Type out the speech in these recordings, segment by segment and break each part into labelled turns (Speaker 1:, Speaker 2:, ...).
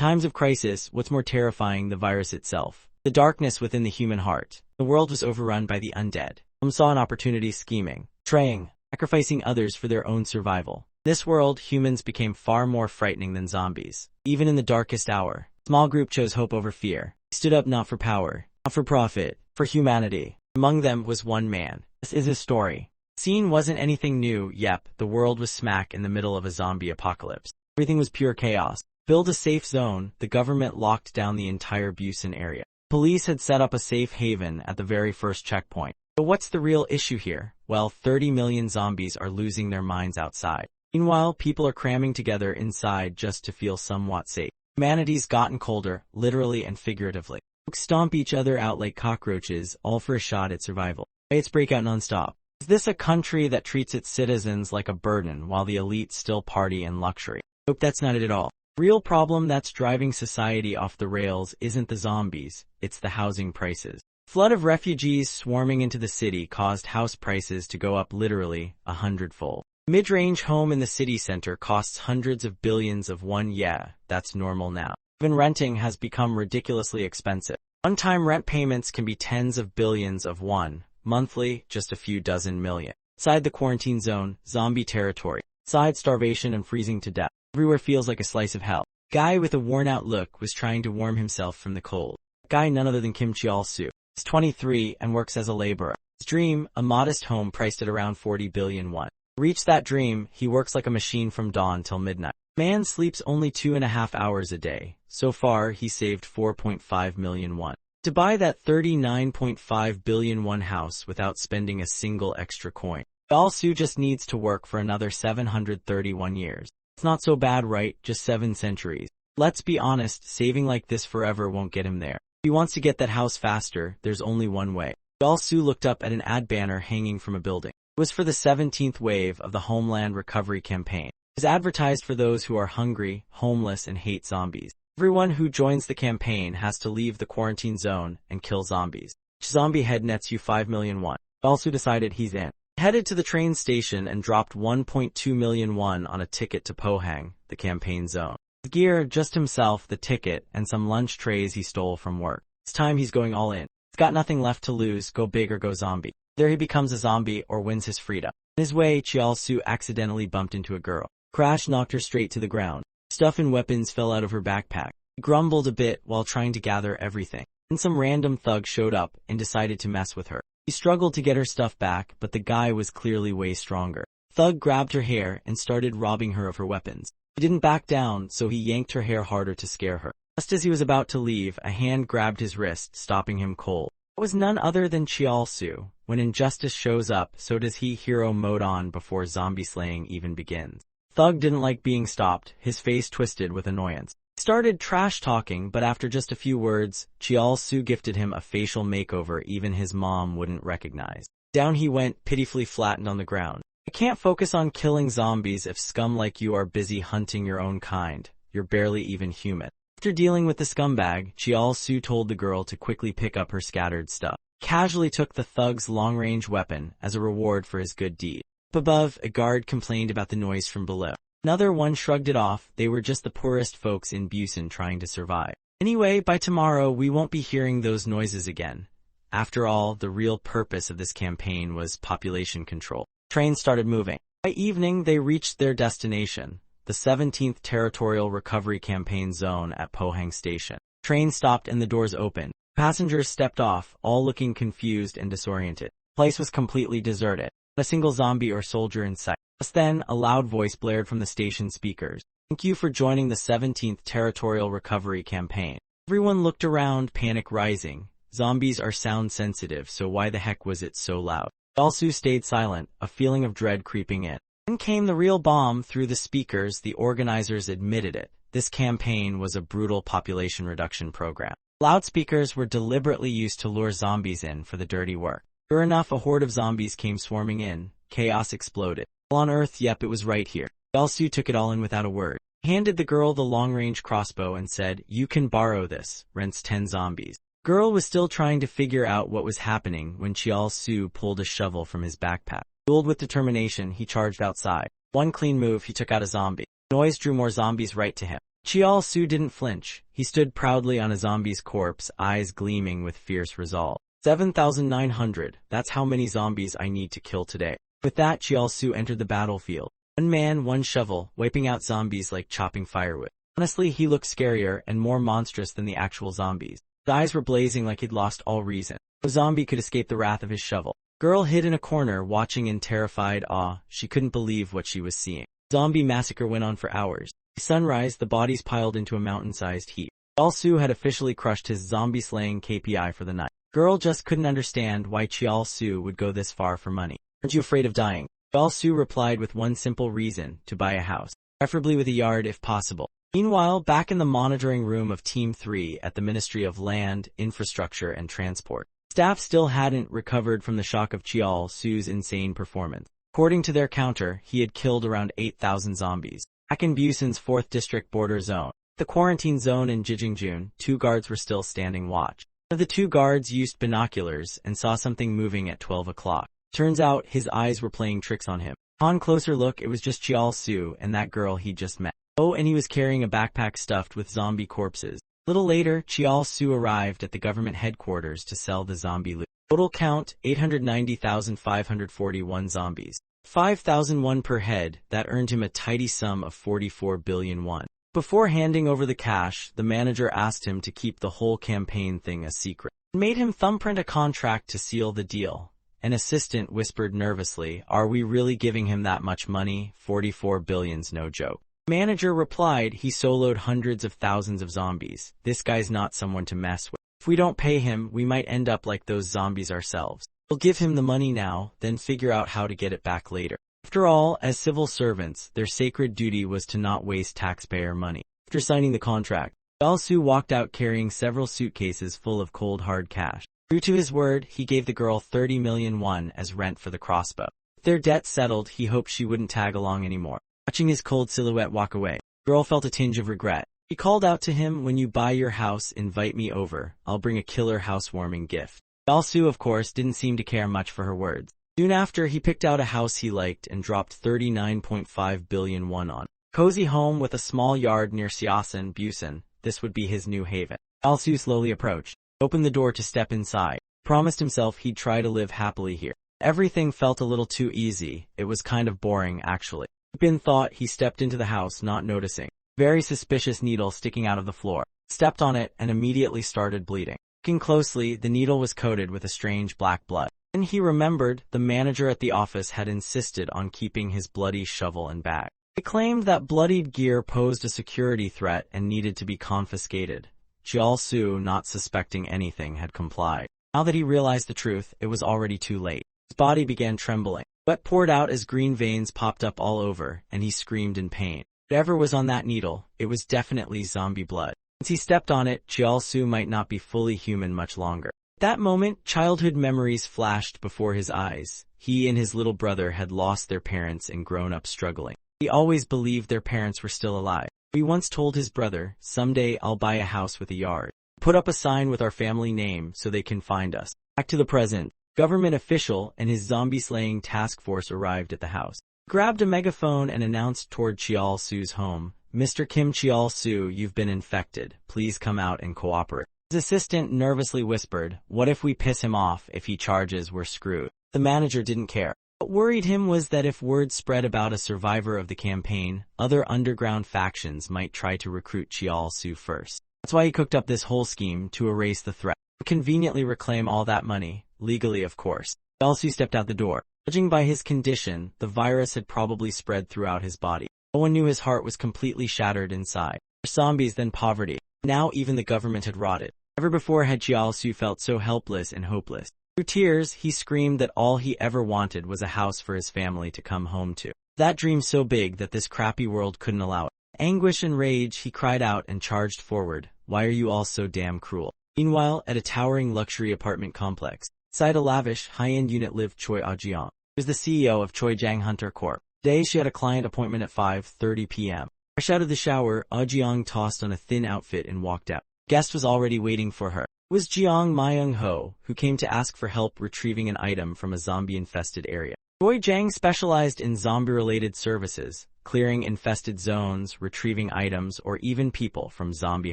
Speaker 1: Times of crisis, what's more terrifying, the virus itself? The darkness within the human heart. The world was overrun by the undead. Some saw an opportunity, scheming, betraying, sacrificing others for their own survival. In this world, humans became far more frightening than zombies. Even in the darkest hour, a small group chose hope over fear. They stood up not for power, not for profit, for humanity. Among them was one man. This is his story. The scene wasn't anything new. Yep, the world was smack in the middle of a zombie apocalypse. Everything was pure chaos. Build a safe zone, the government locked down the entire Busan area. Police had set up a safe haven at the very first checkpoint. But what's the real issue here? Well, 30 million zombies are losing their minds outside. Meanwhile, people are cramming together inside just to feel somewhat safe. Humanity's gotten colder, literally and figuratively. Folks stomp each other out like cockroaches, all for a shot at survival. Riots break out nonstop. Is this a country that treats its citizens like a burden while the elite still party in luxury? Nope, that's not it at all. The real problem that's driving society off the rails isn't the zombies, it's the housing prices. Flood of refugees swarming into the city caused house prices to go up literally 100-fold. Mid-range home in the city center costs hundreds of billions of won. Yeah, that's normal now. Even renting has become ridiculously expensive. One-time rent payments can be tens of billions of won. Monthly, just a few dozen million. Inside the quarantine zone, zombie territory. Inside, starvation and freezing to death. Everywhere feels like a slice of hell. Guy with a worn-out look was trying to warm himself from the cold. Guy none other than Kim Cheol-soo. He's 23 and works as a laborer. His dream, a modest home priced at around 40 billion won. To reach that dream, he works like a machine from dawn till midnight. Man sleeps only 2.5 hours a day. So far, he saved 4.5 million won. To buy that 39.5 billion won house without spending a single extra coin. Cheol-soo just needs to work for another 731 years. It's not so bad, right? Just 7 centuries. Let's be honest, saving like this forever won't get him there. If he wants to get that house faster, there's only one way. Cheol-soo looked up at an ad banner hanging from a building. It was for the 17th wave of the Homeland Recovery Campaign. It was advertised for those who are hungry, homeless, and hate zombies. Everyone who joins the campaign has to leave the quarantine zone and kill zombies. Each zombie head nets you 5 million won. Cheol-soo decided he's in. He headed to the train station and dropped 1.2 million won on a ticket to Pohang, the campaign zone. His gear, just himself, the ticket, and some lunch trays he stole from work. This time he's going all in. He's got nothing left to lose, go big or go zombie. There he becomes a zombie or wins his freedom. On his way, Cheol-soo accidentally bumped into a girl. Crash knocked her straight to the ground. Stuff and weapons fell out of her backpack. He grumbled a bit while trying to gather everything. Then some random thug showed up and decided to mess with her. He struggled to get her stuff back, but the guy was clearly way stronger. Thug grabbed her hair and started robbing her of her weapons. He didn't back down, so he yanked her hair harder to scare her. Just as he was about to leave, a hand grabbed his wrist, stopping him cold. It was none other than Cheol-soo. When injustice shows up, so does he. Hero mode on before zombie slaying even begins. Thug didn't like being stopped, his face twisted with annoyance. He started trash-talking, but after just a few words, Cheol-soo gifted him a facial makeover even his mom wouldn't recognize. Down he went, pitifully flattened on the ground. I can't focus on killing zombies if scum like you are busy hunting your own kind. You're barely even human. After dealing with the scumbag, Cheol-soo told the girl to quickly pick up her scattered stuff. Casually took the thug's long-range weapon as a reward for his good deed. Up above, a guard complained about the noise from below. Another one shrugged it off. They were just the poorest folks in Busan trying to survive. Anyway, by tomorrow, we won't be hearing those noises again. After all, the real purpose of this campaign was population control. Trains started moving. By evening, they reached their destination, the 17th Territorial Recovery Campaign Zone at Pohang Station. Train stopped and the doors opened. Passengers stepped off, all looking confused and disoriented. The place was completely deserted. Not a single zombie or soldier in sight. Just then, a loud voice blared from the station speakers. Thank you for joining the 17th Territorial Recovery Campaign. Everyone looked around, panic rising. Zombies are sound sensitive, so why the heck was it so loud? Cheol-soo stayed silent, a feeling of dread creeping in. Then came the real bomb through the speakers. The organizers admitted it. This campaign was a brutal population reduction program. Loudspeakers were deliberately used to lure zombies in for the dirty work. Sure enough, a horde of zombies came swarming in. Chaos exploded. On Earth, yep, it was right here. Cheol-soo took it all in without a word. He handed the girl the long-range crossbow and said, "You can borrow this, rents 10 zombies." Girl was still trying to figure out what was happening when Cheol-soo pulled a shovel from his backpack. Fueled with determination, he charged outside. One clean move, he took out a zombie. The noise drew more zombies right to him. Chial Su didn't flinch. He stood proudly on a zombie's corpse, eyes gleaming with fierce resolve. 7,900, that's how many zombies I need to kill today. With that, Chial Su entered the battlefield. One man, one shovel, wiping out zombies like chopping firewood. Honestly, he looked scarier and more monstrous than the actual zombies. His eyes were blazing like he'd lost all reason. No zombie could escape the wrath of his shovel. Girl hid in a corner, watching in terrified awe. She couldn't believe what she was seeing. Zombie massacre went on for hours. By sunrise, the bodies piled into a mountain-sized heap. Chial Su had officially crushed his zombie-slaying KPI for the night. Girl just couldn't understand why Chial Su would go this far for money. Aren't you afraid of dying? Chial Su replied with one simple reason: to buy a house. Preferably with a yard if possible. Meanwhile, back in the monitoring room of Team 3 at the Ministry of Land, Infrastructure and Transport, staff still hadn't recovered from the shock of Chial Su's insane performance. According to their counter, he had killed around 8,000 zombies. Back in Busan's 4th District border zone, the quarantine zone in Jijingjun, 2 guards were still standing watch. One of the 2 guards used binoculars and saw something moving at 12 o'clock. Turns out, his eyes were playing tricks on him. On closer look, it was just Chial Su and that girl he just met. Oh, and he was carrying a backpack stuffed with zombie corpses. A little later, Chial Su arrived at the government headquarters to sell the zombie loot. Total count, 890,541 zombies. 5,001 per head, that earned him a tidy sum of 44 billion won. Before handing over the cash, the manager asked him to keep the whole campaign thing a secret. And made him thumbprint a contract to seal the deal. An assistant whispered nervously, "Are we really giving him that much money? 44 billion's no joke." The manager replied, "He soloed hundreds of thousands of zombies. This guy's not someone to mess with. If we don't pay him, we might end up like those zombies ourselves. We'll give him the money now, then figure out how to get it back later." After all, as civil servants, their sacred duty was to not waste taxpayer money. After signing the contract, Chial Su walked out carrying several suitcases full of cold hard cash. True to his word, he gave the girl 30 million won as rent for the crossbow. With their debt settled, he hoped she wouldn't tag along anymore. Watching his cold silhouette walk away, the girl felt a tinge of regret. He called out to him, "When you buy your house, invite me over. I'll bring a killer housewarming gift." Chial Su, of course, didn't seem to care much for her words. Soon after, he picked out a house he liked and dropped 39.5 billion won on. Cozy home with a small yard near Seosan, Busan. This would be his new haven. Chial Su slowly approached, opened the door to step inside. Promised himself he'd try to live happily here. Everything felt a little too easy. It was kind of boring, actually. Deep in thought, he stepped into the house, not noticing. Very suspicious needle sticking out of the floor. Stepped on it and immediately started bleeding. Looking closely, the needle was coated with a strange black blood. Then he remembered the manager at the office had insisted on keeping his bloody shovel and bag. He claimed that bloodied gear posed a security threat and needed to be confiscated. Chial Su, not suspecting anything, had complied. Now that he realized the truth, it was already too late. His body began trembling. Sweat poured out as green veins popped up all over, and he screamed in pain. Whatever was on that needle, it was definitely zombie blood. Once he stepped on it, Chial Su might not be fully human much longer. At that moment, childhood memories flashed before his eyes. He and his little brother had lost their parents and grown up struggling. He always believed their parents were still alive. He once told his brother, "Someday I'll buy a house with a yard. Put up a sign with our family name so they can find us." Back to the present. Government official and his zombie-slaying task force arrived at the house. He grabbed a megaphone and announced toward Chial Su's home, "Mr. Kim Chial Su, you've been infected. Please come out and cooperate." His assistant nervously whispered, "What if we piss him off? If he charges, we're screwed." The manager didn't care. What worried him was that if word spread about a survivor of the campaign, other underground factions might try to recruit Chial Su first. That's why he cooked up this whole scheme to erase the threat. Conveniently reclaim all that money, legally of course. Chial Su stepped out the door. Judging by his condition, the virus had probably spread throughout his body. No one knew his heart was completely shattered inside. First zombies, then poverty. Now even the government had rotted. Never before had Chial Su felt so helpless and hopeless. Through tears, he screamed that all he ever wanted was a house for his family to come home to. That dream so big that this crappy world couldn't allow it. Anguish and rage, he cried out and charged forward. "Why are you all so damn cruel?" Meanwhile, at a towering luxury apartment complex, inside a lavish, high-end unit lived Choi Ah-jiang. She was the CEO of Choi Jang Hunter Corp. Today she had a client appointment at 5:30 p.m. Fresh out of the shower, Ah-jiang tossed on a thin outfit and walked out. The guest was already waiting for her. It was Jiang Myung-ho, who came to ask for help retrieving an item from a zombie-infested area. Roy Jang specialized in zombie-related services, clearing infested zones, retrieving items, or even people from zombie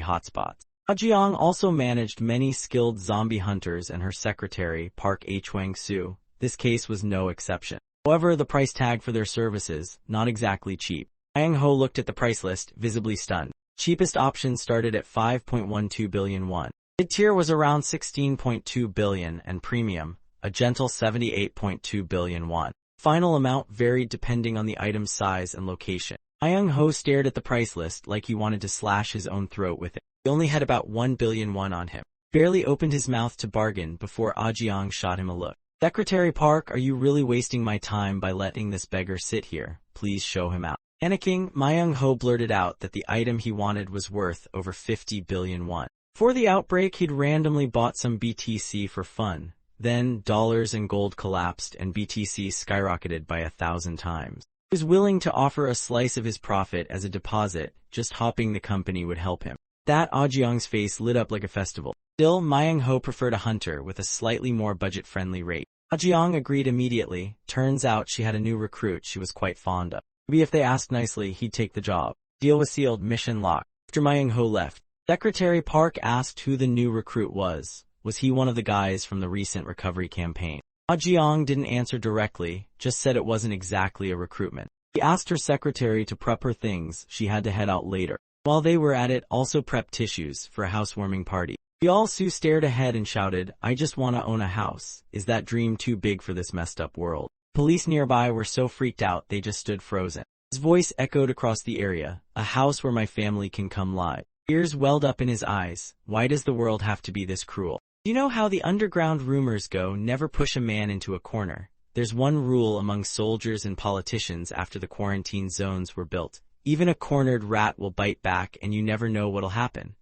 Speaker 1: hotspots. Jiang also managed many skilled zombie hunters and her secretary, Park Hwang-soo. This case was no exception. However, the price tag for their services, not exactly cheap. Yang-ho looked at the price list, visibly stunned. Cheapest option started at 5.12 billion won. Mid-tier was around 16.2 billion and premium, a gentle 78.2 billion won. Final amount varied depending on the item's size and location. Yang-ho stared at the price list like he wanted to slash his own throat with it. He only had about 1 billion won on him. Barely opened his mouth to bargain before Jiang shot him a look. Secretary Park, are you really wasting my time by letting this beggar sit here? Please show him out. Panicking, Yang-ho blurted out that the item he wanted was worth over 50 billion won. Before the outbreak, he'd randomly bought some BTC for fun. Then, dollars and gold collapsed and BTC skyrocketed by 1,000 times. He was willing to offer a slice of his profit as a deposit, just hoping the company would help him. That Jiang's face lit up like a festival. Still, Yang-ho preferred a hunter with a slightly more budget-friendly rate. Jiang agreed immediately. Turns out she had a new recruit she was quite fond of. Maybe if they asked nicely, he'd take the job. Deal was sealed, mission locked. After Yang-ho left, Secretary Park asked who the new recruit was. Was he one of the guys from the recent recovery campaign? Jiang didn't answer directly, just said it wasn't exactly a recruitment. He asked her secretary to prep her things, she had to head out later. While they were at it, also prep tissues for a housewarming party. Yeol-soo stared ahead and shouted, I just want to own a house. Is that dream too big for this messed up world? Police nearby were so freaked out they just stood frozen. His voice echoed across the area, a house where my family can come live. Tears welled up in his eyes. Why does the world have to be this cruel? You know how the underground rumors go, never push a man into a corner. There's one rule among soldiers and politicians after the quarantine zones were built. Even a cornered rat will bite back and you never know what'll happen.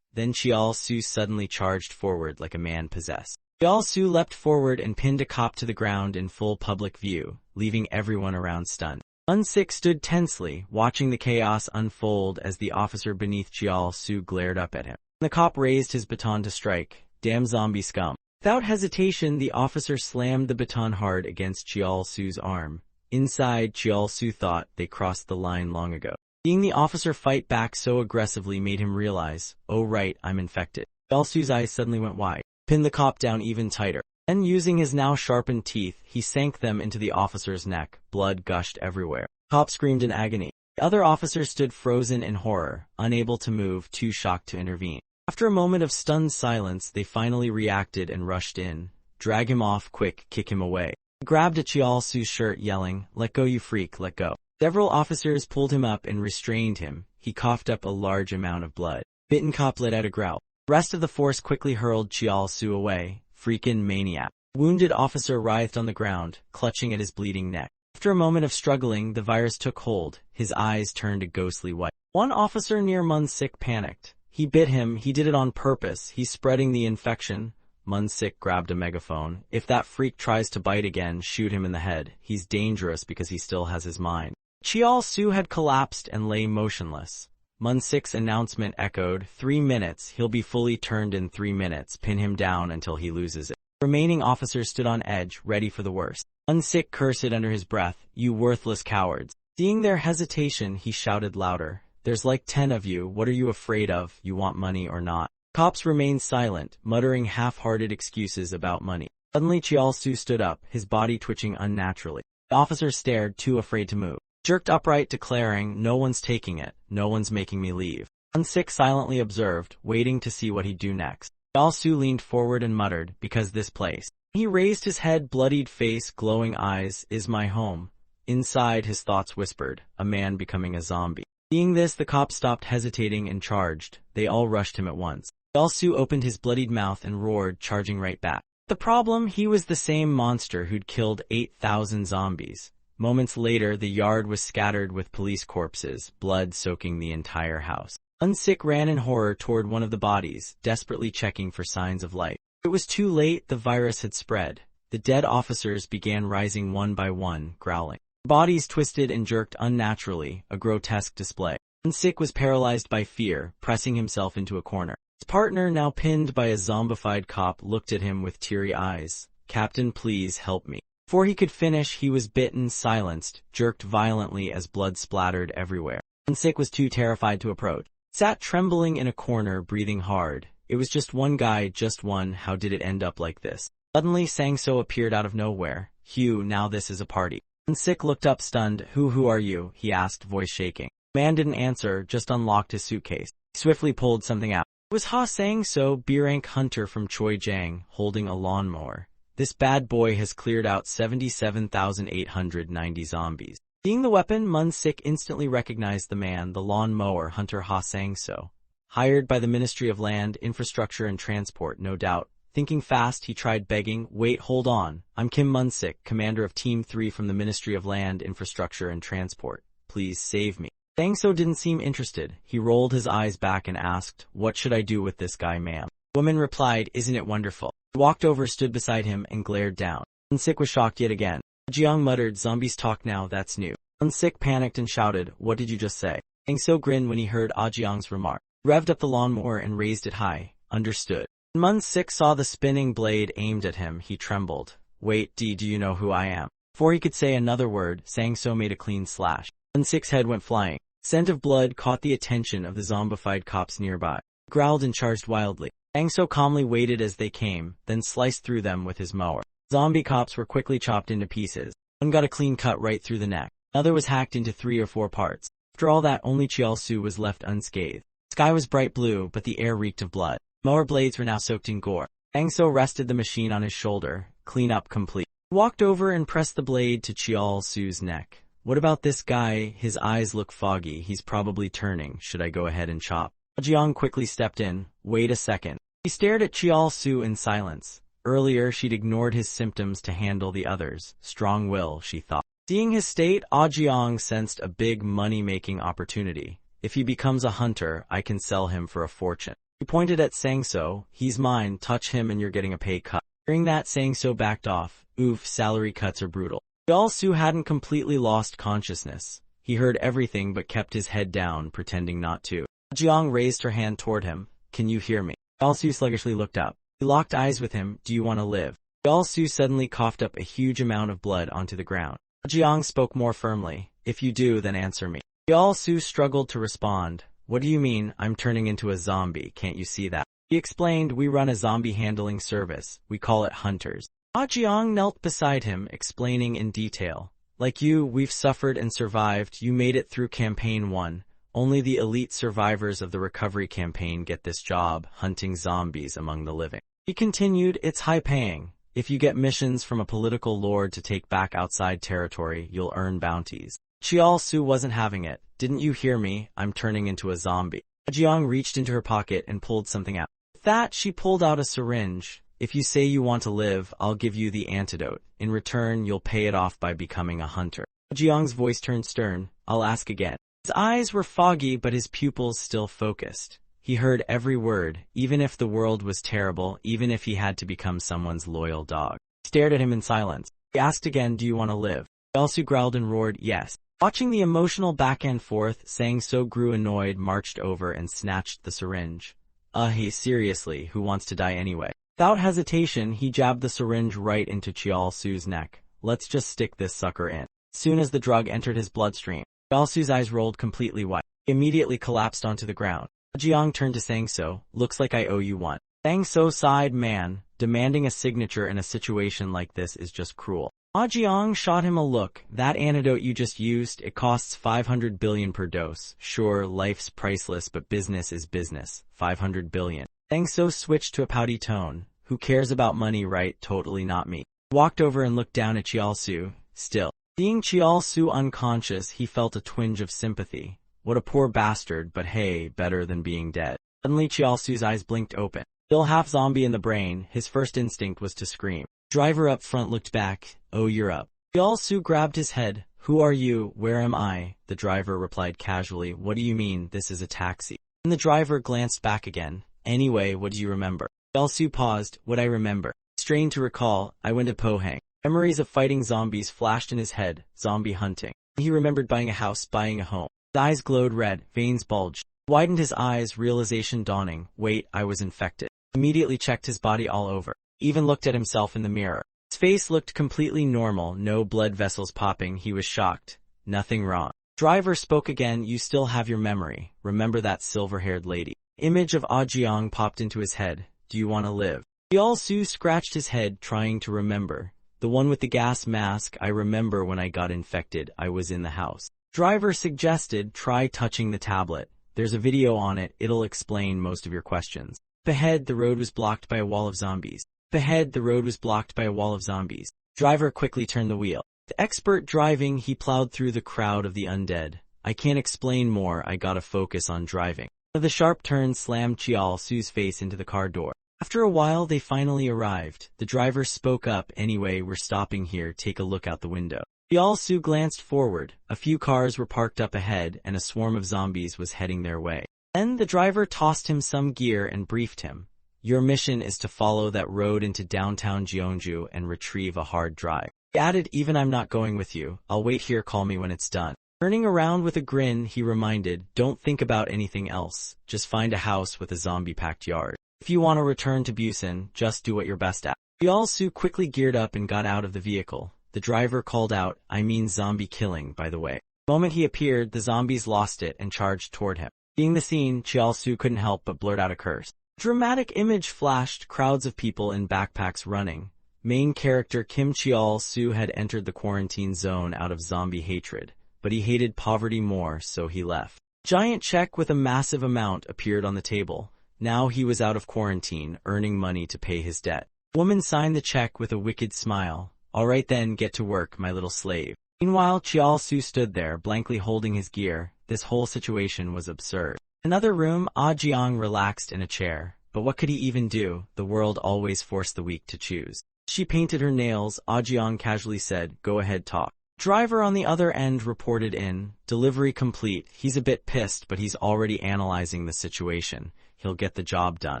Speaker 1: Then Yeol-soo suddenly charged forward like a man possessed. Yeol-soo leapt forward and pinned a cop to the ground in full public view, leaving everyone around stunned. Mun-sik stood tensely, watching the chaos unfold as the officer beneath Yeol-soo glared up at him. The cop raised his baton to strike. Damn zombie scum. Without hesitation, the officer slammed the baton hard against Yeol-soo's arm. Inside, Yeol-soo thought they crossed the line long ago. Seeing the officer fight back so aggressively made him realize, oh right, I'm infected. Yeol-soo's eyes suddenly went wide, pinned the cop down even tighter. Then, using his now sharpened teeth, he sank them into the officer's neck. Blood gushed everywhere. The cop screamed in agony. The other officer stood frozen in horror, unable to move, too shocked to intervene. After a moment of stunned silence, they finally reacted and rushed in. Drag him off, quick, kick him away. He grabbed at Yeol-soo's shirt, yelling, let go you freak, let go. Several officers pulled him up and restrained him. He coughed up a large amount of blood. Bitten cop let out a growl. The rest of the force quickly hurled Yeol-soo away. Freakin' maniac. Wounded officer writhed on the ground, clutching at his bleeding neck. After a moment of struggling, the virus took hold. His eyes turned a ghostly white. One officer near Mun-sik panicked. He bit him. He did it on purpose. He's spreading the infection. Mun-sik grabbed a megaphone. If that freak tries to bite again, shoot him in the head. He's dangerous because he still has his mind. Yeol-soo had collapsed and lay motionless. Mun-sik's announcement echoed, 3 minutes, he'll be fully turned in 3 minutes, pin him down until he loses it. The remaining officers stood on edge, ready for the worst. Mun-sik cursed under his breath, you worthless cowards. Seeing their hesitation, he shouted louder, there's like 10 of you, what are you afraid of, you want money or not? Cops remained silent, muttering half-hearted excuses about money. Suddenly Yeol-soo stood up, his body twitching unnaturally. The officer stared, too afraid to move. Jerked upright, declaring, no one's taking it, no one's making me leave. Mun-sik silently observed, waiting to see what he'd do next. Yeol-soo leaned forward and muttered, because this place. He raised his head, bloodied face, glowing eyes, is my home. Inside, his thoughts whispered, a man becoming a zombie. Seeing this, the cop stopped hesitating and charged. They all rushed him at once. Yeol-soo opened his bloodied mouth and roared, charging right back. The problem, he was the same monster who'd killed 8,000 zombies. Moments later, the yard was scattered with police corpses, blood soaking the entire house. Mun-sik ran in horror toward one of the bodies, desperately checking for signs of life. It was too late, the virus had spread. The dead officers began rising one by one, growling. Bodies twisted and jerked unnaturally, a grotesque display. Mun-sik was paralyzed by fear, pressing himself into a corner. His partner, now pinned by a zombified cop, looked at him with teary eyes. Captain, please help me. Before he could finish, he was bitten, silenced, jerked violently as blood splattered everywhere. Unsik was too terrified to approach. Sat trembling in a corner, breathing hard. It was just one guy, just one. How did it end up like this? Suddenly, Sangso appeared out of nowhere. Hugh, now this is a party. Unsik looked up stunned. Who are you? He asked, voice shaking. The man didn't answer, just unlocked his suitcase. He swiftly pulled something out. It was Ha Sangso, B-rank hunter from Choijiang, holding a lawnmower. This bad boy has cleared out 77,890 zombies. Seeing the weapon, Munsik instantly recognized the man, the lawnmower hunter Ha Sangso. Hired by the Ministry of Land, Infrastructure and Transport, no doubt. Thinking fast, he tried begging, wait, hold on. I'm Kim Munsik, commander of Team 3 from the Ministry of Land, Infrastructure and Transport. Please save me. Sangso didn't seem interested. He rolled his eyes back and asked, what should I do with this guy, ma'am? The woman replied, isn't it wonderful? He walked over, stood beside him, and glared down. Munsik was shocked yet again. Jiang muttered, zombies talk now, that's new. Munsik panicked and shouted, what did you just say? Sangso grinned when he heard Jiang's remark. He revved up the lawnmower and raised it high. Understood. When Munsik saw the spinning blade aimed at him, he trembled. Wait, do you know who I am? Before he could say another word, Sangso made a clean slash. Munsik's head went flying. Scent of blood caught the attention of the zombified cops nearby. He growled and charged wildly. Sangso calmly waited as they came, then sliced through them with his mower. Zombie cops were quickly chopped into pieces. One got a clean cut right through the neck. Another was hacked into 3 or 4 parts. After all that, only Chiaosu was left unscathed. The sky was bright blue, but the air reeked of blood. Mower blades were now soaked in gore. Sangso rested the machine on his shoulder. Clean up complete. He walked over and pressed the blade to Chiaosu's neck. What about this guy? His eyes look foggy. He's probably turning. Should I go ahead and chop? Jiang quickly stepped in. Wait a second. He stared at Chiaosu in silence. Earlier, she'd ignored his symptoms to handle the others. Strong will, she thought. Seeing his state, Jiang sensed a big money-making opportunity. If he becomes a hunter, I can sell him for a fortune. He pointed at Sangso. He's mine. Touch him and you're getting a pay cut. Hearing that, Sangso backed off. Oof, salary cuts are brutal. Chiaosu hadn't completely lost consciousness. He heard everything but kept his head down, pretending not to. Jiang raised her hand toward him. Can you hear me? Chiaosu sluggishly looked up. He locked eyes with him. Do you want to live? Chiaosu suddenly coughed up a huge amount of blood onto the ground. Jiang spoke more firmly. If you do, then answer me. Chiaosu struggled to respond. What do you mean? I'm turning into a zombie, can't you see that? He explained, we run a zombie handling service. We call it Hunters. Jiang knelt beside him, explaining in detail. Like you, we've suffered and survived. You made it through Campaign 1. Only the elite survivors of the recovery campaign get this job, hunting zombies among the living. He continued, it's high-paying. If you get missions from a political lord to take back outside territory, you'll earn bounties. Chiaosu wasn't having it. Didn't you hear me? I'm turning into a zombie. Jiang reached into her pocket and pulled something out. With that, she pulled out a syringe. If you say you want to live, I'll give you the antidote. In return, you'll pay it off by becoming a hunter. Jiang's voice turned stern. I'll ask again. His eyes were foggy, but his pupils still focused. He heard every word, even if the world was terrible, even if he had to become someone's loyal dog. He stared at him in silence. He asked again, do you want to live? Chiaosu growled and roared, yes. Watching the emotional back and forth, Sangso grew annoyed, marched over and snatched the syringe. Hey, seriously, who wants to die anyway? Without hesitation, he jabbed the syringe right into Chiaosu's neck. Let's just stick this sucker in. As soon as the drug entered his bloodstream, Chiaosu's eyes rolled completely white. He immediately collapsed onto the ground. Jiang turned to Sangso. Looks like I owe you one. Sangso sighed, man. Demanding a signature in a situation like this is just cruel. Jiang shot him a look. That antidote you just used, it costs 500 billion per dose. Sure, life's priceless, but business is business. 500 billion. Sangso switched to a pouty tone. Who cares about money, right? Totally not me. He walked over and looked down at Chiaosu. Still. Seeing Chiaosu unconscious, he felt a twinge of sympathy. What a poor bastard, but hey, better than being dead. Suddenly Chiaosu's eyes blinked open. Still half zombie in the brain, his first instinct was to scream. Driver up front looked back. Oh, you're up. Chiaosu grabbed his head. Who are you? Where am I? The driver replied casually. What do you mean? This is a taxi. And the driver glanced back again. Anyway, what do you remember? Chiaosu paused. What I remember. Strained to recall, I went to Pohang. Memories of fighting zombies flashed in his head. Zombie hunting. He remembered buying a house, buying a home. His eyes glowed red, veins bulged. Widened his eyes, realization dawning. Wait, I was infected. Immediately checked his body all over. Even looked at himself in the mirror. His face looked completely normal, no blood vessels popping. He was shocked. Nothing wrong. Driver spoke again. You still have your memory. Remember that silver-haired lady? Image of Ah Jiang popped into his head. Do you want to live? Jiao Su scratched his head, trying to remember. The one with the gas mask. I remember when I got infected. I was in the house. Driver suggested, try touching the tablet. There's a video on it. It'll explain most of your questions. Up ahead, the road was blocked by a wall of zombies. Up ahead, the road was blocked by a wall of zombies. Driver quickly turned the wheel. With expert driving, he plowed through the crowd of the undead. I can't explain more. I gotta focus on driving. The sharp turn slammed Jiao Su's face into the car door. After a while, they finally arrived. The driver spoke up. Anyway, we're stopping here. Take a look out the window. Jiao Su glanced forward. A few cars were parked up ahead, and a swarm of zombies was heading their way. Then the driver tossed him some gear and briefed him. Your mission is to follow that road into downtown Jeonju and retrieve a hard drive. He added, even I'm not going with you. I'll wait here. Call me when it's done. Turning around with a grin, he reminded, don't think about anything else. Just find a house with a zombie-packed yard. If you want to return to Busan, just do what you're best at. Jiao Su quickly geared up and got out of the vehicle. The driver called out, I mean zombie killing, by the way. The moment he appeared, the zombies lost it and charged toward him. Seeing the scene, Jiao Su couldn't help but blurt out a curse. Dramatic image flashed, crowds of people in backpacks running. Main character Kim Jiao Su had entered the quarantine zone out of zombie hatred, but he hated poverty more, so he left. Giant check with a massive amount appeared on the table. Now he was out of quarantine, earning money to pay his debt. Woman signed the check with a wicked smile. All right then, get to work, my little slave. Meanwhile, Jiao Su stood there, blankly holding his gear. This whole situation was absurd. Another room, Ah Jiang relaxed in a chair. But what could he even do? The world always forced the weak to choose. She painted her nails. Ah Jiang casually said, go ahead, talk. Driver on the other end reported in. Delivery complete. He's a bit pissed, but he's already analyzing the situation. He'll get the job done.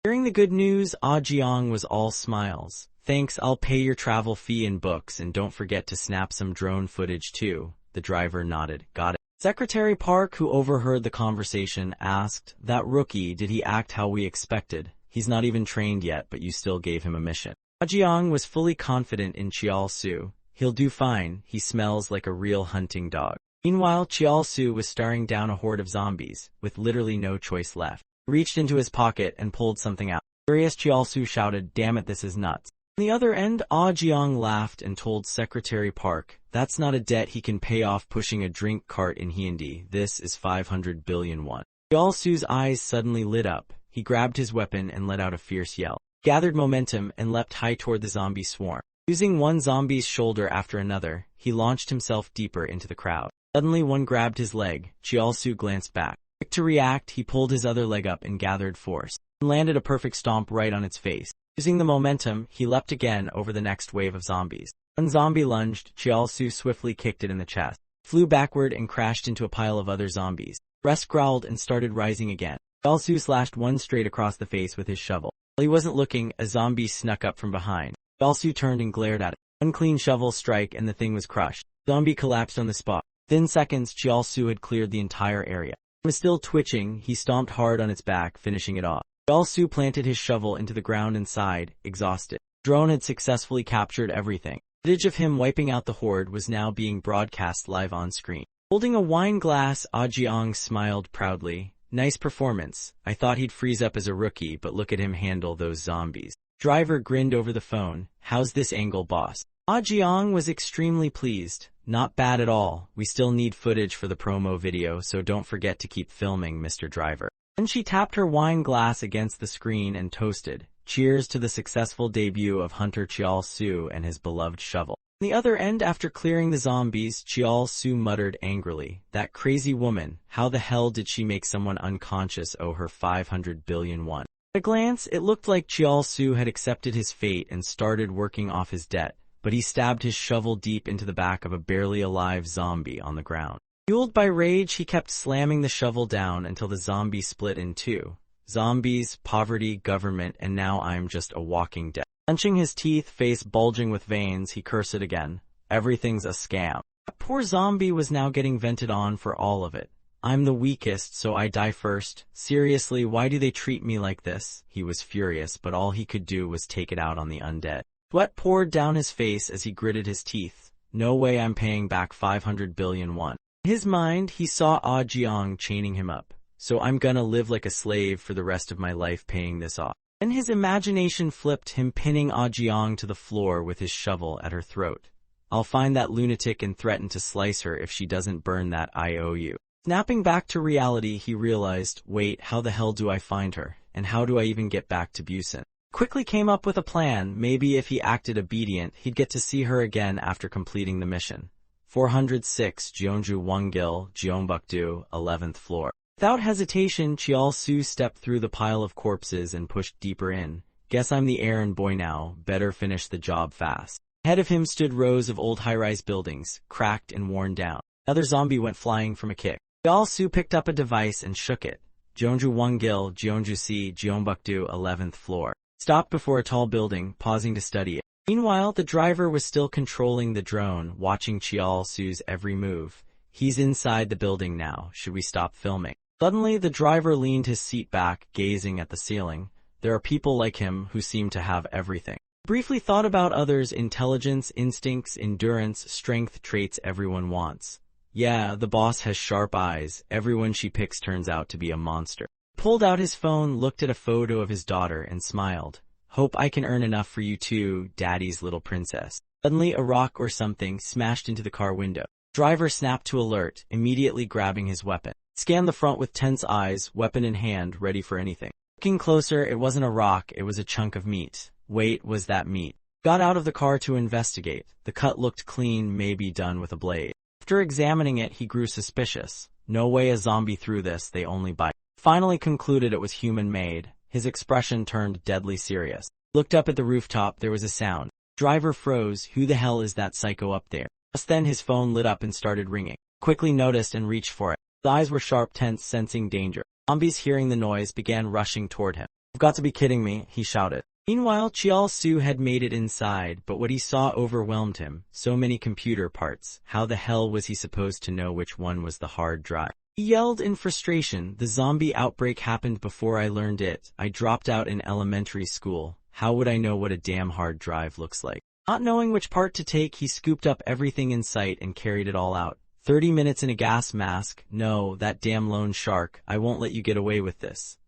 Speaker 1: Hearing the good news, Ah Jiang was all smiles. Thanks, I'll pay your travel fee and books, and don't forget to snap some drone footage too. The driver nodded. Got it. Secretary Park, who overheard the conversation, asked, that rookie, did he act how we expected? He's not even trained yet, but you still gave him a mission. Ah Jiang was fully confident in Jiao Su. He'll do fine. He smells like a real hunting dog. Meanwhile, Jiao Su was staring down a horde of zombies, with literally no choice left. He reached into his pocket and pulled something out. Furious, Jiao Su shouted, damn it, this is nuts. On the other end, Ah Jiang laughed and told Secretary Park, that's not a debt he can pay off pushing a drink cart in Hyundai. This is 500 billion won. Jiao Su's eyes suddenly lit up. He grabbed his weapon and let out a fierce yell. He gathered momentum and leapt high toward the zombie swarm. Using one zombie's shoulder after another, he launched himself deeper into the crowd. Suddenly one grabbed his leg. Jiao Su glanced back. Quick to react, he pulled his other leg up and gathered force, and landed a perfect stomp right on its face. Using the momentum, he leapt again over the next wave of zombies. One zombie lunged. Jiao Su swiftly kicked it in the chest, flew backward and crashed into a pile of other zombies. The rest growled and started rising again. Jiao Su slashed one straight across the face with his shovel. While he wasn't looking, a zombie snuck up from behind. Jiao Su turned and glared at it. One clean shovel strike and the thing was crushed. The zombie collapsed on the spot. Within seconds, Jiao Su had cleared the entire area. It was still twitching. He stomped hard on its back, finishing it off. Jiao Su planted his shovel into the ground and sighed, exhausted. The drone had successfully captured everything. Footage of him wiping out the horde was now being broadcast live on screen. Holding a wine glass, Ah Jiang smiled proudly. Nice performance. I thought he'd freeze up as a rookie, but look at him handle those zombies. Driver grinned over the phone. How's this angle, boss? Ah Jiang was extremely pleased. Not bad at all. We still need footage for the promo video, so don't forget to keep filming, Mr. Driver. Then she tapped her wine glass against the screen and toasted. Cheers to the successful debut of Hunter Jiao Su and his beloved shovel. On the other end, after clearing the zombies, Jiao Su muttered angrily, that crazy woman, how the hell did she make someone unconscious owe her 500 billion won? At a glance, it looked like Jiao Su had accepted his fate and started working off his debt, but he stabbed his shovel deep into the back of a barely alive zombie on the ground. Fueled by rage, he kept slamming the shovel down until the zombie split in two. Zombies, poverty, government, and now I'm just a walking dead. Clenching his teeth, face bulging with veins, he cursed again. Everything's a scam. That poor zombie was now getting vented on for all of it. I'm the weakest, so I die first. Seriously, why do they treat me like this? He was furious, but all he could do was take it out on the undead. Sweat poured down his face as he gritted his teeth. No way I'm paying back 500 billion won. In his mind, he saw Ah Jiang chaining him up. So I'm gonna live like a slave for the rest of my life paying this off. Then his imagination flipped him pinning Ah Jiang to the floor with his shovel at her throat. I'll find that lunatic and threaten to slice her if she doesn't burn that IOU. Snapping back to reality, he realized, wait, how the hell do I find her? And how do I even get back to Busan? Quickly came up with a plan. Maybe if he acted obedient, he'd get to see her again after completing the mission. 406 Jeonju Wonggil, Jeonbukdo, 11th floor. Without hesitation, Chial-su stepped through the pile of corpses and pushed deeper in. Guess I'm the errand boy now, better finish the job fast. Ahead of him stood rows of old high-rise buildings, cracked and worn down. Another zombie went flying from a kick. Chial-su picked up a device and shook it. Jeonju Wonggil, Jeonju-si, Jeonbukdo, 11th floor. Stopped before a tall building, pausing to study it. Meanwhile, the driver was still controlling the drone, watching Chial-su's every move. He's inside the building now. Should we stop filming? Suddenly, the driver leaned his seat back, gazing at the ceiling. There are people like him who seem to have everything. Briefly thought about others' intelligence, instincts, endurance, strength, traits everyone wants. Yeah, the boss has sharp eyes. Everyone she picks turns out to be a monster. Pulled out his phone, looked at a photo of his daughter, and smiled. Hope I can earn enough for you too, daddy's little princess. Suddenly, a rock or something smashed into the car window. Driver snapped to alert, immediately grabbing his weapon. Scanned the front with tense eyes, weapon in hand, ready for anything. Looking closer, it wasn't a rock, it was a chunk of meat. Wait, was that meat? Got out of the car to investigate. The cut looked clean, maybe done with a blade. After examining it, he grew suspicious. No way a zombie threw this, they only bite. Finally concluded it was human-made. His expression turned deadly serious. Looked up at the rooftop, there was a sound. Driver froze. Who the hell is that psycho up there? Just then his phone lit up and started ringing. Quickly noticed and reached for it. His eyes were sharp, tense, sensing danger. Zombies, hearing the noise, began rushing toward him. You've got to be kidding me, he shouted. Meanwhile, Chial-su had made it inside, but what he saw overwhelmed him. So many computer parts. How the hell was he supposed to know which one was the hard drive? He yelled in frustration. The zombie outbreak happened before I learned it. I dropped out in elementary school. How would I know what a damn hard drive looks like? Not knowing which part to take, he scooped up everything in sight and carried it all out. 30 minutes in a gas mask. No, that damn loan shark. I won't let you get away with this.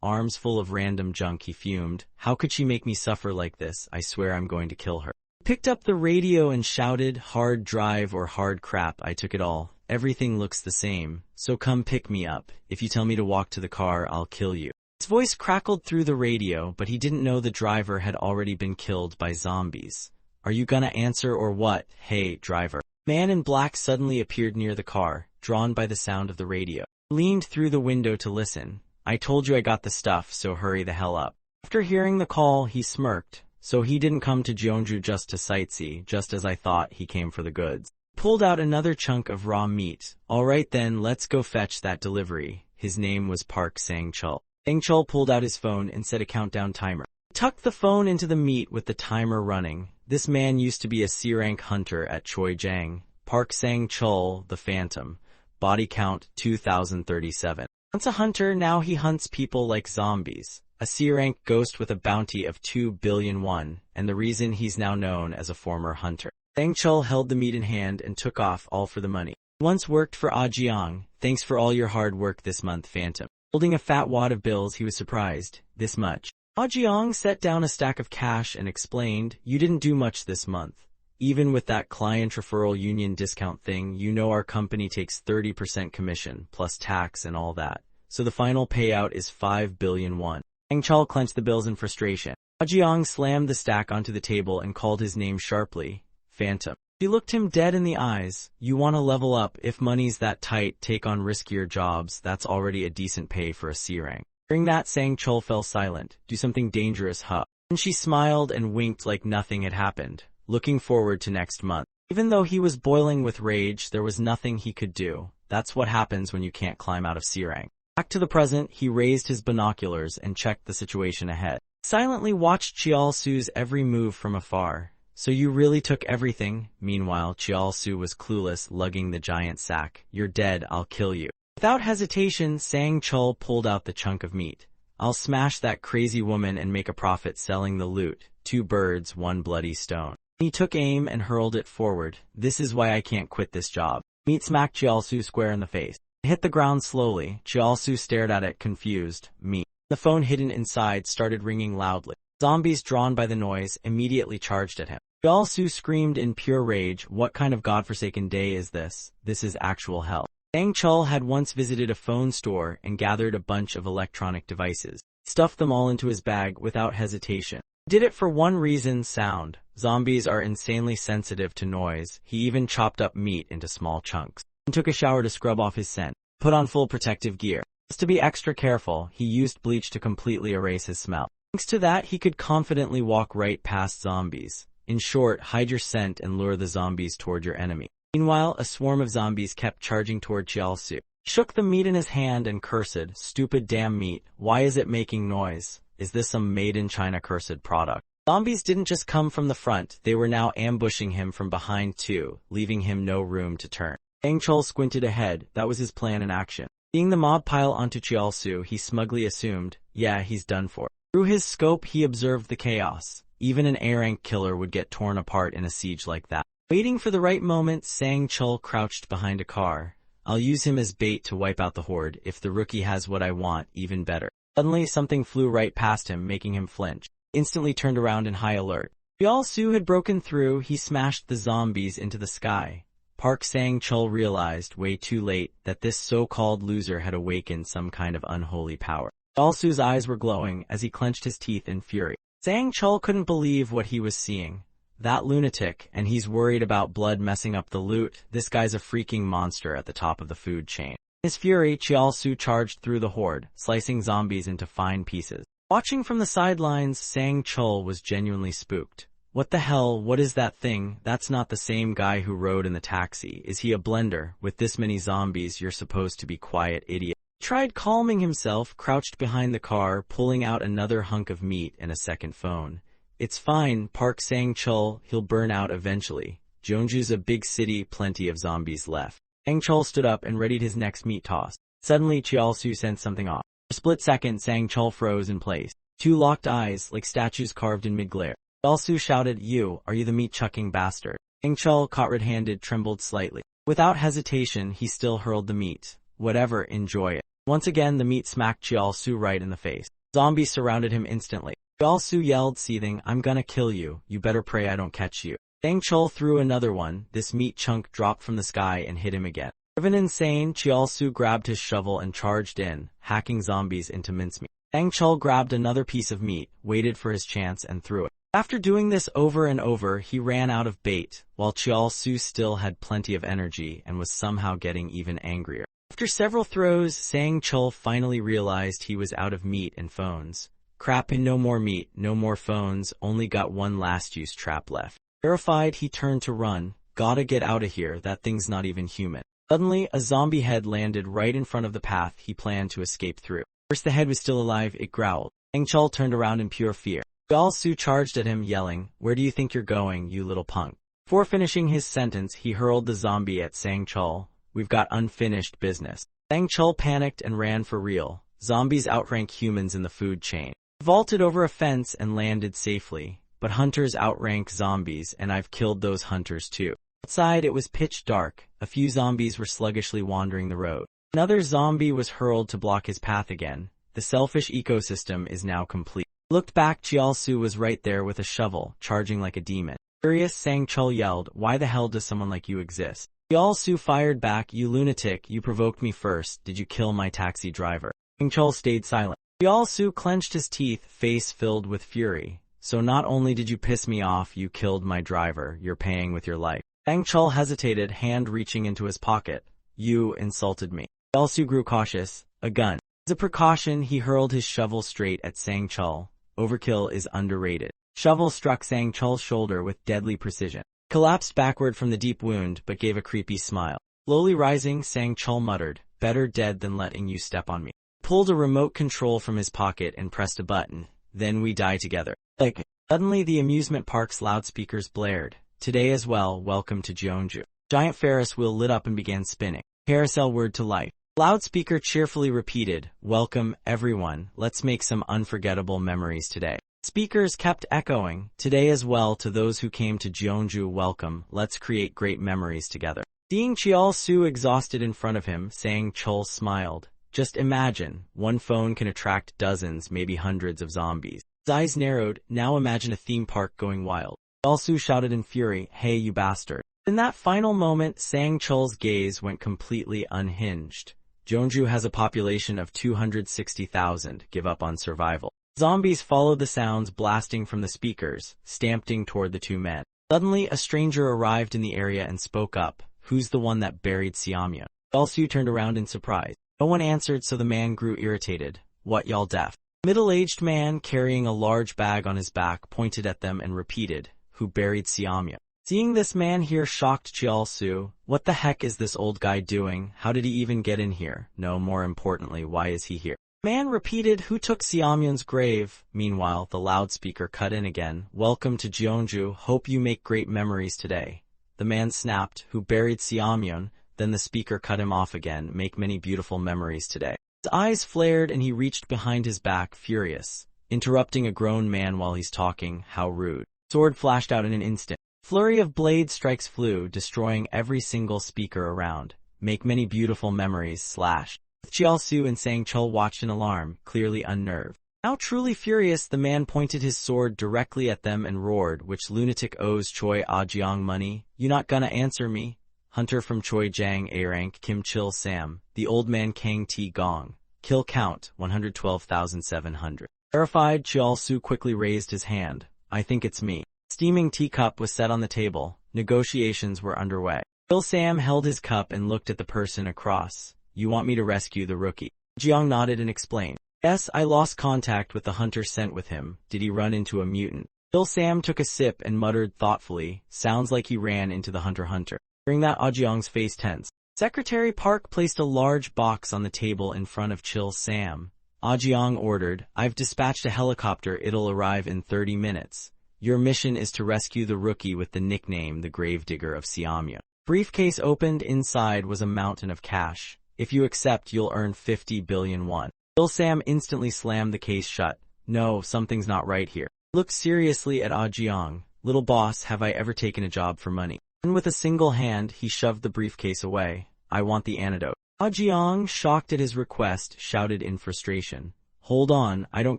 Speaker 1: Arms full of random junk, he fumed. How could she make me suffer like this? I swear I'm going to kill her. Picked up the radio and shouted, hard drive or hard crap, I took it all. Everything looks the same, so come pick me up. If you tell me to walk to the car, I'll kill you. His voice crackled through the radio, but he didn't know the driver had already been killed by zombies. Are you gonna answer or what? Hey, driver. Man in black suddenly appeared near the car, drawn by the sound of the radio. He leaned through the window to listen. I told you I got the stuff, so hurry the hell up. After hearing the call, he smirked. So he didn't come to Jeonju just to sightsee, just as I thought. He came for the goods. Pulled out another chunk of raw meat. All right then, let's go fetch that delivery. His name was Park Sang-chul. Sang-chul pulled out his phone and set a countdown timer. Tucked the phone into the meat with the timer running. This man used to be a C-rank hunter at Choijiang. Park Sang-chul, the Phantom. Body count 2037. Once a hunter, now he hunts people like zombies. A C-rank ghost with a bounty of 2 billion won, and the reason he's now known as a former hunter. Sang-chul held the meat in hand and took off, all for the money. Once worked for Ah Jiang. Thanks for all your hard work this month, Phantom. Holding a fat wad of bills, he was surprised. This much. Ah Jiang set down a stack of cash and explained, you didn't do much this month. Even with that client referral union discount thing, you know our company takes 30% commission, plus tax and all that. So the final payout is 5 billion won. Sang-chul clenched the bills in frustration. Ah Jiang slammed the stack onto the table and called his name sharply. Phantom. She looked him dead in the eyes. You want to level up. If money's that tight, take on riskier jobs. That's already a decent pay for a C-rank. Hearing that, Sang-chul fell silent. Do something dangerous, huh? And she smiled and winked like nothing had happened, looking forward to next month. Even though he was boiling with rage, there was nothing he could do. That's what happens when you can't climb out of C-rank. Back to the present, he raised his binoculars and checked the situation ahead. Silently watched Chial-su's every move from afar. So you really took everything? Meanwhile, Chial-su was clueless, lugging the giant sack. You're dead, I'll kill you. Without hesitation, Sang-chul pulled out the chunk of meat. I'll smash that crazy woman and make a profit selling the loot. two birds, one bloody stone. He took aim and hurled it forward. This is why I can't quit this job. Meat smacked Chiaosu square in the face. It hit the ground slowly. Chiaosu stared at it, confused. Meat. The phone hidden inside started ringing loudly. Zombies drawn by the noise immediately charged at him. Chiaosu screamed in pure rage, what kind of godforsaken day is this? This is actual hell. Zhang Chul had once visited a phone store and gathered a bunch of electronic devices. Stuffed them all into his bag without hesitation. Did it for one reason: sound. Zombies are insanely sensitive to noise. He even chopped up meat into small chunks and took a shower to scrub off his scent. Put on full protective gear. Just to be extra careful, he used bleach to completely erase his smell. Thanks to that, he could confidently walk right past zombies. In short, hide your scent and lure the zombies toward your enemy. Meanwhile, a swarm of zombies kept charging toward Chiaosu. Shook the meat in his hand and cursed, stupid damn meat, why is it making noise? Is this some made-in-China cursed product? Zombies didn't just come from the front, they were now ambushing him from behind too, leaving him no room to turn. Zhang Chul squinted ahead, that was his plan in action. Seeing the mob pile onto Chiaosu, he smugly assumed, yeah, he's done for. Through his scope, he observed the chaos. Even an A-rank killer would get torn apart in a siege like that. Waiting for the right moment, Zhang Chul crouched behind a car. I'll use him as bait to wipe out the horde. If the rookie has what I want, even better. Suddenly, something flew right past him, making him flinch. Instantly turned around in high alert. Chiaosu had broken through. He smashed the zombies into the sky. Park Sang-chul realized, way too late, that this so-called loser had awakened some kind of unholy power. Chiaosu's eyes were glowing as he clenched his teeth in fury. Sang-chul couldn't believe what he was seeing. That lunatic, and he's worried about blood messing up the loot. This guy's a freaking monster at the top of the food chain. In his fury, Chiaosu charged through the horde, slicing zombies into fine pieces. Watching from the sidelines, Sang-chul was genuinely spooked. What the hell, what is that thing? That's not the same guy who rode in the taxi. Is he a blender? With this many zombies, you're supposed to be quiet, idiot. He tried calming himself, crouched behind the car, pulling out another hunk of meat and a second phone. It's fine, Park Sang-chul, he'll burn out eventually. Jeonju's a big city, plenty of zombies left. Sang-chul stood up and readied his next meat toss. Suddenly, Chiaosu sensed something off. For a split second, Sang-chul froze in place. Two locked eyes, like statues carved in mid-glare. Chiaosu shouted, are you the meat-chucking bastard? Sang-chul, caught red-handed, trembled slightly. Without hesitation, he still hurled the meat. Whatever, enjoy it. Once again, the meat smacked Chiaosu right in the face. Zombies surrounded him instantly. Chiaosu yelled, seething, I'm gonna kill you. You better pray I don't catch you. Sang-chul threw another one. This meat chunk dropped from the sky and hit him again. Driven insane, Chiaosu grabbed his shovel and charged in, hacking zombies into mincemeat. Sang-chul grabbed another piece of meat, waited for his chance, and threw it. After doing this over and over, he ran out of bait, while Chiaosu still had plenty of energy and was somehow getting even angrier. After several throws, Sang-chul finally realized he was out of meat and phones. Crap, and no more meat, no more phones, only got one last use trap left. Terrified, he turned to run. Gotta get out of here, that thing's not even human. Suddenly, a zombie head landed right in front of the path he planned to escape through. First the head was still alive, it growled. Sang-chul turned around in pure fear. Chiaosu charged at him, yelling, where do you think you're going, you little punk? Before finishing his sentence, he hurled the zombie at Sang-chul. We've got unfinished business. Sang-chul panicked and ran for real. Zombies outrank humans in the food chain. He vaulted over a fence and landed safely. But hunters outrank zombies, and I've killed those hunters too. Outside, it was pitch dark. A few zombies were sluggishly wandering the road. Another zombie was hurled to block his path again. The selfish ecosystem is now complete. Looked back, Chiaosu was right there with a shovel, charging like a demon. Furious, Sang-chul yelled, why the hell does someone like you exist? Chiaosu fired back, you lunatic, you provoked me first. Did you kill my taxi driver? Sang-chul stayed silent. Chiaosu clenched his teeth, face filled with fury. So not only did you piss me off, you killed my driver. You're paying with your life. Sang-chul hesitated, hand reaching into his pocket. You insulted me. Chiaosu grew cautious. A gun. As a precaution, he hurled his shovel straight at Sang-chul. Overkill is underrated. Shovel struck Sang-chul's shoulder with deadly precision. Collapsed backward from the deep wound, but gave a creepy smile. Slowly rising, Sang-chul muttered, better dead than letting you step on me. Pulled a remote control from his pocket and pressed a button. Then we die together. Like, suddenly the amusement park's loudspeakers blared. Today as well, welcome to Jeonju. Giant Ferris wheel lit up and began spinning. Carousel word to life. Loudspeaker cheerfully repeated, welcome, everyone. Let's make some unforgettable memories today. Speakers kept echoing, today as well to those who came to Jeonju, welcome, let's create great memories together. Seeing Cheol-soo exhausted in front of him, Sang Chul smiled. Just imagine, one phone can attract dozens, maybe hundreds of zombies. His eyes narrowed, now imagine a theme park going wild. Cheol-soo shouted in fury, hey you bastard. In that final moment, Sang Chul's gaze went completely unhinged. Jeonju has a population of 260,000, give up on survival. Zombies followed the sounds blasting from the speakers, stamping toward the two men. Suddenly, a stranger arrived in the area and spoke up. Who's the one that buried Seamyeon? Cheol-soo turned around in surprise. No one answered, so the man grew irritated. What, y'all deaf? A middle-aged man carrying a large bag on his back pointed at them and repeated, who buried Seamyeon? Seeing this man here shocked Cheol-soo. What the heck is this old guy doing? How did he even get in here? No, more importantly, why is he here? Man repeated, who took Seamyeon's grave? Meanwhile, the loudspeaker cut in again. Welcome to Jeonju, hope you make great memories today. The man snapped, who buried Seamyeon? Then the speaker cut him off again, make many beautiful memories today. His eyes flared and he reached behind his back, furious. Interrupting a grown man while he's talking, how rude. Sword flashed out in an instant. Flurry of blade strikes flew, destroying every single speaker around. Make many beautiful memories, slash. Cheol-soo and Sang Chul watched in alarm, clearly unnerved. Now truly furious, the man pointed his sword directly at them and roared, which lunatic owes Choi Ah-jeong money? You not gonna answer me? Hunter from Choi Jang A-rank Kim Chil Sam, the old man Kang T Gong. Kill count, 112,700. Terrified, Cheol-soo quickly raised his hand. I think it's me. Steaming teacup was set on the table. Negotiations were underway. Chil Sam held his cup and looked at the person across. You want me to rescue the rookie? Jeong nodded and explained. Yes, I lost contact with the hunter sent with him. Did he run into a mutant? Chil Sam took a sip and muttered thoughtfully, sounds like he ran into the hunter. Hearing that, Ah-jeong's face tensed. Secretary Park placed a large box on the table in front of Chil Sam. Ah-jeong ordered, I've dispatched a helicopter, it'll arrive in 30 minutes. Your mission is to rescue the rookie with the nickname the Gravedigger of Seamyeon. Briefcase opened, inside was a mountain of cash. If you accept, you'll earn 50 billion won. Chil Sam instantly slammed the case shut. No, something's not right here. Looked seriously at Ah-jeong. Little boss, have I ever taken a job for money? And with a single hand, he shoved the briefcase away. I want the antidote. Ah-jeong, shocked at his request, shouted in frustration. Hold on, I don't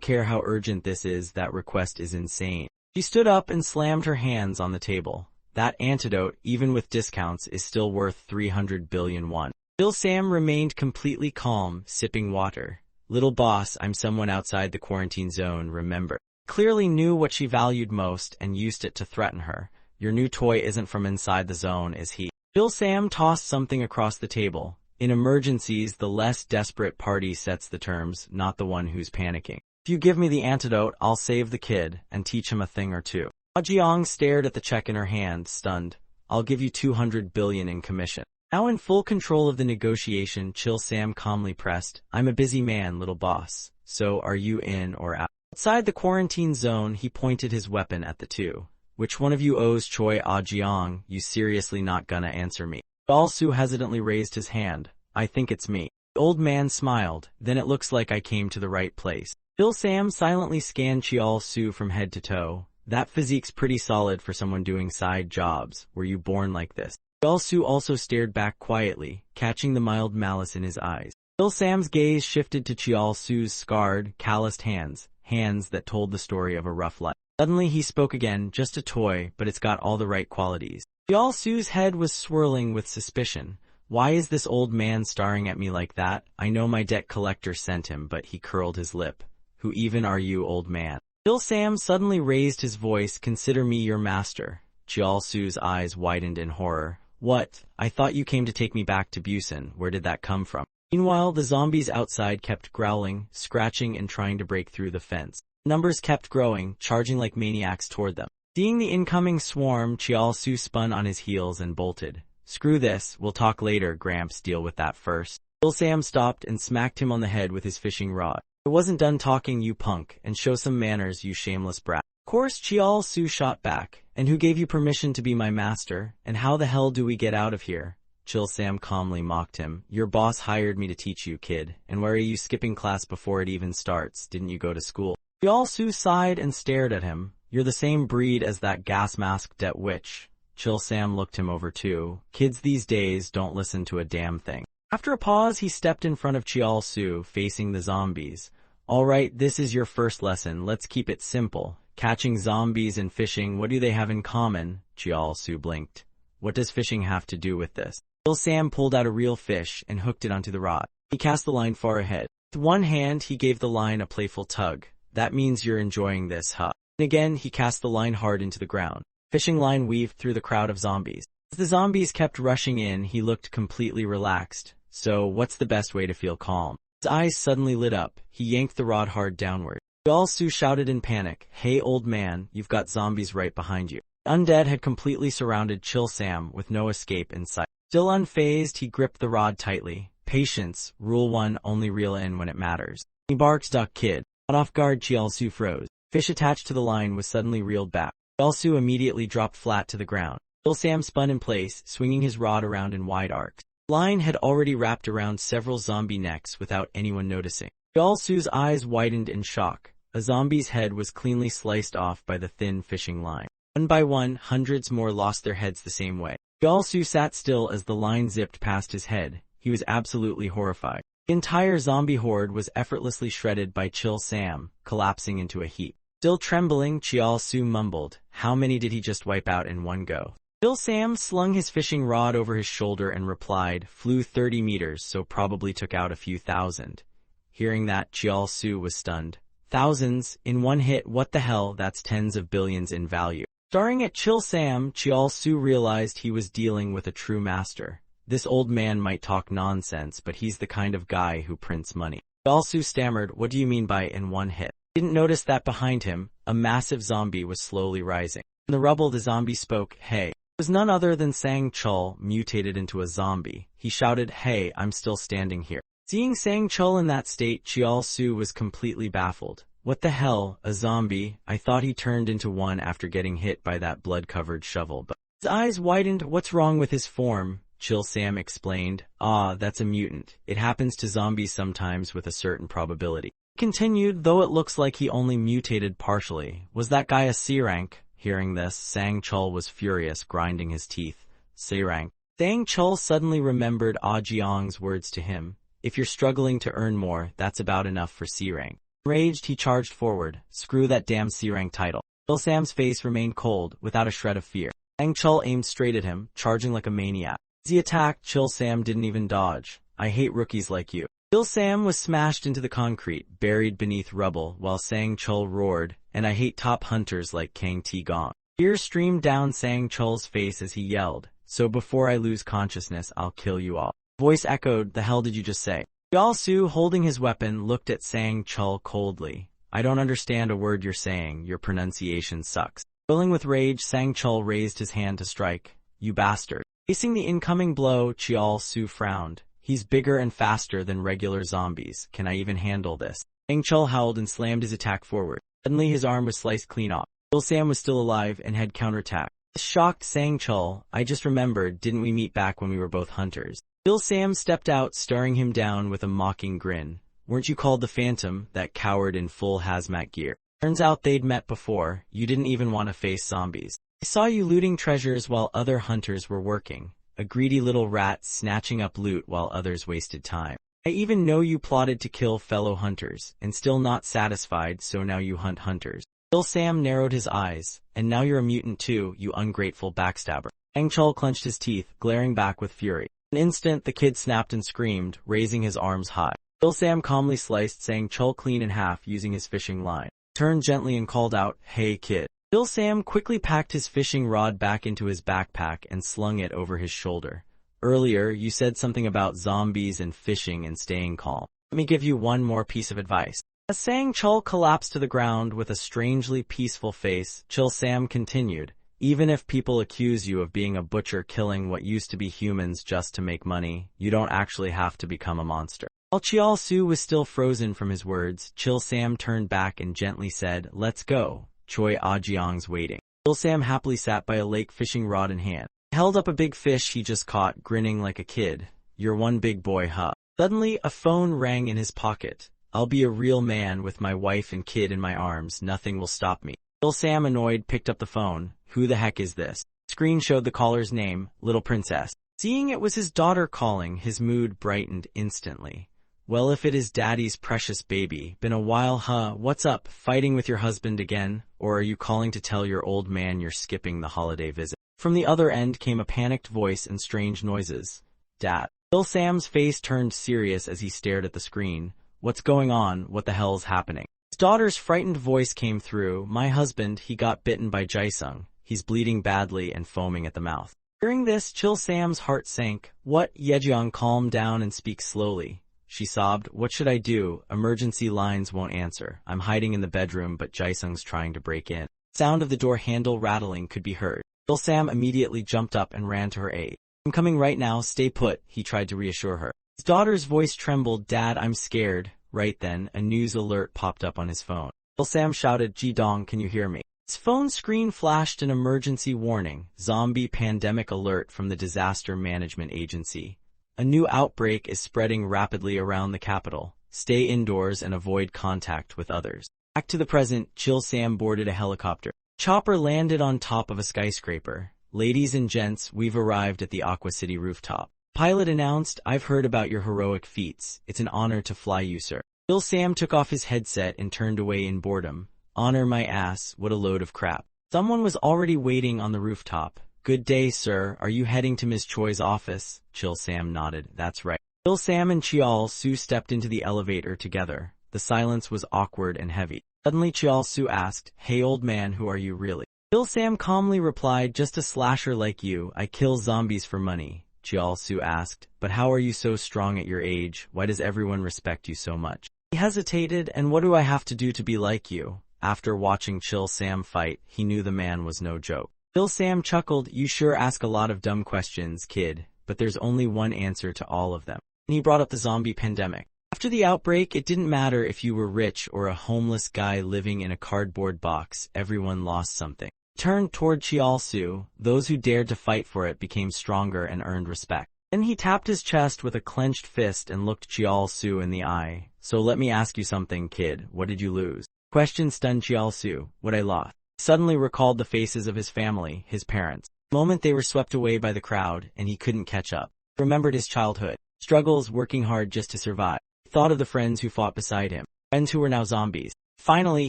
Speaker 1: care how urgent this is, that request is insane. She stood up and slammed her hands on the table. That antidote, even with discounts, is still worth 300 billion won. Chil Sam remained completely calm, sipping water. Little boss, I'm someone outside the quarantine zone, remember. Clearly knew what she valued most and used it to threaten her. Your new toy isn't from inside the zone, is he? Chil Sam tossed something across the table. In emergencies, the less desperate party sets the terms, not the one who's panicking. If you give me the antidote, I'll save the kid and teach him a thing or two. Ah-jeong stared at the check in her hand, stunned. I'll give you 200 billion in commission. Now in full control of the negotiation, Chil Sam calmly pressed, I'm a busy man, little boss. So are you in or out? Outside the quarantine zone, he pointed his weapon at the two. Which one of you owes Choi Ah-jeong? You seriously not gonna answer me? Cheol-soo hesitantly raised his hand. I think it's me. The old man smiled. Then it looks like I came to the right place. Chil Sam silently scanned Cheol-soo from head to toe. That physique's pretty solid for someone doing side jobs. Were you born like this? Cheol-soo also stared back quietly, catching the mild malice in his eyes. Chil Sam's gaze shifted to Cheol-soo's scarred, calloused hands, hands that told the story of a rough life. Suddenly he spoke again, just a toy, but it's got all the right qualities. Cheol-soo's head was swirling with suspicion. Why is this old man staring at me like that? I know my debt collector sent him, but he curled his lip. Who even are you, old man? Chil Sam suddenly raised his voice, consider me your master. Cheol-soo's eyes widened in horror. What? I thought you came to take me back to Busan. Where did that come from? Meanwhile, the zombies outside kept growling, scratching and trying to break through the fence. Numbers kept growing, charging like maniacs toward them. Seeing the incoming swarm, Cheol-soo spun on his heels and bolted. Screw this, we'll talk later, Gramps, deal with that first. Chil Sam stopped and smacked him on the head with his fishing rod. I wasn't done talking, you punk, and show some manners, you shameless brat. Of course, Cheol-soo shot back. And who gave you permission to be my master? And how the hell do we get out of here? Chil Sam calmly mocked him. Your boss hired me to teach you, kid. And why are you skipping class before it even starts? Didn't you go to school? Chial-su sighed and stared at him. You're the same breed as that gas-masked witch. Chil-sam looked him over too. Kids these days don't listen to a damn thing. After a pause, he stepped in front of Chial-su, facing the zombies. Alright, this is your first lesson. Let's keep it simple. Catching zombies and fishing, what do they have in common? Chial-su blinked. What does fishing have to do with this? Chil-sam pulled out a real fish and hooked it onto the rod. He cast the line far ahead. With one hand, he gave the line a playful tug. That means you're enjoying this, huh? And again, he cast the line hard into the ground. Fishing line weaved through the crowd of zombies. As the zombies kept rushing in, he looked completely relaxed. So, what's the best way to feel calm? His eyes suddenly lit up. He yanked the rod hard downward. Chial-su shouted in panic, Hey old man, you've got zombies right behind you. The undead had completely surrounded Chil-sam with no escape in sight. Still unfazed, he gripped the rod tightly. Patience, rule 1, only reel in when it matters. He barked, duck kid. Caught off guard, Chial-su froze. Fish attached to the line was suddenly reeled back. Chial-su immediately dropped flat to the ground. Chil-sam spun in place, swinging his rod around in wide arcs. The line had already wrapped around several zombie necks without anyone noticing. Chial-su's eyes widened in shock. A zombie's head was cleanly sliced off by the thin fishing line. One by one, hundreds more lost their heads the same way. Chial-su sat still as the line zipped past his head. He was absolutely horrified. The entire zombie horde was effortlessly shredded by Chil-sam, collapsing into a heap. Still trembling, Chial-su mumbled, how many did he just wipe out in one go? Chil-sam slung his fishing rod over his shoulder and replied, flew 30 meters, so probably took out a few thousand. Hearing that, Chial-su was stunned. Thousands, in one hit, what the hell, that's tens of billions in value. Staring at Chil-sam, Chial-su realized he was dealing with a true master. This old man might talk nonsense, but he's the kind of guy who prints money. Chial-su stammered, what do you mean by in one hit? He didn't notice that behind him, a massive zombie was slowly rising. In the rubble, the zombie spoke, hey. It was none other than Sang-chul, mutated into a zombie. He shouted, hey, I'm still standing here. Seeing Sang-chul in that state, Chial-su was completely baffled. What the hell, a zombie? I thought he turned into one after getting hit by that blood-covered shovel, but his eyes widened. What's wrong with his form? Chil-sam explained. Ah, that's a mutant. It happens to zombies sometimes with a certain probability. He continued, though it looks like he only mutated partially. Was that guy a C-rank? Hearing this, Sang-chul was furious, grinding his teeth. C-rank. Sang-chul suddenly remembered Ah Jiang's words to him. If you're struggling to earn more, that's about enough for C-rank. Enraged, he charged forward. Screw that damn C-rank title. Chil-sam's face remained cold, without a shred of fear. Sang-chul aimed straight at him, charging like a maniac. As he attacked, Chil-sam didn't even dodge. I hate rookies like you. Chil-sam was smashed into the concrete, buried beneath rubble, while Sang-chul roared, and I hate top hunters like Kang Ti-gong. Tears streamed down Sang-chul's face as he yelled, so before I lose consciousness, I'll kill you all. Voice echoed, the hell did you just say? Chial-su, holding his weapon, looked at Sang-chul coldly. I don't understand a word you're saying, your pronunciation sucks. Filling with rage, Sang-chul raised his hand to strike. You bastard. Facing the incoming blow, Chial-su frowned. He's bigger and faster than regular zombies. Can I even handle this? Sang-chul howled and slammed his attack forward. Suddenly his arm was sliced clean off. Chil-sam was still alive and had counterattacked. This shocked Sang-chul. I just remembered, didn't we meet back when we were both hunters? Chil-sam stepped out, staring him down with a mocking grin. Weren't you called the Phantom, that coward in full hazmat gear? Turns out they'd met before. You didn't even want to face zombies. I saw you looting treasures while other hunters were working. A greedy little rat snatching up loot while others wasted time. I even know you plotted to kill fellow hunters, and still not satisfied, so now you hunt hunters. Chil-sam narrowed his eyes. And now you're a mutant too, you ungrateful backstabber. Sang-chul clenched his teeth, glaring back with fury. In an instant, the kid snapped and screamed, raising his arms high. Chil-sam calmly sliced Sang-chul clean in half using his fishing line. He turned gently and called out, hey kid. Chil-sam quickly packed his fishing rod back into his backpack and slung it over his shoulder. Earlier, you said something about zombies and fishing and staying calm. Let me give you one more piece of advice. As Sang-chul collapsed to the ground with a strangely peaceful face, Chil-sam continued, even if people accuse you of being a butcher killing what used to be humans just to make money, you don't actually have to become a monster. While Chial-su was still frozen from his words, Chil-sam turned back and gently said, let's go. Choi Ah-jiang's waiting. Chil-sam happily sat by a lake, fishing rod in hand. He held up a big fish he just caught, grinning like a kid. You're one big boy, huh? Suddenly, a phone rang in his pocket. I'll be a real man with my wife and kid in my arms. Nothing will stop me. Chill Sam, annoyed, picked up the phone. Who the heck is this? Screen showed the caller's name, Little Princess. Seeing it was his daughter calling, his mood brightened instantly. Well, if it is Daddy's precious baby. Been a while, huh? What's up? Fighting with your husband again? Or are you calling to tell your old man you're skipping the holiday visit? From the other end came a panicked voice and strange noises. Dad. Chill Sam's face turned serious as he stared at the screen. What's going on? What the hell's happening? His daughter's frightened voice came through. My husband, he got bitten by Jaisung. He's bleeding badly and foaming at the mouth. Hearing this, Chill Sam's heart sank. What? Yejeong, calm down and speak slowly. She sobbed. What should I do? Emergency lines won't answer. I'm hiding in the bedroom, but Jaisung's trying to break in. Sound of the door handle rattling could be heard. Chill Sam immediately jumped up and ran to her aid. I'm coming right now, stay put, he tried to reassure her. His daughter's voice trembled. Dad, I'm scared. Right then, a news alert popped up on his phone. Chill Sam shouted, Ji-dong, can you hear me? His phone screen flashed an emergency warning. Zombie pandemic alert from the Disaster Management Agency. A new outbreak is spreading rapidly around the capital. Stay indoors and avoid contact with others. Back to the present, Chill Sam boarded a helicopter. Chopper landed on top of a skyscraper. Ladies and gents, we've arrived at the Aqua City rooftop. Pilot announced, I've heard about your heroic feats. It's an honor to fly you, sir. Chill Sam took off his headset and turned away in boredom. Honor my ass, what a load of crap. Someone was already waiting on the rooftop. Good day, sir. Are you heading to Ms. Choi's office? Chill Sam nodded. That's right. Chill Sam and Chial Su stepped into the elevator together. The silence was awkward and heavy. Suddenly Chial Su asked, Hey old man, who are you really? Chill Sam calmly replied, just a slasher like you. I kill zombies for money. Chial Su asked, but how are you so strong at your age? Why does everyone respect you so much? He hesitated, and what do I have to do to be like you? After watching Chill Sam fight, he knew the man was no joke. Chill Sam chuckled, you sure ask a lot of dumb questions, kid, but there's only one answer to all of them. And he brought up the zombie pandemic. After the outbreak, it didn't matter if you were rich or a homeless guy living in a cardboard box, everyone lost something. He turned toward Chial Su. Those who dared to fight for it became stronger and earned respect. Then he tapped his chest with a clenched fist and looked Chial Su in the eye. So let me ask you something, kid. What did you lose? Question stunned Chial Su. What I lost. He suddenly recalled the faces of his family, his parents. The moment they were swept away by the crowd, and he couldn't catch up. He remembered his childhood. Struggles, working hard just to survive. He thought of the friends who fought beside him. Friends who were now zombies. Finally,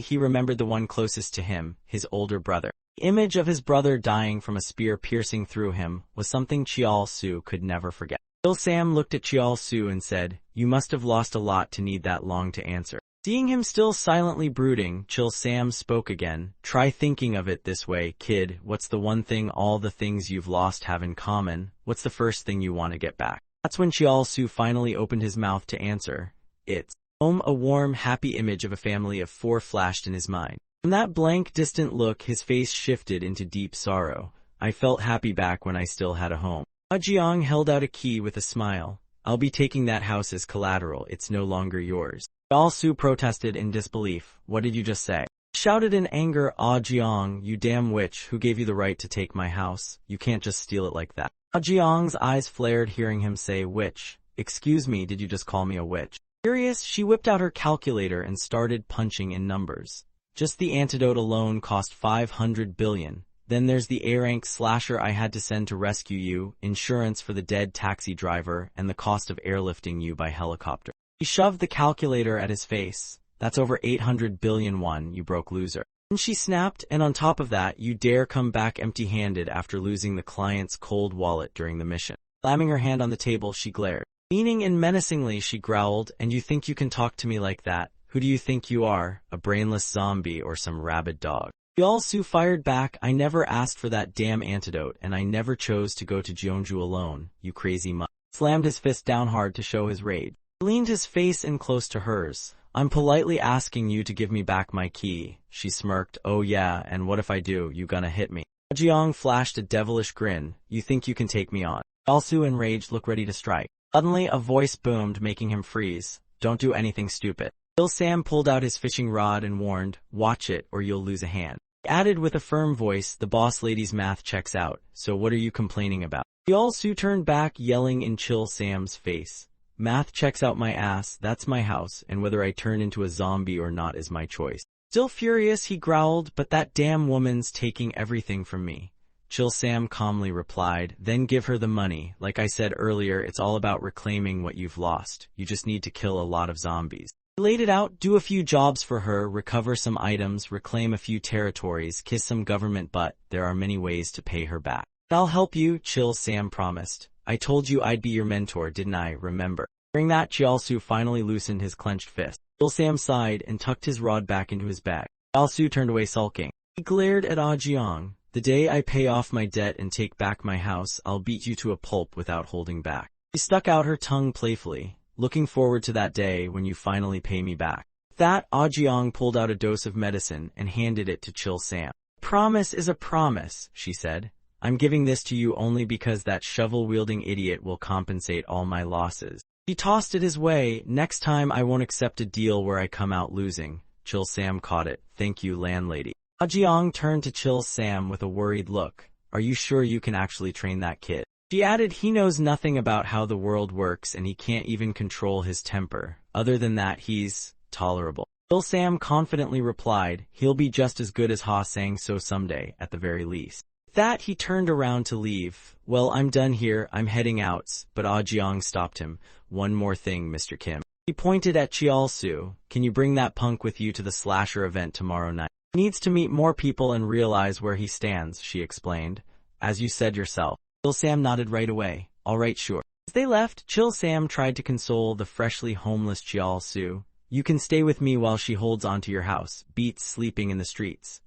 Speaker 1: he remembered the one closest to him, his older brother. The image of his brother dying from a spear piercing through him was something Chial Su could never forget. Chill Sam looked at Chial Su and said, you must have lost a lot to need that long to answer. Seeing him still silently brooding, Chill Sam spoke again. Try thinking of it this way, kid. What's the one thing all the things you've lost have in common? What's the first thing you want to get back? That's when Chial Su finally opened his mouth to answer. It's home. A warm, happy image of a family of 4 flashed in his mind. From that blank, distant look, his face shifted into deep sorrow. I felt happy back when I still had a home. Jiang held out a key with a smile. I'll be taking that house as collateral. It's no longer yours. Chial Su protested in disbelief. What did you just say? Shouted in anger. Ah Jiang, you damn witch, who gave you the right to take my house? You can't just steal it like that. Ah Jiang's eyes flared hearing him say witch. Excuse me, did you just call me a witch? Furious, she whipped out her calculator and started punching in numbers. Just the antidote alone cost 500 billion. Then there's the A-rank slasher I had to send to rescue you, insurance for the dead taxi driver, and the cost of airlifting you by helicopter. He shoved the calculator at his face. That's over 800 billion won, you broke loser. Then she snapped, and on top of that, you dare come back empty-handed after losing the client's cold wallet during the mission. Slamming her hand on the table, she glared. Meaning and menacingly, she growled, and you think you can talk to me like that? Who do you think you are, a brainless zombie or some rabid dog? Chial Su fired back, I never asked for that damn antidote, and I never chose to go to Jeonju alone, you crazy mutt. Slammed his fist down hard to show his rage. He leaned his face in close to hers. I'm politely asking you to give me back my key. She smirked, oh yeah, and what if I do, you gonna hit me? Jiang flashed a devilish grin. You think you can take me on? Chial Su enraged looked ready to strike. Suddenly a voice boomed making him freeze. Don't do anything stupid. Chill Sam pulled out his fishing rod and warned, watch it or you'll lose a hand. He added with a firm voice, the boss lady's math checks out, so what are you complaining about? Chial Su turned back yelling in Chill Sam's face. Math checks out my ass, that's my house, and whether I turn into a zombie or not is my choice. Still furious, he growled, but that damn woman's taking everything from me. Chill Sam calmly replied, then give her the money. Like I said earlier, it's all about reclaiming what you've lost. You just need to kill a lot of zombies. He laid it out, do a few jobs for her, recover some items, reclaim a few territories, kiss some government butt. There are many ways to pay her back. I'll help you, Chill Sam promised. I told you I'd be your mentor, didn't I, remember? Hearing that, Chiaosu finally loosened his clenched fist. Chill Sam sighed and tucked his rod back into his bag. Chiaosu turned away sulking. He glared at Ah Jiang. The day I pay off my debt and take back my house, I'll beat you to a pulp without holding back. She stuck out her tongue playfully. Looking forward to that day when you finally pay me back. With that, Ah Jiang pulled out a dose of medicine and handed it to Chill Sam. Promise is a promise, she said. I'm giving this to you only because that shovel-wielding idiot will compensate all my losses. She tossed it his way. Next time I won't accept a deal where I come out losing. Chill Sam caught it. Thank you, landlady. Ah Jiang turned to Chill Sam with a worried look. Are you sure you can actually train that kid? She added, he knows nothing about how the world works and he can't even control his temper. Other than that, he's tolerable. Chill Sam confidently replied, he'll be just as good as Ha Sang So someday, at the very least. With that, he turned around to leave. Well, I'm done here, I'm heading out, but Ah Jiang stopped him. One more thing, Mr. Kim. He pointed at Chiaosu. Can you bring that punk with you to the slasher event tomorrow night? He needs to meet more people and realize where he stands, she explained. As you said yourself. Chill Sam nodded right away. All right, sure. As they left, Chill Sam tried to console the freshly homeless Chiaosu. You can stay with me while she holds onto your house, beats sleeping in the streets.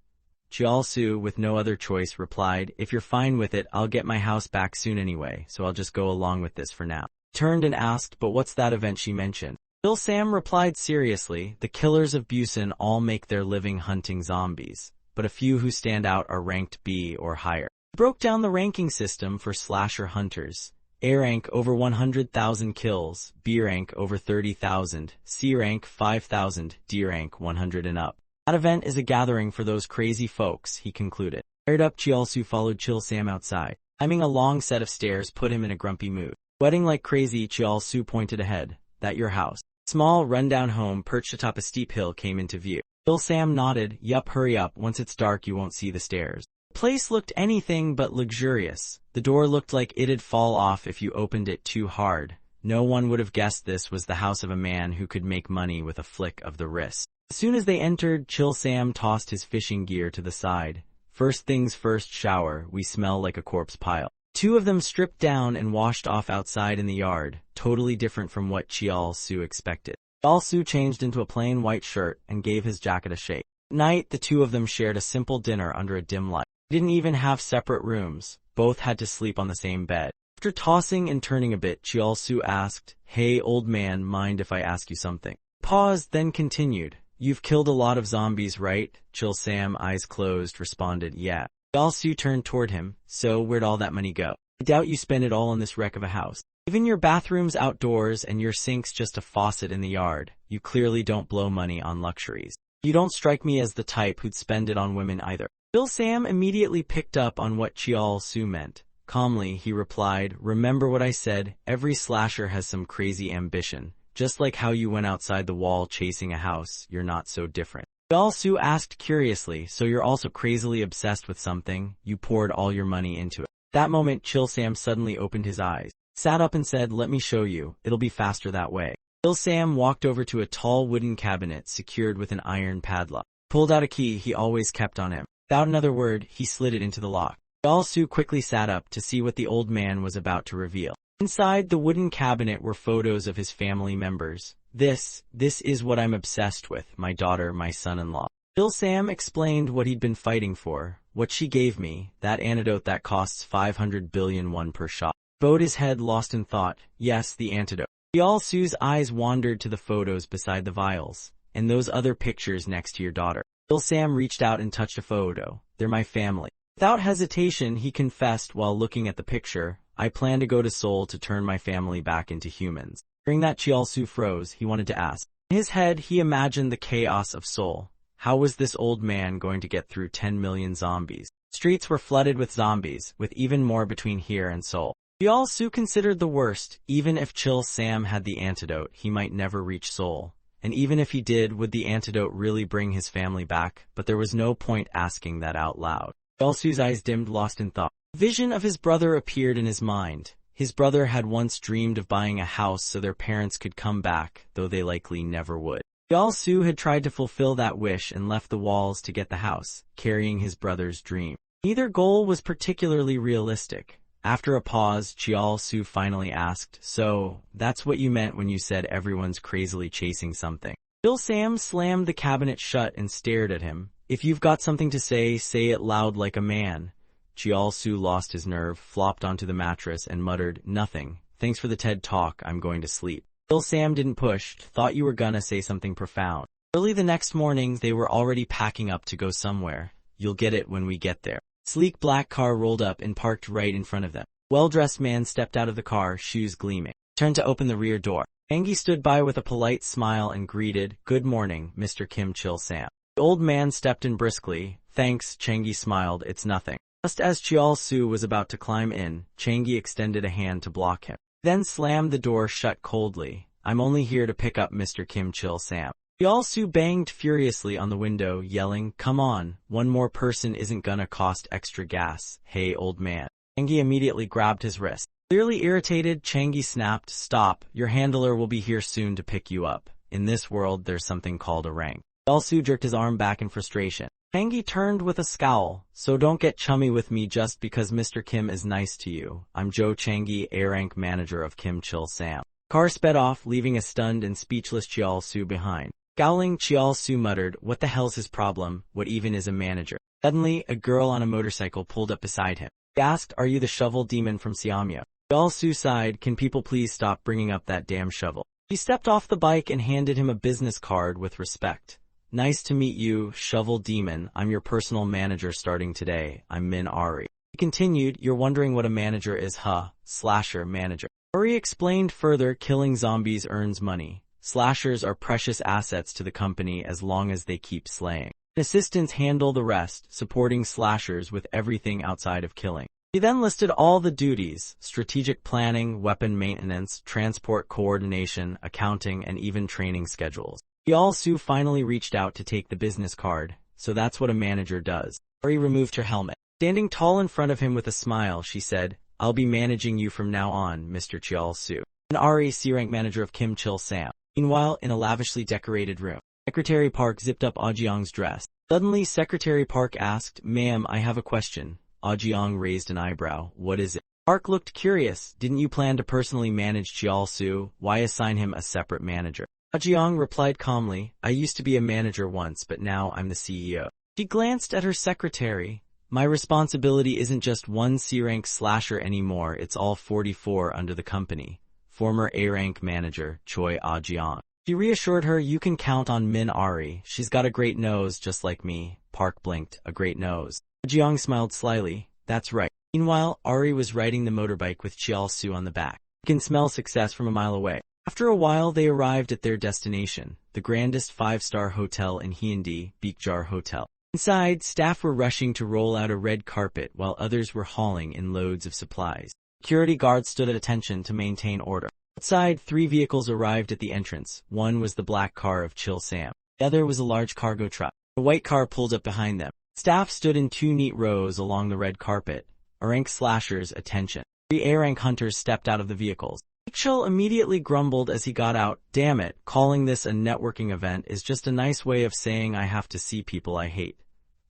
Speaker 1: Chiaosu, with no other choice, replied, if you're fine with it, I'll get my house back soon anyway, so I'll just go along with this for now. He turned and asked, but what's that event she mentioned? Chill Sam replied seriously, the killers of Busan all make their living hunting zombies, but a few who stand out are ranked B or higher. Broke down the ranking system for slasher hunters. A rank over 100,000 kills, B rank over 30,000, C rank 5,000, D rank 100 and up. That event is a gathering for those crazy folks, he concluded. Fired up, Chiaosu followed Chill Sam outside. Climbing a long set of stairs put him in a grumpy mood. Sweating like crazy, Chiaosu pointed ahead. That your house? Small, rundown home perched atop a steep hill came into view. Chill Sam nodded. Yup, hurry up, once it's dark you won't see the stairs. The place looked anything but luxurious. The door looked like it'd fall off if you opened it too hard. No one would have guessed this was the house of a man who could make money with a flick of the wrist. As soon as they entered, Chill Sam tossed his fishing gear to the side. First things first, shower, we smell like a corpse pile. Two of them stripped down and washed off outside in the yard, totally different from what Chiaosu expected. Chiaosu changed into a plain white shirt and gave his jacket a shake. At night, the two of them shared a simple dinner under a dim light. They didn't even have separate rooms. Both had to sleep on the same bed. After tossing and turning a bit, Chiaosu asked, hey, old man, mind if I ask you something? Paused, then continued. You've killed a lot of zombies, right? Chill Sam, eyes closed, responded, yeah. Chiaosu turned toward him. So, where'd all that money go? I doubt you spent it all on this wreck of a house. Even your bathroom's outdoors and your sink's just a faucet in the yard. You clearly don't blow money on luxuries. You don't strike me as the type who'd spend it on women either. Chill Sam immediately picked up on what Chiaosu meant. Calmly, he replied, remember what I said, every slasher has some crazy ambition. Just like how you went outside the wall chasing a house, you're not so different. Chiaosu asked curiously, so you're also crazily obsessed with something? You poured all your money into it. At that moment, Chill Sam suddenly opened his eyes, sat up and said, let me show you, it'll be faster that way. Chill Sam walked over to a tall wooden cabinet secured with an iron padlock. Pulled out a key he always kept on him. Without another word, he slid it into the lock. Chiaosu quickly sat up to see what the old man was about to reveal. Inside the wooden cabinet were photos of his family members. This is what I'm obsessed with, my daughter, my son-in-law. Chill Sam explained what he'd been fighting for, what she gave me, that antidote that costs 500 billion won per shot. Bowed his head lost in thought. Yes, the antidote. Chiaosu's eyes wandered to the photos beside the vials, and those other pictures next to your daughter. Chill Sam reached out and touched a photo. They're my family. Without hesitation, he confessed while looking at the picture, I plan to go to Seoul to turn my family back into humans. Hearing that, Chiaosu froze. He wanted to ask. In his head, he imagined the chaos of Seoul. How was this old man going to get through 10 million zombies? Streets were flooded with zombies, with even more between here and Seoul. Jiao-su considered the worst. Even if Chill Sam had the antidote, he might never reach Seoul. And even if he did, would the antidote really bring his family back? But there was no point asking that out loud. Jiao-su's eyes dimmed, lost in thought. A vision of his brother appeared in his mind. His brother had once dreamed of buying a house so their parents could come back, though they likely never would. Jiao-su had tried to fulfill that wish and left the walls to get the house, carrying his brother's dream. Neither goal was particularly realistic. After a pause, Jiao-su finally asked, "So, that's what you meant when you said everyone's crazily chasing something?" Chill Sam slammed the cabinet shut and stared at him. "If you've got something to say it loud like a man." Jiao-su lost his nerve, flopped onto the mattress, and muttered, "Nothing. Thanks for the TED talk, I'm going to sleep." Chill Sam didn't push. "Thought you were gonna say something profound." Early the next morning, they were already packing up to go somewhere. "You'll get it when we get there." Sleek black car rolled up and parked right in front of them. Well-dressed man stepped out of the car, shoes gleaming. Turned to open the rear door. Angie stood by with a polite smile and greeted, "Good morning, Mr. Kim Chill Sam." The old man stepped in briskly. "Thanks," Changi smiled, "it's nothing." Just as Jiao-su was about to climb in, Changi extended a hand to block him. Then slammed the door shut coldly. "I'm only here to pick up Mr. Kim Chill Sam." Jiao-su banged furiously on the window, yelling, "Come on, one more person isn't gonna cost extra gas. Hey, old man." Changi immediately grabbed his wrist. Clearly irritated, Changi snapped, "Stop, your handler will be here soon to pick you up. In this world, there's something called a rank." Jiao-su jerked his arm back in frustration. Changi turned with a scowl, "So don't get chummy with me just because Mr. Kim is nice to you. I'm Joe Changi, A-rank manager of Kim Chill Sam." Car sped off, leaving a stunned and speechless Jiao-su behind. Scowling, Jiao-su muttered, "What the hell's his problem? What even is a manager?" Suddenly, a girl on a motorcycle pulled up beside him. He asked, "Are you the shovel demon from Siamya?" Jiao-su sighed, "Can people please stop bringing up that damn shovel?" She stepped off the bike and handed him a business card with respect. "Nice to meet you, shovel demon. I'm your personal manager starting today. I'm Min Ari." He continued, "You're wondering what a manager is, huh? Slasher manager." Ari explained further, "Killing zombies earns money. Slashers are precious assets to the company as long as they keep slaying. Assistants handle the rest, supporting slashers with everything outside of killing." He then listed all the duties: strategic planning, weapon maintenance, transport coordination, accounting, and even training schedules. Jiao-su finally reached out to take the business card. "So that's what a manager does." Ari removed her helmet. Standing tall in front of him with a smile, she said, "I'll be managing you from now on, Mr. Jiao-su." And Ari, C-rank manager of Kim Chill Sam. Meanwhile, in a lavishly decorated room, Secretary Park zipped up Ah-jeong's dress. Suddenly, Secretary Park asked, "Ma'am, I have a question." Ah-jeong raised an eyebrow. "What is it?" Park looked curious. "Didn't you plan to personally manage Jiao-su? Why assign him a separate manager?" Ah-jeong replied calmly, "I used to be a manager once, but now I'm the CEO." She glanced at her secretary. "My responsibility isn't just one C-rank slasher anymore, it's all 44 under the company." Former A-rank manager, Choi Ah-jeong. She reassured her, "You can count on Min Ari. She's got a great nose, just like me." Park blinked. "A great nose." Ah-jeong smiled slyly. "That's right." Meanwhile, Ari was riding the motorbike with Jiao-su on the back. You can smell success from a mile away. After a while, they arrived at their destination, the grandest five-star hotel in Hyundai, Beekjar Hotel. Inside, staff were rushing to roll out a red carpet while others were hauling in loads of supplies. Security guards stood at attention to maintain order. Outside, 3 vehicles arrived at the entrance. One was the black car of Chill Sam. The other was a large cargo truck. The white car pulled up behind them. Staff stood in 2 neat rows along the red carpet. A-rank slashers, attention. 3 A-rank hunters stepped out of the vehicles. Chill immediately grumbled as he got out, "Damn it, calling this a networking event is just a nice way of saying I have to see people I hate."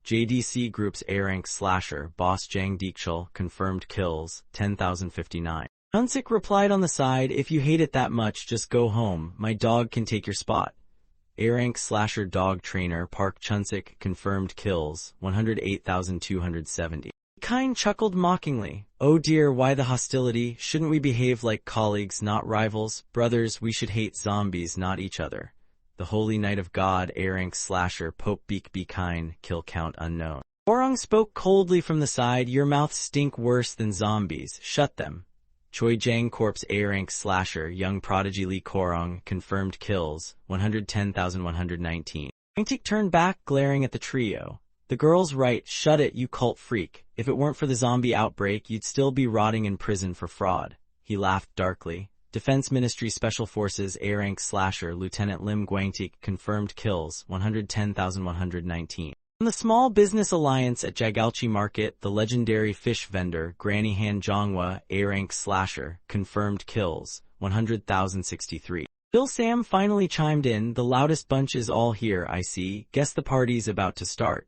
Speaker 1: JDC Group's A-rank slasher, boss Jang Deekshul, confirmed kills, 10,059. Chunsik replied on the side, "If you hate it that much, just go home. My dog can take your spot." A-rank slasher dog trainer Park Chunsik confirmed kills, 108,270. Kind chuckled mockingly. "Oh dear, why the hostility? Shouldn't we behave like colleagues, not rivals? Brothers, we should hate zombies, not each other." The Holy Knight of God, A-rank slasher Pope Beak Be Kind, kill count unknown. Korong spoke coldly from the side, "Your mouths stink worse than zombies. Shut them." Choi Jang Corp's A-rank slasher, young prodigy Lee Korong, confirmed kills, 110,119. Antique turned back, glaring at the trio. The girl's right, shut it, you cult freak. If it weren't for the zombie outbreak, you'd still be rotting in prison for fraud. He laughed darkly. Defense Ministry Special Forces A-rank slasher Lieutenant Lim Guangtik confirmed kills, 110,119. From the Small Business Alliance at Jagalchi Market, the legendary fish vendor Granny Han Zhonghua A-rank slasher confirmed kills, 100,063. Bill Sam finally chimed in, the loudest bunch is all here, I see. Guess the party's about to start.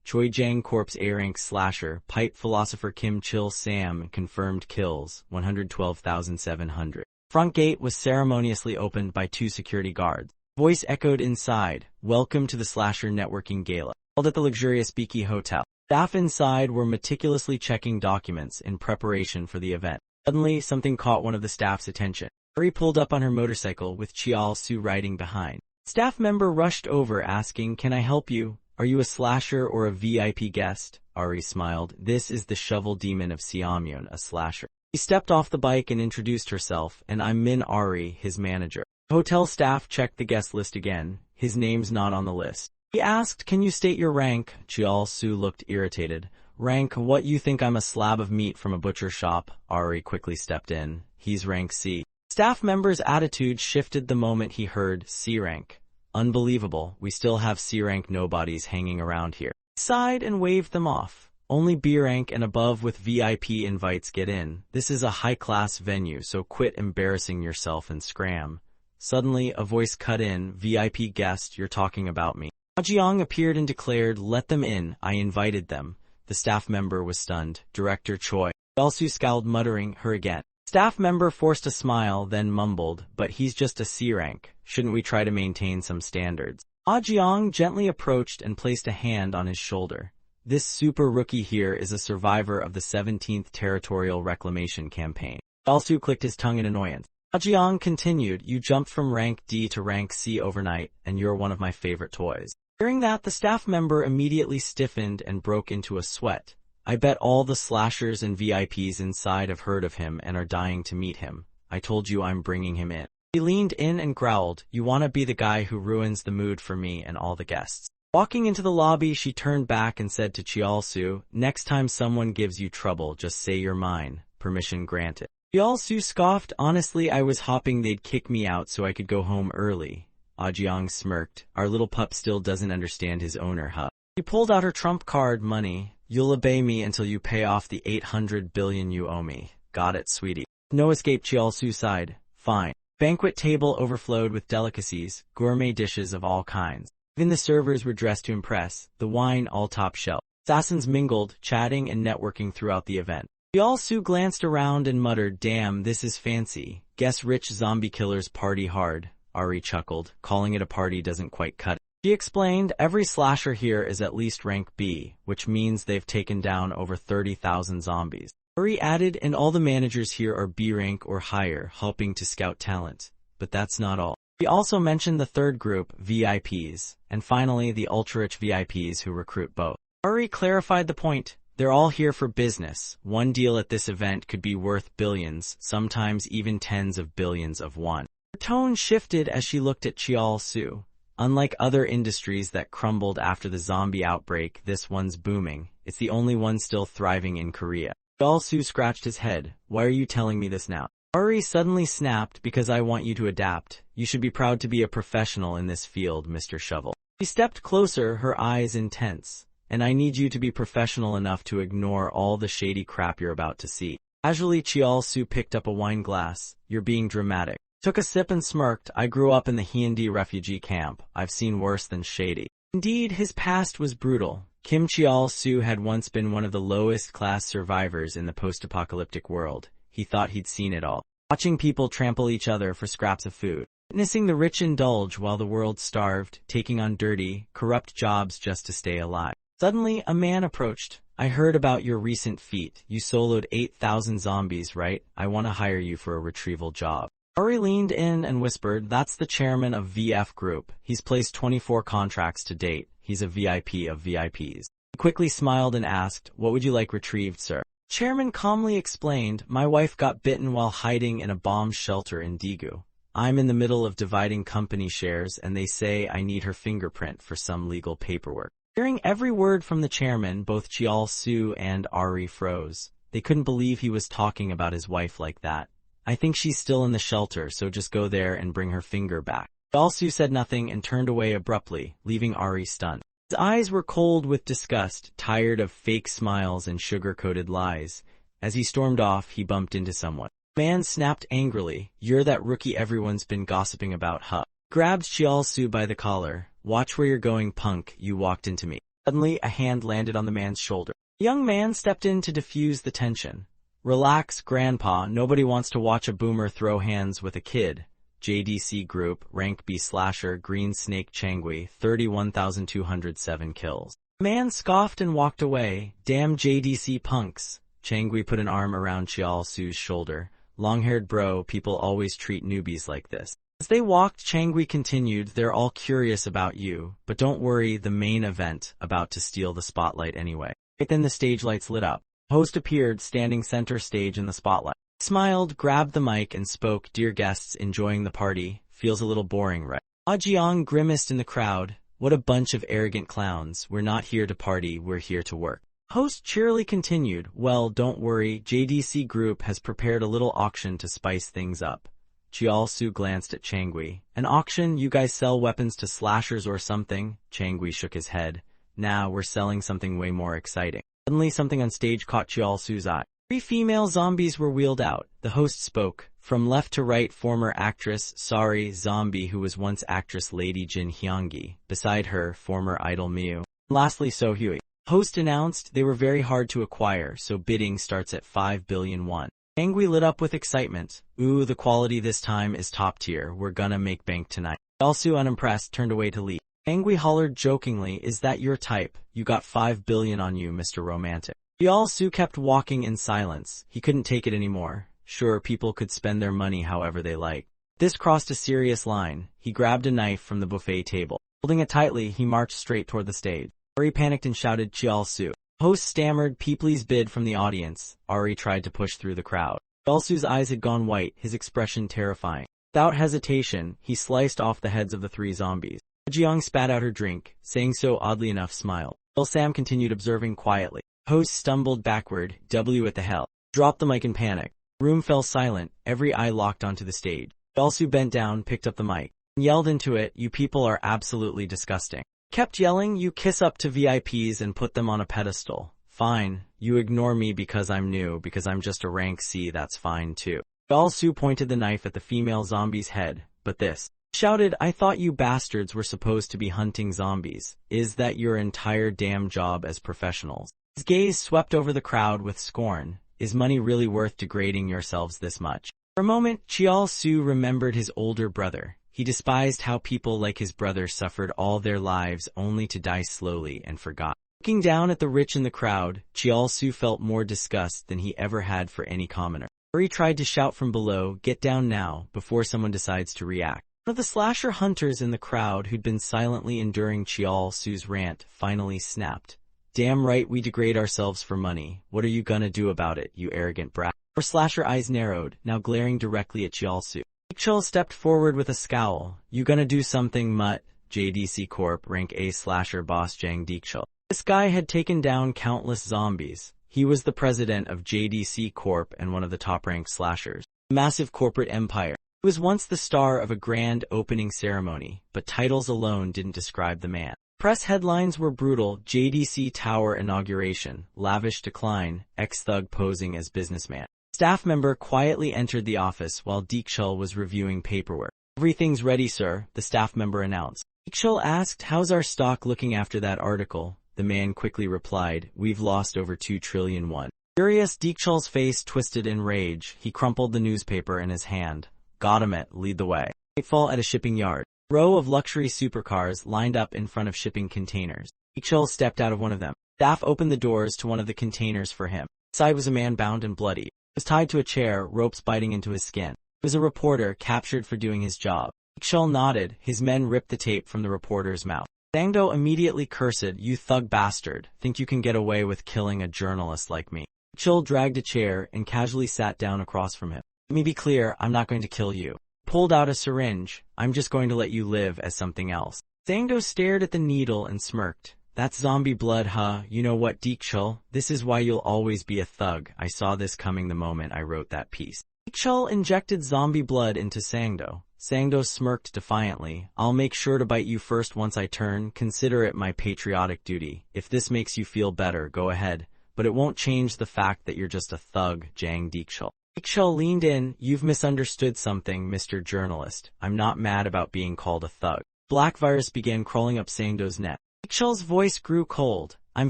Speaker 1: Choi Jang Corp's A-rank slasher, pipe philosopher Kim Chil Sam confirmed kills, 112,700. Front gate was ceremoniously opened by 2 security guards. Voice echoed inside, welcome to the Slasher Networking Gala, held at the luxurious Beaky Hotel. Staff inside were meticulously checking documents in preparation for the event. Suddenly, something caught one of the staff's attention. Ari pulled up on her motorcycle with Chial Su riding behind. Staff member rushed over asking, can I help you? Are you a slasher or a VIP guest? Ari smiled. This is the shovel demon of Siamyun, a slasher. She stepped off the bike and introduced herself, and I'm Min Ari, his manager. The hotel staff checked the guest list again. His name's not on the list. He asked, can you state your rank? Chial Su looked irritated. Rank, what, you think I'm a slab of meat from a butcher shop? Ari quickly stepped in. He's rank C. Staff member's attitude shifted the moment he heard C rank. Unbelievable, we still have C-rank nobodies hanging around here. He sighed and waved them off. Only B-rank and above with VIP invites get in. This is a high-class venue, so quit embarrassing yourself and scram. Suddenly, a voice cut in, VIP guest, you're talking about me. Jiang appeared and declared, let them in, I invited them. The staff member was stunned. Director Choi. Elsu scowled, muttering, her again. Staff member forced a smile, then mumbled, but he's just a C-rank. Shouldn't we try to maintain some standards? Ah Jiang gently approached and placed a hand on his shoulder. This super rookie here is a survivor of the 17th Territorial Reclamation Campaign. Elsu clicked his tongue in annoyance. Ah Jiang continued, you jumped from rank D to rank C overnight, and you're one of my favorite toys. Hearing that, the staff member immediately stiffened and broke into a sweat. I bet all the slashers and VIPs inside have heard of him and are dying to meet him. I told you I'm bringing him in. He leaned in and growled, you wanna be the guy who ruins the mood for me and all the guests. Walking into the lobby, she turned back and said to Chial Su, next time someone gives you trouble, just say you're mine. Permission granted. Chial Su scoffed, honestly I was hoping they'd kick me out so I could go home early. Jiang smirked, our little pup still doesn't understand his owner, huh? She pulled out her trump card, money. You'll obey me until you pay off the 800 billion you owe me. Got it, sweetie. No escape, Chial Su sighed. Fine. Banquet table overflowed with delicacies, gourmet dishes of all kinds. Even the servers were dressed to impress, the wine all top shelf. Assassins mingled, chatting and networking throughout the event. Chial Su glanced around and muttered, damn, this is fancy. Guess rich zombie killers party hard. Ari chuckled, calling it a party doesn't quite cut it. She explained, every slasher here is at least rank B, which means they've taken down over 30,000 zombies. Uri added, and all the managers here are B rank or higher, helping to scout talent. But that's not all. He also mentioned the third group, VIPs, and finally the ultra-rich VIPs who recruit both. Uri clarified the point. They're all here for business. One deal at this event could be worth billions, sometimes even tens of billions of won. Her tone shifted as she looked at Chial Su. Unlike other industries that crumbled after the zombie outbreak, this one's booming. It's the only one still thriving in Korea. Chial Su scratched his head. Why are you telling me this now? Ari suddenly snapped, because I want you to adapt. You should be proud to be a professional in this field, Mr. Shovel. She stepped closer, her eyes intense. And I need you to be professional enough to ignore all the shady crap you're about to see. Casually, Chial Su picked up a wine glass. You're being dramatic. Took a sip and smirked. I grew up in the Hyundai refugee camp. I've seen worse than shady. Indeed, his past was brutal. Kim Chial Su had once been one of the lowest class survivors in the post-apocalyptic world. He thought he'd seen it all. Watching people trample each other for scraps of food. Witnessing the rich indulge while the world starved, taking on dirty, corrupt jobs just to stay alive. Suddenly, a man approached. I heard about your recent feat. You soloed 8,000 zombies, right? I want to hire you for a retrieval job. Ari leaned in and whispered, that's the chairman of VF Group. He's placed 24 contracts to date. He's a VIP of VIPs. He quickly smiled and asked, what would you like retrieved, sir? Chairman calmly explained, my wife got bitten while hiding in a bomb shelter in Daegu. I'm in the middle of dividing company shares and they say I need her fingerprint for some legal paperwork. Hearing every word from the chairman, both Chial-su and Ari froze. They couldn't believe he was talking about his wife like that. I think she's still in the shelter, so just go there and bring her finger back. Chial-su said nothing and turned away abruptly, leaving Ari stunned. His eyes were cold with disgust, tired of fake smiles and sugar-coated lies. As he stormed off, he bumped into someone. The man snapped angrily, "You're that rookie everyone's been gossiping about, huh?" Grabbed Chial-su by the collar. "Watch where you're going, punk, you walked into me." Suddenly, a hand landed on the man's shoulder. The young man stepped in to diffuse the tension. "Relax, Grandpa, nobody wants to watch a boomer throw hands with a kid." JDC Group, Rank B Slasher, Green Snake Changui, 31,207 kills. The man scoffed and walked away. "Damn JDC punks." Changui put an arm around Chial-su's shoulder. "Long-haired bro, people always treat newbies like this." As they walked, Changui continued, "They're all curious about you, but don't worry, the main event, about to steal the spotlight anyway." Right then the stage lights lit up. The host appeared, standing center stage in the spotlight. He smiled, grabbed the mic, and spoke, "Dear guests, enjoying the party? Feels a little boring, right?" Ah Jiang grimaced in the crowd. "What a bunch of arrogant clowns. We're not here to party, we're here to work." Host cheerily continued, "Well, don't worry, JDC Group has prepared a little auction to spice things up." Chial-su glanced at Changui. "An auction? You guys sell weapons to slashers or something?" Changui shook his head. "Nah, we're selling something way more exciting." Suddenly something on stage caught Chial-su's eye. 3 female zombies were wheeled out. The host spoke. From left to right, former actress, zombie who was once actress Lady Jin Hyungi. Beside her, former idol Miu. Lastly, So Hui. Host announced they were very hard to acquire, so bidding starts at 5 billion won. Changui lit up with excitement. "Ooh, the quality this time is top tier. We're gonna make bank tonight." Chial-su, unimpressed, turned away to leave. Changui hollered jokingly, "Is that your type? You got 5 billion on you, Mr. Romantic." Chial-su kept walking in silence. He couldn't take it anymore. Sure, people could spend their money however they like. This crossed a serious line. He grabbed a knife from the buffet table. Holding it tightly, he marched straight toward the stage. Ari panicked and shouted, "Chial-su." Host stammered, "Please bid," from the audience. Ari tried to push through the crowd. Chial-su's eyes had gone white, his expression terrifying. Without hesitation, he sliced off the heads of the 3 zombies. Jiang spat out her drink, saying so oddly enough smiled. While Sam continued observing quietly. Host stumbled backward. "W at the hell." Dropped the mic in panic. The room fell silent, every eye locked onto the stage. Chial-su bent down, picked up the mic, and yelled into it, "You people are absolutely disgusting." Kept yelling, "You kiss up to VIPs and put them on a pedestal. Fine. You ignore me because I'm new, because I'm just a rank C, that's fine too." Chial-su pointed the knife at the female zombie's head. "But this," shouted, "I thought you bastards were supposed to be hunting zombies. Is that your entire damn job as professionals?" His gaze swept over the crowd with scorn. "Is money really worth degrading yourselves this much?" For a moment, Chial-su remembered his older brother. He despised how people like his brother suffered all their lives only to die slowly and forgot. Looking down at the rich in the crowd, Chial-su felt more disgust than he ever had for any commoner. He tried to shout from below, "Get down now," before someone decides to react. One of the slasher hunters in the crowd, who'd been silently enduring Chial-su's rant, finally snapped. "Damn right we degrade ourselves for money. What are you gonna do about it, you arrogant brat?" Her slasher eyes narrowed, now glaring directly at Chial-su. Dichul stepped forward with a scowl. "You gonna do something, mutt?" JDC Corp. Rank A Slasher Boss Jang Dichul. This guy had taken down countless zombies. He was the president of JDC Corp. And one of the top-ranked slashers. A massive corporate empire. He was once the star of a grand opening ceremony, but titles alone didn't describe the man. Press headlines were brutal: JDC Tower inauguration, lavish decline, ex-thug posing as businessman. Staff member quietly entered the office while Dichul was reviewing paperwork. "Everything's ready, sir," the staff member announced. Dichul asked, "How's our stock looking after that article?" The man quickly replied, "We've lost over 2 trillion won." Furious, Dichul's face twisted in rage. He crumpled the newspaper in his hand. "Got him it, lead the way." Nightfall at a shipping yard. A row of luxury supercars lined up in front of shipping containers. Dichul stepped out of one of them. Staff opened the doors to one of the containers for him. Inside was a man bound and bloody. He was tied to a chair, ropes biting into his skin. He was a reporter captured for doing his job. Dichul nodded. His men ripped the tape from the reporter's mouth. Sangdo immediately cursed, "You thug bastard, think you can get away with killing a journalist like me?" Dichul dragged a chair and casually sat down across from him. "Let me be clear, I'm not going to kill you." Pulled out a syringe. "I'm just going to let you live as something else." Sangdo stared at the needle and smirked. That's zombie blood, huh? You know what, Deekshul? This is why you'll always be a thug. I saw this coming the moment I wrote that piece. Deekshul injected zombie blood into Sangdo. Sangdo smirked defiantly. I'll make sure to bite you first once I turn. Consider it my patriotic duty. If this makes you feel better, go ahead. But it won't change the fact that you're just a thug, Jang Deekshul. Deekshul leaned in. You've misunderstood something, Mr. Journalist. I'm not mad about being called a thug. Black virus began crawling up Sangdo's neck. Deekshul's voice grew cold. I'm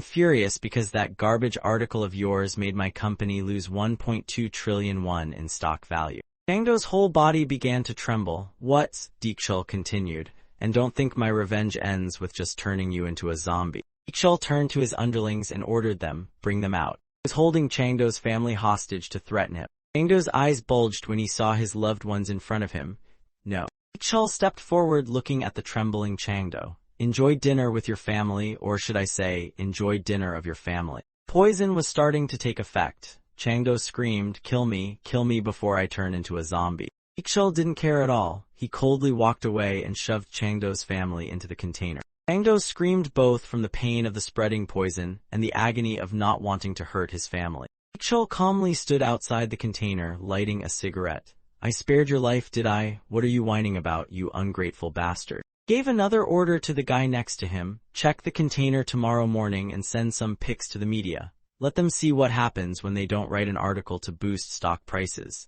Speaker 1: furious because that garbage article of yours made my company lose 1.2 trillion won in stock value. Sangdo's whole body began to tremble. What? Deekshul continued. And don't think my revenge ends with just turning you into a zombie. Deekshul turned to his underlings and ordered them, bring them out. He was holding Changdo's family hostage to threaten him. Changdo's eyes bulged when he saw his loved ones in front of him. No. Deekshul stepped forward looking at the trembling Changdo. Enjoy dinner with your family, or should I say, enjoy dinner of your family. Poison was starting to take effect. Changdo screamed, kill me before I turn into a zombie. Deekshul didn't care at all. He coldly walked away and shoved Changdo's family into the container. Changdo screamed both from the pain of the spreading poison and the agony of not wanting to hurt his family. Deekshul calmly stood outside the container, lighting a cigarette. I spared your life, did I? What are you whining about, you ungrateful bastard? Gave another order to the guy next to him. Check the container tomorrow morning and send some pics to the media. Let them see what happens when they don't write an article to boost stock prices.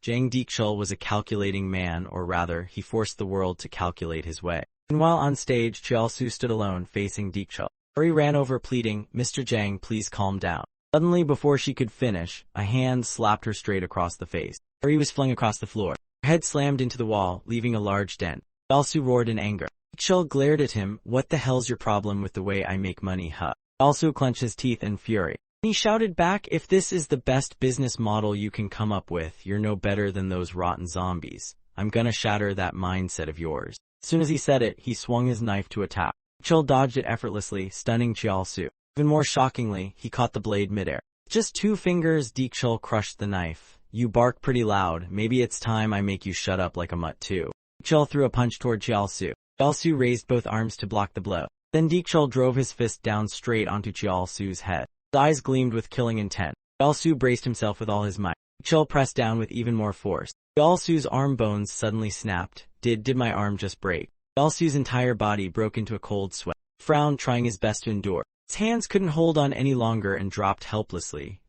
Speaker 1: Jang Deekshul was a calculating man, or rather, he forced the world to calculate his way. Meanwhile on stage, Chialsu stood alone, facing Deekshul. Hurry ran over pleading, Mr. Jang, please calm down. Suddenly, before she could finish, a hand slapped her straight across the face. Hurry was flung across the floor. Her head slammed into the wall, leaving a large dent. Chialsu roared in anger. Deekshul glared at him. What the hell's your problem with the way I make money, huh? Chialsu clenched his teeth in fury. He shouted back, if this is the best business model you can come up with, you're no better than those rotten zombies. I'm gonna shatter that mindset of yours. As soon as he said it, he swung his knife to attack. Deekshul dodged it effortlessly, stunning Chialsu. Even more shockingly, he caught the blade midair. Just 2 fingers, Deekshul crushed the knife. You bark pretty loud. Maybe it's time I make you shut up like a mutt too. Deekshul threw a punch toward Chialsu. Chialsu raised both arms to block the blow. Then Deekshul drove his fist down straight onto Chialsu's head. His eyes gleamed with killing intent. Chialsu braced himself with all his might. Deekshul pressed down with even more force. Chialsu's arm bones suddenly snapped. Did my arm just break? Chialsu's entire body broke into a cold sweat. He frowned, trying his best to endure. His hands couldn't hold on any longer and dropped helplessly.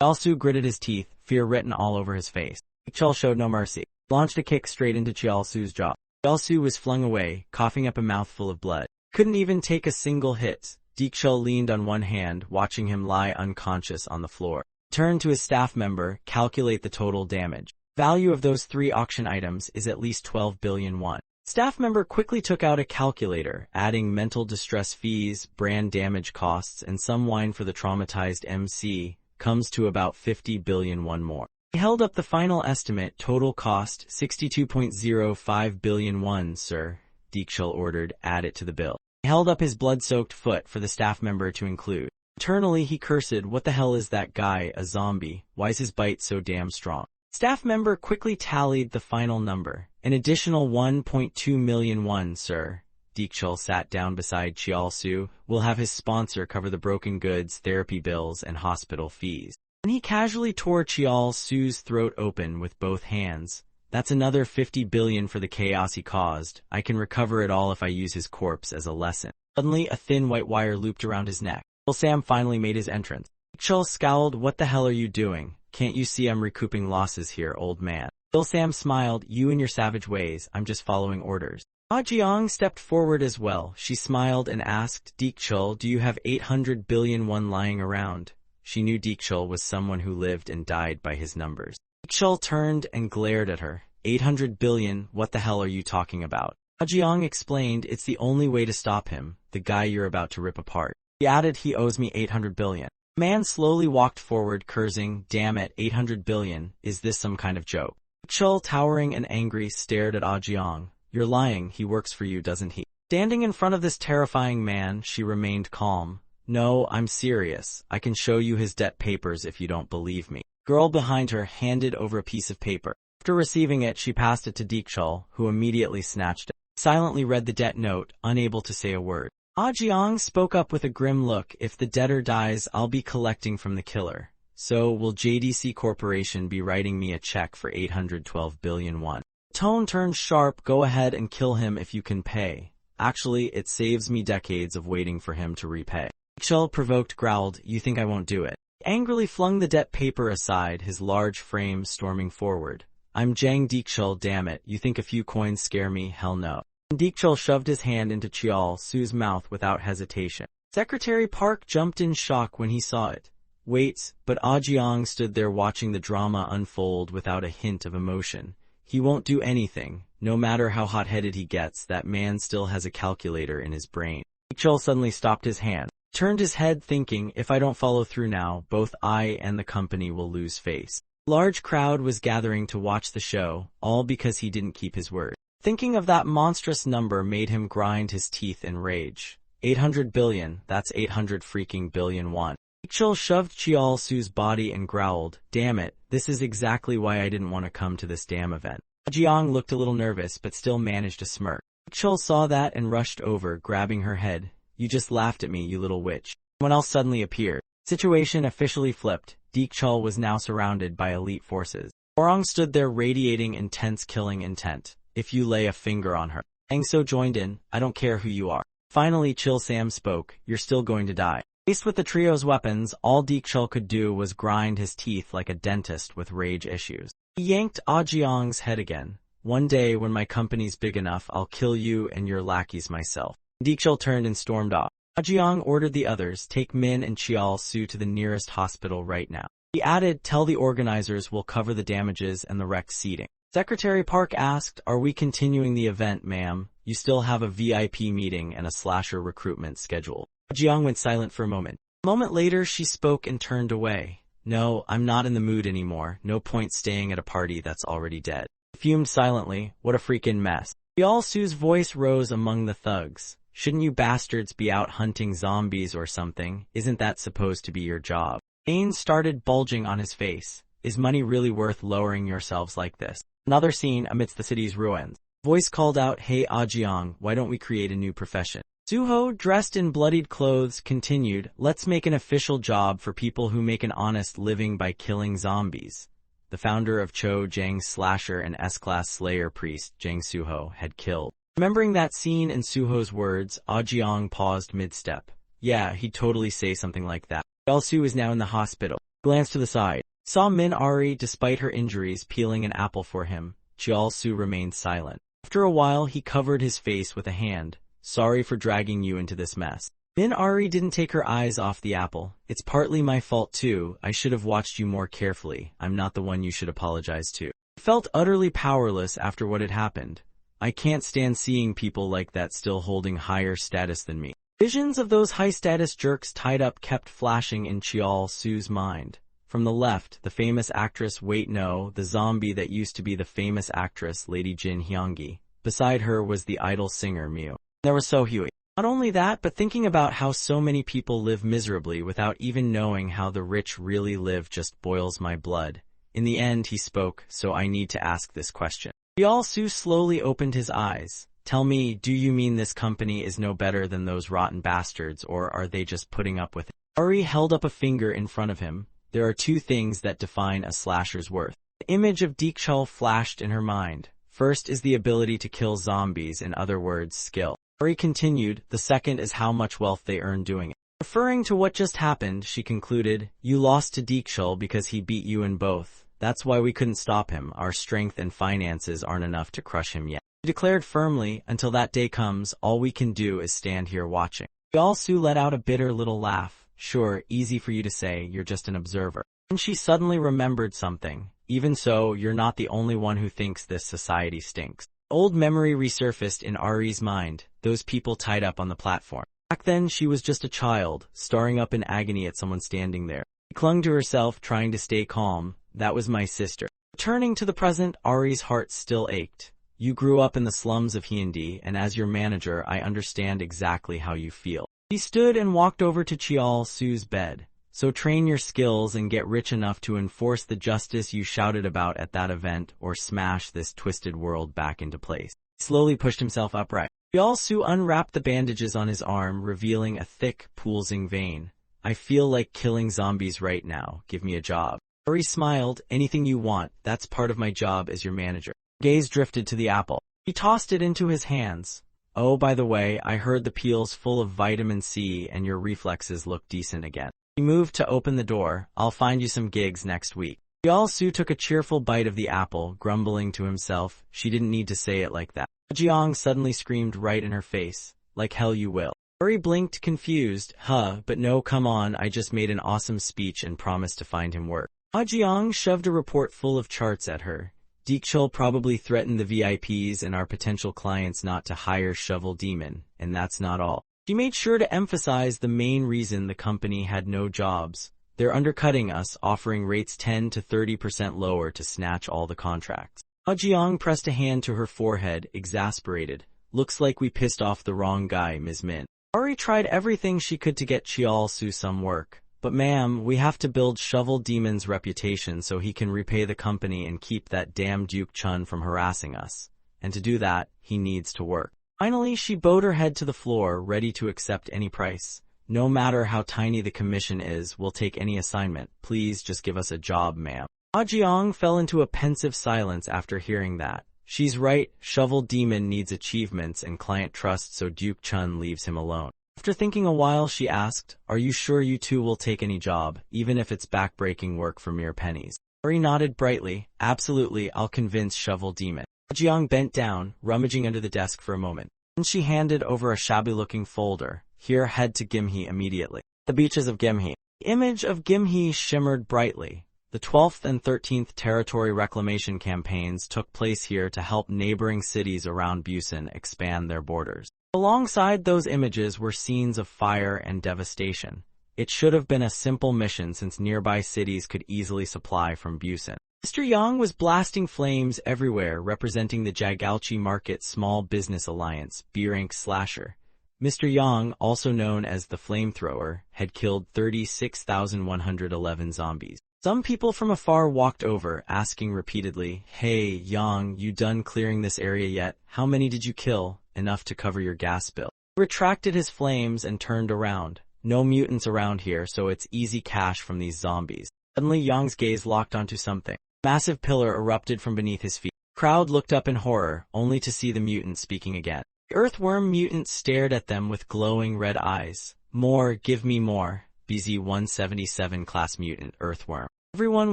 Speaker 1: Chialsu gritted his teeth, fear written all over his face. Deekshul showed no mercy. Launched a kick straight into Chialsu's jaw. Chialsu was flung away, coughing up a mouthful of blood. Couldn't even take a single hit. Deekshul leaned on one hand, watching him lie unconscious on the floor. He turned to his staff member, calculate the total damage. Value of those 3 auction items is at least 12 billion won. Staff member quickly took out a calculator, adding mental distress fees, brand damage costs, and some wine for the traumatized MC, comes to about 50 billion won more. He held up the final estimate, total cost 62.05 billion won, sir. Deekshul ordered, add it to the bill. He held up his blood-soaked foot for the staff member to include. Internally he cursed, what the hell is that guy, a zombie? Why's his bite so damn strong? Staff member quickly tallied the final number. An additional 1.2 million won, sir. Deekshul sat down beside Chialsu. Will have his sponsor cover the broken goods, therapy bills, and hospital fees. And he casually tore Chialsu's throat open with both hands. That's another 50 billion for the chaos he caused. I can recover it all if I use his corpse as a lesson. Suddenly, a thin white wire looped around his neck. Sam finally made his entrance. Deekshul scowled, what the hell are you doing? Can't you see I'm recouping losses here, old man? Sam smiled, you and your savage ways, I'm just following orders. Jiang stepped forward as well. She smiled and asked, Deekshul, do you have 800 billion won lying around? She knew Deekshul was someone who lived and died by his numbers. Deekshul turned and glared at her. 800 billion, what the hell are you talking about? Jiang explained, it's the only way to stop him, the guy you're about to rip apart. He added, he owes me 800 billion. The man slowly walked forward, cursing, damn it, 800 billion, is this some kind of joke? Deekshul, towering and angry, stared at Jiang. You're lying, he works for you, doesn't he? Standing in front of this terrifying man, she remained calm. No, I'm serious. I can show you his debt papers if you don't believe me. Girl behind her handed over a piece of paper. After receiving it, she passed it to Deekshul, who immediately snatched it. Silently read the debt note, unable to say a word. Ah Jiang spoke up with a grim look. If the debtor dies, I'll be collecting from the killer. So will JDC Corporation be writing me a check for 812 billion won? Tone turned sharp. Go ahead and kill him if you can pay. Actually, it saves me decades of waiting for him to repay. Diksel, provoked, growled, you think I won't do it? He angrily flung the debt paper aside, his large frame storming forward. I'm Jang Diksel, damn it, you think a few coins scare me? Hell no. Diksel shoved his hand into Chial Su's mouth without hesitation. Secretary Park jumped in shock when he saw it. Wait, but Ah Jiang stood there watching the drama unfold without a hint of emotion. He won't do anything. No matter how hot-headed he gets, that man still has a calculator in his brain. Diksel suddenly stopped his hand, turned his head thinking, if I don't follow through now, both I and the company will lose face. A large crowd was gathering to watch the show, all because he didn't keep his word. Thinking of that monstrous number made him grind his teeth in rage. 800 billion, that's 800 freaking billion won. Diksel shoved Chial Su's body and growled, damn it, this is exactly why I didn't want to come to this damn event. Jiang looked a little nervous but still managed to smirk. Diksel saw that and rushed over, grabbing her head. You just laughed at me, you little witch. Someone else suddenly appeared. Situation officially flipped. Diksel was now surrounded by elite forces. Orang stood there radiating intense killing intent. If you lay a finger on her. Angso joined in, I don't care who you are. Finally Chil Sam spoke, you're still going to die. Faced with the trio's weapons, all Diksel could do was grind his teeth like a dentist with rage issues. He yanked Ah Jiang's head again. One day when my company's big enough, I'll kill you and your lackeys myself. Diksel turned and stormed off. Ah Jiang ordered the others, take Min and Chial Su to the nearest hospital right now. He added, tell the organizers we'll cover the damages and the wrecked seating. Secretary Park asked, are we continuing the event, ma'am? You still have a VIP meeting and a slasher recruitment schedule. Jiang went silent for a moment. A moment later, she spoke and turned away. No, I'm not in the mood anymore. No point staying at a party that's already dead. He fumed silently. What a freaking mess. Chial Su's voice rose among the thugs. Shouldn't you bastards be out hunting zombies or something? Isn't that supposed to be your job? Ain started bulging on his face. Is money really worth lowering yourselves like this? Another scene amidst the city's ruins. Voice called out, hey Ah Jiang, why don't we create a new profession? Suho, dressed in bloodied clothes, continued, let's make an official job for people who make an honest living by killing zombies. The founder of Cho Jang's slasher and S-class slayer priest, Jang Suho, had killed. Remembering that scene and Suho's words, Ah Jiang paused mid-step. Yeah, he'd totally say something like that. Chial Su is now in the hospital. Glanced to the side. Saw Min Ari, despite her injuries, peeling an apple for him. Chial Su remained silent. After a while, he covered his face with a hand. Sorry for dragging you into this mess. Min Ari didn't take her eyes off the apple. It's partly my fault too. I should have watched you more carefully. I'm not the one you should apologize to. I felt utterly powerless after what had happened. I can't stand seeing people like that still holding higher status than me. Visions of those high-status jerks tied up kept flashing in Chial Su's mind. From the left, the famous actress Wait No, the zombie that used to be the famous actress Lady Jin Hyungi. Beside her was the idol singer Miu. There was So Hui. Not only that, but thinking about how so many people live miserably without even knowing how the rich really live just boils my blood. In the end, he spoke, so I need to ask this question. Chial Su slowly opened his eyes. Tell me, do you mean this company is no better than those rotten bastards, or are they just putting up with it? Ari held up a finger in front of him. There are two things that define a slasher's worth. The image of Diksel flashed in her mind. First is the ability to kill zombies, in other words, skill. Ari continued, the second is how much wealth they earn doing it. Referring to what just happened, she concluded, you lost to Diksel because he beat you in both. That's why we couldn't stop him. Our strength and finances aren't enough to crush him yet. She declared firmly, until that day comes, all we can do is stand here watching. Chial Su let out a bitter little laugh. Sure, easy for you to say, you're just an observer. And she suddenly remembered something. Even so, you're not the only one who thinks this society stinks. Old memory resurfaced in Ari's mind, those people tied up on the platform. Back then, she was just a child, staring up in agony at someone standing there. She clung to herself, trying to stay calm. That was my sister. Returning to the present, Ari's heart still ached. You grew up in the slums of Hyundai, and as your manager, I understand exactly how you feel. He stood and walked over to Chial Su's bed. So train your skills and get rich enough to enforce the justice you shouted about at that event, or smash this twisted world back into place. He slowly pushed himself upright. Su unwrapped the bandages on his arm, revealing a thick, pulsing vein. I feel like killing zombies right now. Give me a job. Ari smiled. Anything you want. That's part of my job as your manager. Gaze drifted to the apple. He tossed it into his hands. Oh, by the way, I heard the peel's full of vitamin C and your reflexes look decent again. He moved to open the door. I'll find you some gigs next week. Su took a cheerful bite of the apple, grumbling to himself. She didn't need to say it like that. Jiang suddenly screamed right in her face. Like hell you will. Uri blinked, confused. But no, come on, I just made an awesome speech and promised to find him work. Jiang shoved a report full of charts at her. Deekchul probably threatened the VIPs and our potential clients not to hire Shovel Demon, and that's not all. She made sure to emphasize the main reason the company had no jobs. They're undercutting us, offering rates 10 to 30% lower to snatch all the contracts. Jiang pressed a hand to her forehead, exasperated. Looks like we pissed off the wrong guy, Ms. Min. Ari tried everything she could to get Su some work. But ma'am, we have to build Shovel Demon's reputation so he can repay the company and keep that damn Duke Chun from harassing us. And to do that, he needs to work. Finally, she bowed her head to the floor, ready to accept any price. No matter how tiny the commission is, we'll take any assignment. Please just give us a job, ma'am. Jiang fell into a pensive silence after hearing that. She's right, Shovel Demon needs achievements and client trust, so Duke Chun leaves him alone. After thinking a while, she asked, are you sure you two will take any job, even if it's back-breaking work for mere pennies? Uri nodded brightly. Absolutely, I'll convince Shovel Demon. Jiang bent down, rummaging under the desk for a moment. Then she handed over a shabby-looking folder. Here, head to Gimhe immediately. The beaches of Gimhe. The image of Gimhe shimmered brightly. The 12th and 13th territory reclamation campaigns took place here to help neighboring cities around Busan expand their borders. Alongside those images were scenes of fire and devastation. It should have been a simple mission since nearby cities could easily supply from Busan. Mr. Yang was blasting flames everywhere, representing the Jagalchi Market Small Business Alliance, B-rank slasher. Mr. Yang, also known as the Flamethrower, had killed 36,111 zombies. Some people from afar walked over, asking repeatedly, Hey, Yang, you done clearing this area yet? How many did you kill? Enough to cover your gas bill. He retracted his flames and turned around. No mutants around here, so it's easy cash from these zombies. Suddenly, Yang's gaze locked onto something. A massive pillar erupted from beneath his feet. The crowd looked up in horror, only to see the mutant speaking again. The earthworm mutant stared at them with glowing red eyes. More, give me more. BZ-177 class mutant earthworm. Everyone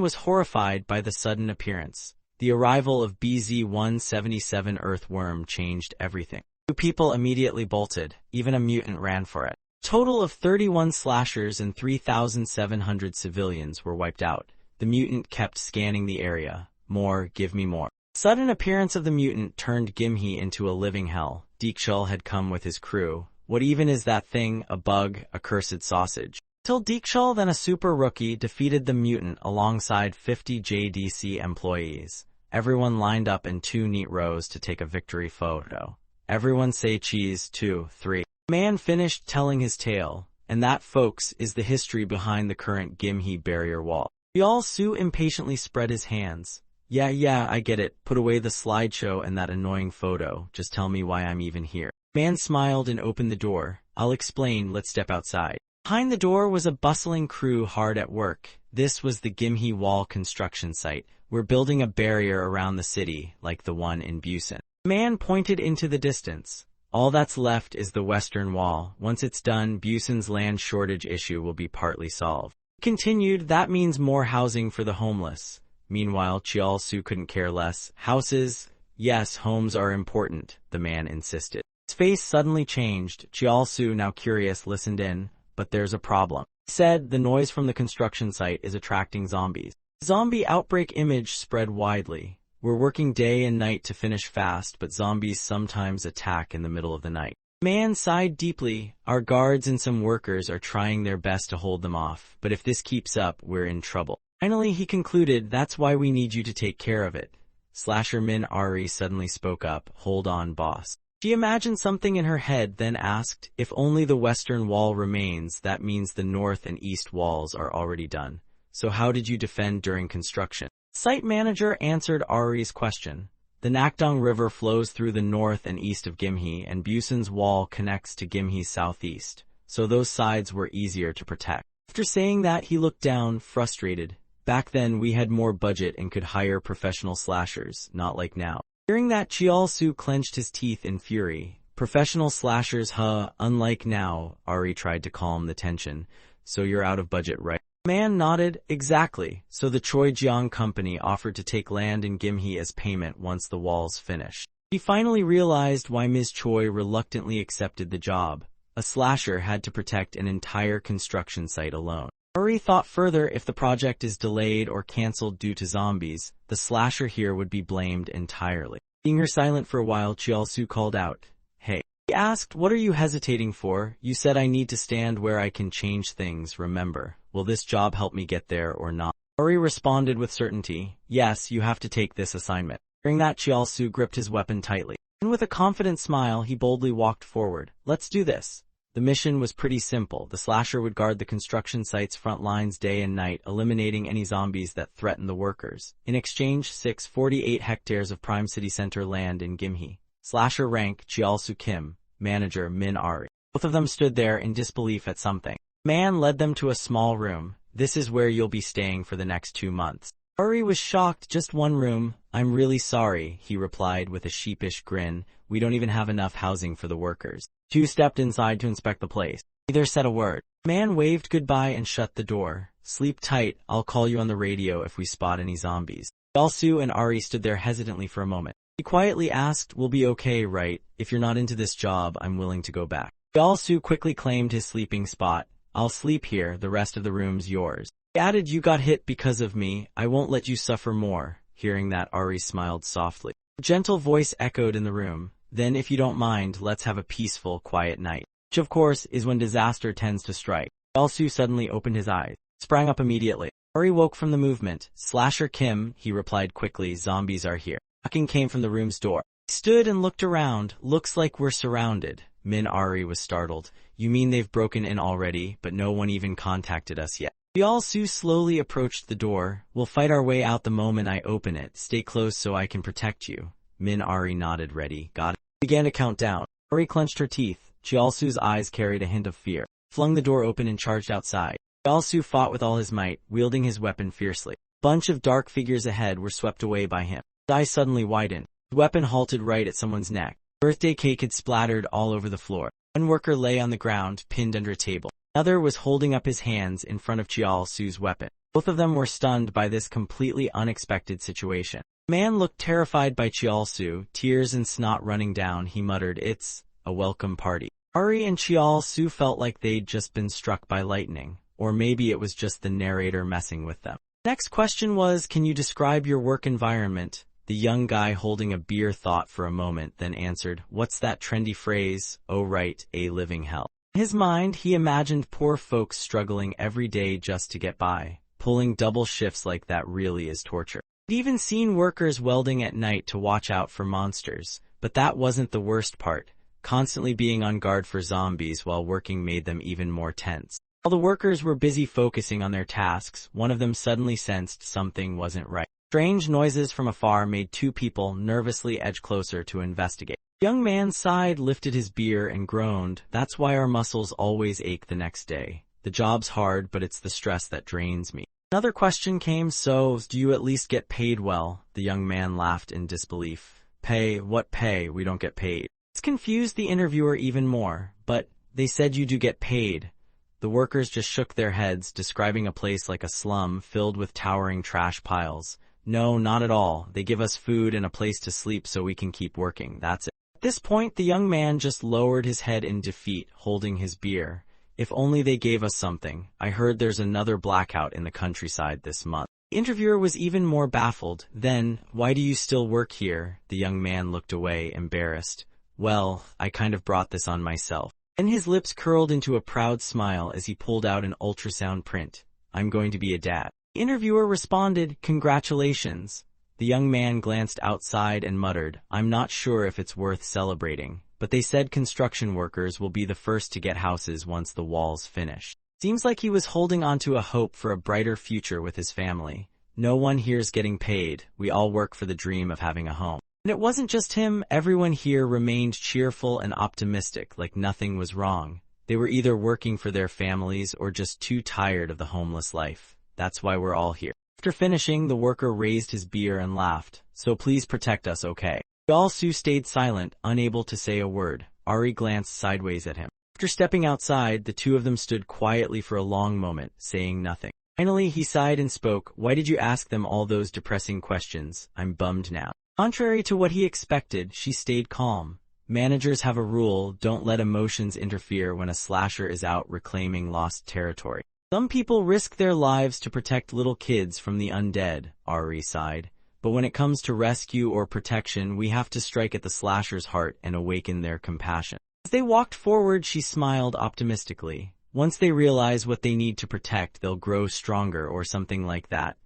Speaker 1: was horrified by the sudden appearance. The arrival of BZ-177 earthworm changed everything. 2 people immediately bolted. Even a mutant ran for it. A total of 31 slashers and 3,700 civilians were wiped out. The mutant kept scanning the area. More, give me more. The sudden appearance of the mutant turned Gimhe into a living hell. Deekchul had come with his crew. What even is that thing? A bug? A cursed sausage? Till Deekchul, then a super rookie, defeated the mutant alongside 50 JDC employees. Everyone lined up in 2 neat rows to take a victory photo. Everyone say cheese, 2, 3. The man finished telling his tale, and that, folks, is the history behind the current Gimhe barrier wall. Su impatiently spread his hands. Yeah, I get it. Put away the slideshow and that annoying photo. Just tell me why I'm even here. The man smiled and opened the door. I'll explain, let's step outside. Behind the door was a bustling crew hard at work. This was the Gimhe Wall construction site. We're building a barrier around the city, like the one in Busan. The man pointed into the distance. All that's left is the Western Wall. Once it's done, Busan's land shortage issue will be partly solved. He continued, that means more housing for the homeless. Meanwhile, Su couldn't care less. Houses? Yes, homes are important, the man insisted. His face suddenly changed. Su, now curious, listened in. But there's a problem. He said, the noise from the construction site is attracting zombies. The zombie outbreak image spread widely. We're working day and night to finish fast, but zombies sometimes attack in the middle of the night. The man sighed deeply. Our guards and some workers are trying their best to hold them off, but if this keeps up, we're in trouble. Finally, he concluded, that's why we need you to take care of it. Slasher Min Ari suddenly spoke up. Hold on, boss. She imagined something in her head, then asked, if only the western wall remains, that means the north and east walls are already done. So how did you defend during construction? Site manager answered Ari's question. The Nakdong River flows through the north and east of Gimhae, and Busan's wall connects to Gimhae's southeast, so those sides were easier to protect. After saying that, he looked down, frustrated. Back then, we had more budget and could hire professional slashers, not like now. Hearing that, Chial-su clenched his teeth in fury. Professional slashers, huh? Unlike now, Ari tried to calm the tension. So you're out of budget, right? The man nodded. Exactly. So the Choi Jiang company offered to take land in Gimhae as payment once the walls finished. He finally realized why Ms. Choi reluctantly accepted the job. A slasher had to protect an entire construction site alone. Ari thought further. If the project is delayed or cancelled due to zombies, the slasher here would be blamed entirely. Seeing her silent for a while, Chial-su called out, "Hey." He asked, "What are you hesitating for? You said I need to stand where I can change things, remember? Will this job help me get there or not?" Ari responded with certainty, "Yes, you have to take this assignment." Hearing that, Chial-su gripped his weapon tightly. And with a confident smile, he boldly walked forward. "Let's do this." The mission was pretty simple. The slasher would guard the construction site's front lines day and night, eliminating any zombies that threatened the workers. In exchange, 48 hectares of prime city center land in Gimhae. Slasher rank, Chial-su Kim. Manager, Min Ari. Both of them stood there in disbelief at something. Man led them to a small room. "This is where you'll be staying for the next 2 months." Ari was shocked. "Just one room? I'm really sorry," he replied with a sheepish grin. "We don't even have enough housing for the workers." Two stepped inside to inspect the place. Neither said a word. Man waved goodbye and shut the door. "Sleep tight. I'll call you on the radio if we spot any zombies." Chial-su and Ari stood there hesitantly for a moment. He quietly asked, "We'll be okay, right? If you're not into this job, I'm willing to go back." Chial-su quickly claimed his sleeping spot. "I'll sleep here. The rest of the room's yours." He added, "You got hit because of me. I won't let you suffer more." Hearing that, Ari smiled softly. A gentle voice echoed in the room. "Then if you don't mind, let's have a peaceful, quiet night." Which, of course, is when disaster tends to strike. Chial-su suddenly opened his eyes, sprang up immediately. Ari woke from the movement. "Slasher Kim," he replied quickly, "zombies are here." Knocking came from the room's door. He stood and looked around. "Looks like we're surrounded." Min Ari was startled. "You mean they've broken in already, but no one even contacted us yet?" Chial-su slowly approached the door. "We'll fight our way out the moment I open it. Stay close so I can protect you." Min Ari nodded. "Ready, got it." He began to count down. Ari clenched her teeth. Chial-su's eyes carried a hint of fear. Flung the door open and charged outside. Chial-su fought with all his might, wielding his weapon fiercely. A bunch of dark figures ahead were swept away by him. His eyes suddenly widened. His weapon halted right at someone's neck. Birthday cake had splattered all over the floor. One worker lay on the ground, pinned under a table. Another was holding up his hands in front of Chial-su's weapon. Both of them were stunned by this completely unexpected situation. The man looked terrified by Chial-su, tears and snot running down. He muttered, "It's a welcome party." Ari and Chial-su felt like they'd just been struck by lightning. Or maybe it was just the narrator messing with them. Next question was, "Can you describe your work environment?" The young guy holding a beer thought for a moment, then answered, "What's that trendy phrase? Oh right, a living hell." In his mind, he imagined poor folks struggling every day just to get by. Pulling double shifts like that really is torture. He'd even seen workers welding at night to watch out for monsters. But that wasn't the worst part. Constantly being on guard for zombies while working made them even more tense. While the workers were busy focusing on their tasks, one of them suddenly sensed something wasn't right. Strange noises from afar made two people nervously edge closer to investigate. The young man sighed, lifted his beer, and groaned, "That's why our muscles always ache the next day. The job's hard, but it's the stress that drains me." Another question came, "So, do you at least get paid well?" The young man laughed in disbelief. "Pay? What pay? We don't get paid." This confused the interviewer even more. "But they said you do get paid." The workers just shook their heads, describing a place like a slum filled with towering trash piles. "No, not at all. They give us food and a place to sleep so we can keep working. That's it." At this point, the young man just lowered his head in defeat, holding his beer. "If only they gave us something. I heard there's another blackout in the countryside this month." The interviewer was even more baffled. "Then, why do you still work here?" The young man looked away, embarrassed. "Well, I kind of brought this on myself." And his lips curled into a proud smile as he pulled out an ultrasound print. "I'm going to be a dad." The interviewer responded, "Congratulations." The young man glanced outside and muttered, "I'm not sure if it's worth celebrating, but they said construction workers will be the first to get houses once the walls finish." Seems like he was holding on to a hope for a brighter future with his family. "No one here's getting paid. We all work for the dream of having a home." And it wasn't just him, everyone here remained cheerful and optimistic, like nothing was wrong. They were either working for their families or just too tired of the homeless life. That's why we're all here. After finishing, the worker raised his beer and laughed. So please protect us, okay? Su stayed silent, unable to say a word. Ari glanced sideways at him. After stepping outside, the two of them stood quietly for a long moment, saying nothing. Finally, he sighed and spoke. Why did you ask them all those depressing questions? I'm bummed now. Contrary to what he expected, she stayed calm. Managers have a rule, don't let emotions interfere when a slasher is out reclaiming lost territory. Some people risk their lives to protect little kids from the undead, Ari sighed. But when it comes to rescue or protection, we have to strike at the slasher's heart and awaken their compassion. As they walked forward, she smiled optimistically. Once they realize what they need to protect, they'll grow stronger or something like that.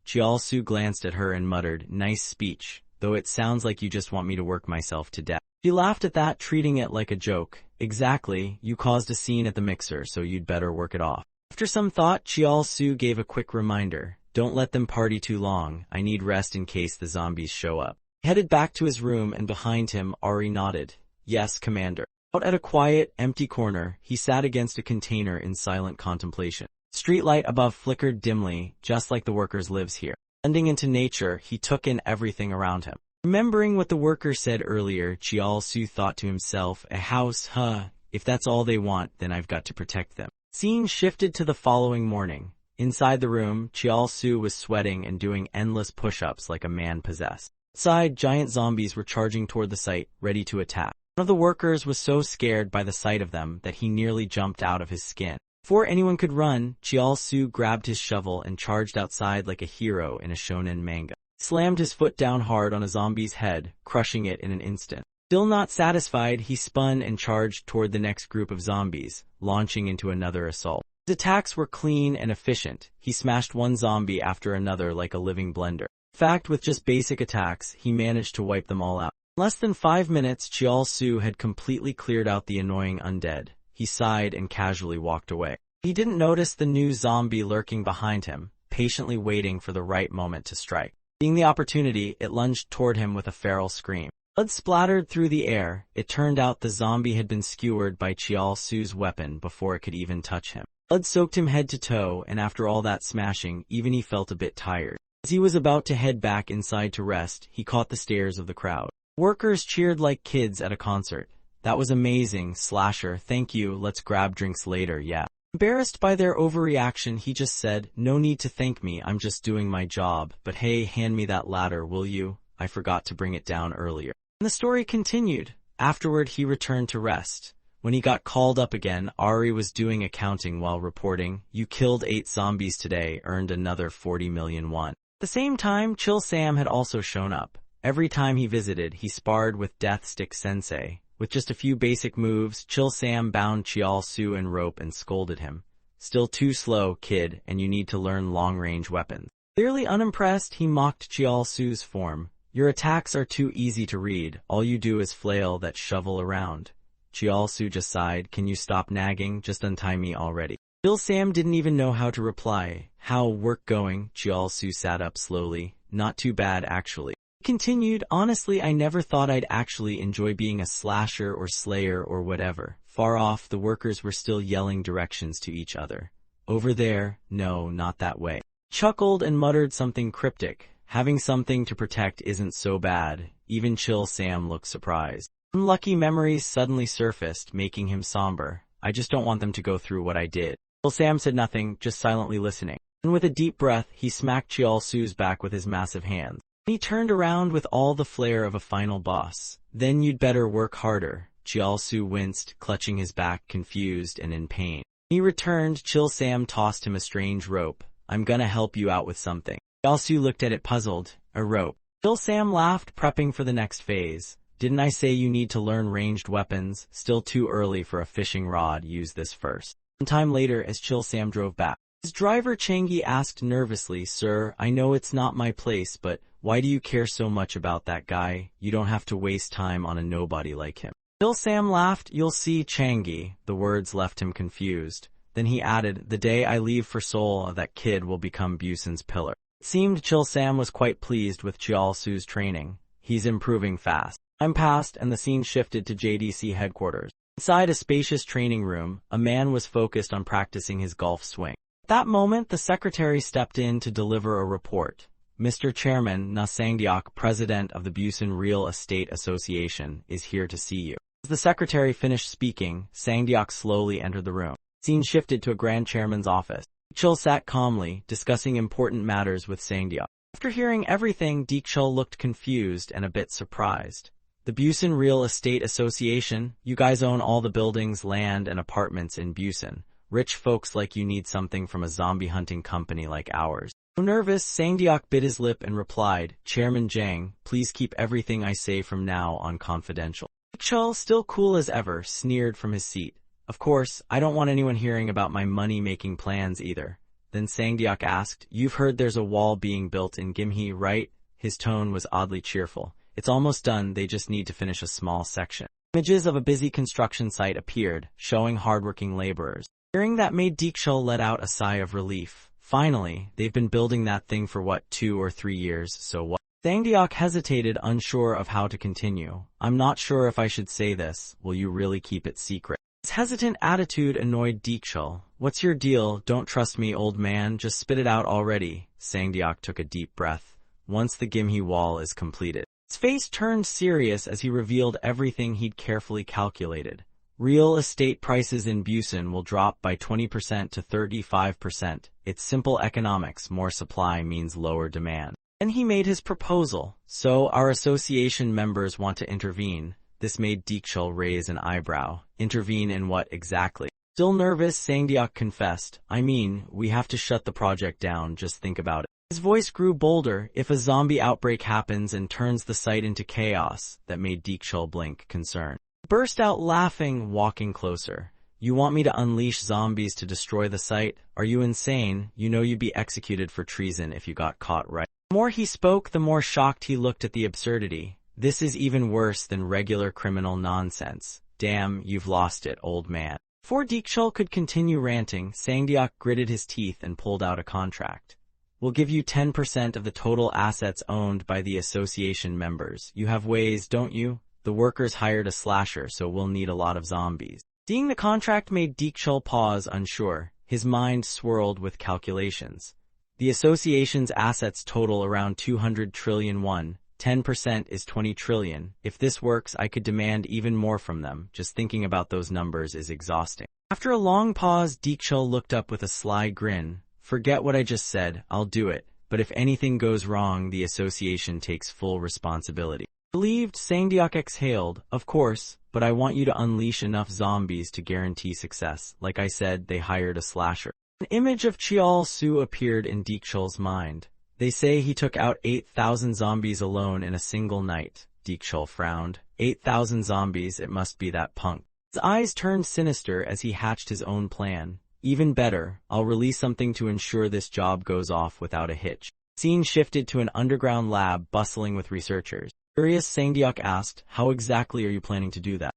Speaker 1: Su glanced at her and muttered, nice speech, though it sounds like you just want me to work myself to death. She laughed at that, treating it like a joke. Exactly, you caused a scene at the mixer, so you'd better work it off. After some thought, Su gave a quick reminder. Don't let them party too long. I need rest in case the zombies show up. He headed back to his room, and behind him, Ari nodded. Yes, Commander. Out at a quiet, empty corner, he sat against a container in silent contemplation. Streetlight above flickered dimly, just like the workers' lives here. Blending into nature, he took in everything around him. Remembering what the worker said earlier, Su thought to himself, a house, huh? If that's all they want, then I've got to protect them. Scene shifted to the following morning. Inside the room, Su was sweating and doing endless push-ups like a man possessed. Outside, giant zombies were charging toward the site, ready to attack. One of the workers was so scared by the sight of them that he nearly jumped out of his skin. Before anyone could run, Su grabbed his shovel and charged outside like a hero in a shonen manga. He slammed his foot down hard on a zombie's head, crushing it in an instant. Still not satisfied, he spun and charged toward the next group of zombies, launching into another assault. His attacks were clean and efficient. He smashed one zombie after another like a living blender. In fact, with just basic attacks, he managed to wipe them all out. In less than 5 minutes, Su had completely cleared out the annoying undead. He sighed and casually walked away. He didn't notice the new zombie lurking behind him, patiently waiting for the right moment to strike. Seeing the opportunity, it lunged toward him with a feral scream. Blood splattered through the air. It turned out the zombie had been skewered by Su's weapon before it could even touch him. Blood soaked him head to toe, and after all that smashing, even he felt a bit tired. As he was about to head back inside to rest, he caught the stares of the crowd. Workers cheered like kids at a concert. That was amazing, Slasher, thank you, let's grab drinks later, yeah. Embarrassed by their overreaction, he just said, no need to thank me, I'm just doing my job, but hey, hand me that ladder, will you? I forgot to bring it down earlier. And the story continued. Afterward, he returned to rest. When he got called up again, Ari was doing accounting while reporting, you killed 8 zombies today, earned another 40 million won. At the same time, Chill Sam had also shown up. Every time he visited, he sparred with Death Stick Sensei. With just a few basic moves, Chill Sam bound Su in rope and scolded him. Still too slow, kid, and you need to learn long-range weapons. Clearly unimpressed, he mocked Su's form. Your attacks are too easy to read, all you do is flail that shovel around. Su just sighed, can you stop nagging, just untie me already. Chill Sam didn't even know how to reply. How work going? Su sat up slowly. Not too bad actually. He continued, honestly I never thought I'd actually enjoy being a slasher or slayer or whatever. Far off, the workers were still yelling directions to each other. Over there? No, not that way. Chuckled and muttered something cryptic. Having something to protect isn't so bad. Even Chill Sam looked surprised. Unlucky memories suddenly surfaced, making him somber. I just don't want them to go through what I did. Chill Sam said nothing, just silently listening. And with a deep breath, he smacked Su's back with his massive hands. He turned around with all the flair of a final boss. Then you'd better work harder. Su winced, clutching his back, confused and in pain. When he returned, Chill Sam tossed him a strange rope. I'm gonna help you out with something. Su looked at it puzzled. A rope. Chill Sam laughed, prepping for the next phase. Didn't I say you need to learn ranged weapons? Still too early for a fishing rod, use this first. Some time later, as Chill Sam drove back, his driver Changi asked nervously, Sir, I know it's not my place, but why do you care so much about that guy? You don't have to waste time on a nobody like him. Chill Sam laughed, you'll see, Changi. The words left him confused. Then he added, the day I leave for Seoul, that kid will become Busan's pillar. It seemed Chill Sam was quite pleased with Su's training. He's improving fast. Time passed and the scene shifted to JDC headquarters. Inside a spacious training room, a man was focused on practicing his golf swing. At that moment, the secretary stepped in to deliver a report. Mr. Chairman Na Sangdeok, president of the Busan Real Estate Association, is here to see you. As the secretary finished speaking, Sangdeok slowly entered the room. Scene shifted to a grand chairman's office. Deekchul sat calmly, discussing important matters with Sangdeok. After hearing everything, Deekchul looked confused and a bit surprised. The Busan Real Estate Association? You guys own all the buildings, land, and apartments in Busan. Rich folks like you need something from a zombie hunting company like ours. So nervous, Sangdeok bit his lip and replied, Chairman Jang, please keep everything I say from now on confidential. Deekchul, still cool as ever, sneered from his seat. Of course, I don't want anyone hearing about my money-making plans either. Then Sangdeok asked, you've heard there's a wall being built in Gimhae, right? His tone was oddly cheerful. It's almost done, they just need to finish a small section. Images of a busy construction site appeared, showing hardworking laborers. Hearing that made Deekchul let out a sigh of relief. Finally, they've been building that thing for what, 2 or 3 years, so what? Sangdeok hesitated, unsure of how to continue. I'm not sure if I should say this. Will you really keep it secret? His hesitant attitude annoyed Deekchul. What's your deal? Don't trust me, old man. Just spit it out already. Sangdeok took a deep breath. Once the Gimhae wall is completed. His face turned serious as he revealed everything he'd carefully calculated. Real estate prices in Busan will drop by 20% to 35%. It's simple economics. More supply means lower demand. Then he made his proposal. So our association members want to intervene. This made Deekchul raise an eyebrow. Intervene in what exactly? Still nervous, Sangdeok confessed. I mean, we have to shut the project down, just think about it. His voice grew bolder. If a zombie outbreak happens and turns the site into chaos, that made Deekchul blink, concern. He burst out laughing, walking closer. You want me to unleash zombies to destroy the site? Are you insane? You know you'd be executed for treason if you got caught, right? The more he spoke, the more shocked he looked at the absurdity. This is even worse than regular criminal nonsense. Damn, you've lost it, old man. Before Deekchul could continue ranting, Sangdeok gritted his teeth and pulled out a contract. We'll give you 10% of the total assets owned by the association members. You have ways, don't you? The workers hired a slasher, so we'll need a lot of zombies. Seeing the contract made Deekchul pause, unsure. His mind swirled with calculations. The association's assets total around 200 trillion won. 10% is 20 trillion. If this works, I could demand even more from them. Just thinking about those numbers is exhausting. After a long pause, Deekchul looked up with a sly grin. Forget what I just said, I'll do it. But if anything goes wrong, the association takes full responsibility. Relieved, Sangdeok exhaled. Of course, but I want you to unleash enough zombies to guarantee success. Like I said, they hired a slasher. An image of Cheol Su appeared in Deekchul's mind. They say he took out 8,000 zombies alone in a single night. Deekchul frowned. 8,000 zombies, it must be that punk. His eyes turned sinister as he hatched his own plan. Even better, I'll release something to ensure this job goes off without a hitch. Scene shifted to an underground lab bustling with researchers. Curious, Sangdeok asked, how exactly are you planning to do that?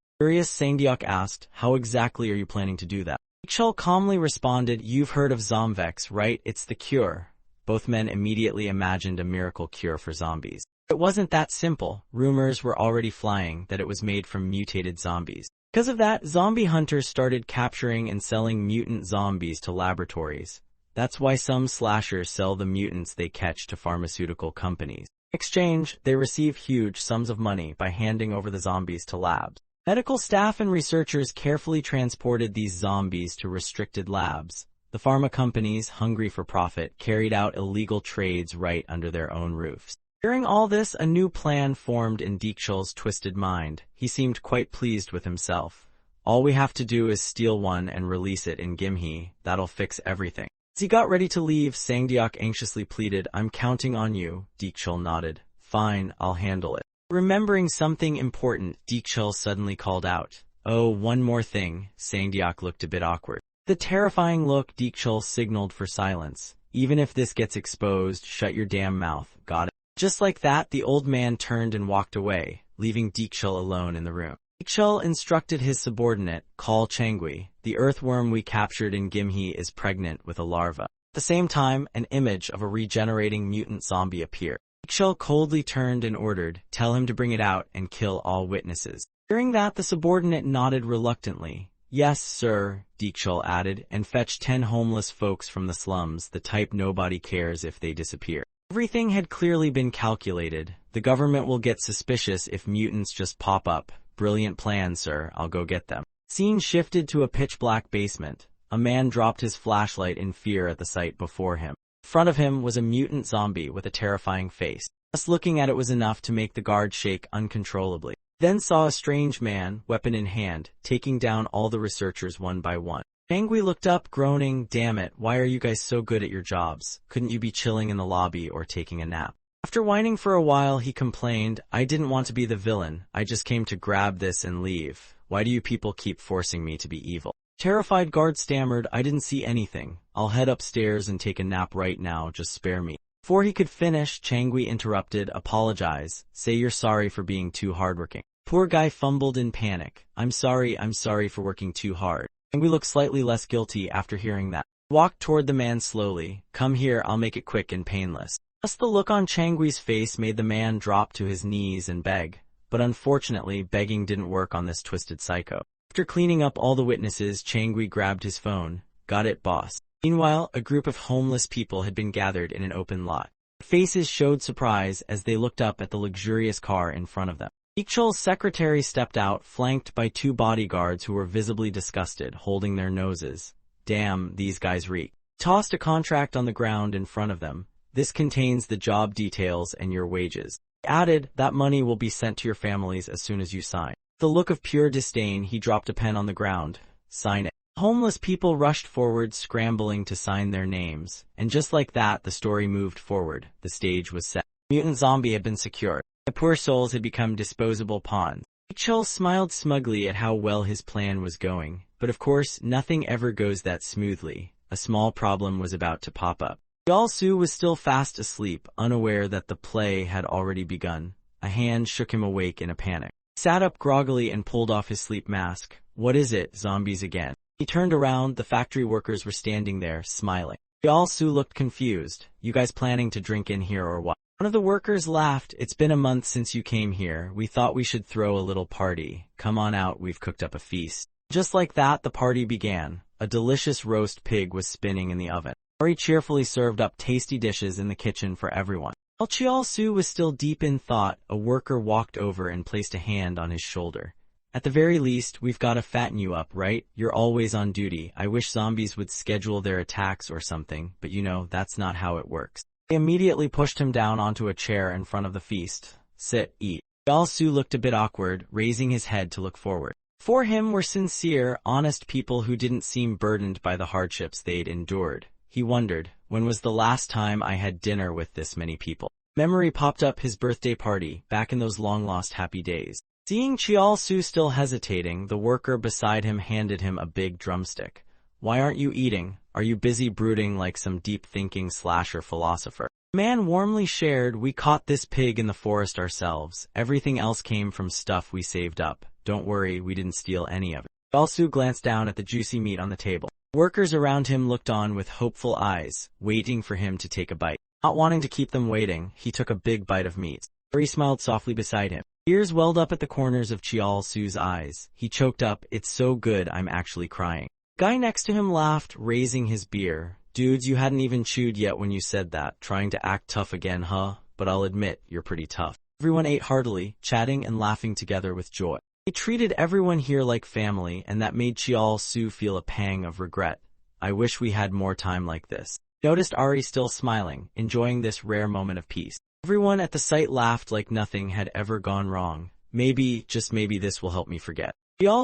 Speaker 1: Deekchul calmly responded, you've heard of Zomvex, right? It's the cure. Both men immediately imagined a miracle cure for zombies. It wasn't that simple. Rumors were already flying that it was made from mutated zombies. Because of that, zombie hunters started capturing and selling mutant zombies to laboratories. That's why some slashers sell the mutants they catch to pharmaceutical companies. In exchange, they receive huge sums of money by handing over the zombies to labs. Medical staff and researchers carefully transported these zombies to restricted labs. The pharma companies, hungry for profit, carried out illegal trades right under their own roofs. During all this, a new plan formed in Deekchul's twisted mind. He seemed quite pleased with himself. All we have to do is steal one and release it in Gimhae. That'll fix everything. As he got ready to leave, Sangdeok anxiously pleaded, I'm counting on you. Deekchul nodded. Fine, I'll handle it. Remembering something important, Deekchul suddenly called out. Oh, one more thing. Sangdeok looked a bit awkward. The terrifying look, Deekchul signaled for silence. Even if this gets exposed, shut your damn mouth. Got it? Just like that, the old man turned and walked away, leaving Deekchul alone in the room. Deekchul instructed his subordinate, call Changui. The earthworm we captured in Gimhae is pregnant with a larva. At the same time, an image of a regenerating mutant zombie appeared. Dikshiol coldly turned and ordered, "Tell him to bring it out and kill all witnesses." Hearing that, the subordinate nodded reluctantly. "Yes, sir," Dikshiol added, "and fetch 10 homeless folks from the slums, the type nobody cares if they disappear." Everything had clearly been calculated. The government will get suspicious if mutants just pop up. Brilliant plan, sir. I'll go get them. Scene shifted to a pitch-black basement. A man dropped his flashlight in fear at the sight before him. In front of him was a mutant zombie with a terrifying face. Just looking at it was enough to make the guard shake uncontrollably. Then saw a strange man, weapon in hand, taking down all the researchers one by one. Changui looked up, groaning, "Damn it, why are you guys so good at your jobs? Couldn't you be chilling in the lobby or taking a nap?" After whining for a while, he complained, "I didn't want to be the villain. I just came to grab this and leave. Why do you people keep forcing me to be evil?" Terrified guard stammered, "I didn't see anything. I'll head upstairs and take a nap right now, just spare me." Before he could finish, Changui interrupted, "Apologize. Say you're sorry for being too hardworking." Poor guy fumbled in panic. I'm sorry for working too hard." Changui looked slightly less guilty after hearing that. He walked toward the man slowly. "Come here, I'll make it quick and painless." Just the look on Changui's face made the man drop to his knees and beg. But unfortunately, begging didn't work on this twisted psycho. After cleaning up all the witnesses, Changui grabbed his phone. "Got it, boss." Meanwhile, a group of homeless people had been gathered in an open lot. Faces showed surprise as they looked up at the luxurious car in front of them. Dikshiol's secretary stepped out, flanked by 2 bodyguards who were visibly disgusted, holding their noses. "Damn, these guys reek." Tossed a contract on the ground in front of them. "This contains the job details and your wages." He added, "That money will be sent to your families as soon as you sign." With a look of pure disdain, he dropped a pen on the ground. "Sign it." Homeless people rushed forward, scrambling to sign their names. And just like that, the story moved forward. The stage was set. Mutant zombie had been secured. The poor souls had become disposable pawns. Dikshiol smiled smugly at how well his plan was going. But of course, nothing ever goes that smoothly. A small problem was about to pop up. Su was still fast asleep, unaware that the play had already begun. A hand shook him awake in a panic. He sat up groggily and pulled off his sleep mask. "What is it? Zombies again?" He turned around. The factory workers were standing there, smiling. Su looked confused. "You guys planning to drink in here or what?" One of the workers laughed. "It's been a month since you came here. We thought we should throw a little party. Come on out, we've cooked up a feast." Just like that, the party began. A delicious roast pig was spinning in the oven. Ari cheerfully served up tasty dishes in the kitchen for everyone. While Su was still deep in thought, a worker walked over and placed a hand on his shoulder. "At the very least, we've got to fatten you up, right? You're always on duty. I wish zombies would schedule their attacks or something, but you know, that's not how it works." They immediately pushed him down onto a chair in front of the feast. "Sit, eat." Su looked a bit awkward, raising his head to look forward. For him were sincere, honest people who didn't seem burdened by the hardships they'd endured. He wondered, when was the last time I had dinner with this many people? Memory popped up his birthday party, back in those long-lost happy days. Seeing Su still hesitating, the worker beside him handed him a big drumstick. "Why aren't you eating? Are you busy brooding like some deep-thinking slasher philosopher?" The man warmly shared, "We caught this pig in the forest ourselves. Everything else came from stuff we saved up. Don't worry, we didn't steal any of it." Su glanced down at the juicy meat on the table. Workers around him looked on with hopeful eyes, waiting for him to take a bite. Not wanting to keep them waiting, he took a big bite of meat. He smiled softly beside him. Tears welled up at the corners of Su's eyes. He choked up, "It's so good I'm actually crying." Guy next to him laughed, raising his beer. "Dudes, you hadn't even chewed yet when you said that. Trying to act tough again, huh? But I'll admit, you're pretty tough." Everyone ate heartily, chatting and laughing together with joy. They treated everyone here like family, and that made Su feel a pang of regret. "I wish we had more time like this." Noticed Ari still smiling, enjoying this rare moment of peace. Everyone at the site laughed like nothing had ever gone wrong. "Maybe, just maybe this will help me forget."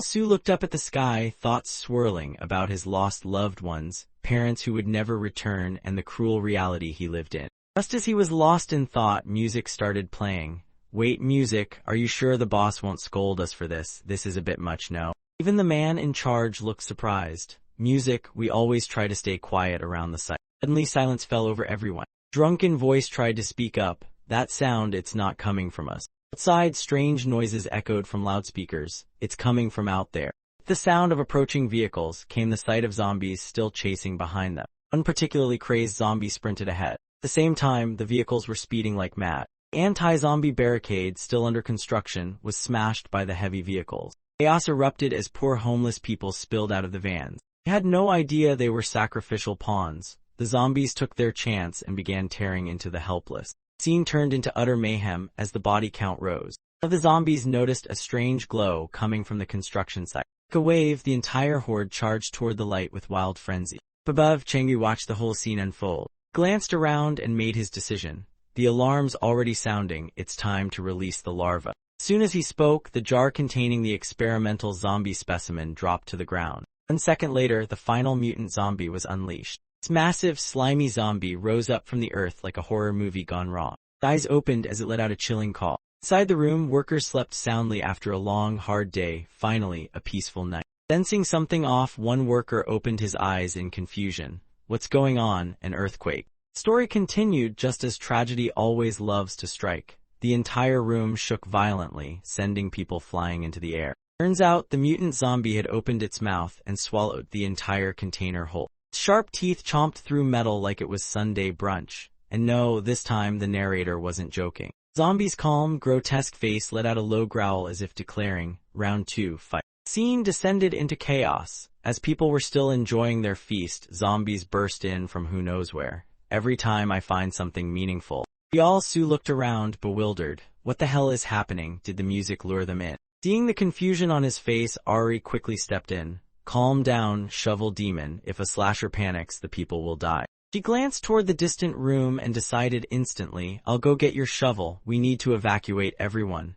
Speaker 1: Su looked up at the sky, thoughts swirling about his lost loved ones, parents who would never return, and the cruel reality he lived in. Just as he was lost in thought, music started playing. "Wait, music, are you sure the boss won't scold us for this? This is a bit much, no?" Even the man in charge looked surprised. "Music, we always try to stay quiet around the site." Suddenly silence fell over everyone. Drunken voice tried to speak up. "That sound, it's not coming from us." Outside, strange noises echoed from loudspeakers. "It's coming from out there." With the sound of approaching vehicles came the sight of zombies still chasing behind them. One particularly crazed zombie sprinted ahead. At the same time, the vehicles were speeding like mad. The anti-zombie barricade, still under construction, was smashed by the heavy vehicles. Chaos erupted as poor homeless people spilled out of the vans. They had no idea they were sacrificial pawns. The zombies took their chance and began tearing into the helpless. The scene turned into utter mayhem as the body count rose. One of the zombies noticed a strange glow coming from the construction site. Like a wave, the entire horde charged toward the light with wild frenzy. Up above, Changui watched the whole scene unfold. He glanced around and made his decision. The alarm's already sounding, it's time to release the larva. As soon as he spoke, the jar containing the experimental zombie specimen dropped to the ground. 1 second later, the final mutant zombie was unleashed. This massive, slimy zombie rose up from the earth like a horror movie gone wrong. Its eyes opened as it let out a chilling call. Inside the room, workers slept soundly after a long, hard day. Finally, a peaceful night. Sensing something off, one worker opened his eyes in confusion. What's going on? An earthquake. The story continued just as tragedy always loves to strike. The entire room shook violently, sending people flying into the air. Turns out, the mutant zombie had opened its mouth and swallowed the entire container whole. Its sharp teeth chomped through metal like it was Sunday brunch. And no, this time the narrator wasn't joking. Zombie's calm, grotesque face let out a low growl as if declaring, "Round 2, fight." The scene descended into chaos. As people were still enjoying their feast, zombies burst in from who knows where. Every time I find something meaningful. Su looked around, bewildered. What the hell is happening? Did the music lure them in? Seeing the confusion on his face, Ari quickly stepped in. Calm down, shovel demon. If a slasher panics, the people will die. She glanced toward the distant room and decided instantly, I'll go get your shovel, we need to evacuate everyone.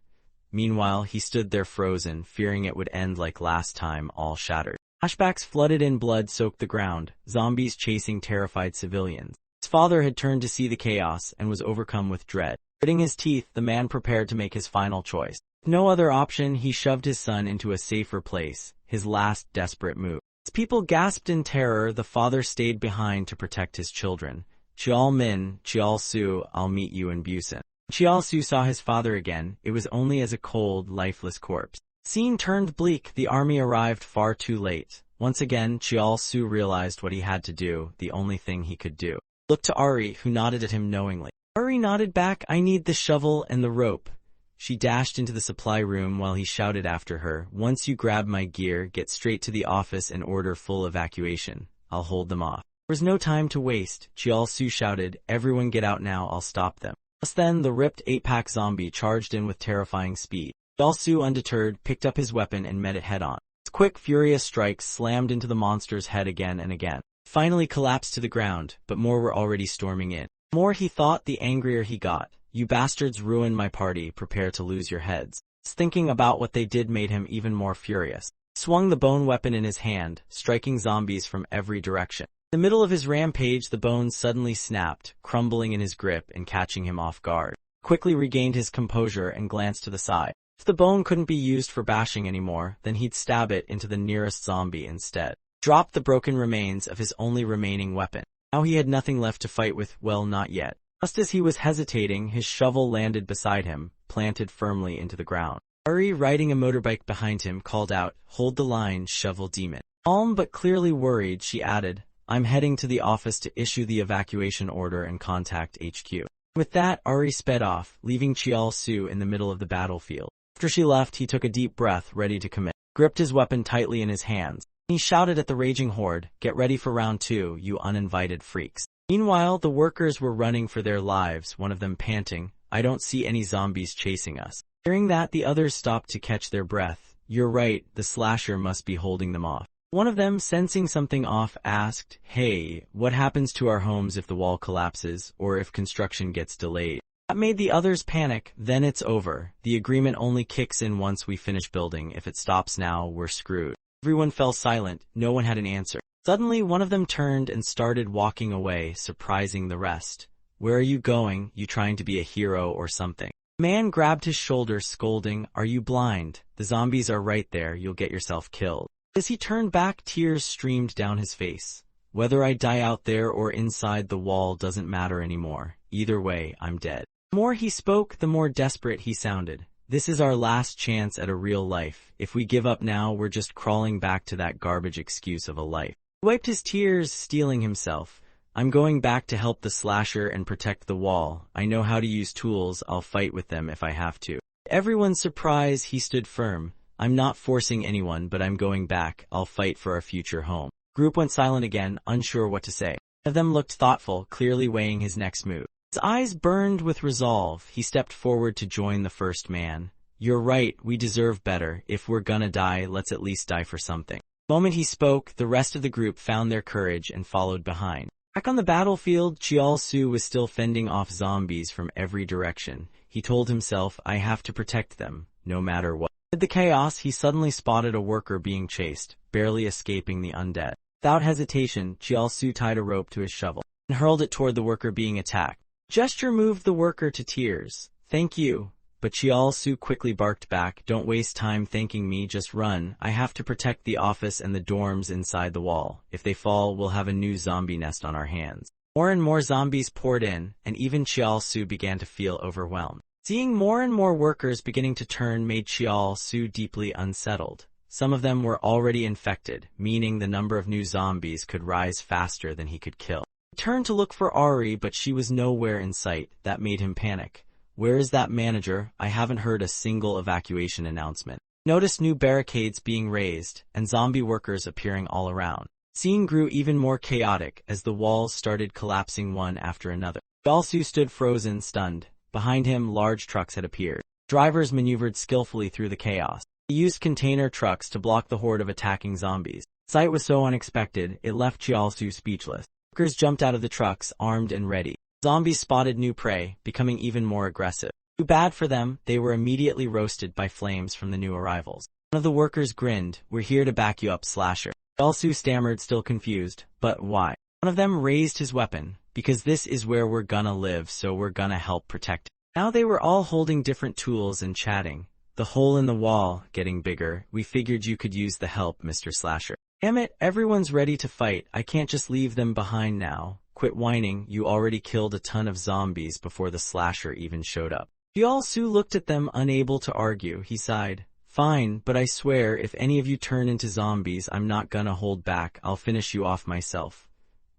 Speaker 1: Meanwhile, he stood there frozen, fearing it would end like last time, all shattered. Flashbacks flooded in, blood-soaked the ground, zombies chasing terrified civilians. His father had turned to see the chaos and was overcome with dread. Gritting his teeth, the man prepared to make his final choice. With no other option, he shoved his son into a safer place, his last desperate move. As people gasped in terror, the father stayed behind to protect his children. Chial Min, Chial Su, I'll meet you in Busan. Chial Su saw his father again. It was only as a cold, lifeless corpse. Scene turned bleak. The army arrived far too late. Once again, Chial Su realized what he had to do, the only thing he could do. Looked to Ari, who nodded at him knowingly. Ari nodded back, I need the shovel and the rope. She dashed into the supply room while he shouted after her, once you grab my gear, get straight to the office and order full evacuation. I'll hold them off. There was no time to waste. Chial Su shouted, everyone get out now, I'll stop them. Just then, the ripped 8-pack zombie charged in with terrifying speed. Chial Su, undeterred, picked up his weapon and met it head-on. His quick, furious strikes slammed into the monster's head again and again. It finally collapsed to the ground, but more were already storming in. The more he thought, the angrier he got. You bastards ruined my party, prepare to lose your heads. Thinking about what they did made him even more furious. He swung the bone weapon in his hand, striking zombies from every direction. In the middle of his rampage, the bone suddenly snapped, crumbling in his grip and catching him off guard. He quickly regained his composure and glanced to the side. If the bone couldn't be used for bashing anymore, then he'd stab it into the nearest zombie instead. Dropped the broken remains of his only remaining weapon. Now he had nothing left to fight with, well, not yet. Just as he was hesitating, his shovel landed beside him, planted firmly into the ground. Ari, riding a motorbike behind him, called out, hold the line, shovel demon. Calm but clearly worried, she added, I'm heading to the office to issue the evacuation order and contact HQ. With that, Ari sped off, leaving Chial Su in the middle of the battlefield. After she left, he took a deep breath, ready to commit. Gripped his weapon tightly in his hands. He shouted at the raging horde, get ready for round 2, you uninvited freaks. Meanwhile, the workers were running for their lives, one of them panting, I don't see any zombies chasing us. Hearing that, the others stopped to catch their breath. You're right, the slasher must be holding them off. One of them, sensing something off, asked, hey, what happens to our homes if the wall collapses, or if construction gets delayed? That made the others panic. Then it's over. The agreement only kicks in once we finish building. If it stops now, we're screwed. Everyone fell silent. No one had an answer. Suddenly, one of them turned and started walking away, surprising the rest. Where are you going? You trying to be a hero or something? The man grabbed his shoulder, scolding, are you blind? The zombies are right there. You'll get yourself killed. As he turned back, tears streamed down his face. Whether I die out there or inside the wall doesn't matter anymore. Either way, I'm dead. The more he spoke, the more desperate he sounded. This is our last chance at a real life. If we give up now, we're just crawling back to that garbage excuse of a life. He wiped his tears, steeling himself. I'm going back to help the slasher and protect the wall. I know how to use tools. I'll fight with them if I have to. To everyone's surprise, he stood firm. I'm not forcing anyone, but I'm going back. I'll fight for our future home. Group went silent again, unsure what to say. One of them looked thoughtful, clearly weighing his next move. His eyes burned with resolve. He stepped forward to join the first man. You're right, we deserve better. If we're gonna die, let's at least die for something. The moment he spoke, the rest of the group found their courage and followed behind. Back on the battlefield, Chial-Su was still fending off zombies from every direction. He told himself, I have to protect them, no matter what. Amid the chaos, he suddenly spotted a worker being chased, barely escaping the undead. Without hesitation, Chial-Su tied a rope to his shovel and hurled it toward the worker being attacked. The gesture moved the worker to tears. Thank you. But Chial-Su quickly barked back, don't waste time thanking me, just run. I have to protect the office and the dorms inside the wall. If they fall, we'll have a new zombie nest on our hands. More and more zombies poured in, and even Chial-Su began to feel overwhelmed. Seeing more and more workers beginning to turn made Chial-Su deeply unsettled. Some of them were already infected, meaning the number of new zombies could rise faster than he could kill. He turned to look for Ari, but she was nowhere in sight. That made him panic. Where is that manager? I haven't heard a single evacuation announcement. Noticed new barricades being raised, and zombie workers appearing all around. Scene grew even more chaotic as the walls started collapsing one after another. Chial-Su stood frozen, stunned. Behind him, large trucks had appeared. Drivers maneuvered skillfully through the chaos. They used container trucks to block the horde of attacking zombies. The sight was so unexpected, it left Chial-Su speechless. Workers jumped out of the trucks, armed and ready. Zombies spotted new prey, becoming even more aggressive. Too bad for them, they were immediately roasted by flames from the new arrivals. One of the workers grinned, we're here to back you up, Slasher. Chial-Su stammered, still confused, but why? One of them raised his weapon, because this is where we're gonna live, so we're gonna help protect it. Now they were all holding different tools and chatting. The hole in the wall, getting bigger. We figured you could use the help, Mr. Slasher. Damn it, everyone's ready to fight. I can't just leave them behind now. Quit whining, you already killed a ton of zombies before the slasher even showed up. Chial-Su looked at them, unable to argue. He sighed. Fine, but I swear, if any of you turn into zombies, I'm not gonna hold back. I'll finish you off myself.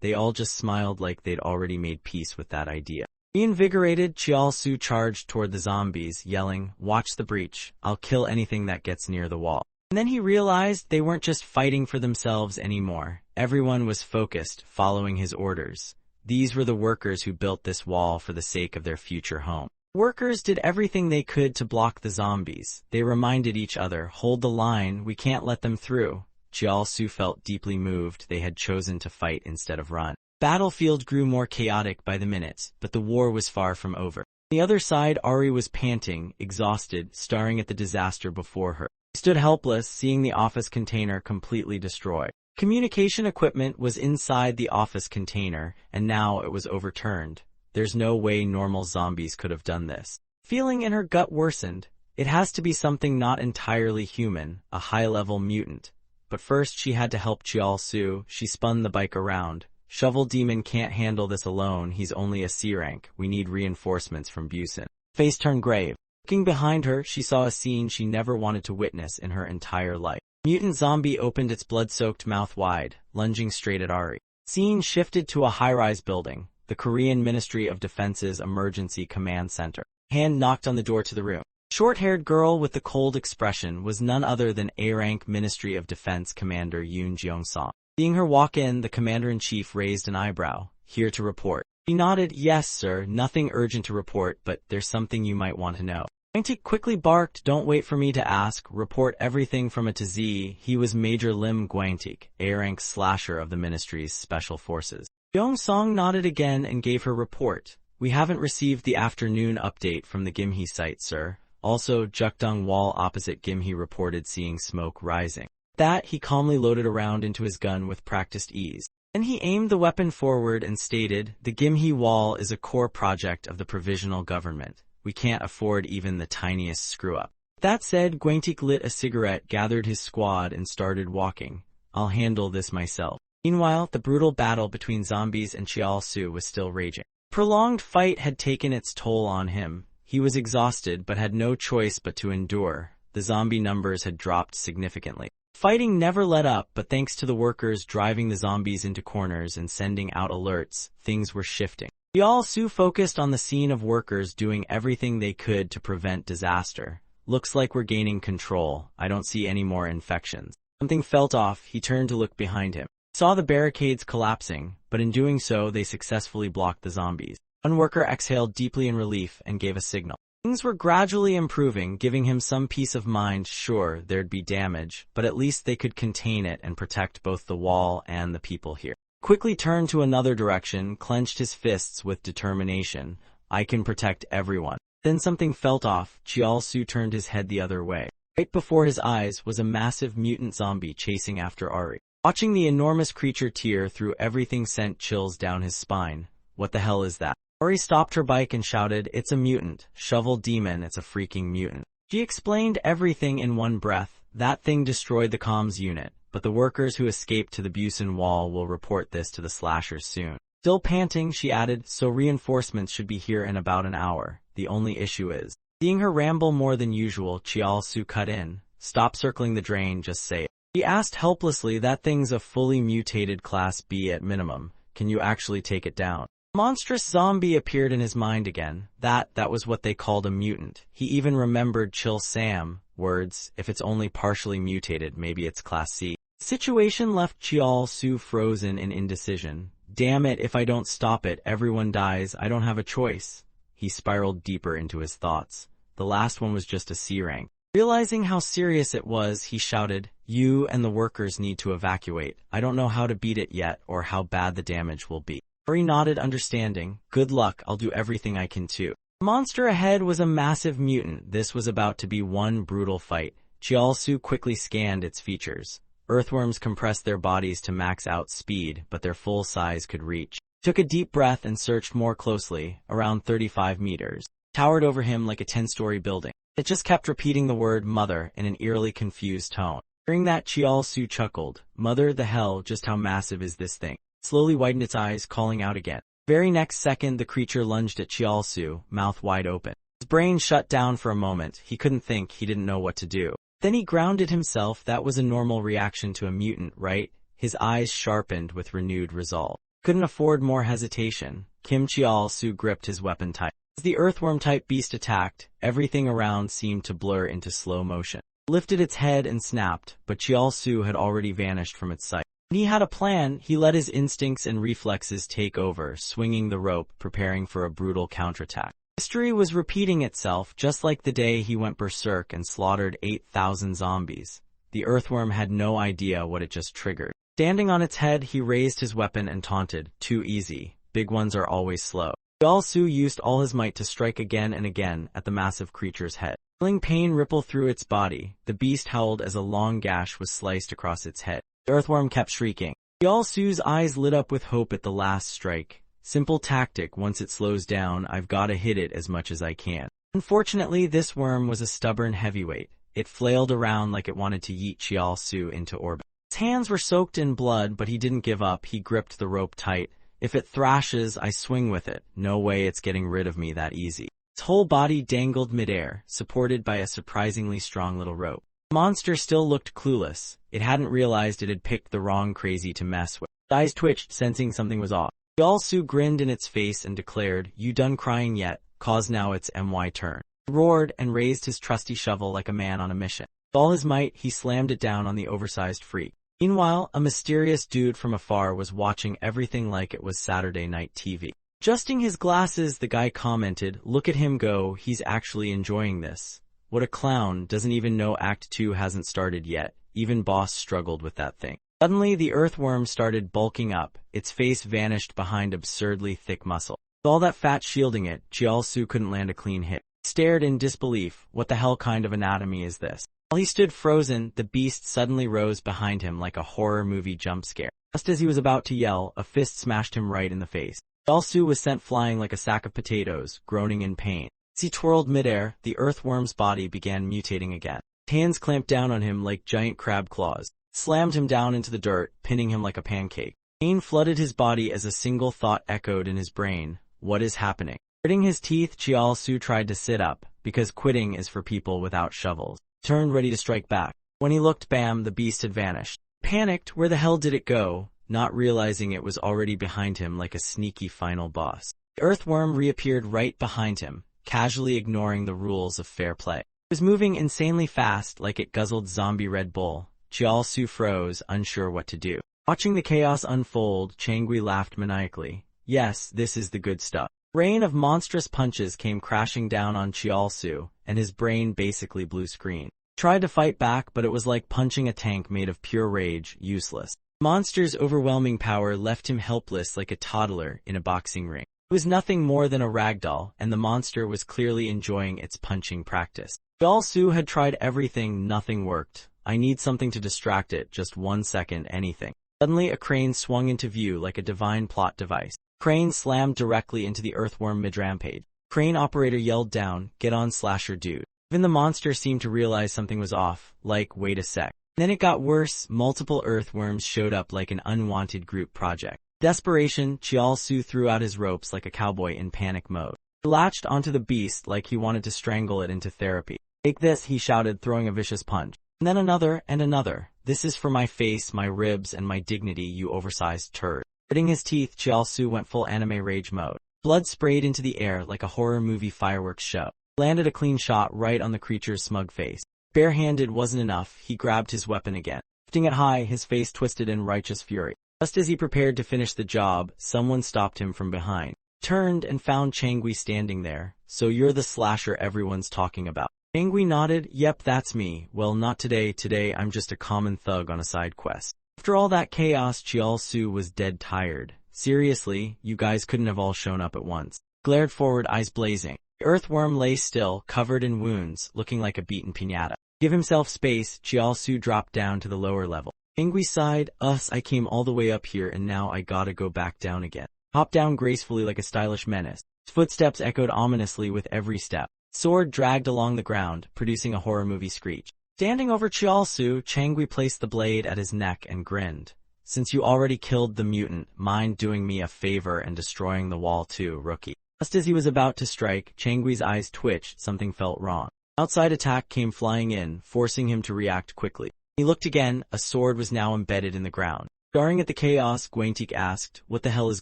Speaker 1: They all just smiled like they'd already made peace with that idea. Reinvigorated, Chial-Su charged toward the zombies, yelling, watch the breach. I'll kill anything that gets near the wall. And then he realized they weren't just fighting for themselves anymore. Everyone was focused, following his orders. These were the workers who built this wall for the sake of their future home. Workers did everything they could to block the zombies. They reminded each other, hold the line, we can't let them through. Chial-Su felt deeply moved. They had chosen to fight instead of run. The battlefield grew more chaotic by the minute, but the war was far from over. On the other side, Ari was panting, exhausted, staring at the disaster before her. She stood helpless, seeing the office container completely destroyed. Communication equipment was inside the office container, and now it was overturned. There's no way normal zombies could have done this. Feeling in her gut worsened. It has to be something not entirely human, a high-level mutant. But first she had to help Chial-Su. She spun the bike around. Shovel Demon can't handle this alone, he's only a C rank. We need reinforcements from Busan. Face turned grave. Looking behind her, she saw a scene she never wanted to witness in her entire life. Mutant zombie opened its blood-soaked mouth wide, lunging straight at Ari. Scene shifted to a high-rise building, the Korean Ministry of Defense's Emergency Command Center. Hand knocked on the door to the room. Short-haired girl with the cold expression was none other than A-rank Ministry of Defense Commander Yoon Jeong-song. Seeing her walk in, the commander-in-chief raised an eyebrow. Here to report. He nodded, yes, sir, nothing urgent to report, but there's something you might want to know. Gwantik quickly barked, don't wait for me to ask, report everything from A to Z. He was Major Lim Gwantik, A-rank slasher of the Ministry's Special Forces. Jeong-song nodded again and gave her report. We haven't received the afternoon update from the Gimhae site, sir. Also, Jukdong Wall opposite Gimhae reported seeing smoke rising. That, he calmly loaded a round into his gun with practiced ease. Then he aimed the weapon forward and stated, the Gimhae Wall is a core project of the provisional government. We can't afford even the tiniest screw-up. That said, Gwantik lit a cigarette, gathered his squad, and started walking. I'll handle this myself. Meanwhile, the brutal battle between zombies and Chial-Su was still raging. Prolonged fight had taken its toll on him. He was exhausted but had no choice but to endure. The zombie numbers had dropped significantly. Fighting never let up, but thanks to the workers driving the zombies into corners and sending out alerts, things were shifting. Jiao-Su focused on the scene of workers doing everything they could to prevent disaster. Looks like we're gaining control. I don't see any more infections. Something felt off. He turned to look behind him. Saw the barricades collapsing, but in doing so, they successfully blocked the zombies. One worker exhaled deeply in relief and gave a signal. Things were gradually improving, giving him some peace of mind. Sure, there'd be damage, but at least they could contain it and protect both the wall and the people here. Quickly turned to another direction, clenched his fists with determination. I can protect everyone. Then something felt off. Jiao-Su turned his head the other way. Right before his eyes was a massive mutant zombie chasing after Ari. Watching the enormous creature tear through everything sent chills down his spine. What the hell is that? Ari stopped her bike and shouted, "It's a mutant. Shovel demon, it's a freaking mutant." She explained everything in one breath. That thing destroyed the comms unit, but the workers who escaped to the Busan wall will report this to the slashers soon. Still panting, she added, so reinforcements should be here in about an hour. The only issue is. Seeing her ramble more than usual, Jiao-Su cut in. Stop circling the drain, just say it. He asked helplessly, that thing's a fully mutated Class B at minimum. Can you actually take it down? Monstrous zombie appeared in his mind again. That was what they called a mutant. He even remembered Chill Sam words, if it's only partially mutated, maybe it's Class C. Situation left Jiao-Su frozen in indecision. Damn it, if I don't stop it, everyone dies. I don't have a choice. He spiraled deeper into his thoughts. The last one was just a C rank. Realizing how serious it was, he shouted, "You and the workers need to evacuate. I don't know how to beat it yet or how bad the damage will be." Ori nodded understanding. "Good luck, I'll do everything I can too." The monster ahead was a massive mutant. This was about to be one brutal fight. Jiao-Su quickly scanned its features. Earthworms compressed their bodies to max out speed, but their full size could reach. Took a deep breath and searched more closely, around 35 meters. Towered over him like a 10-story building. It just kept repeating the word mother in an eerily confused tone. Hearing that, Jiao-Su chuckled. Mother the hell, just how massive is this thing? Slowly widened its eyes, calling out again. Very next second, the creature lunged at Jiao-Su, mouth wide open. His brain shut down for a moment. He couldn't think, he didn't know what to do. Then he grounded himself. That was a normal reaction to a mutant, right? His eyes sharpened with renewed resolve. Couldn't afford more hesitation. Kim Jiao-Su gripped his weapon tight. As the earthworm-type beast attacked, everything around seemed to blur into slow motion. It lifted its head and snapped, but Jiao-Su had already vanished from its sight. When he had a plan, he let his instincts and reflexes take over, swinging the rope, preparing for a brutal counterattack. History was repeating itself, just like the day he went berserk and slaughtered 8,000 zombies. The earthworm had no idea what it just triggered. Standing on its head, he raised his weapon and taunted, "Too easy. Big ones are always slow." Jiao-Su used all his might to strike again and again at the massive creature's head. Feeling pain ripple through its body, the beast howled as a long gash was sliced across its head. The earthworm kept shrieking. Jiao-Su's eyes lit up with hope at the last strike. Simple tactic, once it slows down, I've gotta hit it as much as I can. Unfortunately, this worm was a stubborn heavyweight. It flailed around like it wanted to yeet Jiao-Su into orbit. His hands were soaked in blood, but he didn't give up. He gripped the rope tight. If it thrashes, I swing with it. No way it's getting rid of me that easy. His whole body dangled midair, supported by a surprisingly strong little rope. The monster still looked clueless. It hadn't realized it had picked the wrong crazy to mess with. Its eyes twitched, sensing something was off. Jiao-Su grinned in its face and declared, "You done crying yet? 'Cause now it's my turn." He roared and raised his trusty shovel like a man on a mission. With all his might, he slammed it down on the oversized freak. Meanwhile, a mysterious dude from afar was watching everything like it was Saturday night TV. Adjusting his glasses, the guy commented, "Look at him go, he's actually enjoying this. What a clown, doesn't even know Act 2 hasn't started yet. Even boss struggled with that thing." Suddenly, the earthworm started bulking up. Its face vanished behind absurdly thick muscle. With all that fat shielding it, Jiao-Su couldn't land a clean hit. He stared in disbelief. What the hell kind of anatomy is this? While he stood frozen, the beast suddenly rose behind him like a horror movie jump scare. Just as he was about to yell, a fist smashed him right in the face. Jiao-Su was sent flying like a sack of potatoes, groaning in pain. As he twirled midair, the earthworm's body began mutating again. His hands clamped down on him like giant crab claws, slammed him down into the dirt, pinning him like a pancake. Pain flooded his body as a single thought echoed in his brain. What is happening? Gritting his teeth, Jiao-Su tried to sit up, because quitting is for people without shovels. He turned ready to strike back. When he looked, bam, the beast had vanished. Panicked, where the hell did it go, not realizing it was already behind him like a sneaky final boss. The earthworm reappeared right behind him, casually ignoring the rules of fair play. It was moving insanely fast like it guzzled zombie Red Bull. Jiao-Su froze, unsure what to do. Watching the chaos unfold, Changui laughed maniacally. Yes, this is the good stuff. Rain of monstrous punches came crashing down on Jiao-Su, and his brain basically blew screen. Tried to fight back, but it was like punching a tank made of pure rage, useless. Monster's overwhelming power left him helpless like a toddler in a boxing ring. It was nothing more than a ragdoll, and the monster was clearly enjoying its punching practice. Jiao-Su had tried everything, nothing worked. I need something to distract it, just 1 second, anything. Suddenly a crane swung into view like a divine plot device. Crane slammed directly into the earthworm mid-rampage. Crane operator yelled down, "Get on, slasher dude." Even the monster seemed to realize something was off, like, wait a sec. Then it got worse. Multiple earthworms showed up like an unwanted group project. Desperation, Jiao-Su threw out his ropes like a cowboy in panic mode. He latched onto the beast like he wanted to strangle it into therapy. "Take this," he shouted, throwing a vicious punch. And then another and another. "This is for my face, my ribs, and my dignity, you oversized turd." Gritting his teeth, Jiao-Su went full anime rage mode. Blood sprayed into the air like a horror movie fireworks show. Landed a clean shot right on the creature's smug face. Barehanded wasn't enough, he grabbed his weapon again. Lifting it high, his face twisted in righteous fury. Just as he prepared to finish the job, someone stopped him from behind. Turned and found Changui standing there. "So you're the slasher everyone's talking about." Changui nodded. "Yep, that's me. Well, not today. Today I'm just a common thug on a side quest." After all that chaos, Jiao-Su was dead tired. "Seriously, you guys couldn't have all shown up at once." Glared forward, eyes blazing. The earthworm lay still, covered in wounds, looking like a beaten piñata. Give himself space, Jiao-Su dropped down to the lower level. Changui sighed, I came all the way up here and now I gotta go back down again." Hopped down gracefully like a stylish menace. His footsteps echoed ominously with every step. Sword dragged along the ground, producing a horror movie screech. Standing over Jiao-Su, Changui placed the blade at his neck and grinned. "Since you already killed the mutant, mind doing me a favor and destroying the wall too, rookie?" Just as he was about to strike, Changui's eyes twitched, something felt wrong. Outside attack came flying in, forcing him to react quickly. He looked again, a sword was now embedded in the ground. Staring at the chaos, Guantique asked, "What the hell is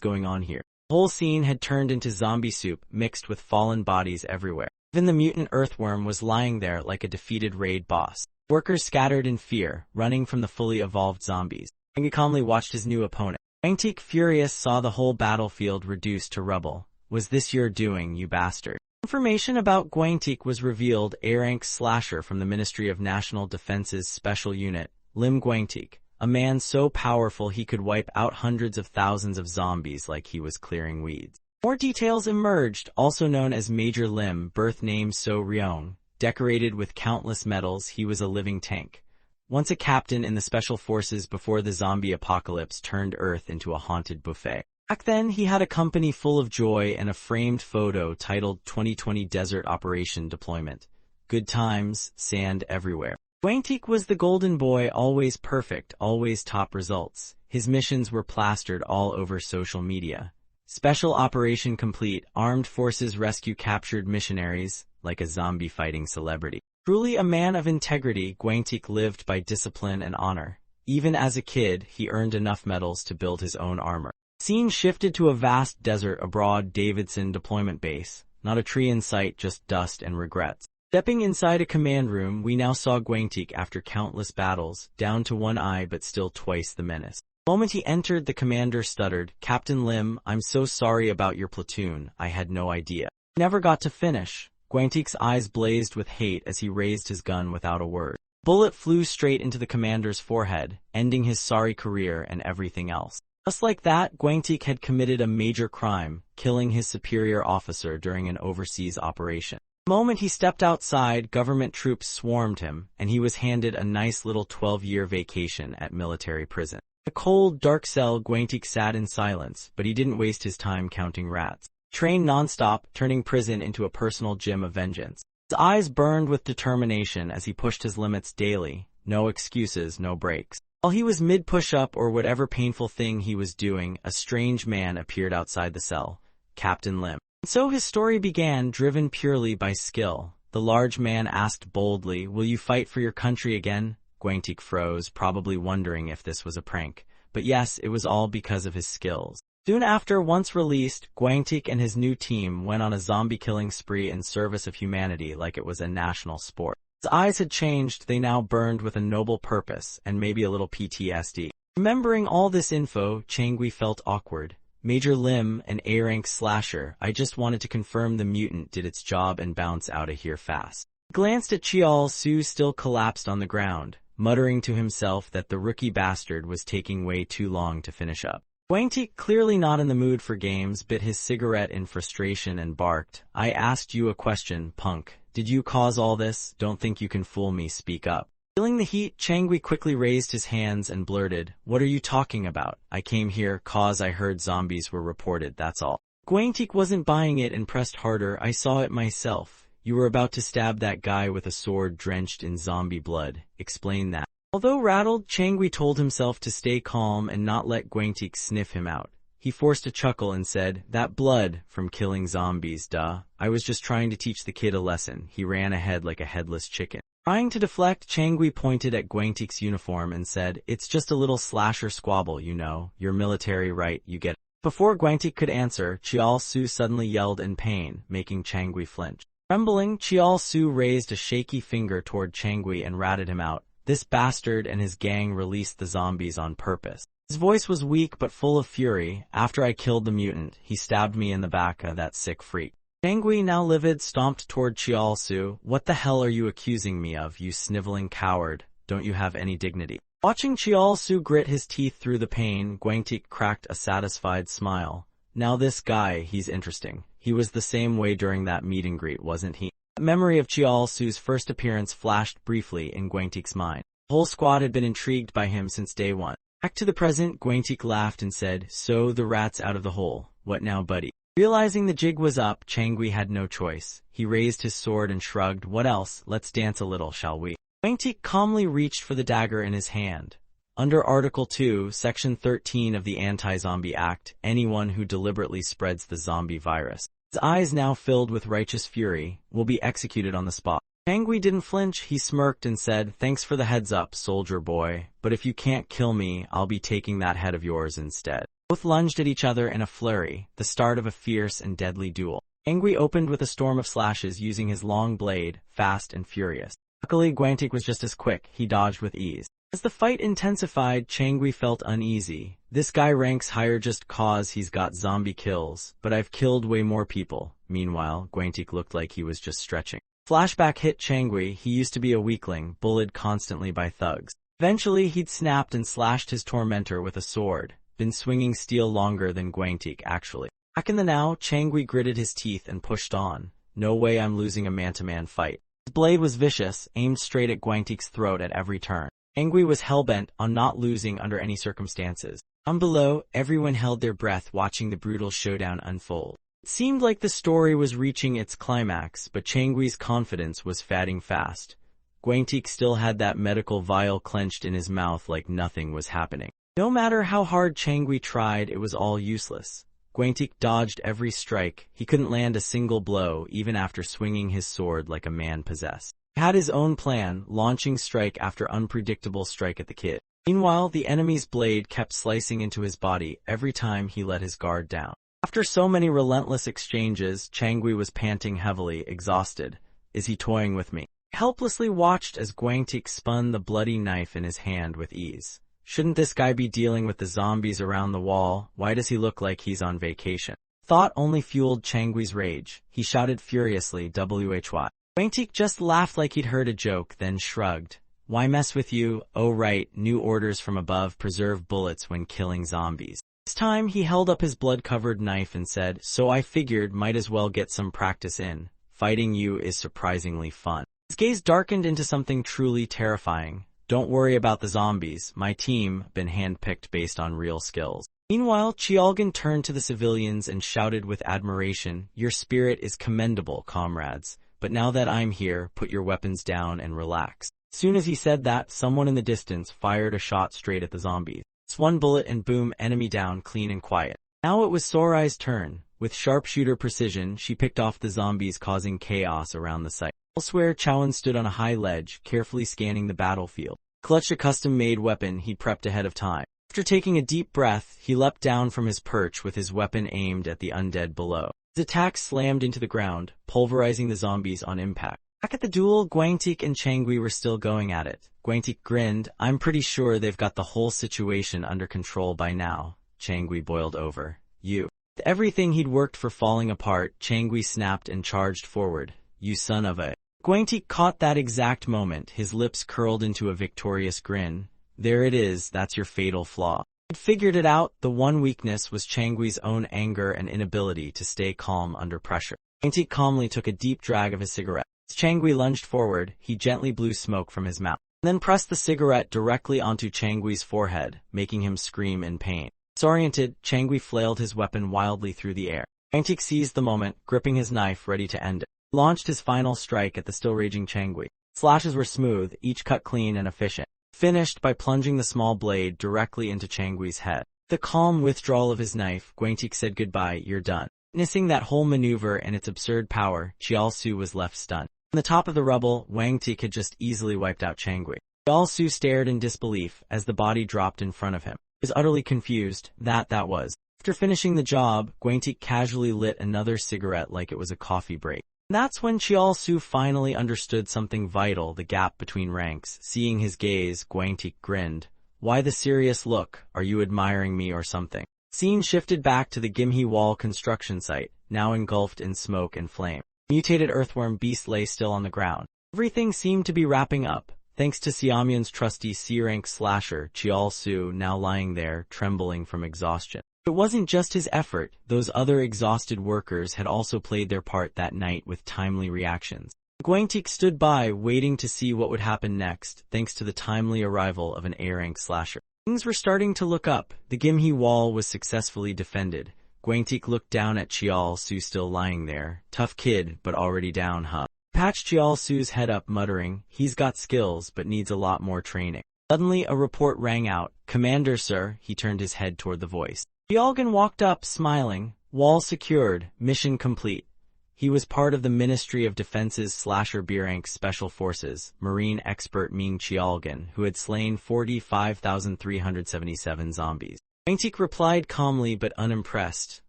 Speaker 1: going on here?" The whole scene had turned into zombie soup, mixed with fallen bodies everywhere. Even the mutant earthworm was lying there like a defeated raid boss. Workers scattered in fear, running from the fully evolved zombies. Changui calmly watched his new opponent. Guantique, furious, saw the whole battlefield reduced to rubble. "Was this your doing, you bastard?" Information about Guantique was revealed. A-rank slasher from the Ministry of National Defense's Special Unit, Lim Guantique, a man so powerful he could wipe out hundreds of thousands of zombies like he was clearing weeds. More details emerged, also known as Major Lim, birth name So Ryong. Decorated with countless medals, he was a living tank. Once a captain in the Special Forces before the zombie apocalypse turned Earth into a haunted buffet. Back then, he had a company full of joy and a framed photo titled 2020 Desert Operation Deployment. Good times, sand everywhere. Guantique was the golden boy, always perfect, always top results. His missions were plastered all over social media. Special operation complete, armed forces rescue captured missionaries, like a zombie-fighting celebrity. Truly a man of integrity, Guantique lived by discipline and honor. Even as a kid, he earned enough medals to build his own armor. Scene shifted to a vast desert abroad Davidson deployment base. Not a tree in sight, just dust and regrets. Stepping inside a command room, we now saw Guantique after countless battles, down to one eye but still twice the menace. The moment he entered, the commander stuttered, "Captain Lim, I'm so sorry about your platoon, I had no idea." Never got to finish. Guantique's eyes blazed with hate as he raised his gun without a word. Bullet flew straight into the commander's forehead, ending his sorry career and everything else. Just like that, Guantique had committed a major crime, killing his superior officer during an overseas operation. The moment he stepped outside, government troops swarmed him, and he was handed a nice little 12-year vacation at military prison. In a cold, dark cell, Guantique sat in silence, but he didn't waste his time counting rats. Trained nonstop, turning prison into a personal gym of vengeance. His eyes burned with determination as he pushed his limits daily. No excuses, no breaks. While he was mid-push-up or whatever painful thing he was doing, a strange man appeared outside the cell. Captain Lim. And so his story began, driven purely by skill. The large man asked boldly, "Will you fight for your country again?" Guangtik froze, probably wondering if this was a prank. But yes, it was all because of his skills. Soon after, once released, Guangtik and his new team went on a zombie-killing spree in service of humanity like it was a national sport. His eyes had changed, they now burned with a noble purpose, and maybe a little PTSD. Remembering all this info, Changui felt awkward. Major Lim, an A-rank slasher, I just wanted to confirm the mutant did its job and bounce out of here fast. He glanced at Chial Su, still collapsed on the ground, muttering to himself that the rookie bastard was taking way too long to finish up. Guangtik, clearly not in the mood for games, bit his cigarette in frustration and barked, I asked you a question, punk. Did you cause all this? Don't think you can fool me, speak up. Feeling the heat, Changui quickly raised his hands and blurted, what are you talking about? I came here cause I heard zombies were reported, that's all. Guangtik wasn't buying it and pressed harder, I saw it myself. You were about to stab that guy with a sword drenched in zombie blood. Explain that. Although rattled, Changui told himself to stay calm and not let Guangtik sniff him out. He forced a chuckle and said, that blood, from killing zombies, duh. I was just trying to teach the kid a lesson. He ran ahead like a headless chicken. Trying to deflect, Changui pointed at Guangtik's uniform and said, it's just a little slasher squabble, you know. You're military, right? You get it. Before Guangtik could answer, Chial Su suddenly yelled in pain, making Changui flinch. Trembling, Chial Su raised a shaky finger toward Changui and ratted him out. This bastard and his gang released the zombies on purpose. His voice was weak but full of fury. After I killed the mutant, he stabbed me in the back, that sick freak. Changui, now livid, stomped toward Chial Su. What the hell are you accusing me of, you sniveling coward? Don't you have any dignity? Watching Chial Su grit his teeth through the pain, Guangtik cracked a satisfied smile. Now this guy, he's interesting. He was the same way during that meet and greet, wasn't he? The memory of Chial Su's first appearance flashed briefly in Guangtik's mind. The whole squad had been intrigued by him since day one. Back to the present, Guangtik laughed and said, so the rat's out of the hole. What now, buddy? Realizing the jig was up, Changui had no choice. He raised his sword and shrugged, what else? Let's dance a little, shall we? Guangtik calmly reached for the dagger in his hand. Under Article 2, Section 13 of the Anti-Zombie Act, anyone who deliberately spreads the zombie virus, his eyes now filled with righteous fury, will be executed on the spot. Changui didn't flinch, he smirked and said, thanks for the heads up, soldier boy, but if you can't kill me, I'll be taking that head of yours instead. Both lunged at each other in a flurry, the start of a fierce and deadly duel. Changui opened with a storm of slashes using his long blade, fast and furious. Luckily, Guangtik was just as quick, he dodged with ease. As the fight intensified, Changui felt uneasy. This guy ranks higher just cause he's got zombie kills, but I've killed way more people. Meanwhile, Guangtik looked like he was just stretching. Flashback hit Changui, he used to be a weakling, bullied constantly by thugs. Eventually, he'd snapped and slashed his tormentor with a sword. Been swinging steel longer than Guangtik, actually. Back in the now, Changui gritted his teeth and pushed on. No way I'm losing a man-to-man fight. His blade was vicious, aimed straight at Guangtik's throat at every turn. Changui was hell-bent on not losing under any circumstances. Down below, everyone held their breath watching the brutal showdown unfold. It seemed like the story was reaching its climax, but Changui's confidence was fading fast. Guangtik still had that medical vial clenched in his mouth like nothing was happening. No matter how hard Changui tried, it was all useless. Guangtik dodged every strike. He couldn't land a single blow, even after swinging his sword like a man possessed. He had his own plan, launching strike after unpredictable strike at the kid. Meanwhile, the enemy's blade kept slicing into his body every time he let his guard down. After so many relentless exchanges, Changui was panting heavily, exhausted. Is he toying with me? I helplessly watched as Guangtik spun the bloody knife in his hand with ease. Shouldn't this guy be dealing with the zombies around the wall? Why does he look like he's on vacation? Thought only fueled Changui's rage. He shouted furiously, "Why?" Guangtik just laughed like he'd heard a joke, then shrugged. Why mess with you? Oh right, new orders from above, preserve bullets when killing zombies. This time he held up his blood-covered knife and said, so I figured might as well get some practice in. Fighting you is surprisingly fun. His gaze darkened into something truly terrifying. Don't worry about the zombies. My team been handpicked based on real skills. Meanwhile, Chialgan turned to the civilians and shouted with admiration, your spirit is commendable, comrades. But now that I'm here, put your weapons down and relax. As soon as he said that, someone in the distance fired a shot straight at the zombies. It's one bullet and boom, enemy down, clean and quiet. Now it was Sorai's turn. With sharpshooter precision, she picked off the zombies, causing chaos around the site. Elsewhere, Chowan stood on a high ledge, carefully scanning the battlefield. clutched a custom-made weapon he'd prepped ahead of time. After taking a deep breath, he leapt down from his perch with his weapon aimed at the undead below. His attack slammed into the ground, pulverizing the zombies on impact. Back at the duel, Guangtik and Changui were still going at it. Guangtik grinned. "I'm pretty sure they've got the whole situation under control by now." Changui boiled over. "You." With everything he'd worked for falling apart, Changui snapped and charged forward. "You son of a..." Guangtik caught that exact moment, his lips curled into a victorious grin. "There it is, that's your fatal flaw." He'd figured it out. The one weakness was Changui's own anger and inability to stay calm under pressure. Guangtik calmly took a deep drag of his cigarette. As Changui lunged forward, he gently blew smoke from his mouth, and then pressed the cigarette directly onto Changui's forehead, making him scream in pain. Disoriented, Changui flailed his weapon wildly through the air. Guangtik seized the moment, gripping his knife ready to end it. He launched his final strike at the still raging Changui. Slashes were smooth, each cut clean and efficient. Finished by plunging the small blade directly into Changui's head. The calm withdrawal of his knife, Guangtik said goodbye. "You're done." Witnessing that whole maneuver and its absurd power, Chiaosu was left stunned. On the top of the rubble, Guangtik had just easily wiped out Changui. Chiaosu stared in disbelief as the body dropped in front of him. He was utterly confused. That was. After finishing the job, Guangtik casually lit another cigarette like it was a coffee break. That's when Chiaosu finally understood something vital, the gap between ranks. Seeing his gaze, Guangtik grinned. "Why the serious look? Are you admiring me or something?" Scene shifted back to the Gimhe Wall construction site, now engulfed in smoke and flame. The mutated earthworm beast lay still on the ground. Everything seemed to be wrapping up, thanks to Xiaomyun's trusty C-rank slasher, Chiaosu, now lying there, trembling from exhaustion. It wasn't just his effort. Those other exhausted workers had also played their part that night with timely reactions. Guangtik stood by, waiting to see what would happen next, thanks to the timely arrival of an A-rank slasher. Things were starting to look up. The Gimhe Wall was successfully defended. Guangtik looked down at Chiaosu still lying there. Tough kid, but already down, huh? Patched Chiaosu's head up, muttering, "He's got skills, but needs a lot more training." Suddenly, a report rang out. "Commander, sir." He turned his head toward the voice. Yalgan walked up, smiling. "Wall secured. Mission complete." He was part of the Ministry of Defense's slasher B-rank Special Forces, Marine expert Ming Chialgan, who had slain 45,377 zombies. Guangtik replied calmly but unimpressed.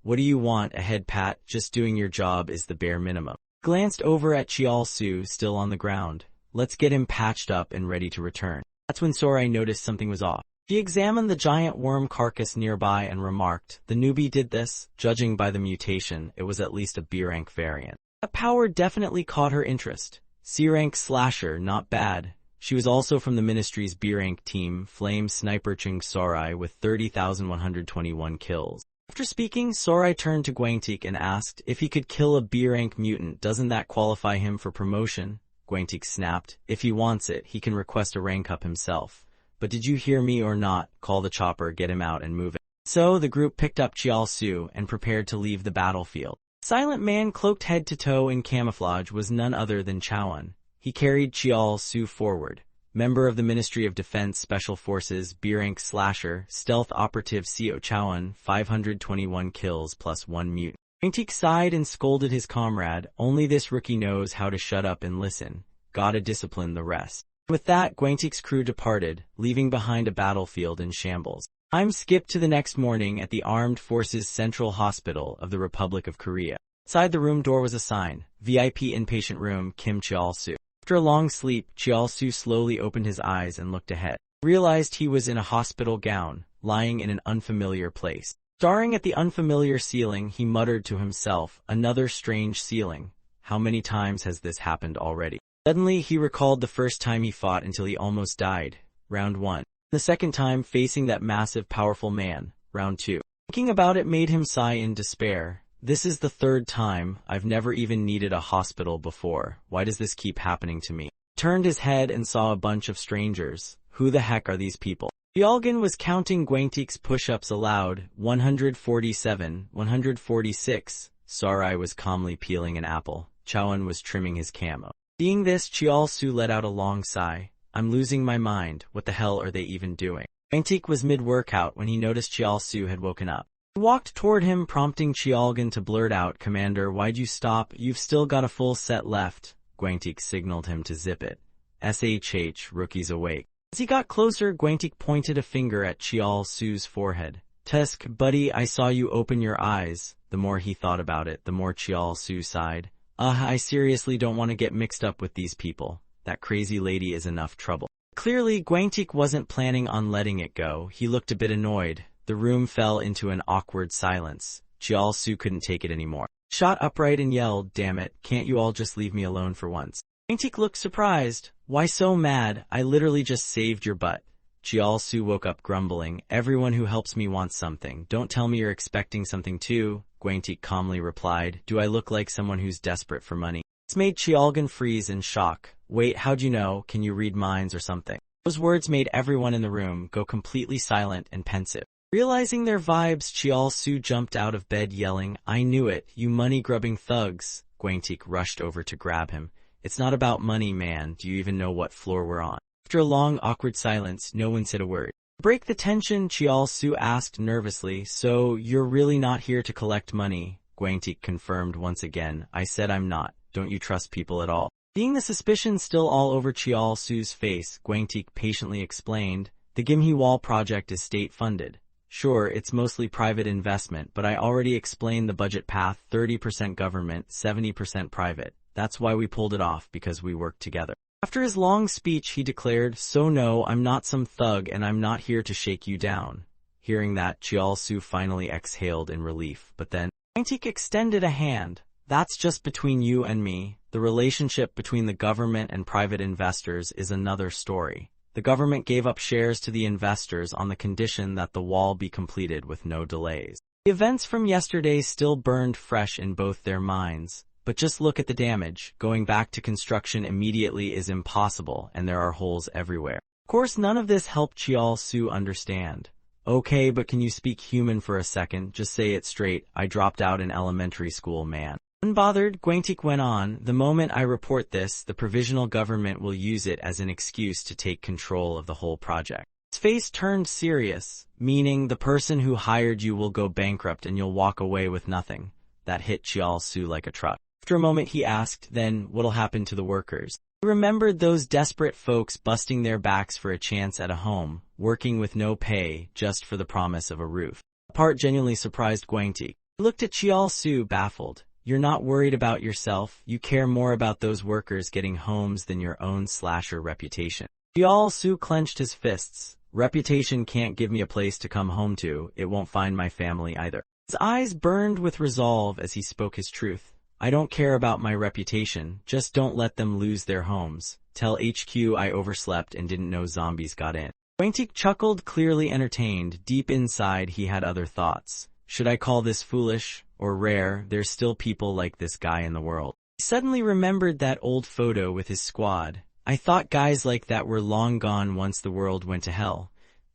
Speaker 1: "What do you want? A head pat? Just doing your job is the bare minimum." Glanced over at Chiaosu, still on the ground. "Let's get him patched up and ready to return." That's when Sorai noticed something was off. She examined the giant worm carcass nearby and remarked, "The newbie did this? Judging by the mutation, it was at least a B-rank variant." That power definitely caught her interest. C-rank slasher, not bad. She was also from the Ministry's B-rank team, Flame Sniper Chung Sorai, with 30,121 kills. After speaking, Sorai turned to Guangtik and asked, "If he could kill a B-rank mutant, doesn't that qualify him for promotion?" Guangtik snapped, "If he wants it, he can request a rank up himself. But did you hear me or not? Call the chopper, get him out and move it." So the group picked up Chiaosu and prepared to leave the battlefield. Silent man cloaked head to toe in camouflage was none other than Chaoan. He carried Chiaosu forward. Member of the Ministry of Defense Special Forces, B-rank slasher, stealth operative Co Chaoan, 521 kills plus 1 mutant. Guangtik sighed and scolded his comrade. "Only this rookie knows how to shut up and listen. Gotta discipline the rest." With that, Guangtik's crew departed, leaving behind a battlefield in shambles. Time skipped to the next morning at the Armed Forces Central Hospital of the Republic of Korea. Outside the room door was a sign, VIP inpatient room, Kim Chiaosu. After a long sleep, Chiaosu slowly opened his eyes and looked ahead. He realized he was in a hospital gown, lying in an unfamiliar place. Staring at the unfamiliar ceiling, he muttered to himself, "Another strange ceiling. How many times has this happened already?" Suddenly, he recalled the first time he fought until he almost died. Round 1. The second time, facing that massive, powerful man. Round 2. Thinking about it made him sigh in despair. "This is the third time. I've never even needed a hospital before. Why does this keep happening to me?" He turned his head and saw a bunch of strangers. Who the heck are these people? Yalgan was counting Guangtik's push-ups aloud. 147, 146. Sorai was calmly peeling an apple. Chaoan was trimming his camo. Seeing this, Chiaosu let out a long sigh. "I'm losing my mind. What the hell are they even doing?" Guangtik was mid-workout when he noticed Chiaosu had woken up. He walked toward him, prompting Chialgan to blurt out, "Commander, why'd you stop? You've still got a full set left." Guangtik signaled him to zip it. "SHH, rookie's awake." As he got closer, Guangtik pointed a finger at Chial Su's forehead. "Tusk, buddy, I saw you open your eyes." The more he thought about it, the more Chial Su sighed. I seriously don't want to get mixed up with these people. That crazy lady is enough trouble." Clearly, Guangtik wasn't planning on letting it go. He looked a bit annoyed. The room fell into an awkward silence. Chial Su couldn't take it anymore. Shot upright and yelled, "Damn it, can't you all just leave me alone for once?" Guangtik looked surprised. "Why so mad? I literally just saved your butt." Chial Su woke up grumbling. "Everyone who helps me wants something. Don't tell me you're expecting something too." Guangtik calmly replied, "Do I look like someone who's desperate for money?" This made Chialgan freeze in shock. "Wait, how'd you know? Can you read minds or something?" Those words made everyone in the room go completely silent and pensive. Realizing their vibes, Chial Su jumped out of bed yelling, "I knew it, you money-grubbing thugs." Guangtik rushed over to grab him. "It's not about money, man. Do you even know what floor we're on?" After a long, awkward silence, no one said a word. To break the tension, Chial Su asked nervously, "So, you're really not here to collect money?" Guangtik confirmed once again, "I said I'm not. Don't you trust people at all?" Seeing the suspicion still all over Chial Su's face, Guangtik patiently explained, "The Gimhe Wall project is state-funded. Sure, it's mostly private investment, but I already explained the budget path, 30% government, 70% private. That's why we pulled it off, because we worked together." After his long speech, he declared, "So no, I'm not some thug and I'm not here to shake you down." Hearing that, Chial Su finally exhaled in relief, but then Guangtik extended a hand. "That's just between you and me. The relationship between the government and private investors is another story. The government gave up shares to the investors on the condition that the wall be completed with no delays." The events from yesterday still burned fresh in both their minds. But just look at the damage. Going back to construction immediately is impossible, and there are holes everywhere. Of course, none of this helped Chial Su understand. "Okay, but can you speak human for a second? Just say it straight. I dropped out in elementary school, man." Unbothered, Guangtik went on, "The moment I report this, the provisional government will use it as an excuse to take control of the whole project." His face turned serious, meaning the person who hired you will go bankrupt and you'll walk away with nothing. That hit Chial Su like a truck. After a moment he asked, "Then, what'll happen to the workers?" He remembered those desperate folks busting their backs for a chance at a home, working with no pay, just for the promise of a roof. The part genuinely surprised Guangtik. He looked at Chial Su, baffled. "You're not worried about yourself. You care more about those workers getting homes than your own slasher reputation." Chial Su clenched his fists. "Reputation can't give me a place to come home to. It won't find my family either." His eyes burned with resolve as he spoke his truth. "I don't care about my reputation, just don't let them lose their homes. Tell HQ I overslept and didn't know zombies got in." Guangtik chuckled, clearly entertained. Deep inside he had other thoughts. Should I call this foolish or rare? There's still people like this guy in the world. He suddenly remembered that old photo with his squad. "I thought guys like that were long gone once the world went to hell."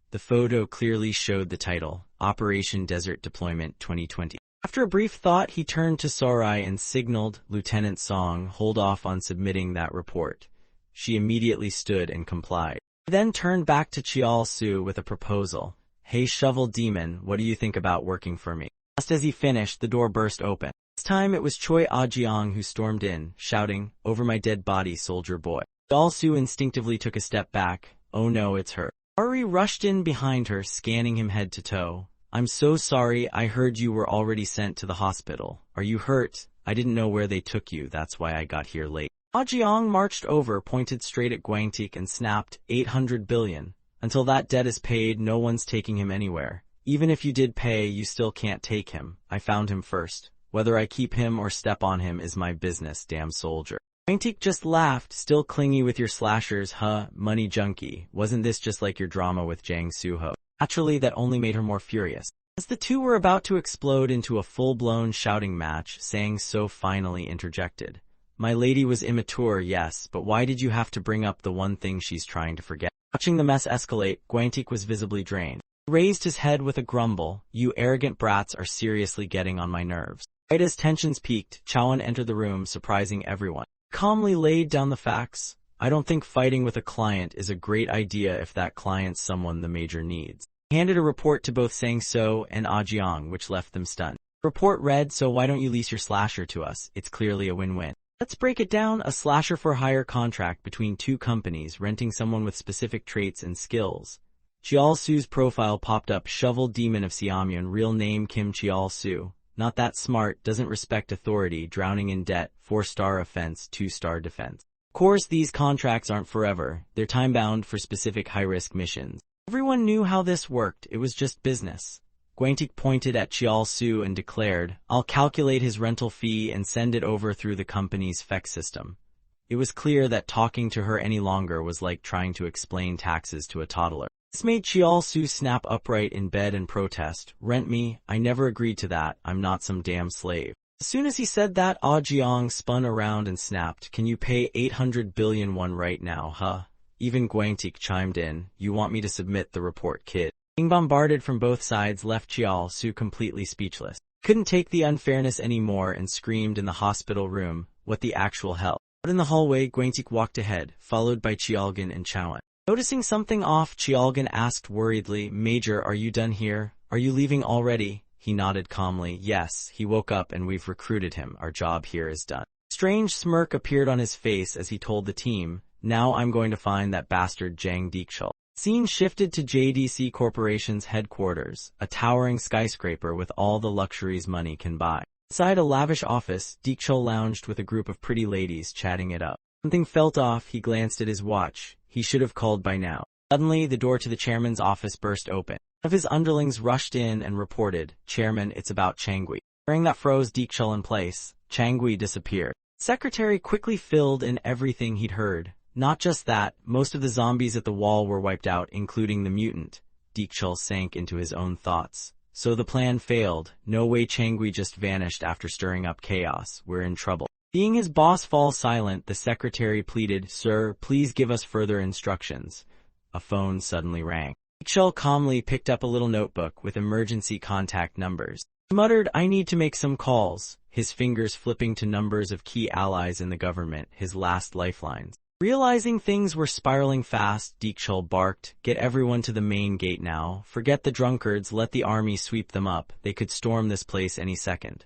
Speaker 1: The photo clearly showed the title, Operation Desert Deployment 2020. After a brief thought, he turned to Sorai and signaled, "Lieutenant Song, hold off on submitting that report." She immediately stood and complied. He then turned back to Chial Su with a proposal. "Hey Shovel Demon, what do you think about working for me?" Just as he finished, the door burst open. This time it was Choi Ah-jiang who stormed in, shouting, "Over my dead body, soldier boy." Chial Su instinctively took a step back. "Oh no, it's her." Ari rushed in behind her, scanning him head to toe. "I'm so sorry, I heard you were already sent to the hospital. Are you hurt? I didn't know where they took you, that's why I got here late." Ah-jiang marched over, pointed straight at Guangtik and snapped, 800 billion. "Until that debt is paid, no one's taking him anywhere. Even if you did pay, you still can't take him. I found him first. Whether I keep him or step on him is my business, damn soldier." Guangtik just laughed, "Still clingy with your slashers, huh, money junkie? Wasn't this just like your drama with Jang Suho?" Naturally, that only made her more furious. As the two were about to explode into a full-blown shouting match, Sang So finally interjected. "My lady was immature, yes, but why did you have to bring up the one thing she's trying to forget?" Watching the mess escalate, Guangtik was visibly drained. He raised his head with a grumble. "You arrogant brats are seriously getting on my nerves." Right as tensions peaked, Chowan entered the room, surprising everyone. He calmly laid down the facts. "I don't think fighting with a client is a great idea if that client's someone the major needs." He handed a report to both Sang So and Ah-jiang, which left them stunned. The report read, "So why don't you lease your slasher to us? It's clearly a win-win." Let's break it down. A slasher-for-hire contract between two companies renting someone with specific traits and skills. Cheol-Su's profile popped up. Shovel Demon of Siamyeon, real name Kim Cheol-Su. Not that smart, doesn't respect authority, drowning in debt, 4-star offense, 2-star defense. Of course, these contracts aren't forever. They're time-bound for specific high-risk missions. Everyone knew how this worked. It was just business. Gwantik pointed at Cheol-Su and declared, "I'll calculate his rental fee and send it over through the company's FEC system." It was clear that talking to her any longer was like trying to explain taxes to a toddler. This made Cheol-Su snap upright in bed and protest. "Rent me? I never agreed to that. I'm not some damn slave." As soon as he said that, Ah Jiang spun around and snapped, "Can you pay 800 billion won right now, huh?" Even Gwantik chimed in, "You want me to submit the report, kid?" Being bombarded from both sides left Cheol-Su completely speechless. Couldn't take the unfairness anymore and screamed in the hospital room, "What the actual hell?" Out in the hallway, Gwantik walked ahead, followed by Cheolgan and Chowan. Noticing something off, Cheolgan asked worriedly, "Major, are you done here? Are you leaving already?" He nodded calmly, "Yes, he woke up and we've recruited him. Our job here is done." Strange smirk appeared on his face as he told the team, "Now I'm going to find that bastard Jang Deekchul." Scene shifted to JDC Corporation's headquarters, a towering skyscraper with all the luxuries money can buy. Inside a lavish office, Deekchul lounged with a group of pretty ladies chatting it up. Something felt off. He glanced at his watch. He should have called by now. Suddenly, the door to the chairman's office burst open. One of his underlings rushed in and reported, "Chairman, it's about Changui." Hearing that froze Deekchul in place, Changui disappeared. The secretary quickly filled in everything he'd heard. Not just that, most of the zombies at the wall were wiped out, including the mutant. Deekchul sank into his own thoughts. So the plan failed. No way Changui just vanished after stirring up chaos. We're in trouble. Seeing his boss fall silent, the secretary pleaded, "Sir, please give us further instructions." A phone suddenly rang. Deekchul calmly picked up a little notebook with emergency contact numbers. He muttered, "I need to make some calls," his fingers flipping to numbers of key allies in the government, his last lifelines. Realizing things were spiraling fast, Deekchul barked, "Get everyone to the main gate now. Forget the drunkards, let the army sweep them up. They could storm this place any second."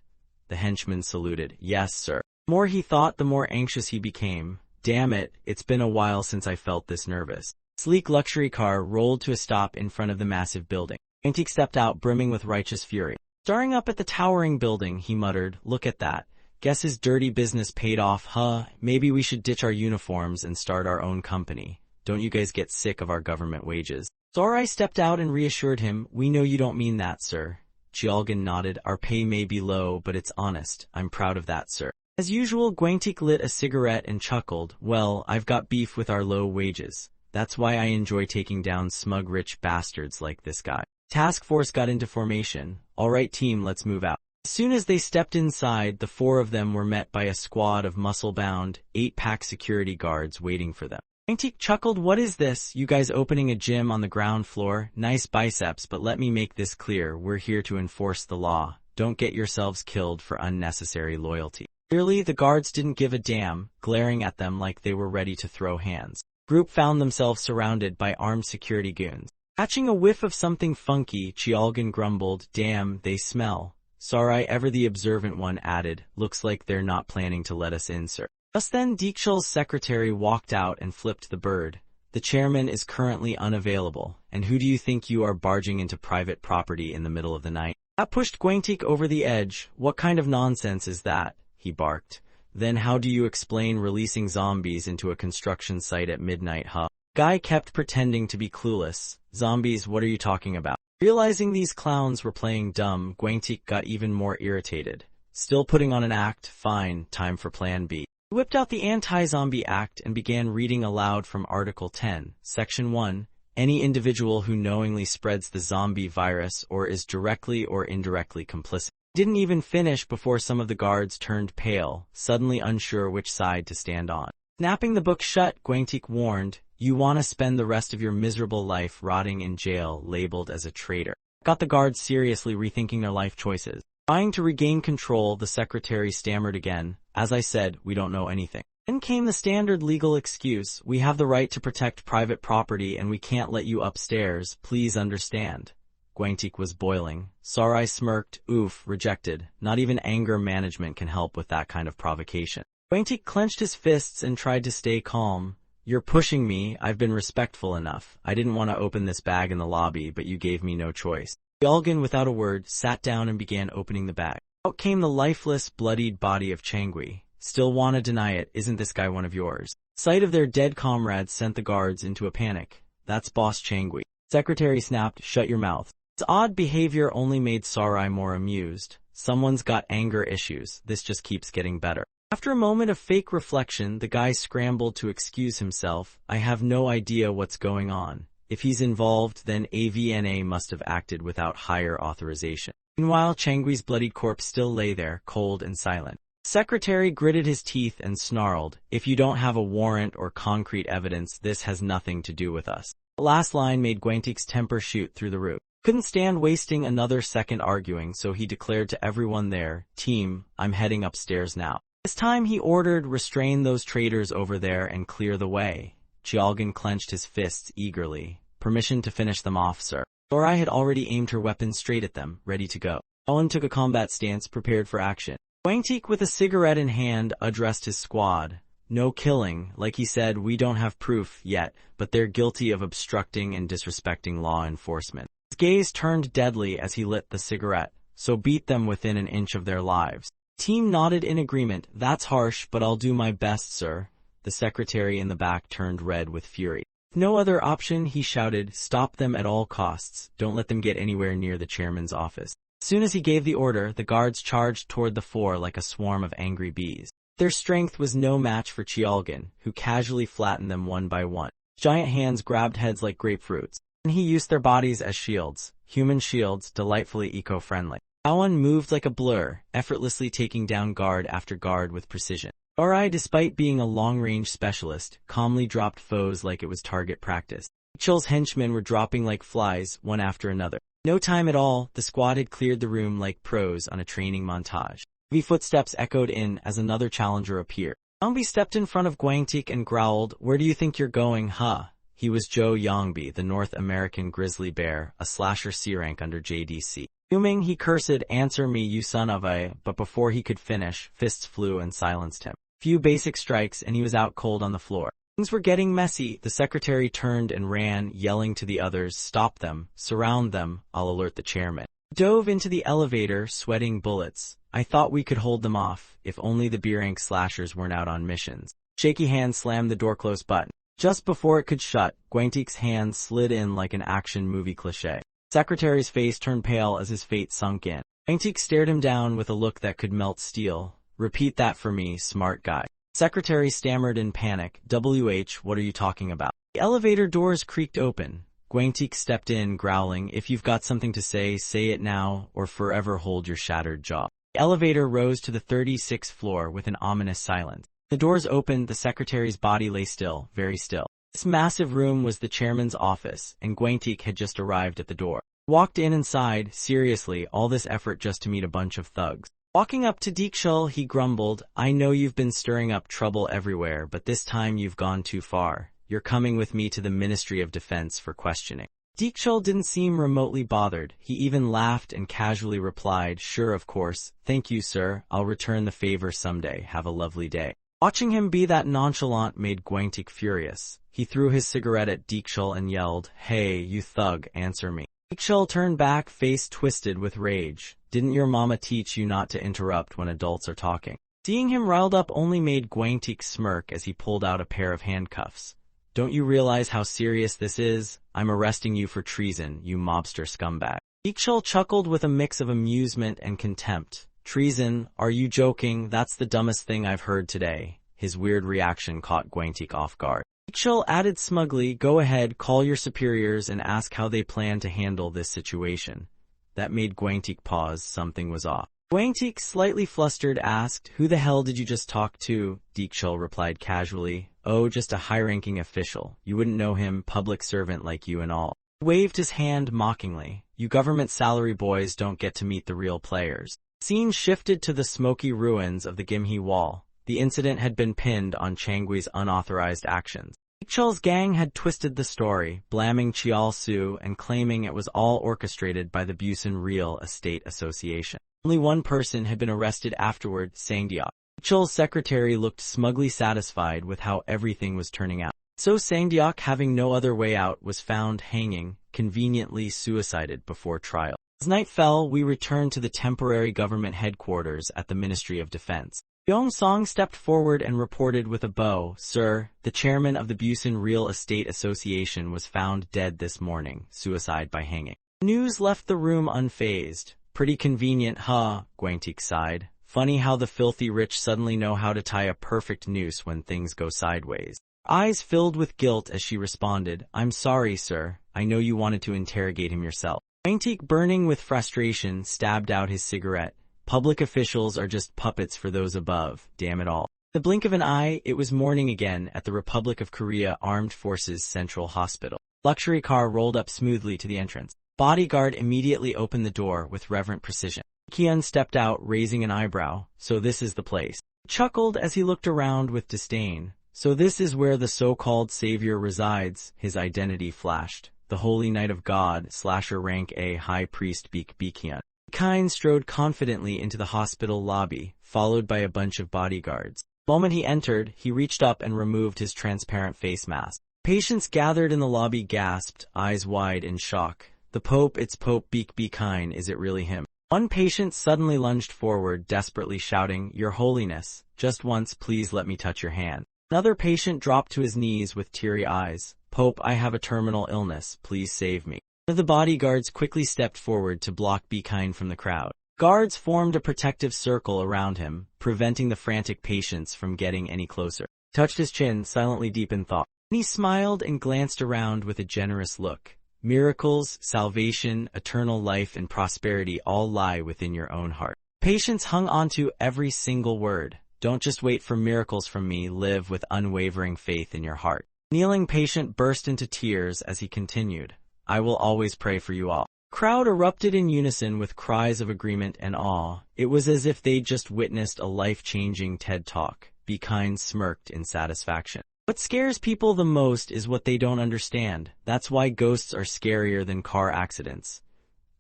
Speaker 1: The henchman saluted, "Yes, sir." The more he thought, the more anxious he became. Damn it, it's been a while since I felt this nervous. A sleek luxury car rolled to a stop in front of the massive building. Gwantik stepped out, brimming with righteous fury. Staring up at the towering building, he muttered, "Look at that. Guess his dirty business paid off, huh? Maybe we should ditch our uniforms and start our own company. Don't you guys get sick of our government wages?" Sarai stepped out and reassured him, "We know you don't mean that, sir." Cheolgan nodded, "Our pay may be low, but it's honest. I'm proud of that, sir." As usual, Gwantik lit a cigarette and chuckled, "Well, I've got beef with our low wages. That's why I enjoy taking down smug rich bastards like this guy." Task force got into formation. "All right, team, let's move out." As soon as they stepped inside, the four of them were met by a squad of muscle-bound, 8-pack security guards waiting for them. Gwantik chuckled, "What is this? You guys opening a gym on the ground floor? Nice biceps, but let me make this clear. We're here to enforce the law. Don't get yourselves killed for unnecessary loyalty." Clearly, the guards didn't give a damn, glaring at them like they were ready to throw hands. The group found themselves surrounded by armed security goons. Catching a whiff of something funky, Cheolgan grumbled, "Damn, they smell." Sarai, ever the observant one, added, "Looks like they're not planning to let us in, sir." Just then Deekchul's secretary walked out and flipped the bird. "The chairman is currently unavailable, and who do you think you are barging into private property in the middle of the night?" That pushed Gwantik over the edge. "What kind of nonsense is that?" he barked. "Then how do you explain releasing zombies into a construction site at midnight, huh?" Guy kept pretending to be clueless. "Zombies, what are you talking about?" Realizing these clowns were playing dumb, Gwantik got even more irritated. "Still putting on an act? Fine, time for Plan B." He whipped out the Anti-Zombie Act and began reading aloud from Article 10, Section 1, "Any individual who knowingly spreads the zombie virus or is directly or indirectly complicit." Didn't even finish before some of the guards turned pale, suddenly unsure which side to stand on. Snapping the book shut, Gwantik warned, "You want to spend the rest of your miserable life rotting in jail, labeled as a traitor." Got the guards seriously rethinking their life choices. Trying to regain control, the secretary stammered again, "As I said, we don't know anything." Then came the standard legal excuse, "We have the right to protect private property and we can't let you upstairs, please understand." Gwantik was boiling. Sarai smirked, "Oof, rejected. Not even anger management can help with that kind of provocation." Guangtik clenched his fists and tried to stay calm. You're pushing me, I've been respectful enough. I didn't want to open this bag in the lobby, but you gave me no choice. Yalgan, without a word, sat down and began opening the bag. Out came the lifeless, bloodied body of Changui. Still wanna deny it, isn't this guy one of yours? Sight of their dead comrades sent the guards into a panic. That's Boss Changui. Secretary snapped, shut your mouth. His odd behavior only made Sarai more amused. Someone's got anger issues, this just keeps getting better. After a moment of fake reflection, the guy scrambled to excuse himself. I have no idea what's going on. If he's involved, then AVNA must have acted without higher authorization. Meanwhile, Changui's bloodied corpse still lay there, cold and silent. Secretary gritted his teeth and snarled, if you don't have a warrant or concrete evidence, this has nothing to do with us. The last line made Guangtik's temper shoot through the roof. Couldn't stand wasting another second arguing, so he declared to everyone there, team, I'm heading upstairs now. This time he ordered, restrain those traitors over there and clear the way. Chialgan clenched his fists eagerly. Permission to finish them off, sir. Sarai had already aimed her weapon straight at them, ready to go. Owen took a combat stance, prepared for action. Guangtik, with a cigarette in hand, addressed his squad. No killing, like he said, we don't have proof yet, but they're guilty of obstructing and disrespecting law enforcement. His gaze turned deadly as he lit the cigarette, so beat them within an inch of their lives. Team nodded in agreement. That's harsh, but I'll do my best, sir. The secretary in the back turned red with fury. No other option, he shouted, stop them at all costs. Don't let them get anywhere near the chairman's office. As soon as he gave the order, the guards charged toward the four like a swarm of angry bees. Their strength was no match for Chialgan, who casually flattened them one by one. Giant hands grabbed heads like grapefruits, and he used their bodies as shields. Human shields, delightfully eco-friendly. Awan moved like a blur, effortlessly taking down guard after guard with precision. Sarai, despite being a long-range specialist, calmly dropped foes like it was target practice. Chul's henchmen were dropping like flies, one after another. No time at all, the squad had cleared the room like pros on a training montage. Heavy footsteps echoed in as another challenger appeared. Yangbi stepped in front of Guangtik and growled, where do you think you're going, huh? He was Joe Yangbi, the North American grizzly bear, a slasher C-rank under JDC. Fuming, he cursed, answer me, you son of a, but before he could finish, fists flew and silenced him. Few basic strikes and he was out cold on the floor. Things were getting messy. The secretary turned and ran, yelling to the others, stop them, surround them, I'll alert the chairman. Dove into the elevator, sweating bullets. I thought we could hold them off, if only the B-rank slashers weren't out on missions. Shaky hand slammed the door close button. Just before it could shut, Guangtik's hand slid in like an action movie cliché. Secretary's face turned pale as his fate sunk in. Guangtik stared him down with a look that could melt steel. Repeat that for me, smart guy. Secretary stammered in panic. What are you talking about? The elevator doors creaked open. Guangtik stepped in, growling, if you've got something to say it now, or forever hold your shattered jaw. The elevator rose to the 36th floor with an ominous silence. The doors opened, the secretary's body lay still, very still. This massive room was the chairman's office, and Guangtik had just arrived at the door. Walked in and sighed, seriously, all this effort just to meet a bunch of thugs. Walking up to Deekshul, he grumbled, I know you've been stirring up trouble everywhere, but this time you've gone too far. You're coming with me to the Ministry of Defense for questioning. Deekshul didn't seem remotely bothered. He even laughed and casually replied, sure, of course. Thank you, sir. I'll return the favor someday. Have a lovely day. Watching him be that nonchalant made Guangtik furious. He threw his cigarette at Deekshul and yelled, hey, you thug, answer me. Deekshul turned back, face twisted with rage. Didn't your mama teach you not to interrupt when adults are talking? Seeing him riled up only made Guangtik smirk as he pulled out a pair of handcuffs. Don't you realize how serious this is? I'm arresting you for treason, you mobster scumbag. Deekshul chuckled with a mix of amusement and contempt. Treason? Are you joking? That's the dumbest thing I've heard today. His weird reaction caught Guangtik off guard. Deekshul added smugly, go ahead, call your superiors and ask how they plan to handle this situation. That made Guangtik pause, something was off. Guangtik, slightly flustered, asked, who the hell did you just talk to? Deekshul replied casually, oh, just a high-ranking official. You wouldn't know him, public servant like you and all. He waved his hand mockingly. You government salary boys don't get to meet the real players. Scene shifted to the smoky ruins of the Gimhe Wall. The incident had been pinned on Changui's unauthorized actions. Deekshul's gang had twisted the story, blaming Chial Su and claiming it was all orchestrated by the Busan Real Estate Association. Only one person had been arrested afterward, Sangdiok. Chul's secretary looked smugly satisfied with how everything was turning out. So Sangdeok, having no other way out, was found hanging, conveniently suicided before trial. As night fell, we returned to the temporary government headquarters at the Ministry of Defense. Yong-song stepped forward and reported with a bow, "Sir, the chairman of the Busan Real Estate Association was found dead this morning, suicide by hanging." News left the room unfazed. "Pretty convenient, huh?" Gwangtaek sighed. "Funny how the filthy rich suddenly know how to tie a perfect noose when things go sideways." Eyes filled with guilt as she responded, "I'm sorry, sir. I know you wanted to interrogate him yourself." Gwangtaek, burning with frustration, stabbed out his cigarette. "Public officials are just puppets for those above, damn it all." The blink of an eye, it was morning again at the Republic of Korea Armed Forces Central Hospital. Luxury car rolled up smoothly to the entrance. Bodyguard immediately opened the door with reverent precision. Kyun stepped out, raising an eyebrow. "So this is the place." He chuckled as he looked around with disdain. "So this is where the so-called savior resides," his identity flashed. "The Holy Knight of God, slasher rank A High Priest Kyun." Kyun strode confidently into the hospital lobby, followed by a bunch of bodyguards. The moment he entered, he reached up and removed his transparent face mask. Patients gathered in the lobby gasped, eyes wide in shock. "The Pope, it's Pope Kyun, is it really him?" One patient suddenly lunged forward, desperately shouting, "Your Holiness, just once please let me touch your hand." Another patient dropped to his knees with teary eyes. "Pope, I have a terminal illness, please save me." One of the bodyguards quickly stepped forward to block Kyun from the crowd. Guards formed a protective circle around him, preventing the frantic patients from getting any closer. He touched his chin, silently deep in thought. Then he smiled and glanced around with a generous look. "Miracles, salvation, eternal life, and prosperity all lie within your own heart." Patients hung onto every single word. "Don't just wait for miracles from me, live with unwavering faith in your heart." Kneeling patient burst into tears as he continued, "I will always pray for you all." Crowd erupted in unison with cries of agreement and awe. It was as if they'd just witnessed a life-changing TED Talk. Kyun smirked in satisfaction. What scares people the most is what they don't understand. That's why ghosts are scarier than car accidents.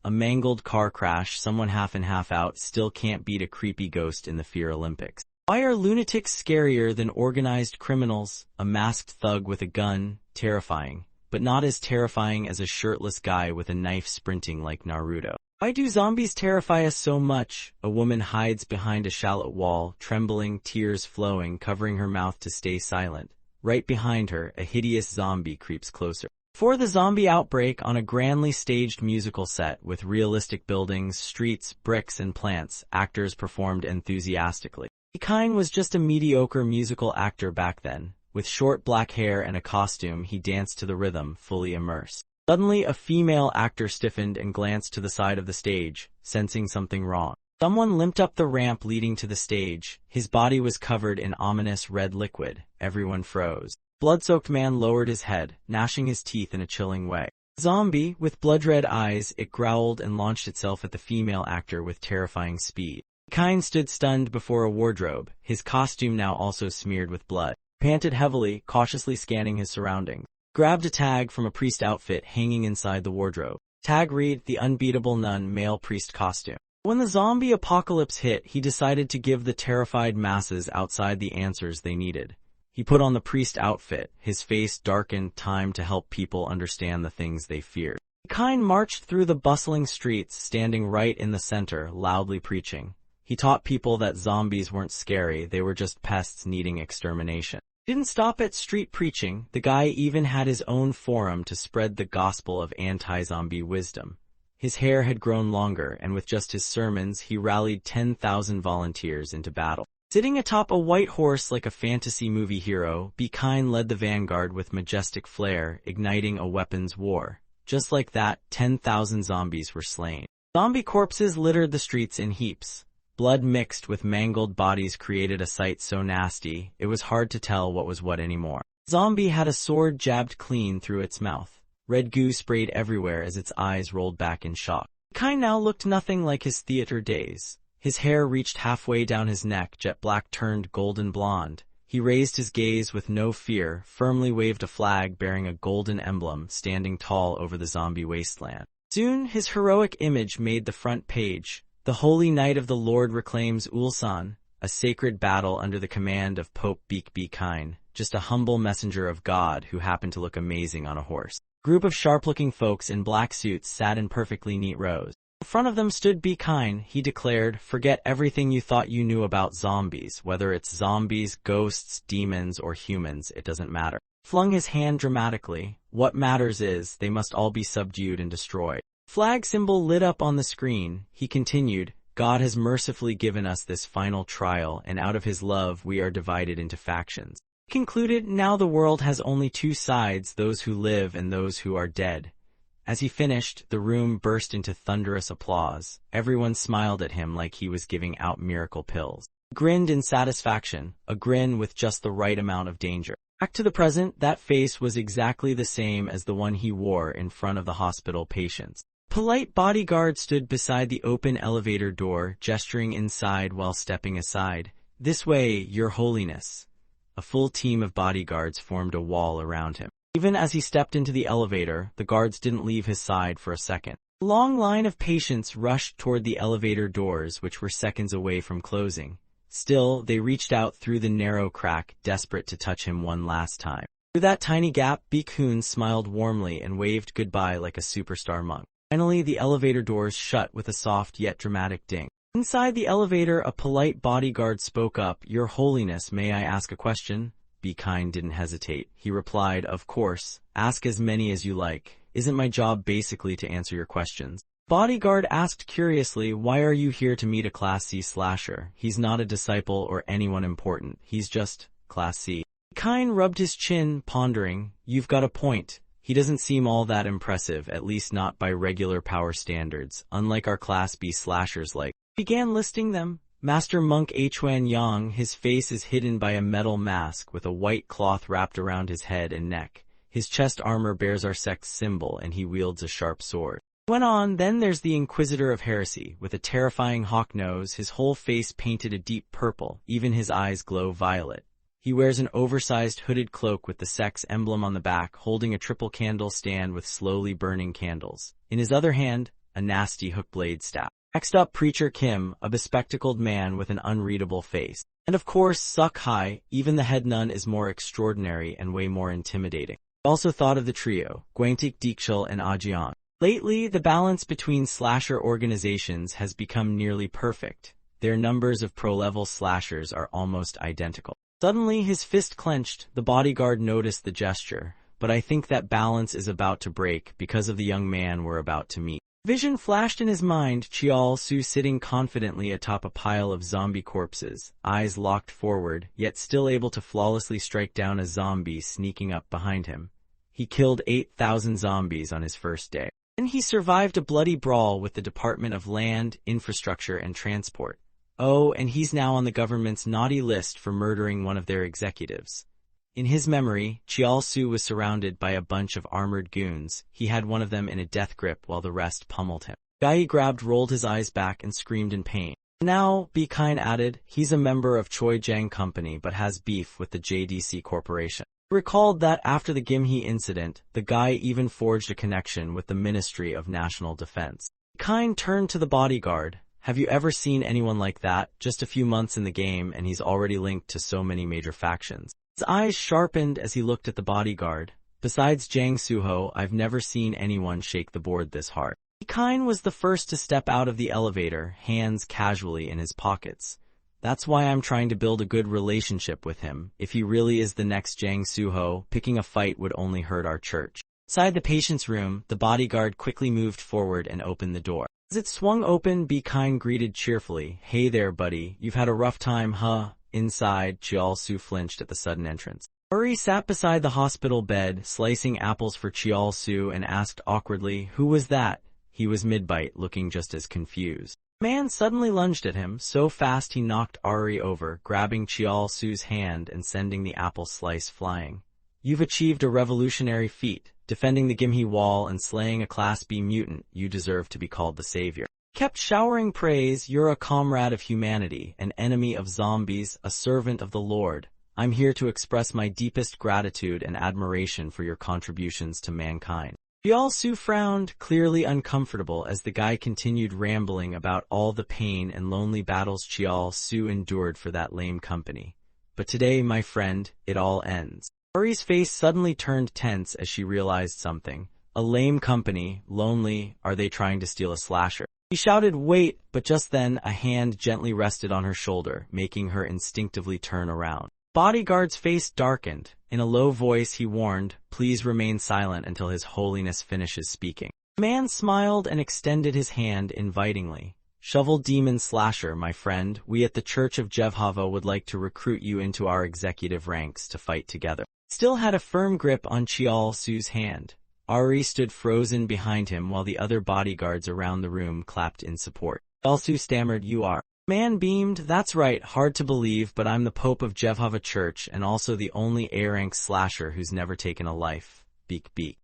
Speaker 1: A mangled car crash, someone half in half out, still can't beat a creepy ghost in the Fear Olympics. Why are lunatics scarier than organized criminals? A masked thug with a gun, terrifying, but not as terrifying as a shirtless guy with a knife sprinting like Naruto. Why do zombies terrify us so much? A woman hides behind a shallow wall, trembling, tears flowing, covering her mouth to stay silent. Right behind her, a hideous zombie creeps closer. For the zombie outbreak on a grandly staged musical set with realistic buildings, streets, bricks, and plants, actors performed enthusiastically. Kyun was just a mediocre musical actor back then. With short black hair and a costume, he danced to the rhythm, fully immersed. Suddenly, a female actor stiffened and glanced to the side of the stage, sensing something wrong. Someone limped up the ramp leading to the stage. His body was covered in ominous red liquid. Everyone froze. Blood-soaked man lowered his head, gnashing his teeth in a chilling way. Zombie, with blood-red eyes, it growled and launched itself at the female actor with terrifying speed. Kyun stood stunned before a wardrobe, his costume now also smeared with blood. Panted heavily, cautiously scanning his surroundings. Grabbed a tag from a priest outfit hanging inside the wardrobe. Tag read, "The Unbeatable Nun Male Priest Costume." When the zombie apocalypse hit, he decided to give the terrified masses outside the answers they needed. He put on the priest outfit, his face darkened, time to help people understand the things they feared. Kyun marched through the bustling streets, standing right in the center, loudly preaching. He taught people that zombies weren't scary, they were just pests needing extermination. Didn't stop at street preaching, the guy even had his own forum to spread the gospel of anti-zombie wisdom. His hair had grown longer, and with just his sermons, he rallied 10,000 volunteers into battle. Sitting atop a white horse like a fantasy movie hero, Kyun led the vanguard with majestic flair, igniting a weapons war. Just like that, 10,000 zombies were slain. Zombie corpses littered the streets in heaps. Blood mixed with mangled bodies created a sight so nasty, it was hard to tell what was what anymore. Zombie had a sword jabbed clean through its mouth. Red goo sprayed everywhere as its eyes rolled back in shock. Kyun now looked nothing like his theater days. His hair reached halfway down his neck, jet black turned golden blonde. He raised his gaze with no fear, firmly waved a flag bearing a golden emblem, standing tall over the zombie wasteland. Soon, his heroic image made the front page. "The Holy Knight of the Lord reclaims Ulsan." a sacred battle under the command of Pope Be Kind, just a humble messenger of God who happened to look amazing on a horse. A group of sharp-looking folks in black suits sat in perfectly neat rows. In front of them stood Be Kind. He declared, "Forget everything you thought you knew about zombies. Whether it's zombies, ghosts, demons, or humans, it doesn't matter." Flung his hand dramatically. "What matters is, they must all be subdued and destroyed." Flag symbol lit up on the screen. He continued, "God has mercifully given us this final trial, and out of his love we are divided into factions." He concluded, "Now the world has only two sides, those who live and those who are dead." As he finished, the room burst into thunderous applause. Everyone smiled at him like he was giving out miracle pills. He grinned in satisfaction, a grin with just the right amount of danger. Back to the present, that face was exactly the same as the one he wore in front of the hospital patients. Polite bodyguard stood beside the open elevator door, gesturing inside while stepping aside. "This way, Your Holiness." A full team of bodyguards formed a wall around him. Even as he stepped into the elevator, the guards didn't leave his side for a second. A long line of patients rushed toward the elevator doors, which were seconds away from closing. Still, they reached out through the narrow crack, desperate to touch him one last time. Through that tiny gap, Bi-kun smiled warmly and waved goodbye like a superstar monk. Finally, the elevator doors shut with a soft yet dramatic ding. Inside the elevator, a polite bodyguard spoke up. "Your Holiness, may I ask a question?" Be Kind didn't hesitate. He replied, "Of course, ask as many as you like. Isn't my job basically to answer your questions?" Bodyguard asked curiously, "Why are you here to meet a Class C slasher? He's not a disciple or anyone important. He's just Class C." Kind rubbed his chin, pondering. "You've got a point. He doesn't seem all that impressive, at least not by regular power standards, unlike our Class B slashers like." Began listing them. Master Monk Huan Yang, his face is hidden by a metal mask with a white cloth wrapped around his head and neck. His chest armor bears our sect's symbol, and he wields a sharp sword. Went on, "Then there's the Inquisitor of Heresy, with a terrifying hawk nose, his whole face painted a deep purple, even his eyes glow violet. He wears an oversized hooded cloak with the sect's emblem on the back, holding a triple candle stand with slowly burning candles. In his other hand, a nasty hook blade staff." Next up, Preacher Kim, a bespectacled man with an unreadable face. And of course, Suk Hai, even the head nun is more extraordinary and way more intimidating. I also thought of the trio, Gwangtik Deekshul and Ajian. Lately, the balance between slasher organizations has become nearly perfect. Their numbers of pro-level slashers are almost identical. Suddenly, his fist clenched. The bodyguard noticed the gesture, but I think that balance is about to break because of the young man we're about to meet. Vision flashed in his mind, Chial Su sitting confidently atop a pile of zombie corpses, eyes locked forward, yet still able to flawlessly strike down a zombie sneaking up behind him. He killed 8,000 zombies on his first day. Then he survived a bloody brawl with the Department of Land, Infrastructure, and Transport. Oh, and he's now on the government's naughty list for murdering one of their executives. In his memory, Chial Su was surrounded by a bunch of armored goons. He had one of them in a death grip while the rest pummeled him. Guy grabbed, rolled his eyes back, and screamed in pain. Now, Be Kind added, he's a member of Choi Jang Company but has beef with the JDC Corporation. Recalled that after the Gimhe incident, the guy even forged a connection with the Ministry of National Defense. Kind turned to the bodyguard. "Have you ever seen anyone like that? Just a few months in the game and he's already linked to so many major factions." His eyes sharpened as he looked at the bodyguard. "Besides Jang Suho, I've never seen anyone shake the board this hard." Kind was the first to step out of the elevator, hands casually in his pockets. "That's why I'm trying to build a good relationship with him. If he really is the next Jang Suho, picking a fight would only hurt our church." Inside the patient's room, the bodyguard quickly moved forward and opened the door. As it swung open, Be Kind greeted cheerfully, "Hey there, buddy. You've had a rough time, huh?" Inside, Chial Su flinched at the sudden entrance. Uri sat beside the hospital bed, slicing apples for Chial Su, and asked awkwardly, "Who was that?" He was mid-bite, looking just as confused. The man suddenly lunged at him, so fast he knocked Ari over, grabbing Chial Su's hand and sending the apple slice flying. "You've achieved a revolutionary feat. Defending the Gimhe wall and slaying a Class B mutant, you deserve to be called the savior." Kept showering praise. "You're a comrade of humanity, an enemy of zombies, a servant of the Lord. I'm here to express my deepest gratitude and admiration for your contributions to mankind." Su frowned, clearly uncomfortable, as the guy continued rambling about all the pain and lonely battles Su endured for that lame company. But today, my friend, it all ends. Ari's face suddenly turned tense as she realized something. A lame company, lonely, are they trying to steal a slasher? She shouted, "Wait," but just then a hand gently rested on her shoulder, making her instinctively turn around. Bodyguard's face darkened. In a low voice he warned, "Please remain silent until His Holiness finishes speaking." The man smiled and extended his hand invitingly. "Shovel Demon Slasher, my friend, we at the Church of Jevhava would like to recruit you into our executive ranks to fight together." Still had a firm grip on Su's hand. Ari stood frozen behind him while the other bodyguards around the room clapped in support. Su stammered, "You are..." Man beamed, "That's right, hard to believe, but I'm the Pope of Jevhava Church and also the only A-rank slasher who's never taken a life. Beak beak."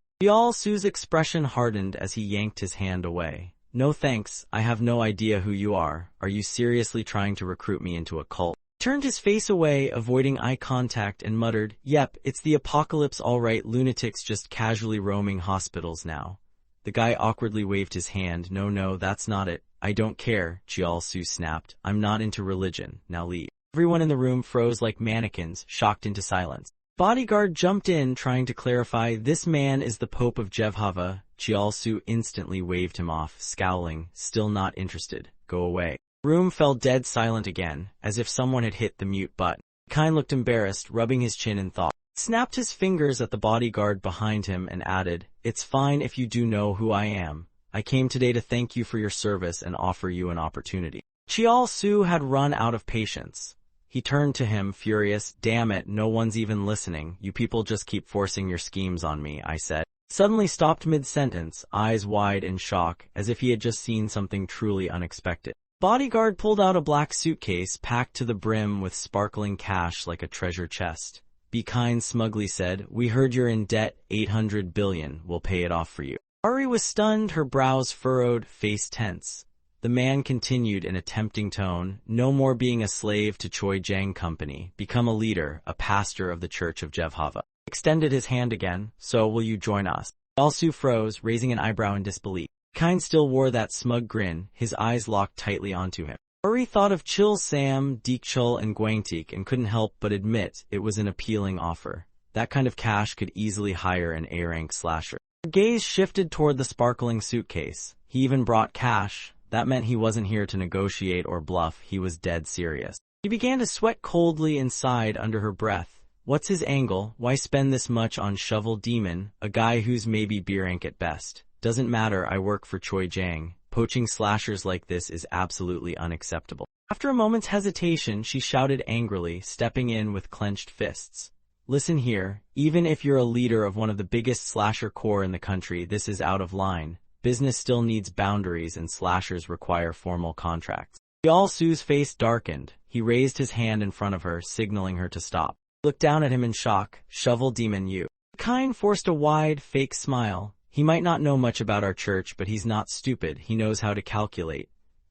Speaker 1: Su's expression hardened as he yanked his hand away. "No thanks, I have no idea who you are. Are you seriously trying to recruit me into a cult?" He turned his face away, avoiding eye contact, and muttered, "Yep, it's the apocalypse all right, lunatics just casually roaming hospitals now." The guy awkwardly waved his hand. No, that's not it. "I don't care," Su snapped. "I'm not into religion. Now leave." Everyone in the room froze like mannequins, shocked into silence. Bodyguard jumped in, trying to clarify, "This man is the Pope of Jevhava." Su instantly waved him off, scowling, "Still not interested. Go away." The room fell dead silent again, as if someone had hit the mute button. Kine looked embarrassed, rubbing his chin in thought. Snapped his fingers at the bodyguard behind him and added, "It's fine if you do know who I am. I came today to thank you for your service and offer you an opportunity." Su had run out of patience. He turned to him, furious, "Damn it, no one's even listening. You people just keep forcing your schemes on me," I said. Suddenly stopped mid-sentence, eyes wide in shock, as if he had just seen something truly unexpected. Bodyguard pulled out a black suitcase packed to the brim with sparkling cash like a treasure chest. "Be kind," smugly said. "We heard you're in debt, 800 billion. We'll pay it off for you." Ari was stunned, her brows furrowed, face tense. The man continued in a tempting tone, "No more being a slave to Choi Jang Company. Become a leader, a pastor of the Church of Jevhava." Extended his hand again. "So will you join us?" Su froze, raising an eyebrow in disbelief. Kine still wore that smug grin, his eyes locked tightly onto him. Uri thought of Chil Sam, Deekchul, and Guangtik and couldn't help but admit it was an appealing offer. That kind of cash could easily hire an A-rank slasher. Her gaze shifted toward the sparkling suitcase. He even brought cash. That meant he wasn't here to negotiate or bluff, he was dead serious. She began to sweat coldly inside under her breath. What's his angle? Why spend this much on Shovel Demon, a guy who's maybe B-rank at best? Doesn't matter, I work for Choi Jang. Poaching slashers like this is absolutely unacceptable. After a moment's hesitation, she shouted angrily, stepping in with clenched fists. "Listen here, even if you're a leader of one of the biggest slasher corps in the country, this is out of line. Business still needs boundaries and slashers require formal contracts." Su's face darkened. He raised his hand in front of her, signaling her to stop. She looked down at him in shock. "Shovel Demon, you." Kine forced a wide, fake smile. "He might not know much about our church, but he's not stupid. He knows how to calculate."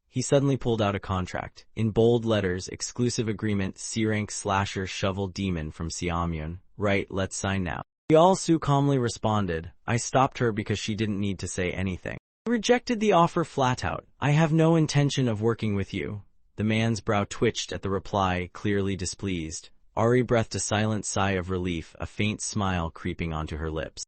Speaker 1: He suddenly pulled out a contract. In bold letters, exclusive agreement, C-rank slasher Shovel Demon from Siamyun. "Right, let's sign now." Su calmly responded. I stopped her because she didn't need to say anything. He rejected the offer flat out. "I have no intention of working with you." The man's brow twitched at the reply, clearly displeased. Ari breathed a silent sigh of relief, a faint smile creeping onto her lips.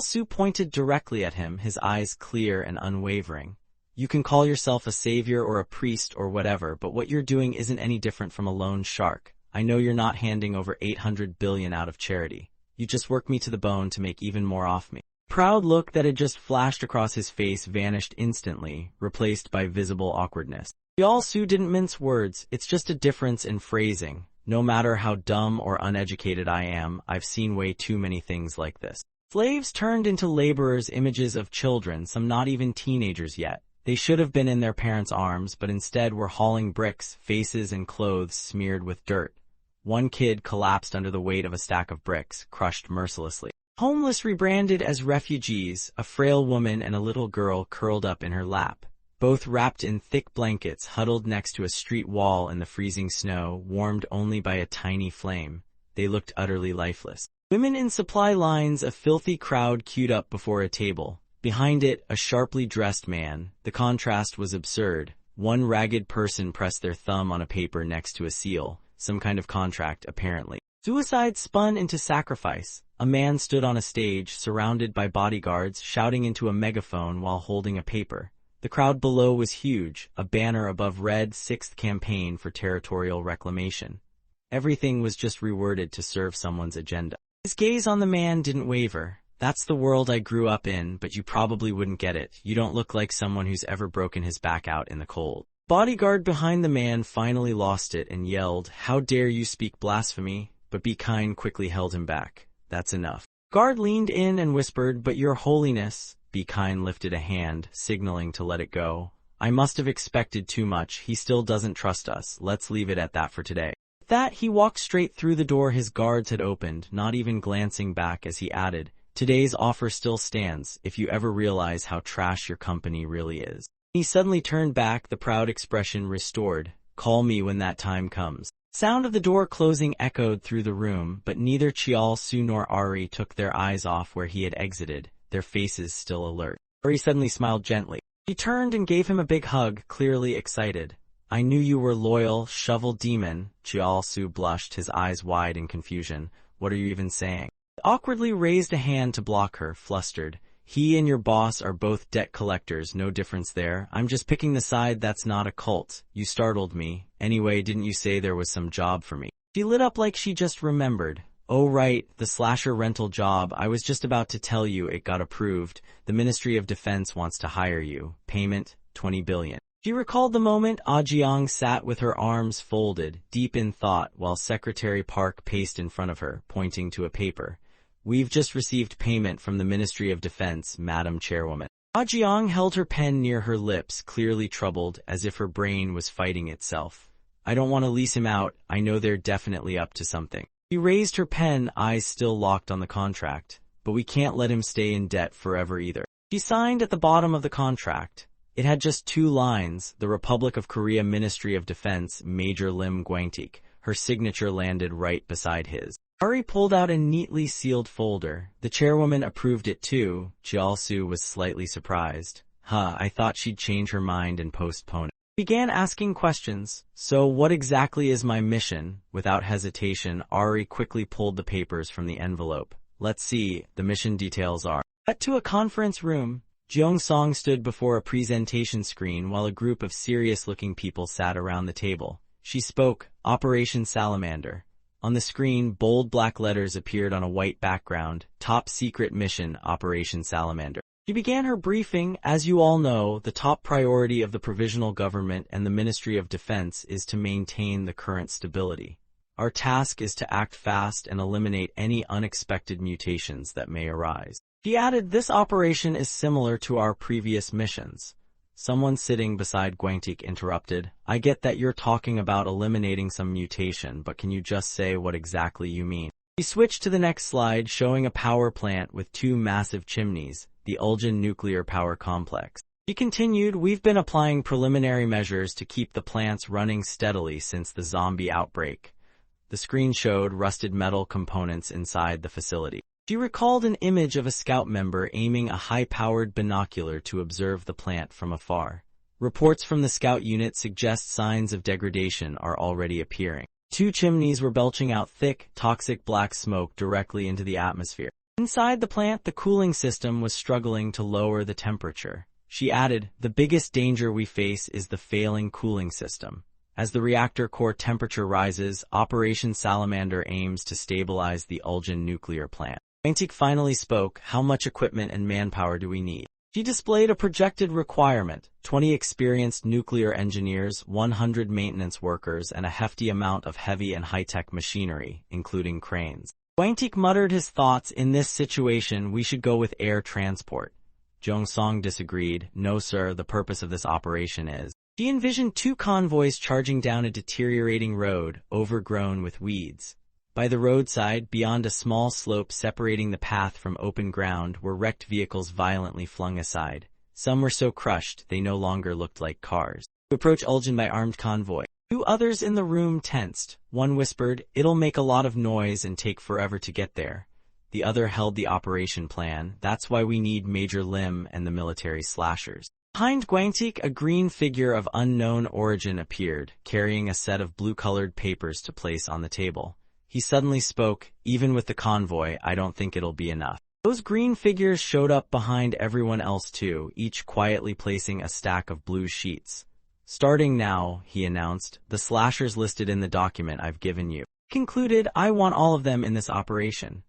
Speaker 1: Su pointed directly at him, his eyes clear and unwavering. "You can call yourself a savior or a priest or whatever, but what you're doing isn't any different from a lone shark. I know you're not handing over 800 billion out of charity. You just work me to the bone to make even more off me." Proud look that had just flashed across his face vanished instantly, replaced by visible awkwardness. Su didn't mince words, "It's just a difference in phrasing. No matter how dumb or uneducated I am, I've seen way too many things like this." Slaves turned into laborers, images of children, some not even teenagers yet. They should have been in their parents' arms, but instead were hauling bricks, faces and clothes smeared with dirt. One kid collapsed under the weight of a stack of bricks, crushed mercilessly. Homeless rebranded as refugees, a frail woman and a little girl curled up in her lap. Both wrapped in thick blankets, huddled next to a street wall in the freezing snow, warmed only by a tiny flame. They looked utterly lifeless. Women in supply lines, a filthy crowd queued up before a table. Behind it, a sharply dressed man. The contrast was absurd. One ragged person pressed their thumb on a paper next to a seal, some kind of contract, apparently. Suicide spun into sacrifice. A man stood on a stage, surrounded by bodyguards, shouting into a megaphone while holding a paper. The crowd below was huge, a banner above read 6th Campaign for Territorial Reclamation. Everything was just reworded to serve someone's agenda. His gaze on the man didn't waver. That's the world I grew up in, but you probably wouldn't get it. You don't look like someone who's ever broken his back out in the cold. Bodyguard behind the man finally lost it and yelled, "How dare you speak blasphemy?" But Be Kind quickly held him back. "That's enough." Guard leaned in and whispered, "But your holiness." Be Kind lifted a hand, signaling to let it go. "I must have expected too much. He still doesn't trust us. Let's leave it at that for today." With that, he walked straight through the door his guards had opened, not even glancing back as he added, "Today's offer still stands, if you ever realize how trash your company really is." He suddenly turned back, the proud expression restored. "Call me when that time comes." Sound of the door closing echoed through the room, but neither Chial-su nor Ari took their eyes off where he had exited, their faces still alert. Ari suddenly smiled gently. She turned and gave him a big hug, clearly excited. "I knew you were loyal, shovel demon." Chial-su blushed, his eyes wide in confusion. "What are you even saying?" He awkwardly raised a hand to block her, flustered. "He and your boss are both debt collectors, no difference there. I'm just picking the side that's not a cult. You startled me. Anyway, didn't you say there was some job for me?" She lit up like she just remembered. "Oh right, the slasher rental job. I was just about to tell you it got approved. The Ministry of Defense wants to hire you. Payment, 20 billion. She recalled the moment. Ajiang sat with her arms folded, deep in thought, while Secretary Park paced in front of her, pointing to a paper. "We've just received payment from the Ministry of Defense, Madam Chairwoman." Ajiang held her pen near her lips, clearly troubled, as if her brain was fighting itself. "I don't want to lease him out. I know they're definitely up to something." She raised her pen, eyes still locked on the contract. "But we can't let him stay in debt forever either." She signed at the bottom of the contract. It had just 2 lines, "The Republic of Korea Ministry of Defense, Major Lim Gwangtik." Her signature landed right beside his. Ari pulled out a neatly sealed folder. The chairwoman approved it too. Chial-su was slightly surprised. I thought she'd change her mind and postpone it." Began asking questions. "So what exactly is my mission?" Without hesitation, Ari quickly pulled the papers from the envelope. "Let's see, the mission details are." Cut to a conference room. Jeong-song stood before a presentation screen while a group of serious-looking people sat around the table. She spoke, "Operation Salamander." On the screen, bold black letters appeared on a white background. "Top Secret Mission, Operation Salamander." She began her briefing. "As you all know, the top priority of the Provisional Government and the Ministry of Defense is to maintain the current stability. Our task is to act fast and eliminate any unexpected mutations that may arise." She added, "This operation is similar to our previous missions." Someone sitting beside Gwangtik interrupted. "I get that you're talking about eliminating some mutation, but can you just say what exactly you mean?" He switched to the next slide, showing a power plant with 2 massive chimneys, the Uljan nuclear power complex. He continued, "We've been applying preliminary measures to keep the plants running steadily since the zombie outbreak." The screen showed rusted metal components inside the facility. She recalled an image of a scout member aiming a high-powered binocular to observe the plant from afar. Reports from the scout unit suggest signs of degradation are already appearing. 2 chimneys were belching out thick, toxic black smoke directly into the atmosphere. Inside the plant, the cooling system was struggling to lower the temperature. She added, "The biggest danger we face is the failing cooling system. As the reactor core temperature rises, Operation Salamander aims to stabilize the Uljan nuclear plant." Gwangtik finally spoke. "How much equipment and manpower do we need?" She displayed a projected requirement: 20 experienced nuclear engineers, 100 maintenance workers, and a hefty amount of heavy and high-tech machinery, including cranes. Gwangtik muttered his thoughts. "In this situation, we should go with air transport." Jeong-song disagreed. "No sir, the purpose of this operation is..." She envisioned 2 convoys charging down a deteriorating road, overgrown with weeds. By the roadside, beyond a small slope separating the path from open ground, were wrecked vehicles violently flung aside. Some were so crushed they no longer looked like cars. To approach Uljan by armed convoy. 2 others in the room tensed. One whispered, "It'll make a lot of noise and take forever to get there." the other held the operation plan. That's why we need Major Lim and the military slashers. Behind Guangtik, a green figure of unknown origin appeared, carrying a set of blue-colored papers to place on the table. He suddenly spoke, "Even with the convoy, I don't think it'll be enough." Those green figures showed up behind everyone else too, each quietly placing a stack of blue sheets. "Starting now," he announced, "the slashers listed in the document I've given you." Concluded, "I want all of them in this operation."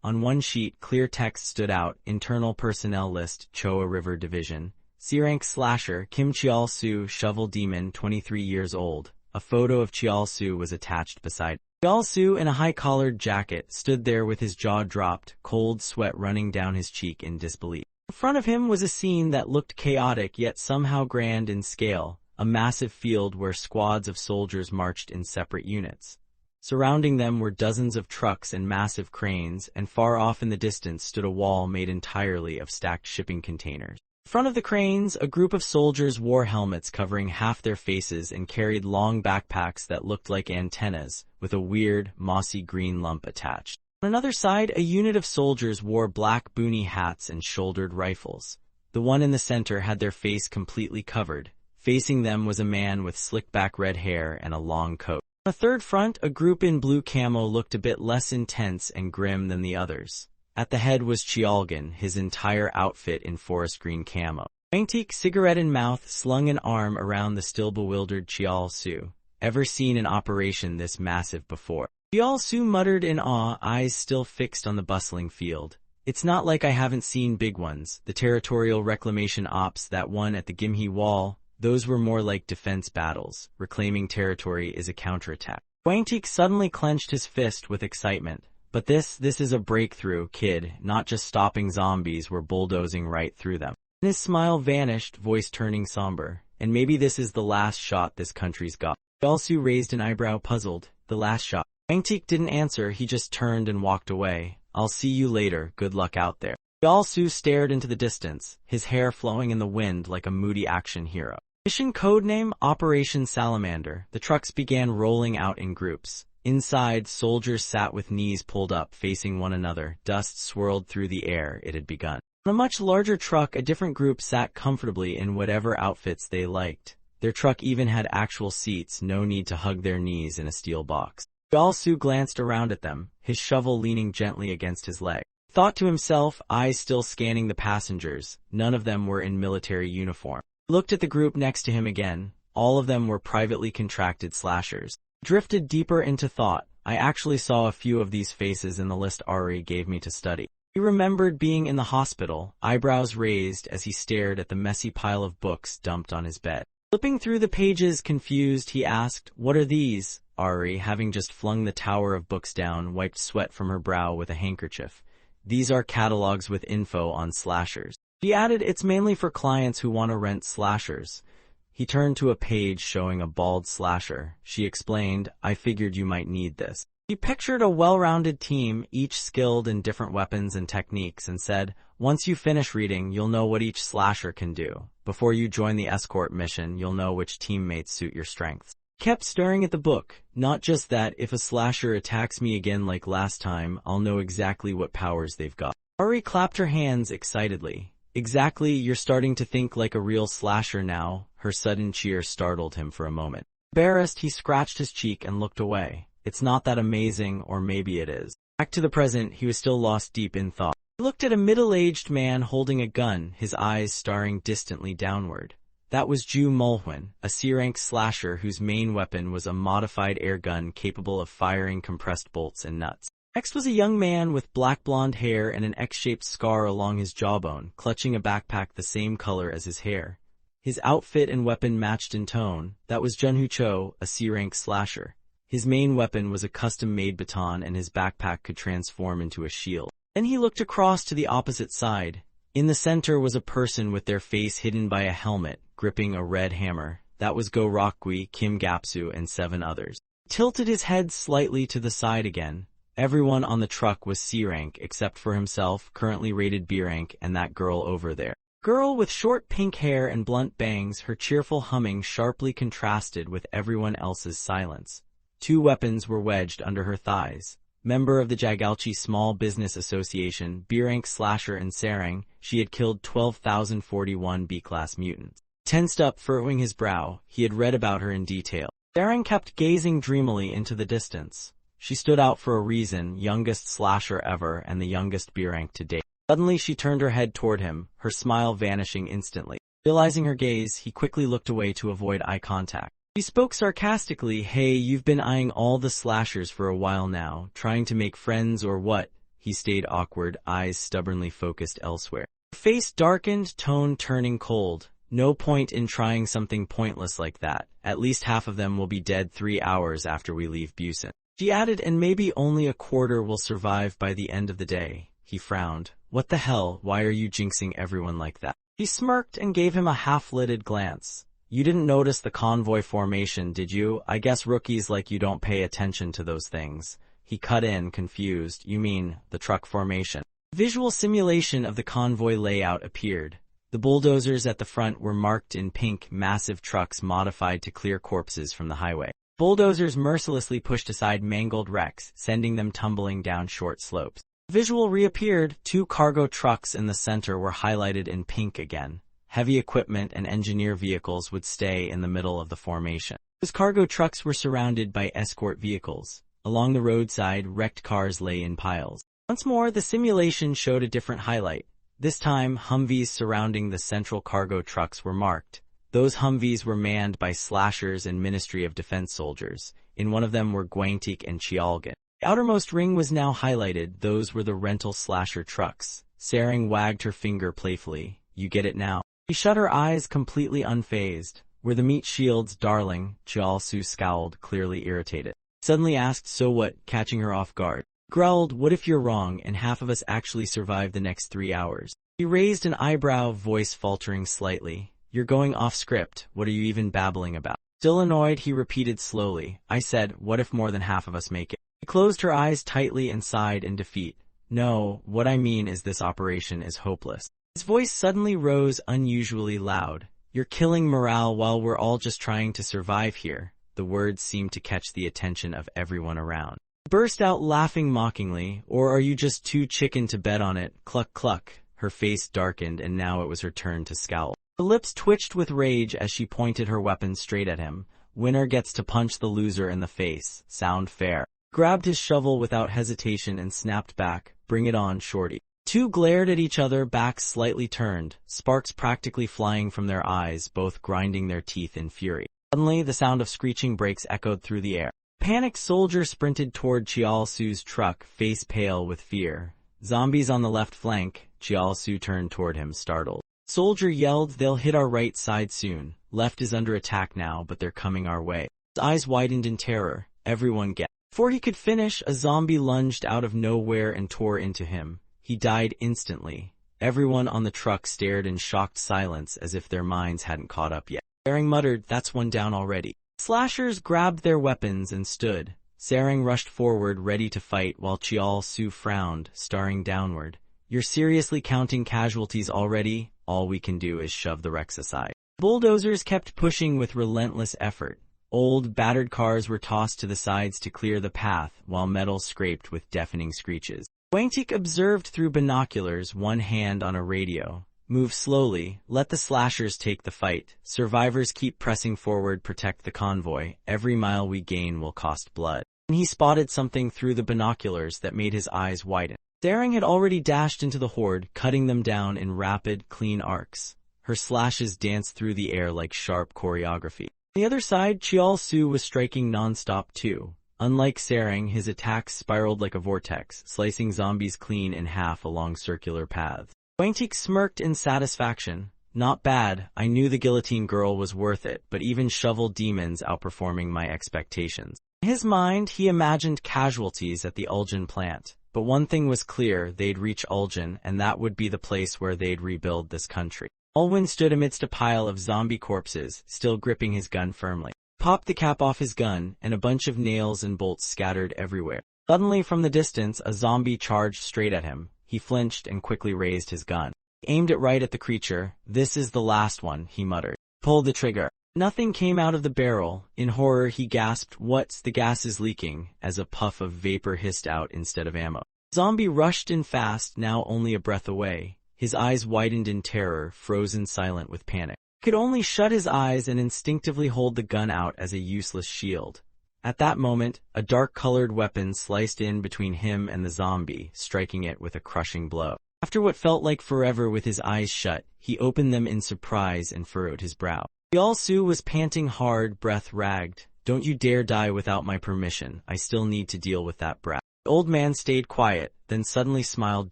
Speaker 1: On one sheet, clear text stood out: Internal Personnel List, Choa River Division. C-rank slasher, Kim Cheol-soo, Shovel Demon, 23 years old. A photo of Cheol-soo was attached beside. Cheol-soo, in a high-collared jacket, stood there with his jaw dropped, cold sweat running down his cheek in disbelief. In front of him was a scene that looked chaotic yet somehow grand in scale, a massive field where squads of soldiers marched in separate units. Surrounding them were dozens of trucks and massive cranes, and far off in the distance stood a wall made entirely of stacked shipping containers. In front of the cranes, a group of soldiers wore helmets covering half their faces and carried long backpacks that looked like antennas, with a weird, mossy green lump attached. On another side, a unit of soldiers wore black boonie hats and shouldered rifles. The one in the center had their face completely covered. Facing them was a man with slick-back red hair and a long coat. On the third front, a group in blue camo looked a bit less intense and grim than the others. At the head was Cheolgan, his entire outfit in forest green camo. Guangtik, cigarette in mouth, slung an arm around the still bewildered Cheol-soo. "Ever seen an operation this massive before?" Cheol-soo muttered in awe, eyes still fixed on the bustling field. "It's not like I haven't seen big ones. The territorial reclamation ops, that one at the Gimhe Wall, those were more like defense battles. Reclaiming territory is a counterattack." Guangtik suddenly clenched his fist with excitement. "But this is a breakthrough, kid. Not just stopping zombies, we're bulldozing right through them." And his smile vanished, voice turning somber. "And maybe this is the last shot this country's got." Cheol-soo raised an eyebrow, puzzled. "The last shot?" Guangtik didn't answer, he just turned and walked away. "I'll see you later, good luck out there." Cheol-soo stared into the distance, his hair flowing in the wind like a moody action hero. Mission codename, Operation Salamander. The trucks began rolling out in groups. Inside, soldiers sat with knees pulled up, facing one another. Dust swirled through the air. It had begun. On a much larger truck, a different group sat comfortably in whatever outfits they liked. Their truck even had actual seats, no need to hug their knees in a steel box. Cheol-soo glanced around at them, his shovel leaning gently against his leg. Thought to himself, eyes still scanning the passengers. None of them were in military uniform. He looked at the group next to him again. All of them were privately contracted slashers. Drifted deeper into thought. I actually saw a few of these faces in the list Ari gave me to study. He remembered being in the hospital, eyebrows raised as he stared at the messy pile of books dumped on his bed. Flipping through the pages confused, he asked, "What are these?" Ari, having just flung the tower of books down, wiped sweat from her brow with a handkerchief. "These are catalogs with info on slashers." She added, "It's mainly for clients who want to rent slashers." He turned to a page showing a bald slasher. She explained, "I figured you might need this." He pictured a well-rounded team, each skilled in different weapons and techniques, and said, "Once you finish reading, you'll know what each slasher can do. Before you join the escort mission, you'll know which teammates suit your strengths." Kept staring at the book. "Not just that, if a slasher attacks me again like last time, I'll know exactly what powers they've got." Ari clapped her hands excitedly. "Exactly, you're starting to think like a real slasher now." Her sudden cheer startled him for a moment. Embarrassed, he scratched his cheek and looked away. "It's not that amazing, or maybe it is." Back to the present, he was still lost deep in thought. He looked at a middle-aged man holding a gun, his eyes staring distantly downward. That was Ju Mulhwin, a C-rank slasher whose main weapon was a modified air gun capable of firing compressed bolts and nuts. Next was a young man with black blonde hair and an X-shaped scar along his jawbone, clutching a backpack the same color as his hair. His outfit and weapon matched in tone. That was Junhoo Cho, a C-rank slasher. His main weapon was a custom-made baton, and his backpack could transform into a shield. Then he looked across to the opposite side. In the center was a person with their face hidden by a helmet, gripping a red hammer. That was Go Rokgui, Kim Gapsu, and 7 others. He tilted his head slightly to the side again. Everyone on the truck was C-rank except for himself, currently rated B-rank, and that girl over there. Girl with short pink hair and blunt bangs, her cheerful humming sharply contrasted with everyone else's silence. 2 weapons were wedged under her thighs. member of the Jagalchi Small Business Association, B-rank slasher in Sarang, she had killed 12,041 B-class mutants. Tensed up, furrowing his brow, he had read about her in detail. Sarang kept gazing dreamily into the distance. She stood out for a reason, youngest slasher ever and the youngest B-rank to date. Suddenly she turned her head toward him, her smile vanishing instantly. Realizing her gaze, he quickly looked away to avoid eye contact. She spoke sarcastically, "Hey, you've been eyeing all the slashers for a while now, trying to make friends or what?" He stayed awkward, eyes stubbornly focused elsewhere. Her face darkened, tone turning cold. "No point in trying something pointless like that. At least half of them will be dead 3 hours after we leave Busan." She added, "And maybe only a quarter will survive by the end of the day." He frowned. "What the hell, why are you jinxing everyone like that?" She smirked and gave him a half-lidded glance. "You didn't notice the convoy formation, did you? I guess rookies like you don't pay attention to those things." He cut in, confused. "You mean, the truck formation?" Visual simulation of the convoy layout appeared. The bulldozers at the front were marked in pink, massive trucks modified to clear corpses from the highway. Bulldozers mercilessly pushed aside mangled wrecks, sending them tumbling down short slopes. Visual reappeared. 2 cargo trucks in the center were highlighted in pink again. Heavy equipment and engineer vehicles would stay in the middle of the formation. Those cargo trucks were surrounded by escort vehicles. Along the roadside, wrecked cars lay in piles. Once more, the simulation showed a different highlight. This time, Humvees surrounding the central cargo trucks were marked. Those Humvees were manned by slashers and Ministry of Defense soldiers. In one of them were Gwangtik and Cheolgan. The outermost ring was now highlighted. Those were the rental slasher trucks. Sarang wagged her finger playfully. "You get it now." She shut her eyes, completely unfazed. "Were the meat shields, darling?" Cheol-su scowled, clearly irritated. Suddenly asked, "So what?" catching her off guard. Growled, "What if you're wrong and half of us actually survive the next 3 hours?" He raised an eyebrow, voice faltering slightly. "You're going off script. What are you even babbling about?" Still annoyed, he repeated slowly. "I said, what if more than half of us make it?" He closed her eyes tightly and sighed in defeat. "No, what I mean is this operation is hopeless." His voice suddenly rose unusually loud. "You're killing morale while we're all just trying to survive here." The words seemed to catch the attention of everyone around. He burst out laughing mockingly. "Or are you just too chicken to bet on it? Cluck cluck." Her face darkened and now it was her turn to scowl. Her lips twitched with rage as she pointed her weapon straight at him. "Winner gets to punch the loser in the face. Sound fair?" Grabbed his shovel without hesitation and snapped back. "Bring it on, shorty." Two glared at each other, backs slightly turned, sparks practically flying from their eyes, both grinding their teeth in fury. Suddenly, the sound of screeching brakes echoed through the air. A panicked soldier sprinted toward Cheol-su's truck, face pale with fear. "Zombies on the left flank." Cheol-su turned toward him, startled. Soldier yelled, "They'll hit our right side soon. Left is under attack now, but they're coming our way." His eyes widened in terror. "Everyone get." Before he could finish, a zombie lunged out of nowhere and tore into him. He died instantly. Everyone on the truck stared in shocked silence as if their minds hadn't caught up yet. Sarang muttered, "That's one down already." Slashers grabbed their weapons and stood. Sarang rushed forward, ready to fight, while Cheol-su frowned, staring downward. "You're seriously counting casualties already? All we can do is shove the wrecks aside." Bulldozers kept pushing with relentless effort. Old, battered cars were tossed to the sides to clear the path, while metal scraped with deafening screeches. Gwangtik observed through binoculars, one hand on a radio. "Move slowly. Let the slashers take the fight. Survivors keep pressing forward, protect the convoy. Every mile we gain will cost blood." And he spotted something through the binoculars that made his eyes widen. Sarang had already dashed into the horde, cutting them down in rapid, clean arcs. Her slashes danced through the air like sharp choreography. On the other side, Cheol-su was striking non-stop too. Unlike Sarang, his attacks spiraled like a vortex, slicing zombies clean in half along circular paths. Gwangtik smirked in satisfaction. "Not bad. I knew the guillotine girl was worth it, but even shovel demons outperforming my expectations." In his mind, he imagined casualties at the Uljan plant. But one thing was clear, they'd reach Uljan, and that would be the place where they'd rebuild this country. Alwyn stood amidst a pile of zombie corpses, still gripping his gun firmly. Popped the cap off his gun, and a bunch of nails and bolts scattered everywhere. Suddenly, from the distance, a zombie charged straight at him. He flinched and quickly raised his gun. He aimed it right at the creature. "This is the last one," he muttered. Pulled the trigger. Nothing came out of the barrel. In horror, he gasped, "What's the gas is leaking," as a puff of vapor hissed out instead of ammo. Zombie rushed in fast, now only a breath away. His eyes widened in terror, frozen silent with panic. He could only shut his eyes and instinctively hold the gun out as a useless shield. At that moment, a dark-colored weapon sliced in between him and the zombie, striking it with a crushing blow. After what felt like forever with his eyes shut, he opened them in surprise and furrowed his brow. Yeol-su was panting hard, breath ragged. "Don't you dare die without my permission. I still need to deal with that brat." The old man stayed quiet, then suddenly smiled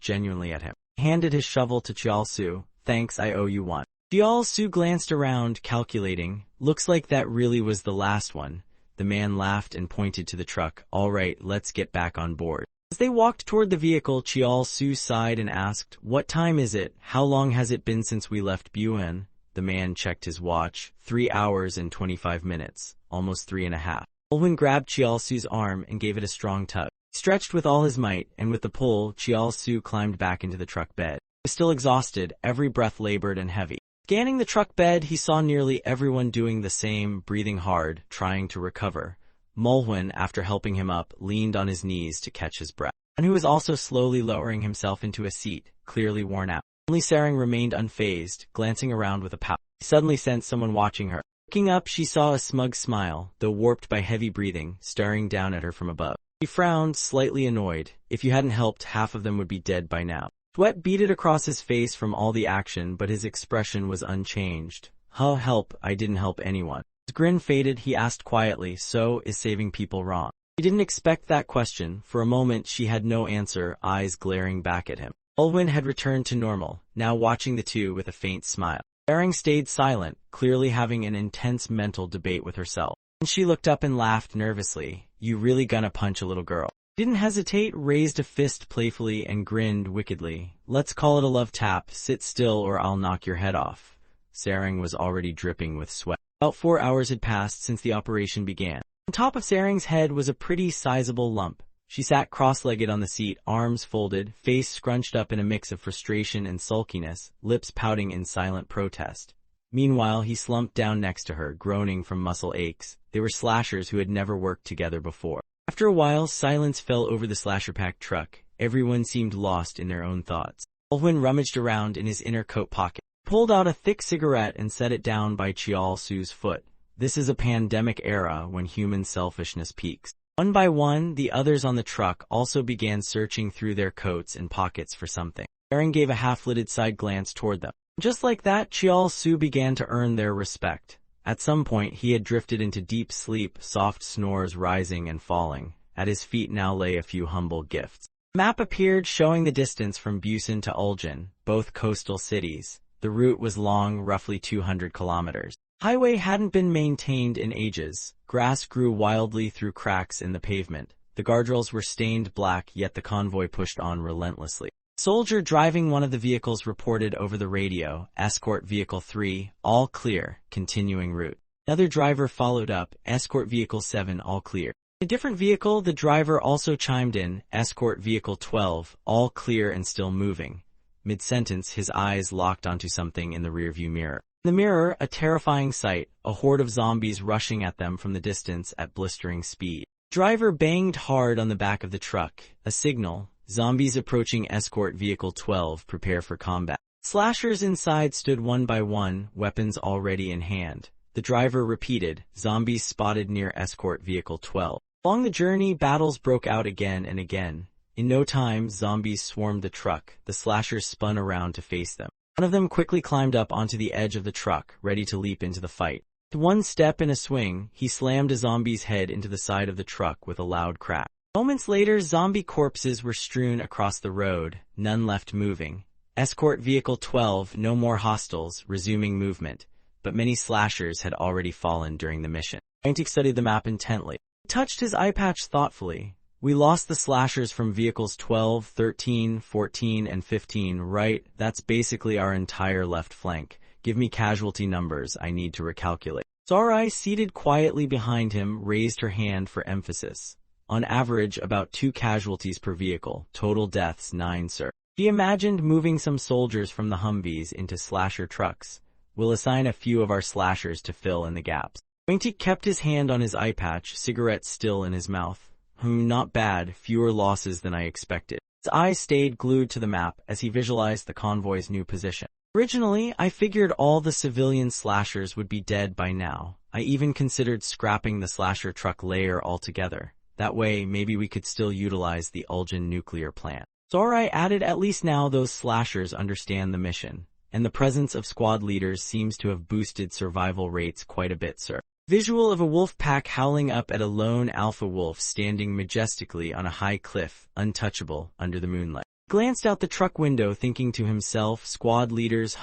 Speaker 1: genuinely at him. He handed his shovel to Yeol-su. "Thanks, I owe you one." Yeol-su glanced around, calculating. "Looks like that really was the last one." The man laughed and pointed to the truck. "All right, let's get back on board." As they walked toward the vehicle, Yeol-su sighed and asked, "What time is it? How long has it been since we left Busan?" The man checked his watch. 3 hours and 25 minutes. Almost 3.5. Olwin grabbed Yeol-su's arm and gave it a strong tug. He stretched with all his might, and with the pull, Yeol-su climbed back into the truck bed. He was still exhausted, every breath labored and heavy. Scanning the truck bed, he saw nearly everyone doing the same, breathing hard, trying to recover. Mulhwin, after helping him up, leaned on his knees to catch his breath, and who was also slowly lowering himself into a seat, clearly worn out. Only Sarang remained unfazed, glancing around with a pout. He suddenly sensed someone watching her. Looking up, she saw a smug smile, though warped by heavy breathing, staring down at her from above. He frowned, slightly annoyed. If you hadn't helped, half of them would be dead by now. Sweat beaded across his face from all the action, but his expression was unchanged. Help, I didn't help anyone." His grin faded, he asked quietly, "So, is saving people wrong?" He didn't expect that question. For a moment, she had no answer, eyes glaring back at him. Ulwin had returned to normal, now watching the two with a faint smile. Sarang stayed silent, clearly having an intense mental debate with herself. And she looked up and laughed nervously. "You really gonna punch a little girl?" He didn't hesitate, raised a fist playfully and grinned wickedly. "Let's call it a love tap. Sit still or I'll knock your head off." Sarang was already dripping with sweat. About 4 hours had passed since the operation began. On top of Sarang's head was a pretty sizable lump. She sat cross-legged on the seat, arms folded, face scrunched up in a mix of frustration and sulkiness, lips pouting in silent protest. Meanwhile, he slumped down next to her, groaning from muscle aches. They were slashers who had never worked together before. After a while, silence fell over the slasher-packed truck. Everyone seemed lost in their own thoughts. Ulwin rummaged around in his inner coat pocket, pulled out a thick cigarette and set it down by Yeol-su's foot. This is a pandemic era when human selfishness peaks. One by one, the others on the truck also began searching through their coats and pockets for something. Sarang gave a half-lidded side glance toward them. Just like that, Yeol-su began to earn their respect. At some point, he had drifted into deep sleep, soft snores rising and falling. At his feet now lay a few humble gifts. A map appeared showing the distance from Busan to Ulsan, both coastal cities. The route was long, roughly 200 kilometers. Highway hadn't been maintained in ages. Grass grew wildly through cracks in the pavement. The guardrails were stained black, yet the convoy pushed on relentlessly. A soldier driving one of the vehicles reported over the radio, "Escort Vehicle 3, all clear, continuing route." Another driver followed up, "Escort Vehicle 7, all clear." In a different vehicle, the driver also chimed in, "Escort Vehicle 12, all clear and still moving." Mid-sentence, his eyes locked onto something in the rearview mirror. In the mirror, a terrifying sight, a horde of zombies rushing at them from the distance at blistering speed. The driver banged hard on the back of the truck, a signal. Zombies approaching Escort Vehicle 12, prepare for combat. Slashers inside stood one by one, weapons already in hand. The driver repeated, "Zombies spotted near Escort Vehicle 12. Along the journey, battles broke out again and again. In no time, zombies swarmed the truck. The slashers spun around to face them. One of them quickly climbed up onto the edge of the truck, ready to leap into the fight. With one step and a swing, he slammed a zombie's head into the side of the truck with a loud crack. Moments later, zombie corpses were strewn across the road, none left moving. Escort Vehicle 12, no more hostiles, resuming movement. But many slashers had already fallen during the mission. Antic studied the map intently. He touched his eye patch thoughtfully. "We lost the slashers from vehicles 12, 13, 14, and 15, right? That's basically our entire left flank. Give me casualty numbers, I need to recalculate." Sarai, seated quietly behind him, raised her hand for emphasis. "On average, about 2 casualties per vehicle. Total deaths, 9, sir." She imagined moving some soldiers from the Humvees into slasher trucks. We'll assign a few of our slashers to fill in the gaps. Wangtik kept his hand on his eye patch, cigarette still in his mouth. Not bad, fewer losses than I expected. His eyes stayed glued to the map as he visualized the convoy's new position. Originally, I figured all the civilian slashers would be dead by now. I even considered scrapping the slasher truck layer altogether. That way, maybe we could still utilize the Uljan nuclear plant. Zorai added, at least now those slashers understand the mission, and the presence of squad leaders seems to have boosted survival rates quite a bit, sir. Visual of a wolf pack howling up at a lone alpha wolf standing majestically on a high cliff, untouchable, under the moonlight. He glanced out the truck window thinking to himself, squad leaders,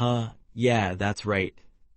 Speaker 1: yeah, that's right.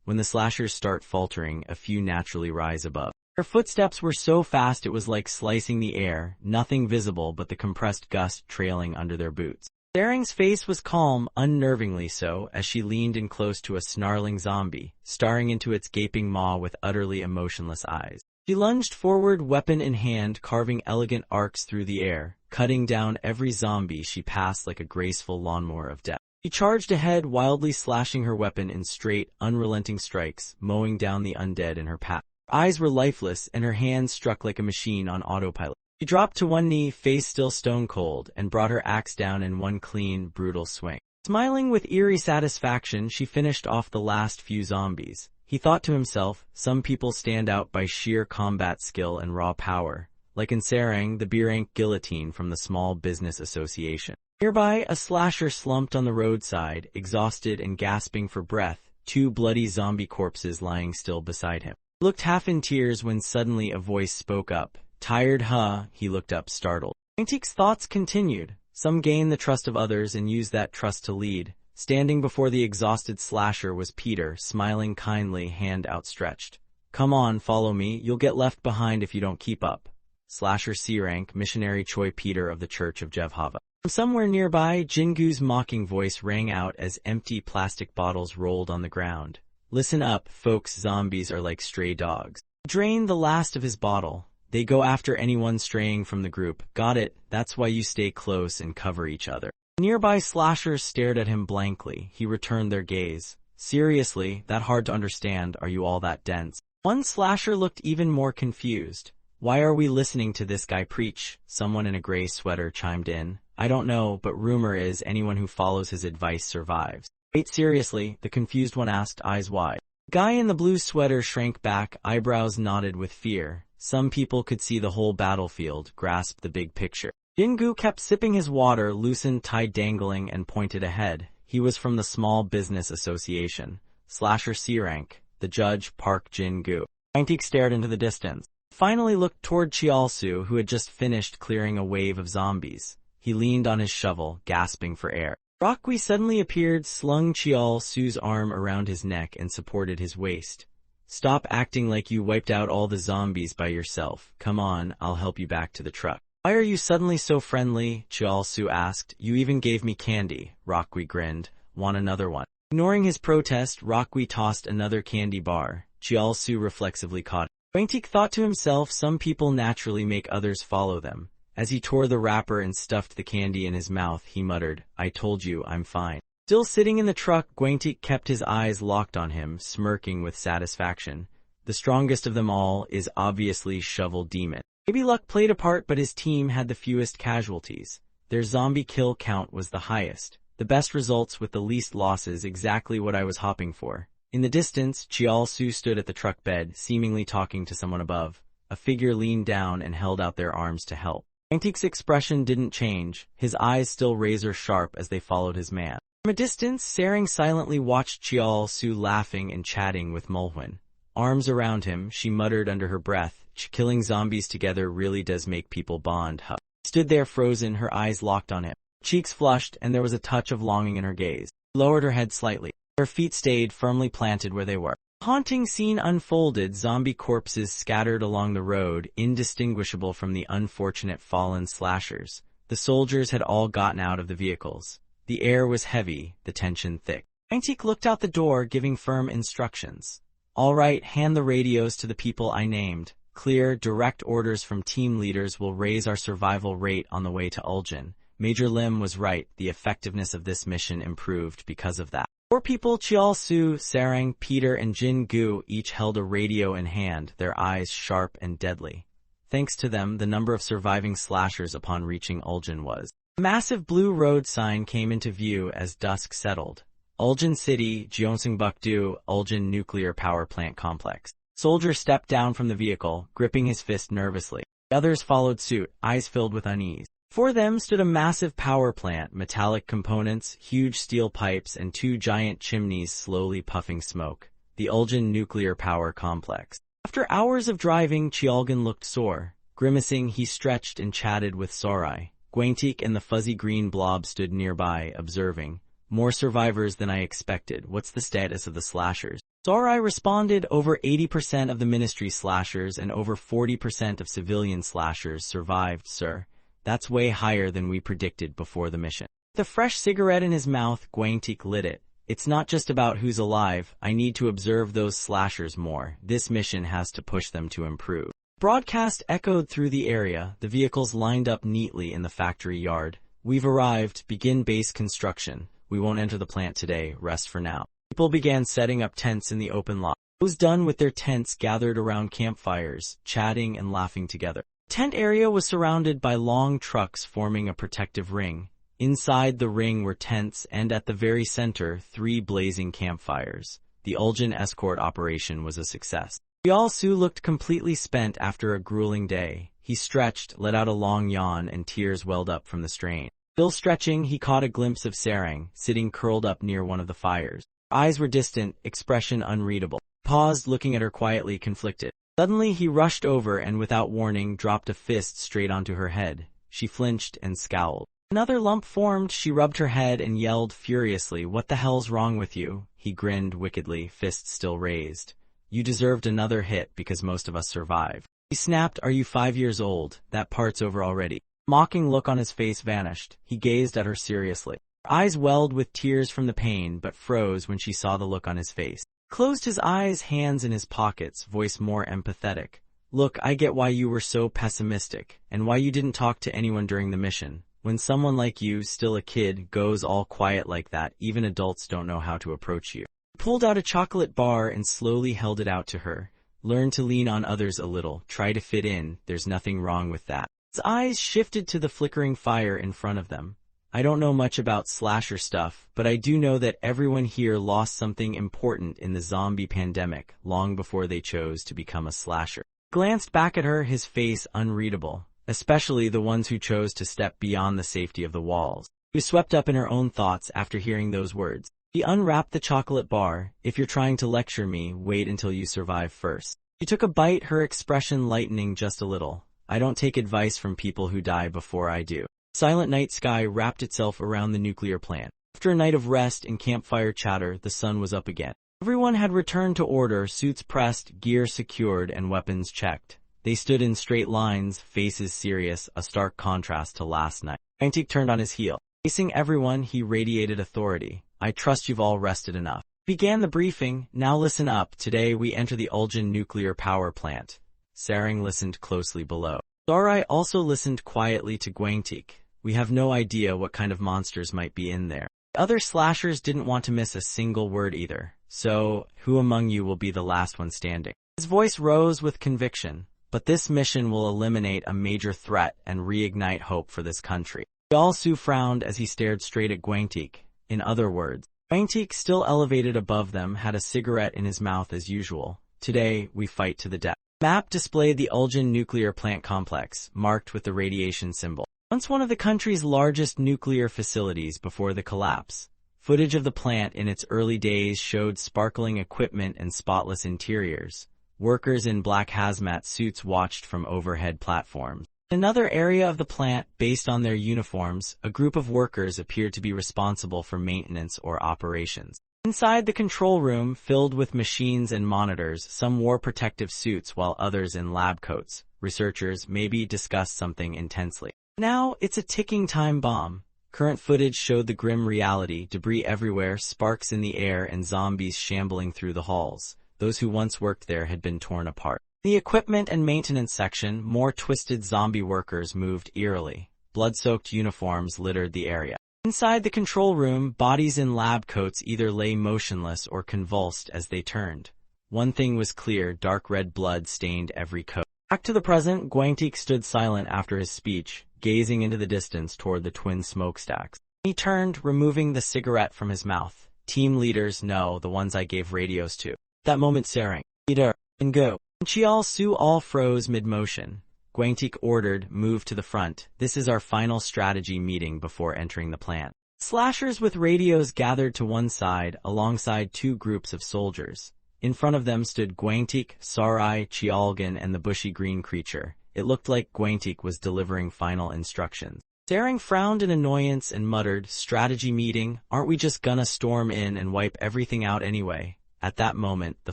Speaker 1: When the slashers start faltering, a few naturally rise above. Their footsteps were so fast it was like slicing the air, nothing visible but the compressed gust trailing under their boots. Saring's face was calm, unnervingly so, as she leaned in close to a snarling zombie, staring into its gaping maw with utterly emotionless eyes. She lunged forward, weapon in hand, carving elegant arcs through the air, cutting down every zombie she passed like a graceful lawnmower of death. She charged ahead, wildly slashing her weapon in straight, unrelenting strikes, mowing down the undead in her path. Her eyes were lifeless, and her hands struck like a machine on autopilot. She dropped to one knee, face still stone cold, and brought her axe down in one clean, brutal swing. Smiling with eerie satisfaction, she finished off the last few zombies. He thought to himself, some people stand out by sheer combat skill and raw power, like in Sarang, the B-rank guillotine from the Small Business Association. Nearby, a slasher slumped on the roadside, exhausted and gasping for breath, two bloody zombie corpses lying still beside him. He looked half in tears when suddenly a voice spoke up. Tired, he looked up, startled. Wangtik's thoughts continued. Some gain the trust of others and use that trust to lead. Standing before the exhausted slasher was Peter, smiling kindly, hand outstretched. Come on, follow me, you'll get left behind if you don't keep up. Slasher C-rank, missionary Choi Peter of the Church of Jevhava. From somewhere nearby, Jingu's mocking voice rang out as empty plastic bottles rolled on the ground. Listen up, folks, zombies are like stray dogs. He drained the last of his bottle. They go after anyone straying from the group. Got it, that's why you stay close and cover each other. Nearby slashers stared at him blankly. He returned their gaze. Seriously, that hard to understand? Are you all that dense? One slasher looked even more confused. Why are we listening to this guy preach? Someone in a gray sweater chimed in. I don't know, but rumor is anyone who follows his advice survives. Wait, seriously? The confused one asked, eyes wide. The guy in the blue sweater shrank back, eyebrows knotted with fear. Some people could see the whole battlefield, grasped the big picture. Jingu kept sipping his water, loosened tie dangling, and pointed ahead. He was from the Small Business Association. Slasher C-rank. The judge, Park Jingu. Wangtik stared into the distance. Finally looked toward Chialsu, who had just finished clearing a wave of zombies. He leaned on his shovel, gasping for air. Rockwi suddenly appeared, slung Chialsu's arm around his neck and supported his waist. Stop acting like you wiped out all the zombies by yourself. Come on, I'll help you back to the truck. Why are you suddenly so friendly? Chialsu asked. You even gave me candy. Rockwi grinned. Want another one? Ignoring his protest, Rockwi tossed another candy bar. Chialsu reflexively caught it. Wangtik thought to himself, some people naturally make others follow them. As he tore the wrapper and stuffed the candy in his mouth, he muttered, I told you, I'm fine. Still sitting in the truck, Wangtik kept his eyes locked on him, smirking with satisfaction. The strongest of them all is obviously Shovel Demon. Maybe luck played a part, but his team had the fewest casualties. Their zombie kill count was the highest. The best results with the least losses, exactly what I was hoping for. In the distance, Chialsu stood at the truck bed, seemingly talking to someone above. A figure leaned down and held out their arms to help. Wangtik's expression didn't change, his eyes still razor-sharp as they followed his man. From a distance, Sarang silently watched Chialsu laughing and chatting with Mulhwin. Arms around him, she muttered under her breath, killing zombies together really does make people bond, huh? Stood there frozen, her eyes locked on him. Cheeks flushed, and there was a touch of longing in her gaze. She lowered her head slightly. Her feet stayed firmly planted where they were. A haunting scene unfolded, zombie corpses scattered along the road, indistinguishable from the unfortunate fallen slashers. The soldiers had all gotten out of the vehicles. The air was heavy, the tension thick. Wangtik looked out the door, giving firm instructions. All right, hand the radios to the people I named. Clear, direct orders from team leaders will raise our survival rate on the way to Uljan. Major Lim was right, the effectiveness of this mission improved because of that. Four people, Chial-su, Sarang, Peter, and Jin-gu, each held a radio in hand, their eyes sharp and deadly. Thanks to them, the number of surviving slashers upon reaching Uljan was. A massive blue road sign came into view as dusk settled. Uljan City, Gyeongsangbuk-do, Uljan Nuclear Power Plant Complex. Soldier stepped down from the vehicle, gripping his fist nervously. The others followed suit, eyes filled with unease. Before them stood a massive power plant, metallic components, huge steel pipes, and two giant chimneys slowly puffing smoke. The Uljan Nuclear Power Complex. After hours of driving, Cheolgan looked sore. Grimacing, he stretched and chatted with Sorai. Gwaentik and the fuzzy green blob stood nearby, observing. More survivors than I expected. What's the status of the slashers? Sorai responded, over 80% of the ministry slashers and over 40% of civilian slashers survived, sir. That's way higher than we predicted before the mission. With a fresh cigarette in his mouth, Gwaentik lit it. It's not just about who's alive. I need to observe those slashers more. This mission has to push them to improve. Broadcast echoed through the area, the vehicles lined up neatly in the factory yard. We've arrived. Begin base construction. We won't enter the plant today. Rest for now. People began setting up tents in the open lot. Those done with their tents gathered around campfires, chatting and laughing together. The tent area was surrounded by long trucks forming a protective ring. Inside the ring were tents and at the very center, 3 blazing campfires. The Uljan escort operation was a success. Chial-su looked completely spent after a grueling day. He stretched, let out a long yawn, and tears welled up from the strain. Still stretching, he caught a glimpse of Sarang, sitting curled up near one of the fires. Her eyes were distant, expression unreadable. He paused, looking at her quietly, conflicted. Suddenly he rushed over and without warning dropped a fist straight onto her head. She flinched and scowled. Another lump formed. She rubbed her head and yelled furiously, "What the hell's wrong with you?" He grinned wickedly, fists still raised. "You deserved another hit because most of us survived." He snapped, "Are you 5 years old? That part's over already." Mocking look on his face vanished. He gazed at her seriously. Her eyes welled with tears from the pain, but froze when she saw the look on his face. Closed his eyes, hands in his pockets, voice more empathetic. "Look, I get why you were so pessimistic, and why you didn't talk to anyone during the mission. When someone like you, still a kid, goes all quiet like that, even adults don't know how to approach you." He pulled out a chocolate bar and slowly held it out to her. "Learn to lean on others a little, try to fit in, there's nothing wrong with that." His eyes shifted to the flickering fire in front of them. "I don't know much about slasher stuff, but I do know that everyone here lost something important in the zombie pandemic long before they chose to become a slasher." He glanced back at her, his face unreadable, especially the ones who chose to step beyond the safety of the walls. She was swept up in her own thoughts after hearing those words. He unwrapped the chocolate bar. "If you're trying to lecture me, wait until you survive first." She took a bite, her expression lightening just a little. "I don't take advice from people who die before I do." Silent night sky wrapped itself around the nuclear plant. After a night of rest and campfire chatter, the sun was up again. Everyone had returned to order, suits pressed, gear secured, and weapons checked. They stood in straight lines, faces serious, a stark contrast to last night. Gwaentik turned on his heel. Facing everyone, he radiated authority. "I trust you've all rested enough." Began the briefing. "Now listen up. Today we enter the Uljan nuclear power plant." Sarang listened closely below. Sorai also listened quietly to Gwaentik. "We have no idea what kind of monsters might be in there." The other slashers didn't want to miss a single word either. "So, who among you will be the last one standing?" His voice rose with conviction. "But this mission will eliminate a major threat and reignite hope for this country." Chial-su frowned as he stared straight at Gwaentik. In other words, Gwaentik, still elevated above them, had a cigarette in his mouth as usual. "Today, we fight to the death." Map displayed the Uljan nuclear plant complex, marked with the radiation symbol. Once one of the country's largest nuclear facilities before the collapse. Footage of the plant in its early days showed sparkling equipment and spotless interiors. Workers in black hazmat suits watched from overhead platforms. In another area of the plant, based on their uniforms, a group of workers appeared to be responsible for maintenance or operations. Inside the control room, filled with machines and monitors, some wore protective suits while others in lab coats. Researchers maybe discussed something intensely. Now, it's a ticking time bomb. Current footage showed the grim reality, debris everywhere, sparks in the air, and zombies shambling through the halls. Those who once worked there had been torn apart. In the equipment and maintenance section, more twisted zombie workers moved eerily. Blood-soaked uniforms littered the area. Inside the control room, bodies in lab coats either lay motionless or convulsed as they turned. One thing was clear, dark red blood stained every coat. Back to the present, Guangtik stood silent after his speech, gazing into the distance toward the twin smokestacks. He turned, removing the cigarette from his mouth. Team leaders, no, the ones I gave radios to. At that moment, Sarang, leader, and go. And Chiao Su all froze mid-motion. Guangtik ordered, move to the front. This is our final strategy meeting before entering the plant. Slashers with radios gathered to one side, alongside two groups of soldiers. In front of them stood Guangtik, Sarai, Chialgan, and the bushy green creature. It looked like Guangtik was delivering final instructions. Sarang frowned in annoyance and muttered, strategy meeting, aren't we just gonna storm in and wipe everything out anyway? At that moment, the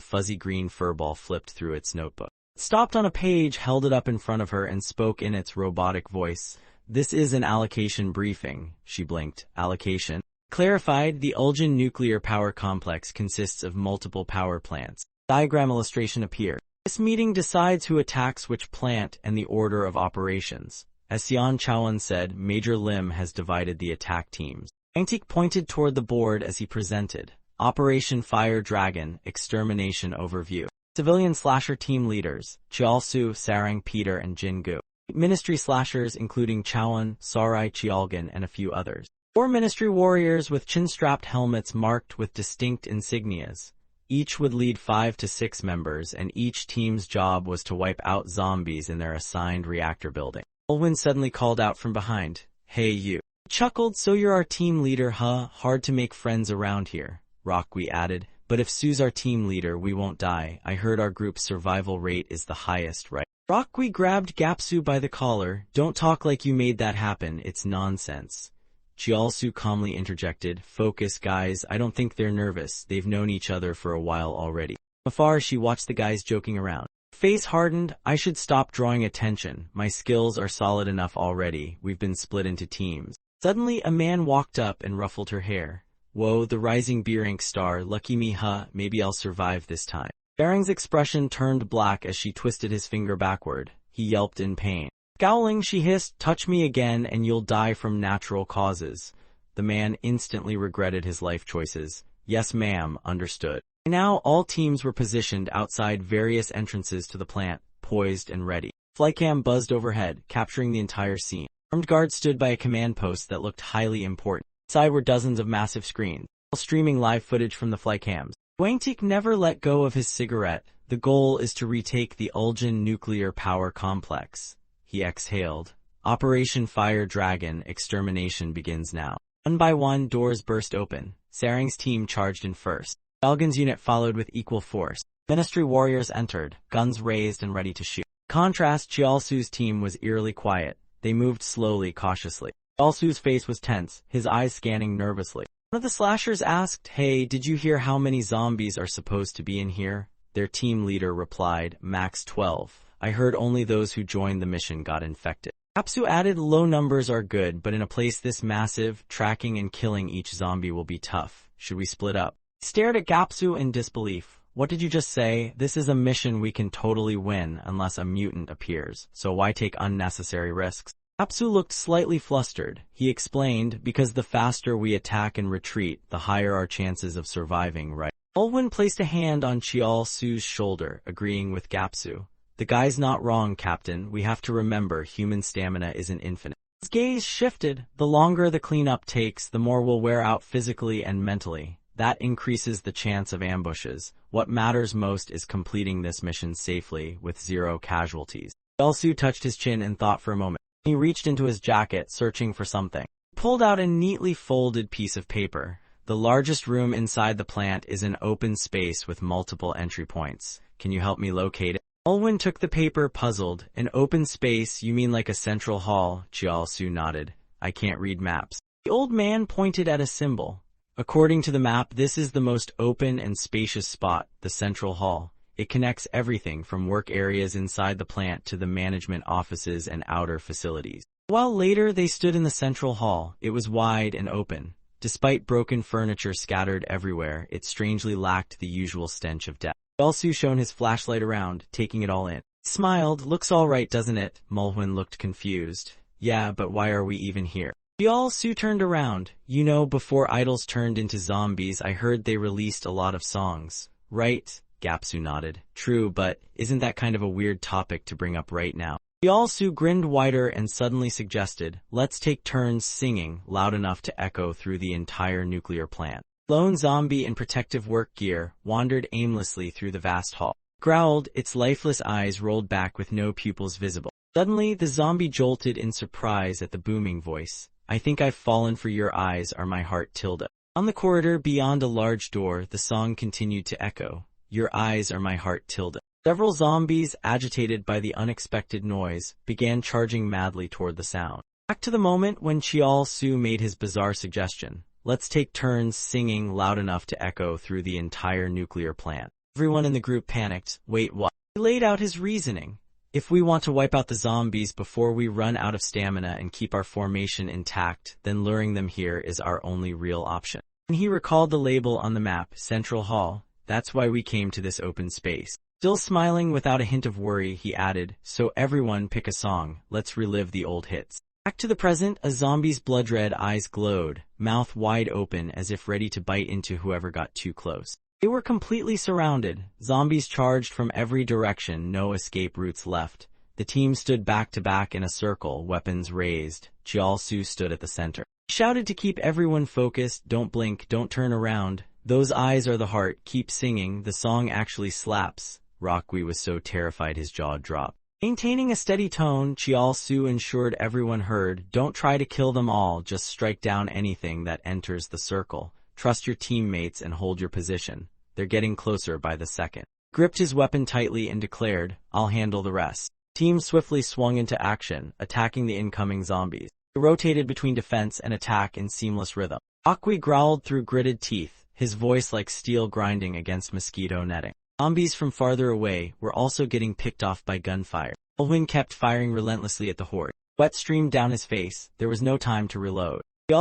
Speaker 1: fuzzy green furball flipped through its notebook. Stopped on a page, held it up in front of her, and spoke in its robotic voice. This is an allocation briefing. She blinked. Allocation? Clarified, the Uljan nuclear power complex consists of multiple power plants. Diagram illustration appeared. This meeting decides who attacks which plant and the order of operations. As Xian Chaoan said, Major Lim has divided the attack teams. Guangtik pointed toward the board as he presented. Operation Fire Dragon, Extermination Overview. Civilian slasher team leaders, Chialsu, Sarang, Peter, and Jingu. Ministry slashers including Chaoan, Sarai, Chialgan, and a few others. 4 ministry warriors with chin-strapped helmets marked with distinct insignias. Each would lead 5 to 6 members, and each team's job was to wipe out zombies in their assigned reactor building. Olwyn suddenly called out from behind. Hey you. He chuckled, so you're our team leader, huh? Hard to make friends around here. Rockwe added. But if Sue's our team leader, we won't die. I heard our group's survival rate is the highest, right? Rockwe grabbed Gapsu by the collar. Don't talk like you made that happen. It's nonsense. Chialsu calmly interjected. Focus, guys. I don't think they're nervous. They've known each other for a while already. From afar, she watched the guys joking around. Face hardened. I should stop drawing attention. My skills are solid enough already. We've been split into teams. Suddenly, a man walked up and ruffled her hair. Whoa, the rising B-rank star, lucky me huh, maybe I'll survive this time. Sarang's expression turned black as she twisted his finger backward. He yelped in pain. Scowling, she hissed, touch me again and you'll die from natural causes. The man instantly regretted his life choices. Yes ma'am, understood. Now all teams were positioned outside various entrances to the plant, poised and ready. Flycam buzzed overhead, capturing the entire scene. Armed guards stood by a command post that looked highly important. Inside were dozens of massive screens, all streaming live footage from the flycams. Guangtik never let go of his cigarette. The goal is to retake the Uljan nuclear power complex. He exhaled. Operation Fire Dragon extermination begins now. One by one, doors burst open. Sarang's team charged in first. Elgin's unit followed with equal force. Ministry warriors entered, guns raised and ready to shoot. In contrast, Chialsu's team was eerily quiet. They moved slowly, cautiously. Chialsu's face was tense, his eyes scanning nervously. One of the slashers asked, Hey, did you hear how many zombies are supposed to be in here? Their team leader replied, Max 12. I heard only those who joined the mission got infected. Apsu added, low numbers are good, but in a place this massive, tracking and killing each zombie will be tough. Should we split up? He stared at Gapsu in disbelief. What did you just say? This is a mission we can totally win unless a mutant appears, so why take unnecessary risks? Apsu looked slightly flustered. He explained, because the faster we attack and retreat, the higher our chances of surviving, right? Olwyn placed a hand on Chialsu's shoulder, agreeing with Gapsu. The guy's not wrong, Captain. We have to remember human stamina isn't infinite. His gaze shifted. The longer the cleanup takes, the more we'll wear out physically and mentally. That increases the chance of ambushes. What matters most is completing this mission safely, with 0 casualties. Chialsu touched his chin and thought for a moment. He reached into his jacket, searching for something. He pulled out a neatly folded piece of paper. The largest room inside the plant is an open space with multiple entry points. Can you help me locate it? Olwyn took the paper, puzzled. An open space, you mean like a central hall? Chialsu nodded. I can't read maps. The old man pointed at a symbol. According to the map, this is the most open and spacious spot, the central hall. It connects everything from work areas inside the plant to the management offices and outer facilities. While later they stood in the central hall, it was wide and open. Despite broken furniture scattered everywhere, it strangely lacked the usual stench of death. Chialsu shone his flashlight around, taking it all in. He smiled. Looks all right, doesn't it? Mulhwin looked confused. Yeah, but why are we even here? Su turned around. You know, before idols turned into zombies, I heard they released a lot of songs. Right? Su nodded. True, but isn't that kind of a weird topic to bring up right now? Su grinned wider and suddenly suggested, let's take turns singing loud enough to echo through the entire nuclear plant. Lone zombie in protective work gear wandered aimlessly through the vast hall. Growled, its lifeless eyes rolled back with no pupils visible. Suddenly, the zombie jolted in surprise at the booming voice. I think I've fallen for your eyes are my heart tilde. On the corridor beyond a large door, the song continued to echo. Your eyes are my heart tilde. Several zombies, agitated by the unexpected noise, began charging madly toward the sound. Back to the moment when Su made his bizarre suggestion. Let's take turns singing loud enough to echo through the entire nuclear plant. Everyone in the group panicked. Wait, what? He laid out his reasoning. If we want to wipe out the zombies before we run out of stamina and keep our formation intact, then luring them here is our only real option. And he recalled the label on the map, Central Hall. That's why we came to this open space. Still smiling without a hint of worry, he added, so everyone pick a song, let's relive the old hits. Back to the present, a zombie's blood-red eyes glowed, mouth wide open as if ready to bite into whoever got too close. They were completely surrounded. Zombies charged from every direction, no escape routes left. The team stood back to back in a circle, weapons raised. Su stood at the center. He shouted to keep everyone focused, don't blink, don't turn around. Those eyes are the heart, keep singing, the song actually slaps. Rockwe was so terrified his jaw dropped. Maintaining a steady tone, Su ensured everyone heard, don't try to kill them all, just strike down anything that enters the circle. Trust your teammates and hold your position. They're getting closer by the second. Gripped his weapon tightly and declared, I'll handle the rest. Team swiftly swung into action, attacking the incoming zombies. They rotated between defense and attack in seamless rhythm. Rockwe growled through gritted teeth, his voice like steel grinding against mosquito netting. Zombies from farther away were also getting picked off by gunfire. Olwyn kept firing relentlessly at the horde. Sweat streamed down his face. There was no time to reload.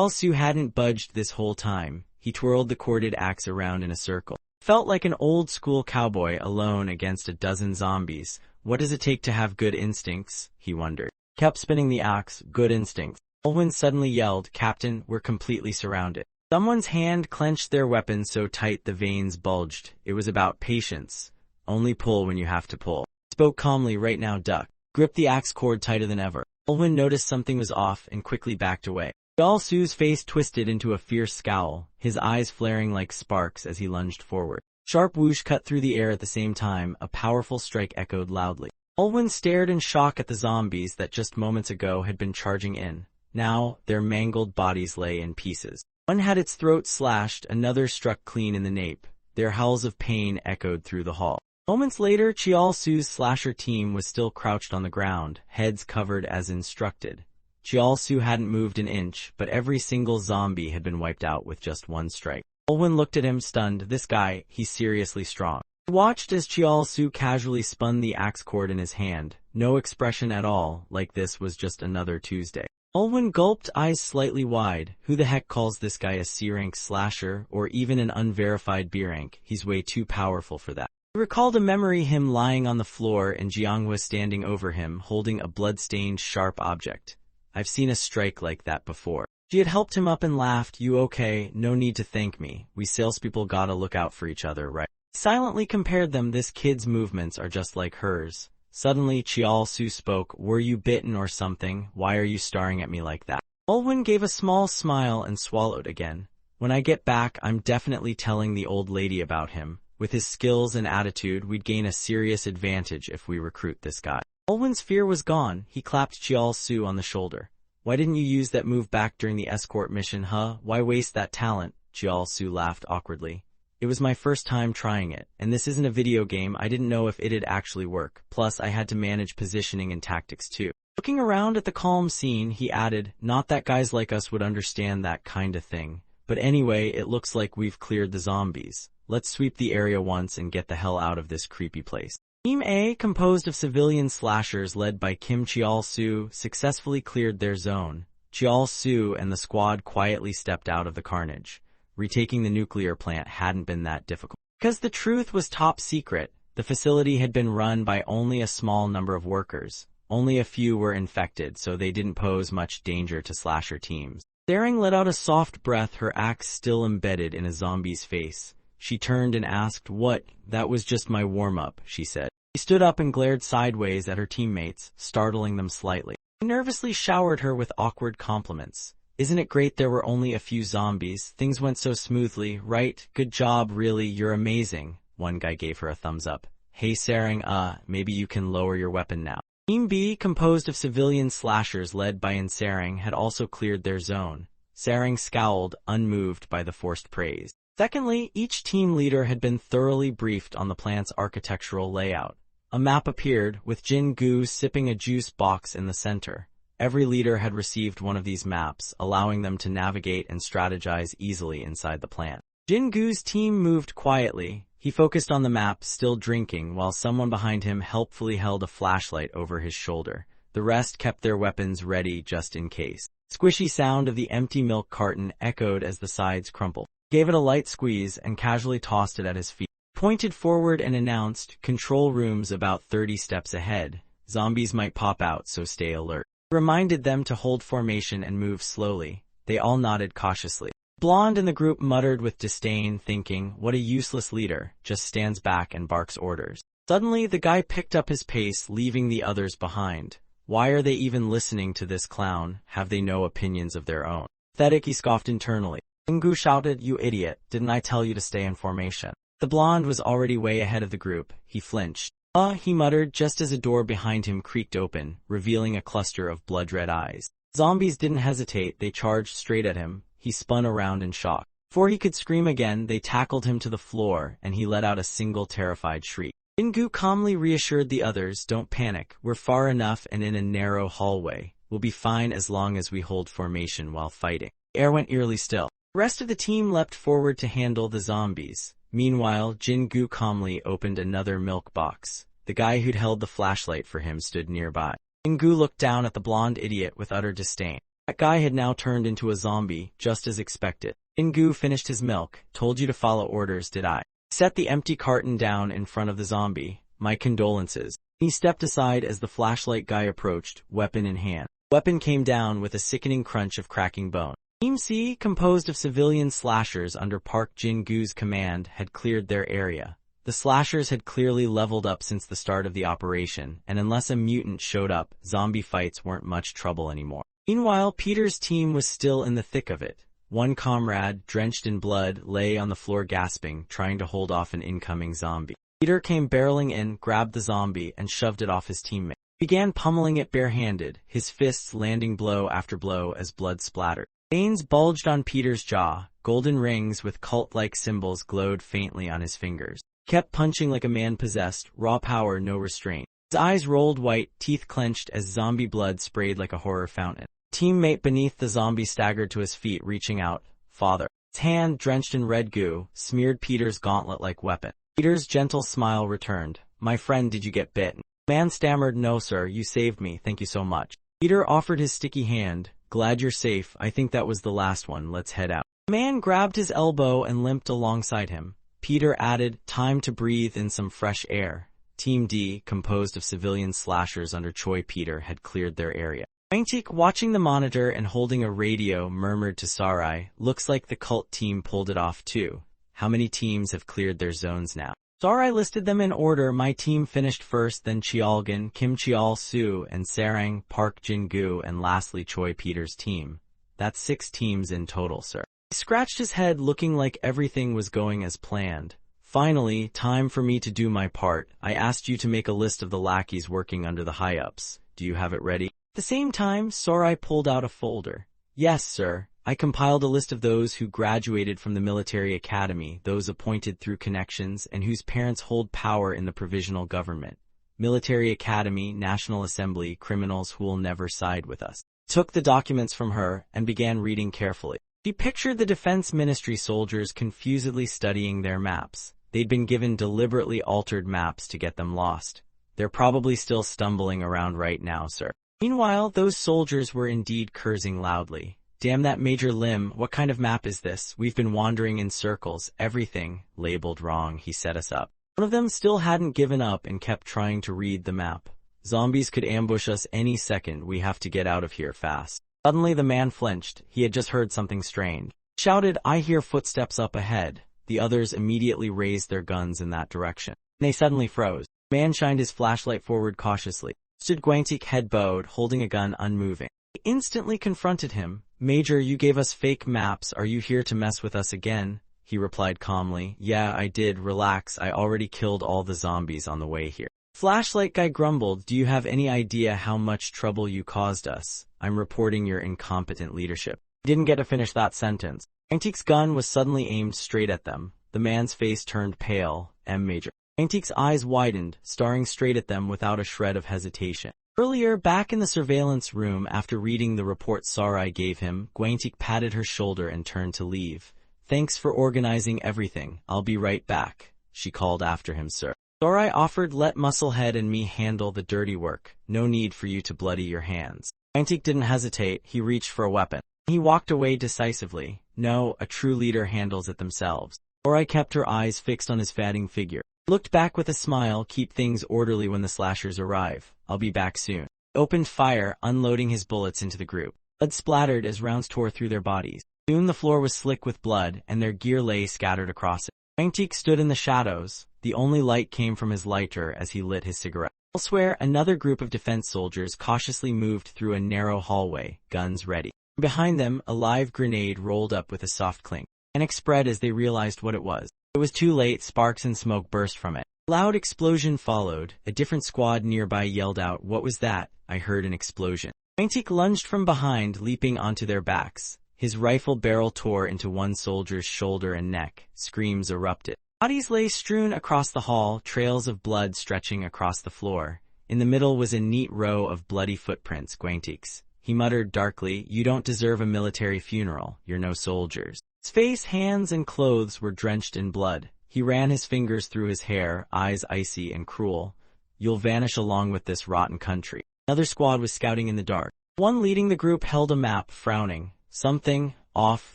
Speaker 1: Su hadn't budged this whole time. He twirled the corded axe around in a circle. Felt like an old-school cowboy alone against a dozen zombies. What does it take to have good instincts? He wondered. Kept spinning the axe. Good instincts. Olwyn suddenly yelled, Captain, we're completely surrounded. Someone's hand clenched their weapon so tight the veins bulged. It was about patience. Only pull when you have to pull. Spoke calmly, right now, duck. Gripped the axe cord tighter than ever. Olwyn noticed something was off and quickly backed away. Su's face twisted into a fierce scowl, his eyes flaring like sparks as he lunged forward. Sharp whoosh cut through the air at the same time, a powerful strike echoed loudly. Olwyn stared in shock at the zombies that just moments ago had been charging in. Now, their mangled bodies lay in pieces. One had its throat slashed, another struck clean in the nape. Their howls of pain echoed through the hall. Moments later, Su's slasher team was still crouched on the ground, heads covered as instructed. Su hadn't moved an inch, but every single zombie had been wiped out with just one strike. Olwyn looked at him stunned. This guy, he's seriously strong. He watched as Su casually spun the axe cord in his hand. No expression at all, like this was just another Tuesday. Olwyn gulped, eyes slightly wide. Who the heck calls this guy a C-rank slasher, or even an unverified B-rank? He's way too powerful for that. He recalled a memory him lying on the floor and Jianghua standing over him, holding a blood-stained sharp object. I've seen a strike like that before. She had helped him up and laughed. You okay? No need to thank me. We salespeople gotta look out for each other, right? He silently compared them. This kid's movements are just like hers. Suddenly, Su spoke. Were you bitten or something? Why are you staring at me like that? Olwyn gave a small smile and swallowed again. When I get back, I'm definitely telling the old lady about him. With his skills and attitude, we'd gain a serious advantage if we recruit this guy. Olwyn's fear was gone. He clapped Su on the shoulder. Why didn't you use that move back during the escort mission, huh? Why waste that talent? Su laughed awkwardly. It was my first time trying it, and this isn't a video game. I didn't know if it'd actually work. Plus, I had to manage positioning and tactics too. Looking around at the calm scene, he added, not that guys like us would understand that kind of thing. But anyway, it looks like we've cleared the zombies. Let's sweep the area once and get the hell out of this creepy place. Team A, composed of civilian slashers led by Kim Su, successfully cleared their zone. Su and the squad quietly stepped out of the carnage. Retaking the nuclear plant hadn't been that difficult. Because the truth was top secret, the facility had been run by only a small number of workers. Only a few were infected, so they didn't pose much danger to slasher teams. Staring let out a soft breath, her axe still embedded in a zombie's face. She turned and asked, "What? That was just my warm-up," she said. She stood up and glared sideways at her teammates, startling them slightly. They nervously showered her with awkward compliments. "Isn't it great there were only a few zombies? Things went so smoothly, right? Good job, really, you're amazing." One guy gave her a thumbs up. "Hey Sarang, maybe you can lower your weapon now." Team B, composed of civilian slashers led by Sarang, had also cleared their zone. Sarang scowled, unmoved by the forced praise. Secondly, each team leader had been thoroughly briefed on the plant's architectural layout. A map appeared, with Jin-gu sipping a juice box in the center. Every leader had received one of these maps, allowing them to navigate and strategize easily inside the plant. Jin-gu's team moved quietly. He focused on the map, still drinking, while someone behind him helpfully held a flashlight over his shoulder. The rest kept their weapons ready just in case. Squishy sound of the empty milk carton echoed as the sides crumpled. He gave it a light squeeze and casually tossed it at his feet. Pointed forward and announced, "Control room's about 30 steps ahead. Zombies might pop out, so stay alert." He reminded them to hold formation and move slowly. They all nodded cautiously. Blonde in the group muttered with disdain, thinking, "What a useless leader, just stands back and barks orders." Suddenly, the guy picked up his pace, leaving the others behind. Why are they even listening to this clown? Have they no opinions of their own? Pathetic, he scoffed internally. Jin-gu shouted, "You idiot, didn't I tell you to stay in formation?" The blonde was already way ahead of the group. He flinched. He muttered just as a door behind him creaked open, revealing a cluster of blood-red eyes. Zombies didn't hesitate, they charged straight at him. He spun around in shock. Before he could scream again, they tackled him to the floor, and he let out a single terrified shriek. Jin-gu calmly reassured the others, "Don't panic, we're far enough and in a narrow hallway. We'll be fine as long as we hold formation while fighting." The air went eerily still. The rest of the team leapt forward to handle the zombies. Meanwhile, Jin-gu calmly opened another milk box. The guy who'd held the flashlight for him stood nearby. Jin-gu looked down at the blonde idiot with utter disdain. That guy had now turned into a zombie, just as expected. Jin-gu finished his milk. "Told you to follow orders, did I?" Set the empty carton down in front of the zombie. "My condolences." He stepped aside as the flashlight guy approached, weapon in hand. The weapon came down with a sickening crunch of cracking bone. Team C, composed of civilian slashers under Park Jin-gu's command, had cleared their area. The slashers had clearly leveled up since the start of the operation, and unless a mutant showed up, zombie fights weren't much trouble anymore. Meanwhile, Peter's team was still in the thick of it. One comrade, drenched in blood, lay on the floor gasping, trying to hold off an incoming zombie. Peter came barreling in, grabbed the zombie, and shoved it off his teammate. He began pummeling it barehanded, his fists landing blow after blow as blood splattered. Veins bulged on Peter's jaw. Golden rings with cult-like symbols glowed faintly on his fingers. He kept punching like a man possessed, raw power, no restraint. His eyes rolled white, teeth clenched as zombie blood sprayed like a horror fountain. Teammate beneath the zombie staggered to his feet, reaching out. "Father." His hand, drenched in red goo, smeared Peter's gauntlet-like weapon. Peter's gentle smile returned. "My friend, did you get bitten?" The man stammered, "No sir, you saved me, thank you so much." Peter offered his sticky hand. "Glad you're safe, I think that was the last one, let's head out." The man grabbed his elbow and limped alongside him. Peter added, "Time to breathe in some fresh air." Team D, composed of civilian slashers under Choi Peter, had cleared their area. Wangtik, watching the monitor and holding a radio, murmured to Sarai, "Looks like the cult team pulled it off too. How many teams have cleared their zones now?" Sarai listed them in order. "My team finished first, then Cheolgan, Kim Cheol-soo, and Sarang, Park Jin-gu, and lastly Choi Peter's team. That's 6 teams in total, sir." He scratched his head, looking like everything was going as planned. "Finally, time for me to do my part. I asked you to make a list of the lackeys working under the high-ups. Do you have it ready?" At the same time, Sarai pulled out a folder. "Yes, sir. I compiled a list of those who graduated from the military academy, those appointed through connections, and whose parents hold power in the provisional government. Military academy, National Assembly, criminals who will never side with us." Took the documents from her and began reading carefully. She pictured the Defense Ministry soldiers confusedly studying their maps. They'd been given deliberately altered maps to get them lost. "They're probably still stumbling around right now, sir." Meanwhile, those soldiers were indeed cursing loudly. "Damn that Major Lim, what kind of map is this? We've been wandering in circles, everything labeled wrong, he set us up." One of them still hadn't given up and kept trying to read the map. Zombies could ambush us any second. We have to get out of here fast. Suddenly the man flinched. He had just heard something strange. Shouted, I hear footsteps up ahead. The others immediately raised their guns in that direction. They suddenly froze. The man shined his flashlight forward cautiously. Stood Guangtik, head bowed, holding a gun unmoving. He instantly confronted him. Major, you gave us fake maps. Are you here to mess with us again? He replied calmly. Yeah, I did. Relax. I already killed all the zombies on the way here. Flashlight guy grumbled. Do you have any idea how much trouble you caused us? I'm reporting your incompetent leadership. He didn't get to finish that sentence. Guangtik's gun was suddenly aimed straight at them. The man's face turned pale. Major. Guangtik's eyes widened, staring straight at them without a shred of hesitation. Earlier, back in the surveillance room, after reading the report Sarai gave him, Guangtik patted her shoulder and turned to leave. Thanks for organizing everything. I'll be right back, she called after him, sir. Sarai offered, let Musclehead and me handle the dirty work. No need for you to bloody your hands. Guangtik didn't hesitate. He reached for a weapon. He walked away decisively. No, a true leader handles it themselves. Sarai kept her eyes fixed on his fatting figure. Looked back with a smile. Keep things orderly when the slashers arrive. I'll be back soon. He opened fire, unloading his bullets into the group. Blood splattered as rounds tore through their bodies. Soon the floor was slick with blood, and their gear lay scattered across it. Guangtik stood in the shadows. The only light came from his lighter as he lit his cigarette. Elsewhere, another group of defense soldiers cautiously moved through a narrow hallway, guns ready. Behind them, a live grenade rolled up with a soft clink. Panic spread as they realized what it was. It was too late. Sparks and smoke burst from it. A loud explosion followed. A different squad nearby yelled out, what was that? I heard an explosion. Guangtik lunged from behind, leaping onto their backs. His rifle barrel tore into one soldier's shoulder and neck. Screams erupted. Bodies lay strewn across the hall, trails of blood stretching across the floor. In the middle was a neat row of bloody footprints, Guangtik's. He muttered darkly, you don't deserve a military funeral. You're no soldiers. His face, hands, and clothes were drenched in blood. He ran his fingers through his hair, eyes icy and cruel. You'll vanish along with this rotten country. Another squad was scouting in the dark. One leading the group held a map, frowning. Something off.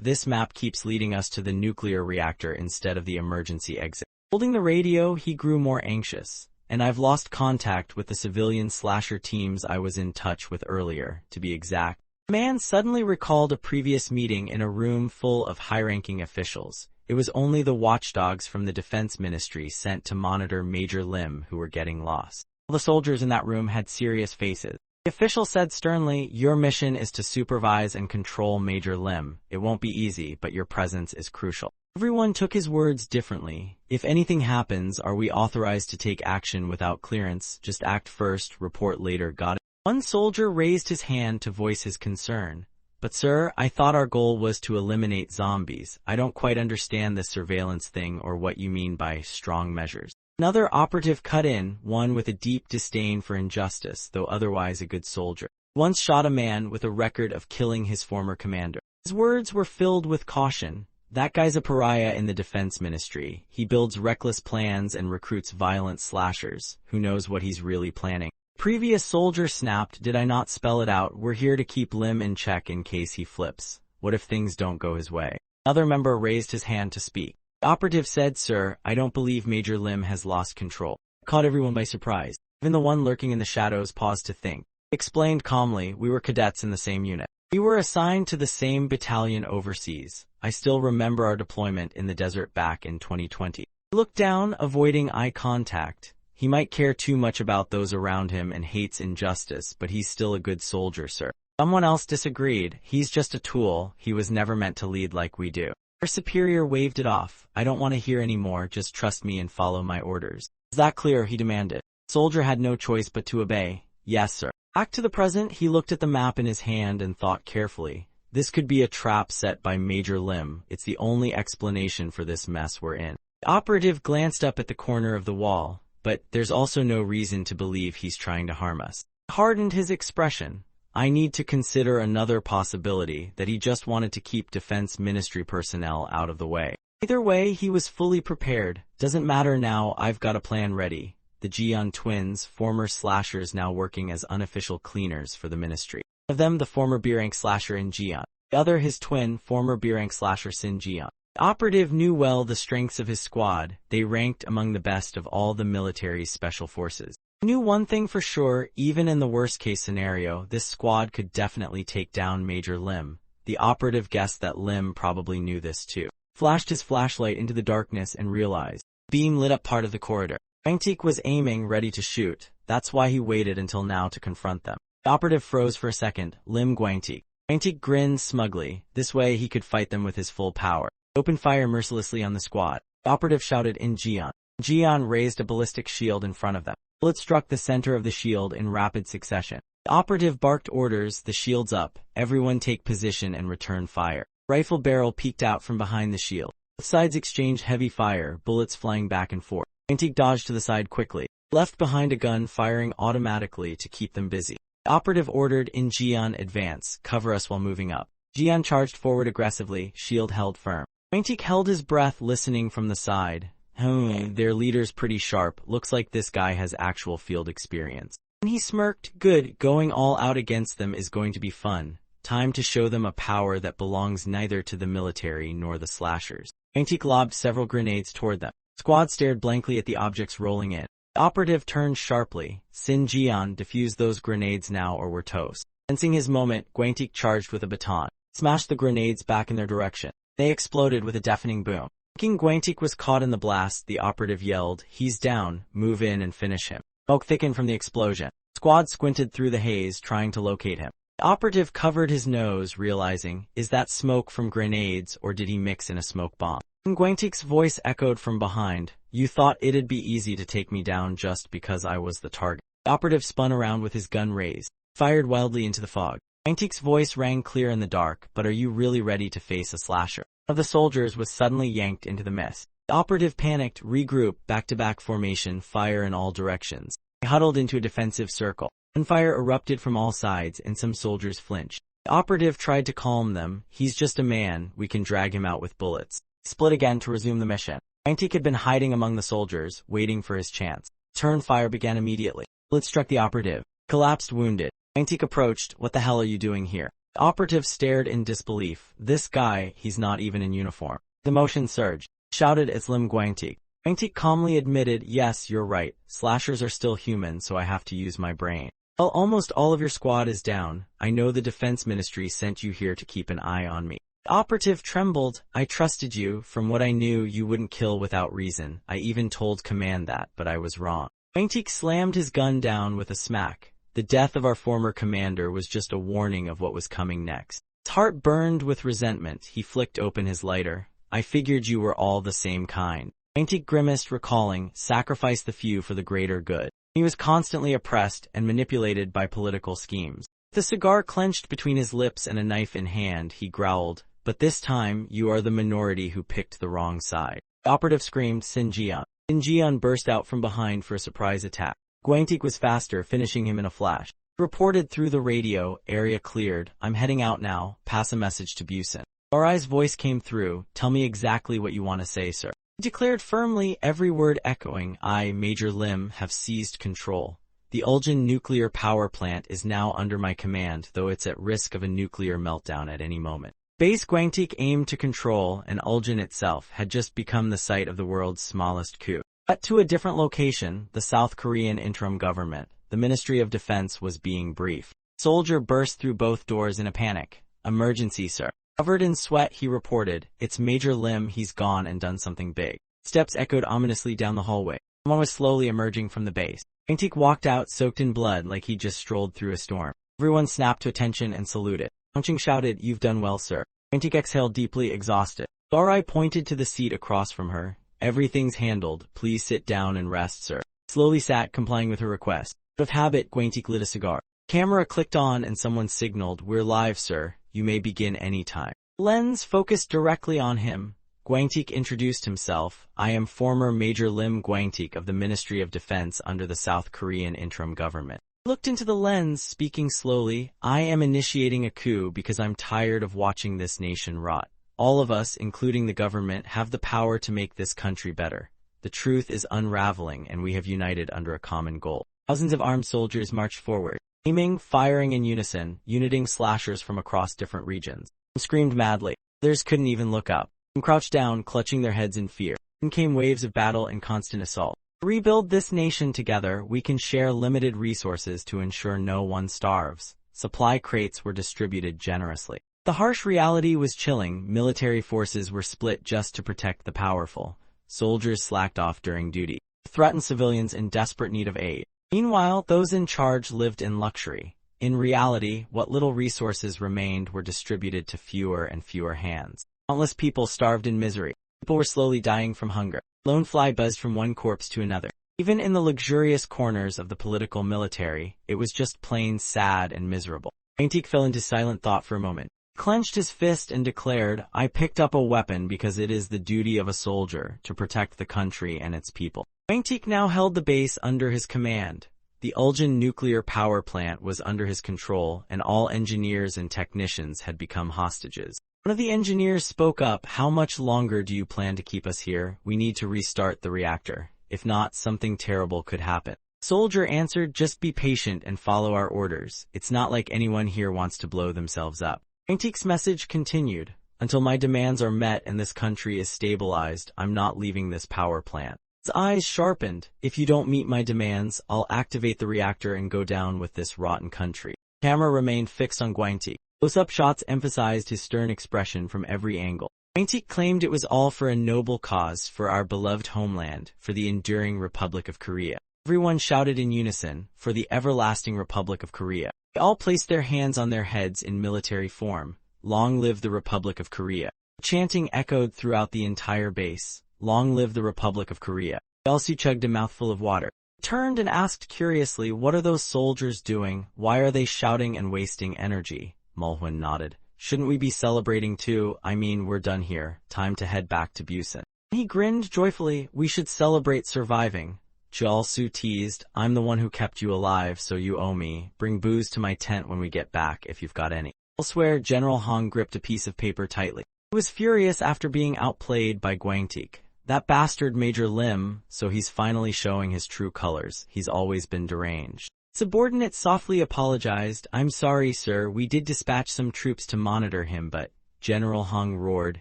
Speaker 1: This map keeps leading us to the nuclear reactor instead of the emergency exit. Holding the radio, he grew more anxious. And I've lost contact with the civilian slasher teams I was in touch with earlier, to be exact. The man suddenly recalled a previous meeting in a room full of high-ranking officials. It was only the watchdogs from the Defense Ministry sent to monitor Major Lim who were getting lost. All the soldiers in that room had serious faces. The official said sternly, your mission is to supervise and control Major Lim. It won't be easy, but your presence is crucial. Everyone took his words differently. If anything happens, are we authorized to take action without clearance? Just act first, report later, got it? One soldier raised his hand to voice his concern. But sir, I thought our goal was to eliminate zombies. I don't quite understand this surveillance thing or what you mean by strong measures. Another operative cut in, one with a deep disdain for injustice, though otherwise a good soldier. Once shot a man with a record of killing his former commander. His words were filled with caution. That guy's a pariah in the Defense Ministry. He builds reckless plans and recruits violent slashers. Who knows what he's really planning? Previous soldier snapped, did I not spell it out? We're here to keep Lim in check in case he flips. What if things don't go his way? Another member raised his hand to speak. The operative said, sir, I don't believe Major Lim has lost control. Caught everyone by surprise. Even the one lurking in the shadows paused to think. Explained calmly, we were cadets in the same unit. We were assigned to the same battalion overseas. I still remember our deployment in the desert back in 2020. He looked down, avoiding eye contact. He might care too much about those around him and hates injustice, but he's still a good soldier, sir. Someone else disagreed. He's just a tool. He was never meant to lead like we do. Our superior waved it off. I don't want to hear any more. Just trust me and follow my orders. Is that clear? He demanded. The soldier had no choice but to obey. Yes, sir. Back to the present, he looked at the map in his hand and thought carefully. This could be a trap set by Major Lim. It's the only explanation for this mess we're in. The operative glanced up at the corner of the wall. But there's also no reason to believe he's trying to harm us. He hardened his expression. I need to consider another possibility, that he just wanted to keep Defense Ministry personnel out of the way. Either way, he was fully prepared. Doesn't matter now, I've got a plan ready. The Jian twins, former slashers now working as unofficial cleaners for the ministry. One of them, the former B-rank slasher in Jian. The other, his twin, former B-rank slasher Sin Jian. The operative knew well the strengths of his squad. They ranked among the best of all the military's special forces. He knew one thing for sure, even in the worst-case scenario, this squad could definitely take down Major Lim. The operative guessed that Lim probably knew this too. Flashed his flashlight into the darkness and realized. Beam lit up part of the corridor. Guangtik was aiming, ready to shoot. That's why he waited until now to confront them. The operative froze for a second. Lim Guangtik. Guangtik grinned smugly. This way he could fight them with his full power. Opened fire mercilessly on the squad. The operative shouted in Jian. Jian raised a ballistic shield in front of them. Bullets struck the center of the shield in rapid succession. The operative barked orders, the shield's up, everyone take position and return fire. Rifle barrel peeked out from behind the shield. Both sides exchanged heavy fire, bullets flying back and forth. Guangtik dodged to the side quickly, left behind a gun firing automatically to keep them busy. The operative ordered in Jian advance, cover us while moving up. Jian charged forward aggressively, shield held firm. Guangtik held his breath listening from the side. Their leader's pretty sharp, looks like this guy has actual field experience. And he smirked, good, going all out against them is going to be fun. Time to show them a power that belongs neither to the military nor the slashers. Guangtik lobbed several grenades toward them. Squad stared blankly at the objects rolling in. The operative turned sharply. Sin Jian, defuse those grenades now or we're toast. Sensing his moment, Guangtik charged with a baton. Smashed the grenades back in their direction. They exploded with a deafening boom. Thinking Guangtik was caught in the blast, the operative yelled, he's down, move in and finish him. Smoke thickened from the explosion. Squad squinted through the haze, trying to locate him. The operative covered his nose, realizing, is that smoke from grenades or did he mix in a smoke bomb? And Guangtik's voice echoed from behind, you thought it'd be easy to take me down just because I was the target. The operative spun around with his gun raised, fired wildly into the fog. Guangtik's voice rang clear in the dark, but are you really ready to face a slasher? One of the soldiers was suddenly yanked into the mist. The operative panicked, regrouped, back-to-back formation, fire in all directions. They huddled into a defensive circle. Gunfire erupted from all sides, and some soldiers flinched. The operative tried to calm them. He's just a man, we can drag him out with bullets. He split again to resume the mission. Guangtik had been hiding among the soldiers, waiting for his chance. Turn fire began immediately. Bullets struck the operative. Collapsed wounded. Guangtik approached, what the hell are you doing here? The operative stared in disbelief. This guy, he's not even in uniform. The motion surged. Shouted it's Lim Guangtik. Guangtik calmly admitted, yes, you're right. Slashers are still human, so I have to use my brain. Well, almost all of your squad is down. I know the Defense Ministry sent you here to keep an eye on me. The operative trembled. I trusted you. From what I knew, you wouldn't kill without reason. I even told command that, but I was wrong. Guangtik slammed his gun down with a smack. The death of our former commander was just a warning of what was coming next. His heart burned with resentment. He flicked open his lighter. I figured you were all the same kind. Guangtik grimaced, recalling, sacrifice the few for the greater good. He was constantly oppressed and manipulated by political schemes. The cigar clenched between his lips and a knife in hand, he growled, but this time, you are the minority who picked the wrong side. The operative screamed, Sin Jian. Sin Jian burst out from behind for a surprise attack. Guangtik was faster, finishing him in a flash. Reported through the radio, area cleared, I'm heading out now, pass a message to Busan. Orai's voice came through, tell me exactly what you want to say, sir. He declared firmly, every word echoing, I, Major Lim, have seized control. The Uljan nuclear power plant is now under my command, though it's at risk of a nuclear meltdown at any moment. Base Guangtik aimed to control, and Uljan itself had just become the site of the world's smallest coup. But to a different location, the South Korean interim government, the Ministry of Defense was being briefed. Soldier burst through both doors in a panic. Emergency, sir. Covered in sweat, he reported, it's Major Lim, he's gone and done something big. Steps echoed ominously down the hallway. Someone was slowly emerging from the base. Guangtik walked out soaked in blood like he just strolled through a storm. Everyone snapped to attention and saluted. Guangtik shouted, you've done well, sir. Guangtik exhaled deeply, exhausted. Orai pointed to the seat across from her. Everything's handled. Please sit down and rest, sir. Slowly sat, complying with her request. Out of habit, Guangtik lit a cigar. Camera clicked on and someone signaled, we're live, sir. You may begin any time. Lens focused directly on him. Guangtik introduced himself. I am former Major Lim Guangtik of the Ministry of Defense under the South Korean interim government. He looked into the lens, speaking slowly. I am initiating a coup because I'm tired of watching this nation rot. All of us, including the government, have the power to make this country better. The truth is unraveling, and we have united under a common goal. Thousands of armed soldiers marched forward, aiming, firing in unison, uniting slashers from across different regions. Some screamed madly. Others couldn't even look up. Some crouched down, clutching their heads in fear. Then came waves of battle and constant assault. To rebuild this nation together, we can share limited resources to ensure no one starves. Supply crates were distributed generously. The harsh reality was chilling. Military forces were split just to protect the powerful. Soldiers slacked off during duty, threatened civilians in desperate need of aid. Meanwhile, those in charge lived in luxury. In reality, what little resources remained were distributed to fewer and fewer hands. Countless people starved in misery. People were slowly dying from hunger. Lone fly buzzed from one corpse to another. Even in the luxurious corners of the political military, it was just plain sad and miserable. Antique fell into silent thought for a moment. He clenched his fist and declared, "I picked up a weapon because it is the duty of a soldier to protect the country and its people." Antique now held the base under his command. The Uljan nuclear power plant was under his control, and all engineers and technicians had become hostages. One of the engineers spoke up, "How much longer do you plan to keep us here? We need to restart the reactor. If not, something terrible could happen." Soldier answered, "Just be patient and follow our orders. It's not like anyone here wants to blow themselves up." Antique's message continued, "Until my demands are met and this country is stabilized, I'm not leaving this power plant." His eyes sharpened. "If you don't meet my demands, I'll activate the reactor and go down with this rotten country." The camera remained fixed on Guangti. Close-up shots emphasized his stern expression from every angle. Guangti claimed it was all for a noble cause, for our beloved homeland, for the enduring Republic of Korea. Everyone shouted in unison, "For the everlasting Republic of Korea." They all placed their hands on their heads in military form. "Long live the Republic of Korea." Chanting echoed throughout the entire base. "Long live the Republic of Korea." Elsie chugged a mouthful of water. Turned and asked curiously, "What are those soldiers doing? Why are they shouting and wasting energy?" Mulhwan nodded. "Shouldn't we be celebrating too? I mean, we're done here. Time to head back to Busan." He grinned joyfully. "We should celebrate surviving." Jiao-su teased, "I'm the one who kept you alive, so you owe me. Bring booze to my tent when we get back, if you've got any." Elsewhere, General Hong gripped a piece of paper tightly. He was furious after being outplayed by Guangtik. That bastard Major Lim, so he's finally showing his true colors. He's always been deranged. Subordinate softly apologized. "I'm sorry, sir. We did dispatch some troops to monitor him, but..." General Hong roared,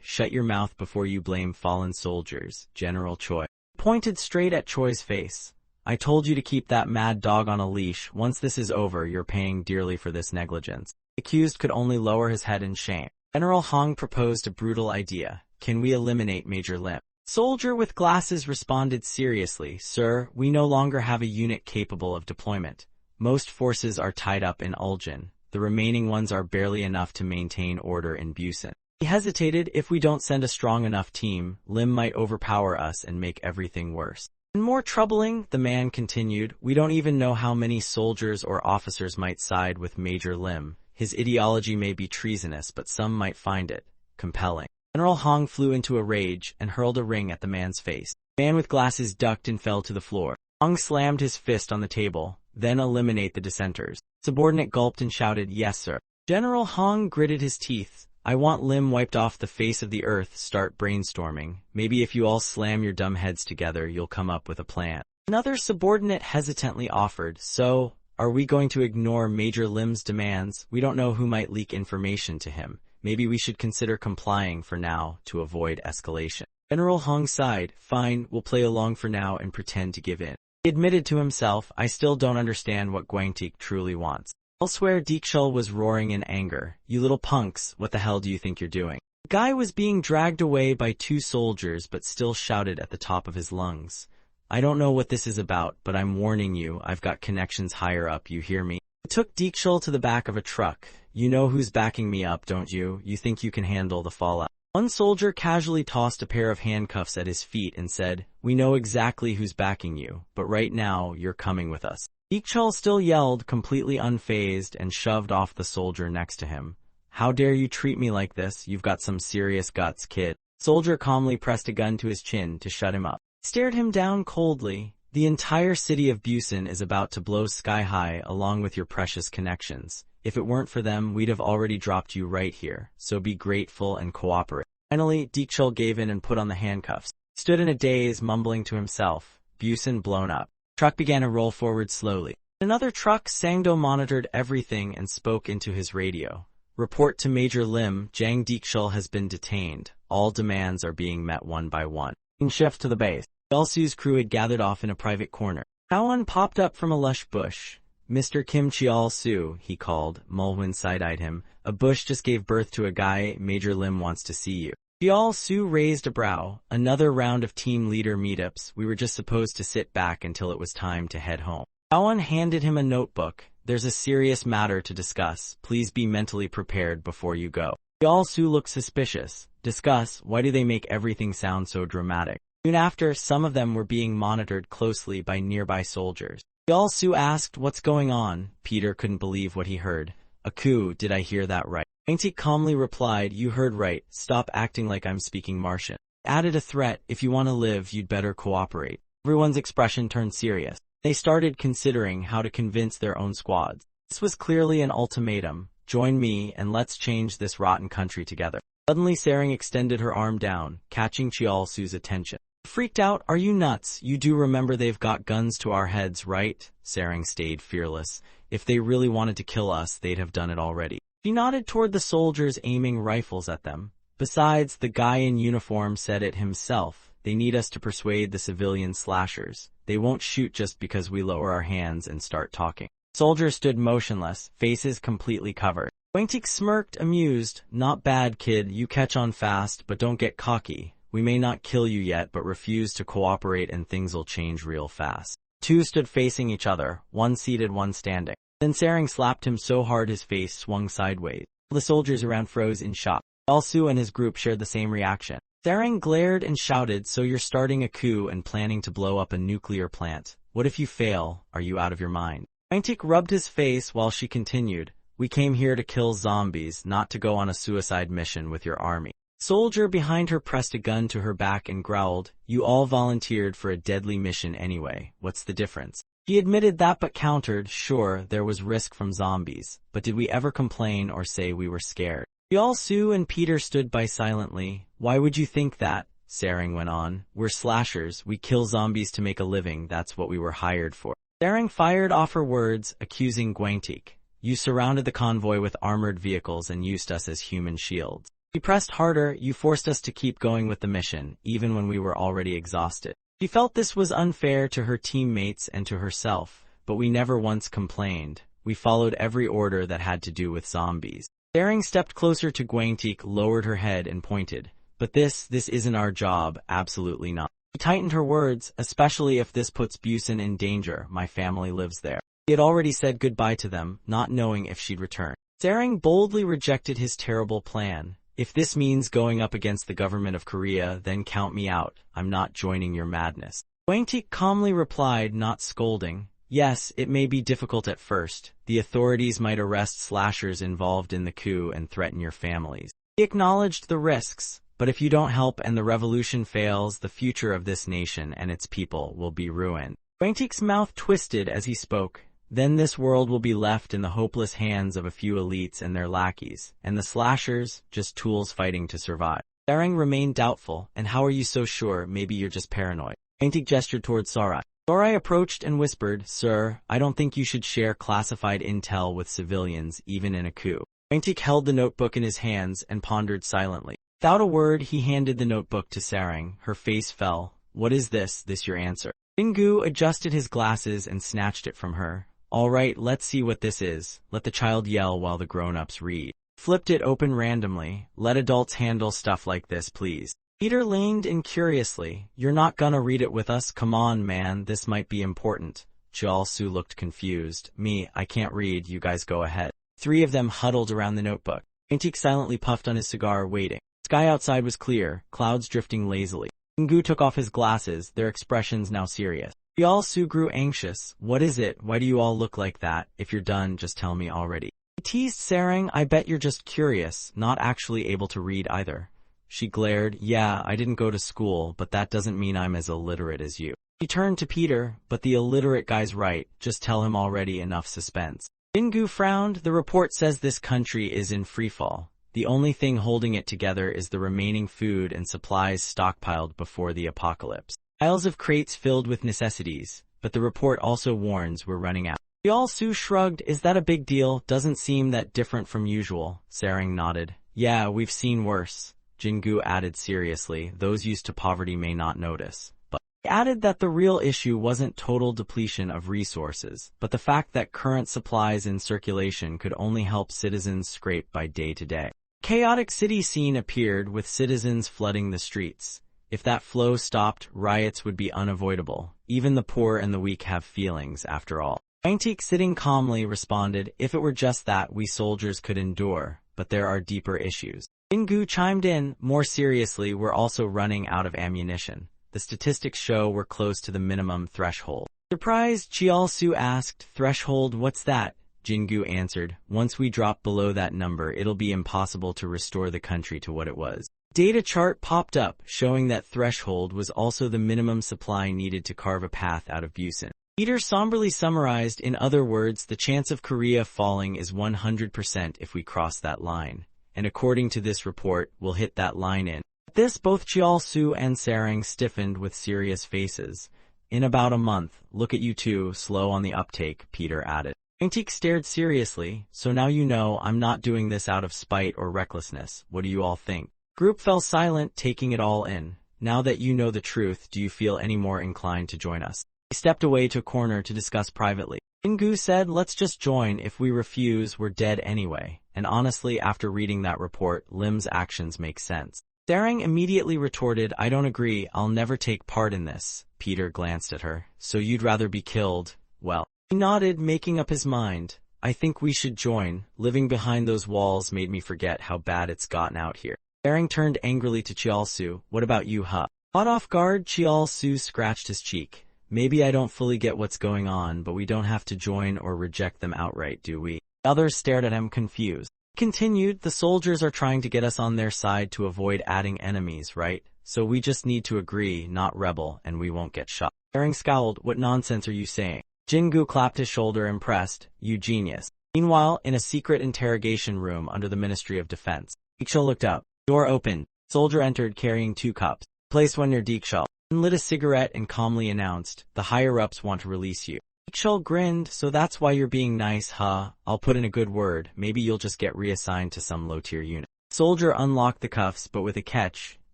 Speaker 1: "Shut your mouth before you blame fallen soldiers." General Choi pointed straight at Choi's face. "I told you to keep that mad dog on a leash. Once this is over, you're paying dearly for this negligence." The accused could only lower his head in shame. General Hong proposed a brutal idea. "Can we eliminate Major Lim?" Soldier with glasses responded seriously, "Sir, we no longer have a unit capable of deployment. Most forces are tied up in Uljan. The remaining ones are barely enough to maintain order in Busan." He hesitated. "If we don't send a strong enough team, Lim might overpower us and make everything worse." And more troubling, the man continued, "We don't even know how many soldiers or officers might side with Major Lim. His ideology may be treasonous, but some might find it compelling." General Hong flew into a rage and hurled a ring at the man's face. The man with glasses ducked and fell to the floor. Hong slammed his fist on the table. "Then eliminate the dissenters." Subordinate gulped and shouted, "Yes, sir." General Hong gritted his teeth. "I want Lim wiped off the face of the earth. Start brainstorming. Maybe if you all slam your dumb heads together, you'll come up with a plan." Another subordinate hesitantly offered, "So, are we going to ignore Major Lim's demands? We don't know who might leak information to him. Maybe we should consider complying for now to avoid escalation." General Hong sighed. "Fine, we'll play along for now and pretend to give in." He admitted to himself, "I still don't understand what Guangtik truly wants." Elsewhere, Deekshul was roaring in anger. "You little punks, what the hell do you think you're doing?" The guy was being dragged away by two soldiers but still shouted at the top of his lungs. "I don't know what this is about, but I'm warning you, I've got connections higher up, you hear me?" He took Deekshul to the back of a truck. "You know who's backing me up, don't you? You think you can handle the fallout?" One soldier casually tossed a pair of handcuffs at his feet and said, "We know exactly who's backing you, but right now, you're coming with us." Deekshul still yelled, completely unfazed, and shoved off the soldier next to him. "How dare you treat me like this? You've got some serious guts, kid." Soldier calmly pressed a gun to his chin to shut him up. Stared him down coldly. "The entire city of Busan is about to blow sky high along with your precious connections. If it weren't for them, we'd have already dropped you right here, so be grateful and cooperate." Finally, Deekshul gave in and put on the handcuffs. He stood in a daze, mumbling to himself. Busan blown up. The truck began to roll forward slowly. In another truck, Sangdo monitored everything and spoke into his radio. "Report to Major Lim, Jang Deekshul has been detained. All demands are being met one by one." Shift to the base. Su's crew had gathered off in a private corner. Alan popped up from a lush bush. "Mr. Kim Cheol-soo," he called. Mulwin side-eyed him. "A bush just gave birth to a guy. Major Lim wants to see you." Cheol-soo raised a brow. "Another round of team leader meetups. We were just supposed to sit back until it was time to head home." Alan handed him a notebook. "There's a serious matter to discuss. Please be mentally prepared before you go." Cheol-soo looked suspicious. "Discuss? Why do they make everything sound so dramatic?" Soon after, some of them were being monitored closely by nearby soldiers. Cheol-soo asked, "What's going on?" Peter couldn't believe what he heard. "A coup, did I hear that right?" Wangtik calmly replied, "You heard right. Stop acting like I'm speaking Martian." Added a threat, "If you want to live, you'd better cooperate." Everyone's expression turned serious. They started considering how to convince their own squads. This was clearly an ultimatum. "Join me, and let's change this rotten country together." Suddenly Sering extended her arm down, catching Cheol-soo's attention. Freaked out, "Are you nuts? You do remember they've got guns to our heads, right?" Sering stayed fearless. "If they really wanted to kill us, they'd have done it already." She nodded toward the soldiers aiming rifles at them. "Besides, the guy in uniform said it himself. They need us to persuade the civilian slashers. They won't shoot just because we lower our hands and start talking." Soldiers stood motionless, faces completely covered. Wangtik smirked, amused. "Not bad, kid. You catch on fast, but don't get cocky. We may not kill you yet, but refuse to cooperate and things'll change real fast." Two stood facing each other, one seated, one standing. Then Sering slapped him so hard his face swung sideways. The soldiers around froze in shock. Cheol-soo and his group shared the same reaction. Sering glared and shouted, "So you're starting a coup and planning to blow up a nuclear plant. What if you fail? Are you out of your mind?" Wangtik rubbed his face while she continued, "We came here to kill zombies, not to go on a suicide mission with your army." Soldier behind her pressed a gun to her back and growled, "You all volunteered for a deadly mission anyway. What's the difference?" He admitted that but countered, "Sure, there was risk from zombies, but did we ever complain or say we were scared?" Cheol-soo and Peter stood by silently. "Why would you think that?" Sering went on. "We're slashers. We kill zombies to make a living. That's what we were hired for." Sering fired off her words, accusing Wangtik. "You surrounded the convoy with armored vehicles and used us as human shields. We pressed harder. You forced us to keep going with the mission, even when we were already exhausted." She felt this was unfair to her teammates and to herself, but we never once complained. We followed every order that had to do with zombies. Sering stepped closer to Wangtik, lowered her head and pointed. "But this isn't our job, absolutely not." She tightened her words, "Especially if this puts Busan in danger. My family lives there." He had already said goodbye to them, not knowing if she'd return. Sering boldly rejected his terrible plan. "If this means going up against the government of Korea, then count me out. I'm not joining your madness." Wangtik calmly replied, not scolding, "Yes, it may be difficult at first. The authorities might arrest slashers involved in the coup and threaten your families." He acknowledged the risks, "But if you don't help and the revolution fails, the future of this nation and its people will be ruined." Wangtik's mouth twisted as he spoke. "Then this world will be left in the hopeless hands of a few elites and their lackeys, and the slashers, just tools fighting to survive." Sering remained doubtful. "And how are you so sure? Maybe you're just paranoid." Wangtik gestured toward Sorai. Sorai approached and whispered, "Sir, I don't think you should share classified intel with civilians, even in a coup." Wangtik held the notebook in his hands and pondered silently. Without a word, he handed the notebook to Sering. Her face fell. "What is this? This your answer?" Jingu adjusted his glasses and snatched it from her. "All right, let's see what this is. Let the child yell while the grown-ups read." Flipped it open randomly. "Let adults handle stuff like this, please." Peter leaned in curiously. "You're not gonna read it with us? Come on, man, this might be important." Cheol-soo looked confused. "Me, I can't read, you guys go ahead." Three of them huddled around the notebook. Wangtik silently puffed on his cigar, waiting. The sky outside was clear, clouds drifting lazily. Jingu took off his glasses, their expressions now serious. Cheol-soo grew anxious. "What is it? Why do you all look like that? If you're done, just tell me already." He teased Sering. "I bet you're just curious, not actually able to read either." She glared. "Yeah, I didn't go to school, but that doesn't mean I'm as illiterate as you." He turned to Peter. "But the illiterate guy's right. Just tell him already, enough suspense." Jingu frowned. "The report says this country is in freefall. The only thing holding it together is the remaining food and supplies stockpiled before the apocalypse. Piles of crates filled with necessities, but the report also warns we're running out." Cheol-soo shrugged. "Is that a big deal? Doesn't seem that different from usual." Sering nodded. "Yeah, we've seen worse." Jingu added seriously, "Those used to poverty may not notice, but..." He added that the real issue wasn't total depletion of resources, but the fact that current supplies in circulation could only help citizens scrape by day to day. Chaotic city scene appeared with citizens flooding the streets. If that flow stopped, riots would be unavoidable. Even the poor and the weak have feelings, after all. Gwantik, sitting calmly, responded, if it were just that, we soldiers could endure, but there are deeper issues. Jingu chimed in, more seriously, we're also running out of ammunition. The statistics show we're close to the minimum threshold. Surprised, Chial-su asked, threshold, what's that? Jingu answered, once we drop below that number, it'll be impossible to restore the country to what it was. Data chart popped up, showing that threshold was also the minimum supply needed to carve a path out of Busan. Peter somberly summarized, in other words, the chance of Korea falling is 100% if we cross that line. And according to this report, we'll hit that line in. At this, both Chial-su and Sarang stiffened with serious faces. In about a month, look at you two, slow on the uptake, Peter added. Gwantik stared seriously, so now you know I'm not doing this out of spite or recklessness. What do you all think? Group fell silent, taking it all in. Now that you know the truth, do you feel any more inclined to join us? He stepped away to a corner to discuss privately. Jingu said, let's just join. If we refuse, we're dead anyway. And honestly, after reading that report, Lim's actions make sense. Sarang immediately retorted, I don't agree, I'll never take part in this. Peter glanced at her. So you'd rather be killed? Well. He nodded, making up his mind. I think we should join. Living behind those walls made me forget how bad it's gotten out here. Sarang turned angrily to Chial-su. What about you, huh? Caught off guard, Chial-su scratched his cheek. Maybe I don't fully get what's going on, but we don't have to join or reject them outright, do we? The others stared at him, confused. Continued, the soldiers are trying to get us on their side to avoid adding enemies, right? So we just need to agree, not rebel, and we won't get shot. Sarang scowled, what nonsense are you saying? Jingu clapped his shoulder, impressed. You genius. Meanwhile, in a secret interrogation room under the Ministry of Defense, Deekshul looked up. Door opened. Soldier entered carrying 2 cups. Placed one near Deekshul. Lit a cigarette and calmly announced, the higher-ups want to release you. Deekshul grinned, so that's why you're being nice, huh? I'll put in a good word. Maybe you'll just get reassigned to some low-tier unit. Soldier unlocked the cuffs, but with a catch.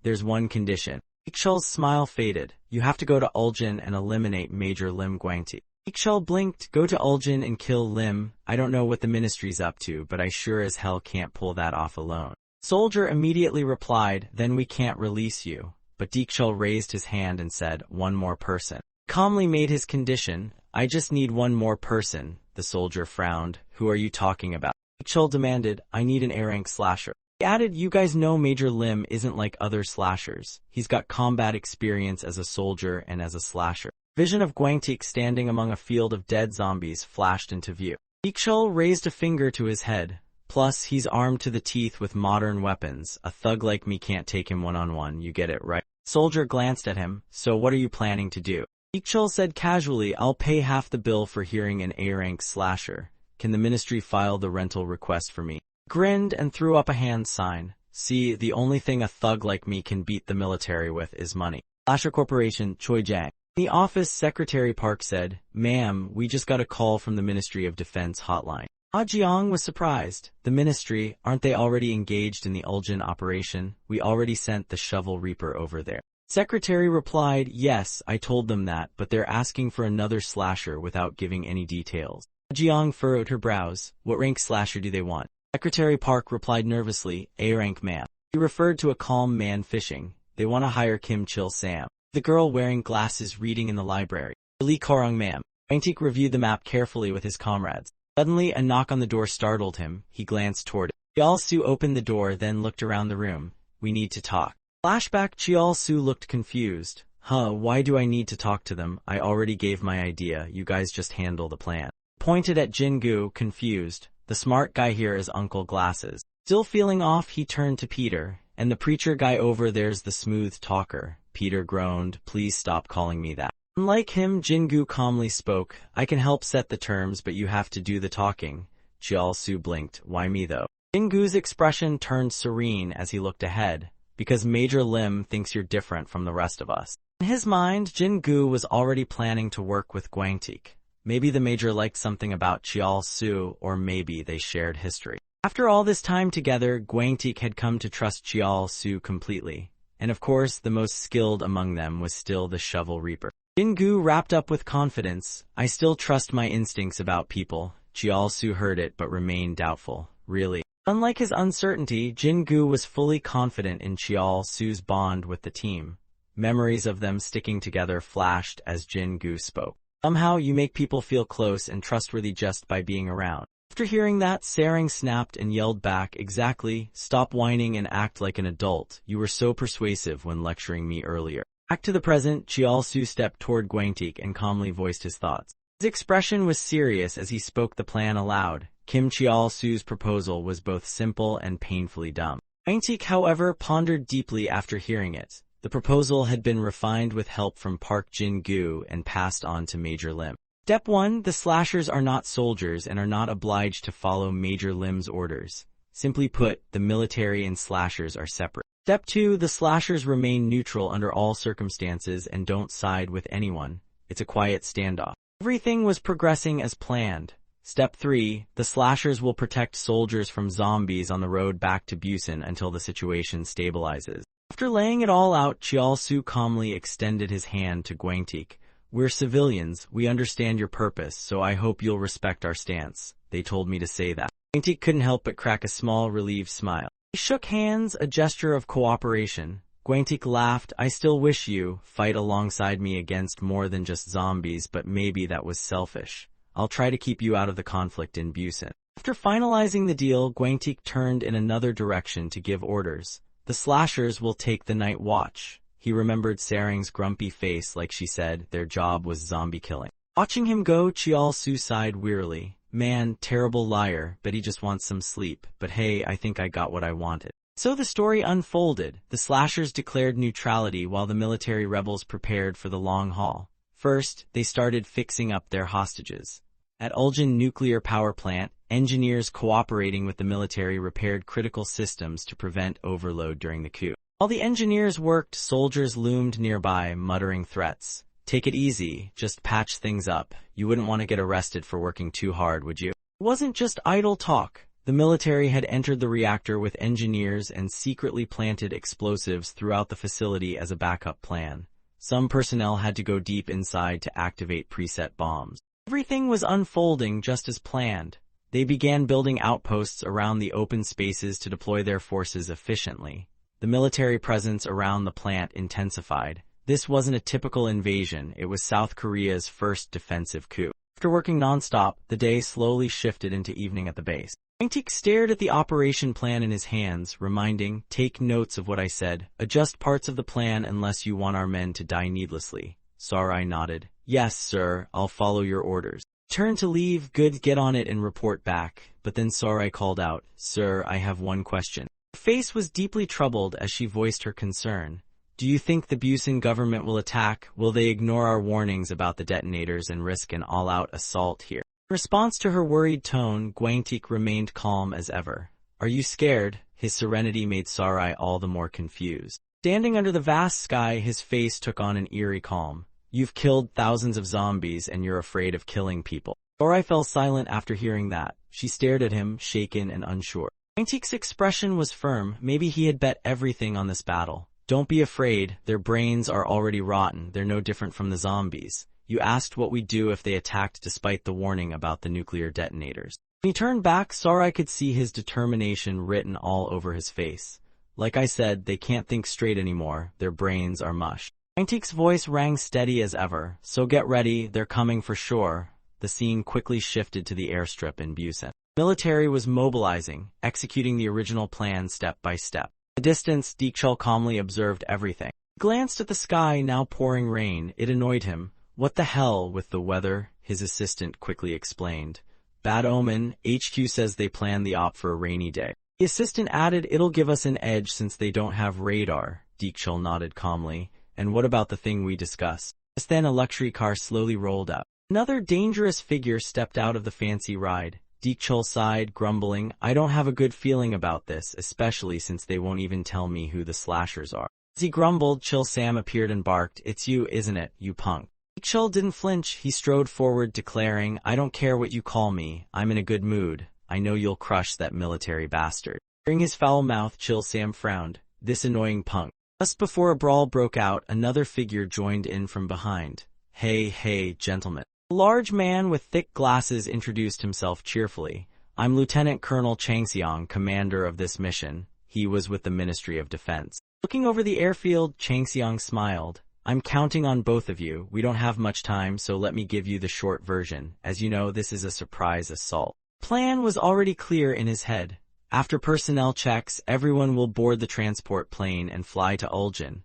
Speaker 1: There's one condition. Deekshul's smile faded. You have to go to Uljan and eliminate Major Lim Gwantik. Deekshul blinked. Go to Uljan and kill Lim. I don't know what the ministry's up to, but I sure as hell can't pull that off alone. Soldier immediately replied, then we can't release you. But Deekshul raised his hand and said, one more person. Calmly made his condition. I just need one more person. The soldier frowned. Who are you talking about? Deekshul demanded, I need an A-rank slasher. He added, you guys know Major Lim isn't like other slashers. He's got combat experience as a soldier and as a slasher. Vision of Gwantik standing among a field of dead zombies flashed into view. Deekshul raised a finger to his head. Plus, he's armed to the teeth with modern weapons. A thug like me can't take him one-on-one, you get it, right? Soldier glanced at him. So what are you planning to do? Deekshul said casually, I'll pay half the bill for hearing an A-rank slasher. Can the ministry file the rental request for me? Grinned and threw up a hand sign. See, the only thing a thug like me can beat the military with is money. Slasher Corporation, Choi Jang. In the office, Secretary Park said, Ma'am, we just got a call from the Ministry of Defense hotline. Ah Jiang was surprised. The ministry, aren't they already engaged in the Uljan operation? We already sent the shovel reaper over there. Secretary replied, yes, I told them that, but they're asking for another slasher without giving any details. Ah Jiang furrowed her brows. What rank slasher do they want? Secretary Park replied nervously, A-rank ma'am. He referred to a calm man fishing. They want to hire Kim Chil Sam. The girl wearing glasses reading in the library. Lee Korong ma'am. Gwantik reviewed the map carefully with his comrades. Suddenly, a knock on the door startled him. He glanced toward it. Chial-su opened the door, then looked around the room. We need to talk. Flashback. Chial-su looked confused. Why do I need to talk to them? I already gave my idea. You guys just handle the plan. Pointed at Jingu, confused. The smart guy here is Uncle Glasses. Still feeling off, he turned to Peter. And the preacher guy over there's the smooth talker. Peter groaned. Please stop calling me that. Unlike him, Jingu calmly spoke. I can help set the terms, but you have to do the talking. Chial-su blinked. Why me though? Jingu's expression turned serene as he looked ahead. Because Major Lim thinks you're different from the rest of us. In his mind, Jingu was already planning to work with Gwantik. Maybe the Major liked something about Chial-su, or maybe they shared history. After all this time together, Gwantik had come to trust Chial-su completely. And of course, the most skilled among them was still the shovel reaper. Jin-gu wrapped up with confidence. I still trust my instincts about people. Jiao-su heard it but remained doubtful. Really? Unlike his uncertainty, Jin-gu was fully confident in Jiao-su's bond with the team. Memories of them sticking together flashed as Jin-gu spoke. Somehow you make people feel close and trustworthy just by being around. After hearing that, Sarang snapped and yelled back, exactly, stop whining and act like an adult. You were so persuasive when lecturing me earlier. Back to the present, Jiao-su stepped toward Guangtik and calmly voiced his thoughts. His expression was serious as he spoke the plan aloud. Kim Jiao-su's proposal was both simple and painfully dumb. Guangtik, however, pondered deeply after hearing it. The proposal had been refined with help from Park Jin-gu and passed on to Major Lim. Step 1. The slashers are not soldiers and are not obliged to follow Major Lim's orders. Simply put, the military and slashers are separate. Step 2. The slashers remain neutral under all circumstances and don't side with anyone. It's a quiet standoff. Everything was progressing as planned. Step 3. The slashers will protect soldiers from zombies on the road back to Busan until the situation stabilizes. After laying it all out, Jiao-su calmly extended his hand to Guangtik. We're civilians, we understand your purpose, so I hope you'll respect our stance. They told me to say that. Guangtik couldn't help but crack a small, relieved smile. They shook hands, a gesture of cooperation. Guangtik laughed. I still wish you fight alongside me against more than just zombies, but maybe that was selfish. I'll try to keep you out of the conflict in Busan. After finalizing the deal, Guangtik turned in another direction to give orders. The slashers will take the night watch. He remembered Sarang's grumpy face like she said their job was zombie killing. Watching him go, Jiao-su sighed wearily. Man, terrible liar, but he just wants some sleep. But hey, I think I got what I wanted. So the story unfolded. The slashers declared neutrality while the military rebels prepared for the long haul. First, they started fixing up their hostages. At Ulsan nuclear power plant, engineers cooperating with the military repaired critical systems to prevent overload during the coup. While the engineers worked, soldiers loomed nearby, muttering threats. Take it easy, just patch things up. You wouldn't want to get arrested for working too hard, would you? It wasn't just idle talk. The military had entered the reactor with engineers and secretly planted explosives throughout the facility as a backup plan. Some personnel had to go deep inside to activate preset bombs. Everything was unfolding just as planned. They began building outposts around the open spaces to deploy their forces efficiently. The military presence around the plant intensified. This wasn't a typical invasion, it was South Korea's first defensive coup. After working non-stop, the day slowly shifted into evening at the base. Guangtik stared at the operation plan in his hands, reminding, take notes of what I said. Adjust parts of the plan unless you want our men to die needlessly. Sarai nodded. Yes, sir, I'll follow your orders. Turn to leave, good, get on it and report back. But then Sarai called out, Sir, I have one question. Her face was deeply troubled as she voiced her concern. Do you think the Busan government will attack? Will they ignore our warnings about the detonators and risk an all-out assault here? In response to her worried tone, Guangtik remained calm as ever. Are you scared? His serenity made Sarai all the more confused. Standing under the vast sky, his face took on an eerie calm. You've killed thousands of zombies and you're afraid of killing people. Sarai fell silent after hearing that. She stared at him, shaken and unsure. Guangtik's expression was firm. Maybe he had bet everything on this battle. Don't be afraid, their brains are already rotten, they're no different from the zombies. You asked what we'd do if they attacked despite the warning about the nuclear detonators. When he turned back, Sarai could see his determination written all over his face. Like I said, they can't think straight anymore, their brains are mush. Guangtik's voice rang steady as ever, so get ready, they're coming for sure. The scene quickly shifted to the airstrip in Busan. The military was mobilizing, executing the original plan step by step. At a distance, Deekchul calmly observed everything. He glanced at the sky, now pouring rain. It annoyed him. What the hell with the weather? His assistant quickly explained. Bad omen, HQ says they planned the op for a rainy day. The assistant added, it'll give us an edge since they don't have radar. Deekchul nodded calmly. And what about the thing we discussed? Just then a luxury car slowly rolled up. Another dangerous figure stepped out of the fancy ride. Deekchul sighed, grumbling, I don't have a good feeling about this, especially since they won't even tell me who the slashers are. As he grumbled, Chil Sam appeared and barked, it's you, isn't it, you punk? Deekchul didn't flinch. He strode forward, declaring, I don't care what you call me, I'm in a good mood. I know you'll crush that military bastard. Hearing his foul mouth, Chil Sam frowned. This annoying punk. Just before a brawl broke out, another figure joined in from behind. Hey, gentlemen. A large man with thick glasses introduced himself cheerfully. I'm Lieutenant Colonel Changxiang, commander of this mission. He was with the Ministry of Defense. Looking over the airfield, Changxiang smiled. I'm counting on both of you. We don't have much time, so let me give you the short version. As you know, this is a surprise assault. Plan was already clear in his head. After personnel checks, everyone will board the transport plane and fly to Uljan.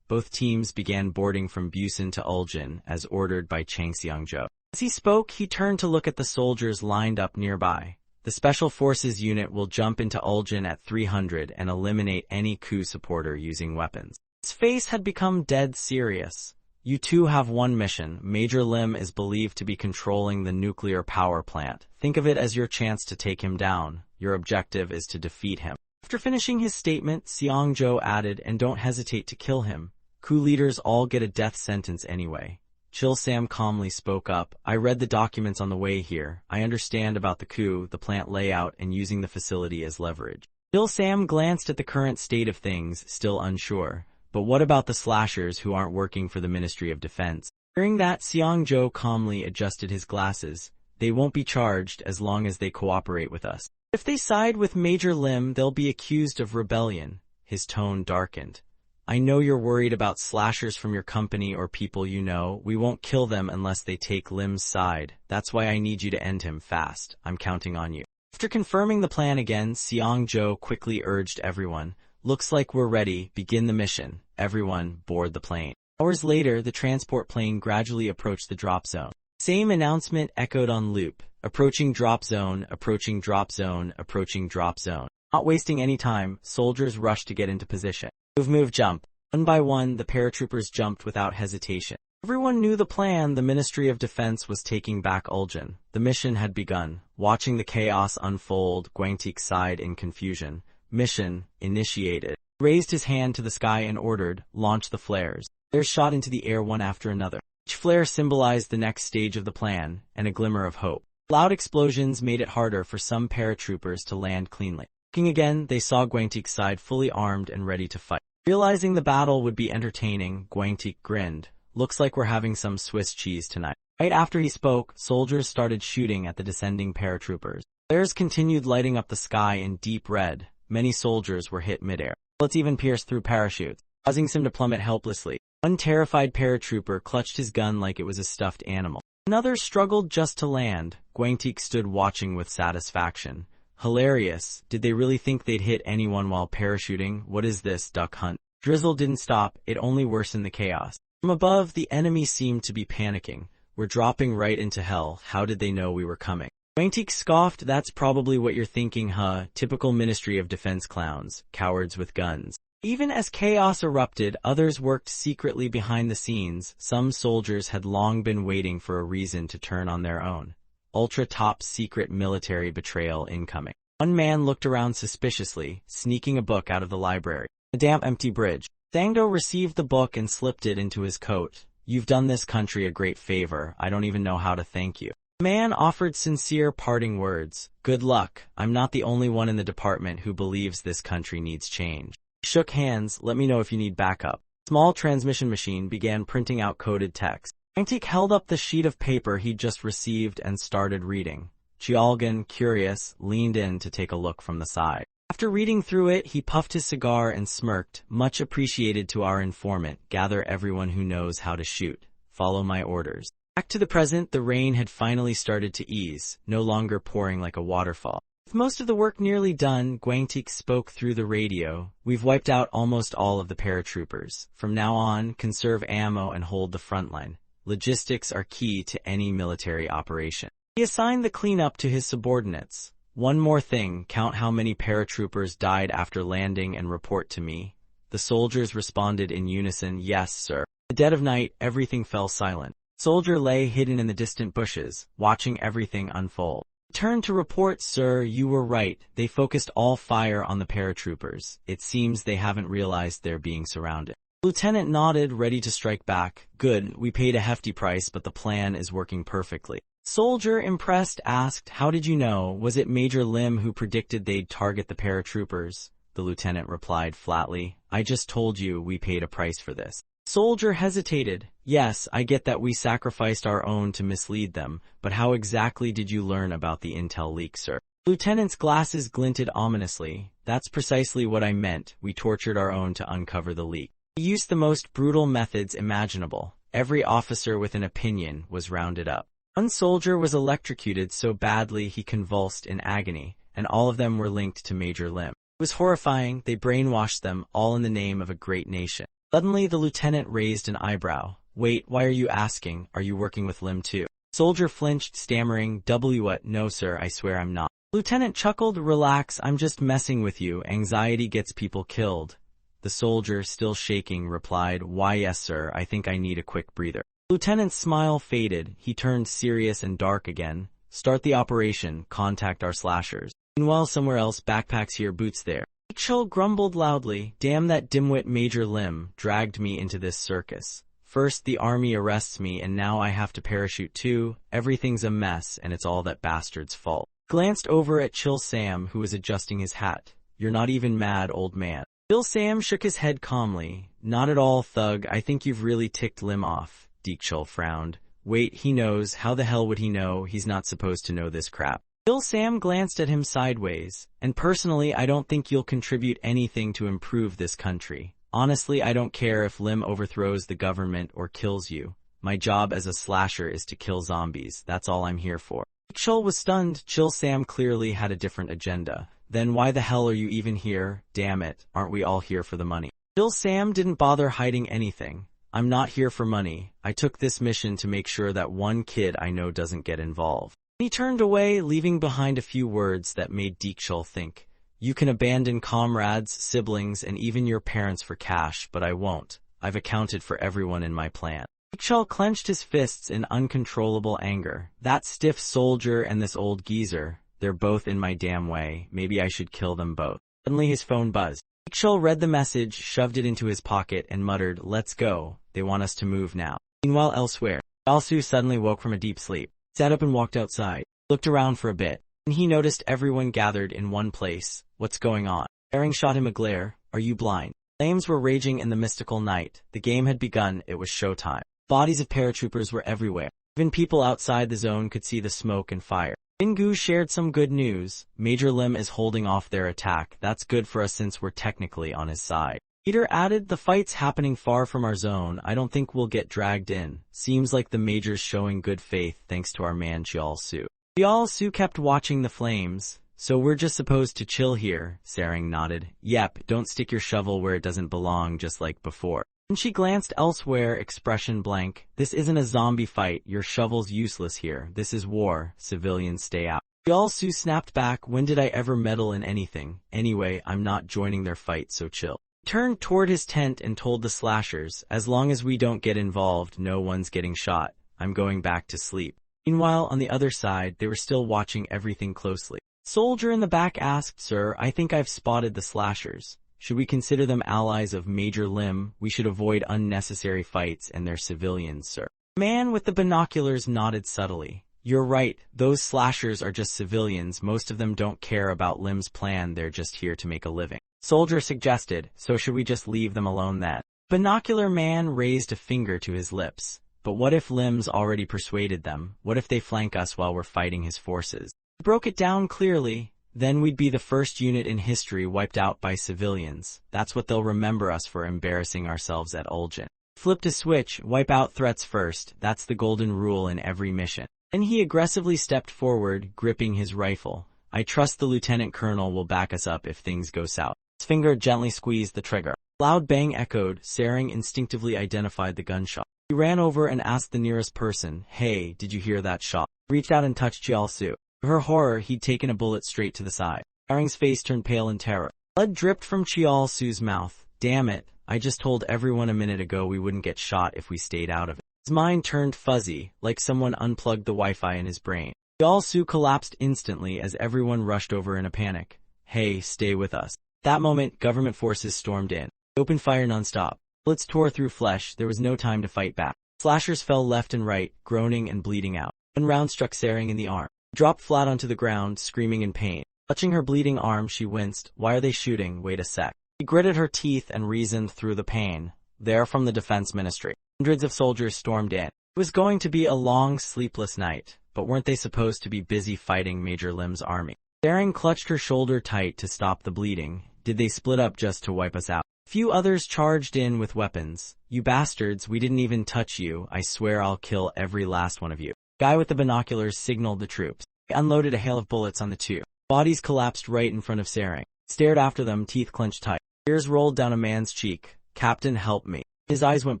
Speaker 1: Both teams began boarding from Busan to Uljan, as ordered by Changxiang. As he spoke, he turned to look at the soldiers lined up nearby. The Special Forces unit will jump into Uljan at 300 and eliminate any coup supporter using weapons. His face had become dead serious. You two have one mission. Major Lim is believed to be controlling the nuclear power plant. Think of it as your chance to take him down. Your objective is to defeat him. After finishing his statement, Xiangzhou added, and don't hesitate to kill him. Coup leaders all get a death sentence anyway. Chill Sam calmly spoke up. I read the documents on the way here. I understand about the coup, the plant layout, and using the facility as leverage. Chill Sam glanced at the current state of things, still unsure. But what about the slashers who aren't working for the Ministry of Defense? Hearing that, Xiangzhou calmly adjusted his glasses. They won't be charged as long as they cooperate with us. If they side with Major Lim, they'll be accused of rebellion. His tone darkened. I know you're worried about slashers from your company or people you know. We won't kill them unless they take Lim's side. That's why I need you to end him fast. I'm counting on you. After confirming the plan again, Xiangzhou quickly urged everyone. Looks like we're ready. Begin the mission. Everyone, board the plane. Hours later, the transport plane gradually approached the drop zone. Same announcement echoed on loop. Approaching drop zone, approaching drop zone, approaching drop zone. Not wasting any time, soldiers rushed to get into position. Move, jump. One by one, the paratroopers jumped without hesitation. Everyone knew the plan. The Ministry of Defense was taking back Uljan. The mission had begun. Watching the chaos unfold, Guangtik sighed in confusion. Mission initiated. He raised his hand to the sky and ordered, launch the flares. Flares shot into the air one after another. Each flare symbolized the next stage of the plan, and a glimmer of hope. Loud explosions made it harder for some paratroopers to land cleanly. Looking again, they saw Guangtik's side fully armed and ready to fight. Realizing the battle would be entertaining, Guangtik grinned. Looks like we're having some Swiss cheese tonight. Right after he spoke, soldiers started shooting at the descending paratroopers. Flares continued lighting up the sky in deep red. Many soldiers were hit midair. Bullets even pierced through parachutes, causing some to plummet helplessly. One terrified paratrooper clutched his gun like it was a stuffed animal. Another struggled just to land. Guangtik stood watching with satisfaction. Hilarious. Did they really think they'd hit anyone while parachuting? What is this, duck hunt? Drizzle didn't stop. It only worsened the chaos. From above, the enemy seemed to be panicking. We're dropping right into hell. How did they know we were coming? Guangtik scoffed. That's probably what you're thinking, huh? Typical Ministry of Defense clowns. Cowards with guns. Even as chaos erupted, others worked secretly behind the scenes. Some soldiers had long been waiting for a reason to turn on their own. Ultra-top secret military betrayal incoming. One man looked around suspiciously, sneaking a book out of the library. A damp empty bridge. Sangdo received the book and slipped it into his coat. You've done this country a great favor. I don't even know how to thank you. The man offered sincere parting words. Good luck. I'm not the only one in the department who believes this country needs change. He shook hands. Let me know if you need backup. A small transmission machine began printing out coded text. Guangtik held up the sheet of paper he'd just received and started reading. Chialgan, curious, leaned in to take a look from the side. After reading through it, he puffed his cigar and smirked. Much appreciated to our informant. Gather everyone who knows how to shoot. Follow my orders. Back to the present, the rain had finally started to ease, no longer pouring like a waterfall. With most of the work nearly done, Guangtik spoke through the radio. We've wiped out almost all of the paratroopers. From now on, conserve ammo and hold the front line. Logistics are key to any military operation. He assigned the cleanup to his subordinates. One more thing, count how many paratroopers died after landing and report to me. The soldiers responded in unison, yes, sir. In the dead of night, everything fell silent. Soldier lay hidden in the distant bushes, watching everything unfold. Turned to report, sir, you were right. They focused all fire on the paratroopers. It seems they haven't realized they're being surrounded. Lieutenant nodded, ready to strike back. Good, we paid a hefty price, but the plan is working perfectly. Soldier, impressed, asked, how did you know? Was it Major Lim who predicted they'd target the paratroopers? the lieutenant replied flatly. I just told you we paid a price for this. Soldier hesitated. Yes, I get that we sacrificed our own to mislead them, but how exactly did you learn about the intel leak, sir? Lieutenant's glasses glinted ominously. That's precisely what I meant. We tortured our own to uncover the leak. We used the most brutal methods imaginable. Every officer with an opinion was rounded up. One soldier was electrocuted so badly he convulsed in agony, and all of them were linked to Major Lim. It was horrifying. They brainwashed them, all in the name of a great nation. Suddenly the lieutenant raised an eyebrow. Wait, why are you asking? Are you working with Lim too? Soldier flinched, stammering, what? No sir, I swear I'm not. Lieutenant chuckled. Relax, I'm just messing with you. Anxiety gets people killed. The soldier, still shaking, replied, why yes sir, I think I need a quick breather. Lieutenant's smile faded. He turned serious and dark again. Start the operation, contact our slashers. Meanwhile somewhere else, backpacks here, boots there. Chul grumbled loudly. Damn, that dimwit Major Lim dragged me into this circus. First the army arrests me and now I have to parachute too. Everything's a mess and it's all that bastard's fault. Glanced over at Chill Sam, who was adjusting his hat. You're not even mad, old man. Chill Sam shook his head calmly. Not at all, thug. I think you've really ticked Lim off. Deekchul frowned. Wait, he knows. How the hell would he know? He's not supposed to know this crap. Chill Sam glanced at him sideways. And personally, I don't think you'll contribute anything to improve this country. Honestly, I don't care if Lim overthrows the government or kills you. My job as a slasher is to kill zombies. That's all I'm here for. Chul was stunned. Chill Sam clearly had a different agenda. Then why the hell are you even here? Damn it, aren't we all here for the money? Chill Sam didn't bother hiding anything. I'm not here for money. I took this mission to make sure that one kid I know doesn't get involved. He turned away, leaving behind a few words that made Deekchul think. You can abandon comrades, siblings, and even your parents for cash, but I won't. I've accounted for everyone in my plan. Deekchul clenched his fists in uncontrollable anger. That stiff soldier and this old geezer, they're both in my damn way. Maybe I should kill them both. Suddenly his phone buzzed. Deekchul read the message, shoved it into his pocket, and muttered, let's go. They want us to move now. Meanwhile elsewhere, Alsu suddenly woke from a deep sleep, sat up and walked outside, looked around for a bit, and he noticed everyone gathered in one place. What's going on? Ering shot him a glare. Are you blind? Flames were raging in the mystical night. The game had begun. It was showtime. Bodies of paratroopers were everywhere. Even people outside the zone could see the smoke and fire. Bingu shared some good news. Major Lim is holding off their attack. That's good for us since we're technically on his side. Peter added, the fight's happening far from our zone. I don't think we'll get dragged in. Seems like the Major's showing good faith thanks to our man Chial-Su. Chial-Su kept watching the flames. So we're just supposed to chill here, Sarang nodded. Yep, don't stick your shovel where it doesn't belong just like before. And she glanced elsewhere, expression blank. This isn't a zombie fight. Your shovel's useless here. This is war. Civilians stay out. Chial-Su snapped back. When did I ever meddle in anything? Anyway, I'm not joining their fight, so chill. He turned toward his tent and told the slashers, as long as we don't get involved, no one's getting shot. I'm going back to sleep. Meanwhile, on the other side, they were still watching everything closely. Soldier in the back asked, Sir, I think I've spotted the slashers. Should we consider them allies of Major Lim? We should avoid unnecessary fights and their civilians, sir. The man with the binoculars nodded subtly. You're right, those slashers are just civilians. Most of them don't care about Lim's plan, they're just here to make a living. Soldier suggested, so should we just leave them alone then? Binocular man raised a finger to his lips. But what if Lim's already persuaded them? What if they flank us while we're fighting his forces? He broke it down clearly. Then we'd be the first unit in history wiped out by civilians. That's what they'll remember us for, embarrassing ourselves at Uljan. Flipped a switch, wipe out threats first. That's the golden rule in every mission. Then he aggressively stepped forward, gripping his rifle. I trust the lieutenant colonel will back us up if things go south. His finger gently squeezed the trigger. Loud bang echoed. Sarang instinctively identified the gunshot. He ran over and asked the nearest person, Hey, did you hear that shot? He reached out and touched Chial-Su. To her horror, he'd taken a bullet straight to the side. Sarang's face turned pale in terror. Blood dripped from Chial-Su's mouth. Damn it, I just told everyone a minute ago we wouldn't get shot if we stayed out of it. His mind turned fuzzy, like someone unplugged the Wi-Fi in his brain. Chial-Su collapsed instantly as everyone rushed over in a panic. Hey, stay with us. At that moment, government forces stormed in. They opened fire nonstop. Bullets tore through flesh. There was no time to fight back. Slashers fell left and right, groaning and bleeding out. One round struck Sarang in the arm. Dropped flat onto the ground, screaming in pain. Touching her bleeding arm, she winced. Why are they shooting? Wait a sec. She gritted her teeth and reasoned through the pain. They're from the defense ministry. Hundreds of soldiers stormed in. It was going to be a long, sleepless night, but weren't they supposed to be busy fighting Major Lim's army? Daring clutched her shoulder tight to stop the bleeding. Did they split up just to wipe us out? Few others charged in with weapons. You bastards, we didn't even touch you. I swear I'll kill every last one of you. Guy with the binoculars signaled the troops. He unloaded a hail of bullets on the two. Bodies collapsed right in front of Sering. Stared after them, teeth clenched tight. Tears rolled down a man's cheek. Captain, help me. His eyes went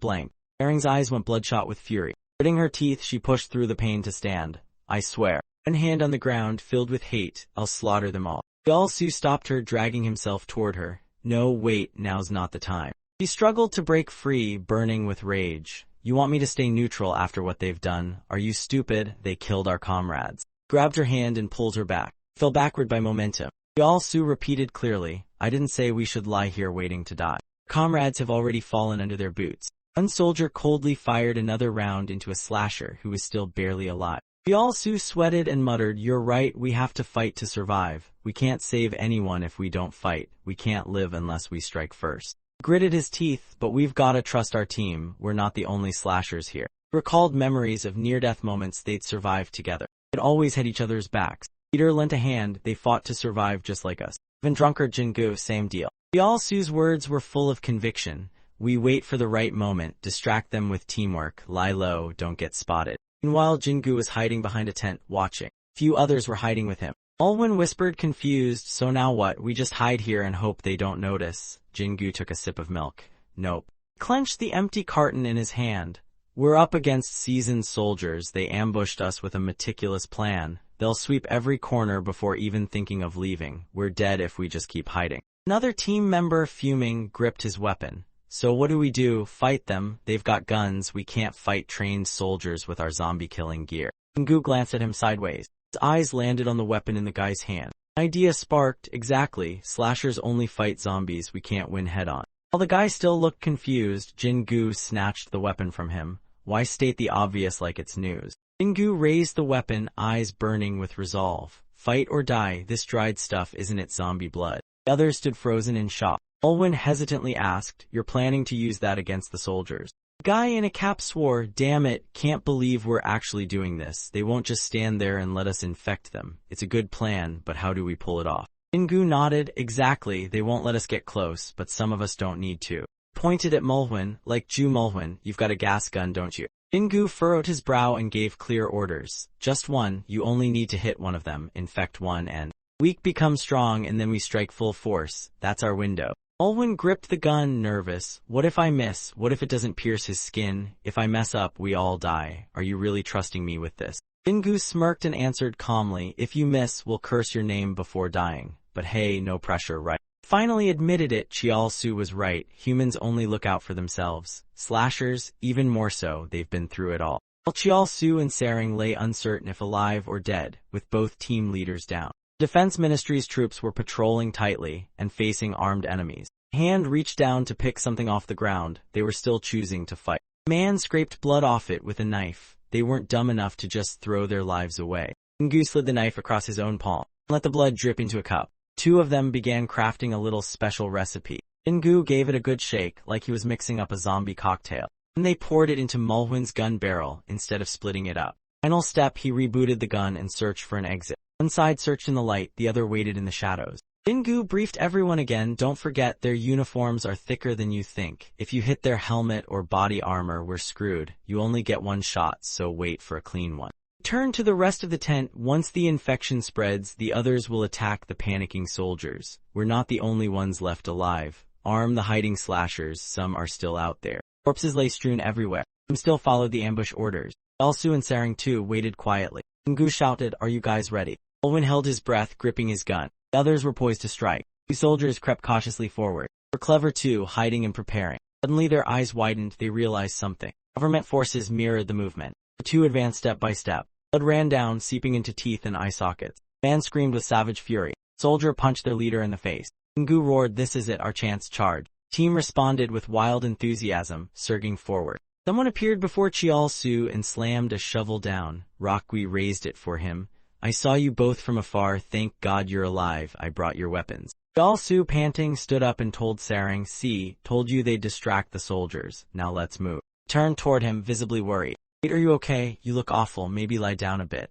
Speaker 1: blank. Sering's eyes went bloodshot with fury. Gritting her teeth, she pushed through the pain to stand. I swear. One hand on the ground, filled with hate, I'll slaughter them all. Su stopped her, dragging himself toward her. No, wait, now's not the time. She struggled to break free, burning with rage. You want me to stay neutral after what they've done? Are you stupid? They killed our comrades. Grabbed her hand and pulled her back. Fell backward by momentum. Su repeated clearly, I didn't say we should lie here waiting to die. Comrades have already fallen under their boots. One soldier coldly fired another round into a slasher who was still barely alive. Su sweated and muttered, You're right, we have to fight to survive. We can't save anyone if we don't fight. We can't live unless we strike first. Gritted his teeth, but we've gotta trust our team. We're not the only slashers here. Recalled memories of near-death moments they'd survived together. They'd always had each other's backs. Peter lent a hand, they fought to survive just like us. Even drunkard Jingu, same deal. Su's words were full of conviction. We wait for the right moment, distract them with teamwork, lie low, don't get spotted. Meanwhile, Jingu was hiding behind a tent, watching. Few others were hiding with him. Alwyn whispered, confused, so now what? We just hide here and hope they don't notice. Jingu took a sip of milk. Nope. Clenched the empty carton in his hand. We're up against seasoned soldiers. They ambushed us with a meticulous plan. They'll sweep every corner before even thinking of leaving. We're dead if we just keep hiding. Another team member, fuming, gripped his weapon. So what do? Fight them? They've got guns. We can't fight trained soldiers with our zombie-killing gear. Jingu glanced at him sideways. His eyes landed on the weapon in the guy's hand. An idea sparked. Exactly. Slashers only fight zombies. We can't win head-on. While the guy still looked confused, Jingu snatched the weapon from him. Why state the obvious like it's news? Jingu raised the weapon, eyes burning with resolve. Fight or die, this dried stuff isn't it zombie blood? The others stood frozen in shock. Alwyn hesitantly asked, You're planning to use that against the soldiers? The guy in a cap swore, Damn it, can't believe we're actually doing this. They won't just stand there and let us infect them. It's a good plan, but how do we pull it off? Jingu nodded, Exactly, they won't let us get close, but some of us don't need to. Pointed at Mulhwyn, like Ju Mulhwyn, you've got a gas gun, don't you? Jingu furrowed his brow and gave clear orders. Just one, you only need to hit one of them, infect one and weak become strong and then we strike full force. That's our window. Alwyn gripped the gun, nervous. What if I miss? What if it doesn't pierce his skin? If I mess up, we all die. Are you really trusting me with this? Jingu smirked and answered calmly, If you miss, we'll curse your name before dying. But hey, no pressure, right? Finally admitted it, Su was right. Humans only look out for themselves. Slashers, even more so, they've been through it all. While Su and Sering lay uncertain if alive or dead, with both team leaders down. Defense Ministry's troops were patrolling tightly and facing armed enemies. A hand reached down to pick something off the ground. They were still choosing to fight. A man scraped blood off it with a knife. They weren't dumb enough to just throw their lives away. Jingu slid the knife across his own palm and let the blood drip into a cup. Two of them began crafting a little special recipe. Jingu gave it a good shake, like he was mixing up a zombie cocktail. Then they poured it into Mulhwyn's gun barrel instead of splitting it up. Final step, he rebooted the gun and searched for an exit. One side searched in the light, the other waited in the shadows. Jingu briefed everyone again, Don't forget, their uniforms are thicker than you think. If you hit their helmet or body armor, we're screwed. You only get one shot, so wait for a clean one. Turn to the rest of the tent. Once the infection spreads, the others will attack the panicking soldiers. We're not the only ones left alive. Arm the hiding slashers, some are still out there. Corpses lay strewn everywhere. Some still followed the ambush orders. Su and Sering too waited quietly. Jingu shouted, Are you guys ready? Alwyn held his breath, gripping his gun. The others were poised to strike. Two soldiers crept cautiously forward. They were clever too, hiding and preparing. Suddenly their eyes widened, they realized something. Government forces mirrored the movement. The two advanced step by step. Blood ran down, seeping into teeth and eye sockets. The man screamed with savage fury. The soldier punched their leader in the face. Jingu roared, This is it, our chance, charge. The team responded with wild enthusiasm, surging forward. Someone appeared before Su and slammed a shovel down. Rockwe raised it for him. I saw you both from afar. Thank God you're alive. I brought your weapons. Su, panting, stood up and told Sarang, see, told you they'd distract the soldiers. Now let's move. Turned toward him, visibly worried. Wait, are you okay? You look awful. Maybe lie down a bit.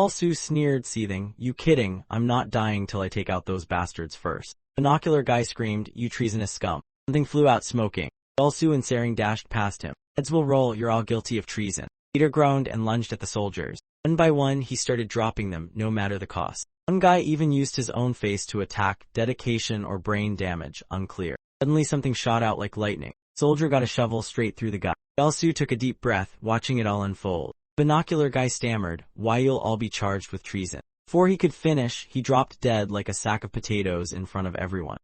Speaker 1: Su sneered, seething. You kidding? I'm not dying till I take out those bastards first. Binocular guy screamed, you treasonous scum. Something flew out smoking. Su and Sarang dashed past him. Heads will roll, you're all guilty of treason. Peter groaned and lunged at the soldiers. One by one, he started dropping them, no matter the cost. One guy even used his own face to attack, dedication or brain damage, unclear. Suddenly something shot out like lightning. Soldier got a shovel straight through the guy. Su took a deep breath, watching it all unfold. Binocular guy stammered, why you'll all be charged with treason. Before he could finish, he dropped dead like a sack of potatoes in front of everyone.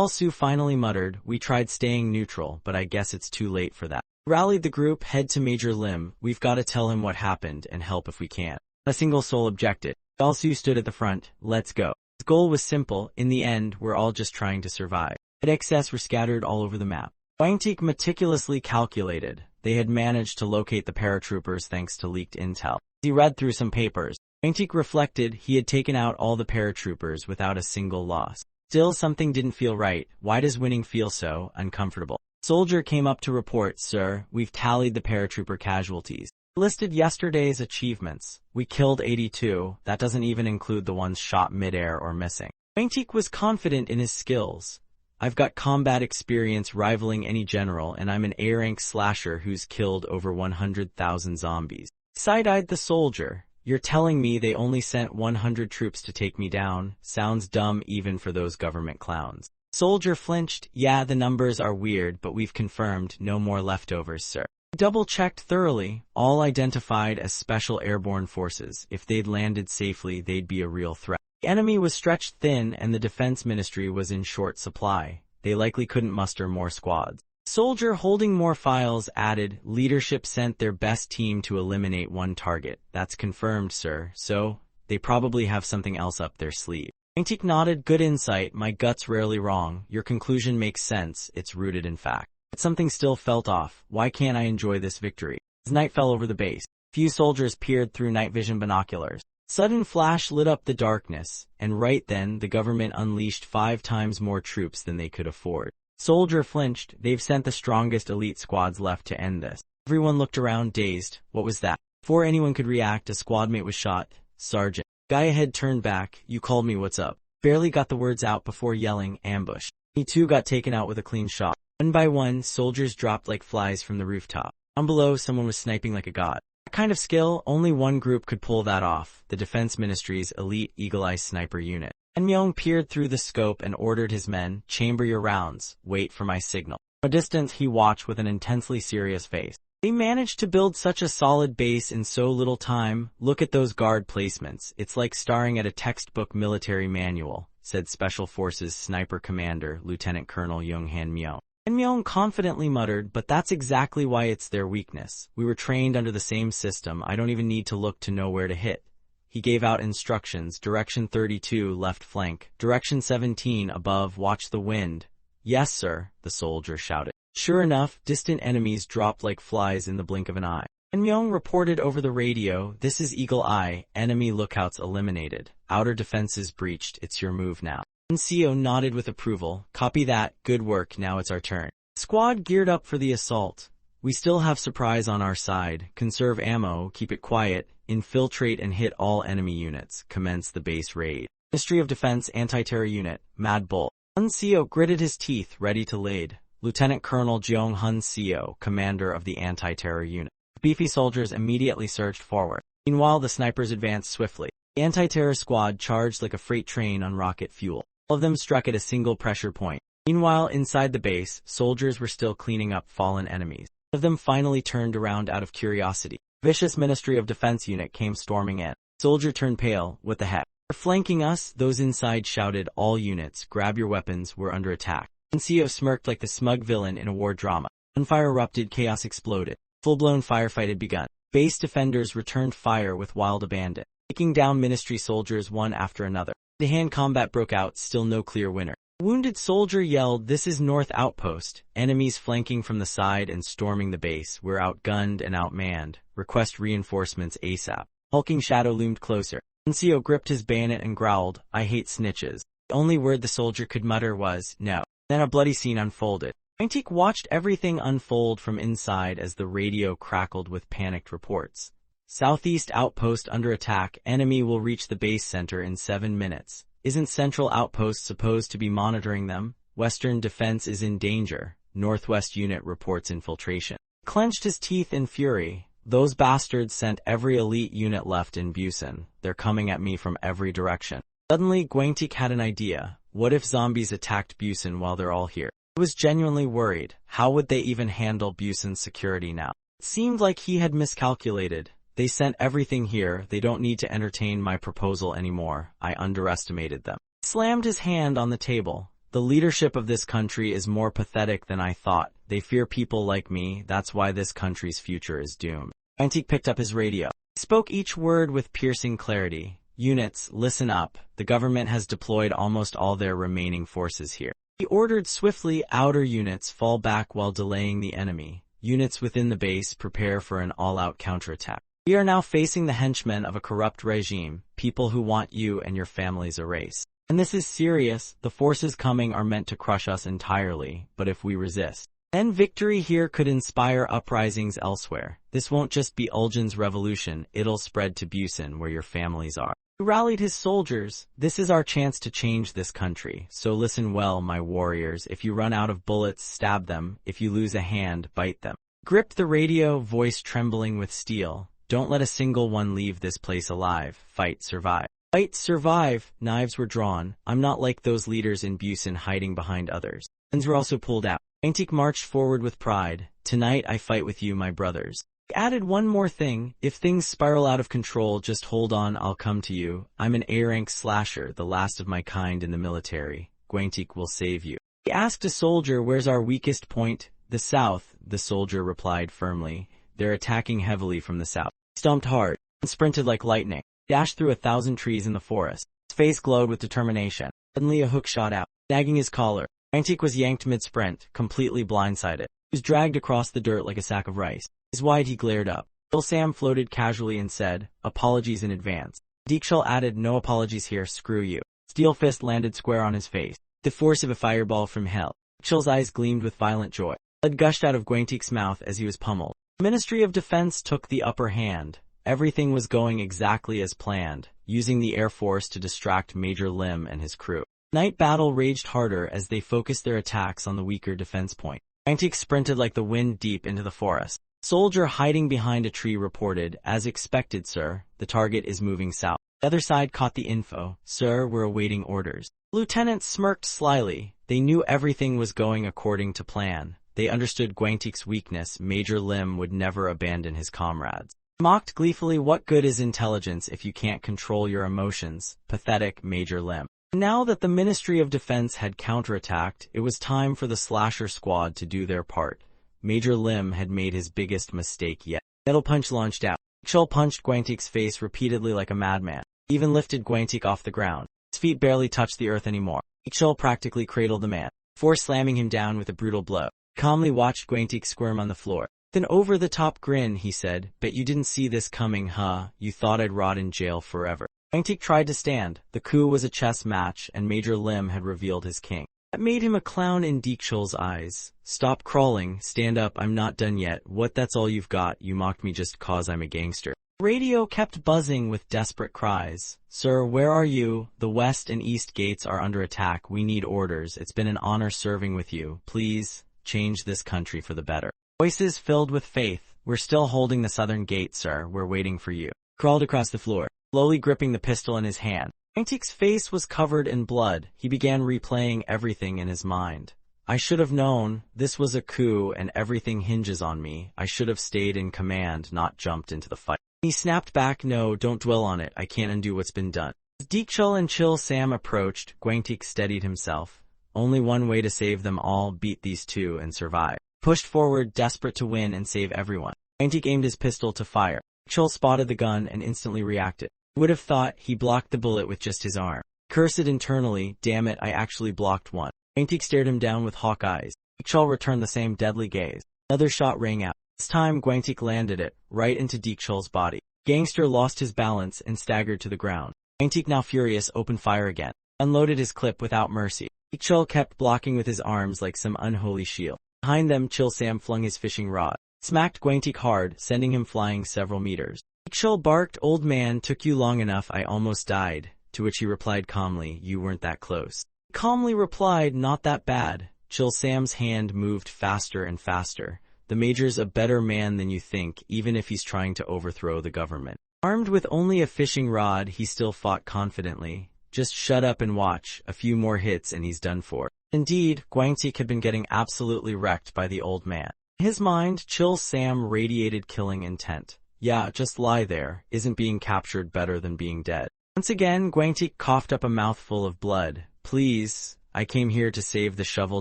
Speaker 1: Su finally muttered, we tried staying neutral, but I guess it's too late for that. Rallied the group, head to Major Lim, we've got to tell him what happened and help if we can. Not a single soul objected. Su stood at the front, let's go. His goal was simple, in the end, we're all just trying to survive. XS were scattered all over the map. Wangtik meticulously calculated. They had managed to locate the paratroopers thanks to leaked intel. He read through some papers. Wangtik reflected he had taken out all the paratroopers without a single loss. Still something didn't feel right. Why does winning feel so uncomfortable? Soldier came up to report, sir, we've tallied the paratrooper casualties. Listed yesterday's achievements. We killed 82, that doesn't even include the ones shot midair or missing. Wangtik was confident in his skills. I've got combat experience rivaling any general, and I'm an A-rank slasher who's killed over 100,000 zombies. Side-eyed the soldier. You're telling me they only sent 100 troops to take me down? Sounds dumb even for those government clowns. Soldier flinched. Yeah, the numbers are weird, but we've confirmed no more leftovers, sir. Double-checked thoroughly, all identified as special airborne forces. If they'd landed safely, they'd be a real threat. The enemy was stretched thin and the defense ministry was in short supply. They likely couldn't muster more squads. Soldier holding more files added, leadership sent their best team to eliminate one target. That's confirmed, sir. So, they probably have something else up their sleeve. Wangtik nodded, good insight, my gut's rarely wrong. Your conclusion makes sense, it's rooted in fact. But something still felt off. Why can't I enjoy this victory? As night fell over the base, few soldiers peered through night vision binoculars. Sudden flash lit up the darkness, and right then the government unleashed 5 times more troops than they could afford. Soldier flinched, they've sent the strongest elite squads left to end this. Everyone looked around dazed, what was that? Before anyone could react, a squadmate was shot. Sergeant. Guy ahead turned back, you called me, what's up? Barely got the words out before yelling, ambush. He too got taken out with a clean shot. One by one, soldiers dropped like flies from the rooftop. Down below, someone was sniping like a god. That kind of skill, only one group could pull that off, the Defense Ministry's elite Eagle Eye Sniper unit. Myung peered through the scope and ordered his men, chamber your rounds, wait for my signal. From a distance he watched with an intensely serious face. They managed to build such a solid base in so little time. Look at those guard placements, it's like staring at a textbook military manual, said Special Forces Sniper Commander Lieutenant Colonel Young-Han Myung. And Myung confidently muttered, but that's exactly why it's their weakness. We were trained under the same system, I don't even need to look to know where to hit. He gave out instructions, direction 32, left flank, direction 17, above, watch the wind. Yes, sir, the soldier shouted. Sure enough, distant enemies dropped like flies in the blink of an eye. And Myung reported over the radio, this is Eagle Eye, enemy lookouts eliminated. Outer defenses breached, it's your move now. Seo nodded with approval. Copy that, good work, now it's our turn. Squad geared up for the assault. We still have surprise on our side. Conserve ammo, keep it quiet, infiltrate and hit all enemy units. Commence the base raid. Ministry of Defense Anti-Terror Unit, Mad Bull. Hun Seo gritted his teeth, ready to lead. Lieutenant Colonel Jeong Hun Seo, commander of the Anti-Terror Unit. Beefy soldiers immediately surged forward. Meanwhile, the snipers advanced swiftly. The anti-terror squad charged like a freight train on rocket fuel. All of them struck at a single pressure point. Meanwhile, inside the base, soldiers were still cleaning up fallen enemies. One of them finally turned around out of curiosity. Vicious Ministry of Defense unit came storming in. Soldier turned pale. What the heck? They're flanking us, those inside shouted. All units, grab your weapons, we're under attack. NCO smirked like the smug villain in a war drama. Gunfire erupted, chaos exploded. Full-blown firefight had begun. Base defenders returned fire with wild abandon, taking down ministry soldiers one after another. Hand-to-hand combat broke out, still no clear winner. A wounded soldier yelled, this is North Outpost. Enemies flanking from the side and storming the base. We're outgunned and outmanned. Request reinforcements ASAP. Hulking shadow loomed closer. Nuncio gripped his bayonet and growled, "I hate snitches." The only word the soldier could mutter was, "No." Then a bloody scene unfolded. Quantique watched everything unfold from inside as the radio crackled with panicked reports. "Southeast outpost under attack. Enemy will reach the base center in 7 minutes. Isn't Central Outpost supposed to be monitoring them? Western defense is in danger. Northwest unit reports infiltration." He clenched his teeth in fury. "Those bastards sent every elite unit left in Busan. They're coming at me from every direction." Suddenly, Quantique had an idea. What if zombies attacked Busan while they're all here? He was genuinely worried. How would they even handle Busan's security now? It seemed like he had miscalculated. "They sent everything here. They don't need to entertain my proposal anymore. I underestimated them." He slammed his hand on the table. "The leadership of this country is more pathetic than I thought. They fear people like me. That's why this country's future is doomed." Quantique picked up his radio. He spoke each word with piercing clarity. "Units, listen up. The government has deployed almost all their remaining forces here." He ordered swiftly. "Outer units, fall back while delaying the enemy. Units within the base, prepare for an all-out counterattack. We are now facing the henchmen of a corrupt regime, people who want you and your families erased. And this is serious. The forces coming are meant to crush us entirely, but if we resist, then victory here could inspire uprisings elsewhere. This won't just be Uljan's revolution, it'll spread to Busan where your families are." He rallied his soldiers. "This is our chance to change this country, so listen well, my warriors. If you run out of bullets, stab them. If you lose a hand, bite them." Gripped the radio, voice trembling with steel. "Don't let a single one leave this place alive. Fight, survive." Fight, survive. Knives were drawn. "I'm not like those leaders in Busan hiding behind others." Guns were also pulled out. Quantique marched forward with pride. "Tonight I fight with you, my brothers." He added one more thing. "If things spiral out of control, just hold on, I'll come to you. I'm an A-rank slasher, the last of my kind in the military. Quantique will save you." He asked a soldier, "Where's our weakest point?" "The south," the soldier replied firmly. "They're attacking heavily from the south." He stomped hard and sprinted like lightning. Dashed through 1,000 trees in the forest. His face glowed with determination. Suddenly a hook shot out, snagging his collar. Quantique was yanked mid-sprint, completely blindsided. He was dragged across the dirt like a sack of rice. Eyes wide, he glared up. Bill Sam floated casually and said, "Apologies in advance." Deekshul added, "No apologies here, screw you." Steel fist landed square on his face, the force of a fireball from hell. Deekshul's eyes gleamed with violent joy. Blood gushed out of Quantique's mouth as he was pummeled. The Ministry of Defense took the upper hand. Everything was going exactly as planned, using the Air Force to distract Major Lim and his crew. Night battle raged harder as they focused their attacks on the weaker defense point. Quantique sprinted like the wind deep into the forest. Soldier hiding behind a tree reported, "As expected, sir. The target is moving south." The other side caught the info. "Sir, we're awaiting orders." Lieutenant smirked slyly. They knew everything was going according to plan. They understood Quantique's weakness. Major Lim would never abandon his comrades. Mocked gleefully, "What good is intelligence if you can't control your emotions? Pathetic, Major Lim." Now that the Ministry of Defense had counterattacked, it was time for the slasher squad to do their part. Major Lim had made his biggest mistake yet. Metal punch launched out. Deekshul punched Quantique's face repeatedly like a madman. He even lifted Quantique off the ground. His feet barely touched the earth anymore. Deekshul practically cradled the man, before slamming him down with a brutal blow. He calmly watched Quantique squirm on the floor. With an over-the-top grin, he said, "Bet you didn't see this coming, huh? You thought I'd rot in jail forever." Quantique tried to stand. The coup was a chess match, and Major Lim had revealed his king. That made him a clown in Deekshul's eyes. "Stop crawling. Stand up. I'm not done yet." "What, that's all you've got? You mocked me just 'cause I'm a gangster." The radio kept buzzing with desperate cries. "Sir, where are you? The west and east gates are under attack. We need orders. It's been an honor serving with you. Please, change this country for the better." Voices filled with faith. "We're still holding the southern gate, sir. We're waiting for you." Crawled across the floor, slowly gripping the pistol in his hand. Quantique's face was covered in blood. He began replaying everything in his mind. "I should have known. This was a coup, and everything hinges on me. I should have stayed in command, not jumped into the fight." He snapped back, "No, don't dwell on it. I can't undo what's been done." As Deekshul and Chill Sam approached, Quantique steadied himself. "Only one way to save them all, beat these two and survive." Pushed forward, desperate to win and save everyone. Quantique aimed his pistol to fire. Deekshul spotted the gun and instantly reacted. Would have thought he blocked the bullet with just his arm. Cursed internally, "Damn it, I actually blocked one." Quantique stared him down with hawk eyes. Deekshul returned the same deadly gaze. Another shot rang out. This time Quantique landed it, right into Deekshul's body. Gangster lost his balance and staggered to the ground. Gwantik, now furious, opened fire again. Unloaded his clip without mercy. Chul kept blocking with his arms like some unholy shield. Behind them, Chul Sam flung his fishing rod. Smacked Gwantik hard, sending him flying several meters. Chul barked, "Old man, took you long enough, I almost died," to which he replied calmly, "You weren't that close." Calmly replied, "Not that bad." Chul Sam's hand moved faster and faster. "The Major's a better man than you think, even if he's trying to overthrow the government." Armed with only a fishing rod, he still fought confidently. "Just shut up and watch, a few more hits and he's done for." Indeed, Gwantik had been getting absolutely wrecked by the old man. In his mind, Chul Sam radiated killing intent. Yeah, just lie there. Isn't being captured better than being dead? Once again, Gwantik coughed up a mouthful of blood. "Please, I came here to save the shovel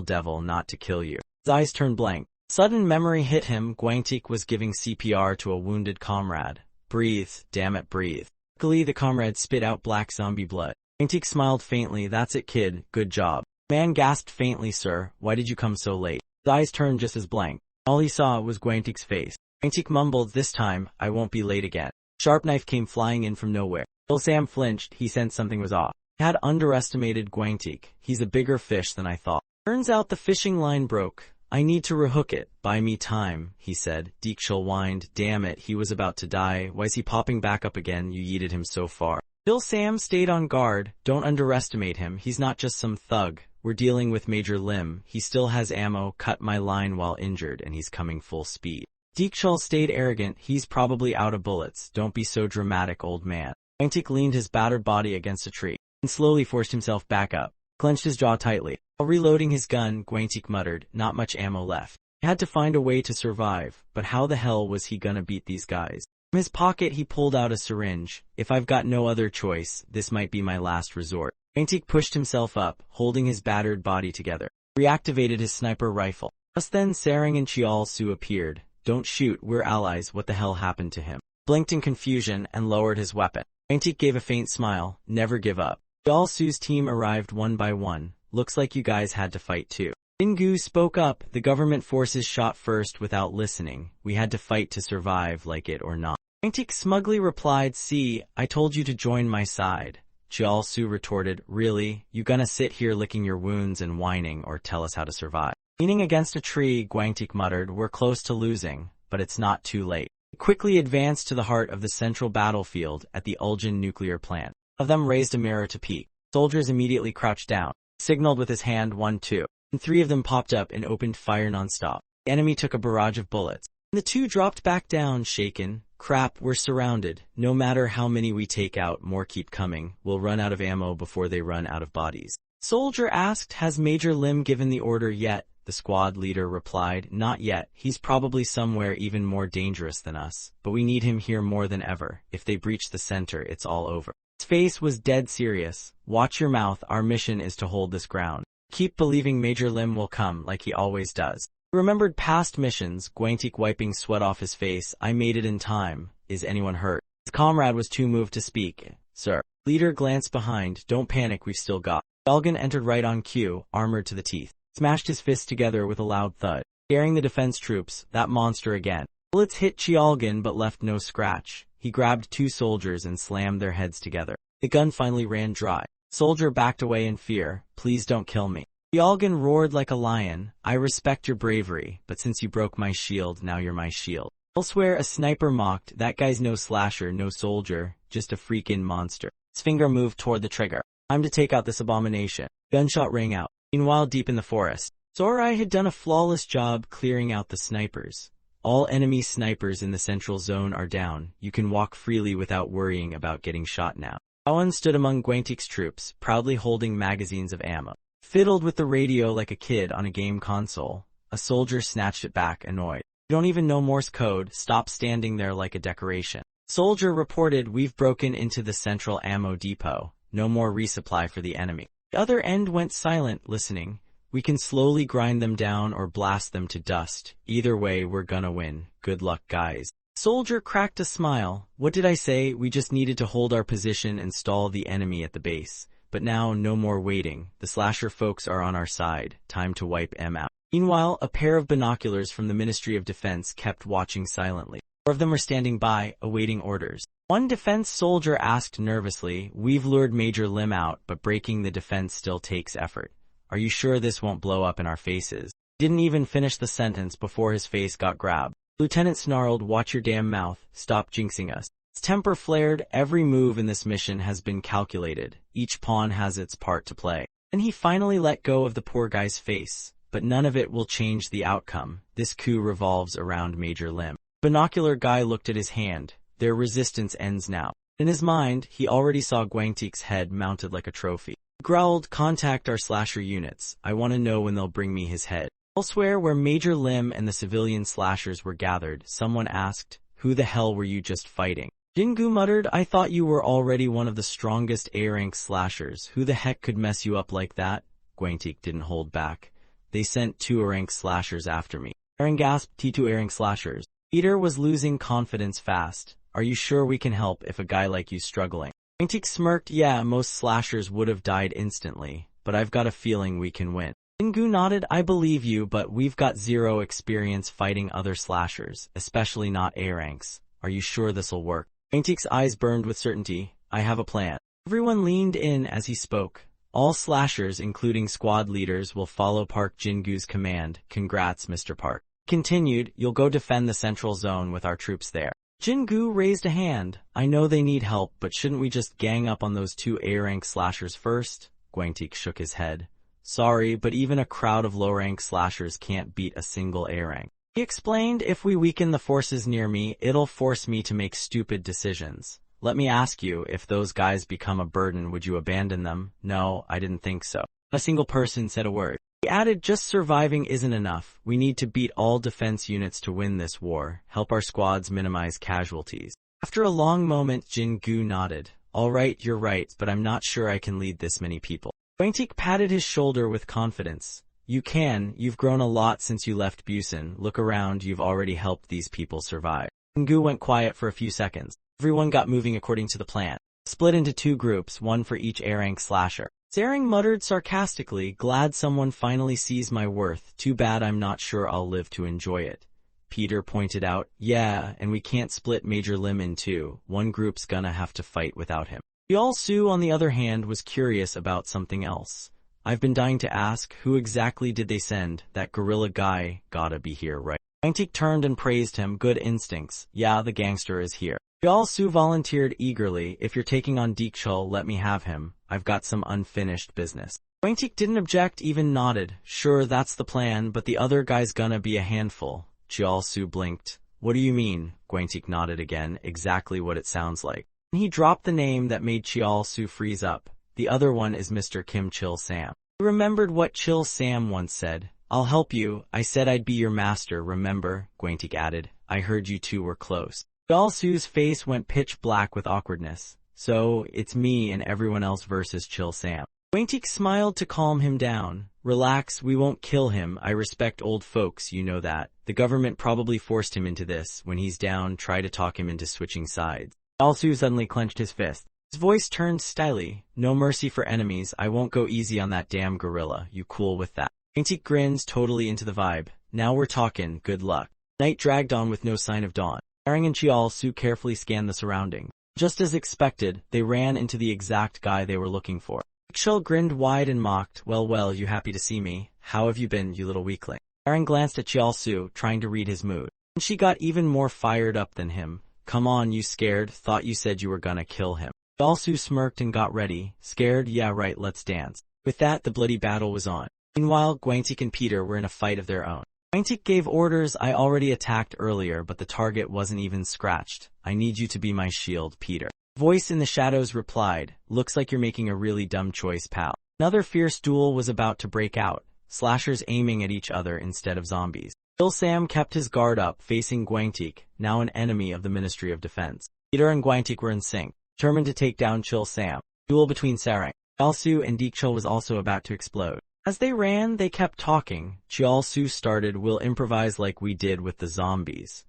Speaker 1: devil, not to kill you." His eyes turned blank. Sudden memory hit him. Gwantik was giving CPR to a wounded comrade. "Breathe, damn it, breathe." Luckily, the comrade spit out black zombie blood. Gwantik smiled faintly. "That's it, kid. Good job." The man gasped faintly, "Sir, why did you come so late?" His eyes turned just as blank. All he saw was Gwantik's face. Gwantik mumbled, "This time, I won't be late again." Sharp knife came flying in from nowhere. Chul Sam flinched. He sensed something was off. I had underestimated Gwantik. He's a bigger fish than I thought. Turns out the fishing line broke. "I need to rehook it. Buy me time," he said. Chul whined. "Damn it, he was about to die. Why's he popping back up again? You yeeted him so far." Chul Sam stayed on guard. "Don't underestimate him. He's not just some thug. We're dealing with Major Lim. He still has ammo. Cut my line while injured, and he's coming full speed." Chul stayed arrogant. "He's probably out of bullets. Don't be so dramatic, old man." Gwantik leaned his battered body against a tree and slowly forced himself back up, clenched his jaw tightly. While reloading his gun, Gwantik muttered, "Not much ammo left. He had to find a way to survive, but how the hell was he gonna beat these guys?" From his pocket he pulled out a syringe. "If I've got no other choice, this might be my last resort." Gwantik pushed himself up, holding his battered body together. Reactivated his sniper rifle. Just then Sarang and Chial Su appeared. "Don't shoot, we're allies. What the hell happened to him?" Blinked in confusion and lowered his weapon. Gwantik gave a faint smile. "Never give up." Chial Su's team arrived one by one. "Looks like you guys had to fight too." Jingu spoke up. "The government forces shot first without listening. We had to fight to survive, like it or not." Gwantik smugly replied, "See, I told you to join my side." Chial Su retorted, "Really? You gonna sit here licking your wounds and whining, or tell us how to survive?" Leaning against a tree, Gwantik muttered, "We're close to losing, but it's not too late." He quickly advanced to the heart of the central battlefield at the Uljan nuclear plant. One of them raised a mirror to peek. Soldiers immediately crouched down, signaled with his hand 1-2, and 3 of them popped up and opened fire nonstop. The enemy took a barrage of bullets. And the 2 dropped back down, shaken. "Crap, we're surrounded. No matter how many we take out, more keep coming. We'll run out of ammo before they run out of bodies." Soldier asked, "Has Major Lim given the order yet?" The squad leader replied, "Not yet. He's probably somewhere even more dangerous than us, but we need him here more than ever. If they breach the center, it's all over." His face was dead serious. "Watch your mouth. Our mission is to hold this ground. Keep believing Major Lim will come, like he always does." He remembered past missions, Gwantik wiping sweat off his face. "I made it in time. Is anyone hurt?" His comrade was too moved to speak. "Sir." Leader glanced behind. "Don't panic, we've still got." Galgan entered right on cue, armored to the teeth. Smashed his fists together with a loud thud, scaring the defense troops. That monster again. Bullets hit Chialgan but left no scratch. He grabbed 2 soldiers and slammed their heads together. The gun finally ran dry. Soldier backed away in fear. "Please don't kill me." Chialgan roared like a lion. "I respect your bravery, but since you broke my shield, now you're my shield." Elsewhere, a sniper mocked, "That guy's no slasher, no soldier, just a freakin' monster." His finger moved toward the trigger. "Time to take out this abomination." Gunshot rang out. Meanwhile, deep in the forest, Zorai had done a flawless job clearing out the snipers. "All enemy snipers in the central zone are down. You can walk freely without worrying about getting shot now." Awan stood among Gwantik's troops, proudly holding magazines of ammo. Fiddled with the radio like a kid on a game console. A soldier snatched it back, annoyed. "You don't even know Morse code. Stop standing there like a decoration." Soldier reported, "We've broken into the central ammo depot. No more resupply for the enemy." The other end went silent, listening. "We can slowly grind them down or blast them to dust. Either way, we're gonna win. Good luck, guys." Soldier cracked a smile. "What did I say? We just needed to hold our position and stall the enemy at the base. But now, no more waiting. The slasher folks are on our side. Time to wipe 'em out." Meanwhile, a pair of binoculars from the Ministry of Defense kept watching silently. Four of them were standing by, awaiting orders. One defense soldier asked nervously, "We've lured Major Lim out, but breaking the defense still takes effort. Are you sure this won't blow up in our faces?" Didn't even finish the sentence before his face got grabbed. Lieutenant snarled, "Watch your damn mouth, stop jinxing us." His temper flared. Every move in this mission has been calculated. Each pawn has its part to play. And he finally let go of the poor guy's face. But none of it will change the outcome. This coup revolves around Major Lim. Binocular guy looked at his hand. Their resistance ends now. In his mind, he already saw Guangtik's head mounted like a trophy. He growled, "Contact our slasher units. I want to know when they'll bring me his head." Elsewhere, where Major Lim and the civilian slashers were gathered, someone asked, "Who the hell were you just fighting?" Jingu muttered, "I thought you were already one of the strongest A-rank slashers. Who the heck could mess you up like that?" Guangtik didn't hold back. "They sent 2 A-rank slashers after me." Aaron gasped, "T2 A-rank slashers." Peter was losing confidence fast. "Are you sure we can help if a guy like you's struggling?" Guangtik smirked, "Yeah, most slashers would have died instantly, but I've got a feeling we can win." Jingu nodded, "I believe you, but we've got 0 experience fighting other slashers, especially not A-ranks. Are you sure this'll work?" Guangtik's eyes burned with certainty. "I have a plan." Everyone leaned in as he spoke. "All slashers, including squad leaders, will follow Park Jingu's command. Congrats, Mr. Park." Continued, "You'll go defend the central zone with our troops there." Jingu raised a hand. "I know they need help, but shouldn't we just gang up on those 2 A-rank slashers first?" Guangtik shook his head. "Sorry, but even a crowd of low-rank slashers can't beat a single A-rank." He explained, "If we weaken the forces near me, it'll force me to make stupid decisions. Let me ask you, if those guys become a burden, would you abandon them?" "No, I didn't think so." Not a single person said a word. He added, "Just surviving isn't enough. We need to beat all defense units to win this war. Help our squads minimize casualties." After a long moment, Jingu nodded. "All right, you're right, but I'm not sure I can lead this many people." Guangtik patted his shoulder with confidence. "You can. You've grown a lot since you left Busan. Look around, you've already helped these people survive." Jingu went quiet for a few seconds. Everyone got moving according to the plan. Split into 2 groups, 1 for each A-rank slasher. Zering muttered sarcastically, "Glad someone finally sees my worth. Too bad I'm not sure I'll live to enjoy it." Peter pointed out, "Yeah, and we can't split Major Lim in 2. One group's gonna have to fight without him." Yal Su, on the other hand, was curious about something else. "I've been dying to ask, who exactly did they send? That gorilla guy gotta be here, right?" Guangtik turned and praised him. "Good instincts. Yeah, the gangster is here." Yal Su volunteered eagerly, "If you're taking on Deekchul, let me have him. I've got some unfinished business." Guangtik didn't object, even nodded. "Sure, that's the plan, but the other guy's gonna be a handful." Chial Su blinked. "What do you mean?" Guangtik nodded again, exactly what it sounds like. And he dropped the name that made Chial Su freeze up. "The other one is Mr. Kim Chil Sam." He remembered what Chil Sam once said. "I'll help you. I said I'd be your master, remember?" Guangtik added. "I heard you two were close." Chial Su's face went pitch black with awkwardness. "So, it's me and everyone else versus Chil Sam." Guangtik smiled to calm him down. "Relax, we won't kill him. I respect old folks, you know that. The government probably forced him into this. When he's down, try to talk him into switching sides." Chial Su suddenly clenched his fist. His voice turned styly. "No mercy for enemies. I won't go easy on that damn gorilla. You cool with that?" Guangtik grins, totally into the vibe. "Now we're talking. Good luck." Night dragged on with no sign of dawn. Aang and Chial Su carefully scanned the surroundings. Just as expected, they ran into the exact guy they were looking for. Deekchul grinned wide and mocked. Well, you happy to see me? How have you been, you little weakling?" Aang glanced at Chial Su, trying to read his mood. And she got even more fired up than him. "Come on, you scared? Thought you said you were gonna kill him." Chial Su smirked and got ready. "Scared? Yeah, right, let's dance." With that, the bloody battle was on. Meanwhile, Guangtik and Peter were in a fight of their own. Guangtik gave orders. "I already attacked earlier, but the target wasn't even scratched. I need you to be my shield, Peter." Voice in the shadows replied, "Looks like you're making a really dumb choice, pal." Another fierce duel was about to break out, slashers aiming at each other instead of zombies. Chil Sam kept his guard up, facing Guangtik, now an enemy of the Ministry of Defense. Peter and Guangtik were in sync, determined to take down Chil Sam. Duel between Sarang, Chial Su, and Deekchul was also about to explode. As they ran, they kept talking. Chial Su started, "We'll improvise like we did with the zombies."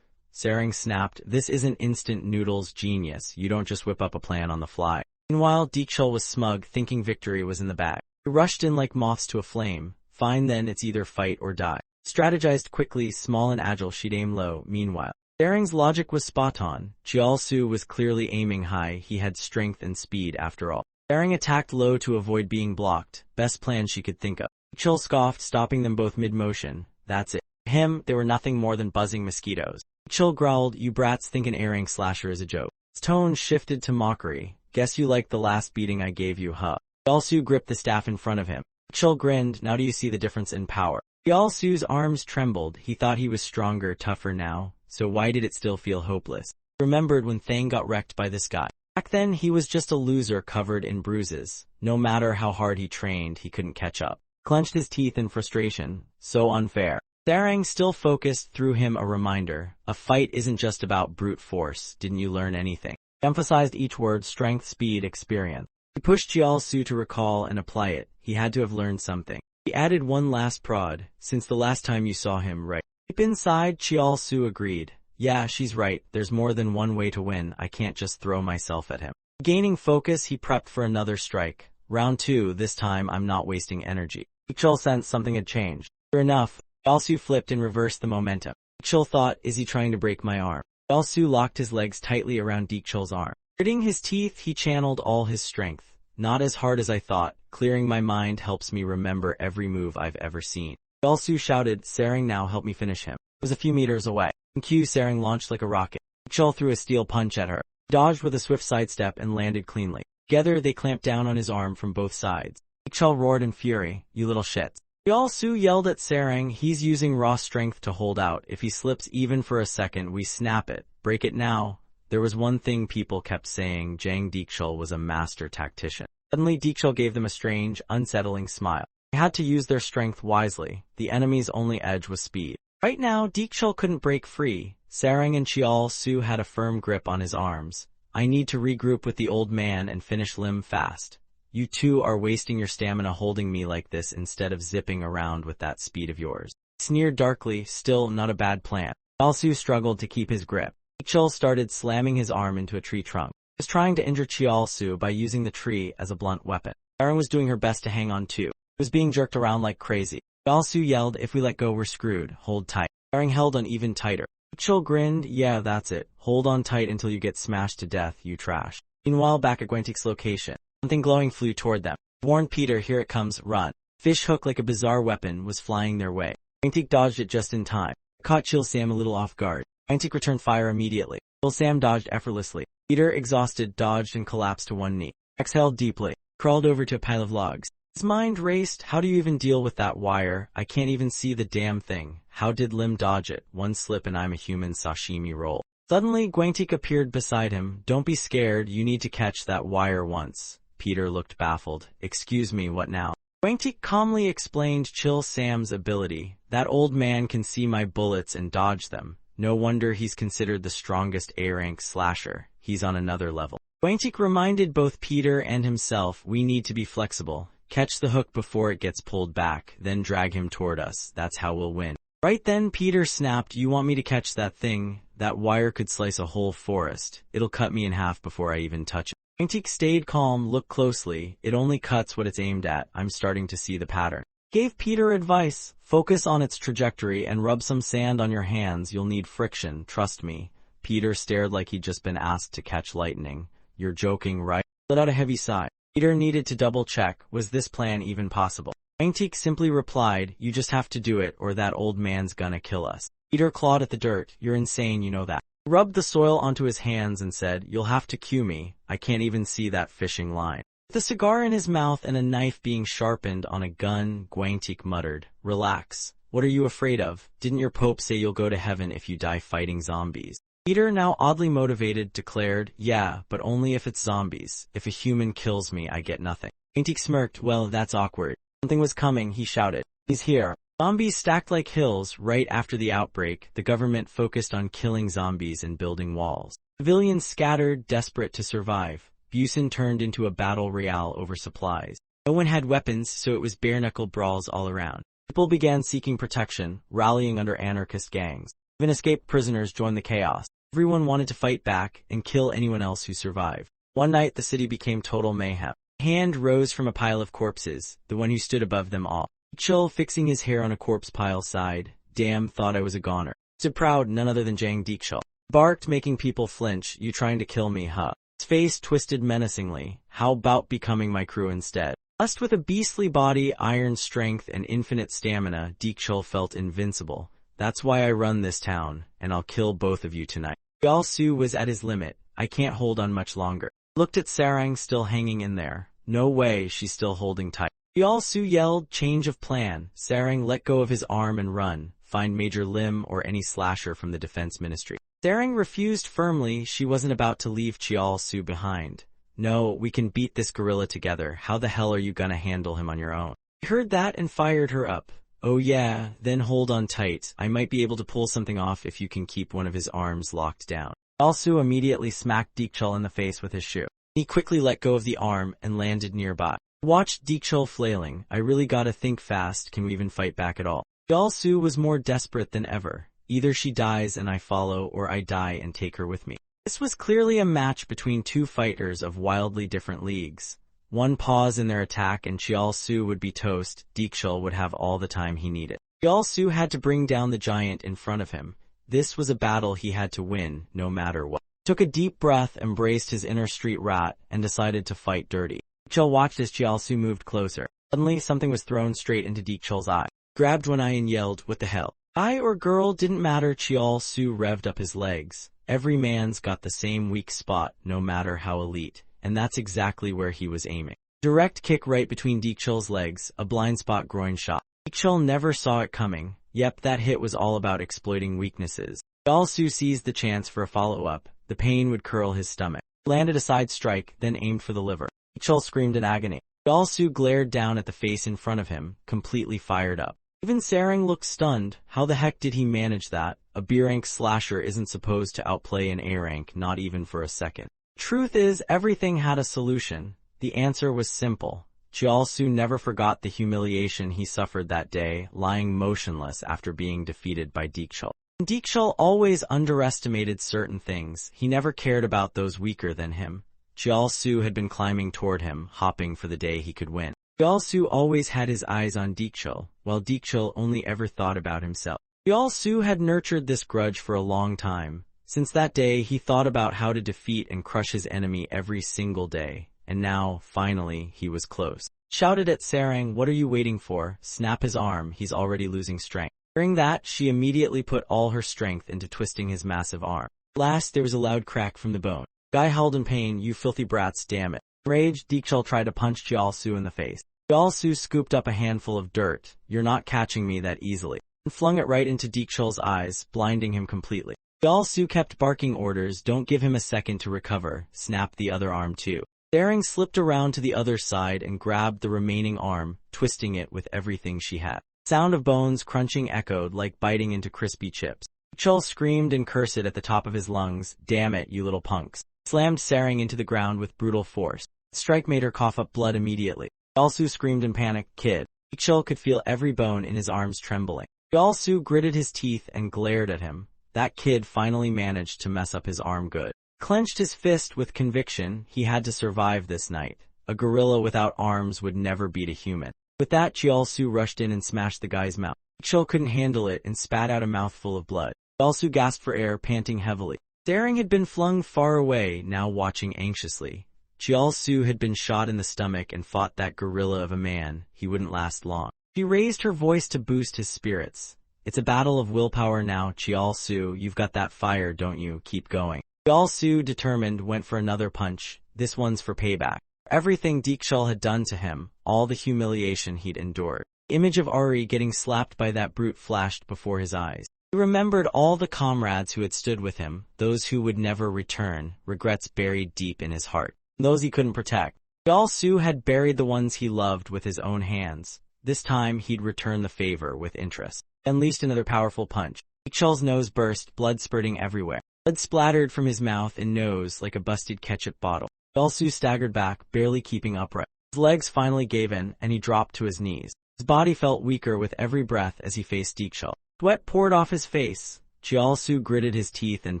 Speaker 1: Sarang snapped, "This isn't instant noodles genius. You don't just whip up a plan on the fly." Meanwhile, Deekchul was smug, thinking victory was in the bag. He rushed in like moths to a flame. "Fine then, it's either fight or die." Strategized quickly, small and agile, she'd aim low. Meanwhile, Daring's logic was spot on. Jiao-Su was clearly aiming high, he had strength and speed after all. Daring attacked low to avoid being blocked, best plan she could think of. Chil scoffed, stopping them both mid-motion. That's it. To him, they were nothing more than buzzing mosquitoes. Chil growled, you brats think an A-rank slasher is a joke. His tone shifted to mockery. Guess you liked the last beating I gave you, huh? Jiao-Su gripped the staff in front of him. Chil grinned, now do you see the difference in power? Jiao-Su's arms trembled, he thought he was stronger, tougher now, so why did it still feel hopeless? He remembered when Thang got wrecked by this guy. Back then, he was just a loser covered in bruises. No matter how hard he trained, he couldn't catch up. Clenched his teeth in frustration. So unfair. Darang, still focused, threw him a reminder. A fight isn't just about brute force, didn't you learn anything? He emphasized each word, strength, speed, experience. He pushed Jiao-Su to recall and apply it. He had to have learned something. He added one last prod, since the last time you saw him, right? Deep inside, Jiao-Su agreed. Yeah, she's right, there's more than one way to win, I can't just throw myself at him. Gaining focus, he prepped for another strike. Round 2, this time I'm not wasting energy. Chil sensed something had changed. Sure enough, Jiao-Su flipped and reversed the momentum. Chil thought, is he trying to break my arm? Jiao-Su locked his legs tightly around Chil's arm. Gritting his teeth, he channeled all his strength. Not as hard as I thought, clearing my mind helps me remember every move I've ever seen. Jiao-Su shouted, Sarang, now help me finish him. It was a few meters away. In cue, Sarang launched like a rocket. Chil threw a steel punch at her, dodged with a swift sidestep and landed cleanly. Together, they clamped down on his arm from both sides. Chil roared in fury, you little shits. Jiao-Su yelled at Sarang, he's using raw strength to hold out. If he slips even for a second, we snap it. Break it now. There was one thing people kept saying, Jang Deekshul was a master tactician. Suddenly, Deekshul gave them a strange, unsettling smile. They had to use their strength wisely. The enemy's only edge was speed. Right now, Deekshul couldn't break free. Sarang and Jiao-Su had a firm grip on his arms. I need to regroup with the old man and finish Lim fast. You two are wasting your stamina holding me like this instead of zipping around with that speed of yours. He sneered darkly, still not a bad plan. Jiao-Su struggled to keep his grip. Deekshul started slamming his arm into a tree trunk. He was trying to injure Jiao-Su by using the tree as a blunt weapon. Sarang was doing her best to hang on too. He was being jerked around like crazy. Jiao-Su yelled, if we let go we're screwed, hold tight. Sarang held on even tighter. Deekshul grinned, yeah that's it, hold on tight until you get smashed to death, you trash. Meanwhile, back at Gwentik's location, something glowing flew toward them. Warned Peter, here it comes, run. Fish hook like a bizarre weapon was flying their way. Gwentik dodged it just in time. Caught Chil Sam a little off guard. Gwentik returned fire immediately. Chil Sam dodged effortlessly. Peter, exhausted, dodged and collapsed to one knee. Exhaled deeply. Crawled over to a pile of logs. His mind raced, how do you even deal with that wire? I can't even see the damn thing. How did Lim dodge it? One slip and I'm a human sashimi roll. Suddenly, Gwentik appeared beside him. Don't be scared, you need to catch that wire once. Peter looked baffled. Excuse me, what now? Gwentik calmly explained Chil Sam's ability. That old man can see my bullets and dodge them. No wonder he's considered the strongest A-rank slasher. He's on another level. Gwentik reminded both Peter and himself, we need to be flexible. Catch the hook before it gets pulled back, then drag him toward us. That's how we'll win. Right then, Peter snapped, you want me to catch that thing? That wire could slice a whole forest. It'll cut me in half before I even touch it. Gwentik stayed calm, look closely. It only cuts what it's aimed at. I'm starting to see the pattern. Gave Peter advice. Focus on its trajectory and rub some sand on your hands. You'll need friction, trust me. Peter stared like he'd just been asked to catch lightning. You're joking, right? Let out a heavy sigh. Peter needed to double-check, was this plan even possible? Gwentik simply replied, you just have to do it or that old man's gonna kill us. Peter clawed at the dirt, you're insane, you know that. He rubbed the soil onto his hands and said, you'll have to cue me, I can't even see that fishing line. With a cigar in his mouth and a knife being sharpened on a gun, Gwentik muttered, relax. What are you afraid of? Didn't your pope say you'll go to heaven if you die fighting zombies? Peter, now oddly motivated, declared, yeah, but only if it's zombies. If a human kills me, I get nothing. Gwentik smirked, well, that's awkward. Something was coming, he shouted. He's here. Zombies stacked like hills. Right after the outbreak, the government focused on killing zombies and building walls. Civilians scattered, desperate to survive. Busan turned into a battle royale over supplies. No one had weapons, so it was bare-knuckle brawls all around. People began seeking protection, rallying under anarchist gangs. Even escaped prisoners joined the chaos. Everyone wanted to fight back and kill anyone else who survived. One night, the city became total mayhem. A hand rose from a pile of corpses, the one who stood above them all. Chil, fixing his hair on a corpse pile, sighed, damn, thought I was a goner. Stood proud, none other than Jang Deekshul. barked, making people flinch. You trying to kill me, huh? His face twisted menacingly. How about becoming my crew instead? Blessed with a beastly body, iron strength, and infinite stamina, Deekchul felt invincible. That's why I run this town, and I'll kill both of you tonight. Yeol-su was at his limit. I can't hold on much longer. Looked at Sarang still hanging in there. No way, she's still holding tight. Yeol-su yelled, change of plan. Sarang let go of his arm and run. Find Major Lim or any slasher from the defense ministry. Sarang refused firmly. She wasn't about to leave Yeol-su behind. No, we can beat this gorilla together. How the hell are you gonna handle him on your own? He heard that and fired her up. Oh yeah, then hold on tight. I might be able to pull something off if you can keep one of his arms locked down. Yeol-su immediately smacked Deekchul in the face with his shoe. He quickly let go of the arm and landed nearby. Watched Deekchul flailing. I really gotta think fast. Can we even fight back at all? Yeol-su was more desperate than ever. Either she dies and I follow, or I die and take her with me. This was clearly a match between two fighters of wildly different leagues. One pause in their attack and Yeol-su would be toast. Deekchul would have all the time he needed. Yeol-su had to bring down the giant in front of him. This was a battle he had to win, no matter what. He took a deep breath, embraced his inner street rat, and decided to fight dirty. Deekchul watched as Yeol-su moved closer. Suddenly, something was thrown straight into Deekchul's eye. He grabbed one eye and yelled, what the hell? Guy or girl didn't matter. Yeol-su revved up his legs. Every man's got the same weak spot, no matter how elite, and that's exactly where he was aiming. Direct kick right between Deekchul's legs, a blind spot groin shot. Deekchul never saw it coming. Yep, that hit was all about exploiting weaknesses. Yeol-su seized the chance for a follow-up. The pain would curl his stomach. He landed a side strike, then aimed for the liver. Deekchul screamed in agony. Yeol-su glared down at the face in front of him, completely fired up. Even Sarang looked stunned. How the heck did he manage that? A B-rank slasher isn't supposed to outplay an A-rank, not even for a second. Truth is, everything had a solution. The answer was simple. Yeol-su never forgot the humiliation he suffered that day, lying motionless after being defeated by Deekchul. Deekchul always underestimated certain things. He never cared about those weaker than him. Yeol-su had been climbing toward him, hopping for the day he could win. Yeol-su always had his eyes on Deekchul, while Deekchul only ever thought about himself. Yeol-su had nurtured this grudge for a long time. Since that day, he thought about how to defeat and crush his enemy every single day. And now, finally, he was close. Shouted at Sarang, what are you waiting for? Snap his arm, he's already losing strength. Hearing that, she immediately put all her strength into twisting his massive arm. Last, there was a loud crack from the bone. Guy howled in pain, you filthy brats, damn it. Enraged, Deekchul tried to punch Yeol-su in the face. Yeol-su scooped up a handful of dirt. You're not catching me that easily. And flung it right into Deekchul's eyes, blinding him completely. Yeol-su kept barking orders, don't give him a second to recover, snap the other arm too. Sarang slipped around to the other side and grabbed the remaining arm, twisting it with everything she had. Sound of bones crunching echoed like biting into crispy chips. Deekchul screamed and cursed at the top of his lungs, damn it, you little punks. Slammed Sarang into the ground with brutal force. The strike made her cough up blood immediately. Yeol-su screamed in panic, kid. Deekchul could feel every bone in his arms trembling. Yeol-su gritted his teeth and glared at him. That kid finally managed to mess up his arm good. Clenched his fist with conviction. He had to survive this night. A gorilla without arms would never beat a human. With that, Yeol-su rushed in and smashed the guy's mouth. Deekchul couldn't handle it and spat out a mouthful of blood. Yeol-su gasped for air, panting heavily. Sarang had been flung far away, now watching anxiously. Yeol-su had been shot in the stomach and fought that gorilla of a man. He wouldn't last long. She raised her voice to boost his spirits. It's a battle of willpower now, Yeol-su. You've got that fire, don't you? Keep going. Yeol-su, determined, went for another punch. This one's for payback. Everything Deekchul had done to him, all the humiliation he'd endured. The image of Ari getting slapped by that brute flashed before his eyes. He remembered all the comrades who had stood with him, those who would never return, regrets buried deep in his heart, those he couldn't protect. Yeol-su had buried the ones he loved with his own hands. This time he'd return the favor with interest. Unleashed another powerful punch. Deekchul's nose burst, blood spurting everywhere. Blood splattered from his mouth and nose like a busted ketchup bottle. Yeol-su staggered back, barely keeping upright. His legs finally gave in, and he dropped to his knees. His body felt weaker with every breath as he faced Deekchul. Sweat poured off his face. Yeol-su gritted his teeth and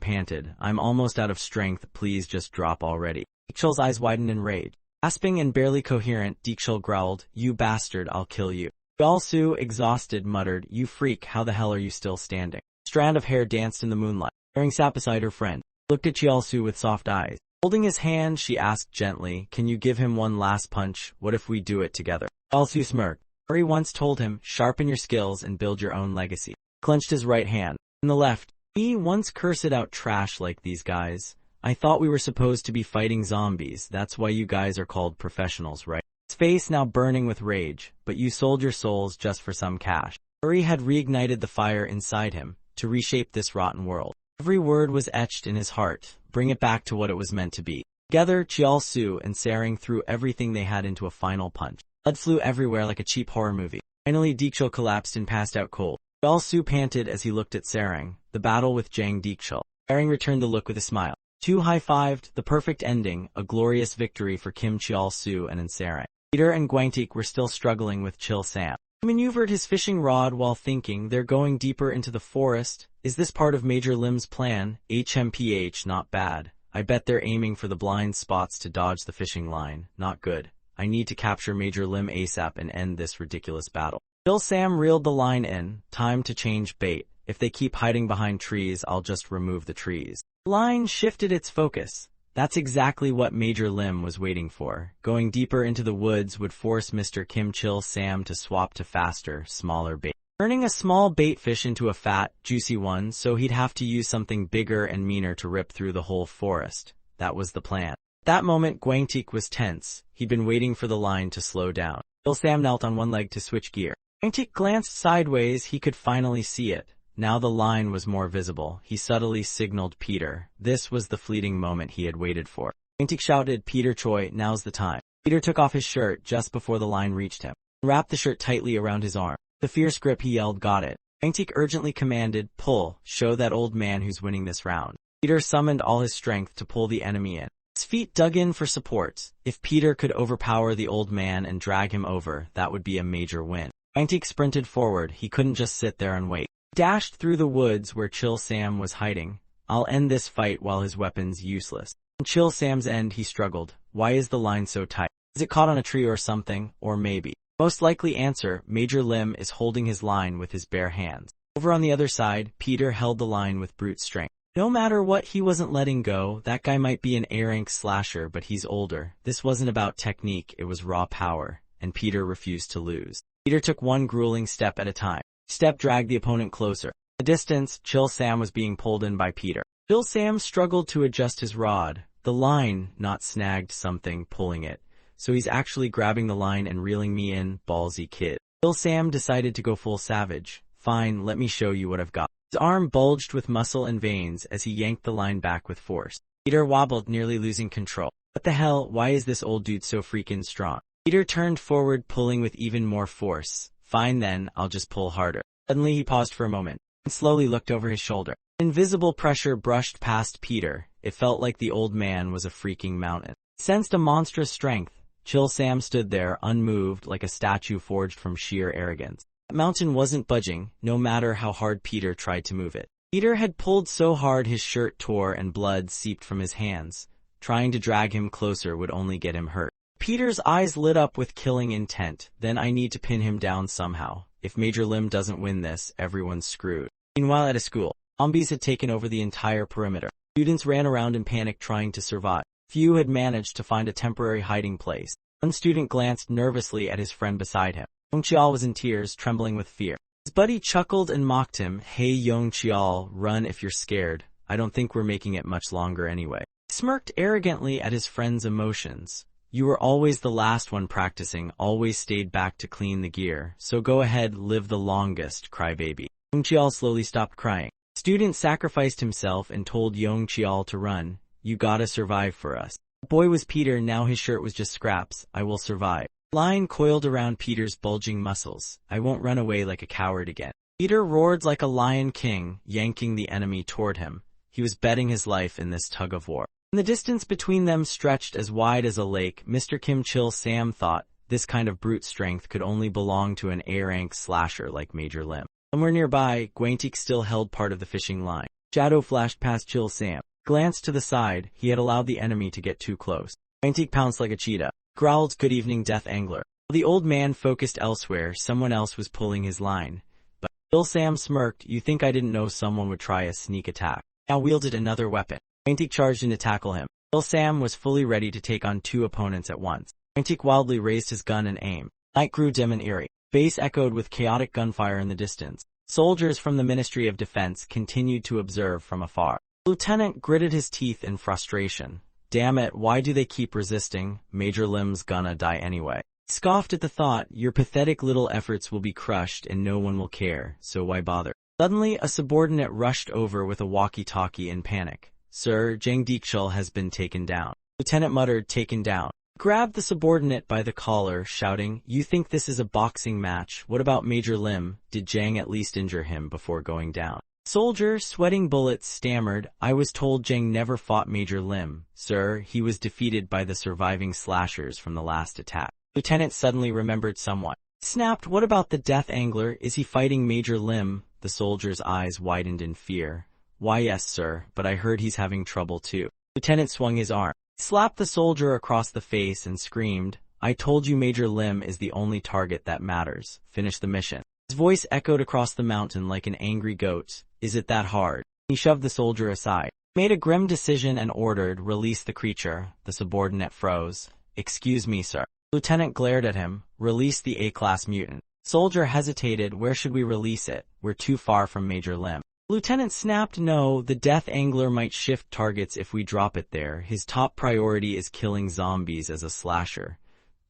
Speaker 1: panted, I'm almost out of strength, please just drop already. Deekchul's eyes widened in rage. Gasping and barely coherent, Deekchul growled, you bastard, I'll kill you. Yeol-su, exhausted, muttered, you freak, how the hell are you still standing? A strand of hair danced in the moonlight. Staring sat beside her friend. Looked at Chiaosu with soft eyes. Holding his hand, she asked gently, "Can you give him one last punch? What if we do it together?" Chiaosu smirked. Eri once told him, "Sharpen your skills and build your own legacy." Clenched his right hand. In the left, he once cursed out trash like these guys. "I thought we were supposed to be fighting zombies. That's why you guys are called professionals, right?" His face now burning with rage. "But you sold your souls just for some cash." Eri had reignited the fire inside him to reshape this rotten world. Every word was etched in his heart. Bring it back to what it was meant to be. Together, Chiaosu and Sarang threw everything they had into a final punch. Blood flew everywhere like a cheap horror movie. Finally, Deekshul collapsed and passed out cold. Chiaosu panted as he looked at Sarang. The battle with Jang Deekshul. Sarang returned the look with a smile. Two high-fived, the perfect ending, a glorious victory for Kim Chiaosu and Sarang. Peter and Gwangtik were still struggling with Chil Sam. He maneuvered his fishing rod while thinking, "They're going deeper into the forest. Is this part of Major Lim's plan? HMPH, not bad. I bet they're aiming for the blind spots to dodge the fishing line. Not good. I need to capture Major Lim ASAP and end this ridiculous battle." Chil Sam reeled the line in. "Time to change bait. If they keep hiding behind trees, I'll just remove the trees." The line shifted its focus. That's exactly what Major Lim was waiting for. Going deeper into the woods would force Mr. Kim Chil Sam to swap to faster, smaller bait. Turning a small bait fish into a fat, juicy one, so he'd have to use something bigger and meaner to rip through the whole forest. That was the plan. At that moment, Gwangtik was tense. He'd been waiting for the line to slow down. Chil Sam knelt on one leg to switch gear. Gwangtik glanced sideways. He could finally see it. Now the line was more visible. He subtly signaled Peter. This was the fleeting moment he had waited for. Gwangtik shouted, "Peter Choi, now's the time." Peter took off his shirt just before the line reached him. He wrapped the shirt tightly around his arm. The fierce grip, he yelled, "Got it." Gwangtik urgently commanded, "Pull, show that old man who's winning this round." Peter summoned all his strength to pull the enemy in. His feet dug in for support. If Peter could overpower the old man and drag him over, that would be a major win. Gwangtik sprinted forward. He couldn't just sit there and wait. Dashed through the woods where Chil Sam was hiding. "I'll end this fight while his weapon's useless." On Chil Sam's end, he struggled. "Why is the line so tight? Is it caught on a tree or something? Or maybe." Most likely answer, Major Lim is holding his line with his bare hands. Over on the other side, Peter held the line with brute strength. No matter what, he wasn't letting go. That guy might be an A-rank slasher, but he's older. This wasn't about technique, it was raw power. And Peter refused to lose. Peter took one grueling step at a time. Step dragged the opponent closer. In the distance, Chil Sam was being pulled in by Peter. Chil Sam struggled to adjust his rod. The line, not snagged something, pulling it. So he's actually grabbing the line and reeling me in, ballsy kid. Chil Sam decided to go full savage. "Fine, let me show you what I've got." His arm bulged with muscle and veins as he yanked the line back with force. Peter wobbled, nearly losing control. "What the hell, why is this old dude so freaking strong?" Peter turned forward, pulling with even more force. "Fine then, I'll just pull harder." Suddenly he paused for a moment, and slowly looked over his shoulder. Invisible pressure brushed past Peter. It felt like the old man was a freaking mountain. He sensed a monstrous strength. Chil Sam stood there, unmoved, like a statue forged from sheer arrogance. That mountain wasn't budging, no matter how hard Peter tried to move it. Peter had pulled so hard his shirt tore and blood seeped from his hands. Trying to drag him closer would only get him hurt. Peter's eyes lit up with killing intent. "Then I need to pin him down somehow. If Major Lim doesn't win this, everyone's screwed." Meanwhile at a school, zombies had taken over the entire perimeter. Students ran around in panic trying to survive. Few had managed to find a temporary hiding place. One student glanced nervously at his friend beside him. Yong Chial was in tears, trembling with fear. His buddy chuckled and mocked him. "Hey Yong Chial, run if you're scared. I don't think we're making it much longer anyway." He smirked arrogantly at his friend's emotions. "You were always the last one practicing, always stayed back to clean the gear, so go ahead, live the longest, crybaby." Yong Chial slowly stopped crying. The student sacrificed himself and told Yong Chial to run. "You gotta survive for us." The boy was Peter, now his shirt was just scraps. "I will survive." Line coiled around Peter's bulging muscles. "I won't run away like a coward again." Peter roared like a lion king, yanking the enemy toward him. He was betting his life in this tug-of-war. And the distance between them stretched as wide as a lake. Mr. Kim Chil Sam thought this kind of brute strength could only belong to an A-rank slasher like Major Lim. Somewhere nearby, Gwangtik still held part of the fishing line. Shadow flashed past Chil Sam. Glanced to the side, he had allowed the enemy to get too close. Gwangtik pounced like a cheetah. Growled, "Good evening, Death Angler." While the old man focused elsewhere, someone else was pulling his line. But Chil Sam smirked. "You think I didn't know someone would try a sneak attack?" now wielded another weapon. Rantik charged in to tackle him. Lil Sam was fully ready to take on two opponents at once. Rantik wildly raised his gun and aimed. Night grew dim and eerie. Bass echoed with chaotic gunfire in the distance. Soldiers from the Ministry of Defense continued to observe from afar. Lieutenant gritted his teeth in frustration. Damn it, why do they keep resisting? Major Lim's gonna die anyway. Scoffed at the thought, your pathetic little efforts will be crushed and no one will care, so why bother? Suddenly, a subordinate rushed over with a walkie-talkie in panic. Sir, Jang Deekshul has been taken down. Lieutenant muttered, taken down. Grabbed the subordinate by the collar, shouting, you think this is a boxing match? What about Major Lim? Did Jang at least injure him before going down? Soldier, sweating bullets, stammered, I was told Jang never fought Major Lim. Sir, he was defeated by the surviving slashers from the last attack. Lieutenant suddenly remembered someone. Snapped, what about the Death Angler? Is he fighting Major Lim? The soldier's eyes widened in fear. Why yes, sir, but I heard he's having trouble too. Lieutenant swung his arm, slapped the soldier across the face and screamed, I told you Major Lim is the only target that matters. Finish the mission. His voice echoed across the mountain like an angry goat. Is it that hard? He shoved the soldier aside, made a grim decision and ordered, release the creature. The subordinate froze. Excuse me, sir. Lieutenant glared at him. Release the A-class mutant. Soldier hesitated. Where should we release it? We're too far from Major Lim. Lieutenant snapped, no, the Death Angler might shift targets if we drop it there. His top priority is killing zombies as a slasher.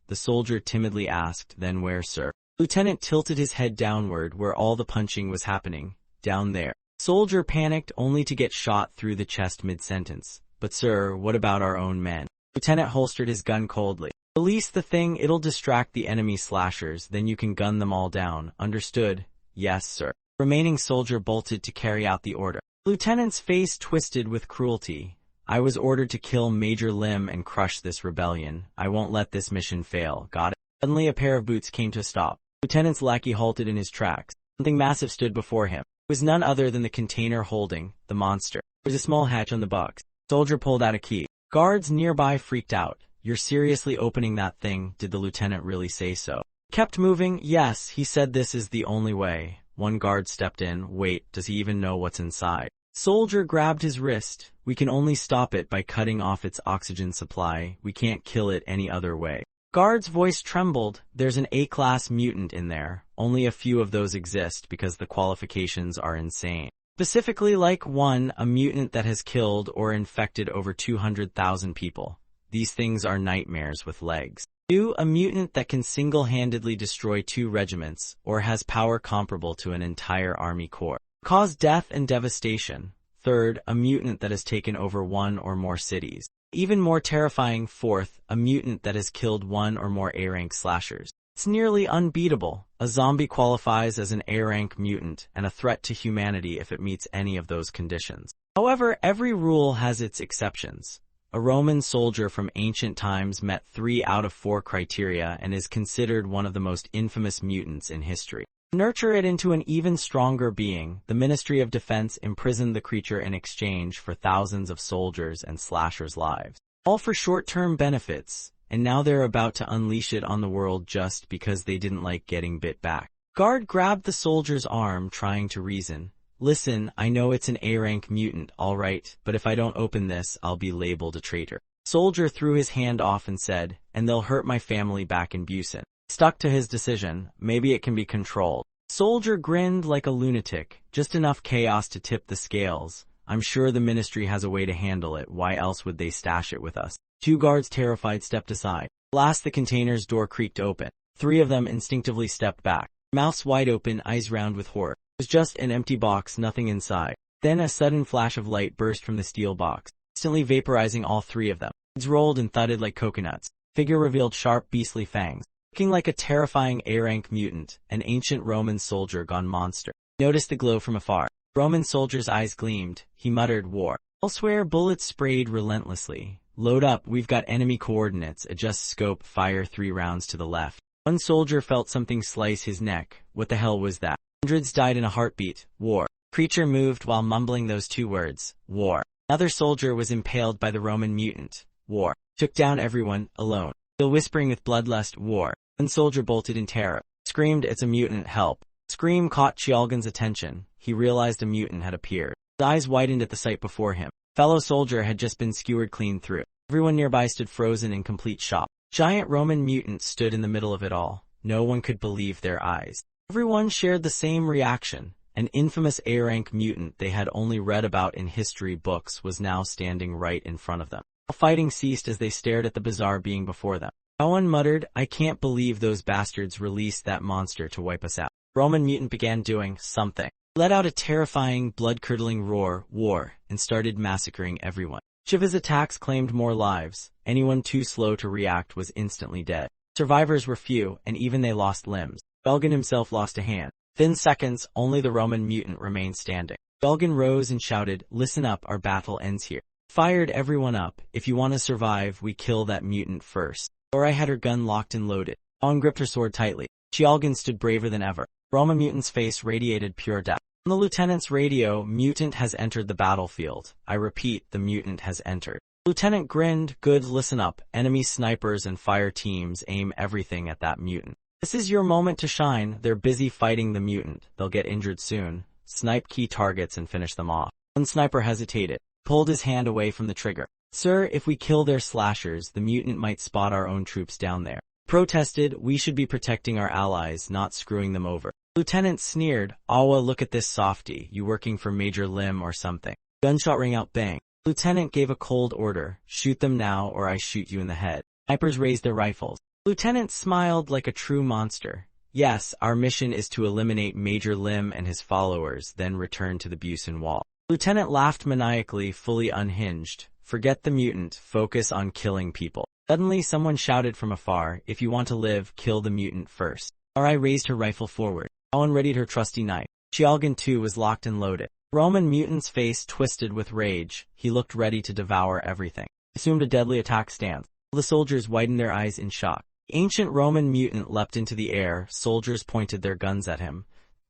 Speaker 1: The soldier timidly asked, then where, sir? Lieutenant tilted his head downward where all the punching was happening. Down there. Soldier panicked only to get shot through the chest mid-sentence. But sir, what about our own men? Lieutenant holstered his gun coldly. Release the thing, it'll distract the enemy slashers, then you can gun them all down. Understood? Yes, sir. Remaining soldier bolted to carry out the order. Lieutenant's face twisted with cruelty. I was ordered to kill Major Lim and crush this rebellion. I won't let this mission fail. Got it? Suddenly a pair of boots came to a stop. Lieutenant's lackey halted in his tracks. Something massive stood before him. It was none other than the container holding the monster. There was a small hatch on the box. Soldier pulled out a key. Guards nearby freaked out. You're seriously opening that thing? Did the lieutenant really say so? Kept moving. Yes, he said this is the only way. One guard stepped in. Wait, does he even know what's inside? Soldier grabbed his wrist. We can only stop it by cutting off its oxygen supply. We can't kill it any other way. Guard's voice trembled. There's an A-class mutant in there. Only a few of those exist because the qualifications are insane. Specifically like 1, a mutant that has killed or infected over 200,000 people. These things are nightmares with legs. 2, a mutant that can single-handedly destroy 2 regiments, or has power comparable to an entire army corps. Cause death and devastation. 3rd, a mutant that has taken over 1 or more cities. Even more terrifying, 4th, a mutant that has killed 1 or more A-rank slashers. It's nearly unbeatable. A zombie qualifies as an A-rank mutant and a threat to humanity if it meets any of those conditions. However, every rule has its exceptions. A Roman soldier from ancient times met 3 out of 4 criteria and is considered one of the most infamous mutants in history. To nurture it into an even stronger being, the Ministry of Defense imprisoned the creature in exchange for thousands of soldiers and slashers' lives. All for short-term benefits, and now they're about to unleash it on the world just because they didn't like getting bit back. Guard grabbed the soldier's arm, trying to reason. Listen, I know it's an A-rank mutant, all right, but if I don't open this, I'll be labeled a traitor. Soldier threw his hand off and said, and they'll hurt my family back in Busan. Stuck to his decision. Maybe it can be controlled. Soldier grinned like a lunatic. Just enough chaos to tip the scales. I'm sure the ministry has a way to handle it. Why else would they stash it with us? 2 guards, terrified, stepped aside. Last, the container's door creaked open. 3 of them instinctively stepped back. Mouths wide open, eyes round with horror. It was just an empty box, nothing inside. Then a sudden flash of light burst from the steel box, instantly vaporizing all 3 of them. Heads rolled and thudded like coconuts. Figure revealed sharp, beastly fangs. Looking like a terrifying A-rank mutant, an ancient Roman soldier gone monster. Noticed the glow from afar. Roman soldier's eyes gleamed. He muttered, war. Elsewhere, bullets sprayed relentlessly. Load up, we've got enemy coordinates. Adjust scope, fire 3 rounds to the left. One soldier felt something slice his neck. What the hell was that? Hundreds died in a heartbeat. War. Creature moved while mumbling those 2 words. War. Another soldier was impaled by the Roman mutant. War. Took down everyone, alone. Still whispering with bloodlust, war. One soldier bolted in terror. Screamed, it's a mutant, help. Scream caught Chialgan's attention. He realized a mutant had appeared. His eyes widened at the sight before him. Fellow soldier had just been skewered clean through. Everyone nearby stood frozen in complete shock. Giant Roman mutants stood in the middle of it all. No one could believe their eyes. Everyone shared the same reaction. An infamous A-rank mutant they had only read about in history books was now standing right in front of them. All fighting ceased as they stared at the bizarre being before them. Owen muttered, "I can't believe those bastards released that monster to wipe us out." Roman mutant began doing something. He let out a terrifying, blood-curdling roar, war, and started massacring everyone. Each of his attacks claimed more lives. Anyone too slow to react was instantly dead. Survivors were few, and even they lost limbs. Belgan himself lost a hand. Within seconds, only the Roman mutant remained standing. Belgan rose and shouted, "Listen up, our battle ends here." Fired everyone up. "If you want to survive, we kill that mutant first." Sorai had her gun locked and loaded. Aang gripped her sword tightly. Chialgan stood braver than ever. Roman mutant's face radiated pure death. On the lieutenant's radio, "Mutant has entered the battlefield. I repeat, the mutant has entered." Lieutenant grinned, "Good, listen up. Enemy snipers and fire teams aim everything at that mutant. This is your moment to shine. They're busy fighting the mutant. They'll get injured soon. Snipe key targets and finish them off." One sniper hesitated, pulled his hand away from the trigger. "Sir, if we kill their slashers, the mutant might spot our own troops down there." Protested, "We should be protecting our allies, not screwing them over." Lieutenant sneered, "Awa, look at this softy. You working for Major Lim or something?" Gunshot rang out, bang. Lieutenant gave a cold order, "Shoot them now or I shoot you in the head." Snipers raised their rifles. Lieutenant smiled like a true monster. "Yes, our mission is to eliminate Major Lim and his followers, then return to the Busan Wall." Lieutenant laughed maniacally, fully unhinged. "Forget the mutant, focus on killing people." Suddenly someone shouted from afar, "If you want to live, kill the mutant first." Sarai raised her rifle forward. Awan readied her trusty knife. Chialgan too was locked and loaded. Roman mutant's face twisted with rage. He looked ready to devour everything. He assumed a deadly attack stance. The soldiers widened their eyes in shock. The ancient Roman mutant leapt into the air. Soldiers pointed their guns at him.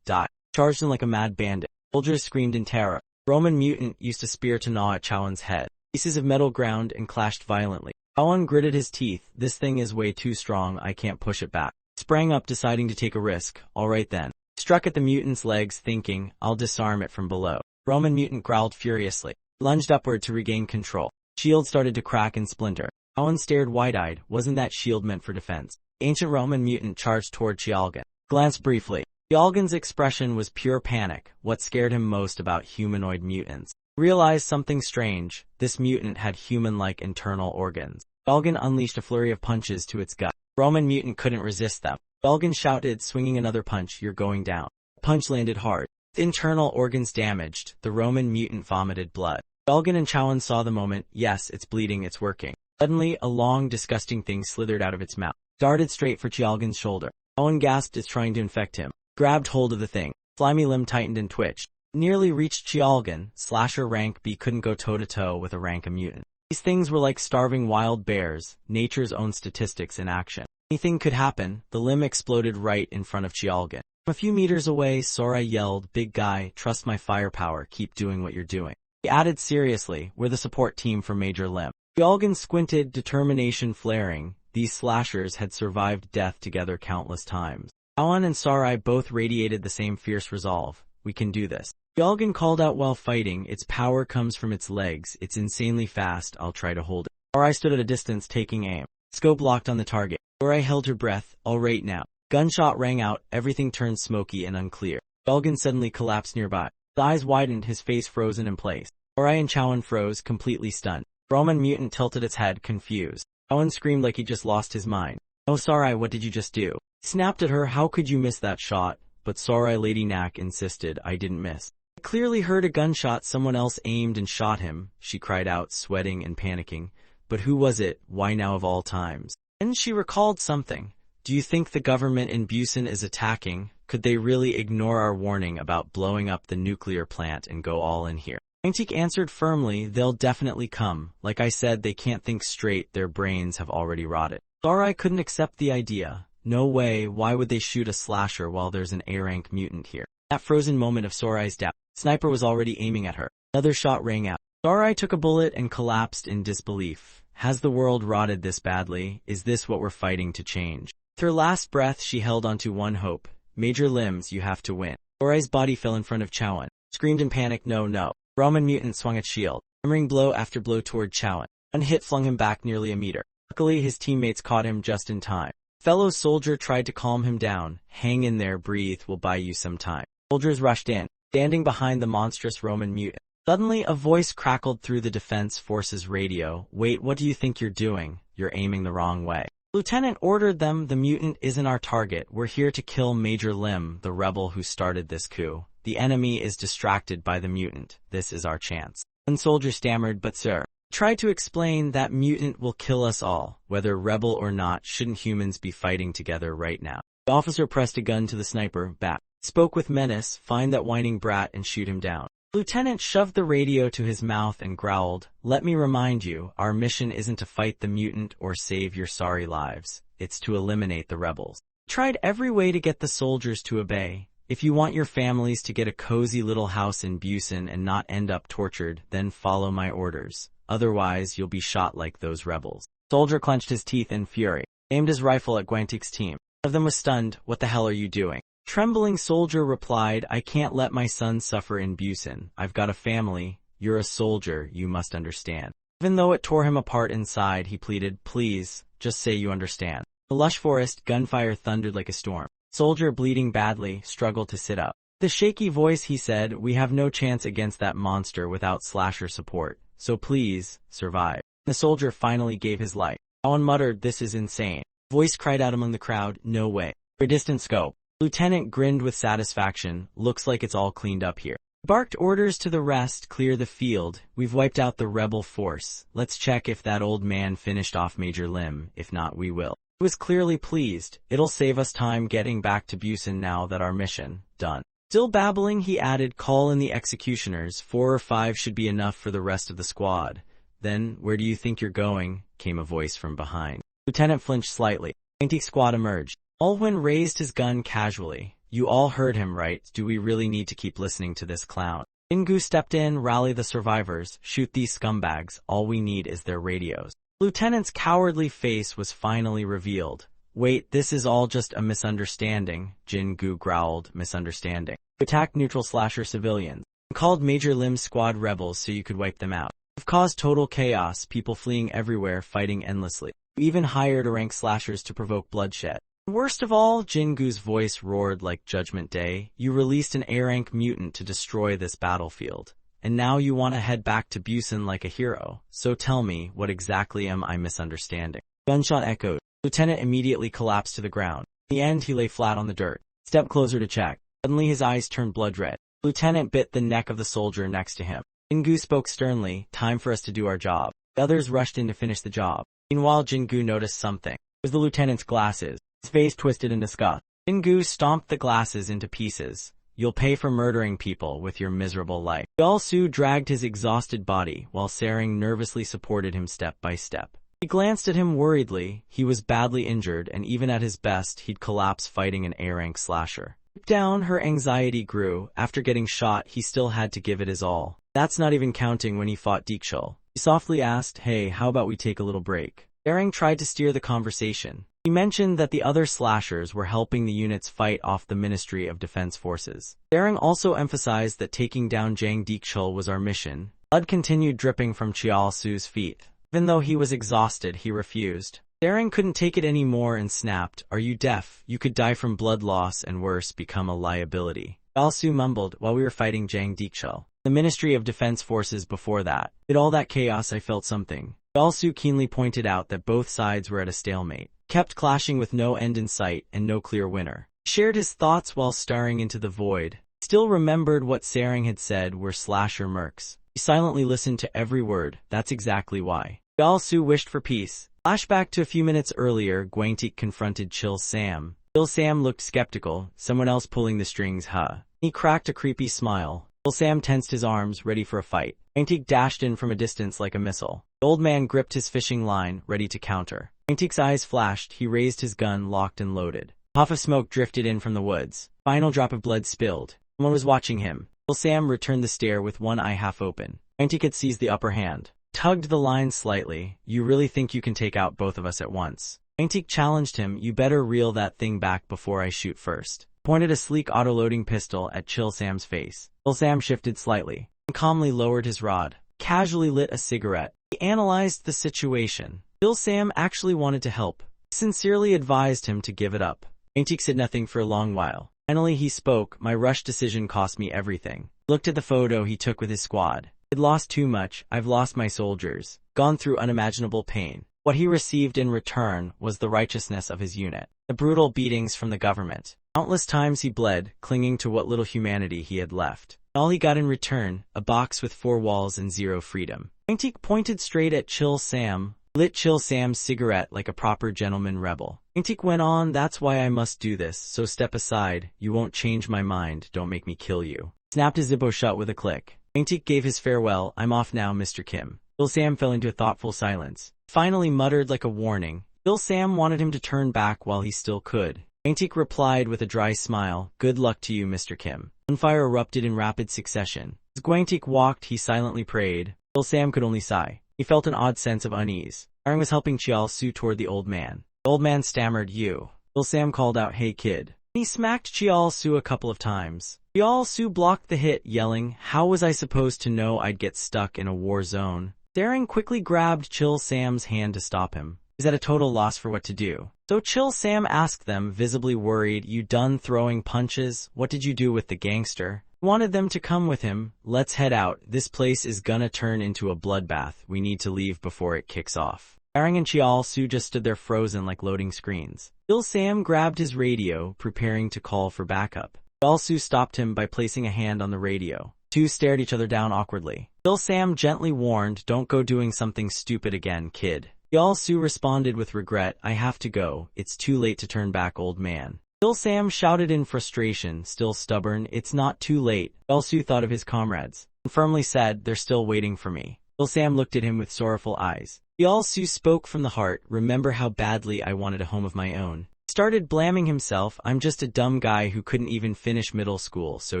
Speaker 1: Die. Charged him like a mad bandit. Soldiers screamed in terror. Roman mutant used a spear to gnaw at Chawan's head. Pieces of metal ground and clashed violently. Chawan gritted his teeth. "This thing is way too strong. I can't push it back." Sprang up, deciding to take a risk. "All right then." Struck at the mutant's legs, thinking, "I'll disarm it from below." Roman mutant growled furiously. Lunged upward to regain control. Shield started to crack and splinter. Chawan stared wide-eyed. Wasn't that shield meant for defense? Ancient Roman mutant charged toward Chialgan. Glanced briefly. Chialgan's expression was pure panic. What scared him most about humanoid mutants? Realized something strange. This mutant had human-like internal organs. Chialgan unleashed a flurry of punches to its gut. Roman mutant couldn't resist them. Chialgan shouted, swinging another punch, "You're going down." Punch landed hard. With internal organs damaged, the Roman mutant vomited blood. Chialgan and Chawan saw the moment. "Yes, it's bleeding, it's working." Suddenly, a long, disgusting thing slithered out of its mouth. Darted straight for Chialgan's shoulder. Chawan gasped as trying to infect him. Grabbed hold of the thing. Slimy limb tightened and twitched. Nearly reached Chialgan. Slasher rank B couldn't go toe-to-toe with a rank A mutant. These things were like starving wild bears, nature's own statistics in action. Anything could happen. The limb exploded right in front of Chialgan. From a few meters away, Sora yelled, "Big guy, trust my firepower, keep doing what you're doing." He added seriously, "We're the support team for Major Lim." Chialgan squinted, determination flaring. These slashers had survived death together countless times. Awan and Sarai both radiated the same fierce resolve. "We can do this." Chialgan called out while fighting, "Its power comes from its legs. It's insanely fast. I'll try to hold it." Sarai stood at a distance, taking aim. Scope locked on the target. Sarai held her breath. "All right now." Gunshot rang out. Everything turned smoky and unclear. Chialgan suddenly collapsed nearby. His eyes widened, his face frozen in place. Sarai and Chawan froze, completely stunned. Roman mutant tilted its head, confused. Chawan screamed like he just lost his mind. "Oh Sarai, what did you just do?" He snapped at her. "How could you miss that shot?" But Sarai Lady Knack insisted, "I didn't miss. I clearly heard a gunshot. Someone else aimed and shot him," she cried out, sweating and panicking. "But who was it? Why now of all times?" Then she recalled something. "Do you think the government in Busan is attacking? Could they really ignore our warning about blowing up the nuclear plant and go all in here?" Antique answered firmly, "They'll definitely come. Like I said, they can't think straight. Their brains have already rotted." Sarai couldn't accept the idea. No way. Why would they shoot a slasher while there's an A-rank mutant here? That frozen moment of Sarai's doubt. Sniper was already aiming at her. Another shot rang out. Sarai took a bullet and collapsed in disbelief. Has the world rotted this badly? Is this what we're fighting to change? With her last breath, she held onto one hope. "Major Limbs, you have to win." Sarai's body fell in front of Chawan. Screamed in panic, "No, no." Roman mutant swung its shield, hammering blow after blow toward Chowan. One hit flung him back nearly a meter. Luckily, his teammates caught him just in time. Fellow soldier tried to calm him down. Hang in there, breathe, we'll buy you some time. Soldiers rushed in, standing behind the monstrous Roman mutant. Suddenly, a voice crackled through the Defense Forces radio. Wait, what do you think you're doing? You're aiming the wrong way. Lieutenant ordered them, the mutant isn't our target. We're here to kill Major Lim, the rebel who started this coup. The enemy is distracted by the mutant. This is our chance. One soldier stammered, but sir, tried to explain that mutant will kill us all. Whether rebel or not, shouldn't humans be fighting together right now? The officer pressed a gun to the sniper, back. Spoke with menace, find that whining brat and shoot him down. Lieutenant shoved the radio to his mouth and growled, let me remind you, our mission isn't to fight the mutant or save your sorry lives. It's to eliminate the rebels. Tried every way to get the soldiers to obey. If you want your families to get a cozy little house in Busan and not end up tortured, then follow my orders. Otherwise, you'll be shot like those rebels. Soldier clenched his teeth in fury, aimed his rifle at Guantik's team. One of them was stunned. What the hell are you doing? Trembling soldier replied, I can't let my son suffer in Busan. I've got a family. You're a soldier, you must understand. Even though it tore him apart inside, he pleaded, please, just say you understand. The lush forest, gunfire thundered like a storm. Soldier, bleeding badly, struggled to sit up. The shaky voice, he said, we have no chance against that monster without slasher support. So please, survive. The soldier finally gave his life. Alan muttered, this is insane. Voice cried out among the crowd, no way. For a distant scope. Lieutenant grinned with satisfaction, looks like it's all cleaned up here. Barked orders to the rest, clear the field. We've wiped out the rebel force. Let's check if that old man finished off Major Lim. If not, we will. He was clearly pleased. It'll save us time getting back to Busan now that our mission, done. Still babbling, he added, call in the executioners. 4 or 5 should be enough for the rest of the squad. Then, where do you think you're going? Came a voice from behind. Lieutenant flinched slightly. Antique squad emerged. Alwyn raised his gun casually. You all heard him, right? Do we really need to keep listening to this clown? Ingu stepped in, rally the survivors, shoot these scumbags, all we need is their radios. Lieutenant's cowardly face was finally revealed. Wait, this is all just a misunderstanding, Jingu growled, misunderstanding. Attacked neutral slasher civilians. Called Major Lim's squad rebels so you could wipe them out. You've caused total chaos, people fleeing everywhere, fighting endlessly. You even hired a rank slashers to provoke bloodshed. Worst of all, Jingu's voice roared like Judgment Day, you released an A-rank mutant to destroy this battlefield. And now you want to head back to Busan like a hero. So tell me, what exactly am I misunderstanding? Gunshot echoed. Lieutenant immediately collapsed to the ground. In the end, he lay flat on the dirt. Stepped closer to check. Suddenly his eyes turned blood red. Lieutenant bit the neck of the soldier next to him. Jingu spoke sternly, time for us to do our job. The others rushed in to finish the job. Meanwhile, Jingu noticed something. It was the lieutenant's glasses. His face twisted in disgust. Jingu stomped the glasses into pieces. You'll pay for murdering people with your miserable life. Su dragged his exhausted body, while Sering nervously supported him step by step. He glanced at him worriedly. He was badly injured, and even at his best, he'd collapse fighting an A-rank slasher. Deep down, her anxiety grew. After getting shot, he still had to give it his all. That's not even counting when he fought Deekshul. He softly asked, hey, how about we take a little break? Sering tried to steer the conversation. He mentioned that the other slashers were helping the units fight off the Ministry of Defense Forces. Sering also emphasized that taking down Jang Deekshul was our mission. Blood continued dripping from Chial Su's feet. Even though he was exhausted, he refused. Sering couldn't take it anymore and snapped, are you deaf? You could die from blood loss and worse, become a liability. Chial Su mumbled, while we were fighting Jang Deekshul. The Ministry of Defense Forces before that. In all that chaos, I felt something. Chial Su keenly pointed out that both sides were at a stalemate. Kept clashing with no end in sight and no clear winner. Shared his thoughts while staring into the void. Still remembered what Sering had said were slasher mercs. He silently listened to every word. That's exactly why. Chial Su wished for peace. Flashback to a few minutes earlier, Guangtik confronted Chill Sam. Chill Sam looked skeptical, someone else pulling the strings, huh? He cracked a creepy smile. Chill Sam tensed his arms, ready for a fight. Guangtik dashed in from a distance like a missile. The old man gripped his fishing line, ready to counter. Guangtik's eyes flashed, he raised his gun, locked and loaded. A puff of smoke drifted in from the woods. Final drop of blood spilled. Someone was watching him. Chill Sam returned the stare with one eye half open. Guangtik had seized the upper hand. Tugged the line slightly. You really think you can take out both of us at once? Guangtik challenged him, you better reel that thing back before I shoot first. Pointed a sleek auto-loading pistol at Chill Sam's face. Chill Sam shifted slightly. and calmly lowered his rod, casually lit a cigarette. He analyzed the situation. Bill Sam actually wanted to help. He sincerely advised him to give it up. Gwaintek said nothing for a long while. Finally he spoke. My rush decision cost me everything. He looked at the photo he took with his squad. I'd lost too much. I've lost my soldiers, gone through unimaginable pain. What he received in return was the righteousness of his unit, the brutal beatings from the government. Countless times he bled, clinging to what little humanity he had left. All he got in return, a box with 4 walls and 0 freedom. Gwaintek pointed straight at Chill Sam, lit Chill Sam's cigarette like a proper gentleman rebel. Gwaintek went on, that's why I must do this, so step aside, you won't change my mind, don't make me kill you. Snapped his Zippo shut with a click. Gwaintek gave his farewell, I'm off now, Mr. Kim. Bill Sam fell into a thoughtful silence. Finally muttered like a warning. Bill Sam wanted him to turn back while he still could. Gwaintek replied with a dry smile, good luck to you, Mr. Kim. Gunfire erupted in rapid succession. As Gwaintek walked, he silently prayed. Bill Sam could only sigh. He felt an odd sense of unease. Firing was helping Chial Su toward the old man. The old man stammered, you. Bill Sam called out, hey kid. He smacked Chial Su a couple of times. Chial Su blocked the hit, yelling, how was I supposed to know I'd get stuck in a war zone? Daring quickly grabbed Chill Sam's hand to stop him. He's at a total loss for what to do. So Chill Sam asked them, visibly worried, you done throwing punches? What did you do with the gangster? He wanted them to come with him. Let's head out. This place is gonna turn into a bloodbath. We need to leave before it kicks off. Arang and Chial Su just stood there frozen like loading screens. Bill Sam grabbed his radio, preparing to call for backup. Chial Su stopped him by placing a hand on the radio. Two stared each other down awkwardly. Bill Sam gently warned, don't go doing something stupid again, kid. Chial Su responded with regret, I have to go. It's too late to turn back, old man. Bill Sam shouted in frustration, still stubborn, it's not too late. Chial Su thought of his comrades and firmly said, they're still waiting for me. Bill Sam looked at him with sorrowful eyes. Chial Su spoke from the heart, remember how badly I wanted a home of my own. Started blaming himself, I'm just a dumb guy who couldn't even finish middle school, so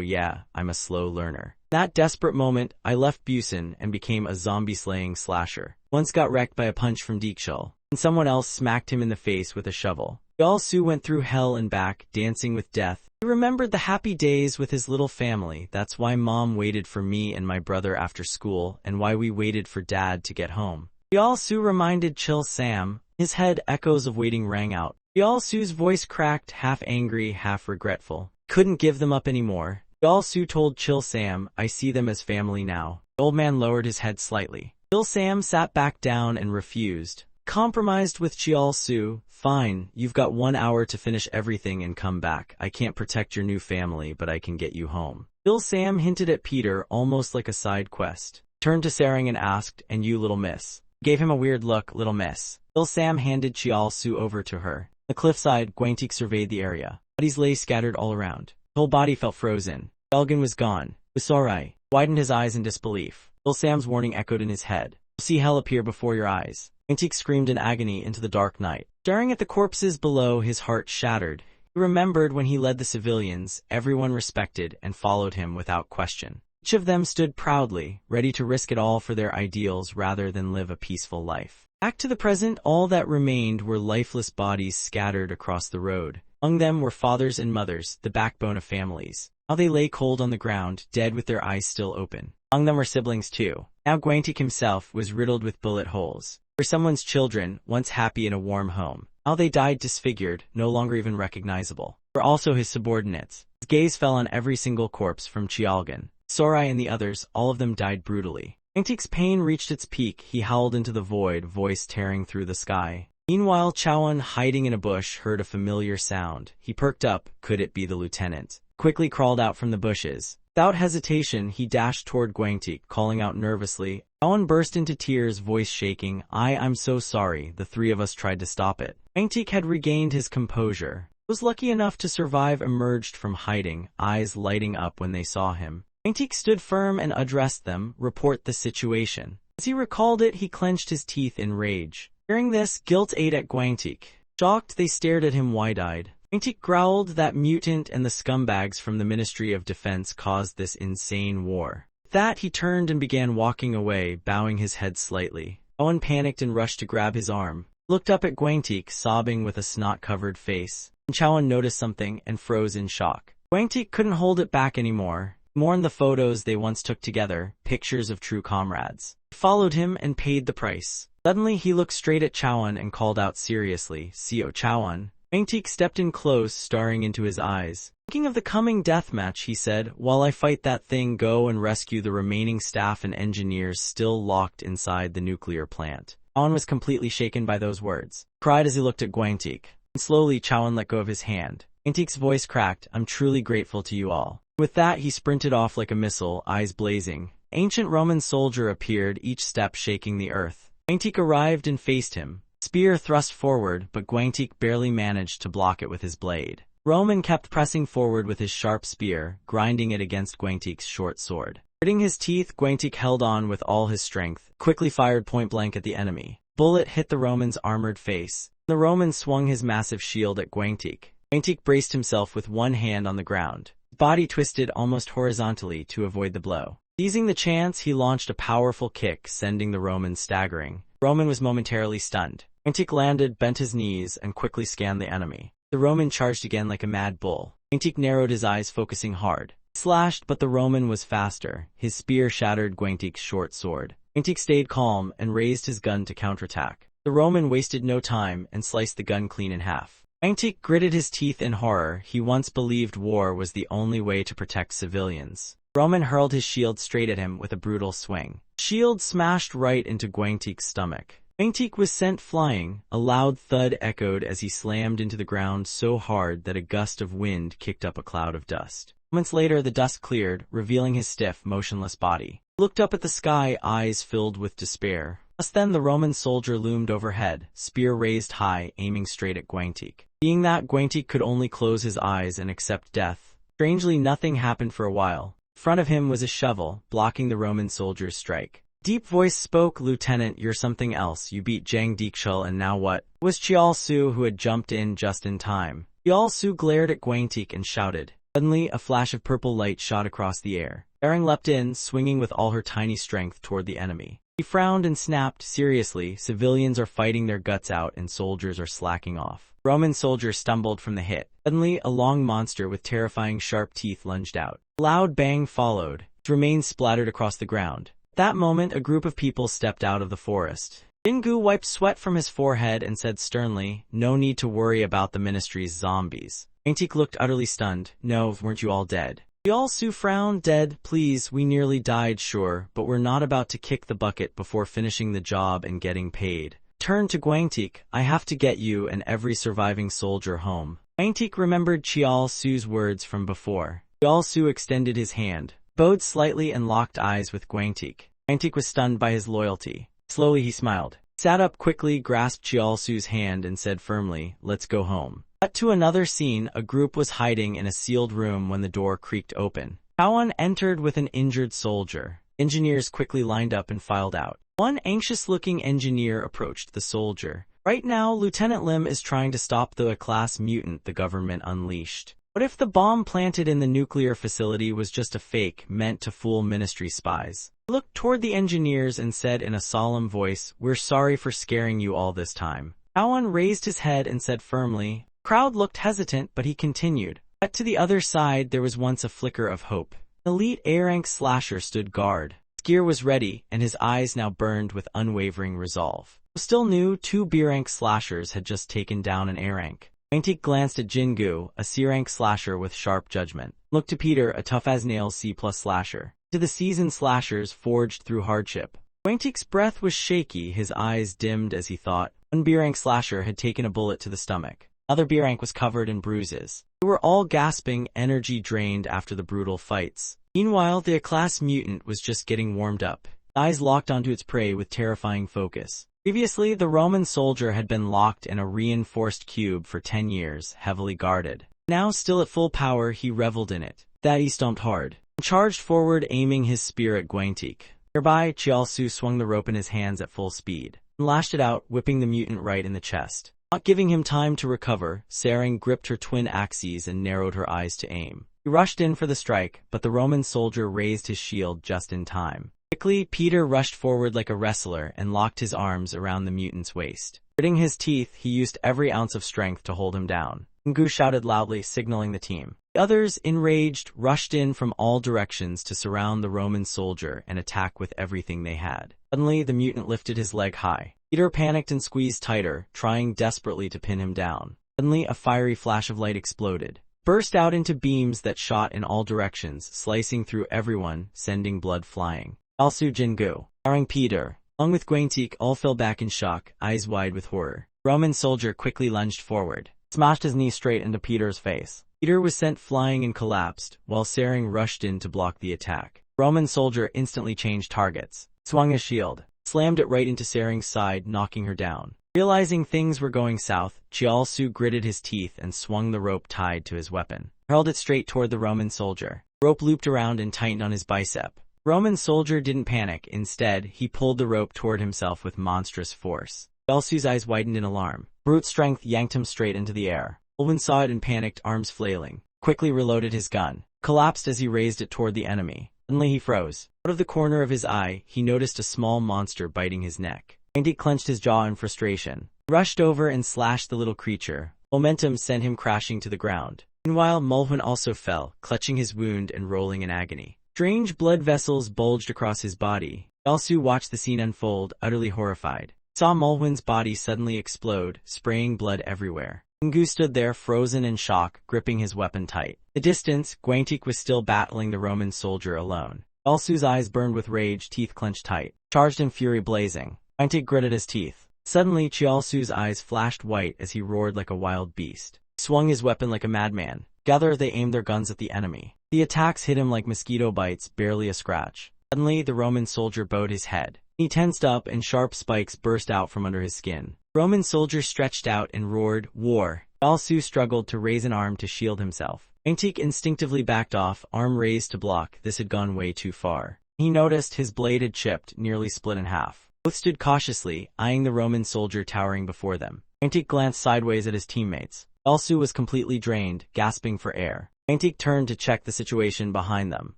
Speaker 1: yeah, I'm a slow learner. That desperate moment, I left Busan and became a zombie-slaying slasher. Once got wrecked by a punch from Deekshul, and someone else smacked him in the face with a shovel. Chial Su went through hell and back, dancing with death. He remembered the happy days with his little family. That's why Mom waited for me and my brother after school, and why we waited for Dad to get home. Chial Su reminded Chill Sam. His head, echoes of waiting rang out. Chial Su's voice cracked, half angry, half regretful. Couldn't give them up anymore. Chial Su told Chill Sam, I see them as family now. The old man lowered his head slightly. Chill Sam sat back down and refused. Compromised with Chial Su, fine, you've got 1 hour to finish everything and come back. I can't protect your new family, but I can get you home. Chill Sam hinted at Peter, almost like a side quest. Turned to Sarang and asked, and you, little miss? Gave him a weird look, little miss. Chill Sam handed Chial Su over to her. On the cliffside, Gwaintek surveyed the area. Bodies lay scattered all around. His whole body felt frozen. Elgin was gone. Usorai widened his eyes in disbelief. Chill Sam's warning echoed in his head. You'll see hell appear before your eyes. Gwaintek screamed in agony into the dark night. Staring at the corpses below, his heart shattered. He remembered when he led the civilians, everyone respected and followed him without question. Each of them stood proudly, ready to risk it all for their ideals rather than live a peaceful life. Back to the present, all that remained were lifeless bodies scattered across the road. Among them were fathers and mothers, the backbone of families. Now they lay cold on the ground, dead with their eyes still open. Among them were siblings too. Now Gwaintek himself was riddled with bullet holes. For someone's children, once happy in a warm home. Now they died disfigured, no longer even recognizable. For also his subordinates. His gaze fell on every single corpse from Chialgan, Sorai and the others, all of them died brutally. Gwaintek's pain reached its peak. He howled into the void, voice tearing through the sky. Meanwhile, Chowan, hiding in a bush, heard a familiar sound. He perked up. Could it be the lieutenant? Quickly crawled out from the bushes. Without hesitation, he dashed toward Gwaintek, calling out nervously. Chowan burst into tears, voice shaking. I'm so sorry. The three of us tried to stop it. Gwaintek had regained his composure. Was lucky enough to survive, emerged from hiding, eyes lighting up when they saw him. Gwaintek stood firm and addressed them, report the situation. As he recalled it, he clenched his teeth in rage. Hearing this, guilt ate at Gwaintek. Shocked, they stared at him wide-eyed. Gwaintek growled that mutant and the scumbags from the Ministry of Defense caused this insane war. With that, he turned and began walking away, bowing his head slightly. Owen panicked and rushed to grab his arm. Looked up at Gwaintek, sobbing with a snot-covered face. And Chowan noticed something and froze in shock. Gwaintek couldn't hold it back anymore. Mourned the photos they once took together, pictures of true comrades. He followed him and paid the price. Suddenly he looked straight at Chawan and called out seriously, "Seo Chawan." Gwangtik stepped in close, staring into his eyes. "Thinking of the coming deathmatch," he said, "while I fight that thing, go and rescue the remaining staff and engineers still locked inside the nuclear plant." Chawan was completely shaken by those words. He cried as he looked at Gwangtik. And slowly Chawan let go of his hand. Gwangtik's voice cracked, "I'm truly grateful to you all." With that he sprinted off like a missile, eyes blazing. Ancient Roman soldier appeared, each step shaking the earth. Gwangtik arrived and faced him. Spear thrust forward, but Gwangtik barely managed to block it with his blade. Roman kept pressing forward with his sharp spear, grinding it against Gwangtik's short sword. Gritting his teeth, Gwangtik held on with all his strength, quickly fired point-blank at the enemy. Bullet hit the Roman's armored face. The Roman swung his massive shield at Gwangtik. Gwangtik braced himself with one hand on the ground. His body twisted almost horizontally to avoid the blow. Seizing the chance, he launched a powerful kick, sending the Roman staggering. Roman was momentarily stunned. Gwangtik landed, bent his knees, and quickly scanned the enemy. The Roman charged again like a mad bull. Gwangtik narrowed his eyes, focusing hard. He slashed, but the Roman was faster. His spear shattered Gwangtik's short sword. Gwangtik stayed calm and raised his gun to counterattack. The Roman wasted no time and sliced the gun clean in half. Gwangtik gritted his teeth in horror. He once believed war was the only way to protect civilians. Roman hurled his shield straight at him with a brutal swing. Shield smashed right into Gwangtik's stomach. Gwangtik was sent flying. A loud thud echoed as he slammed into the ground so hard that a gust of wind kicked up a cloud of dust. Moments later, the dust cleared, revealing his stiff, motionless body. He looked up at the sky, eyes filled with despair. Just then the Roman soldier loomed overhead, spear raised high, aiming straight at Gwangtik. Seeing that, Gwangtik could only close his eyes and accept death. Strangely, nothing happened for a while. In front of him was a shovel, blocking the Roman soldier's strike. Deep voice spoke, "Lieutenant, you're something else. You beat Jang Deekshul, and now what?" It was Chial Su, who had jumped in just in time. Chial Su glared at Gwangtik and shouted. Suddenly, a flash of purple light shot across the air. Ering leapt in, swinging with all her tiny strength toward the enemy. He frowned and snapped, "Seriously, civilians are fighting their guts out and soldiers are slacking off." Roman soldier stumbled from the hit. Suddenly, a long monster with terrifying sharp teeth lunged out. A loud bang followed. Its remains splattered across the ground. At that moment, a group of people stepped out of the forest. Jingu wiped sweat from his forehead and said sternly, "No need to worry about the ministry's zombies." Gwangtik looked utterly stunned. "No, weren't you all dead?" Chial Su frowned. "Dead, please, we nearly died, sure, but we're not about to kick the bucket before finishing the job and getting paid." Turned to Gwangtik, "I have to get you and every surviving soldier home." Gwangtik remembered Chial Su's words from before. Chial Su extended his hand, bowed slightly and locked eyes with Gwangtik. Gwangtik was stunned by his loyalty. Slowly he smiled. Sat up quickly, grasped Chial Su's hand and said firmly, "Let's go home." Cut to another scene. A group was hiding in a sealed room when the door creaked open. Chawan entered with an injured soldier. Engineers quickly lined up and filed out. One anxious-looking engineer approached the soldier. "Right now, Lieutenant Lim is trying to stop the A-class mutant the government unleashed. What if the bomb planted in the nuclear facility was just a fake, meant to fool ministry spies?" He looked toward the engineers and said in a solemn voice, "We're sorry for scaring you all this time." Chawan raised his head and said firmly. The crowd looked hesitant, but he continued. But to the other side, there was once a flicker of hope. An elite A-rank slasher stood guard. His gear was ready, and his eyes now burned with unwavering resolve. Still new, 2 B-rank slashers had just taken down an A-rank. Gwangtik glanced at Jingu, a C-rank slasher with sharp judgment. Looked to Peter, a tough-as-nails C+ slasher. To the seasoned slashers forged through hardship. Gwangtik's breath was shaky, his eyes dimmed as he thought. One B-rank slasher had taken a bullet to the stomach. Another B-rank was covered in bruises. They were all gasping, energy drained after the brutal fights. Meanwhile, the A-class mutant was just getting warmed up. Eyes locked onto its prey with terrifying focus. Previously, the Roman soldier had been locked in a reinforced cube for 10 years, heavily guarded. Now, still at full power, he reveled in it. That he stomped hard, and charged forward, aiming his spear at Gwangtik. Nearby, Chial Su swung the rope in his hands at full speed, and lashed it out, whipping the mutant right in the chest. Not giving him time to recover, Sarang gripped her twin axes and narrowed her eyes to aim. He rushed in for the strike, but the Roman soldier raised his shield just in time. Quickly, Peter rushed forward like a wrestler and locked his arms around the mutant's waist. Gritting his teeth, he used every ounce of strength to hold him down. Ngu shouted loudly, signaling the team. The others, enraged, rushed in from all directions to surround the Roman soldier and attack with everything they had. Suddenly, the mutant lifted his leg high. Peter panicked and squeezed tighter, trying desperately to pin him down. Suddenly, a fiery flash of light exploded, burst out into beams that shot in all directions, slicing through everyone, sending blood flying. Also Jingu, firing Peter, along with Guangtik, all fell back in shock, eyes wide with horror. The Roman soldier quickly lunged forward, smashed his knee straight into Peter's face. Peter was sent flying and collapsed, while Sering rushed in to block the attack. The Roman soldier instantly changed targets, swung his shield, slammed it right into Sering's side, knocking her down. Realizing things were going south, Chiaosu gritted his teeth and swung the rope tied to his weapon, hurled it straight toward the Roman soldier. The rope looped around and tightened on his bicep. The Roman soldier didn't panic. Instead, he pulled the rope toward himself with monstrous force. Chiaosu's eyes widened in alarm. Brute strength yanked him straight into the air. Ulwen saw it and panicked, arms flailing. Quickly reloaded his gun, collapsed as he raised it toward the enemy. Suddenly he froze. Out of the corner of his eye, he noticed a small monster biting his neck. Andy clenched his jaw in frustration. He rushed over and slashed the little creature. Momentum sent him crashing to the ground. Meanwhile, Mulhwin also fell, clutching his wound and rolling in agony. Strange blood vessels bulged across his body. Chiaosu watched the scene unfold, utterly horrified. He saw Mulhwin's body suddenly explode, spraying blood everywhere. Jingu stood there, frozen in shock, gripping his weapon tight. In the distance, Guangtik was still battling the Roman soldier alone. Chiaosu's eyes burned with rage, teeth clenched tight. Charged in fury blazing. Guangtik gritted his teeth. Suddenly, Chiaosu's eyes flashed white as he roared like a wild beast. He swung his weapon like a madman. Together, they aimed their guns at the enemy. The attacks hit him like mosquito bites, barely a scratch. Suddenly, the Roman soldier bowed his head. He tensed up and sharp spikes burst out from under his skin. The Roman soldier stretched out and roared, "War!" Chiaosu struggled to raise an arm to shield himself. Guangtik instinctively backed off, arm raised to block. This had gone way too far. He noticed his blade had chipped, nearly split in half. Both stood cautiously, eyeing the Roman soldier towering before them. Guangtik glanced sideways at his teammates. Chiaosu was completely drained, gasping for air. Guangtik turned to check the situation behind them.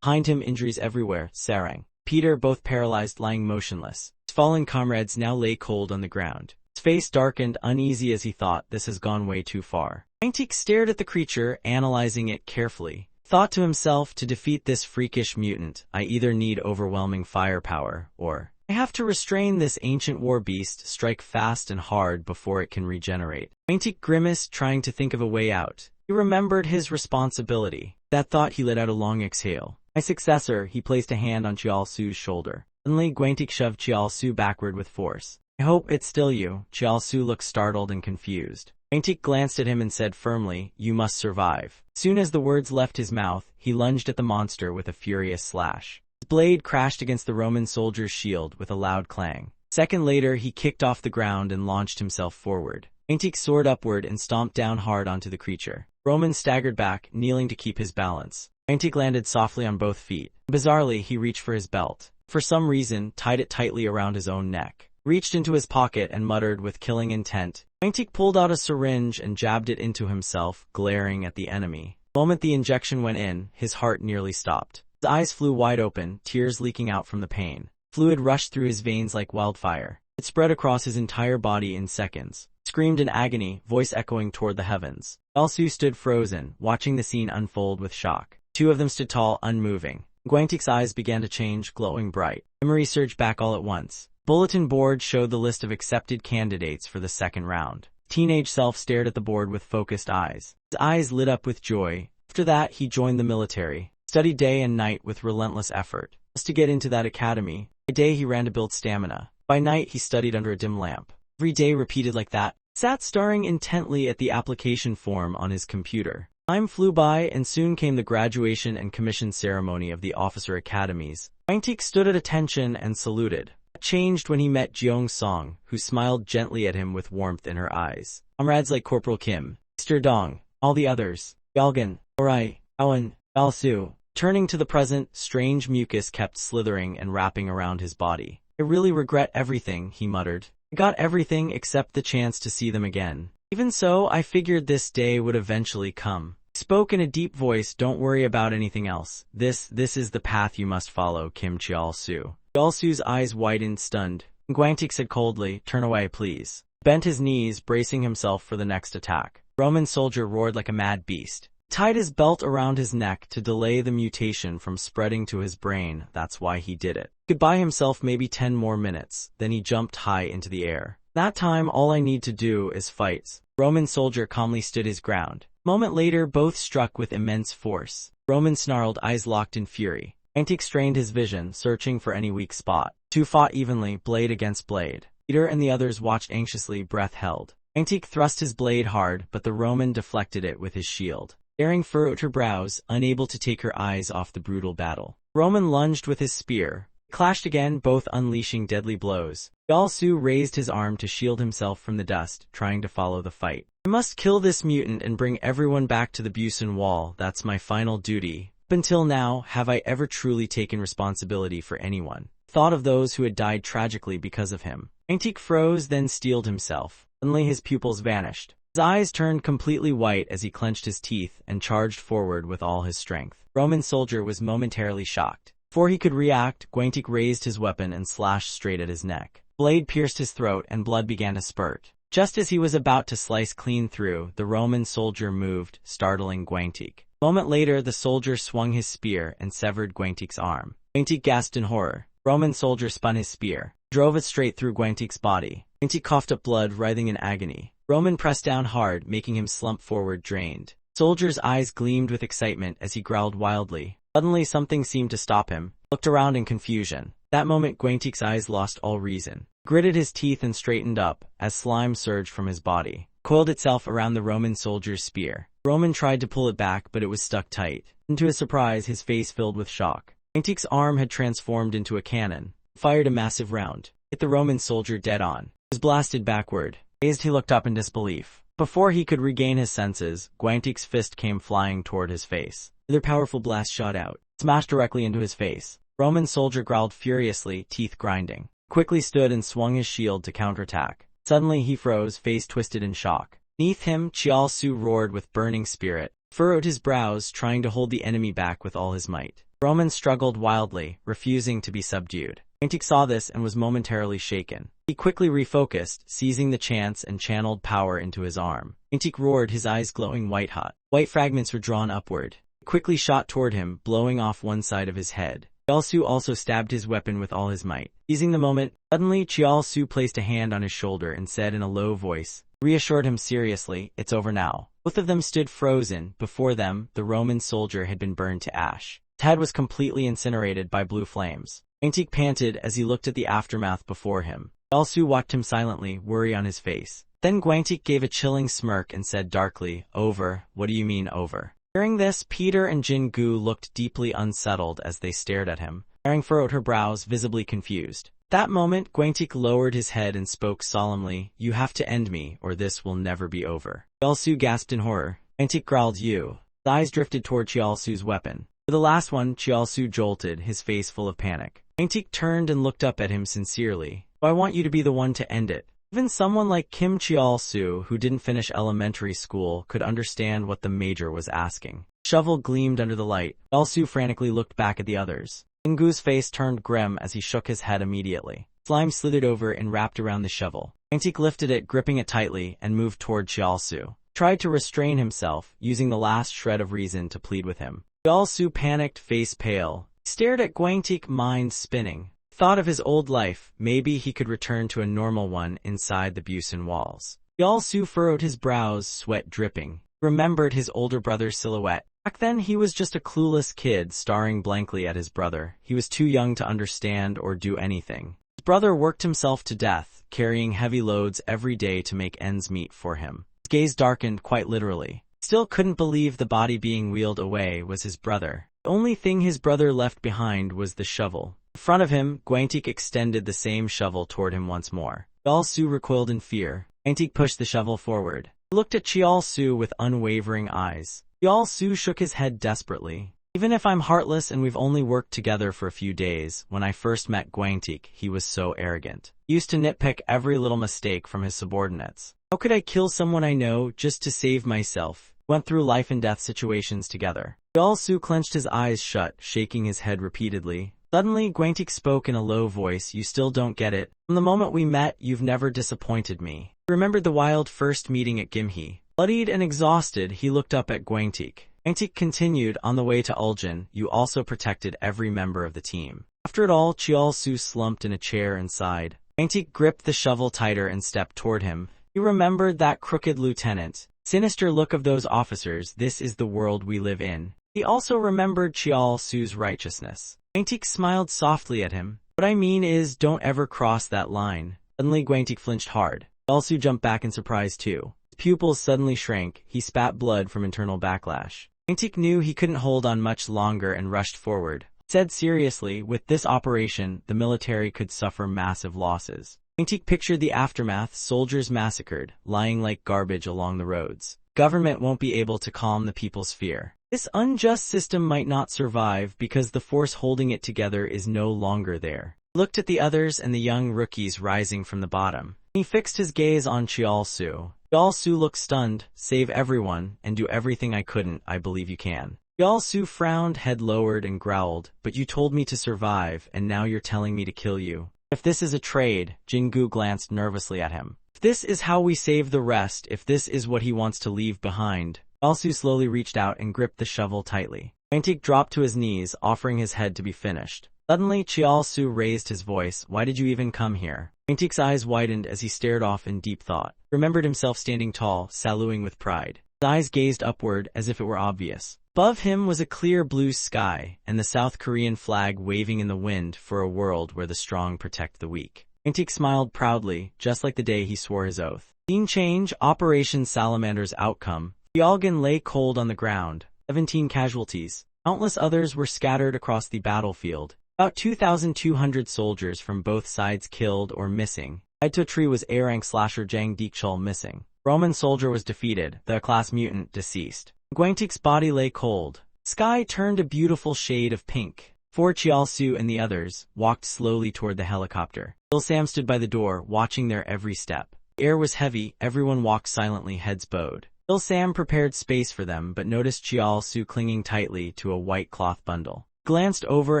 Speaker 1: Behind him, injuries everywhere. Sering, Peter, both paralyzed, lying motionless. His fallen comrades now lay cold on the ground. His face darkened, uneasy as he thought, this has gone way too far. Guangtik stared at the creature, analyzing it carefully. Thought to himself, to defeat this freakish mutant, I either need overwhelming firepower, or I have to restrain this ancient war beast, strike fast and hard before it can regenerate. Guangtik grimaced, trying to think of a way out. He remembered his responsibility. That thought, he let out a long exhale. My successor, he placed a hand on Chiaosu's shoulder. Suddenly, Guangtik shoved Chiaosu backward with force. I hope it's still you. Chiaosu looked startled and confused. Guangtik glanced at him and said firmly, you must survive. Soon as the words left his mouth, he lunged at the monster with a furious slash. His blade crashed against the Roman soldier's shield with a loud clang. A second later, he kicked off the ground and launched himself forward. Guangtik soared upward and stomped down hard onto the creature. Roman staggered back, kneeling to keep his balance. Guangtik landed softly on both feet. Bizarrely, he reached for his belt. For some reason, tied it tightly around his own neck. Reached into his pocket and muttered with killing intent. Guangtik pulled out a syringe and jabbed it into himself, glaring at the enemy. The moment the injection went in, his heart nearly stopped. His eyes flew wide open, tears leaking out from the pain. Fluid rushed through his veins like wildfire. It spread across his entire body in seconds. Screamed in agony, voice echoing toward the heavens. Chiaosu stood frozen, watching the scene unfold with shock. Two of them stood tall, unmoving. Guangtik's eyes began to change, glowing bright. Memory surged back all at once. Bulletin board showed the list of accepted candidates for the second round. Teenage self stared at the board with focused eyes. His eyes lit up with joy. After that, he joined the military. Studied day and night with relentless effort. Just to get into that academy. By day he ran to build stamina. By night he studied under a dim lamp. Every day repeated like that. Sat staring intently at the application form on his computer. Time flew by and soon came the graduation and commission ceremony of the officer academies. Guangtik stood at attention and saluted. That changed when he met Jeong Song, who smiled gently at him with warmth in her eyes. Comrades like Corporal Kim, Mr. Dong, all the others, Yalgan, Orai, Awan, Alsu. Turning to the present, strange mucus kept slithering and wrapping around his body. I really regret everything, he muttered. I got everything except the chance to see them again. Even so, I figured this day would eventually come. He spoke in a deep voice, don't worry about anything else. This is the path you must follow, Kim Chiaosu. Chiaosu's eyes widened, stunned. Guangtik said coldly, turn away, please. Bent his knees, bracing himself for the next attack. Roman soldier roared like a mad beast. Tied his belt around his neck to delay the mutation from spreading to his brain. That's why he did it. He could buy himself maybe 10 more minutes, then he jumped high into the air. That time all I need to do is fight. Roman soldier calmly stood his ground. A moment later both struck with immense force. Roman snarled, eyes locked in fury. Gwaintek strained his vision, searching for any weak spot. Two fought evenly, blade against blade. Peter and the others watched anxiously, breath held. Gwaintek thrust his blade hard, but the Roman deflected it with his shield. Daring furrowed her brows, unable to take her eyes off the brutal battle. Roman lunged with his spear. Clashed again, both unleashing deadly blows. Yalsu raised his arm to shield himself from the dust, trying to follow the fight. I must kill this mutant and bring everyone back to the Busan Wall. That's my final duty. Up until now, have I ever truly taken responsibility for anyone? Thought of those who had died tragically because of him. Gwaintek froze, then steeled himself. Suddenly his pupils vanished. His eyes turned completely white as he clenched his teeth and charged forward with all his strength. Roman soldier was momentarily shocked. Before he could react, Gwaintek raised his weapon and slashed straight at his neck. Blade pierced his throat and blood began to spurt. Just as he was about to slice clean through, the Roman soldier moved, startling Gwaintek. A moment later, the soldier swung his spear and severed Gwaintek's arm. Gwaintek gasped in horror. Roman soldier spun his spear, drove it straight through Gwaintek's body. Gwaintek coughed up blood, writhing in agony. Roman pressed down hard, making him slump forward, drained. Soldier's eyes gleamed with excitement as he growled wildly. Suddenly something seemed to stop him. Looked around in confusion. That moment Gwaintek's eyes lost all reason. Gritted his teeth and straightened up, as slime surged from his body. Coiled itself around the Roman soldier's spear. Roman tried to pull it back, but it was stuck tight. And to his surprise, his face filled with shock. Gwaintek's arm had transformed into a cannon. Fired a massive round. Hit the Roman soldier dead on. He was blasted backward. Dazed, he looked up in disbelief. Before he could regain his senses, Gwaintek's fist came flying toward his face. Another powerful blast shot out, smashed directly into his face. Roman soldier growled furiously, teeth grinding. Quickly stood and swung his shield to counterattack. Suddenly he froze, face twisted in shock. Beneath him, Chiaosu roared with burning spirit, furrowed his brows, trying to hold the enemy back with all his might. Roman struggled wildly, refusing to be subdued. Gwaintek saw this and was momentarily shaken. He quickly refocused, seizing the chance and channeled power into his arm. Gwaintek roared, his eyes glowing white-hot. White fragments were drawn upward. He quickly shot toward him, blowing off one side of his head. Chiaosu also stabbed his weapon with all his might. Seizing the moment, suddenly Chiaosu placed a hand on his shoulder and said in a low voice, reassured him seriously, "It's over now." Both of them stood frozen. Before them, the Roman soldier had been burned to ash. His head was completely incinerated by blue flames. Gwaintek panted as he looked at the aftermath before him. Chiaosu watched him silently, worry on his face. Then Gwaintek gave a chilling smirk and said darkly, "Over? What do you mean over?" Hearing this, Peter and Jin-gu looked deeply unsettled as they stared at him. Erin furrowed her brows, visibly confused. That moment, Gwaintek lowered his head and spoke solemnly, "You have to end me, or this will never be over." Chiaosu gasped in horror. Gwaintek growled, "You." His eyes drifted toward Chiaosu's weapon. For the last one, Chiaosu jolted, his face full of panic. Gwaintek turned and looked up at him sincerely. "I want you to be the one to end it." Even someone like Kim Chiaosu, who didn't finish elementary school, could understand what the major was asking. Shovel gleamed under the light. Chiaosu frantically looked back at the others. Ingu's face turned grim as he shook his head immediately. Slime slithered over and wrapped around the shovel. Gwaintek lifted it, gripping it tightly, and moved toward Chiaosu. Tried to restrain himself, using the last shred of reason to plead with him. Chiaosu panicked, face pale. He stared at Gwaintek, mind spinning. Thought of his old life, maybe he could return to a normal one inside the Busan walls. Chiaosu furrowed his brows, sweat dripping. Remembered his older brother's silhouette. Back then he was just a clueless kid staring blankly at his brother. He was too young to understand or do anything. His brother worked himself to death, carrying heavy loads every day to make ends meet for him. His gaze darkened, quite literally. Still couldn't believe the body being wheeled away was his brother. The only thing his brother left behind was the shovel. In front of him, Gwaintek extended the same shovel toward him once more. Chiaosu recoiled in fear. Gwaintek pushed the shovel forward. He looked at Chiaosu with unwavering eyes. Chiaosu shook his head desperately. "Even if I'm heartless and we've only worked together for a few days, when I first met Gwaintek, he was so arrogant. He used to nitpick every little mistake from his subordinates. How could I kill someone I know just to save myself? Went through life and death situations together." Chiaosu clenched his eyes shut, shaking his head repeatedly. Suddenly, Gwaintek spoke in a low voice, "You still don't get it. From the moment we met, you've never disappointed me." He remembered the wild first meeting at Gimhe. Bloodied and exhausted, he looked up at Gwaintek. Antique continued, on the way to Uljan, you also protected every member of the team. After it all, Chial-su slumped in a chair and sighed. Antique gripped the shovel tighter and stepped toward him. He remembered that crooked lieutenant, sinister look of those officers. This is the world we live in. He also remembered Chial-su's righteousness. Gwantik smiled softly at him. What I mean is, don't ever cross that line. Suddenly Gwantik flinched hard. Chial-su jumped back in surprise too. His pupils suddenly shrank. He spat blood from internal backlash. Gwantik knew he couldn't hold on much longer and rushed forward. He said seriously, with this operation, the military could suffer massive losses. Gwantik pictured the aftermath, soldiers massacred, lying like garbage along the roads. Government won't be able to calm the people's fear. This unjust system might not survive because the force holding it together is no longer there. He looked at the others and the young rookies rising from the bottom. He fixed his gaze on Chial-su. Chial-su looked stunned. Save everyone, and do everything I couldn't. I believe you can. Chial-su frowned, head lowered, and growled. But you told me to survive, and now you're telling me to kill you. If this is a trade, Jingu glanced nervously at him. If this is how we save the rest, if this is what he wants to leave behind. Chial-su slowly reached out and gripped the shovel tightly. Gwantik dropped to his knees, offering his head to be finished. Suddenly, Chial-su raised his voice. Why did you even come here? Gwantik's eyes widened as he stared off in deep thought. He remembered himself standing tall, saluting with pride. His eyes gazed upward as if it were obvious. Above him was a clear blue sky, and the South Korean flag waving in the wind for a world where the strong protect the weak. Gwantik smiled proudly, just like the day he swore his oath. Scene change, Operation Salamander's outcome. Yalgan lay cold on the ground, 17 casualties. Countless others were scattered across the battlefield. About 2,200 soldiers from both sides killed or missing. Tied tree was A-rank slasher Jang Deekchul missing. Roman soldier was defeated, the class mutant deceased. Gwantik's body lay cold. Sky turned a beautiful shade of pink. Chial-su and the others walked slowly toward the helicopter. Sam stood by the door, watching their every step. The air was heavy, everyone walked silently, heads bowed. Sam prepared space for them, but noticed Chial-su clinging tightly to a white cloth bundle. He glanced over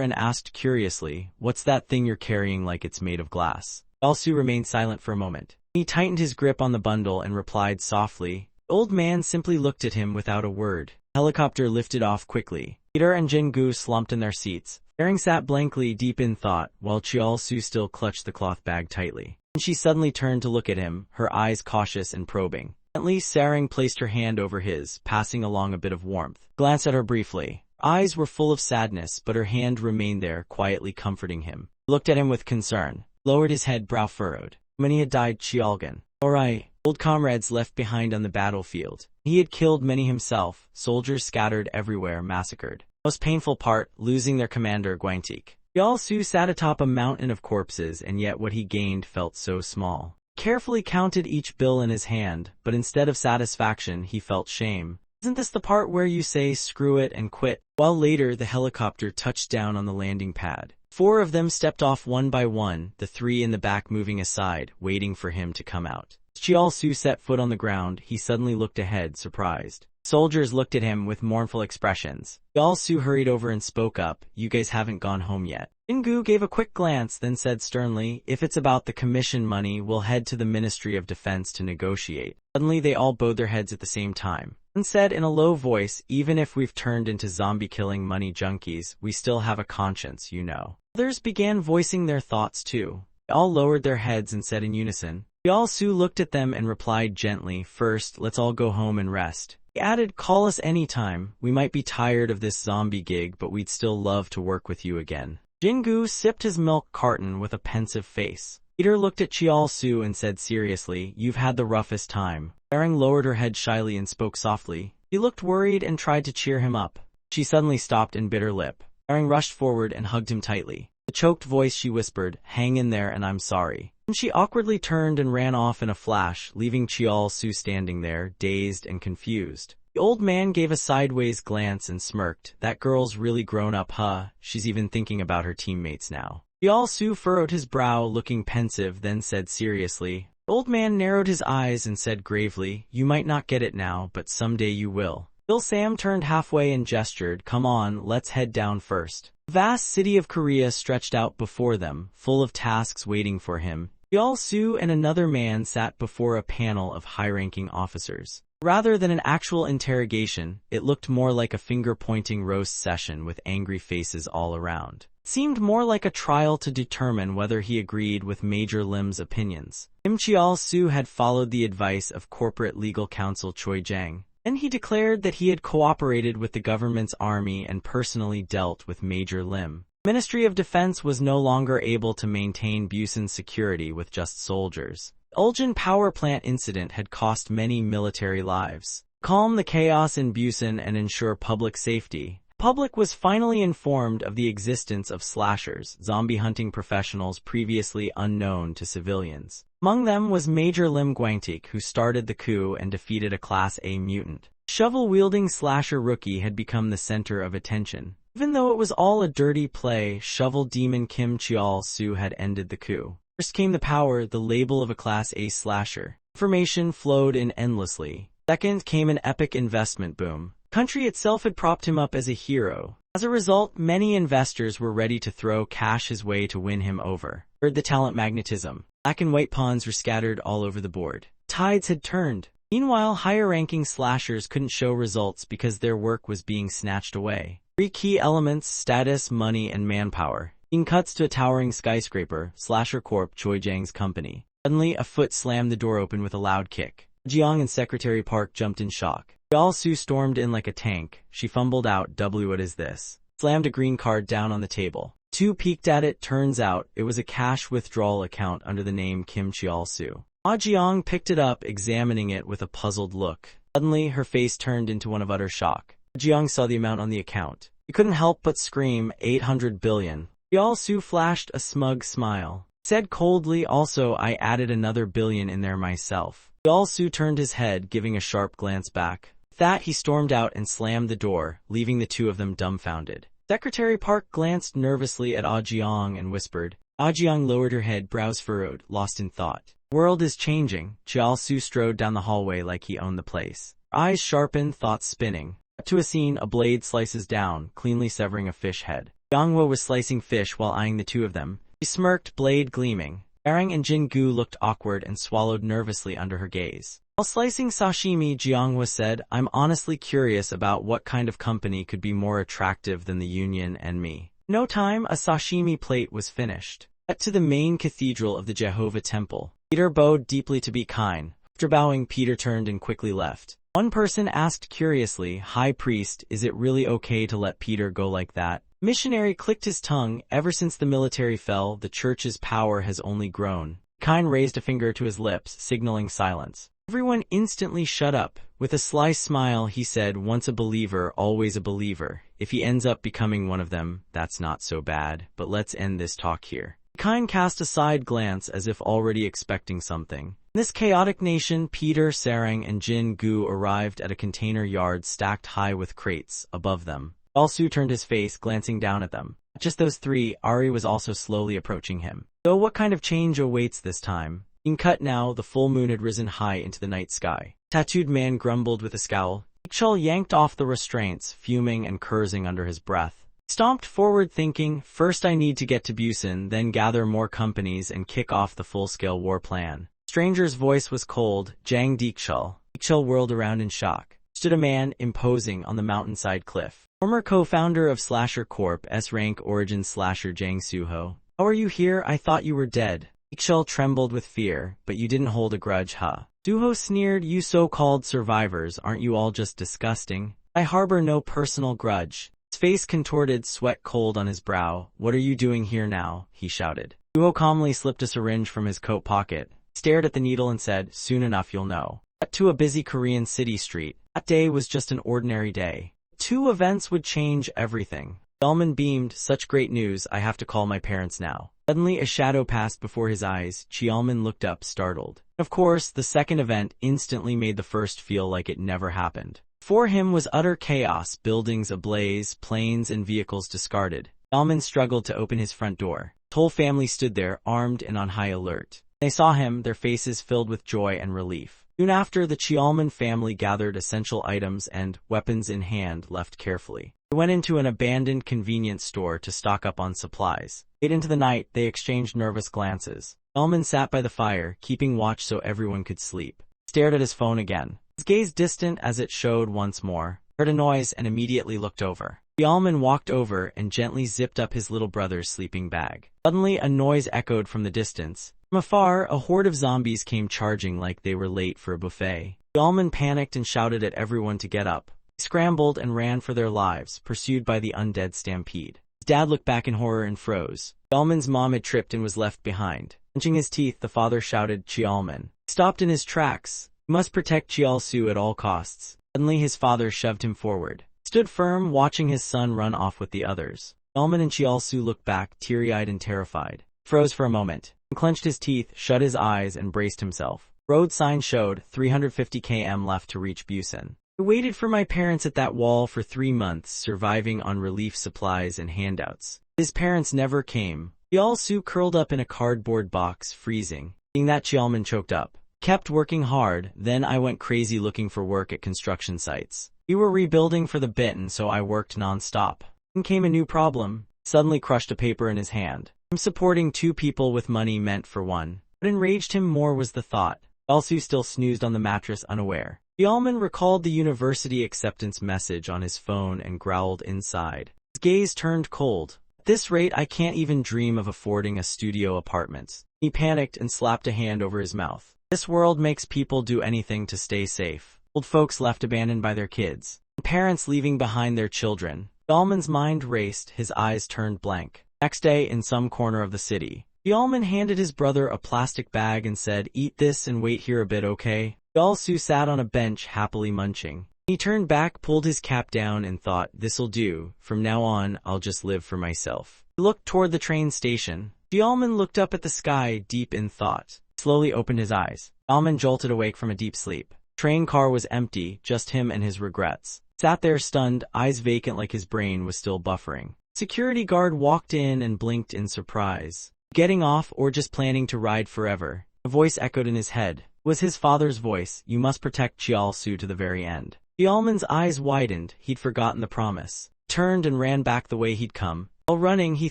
Speaker 1: and asked curiously, what's that thing you're carrying like it's made of glass? Chial-su remained silent for a moment. He tightened his grip on the bundle and replied softly. The old man simply looked at him without a word. The helicopter lifted off quickly. Peter and Jingu slumped in their seats. Saring sat blankly, deep in thought, while Chial-su still clutched the cloth bag tightly. Then she suddenly turned to look at him, her eyes cautious and probing. Gently, Saring placed her hand over his, passing along a bit of warmth. Glanced at her briefly. Her eyes were full of sadness, but her hand remained there, quietly comforting him. He looked at him with concern. Lowered his head, brow furrowed. When he had died, Chialgan. Alright. Old comrades left behind on the battlefield. He had killed many himself, soldiers scattered everywhere, massacred. Most painful part, losing their commander, Gwantik. Chial-su sat atop a mountain of corpses, and yet what he gained felt so small. Carefully counted each bill in his hand, but instead of satisfaction, he felt shame. Isn't this the part where you say screw it and quit? While later, the helicopter touched down on the landing pad. 4 of them stepped off one by one, the 3 in the back moving aside, waiting for him to come out. As Chial-su set foot on the ground, he suddenly looked ahead, surprised. Soldiers looked at him with mournful expressions. Chial-su hurried over and spoke up, you guys haven't gone home yet. Jingu gave a quick glance, then said sternly, if it's about the commission money, we'll head to the Ministry of Defense to negotiate. Suddenly they all bowed their heads at the same time. And said in a low voice, even if we've turned into zombie-killing money junkies, we still have a conscience, you know. Others began voicing their thoughts too. They all lowered their heads and said in unison. Chial-su looked at them and replied gently, first, let's all go home and rest. He added, call us anytime. We might be tired of this zombie gig, but we'd still love to work with you again. Jingu sipped his milk carton with a pensive face. Peter looked at Chial-su and said seriously, you've had the roughest time. Saring lowered her head shyly and spoke softly. He looked worried and tried to cheer him up. She suddenly stopped and bit her lip. Saring rushed forward and hugged him tightly. In a choked voice she whispered, hang in there and I'm sorry. Then she awkwardly turned and ran off in a flash, leaving Chial-su standing there, dazed and confused. The old man gave a sideways glance and smirked. That girl's really grown up, huh? She's even thinking about her teammates now. Chial-su furrowed his brow, looking pensive, then said seriously. The old man narrowed his eyes and said gravely, you might not get it now, but someday you will. Sam turned halfway and gestured, come on, let's head down first. The vast city of Korea stretched out before them, full of tasks waiting for him. Chial-su and another man sat before a panel of high-ranking officers. Rather than an actual interrogation, it looked more like a finger-pointing roast session with angry faces all around. It seemed more like a trial to determine whether he agreed with Major Lim's opinions. Kim Cheol-soo had followed the advice of corporate legal counsel Choi Jang. Then he declared that he had cooperated with the government's army and personally dealt with Major Lim. The Ministry of Defense was no longer able to maintain Busan's security with just soldiers. The Ulsan power plant incident had cost many military lives. To calm the chaos in Busan and ensure public safety, the public was finally informed of the existence of slashers, zombie hunting professionals previously unknown to civilians. Among them was Major Lim Gwangtaek, who started the coup and defeated a Class A mutant. Shovel-wielding slasher rookie had become the center of attention. Even though it was all a dirty play, Shovel Demon Kim Cheol-soo had ended the coup. First came the power, the label of a Class A slasher. Information flowed in endlessly. Second came an epic investment boom. The country itself had propped him up as a hero. As a result, many investors were ready to throw cash his way to win him over. Third, the talent magnetism. Black and white pawns were scattered all over the board. Tides had turned. Meanwhile, higher-ranking slashers couldn't show results because their work was being snatched away. Three key elements: status, money, and manpower. In cuts to a towering skyscraper, Slasher Corp, Choi Jang's company. Suddenly, a foot slammed the door open with a loud kick. Jeong and Secretary Park jumped in shock. Cheol-soo stormed in like a tank. She fumbled out, "What is this?" Slammed a green card down on the table. Two peeked at it. Turns out, it was a cash withdrawal account under the name Kim Cheol-soo. Ah Jeong picked it up, examining it with a puzzled look. Suddenly, her face turned into one of utter shock. Jeong saw the amount on the account. He couldn't help but scream, 800 billion. Cheol-soo flashed a smug smile. Said coldly, "Also, I added another billion in there myself." Cheol-soo turned his head, giving a sharp glance back. With that, he stormed out and slammed the door, leaving the two of them dumbfounded. Secretary Park glanced nervously at Ah Jeong and whispered. Ah Jeong lowered her head, brows furrowed, lost in thought. The world is changing. Cheol-soo strode down the hallway like he owned the place. Her eyes sharpened, thoughts spinning. Cut to a scene, a blade slices down, cleanly severing a fish head. Manhwa was slicing fish while eyeing the two of them. She smirked, blade gleaming. Arang and Jin-gu looked awkward and swallowed nervously under her gaze. While slicing sashimi, Jeonghwa said, "I'm honestly curious about what kind of company could be more attractive than the Union and me." No time, a sashimi plate was finished. Cut to the main cathedral of the Jehovah Temple. Peter bowed deeply to be kind. After bowing, Peter turned and quickly left. One person asked curiously, "High Priest, is it really okay to let Peter go like that?" Missionary clicked his tongue. Ever since the military fell, the church's power has only grown. Kine raised a finger to his lips, signaling silence. Everyone instantly shut up. With a sly smile, he said, "Once a believer, always a believer. If he ends up becoming one of them, that's not so bad, but let's end this talk here." Kine cast a side glance as if already expecting something. In this chaotic nation, Peter, Sarang, and Jin-gu arrived at a container yard stacked high with crates. Above them, Cheol-soo turned his face, glancing down at them. Not just those three, Ari was also slowly approaching him. So what kind of change awaits this time? In cut now, the full moon had risen high into the night sky. Tattooed man grumbled with a scowl. Chol yanked off the restraints, fuming and cursing under his breath. He stomped forward thinking, "First I need to get to Busan, then gather more companies and kick off the full-scale war plan." Stranger's voice was cold. "Jang Deekchul." Deekchul whirled around in shock. Stood a man, imposing, on the mountainside cliff. Former co-founder of Slasher Corp, S-rank origin slasher Jang Soo-ho. "How are you here? I thought you were dead." Deekchul trembled with fear. "But you didn't hold a grudge, huh?" Soo-ho sneered, "You so-called survivors, aren't you all just disgusting? I harbor no personal grudge." His face contorted, sweat cold on his brow. "What are you doing here now?" he shouted. Soo-ho calmly slipped a syringe from his coat pocket, stared at the needle and said, "Soon enough you'll know." Cut to a busy Korean city street. That day was just an ordinary day. Two events would change everything. Bellman beamed, "Such great news, I have to call my parents now." Suddenly a shadow passed before his eyes. Cheolman looked up, startled. Of course, the second event instantly made the first feel like it never happened. For him was utter chaos, buildings ablaze, planes and vehicles discarded. Cheolman struggled to open his front door. His whole family stood there, armed and on high alert. When they saw him, their faces filled with joy and relief. Soon after, the Cheolman family gathered essential items and, weapons in hand, left carefully. They went into an abandoned convenience store to stock up on supplies. Late into the night, they exchanged nervous glances. Cheolman sat by the fire, keeping watch so everyone could sleep. Stared at his phone again. His gaze distant as it showed once more, heard a noise and immediately looked over. The almond walked over and gently zipped up his little brother's sleeping bag. Suddenly a noise echoed from the distance. From afar, a horde of zombies came charging like they were late for a buffet. The almond panicked and shouted at everyone to get up. They scrambled and ran for their lives, pursued by the undead stampede. His dad looked back in horror and froze. The almond's mom had tripped and was left behind. Clenching his teeth, the father shouted, "Chialman." He stopped in his tracks. He must protect Chial-su at all costs. Suddenly his father shoved him forward. Stood firm, watching his son run off with the others. Almond and Chial-su looked back, teary-eyed and terrified. Froze for a moment, and clenched his teeth, shut his eyes, and braced himself. Road sign showed 350 km left to reach Busan. I waited for my parents at that wall for 3 months, surviving on relief supplies and handouts. His parents never came. Chial-su curled up in a cardboard box, freezing. Seeing that, Chialman choked up. Kept working hard, then I went crazy looking for work at construction sites. We were rebuilding for the bit, and so I worked non-stop. Then came a new problem. Suddenly crushed a paper in his hand. I'm supporting 2 people with money meant for one. What enraged him more was the thought. Chial-su still snoozed on the mattress, unaware. Chialman recalled the university acceptance message on his phone and growled inside. His gaze turned cold. At this rate, I can't even dream of affording a studio apartment. He panicked and slapped a hand over his mouth. This world makes people do anything to stay safe. Old folks left abandoned by their kids, and parents leaving behind their children. Chialman's mind raced, his eyes turned blank. Next day, in some corner of the city, Chialman handed his brother a plastic bag and said, "Eat this and wait here a bit, okay?" Chial-su sat on a bench, happily munching. He turned back, pulled his cap down, and thought, "This'll do. From now on, I'll just live for myself." He looked toward the train station. Chialman looked up at the sky, deep in thought. Slowly opened his eyes. Chialman jolted awake from a deep sleep. Train car was empty, just him and his regrets. Sat there stunned, eyes vacant like his brain was still buffering. Security guard walked in and blinked in surprise. Getting off or just planning to ride forever? A voice echoed in his head. It was his father's voice. You must protect Chial-su to the very end. Chialman's eyes widened. He'd forgotten the promise. Turned and ran back the way he'd come. While running, he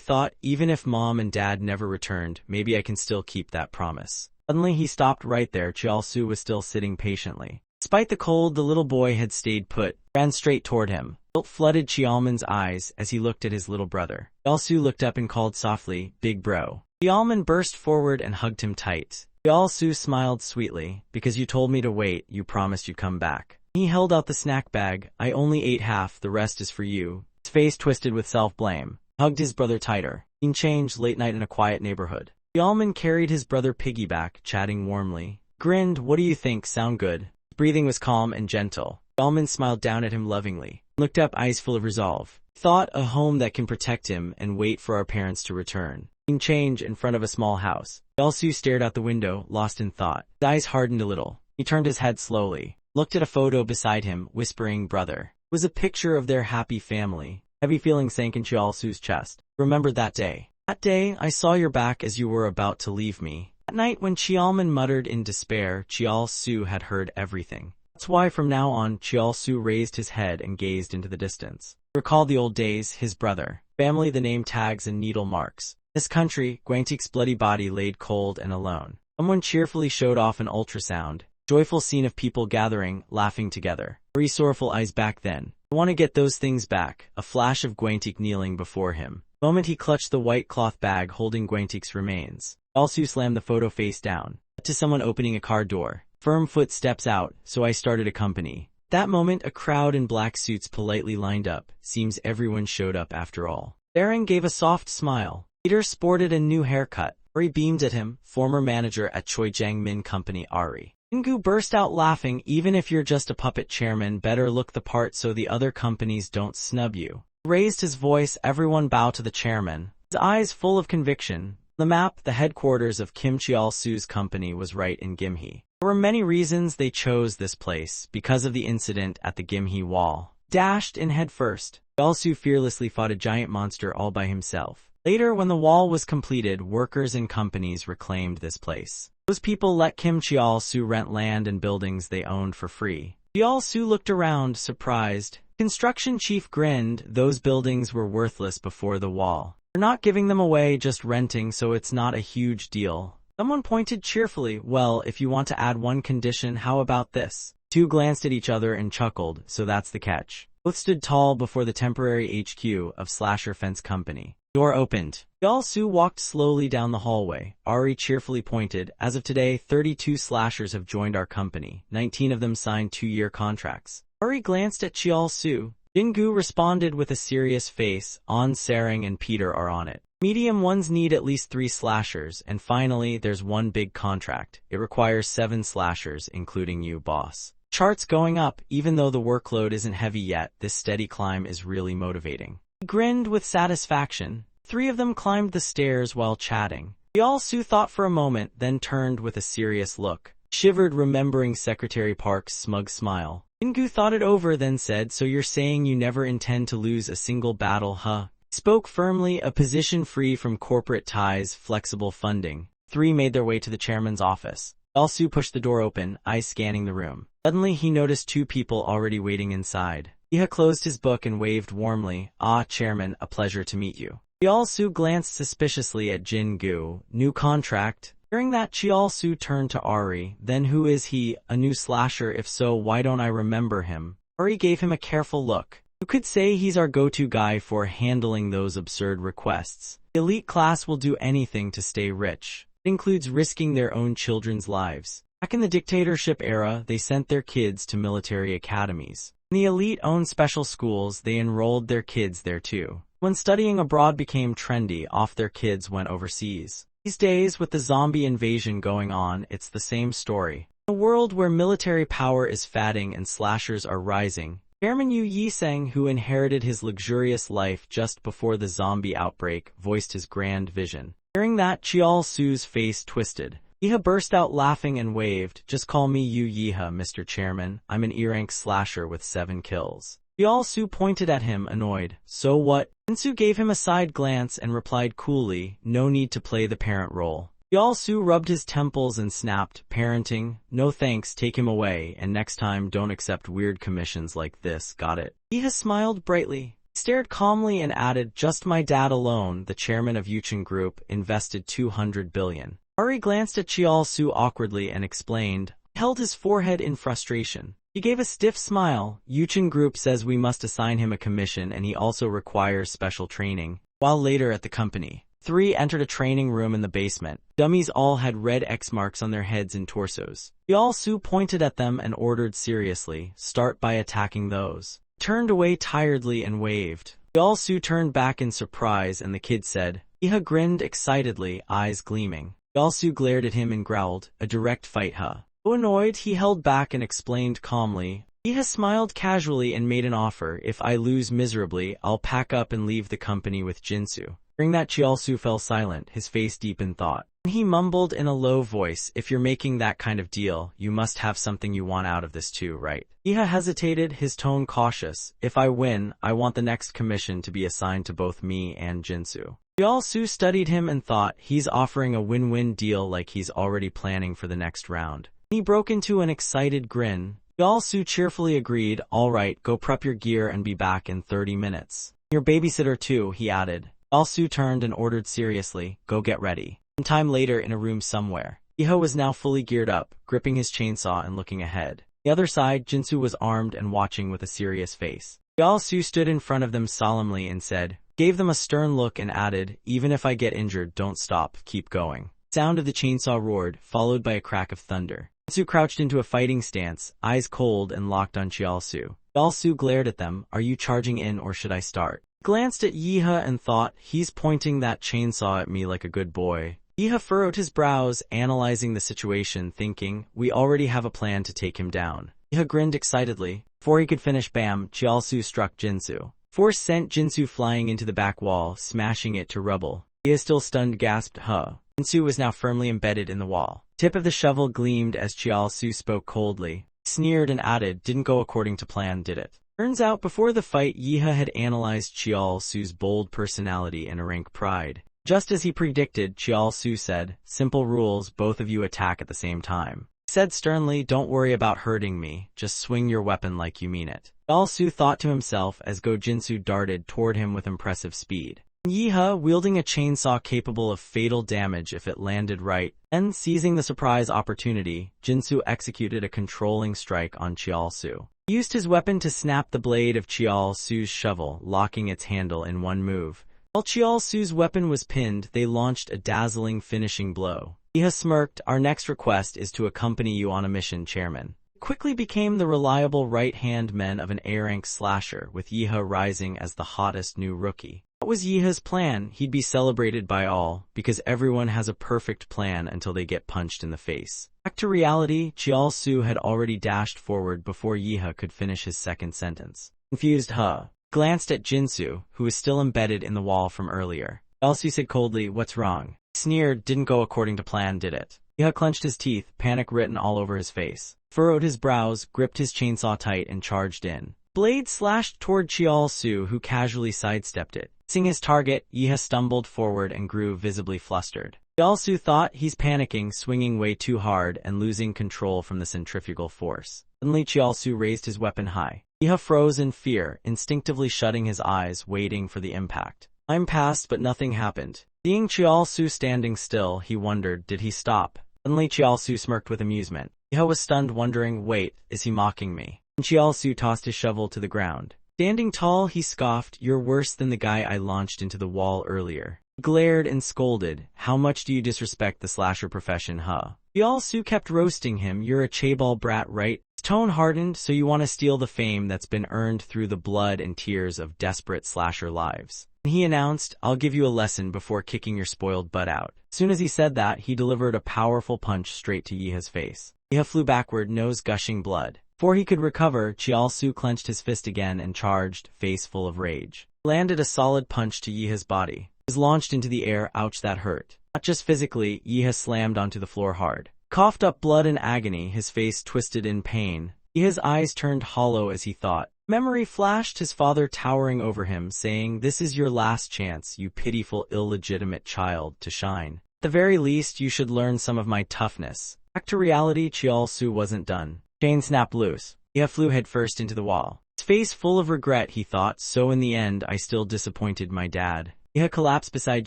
Speaker 1: thought, even if mom and dad never returned, maybe I can still keep that promise. Suddenly he stopped right there. Chial-su was still sitting patiently. Despite the cold, the little boy had stayed put, ran straight toward him. Guilt flooded Chialman's eyes as he looked at his little brother. Chial-su looked up and called softly, "Big bro." Chialman burst forward and hugged him tight. Chial-su smiled sweetly. "Because you told me to wait, you promised you'd come back." He held out the snack bag. "I only ate half, the rest is for you." His face twisted with self-blame. Hugged his brother tighter. In change, late night in a quiet neighborhood. Chialman carried his brother piggyback, chatting warmly. Grinned, "What do you think, sound good?" His breathing was calm and gentle. Chialman smiled down at him lovingly. Looked up, eyes full of resolve. Thought, a home that can protect him and wait for our parents to return. In change, in front of a small house. Chial-su stared out the window, lost in thought. His eyes hardened a little. He turned his head slowly. Looked at a photo beside him, whispering, "Brother." It was a picture of their happy family. Heavy feeling sank in Chial-su's chest. Remembered that day. "That day, I saw your back as you were about to leave me." At night, when Chialman muttered in despair, Chial-su had heard everything. That's why from now on, Chial-su raised his head and gazed into the distance. He recalled the old days, his brother, family, the name tags and needle marks. This country, Gwantik's bloody body laid cold and alone. Someone cheerfully showed off an ultrasound. Joyful scene of people gathering, laughing together. Very sorrowful eyes back then. I want to get those things back. A flash of Gwantik kneeling before him. The moment he clutched the white cloth bag holding Gwantik's remains. Chial-su slammed the photo face down. To someone opening a car door. Firm footsteps out, so I started a company. That moment, a crowd in black suits politely lined up. Seems everyone showed up after all. Darren gave a soft smile. Peter sported a new haircut. Ari beamed at him, former manager at Choi Jang-min Company Ari. Ingu burst out laughing. Even if you're just a puppet chairman, better look the part so the other companies don't snub you. He raised his voice, everyone bow to the chairman. His eyes full of conviction. The map, the headquarters of Kim Chial-su's company was right in Gimhae. There were many reasons they chose this place, because of the incident at the Gimhae wall. Dashed in head first, Chial-su fearlessly fought a giant monster all by himself. Later, when the wall was completed, workers and companies reclaimed this place. Those people let Kim Chial-su rent land and buildings they owned for free. Chial-su looked around, surprised. Construction chief grinned. Those buildings were worthless before the wall. They're not giving them away, just renting, so it's not a huge deal. Someone pointed cheerfully. Well, if you want to add one condition, how about this? Two glanced at each other and chuckled, so that's the catch. Both stood tall before the temporary HQ of Slasher Fence Company. Door opened. Yeol-soo walked slowly down the hallway. Ari cheerfully pointed, as of today, 32 slashers have joined our company. 19 of them signed 2-year contracts. Ari glanced at Yeol-soo. Jin-gu responded with a serious face. On Sarang and Peter are on it. Medium ones need at least 3 slashers, and finally, there's one big contract. It requires 7 slashers, including you, boss. Charts going up, even though the workload isn't heavy yet, this steady climb is really motivating. He grinned with satisfaction. 3 of them climbed the stairs while chatting. Yeol-soo thought for a moment, then turned with a serious look. Shivered remembering Secretary Park's smug smile. Jin-gu thought it over then said, so you're saying you never intend to lose a single battle, huh? Spoke firmly, a position free from corporate ties, flexible funding. 3 made their way to the chairman's office. Yeol-soo pushed the door open, eyes scanning the room. Suddenly he noticed 2 people already waiting inside. Yeol closed his book and waved warmly. Ah, Chairman, a pleasure to meet you. Yeol-soo glanced suspiciously at Jin-gu. New contract? Hearing that, Yeol-soo turned to Ari. Then who is he? A new slasher? If so, why don't I remember him? Ari gave him a careful look. You could say he's our go-to guy for handling those absurd requests. The elite class will do anything to stay rich. It includes risking their own children's lives. Back in the dictatorship era, they sent their kids to military academies. When the elite owned special schools, they enrolled their kids there too. When studying abroad became trendy, off their kids went overseas. These days, with the zombie invasion going on, it's the same story. In a world where military power is fading and slashers are rising, Chairman Yu Yi-sang, who inherited his luxurious life just before the zombie outbreak, voiced his grand vision. Hearing that, Yeol-soo's face twisted. Yeha burst out laughing and waved. Just call me Yu Yeha, Mr. Chairman. I'm an E-rank slasher with 7 kills. Yeol-soo pointed at him, annoyed. So what? Jin-soo gave him a side glance and replied coolly, no need to play the parent role. Yeol-soo rubbed his temples and snapped, parenting? No thanks, take him away, and next time don't accept weird commissions like this, got it? Yeha smiled brightly. Stared calmly and added, just my dad alone, the chairman of Yuchun Group, invested 200 billion. Ari glanced at Yeol-soo awkwardly and explained, held his forehead in frustration. He gave a stiff smile. Yuchun Group says we must assign him a commission and he also requires special training. While later at the company, 3 entered a training room in the basement. Dummies all had red X marks on their heads and torsos. Yeol-soo pointed at them and ordered seriously, start by attacking those. Turned away tiredly and waved. Yeol-soo turned back in surprise and the kid said, Yeha grinned excitedly, eyes gleaming. Yeol-soo glared at him and growled, a direct fight, huh? So annoyed, he held back and explained calmly. Yeha smiled casually and made an offer. If I lose miserably, I'll pack up and leave the company with Jin-soo. Hearing that, Yeol-soo fell silent, his face deep in thought. He mumbled in a low voice, if you're making that kind of deal, you must have something you want out of this too, right? Yeha hesitated, his tone cautious. If I win, I want the next commission to be assigned to both me and Jin-soo. Yeol-soo studied him and thought, he's offering a win-win deal like he's already planning for the next round. He broke into an excited grin. Yeol-soo cheerfully agreed, all right, go prep your gear and be back in 30 minutes. Your babysitter too, he added. Yeol-soo turned and ordered seriously, go get ready. Some time later in a room somewhere, Yeha was now fully geared up, gripping his chainsaw and looking ahead. On the other side, Jin-soo was armed and watching with a serious face. Yeol-soo stood in front of them solemnly and said, gave them a stern look and added, even if I get injured, don't stop, keep going. The sound of the chainsaw roared, followed by a crack of thunder. Jin-soo crouched into a fighting stance, eyes cold and locked on Yeol-soo. Yeol-soo glared at them, are you charging in or should I start? Glanced at Yeha and thought, he's pointing that chainsaw at me like a good boy. Yeha furrowed his brows, analyzing the situation, thinking, we already have a plan to take him down. Yeha grinned excitedly. Before he could finish, bam, Yeol-soo struck Jin-soo. Force sent Jin-soo flying into the back wall, smashing it to rubble. Yeha, still stunned, gasped, huh. Jin-soo was now firmly embedded in the wall. Tip of the shovel gleamed as Yeol-soo spoke coldly. Sneered and added, didn't go according to plan, did it? Turns out before the fight, Yeha had analyzed Yeol-soo's bold personality and rank pride. Just as he predicted, Yeol-soo said, simple rules, both of you attack at the same time. He said sternly, don't worry about hurting me, just swing your weapon like you mean it. Yeol-soo thought to himself as Go Jin-soo darted toward him with impressive speed. Yihe, wielding a chainsaw capable of fatal damage if it landed right, then seizing the surprise opportunity, Jinsu executed a controlling strike on Chiaosu. He used his weapon to snap the blade of Chiaosu's shovel, locking its handle in one move. While Chiaosu's weapon was pinned, they launched a dazzling finishing blow. Yihe smirked, "Our next request is to accompany you on a mission, Chairman." Quickly became the reliable right-hand man of an A-rank slasher, with Yihe rising as the hottest new rookie. What was Yihe's plan? He'd be celebrated by all, because everyone has a perfect plan until they get punched in the face. Back to reality, Chiaosu had already dashed forward before Yihe could finish his second sentence. Confused He glanced at Jinsu, who was still embedded in the wall from earlier. Chiaosu said coldly, "What's wrong?" Sneered, "Didn't go according to plan, did it?" Yihe clenched his teeth, panic written all over his face. Furrowed his brows, gripped his chainsaw tight, and charged in. Blade slashed toward Chiaosu, who casually sidestepped it. Seeing his target, Yihe stumbled forward and grew visibly flustered. Chiaosu thought, he's panicking, swinging way too hard and losing control from the centrifugal force. Suddenly Chiaosu raised his weapon high. Yihe froze in fear, instinctively shutting his eyes, waiting for the impact. Time passed, but nothing happened. Seeing Chiaosu standing still, he wondered, did he stop? Suddenly Chiaosu smirked with amusement. Yihe was stunned, wondering, wait, is he mocking me? And Chiaosu tossed his shovel to the ground. Standing tall, he scoffed, "You're worse than the guy I launched into the wall earlier." He glared and scolded, "How much do you disrespect the slasher profession, huh?" Chiaosu kept roasting him, "You're a chaebol brat, right?" His tone hardened, "So you want to steal the fame that's been earned through the blood and tears of desperate slasher lives." And he announced, "I'll give you a lesson before kicking your spoiled butt out." As soon as he said that, he delivered a powerful punch straight to Yihe's face. Yihe flew backward, nose gushing blood. Before he could recover, Chiaosu clenched his fist again and charged, face full of rage. He landed a solid punch to Yihe's body. He was launched into the air, ouch that hurt. Not just physically, Yihe slammed onto the floor hard. Coughed up blood in agony, his face twisted in pain. Yihe's eyes turned hollow as he thought. Memory flashed, his father towering over him, saying, "This is your last chance, you pitiful illegitimate child, to shine. At the very least, you should learn some of my toughness." Back to reality, Chiaosu wasn't done. Chain snapped loose. Yihe flew headfirst into the wall. His face full of regret, he thought, so in the end I still disappointed my dad. Yihe collapsed beside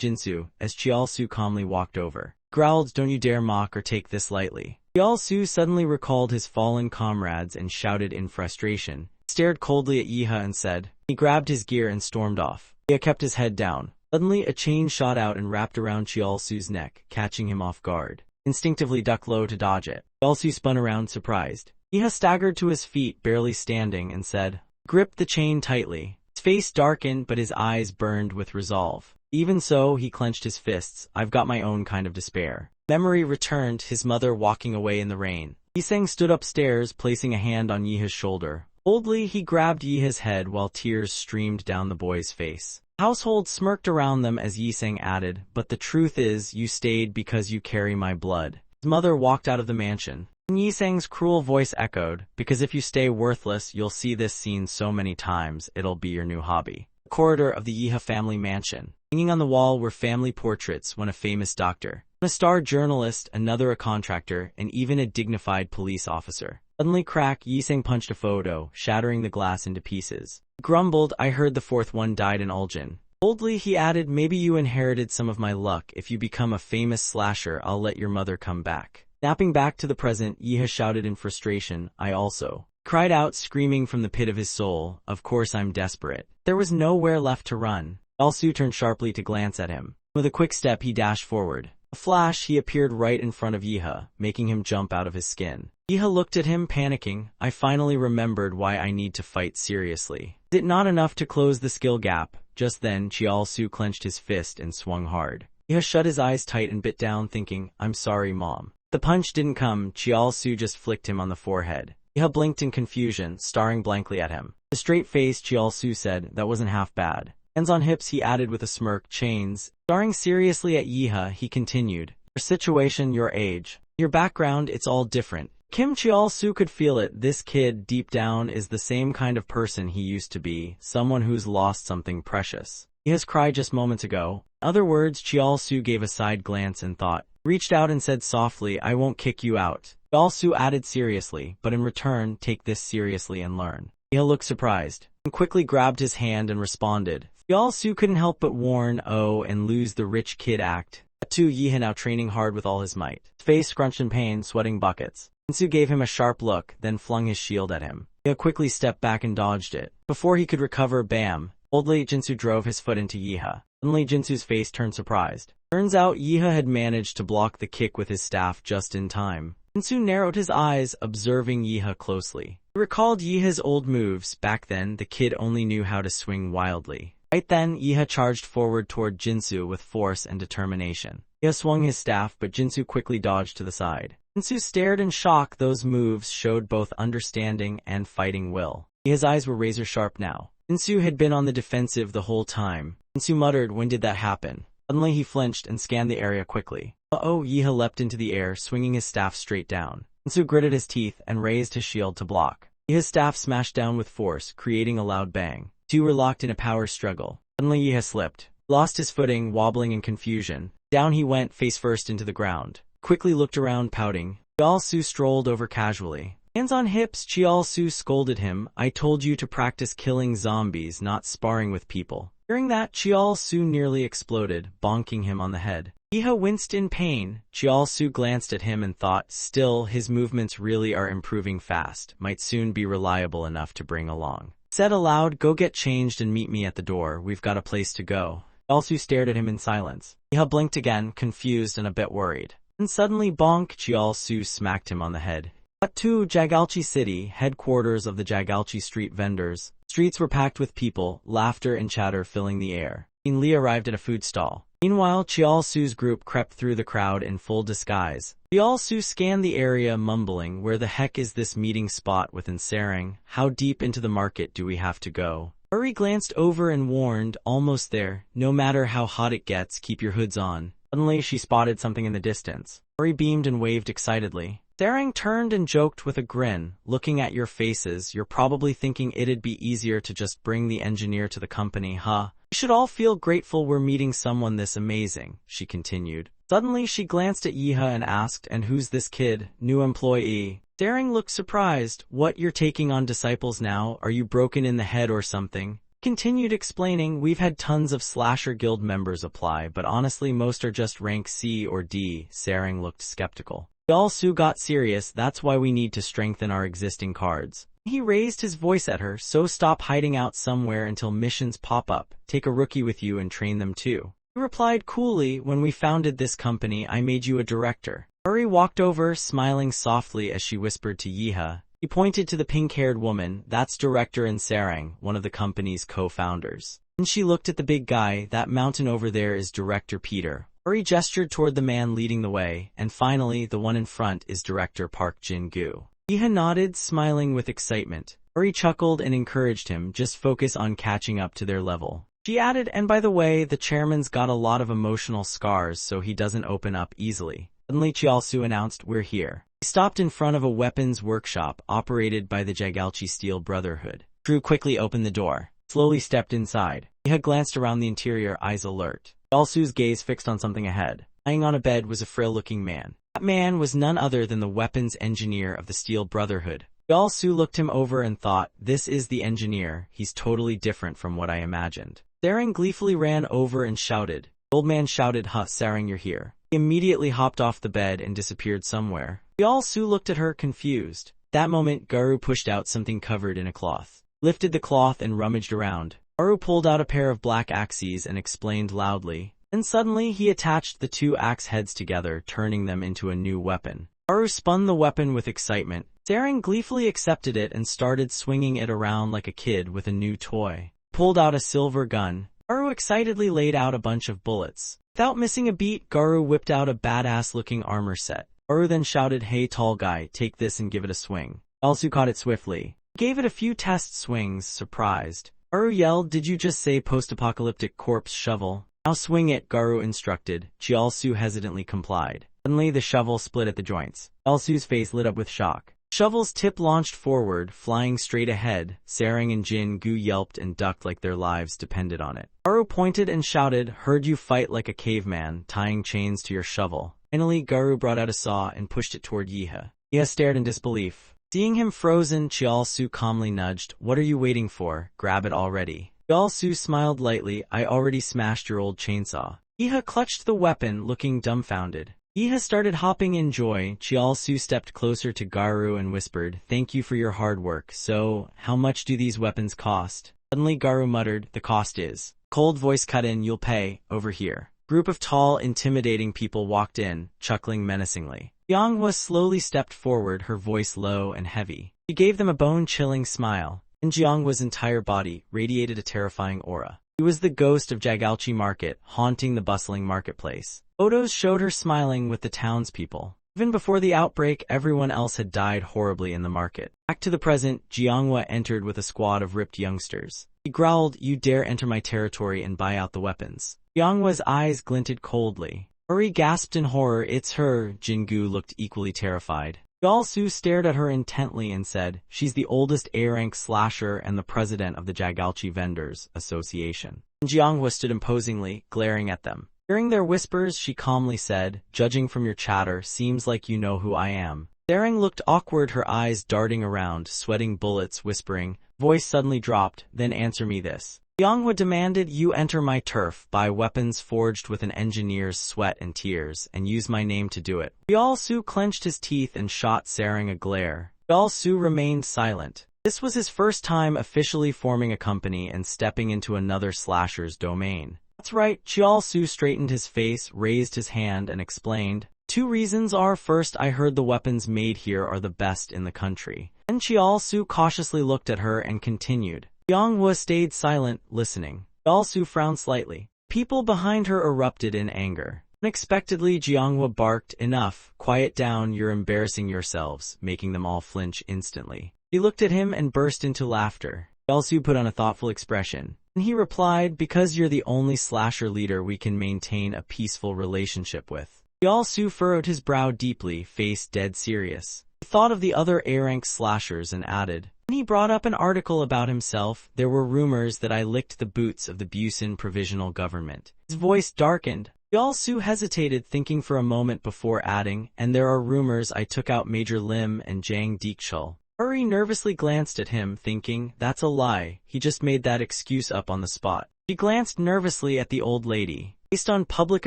Speaker 1: Jinsu, as Chiaosu calmly walked over. Growled, "Don't you dare mock or take this lightly." Chiaosu suddenly recalled his fallen comrades and shouted in frustration. Stared coldly at Yihe and said. He grabbed his gear and stormed off. Yihe kept his head down. Suddenly a chain shot out and wrapped around Chiaosu's neck, catching him off guard. Instinctively ducked low to dodge it. Chiaosu spun around, surprised. Yihe staggered to his feet, barely standing, and said, "Grip the chain tightly." His face darkened, but his eyes burned with resolve. Even so, he clenched his fists. "I've got my own kind of despair." Memory returned, his mother walking away in the rain. Yiseng stood upstairs, placing a hand on Yihe's shoulder. Boldly, he grabbed Yihe's head while tears streamed down the boy's face. The household smirked around them as Yiseng added, "But the truth is, you stayed because you carry my blood." His mother walked out of the mansion. And Yiseng's cruel voice echoed, "Because if you stay worthless, you'll see this scene so many times, it'll be your new hobby." The corridor of the Yihe family mansion. Hanging on the wall were family portraits, one a famous doctor, one a star journalist, another a contractor, and even a dignified police officer. Suddenly Yiseng punched a photo, shattering the glass into pieces. He grumbled, "I heard the fourth one died in Uljan." Boldly he added, "Maybe you inherited some of my luck. If you become a famous slasher, I'll let your mother come back." Snapping back to the present, Yihe shouted in frustration, "I also." Cried out, screaming from the pit of his soul, "Of course I'm desperate." There was nowhere left to run. Alsu turned sharply to glance at him. With a quick step he dashed forward. A flash, he appeared right in front of Yihe, making him jump out of his skin. Yihe looked at him, panicking. "I finally remembered why I need to fight seriously." Is it not enough to close the skill gap? Just then, Chiaosu clenched his fist and swung hard. Yihe shut his eyes tight and bit down, thinking, "I'm sorry, Mom." The punch didn't come, Chiaosu just flicked him on the forehead. Yihe blinked in confusion, staring blankly at him. With a straight face, Chiaosu said, "That wasn't half bad." Hands on hips, he added with a smirk, "Chains." Staring seriously at Yihe, he continued, "Your situation, your age, your background, it's all different." Kim Chiaosu could feel it. This kid, deep down, is the same kind of person he used to be, someone who's lost something precious. Yihe's cry just moments ago. In other words, Chiaosu gave a side glance and thought. Reached out and said softly, "I won't kick you out." Chiaosu added seriously, "But in return, take this seriously and learn." Yihe looked surprised, and quickly grabbed his hand and responded, Su couldn't help but warn Oh and lose the rich kid act. Cut to Yiha now training hard with all his might. His face scrunched in pain, sweating buckets. Jinsu gave him a sharp look, then flung his shield at him. Yiha quickly stepped back and dodged it. Before he could recover, bam! Boldly, Jinsu drove his foot into Yiha. Suddenly, Jinsu's face turned surprised. Turns out Yiha had managed to block the kick with his staff just in time. Jinsu narrowed his eyes, observing Yiha closely. He recalled Yiha's old moves. Back then, the kid only knew how to swing wildly. Right then, Yiha charged forward toward Jinsu with force and determination. Yiha swung his staff, but Jinsu quickly dodged to the side. Jinsu stared in shock. Those moves showed both understanding and fighting will. Yiha's eyes were razor-sharp now. Jinsu had been on the defensive the whole time. Jinsu muttered, "When did that happen?" Suddenly he flinched and scanned the area quickly. Uh-oh, Yiha leapt into the air, swinging his staff straight down. Jinsu gritted his teeth and raised his shield to block. Yiha's staff smashed down with force, creating a loud bang. Two were locked in a power struggle. Suddenly Yiha slipped. Lost his footing, wobbling in confusion. Down he went, face first into the ground. Quickly looked around, pouting. Su strolled over casually. Hands on hips, Su scolded him. "I told you to practice killing zombies, not sparring with people." Hearing that, Su nearly exploded, bonking him on the head. Yiha winced in pain. Su glanced at him and thought, still, his movements really are improving fast, might soon be reliable enough to bring along. Said aloud, "Go get changed and meet me at the door, we've got a place to go." Su stared at him in silence. Yiha blinked again, confused and a bit worried. And suddenly bonk, Su smacked him on the head. Cut to Jagalchi City, headquarters of the Jagalchi street vendors. Streets were packed with people, laughter and chatter filling the air. Li arrived at a food stall. Meanwhile, Su's group crept through the crowd in full disguise. Su scanned the area, mumbling, "Where the heck is this meeting spot with Sarang? How deep into the market do we have to go?" Uri glanced over and warned, "Almost there. No matter how hot it gets, keep your hoods on." Suddenly, she spotted something in the distance. Uri beamed and waved excitedly. Sarang turned and joked with a grin, "Looking at your faces, you're probably thinking it'd be easier to just bring the engineer to the company, huh? We should all feel grateful we're meeting someone this amazing," she continued. Suddenly, she glanced at Yiha and asked, "And who's this kid? New employee?" Sarang looked surprised. "What, you're taking on disciples now? Are you broken in the head or something?" Continued explaining, "We've had tons of Slasher Guild members apply, but honestly most are just rank C or D." Sarang looked skeptical. Su got serious, "That's why we need to strengthen our existing cards." He raised his voice at her, "So stop hiding out somewhere until missions pop up. Take a rookie with you and train them too." He replied coolly, "When we founded this company, I made you a director." Uri walked over, smiling softly as she whispered to Yiha. He pointed to the pink-haired woman. "That's Director Sarang, one of the company's co-founders." And she looked at the big guy. "That mountain over there is Director Peter." Uri gestured toward the man leading the way, and finally, the one in front is Director Park Jin-gu. Yiha nodded, smiling with excitement. Uri chuckled and encouraged him, "Just focus on catching up to their level." She added, "And by the way, the chairman's got a lot of emotional scars, so he doesn't open up easily." Suddenly, Su announced, "We're here." He stopped in front of a weapons workshop operated by the Jagalchi Steel Brotherhood. Drew quickly opened the door, slowly stepped inside. Yiha glanced around the interior, eyes alert. Su's gaze fixed on something ahead. Lying on a bed was a frail-looking man. That man was none other than the weapons engineer of the Steel Brotherhood. Su looked him over and thought, "This is the engineer. He's totally different from what I imagined." Sarang gleefully ran over and shouted. The old man shouted, "Huh, Sarang, you're here." He immediately hopped off the bed and disappeared somewhere. Su looked at her, confused. That moment, Garu pushed out something covered in a cloth. Lifted the cloth and rummaged around. Garu pulled out a pair of black axes and explained loudly. Then suddenly, he attached the two axe heads together, turning them into a new weapon. Garu spun the weapon with excitement. Sarang gleefully accepted it and started swinging it around like a kid with a new toy. Pulled out a silver gun. Garu excitedly laid out a bunch of bullets. Without missing a beat, Garu whipped out a badass-looking armor set. Garu then shouted, "Hey tall guy, take this and give it a swing." Su caught it swiftly. Gave it a few test swings, surprised. Garu yelled, "Did you just say post-apocalyptic corpse shovel?" "Now swing it," Garu instructed. Su hesitantly complied. Suddenly the shovel split at the joints. Su's face lit up with shock. Shovel's tip launched forward, flying straight ahead. Sarang and Jin-gu yelped and ducked like their lives depended on it. Garu pointed and shouted, "Heard you fight like a caveman, tying chains to your shovel." Finally, Garu brought out a saw and pushed it toward Yiha. Yiha stared in disbelief. Seeing him frozen, Su calmly nudged, "What are you waiting for? Grab it already." Su smiled lightly. I already smashed your old chainsaw. Iha clutched the weapon, looking dumbfounded. Iha started hopping in joy. Su stepped closer to Garu and whispered, thank you for your hard work. So, how much do these weapons cost? Suddenly Garu muttered, the cost is. Cold voice cut in, you'll pay, over here. Group of tall, intimidating people walked in, chuckling menacingly. Manhwa slowly stepped forward, her voice low and heavy. She gave them a bone-chilling smile, and Jianghua's entire body radiated a terrifying aura. He was the ghost of Jagalchi Market, haunting the bustling marketplace. Photos showed her smiling with the townspeople. Even before the outbreak, everyone else had died horribly in the market. Back to the present, Jianghua entered with a squad of ripped youngsters. He growled, you dare enter my territory and buy out the weapons. Jianghua's eyes glinted coldly. Uri gasped in horror, it's her. Jingu looked equally terrified. Su stared at her intently and said, she's the oldest A-rank slasher and the president of the Jagalchi Vendors Association. Jianghua stood imposingly, glaring at them. Hearing their whispers, she calmly said, judging from your chatter, seems like you know who I am. Sarang looked awkward, her eyes darting around, sweating bullets, whispering. Voice suddenly dropped, then answer me this. Jianghua demanded, you enter my turf, buy weapons forged with an engineer's sweat and tears, and use my name to do it. Su clenched his teeth and shot Sarang a glare. Su remained silent. This was his first time officially forming a company and stepping into another slasher's domain. That's right, Su straightened his face, raised his hand, and explained. 2 reasons are, first, I heard the weapons made here are the best in the country. Then Su cautiously looked at her and continued. Jianghua stayed silent, listening. Su frowned slightly. People behind her erupted in anger. Unexpectedly, Jianghua barked, enough, quiet down, you're embarrassing yourselves, making them all flinch instantly. He looked at him and burst into laughter. Su put on a thoughtful expression. And he replied, because you're the only slasher leader we can maintain a peaceful relationship with. Su furrowed his brow deeply, face dead serious. He thought of the other A-rank slashers and added, when he brought up an article about himself, there were rumors that I licked the boots of the Busan Provisional Government. His voice darkened. Su hesitated, thinking for a moment before adding, and there are rumors I took out Major Lim and Jang Deekshul. Uri nervously glanced at him, thinking, that's a lie, he just made that excuse up on the spot. She glanced nervously at the old lady. Based on public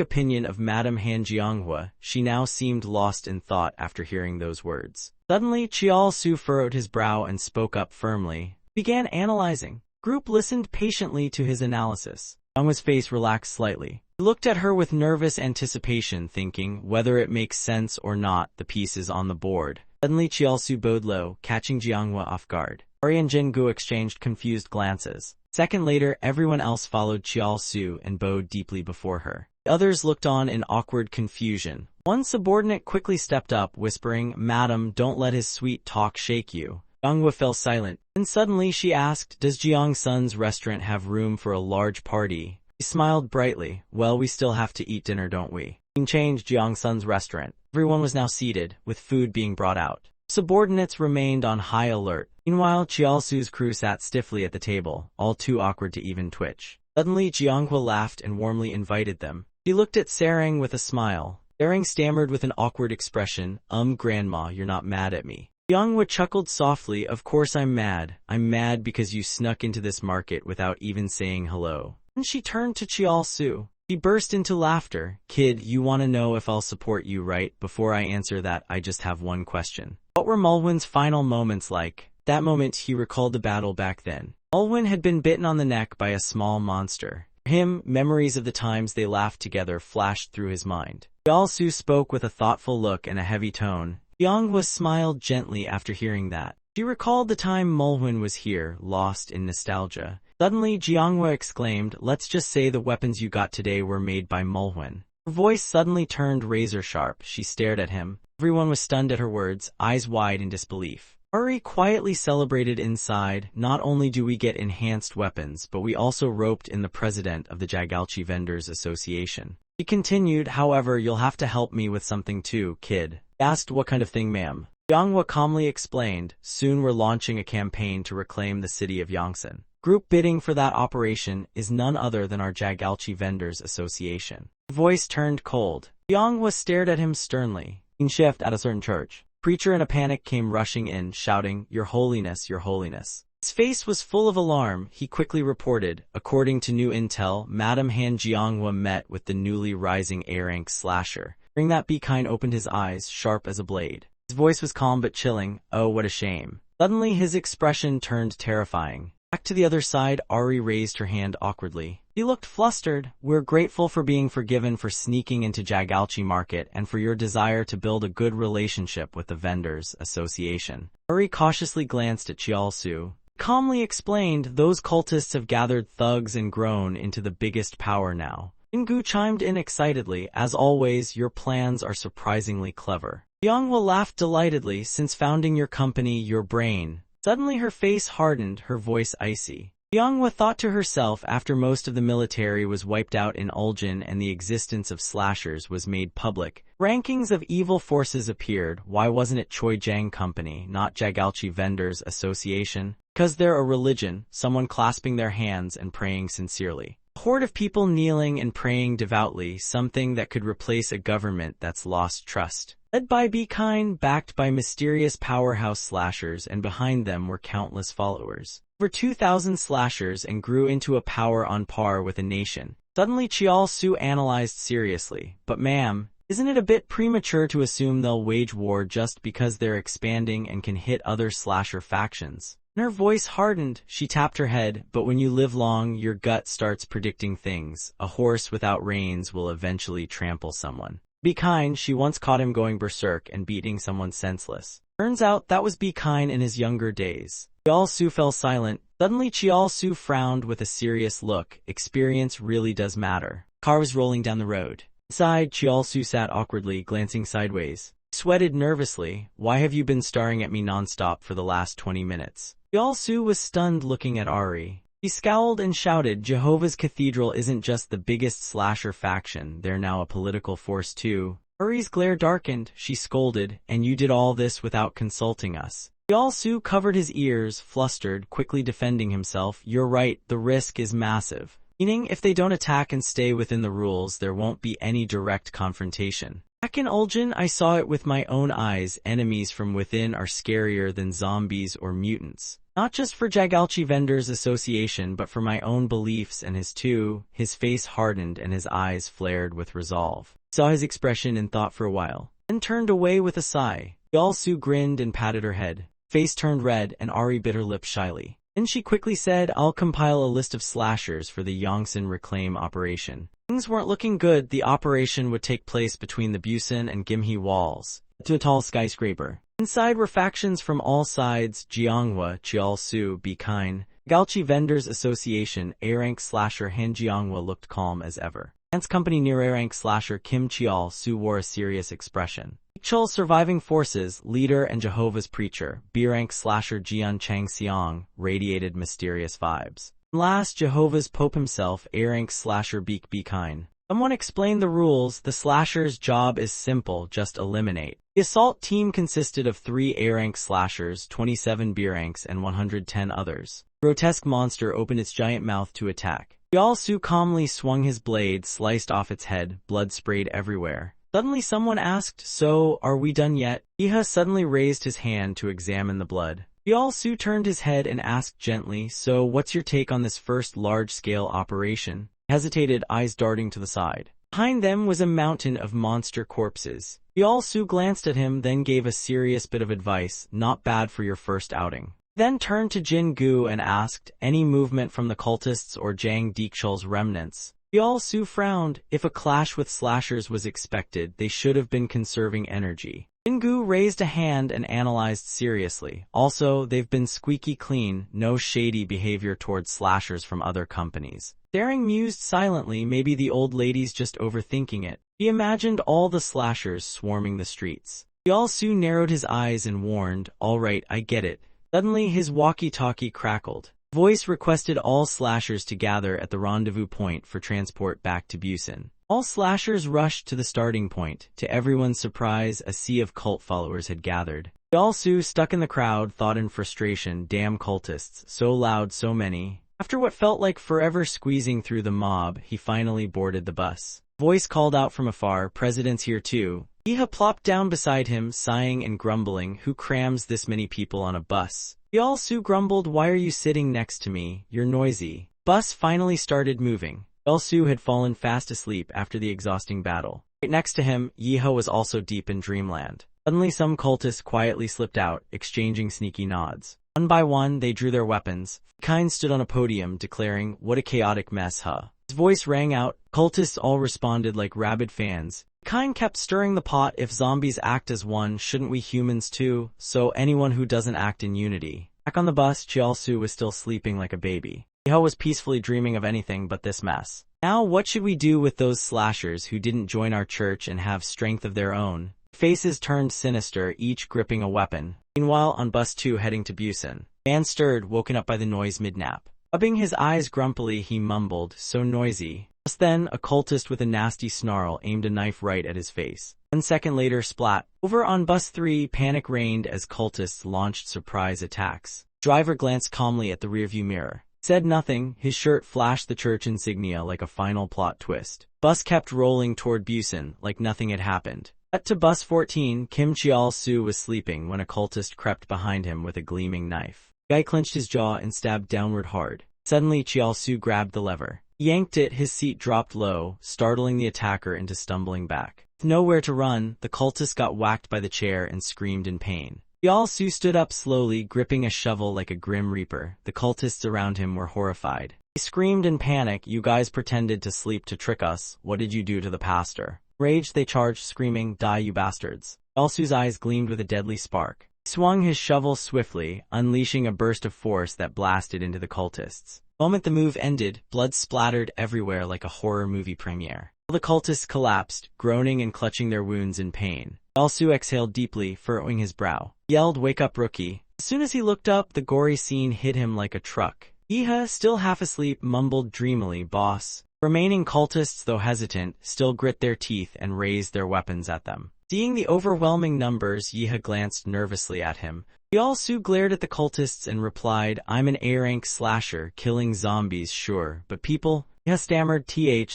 Speaker 1: opinion of Madame Han Jianghua, she now seemed lost in thought after hearing those words. Suddenly, Su furrowed his brow and spoke up firmly. Began analyzing. Group listened patiently to his analysis. Jianghua's face relaxed slightly. He looked at her with nervous anticipation, thinking, whether it makes sense or not, the piece is on the board. Suddenly, Su bowed low, catching Jianghua off guard. Ori and Jingu exchanged confused glances. Second later, everyone else followed Su and bowed deeply before her. The others looked on in awkward confusion. One subordinate quickly stepped up, whispering, Madam, don't let his sweet talk shake you. Jianghua fell silent. Then suddenly she asked, does Jiang Sun's restaurant have room for a large party? He smiled brightly. Well, we still have to eat dinner, don't we? He changed Jiang Sun's restaurant. Everyone was now seated, with food being brought out. Subordinates remained on high alert. Meanwhile, Su's crew sat stiffly at the table, all too awkward to even twitch. Suddenly, Jianghua laughed and warmly invited them. He looked at Sarang with a smile. Sarang stammered with an awkward expression, Grandma, you're not mad at me. Jianghua chuckled softly, of course I'm mad. I'm mad because you snuck into this market without even saying hello. Then she turned to Su. She burst into laughter. Kid, you want to know if I'll support you, right? Before I answer that, I just have one question. What were Mulwin's final moments like? That moment, he recalled the battle back then. Mulwin had been bitten on the neck by a small monster. For him, memories of the times they laughed together flashed through his mind. Su spoke with a thoughtful look and a heavy tone. Jianghua smiled gently after hearing that. She recalled the time Mulwin was here, lost in nostalgia. Suddenly, Jianghua exclaimed, let's just say the weapons you got today were made by Mulwin. Her voice suddenly turned razor-sharp. She stared at him. Everyone was stunned at her words, eyes wide in disbelief. Uri quietly celebrated inside. Not only do we get enhanced weapons, but we also roped in the president of the Jagalchi Vendors Association. He continued, however, you'll have to help me with something too, kid. He asked, what kind of thing, ma'am? Jianghua calmly explained, soon we're launching a campaign to reclaim the city of Yongsan. Group bidding for that operation is none other than our Jagalchi Vendors Association. His voice turned cold. Jianghua stared at him sternly. In shift at a certain church. Preacher in a panic came rushing in, shouting, Your Holiness, Your Holiness. His face was full of alarm. He quickly reported, according to new intel, Madame Han Jianghua met with the newly rising A-rank slasher. Hearing that, Be Kind opened his eyes, sharp as a blade. His voice was calm but chilling. Oh, what a shame. Suddenly his expression turned terrifying. Back to the other side, Ari raised her hand awkwardly. He looked flustered. We're grateful for being forgiven for sneaking into Jagalchi Market and for your desire to build a good relationship with the Vendors Association. Ari cautiously glanced at Chiaosu. Calmly explained, those cultists have gathered thugs and grown into the biggest power now. Jingu chimed in excitedly, as always, your plans are surprisingly clever. Jianghua laughed delightedly, since founding your company, your brain. Suddenly her face hardened, her voice icy. Jianghua thought to herself, after most of the military was wiped out in Uljan and the existence of slashers was made public, rankings of evil forces appeared. Why wasn't it Choi Jiang Company, not Jagalchi Vendors Association? Because they're a religion, someone clasping their hands and praying sincerely. A horde of people kneeling and praying devoutly, something that could replace a government that's lost trust. Led by Be Kind, backed by mysterious powerhouse slashers, and behind them were countless followers. Over 2,000 slashers and grew into a power on par with a nation. Suddenly Chiaosu analyzed seriously. But ma'am, isn't it a bit premature to assume they'll wage war just because they're expanding and can hit other slasher factions? Her voice hardened. She tapped her head. But when you live long, your gut starts predicting things. A horse without reins will eventually trample someone. Be Kind, she once caught him going berserk and beating someone senseless. Turns out that was Be Kind in his younger days. Chiaosu fell silent. Suddenly Chiaosu frowned with a serious look. Experience really does matter. Car was rolling down the road. Inside, Chiaosu sat awkwardly, glancing sideways. He sweated nervously. Why have you been staring at me nonstop for the last 20 minutes? Chiaosu was stunned, looking at Ari. He scowled and shouted, Jehovah's Cathedral isn't just the biggest slasher faction, they're now a political force too. Ari's glare darkened. She scolded, and you did all this without consulting us. Chiaosu covered his ears, flustered, quickly defending himself. You're right, the risk is massive. Meaning, if they don't attack and stay within the rules, there won't be any direct confrontation. Back in Uljan, I saw it with my own eyes. Enemies from within are scarier than zombies or mutants. Not just for Jagalchi Vendors Association, but for my own beliefs and his too. His face hardened and his eyes flared with resolve. He saw his expression and thought for a while, then turned away with a sigh. Chiaosu grinned and patted her head. Face turned red and Ari bit her lip shyly. Then she quickly said, I'll compile a list of slashers for the Yongsan Reclaim operation. Things weren't looking good. The operation would take place between the Busan and Gimhe walls, to a tall skyscraper. Inside were factions from all sides: Jianghua, Chiaosu, Be Kind, Jagalchi Vendors Association. A-rank slasher Han Jianghua looked calm as ever. Dance company near A-rank slasher Kim Chiaosu wore a serious expression. Chul's surviving forces, leader and Jehovah's preacher, B-rank slasher Jian Changxiang, radiated mysterious vibes. Last, Jehovah's Pope himself, A-rank slasher Be Kind. Someone explained the rules. The slasher's job is simple, just eliminate. The assault team consisted of 3 A-rank slashers, 27 B-ranks, and 110 others. The grotesque monster opened its giant mouth to attack. Chiaosu calmly swung his blade, sliced off its head, blood sprayed everywhere. Suddenly someone asked, so, are we done yet? Iha suddenly raised his hand to examine the blood. Chiaosu turned his head and asked gently, so what's your take on this first large-scale operation? He hesitated, eyes darting to the side. Behind them was a mountain of monster corpses. Chiaosu glanced at him, then gave a serious bit of advice, not bad for your first outing. Then turned to Jin Gu and asked, any movement from the cultists or Zhang Dikchul's remnants? Chiaosu frowned. If a clash with slashers was expected, they should have been conserving energy. Jingu raised a hand and analyzed seriously. Also, they've been squeaky clean, no shady behavior towards slashers from other companies. Daring mused silently, maybe the old lady's just overthinking it. He imagined all the slashers swarming the streets. Chiaosu narrowed his eyes and warned, all right, I get it. Suddenly his walkie-talkie crackled. Voice requested all slashers to gather at the rendezvous point for transport back to Busan. All slashers rushed to the starting point. To everyone's surprise, a sea of cult followers had gathered. Chiaosu, stuck in the crowd, thought in frustration, damn cultists, so loud, so many. After what felt like forever squeezing through the mob, he finally boarded the bus. Voice called out from afar, President's here too. Yeha plopped down beside him, sighing and grumbling, "Who crams this many people on a bus?" Yeol-su grumbled, "Why are you sitting next to me? You're noisy." Bus finally started moving. Yeol-su had fallen fast asleep after the exhausting battle. Right next to him, Yeha was also deep in dreamland. Suddenly some cultists quietly slipped out, exchanging sneaky nods. One by one, they drew their weapons. Kine stood on a podium, declaring, "What a chaotic mess, huh?" His voice rang out. Cultists all responded like rabid fans. Kine kept stirring the pot, "If zombies act as one, shouldn't we humans too? So anyone who doesn't act in unity." Back on the bus, Yeol-su was still sleeping like a baby. Yeha was peacefully dreaming of anything but this mess. "Now what should we do with those slashers who didn't join our church and have strength of their own?" Faces turned sinister, each gripping a weapon. Meanwhile, on bus 2 heading to Busan, Dan stirred, woken up by the noise mid-nap. Rubbing his eyes grumpily, he mumbled, "So noisy." Just then, a cultist with a nasty snarl aimed a knife right at his face. 1 second later, splat. Over on bus 3, panic reigned as cultists launched surprise attacks. The driver glanced calmly at the rearview mirror. Said nothing, his shirt flashed the church insignia like a final plot twist. Bus kept rolling toward Busan, like nothing had happened. Cut to bus 14, Kim Cheol-su was sleeping when a cultist crept behind him with a gleaming knife. The guy clenched his jaw and stabbed downward hard. Suddenly, Cheol-su grabbed the lever. He yanked it, his seat dropped low, startling the attacker into stumbling back. With nowhere to run, the cultist got whacked by the chair and screamed in pain. Cheol-su stood up slowly, gripping a shovel like a grim reaper. The cultists around him were horrified. He screamed in panic, "You guys pretended to sleep to trick us. What did you do to the pastor?" Raged, they charged, screaming, "Die, you bastards." Cheol-su's eyes gleamed with a deadly spark. He swung his shovel swiftly, unleashing a burst of force that blasted into the cultists. The moment the move ended, blood splattered everywhere like a horror movie premiere. All the cultists collapsed, groaning and clutching their wounds in pain. Cheol-su exhaled deeply, furrowing his brow. He yelled, "Wake up, rookie." As soon as he looked up, the gory scene hit him like a truck. Yeha, still half asleep, mumbled dreamily, "Boss." Remaining cultists, though hesitant, still grit their teeth and raised their weapons at them. Seeing the overwhelming numbers, Yeha glanced nervously at him. Cheol-su glared at the cultists and replied, "I'm an A-rank slasher, killing zombies, sure, but people—" Yeha stammered,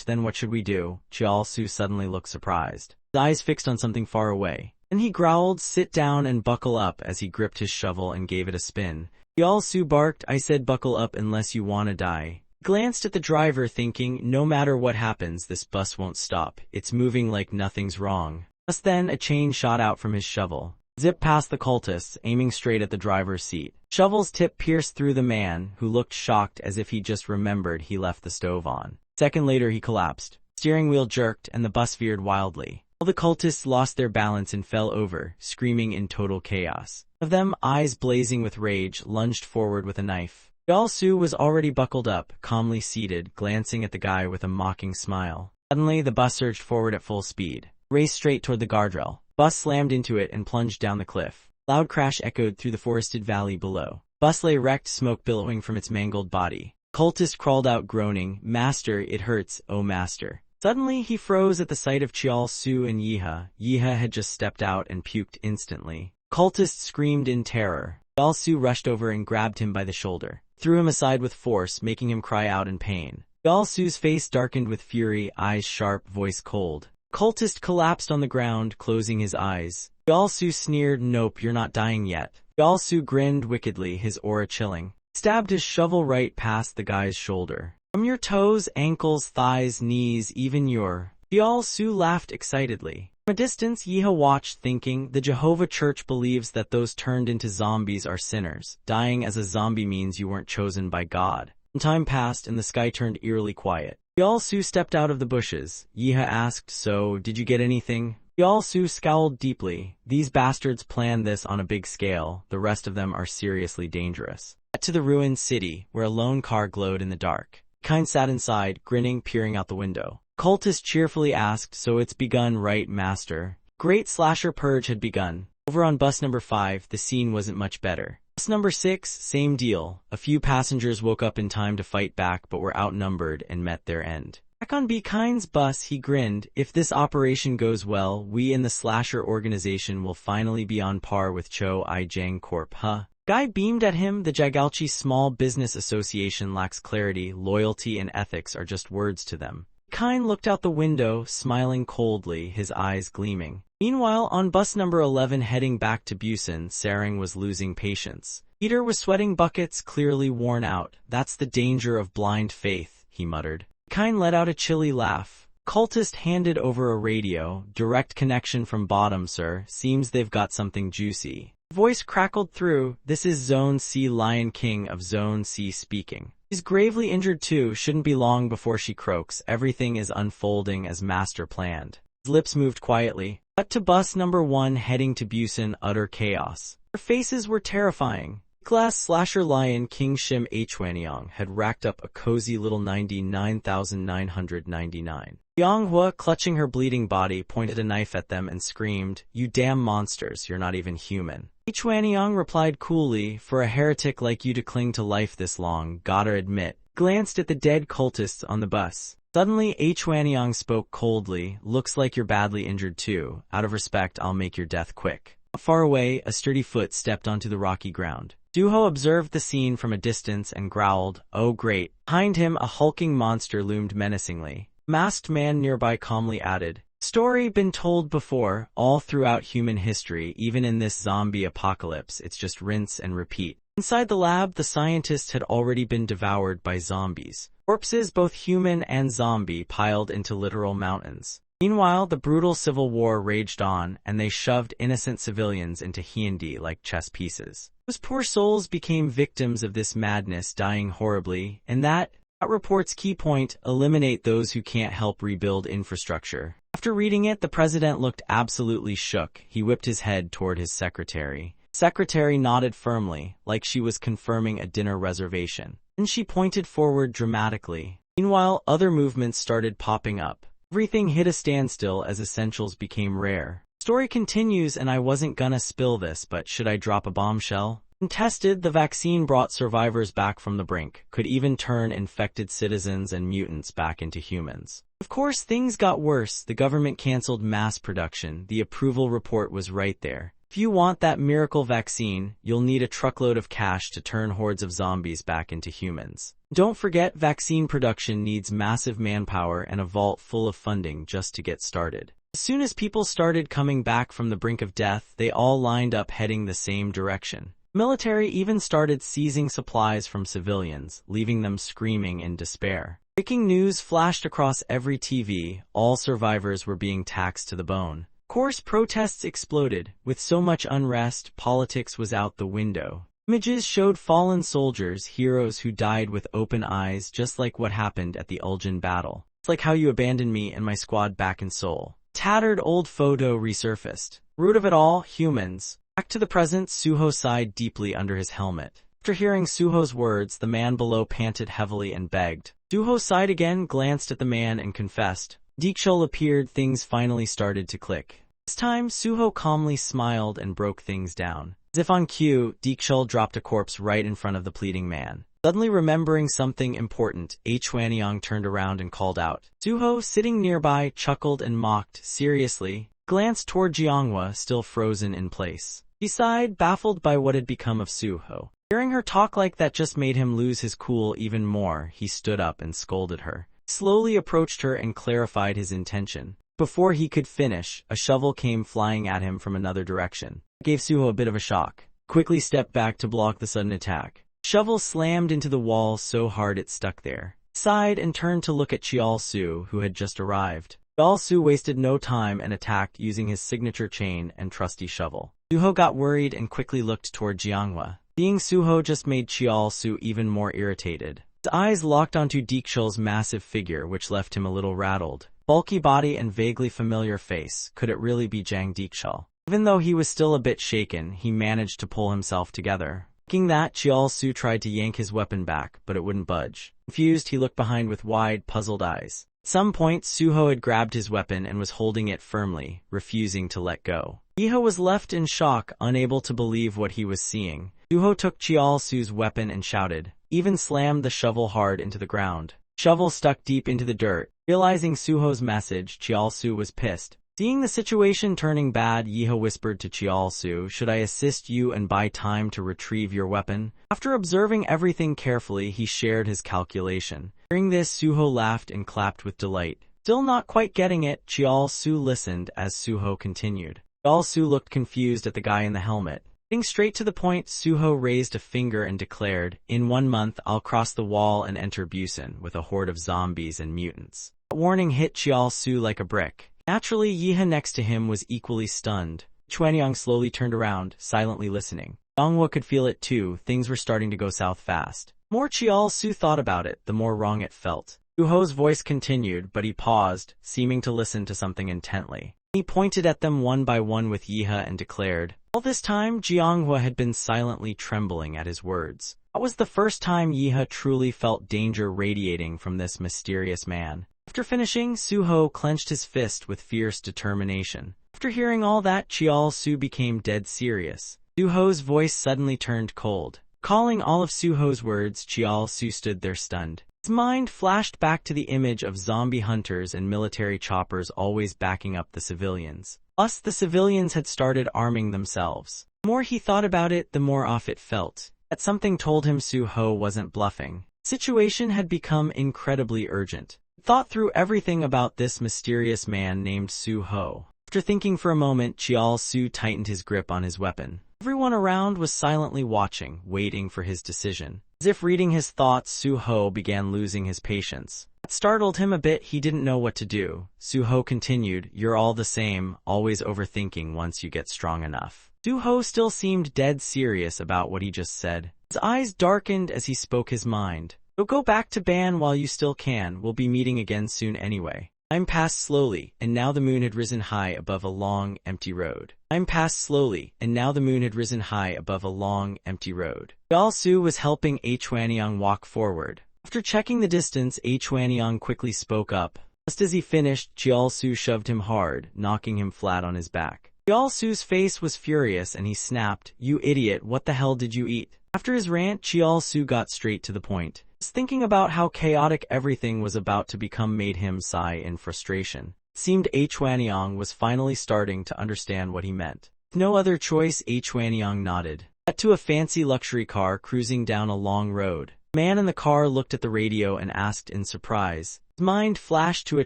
Speaker 1: "Then what should we do?" Cheol-su suddenly looked surprised. His eyes fixed on something far away. Then he growled, "Sit down and buckle up," as he gripped his shovel and gave it a spin. Cheol-su barked, "I said buckle up unless you wanna die." Glanced at the driver, thinking, no matter what happens, this bus won't stop. It's moving like nothing's wrong. Just then, a chain shot out from his shovel. Zipped past the cultists, aiming straight at the driver's seat. Shovel's tip pierced through the man, who looked shocked as if he just remembered he left the stove on. Second later, he collapsed. Steering wheel jerked, and the bus veered wildly. All the cultists lost their balance and fell over, screaming in total chaos. One of them, eyes blazing with rage, lunged forward with a knife. Cheol-su was already buckled up, calmly seated, glancing at the guy with a mocking smile. Suddenly, the bus surged forward at full speed, raced straight toward the guardrail. Bus slammed into it and plunged down the cliff. Loud crash echoed through the forested valley below. Bus lay wrecked, smoke billowing from its mangled body. Cultist crawled out groaning, "Master, it hurts, oh master." Suddenly, he froze at the sight of Cheol-su and Yeha. Yeha had just stepped out and puked instantly. Cultist screamed in terror. Cheol-su rushed over and grabbed him by the shoulder. Threw him aside with force, making him cry out in pain. Cheol-su's face darkened with fury, eyes sharp, voice cold. Cultist collapsed on the ground, closing his eyes. Cheol-su sneered, "Nope, you're not dying yet." Cheol-su grinned wickedly, his aura chilling. Stabbed his shovel right past the guy's shoulder. "From your toes, ankles, thighs, knees, even your—" Cheol-su laughed excitedly. From a distance, Yeha watched, thinking, the Jehovah Church believes that those turned into zombies are sinners. Dying as a zombie means you weren't chosen by God. Some time passed, and the sky turned eerily quiet. Cheol-su stepped out of the bushes. Yeha asked, "So, did you get anything?" Cheol-su scowled deeply. "These bastards planned this on a big scale. The rest of them are seriously dangerous." Cut to the ruined city, where a lone car glowed in the dark. Kine sat inside, grinning, peering out the window. Cultist cheerfully asked, "So it's begun, right, master?" Great slasher purge had begun. Over on bus number 5, the scene wasn't much better. Bus number 6, same deal. A few passengers woke up in time to fight back but were outnumbered and met their end. Back on B. Kine's bus, he grinned, "If this operation goes well, we in the slasher organization will finally be on par with Cho I-Jang Corp, huh?" Guy beamed at him. "The Jagalchi Small Business Association lacks clarity, loyalty, and ethics are just words to them." Kine looked out the window, smiling coldly, his eyes gleaming. Meanwhile, on bus number 11 heading back to Busan, Sarang was losing patience. Peter was sweating buckets, clearly worn out. "That's the danger of blind faith," he muttered. Kine let out a chilly laugh. Cultist handed over a radio. "Direct connection from bottom, sir. Seems they've got something juicy." Voice crackled through. "This is Zone C, Lion King of Zone C speaking. She's gravely injured too, shouldn't be long before she croaks. Everything is unfolding as master planned." His lips moved quietly. Cut to bus number 1 heading to Busan, utter chaos. Their faces were terrifying. Class slasher Lion King Shim Hwanyang had racked up a cozy little 99,999. Manhwa, clutching her bleeding body, pointed a knife at them and screamed, "You damn monsters, you're not even human." Hwanyang replied coolly, "For a heretic like you to cling to life this long, gotta admit," glanced at the dead cultists on the bus. Suddenly, Hwanyang spoke coldly, "Looks like you're badly injured too. Out of respect, I'll make your death quick." Far away, a sturdy foot stepped onto the rocky ground. Suho observed the scene from a distance and growled, "Oh great." Behind him, a hulking monster loomed menacingly. A masked man nearby calmly added, "Story been told before, all throughout human history, even in this zombie apocalypse, it's just rinse and repeat." Inside the lab, the scientists had already been devoured by zombies. Corpses, both human and zombie, piled into literal mountains. Meanwhile, the brutal civil war raged on, and they shoved innocent civilians into Hyundai like chess pieces. Those poor souls became victims of this madness, dying horribly, and that report's key point, eliminate those who can't help rebuild infrastructure. After reading it, the president looked absolutely shook. He whipped his head toward his secretary. Secretary nodded firmly, like she was confirming a dinner reservation. Then she pointed forward dramatically. Meanwhile, other movements started popping up. Everything hit a standstill as essentials became rare. Story continues, and I wasn't gonna spill this, but should I drop a bombshell? Untested, the vaccine brought survivors back from the brink, could even turn infected citizens and mutants back into humans. Of course, things got worse. The government canceled mass production. The approval report was right there. If you want that miracle vaccine, you'll need a truckload of cash to turn hordes of zombies back into humans. Don't forget, vaccine production needs massive manpower and a vault full of funding just to get started. As soon as people started coming back from the brink of death, they all lined up heading the same direction. Military even started seizing supplies from civilians, leaving them screaming in despair. Breaking news flashed across every TV. All survivors were being taxed to the bone. Of course, protests exploded. With so much unrest, politics was out the window. Images showed fallen soldiers, heroes who died with open eyes, just like what happened at the Uljan battle. "It's like how you abandoned me and my squad back in Seoul." Tattered old photo resurfaced. Root of it all, humans. Back to the present, Suho sighed deeply under his helmet. After hearing Suho's words, the man below panted heavily and begged. Suho sighed again, glanced at the man, and confessed. Deekshul appeared. Things finally started to click. This time, Suho calmly smiled and broke things down. As if on cue, Deekshul dropped a corpse right in front of the pleading man. Suddenly remembering something important, Hwanyang turned around and called out. Suho, sitting nearby, chuckled and mocked. Seriously? Glanced toward Jianghua, still frozen in place. He sighed, baffled by what had become of Suho. Hearing her talk like that just made him lose his cool even more. He stood up and scolded her. Slowly approached her and clarified his intention. Before he could finish, a shovel came flying at him from another direction. It gave Suho a bit of a shock. Quickly stepped back to block the sudden attack. Shovel slammed into the wall so hard it stuck there. Sighed and turned to look at Chial-su, who had just arrived. Chial-su wasted no time and attacked using his signature chain and trusty shovel. Suho got worried and quickly looked toward Jianghua. Seeing Suho just made Chial-su even more irritated. His eyes locked onto Deekshul's massive figure, which left him a little rattled. Bulky body and vaguely familiar face. Could it really be Jang Deekshul? Even though he was still a bit shaken, he managed to pull himself together. Thinking that, Chial-su tried to yank his weapon back, but it wouldn't budge. Confused, he looked behind with wide, puzzled eyes. At some point, Suho had grabbed his weapon and was holding it firmly, refusing to let go. Iho was left in shock, unable to believe what he was seeing. Suho took Chial-su's weapon and shouted, even slammed the shovel hard into the ground. Shovel stuck deep into the dirt. Realizing Suho's message, Chial-su was pissed. Seeing the situation turning bad, Yiho whispered to Chial-su, should I assist you and buy time to retrieve your weapon? After observing everything carefully, he shared his calculation. Hearing this, Suho laughed and clapped with delight. Still not quite getting it, Chial-su listened as Suho continued. Chial-su looked confused at the guy in the helmet. Getting straight to the point, Suho raised a finger and declared, "In 1 month, I'll cross the wall and enter Busan with a horde of zombies and mutants." That warning hit Chial-su like a brick. Naturally, Yiha next to him was equally stunned. Chuanyang slowly turned around, silently listening. Manhwa could feel it too, things were starting to go south fast. The more Chial-su thought about it, the more wrong it felt. Suho's voice continued, but he paused, seeming to listen to something intently. He pointed at them one by one with Yiha and declared. All this time, Jianghua had been silently trembling at his words. That was the first time Yiha truly felt danger radiating from this mysterious man. After finishing, Suho clenched his fist with fierce determination. After hearing all that, Chial-su became dead serious. Suho's voice suddenly turned cold. Calling all of Suho's words, Chial-su stood there stunned. His mind flashed back to the image of zombie hunters and military choppers always backing up the civilians. Plus, the civilians had started arming themselves. The more he thought about it, the more off it felt. That something told him Suho wasn't bluffing. The situation had become incredibly urgent. He thought through everything about this mysterious man named Suho. After thinking for a moment, Chial-su tightened his grip on his weapon. Everyone around was silently watching, waiting for his decision. As if reading his thoughts, Suho began losing his patience. That startled him a bit, he didn't know what to do. Suho continued, "You're all the same, always overthinking once you get strong enough." Suho still seemed dead serious about what he just said. His eyes darkened as he spoke his mind. "So go back to Ban while you still can, we'll be meeting again soon anyway." Time passed slowly, and now the moon had risen high above a long, empty road. Time passed slowly, and now the moon had risen high above a long, empty road. Chial-su was helping Chuanyang walk forward. After checking the distance, Chuanyang quickly spoke up. Just as he finished, Chial-su shoved him hard, knocking him flat on his back. Chial-su's face was furious and he snapped, "You idiot, what the hell did you eat?" After his rant, Chial-su got straight to the point. Thinking about how chaotic everything was about to become made him sigh in frustration. It seemed Chuanyang was finally starting to understand what he meant. With no other choice, Chuanyang nodded. Cut to a fancy luxury car cruising down a long road. The man in the car looked at the radio and asked in surprise. His mind flashed to a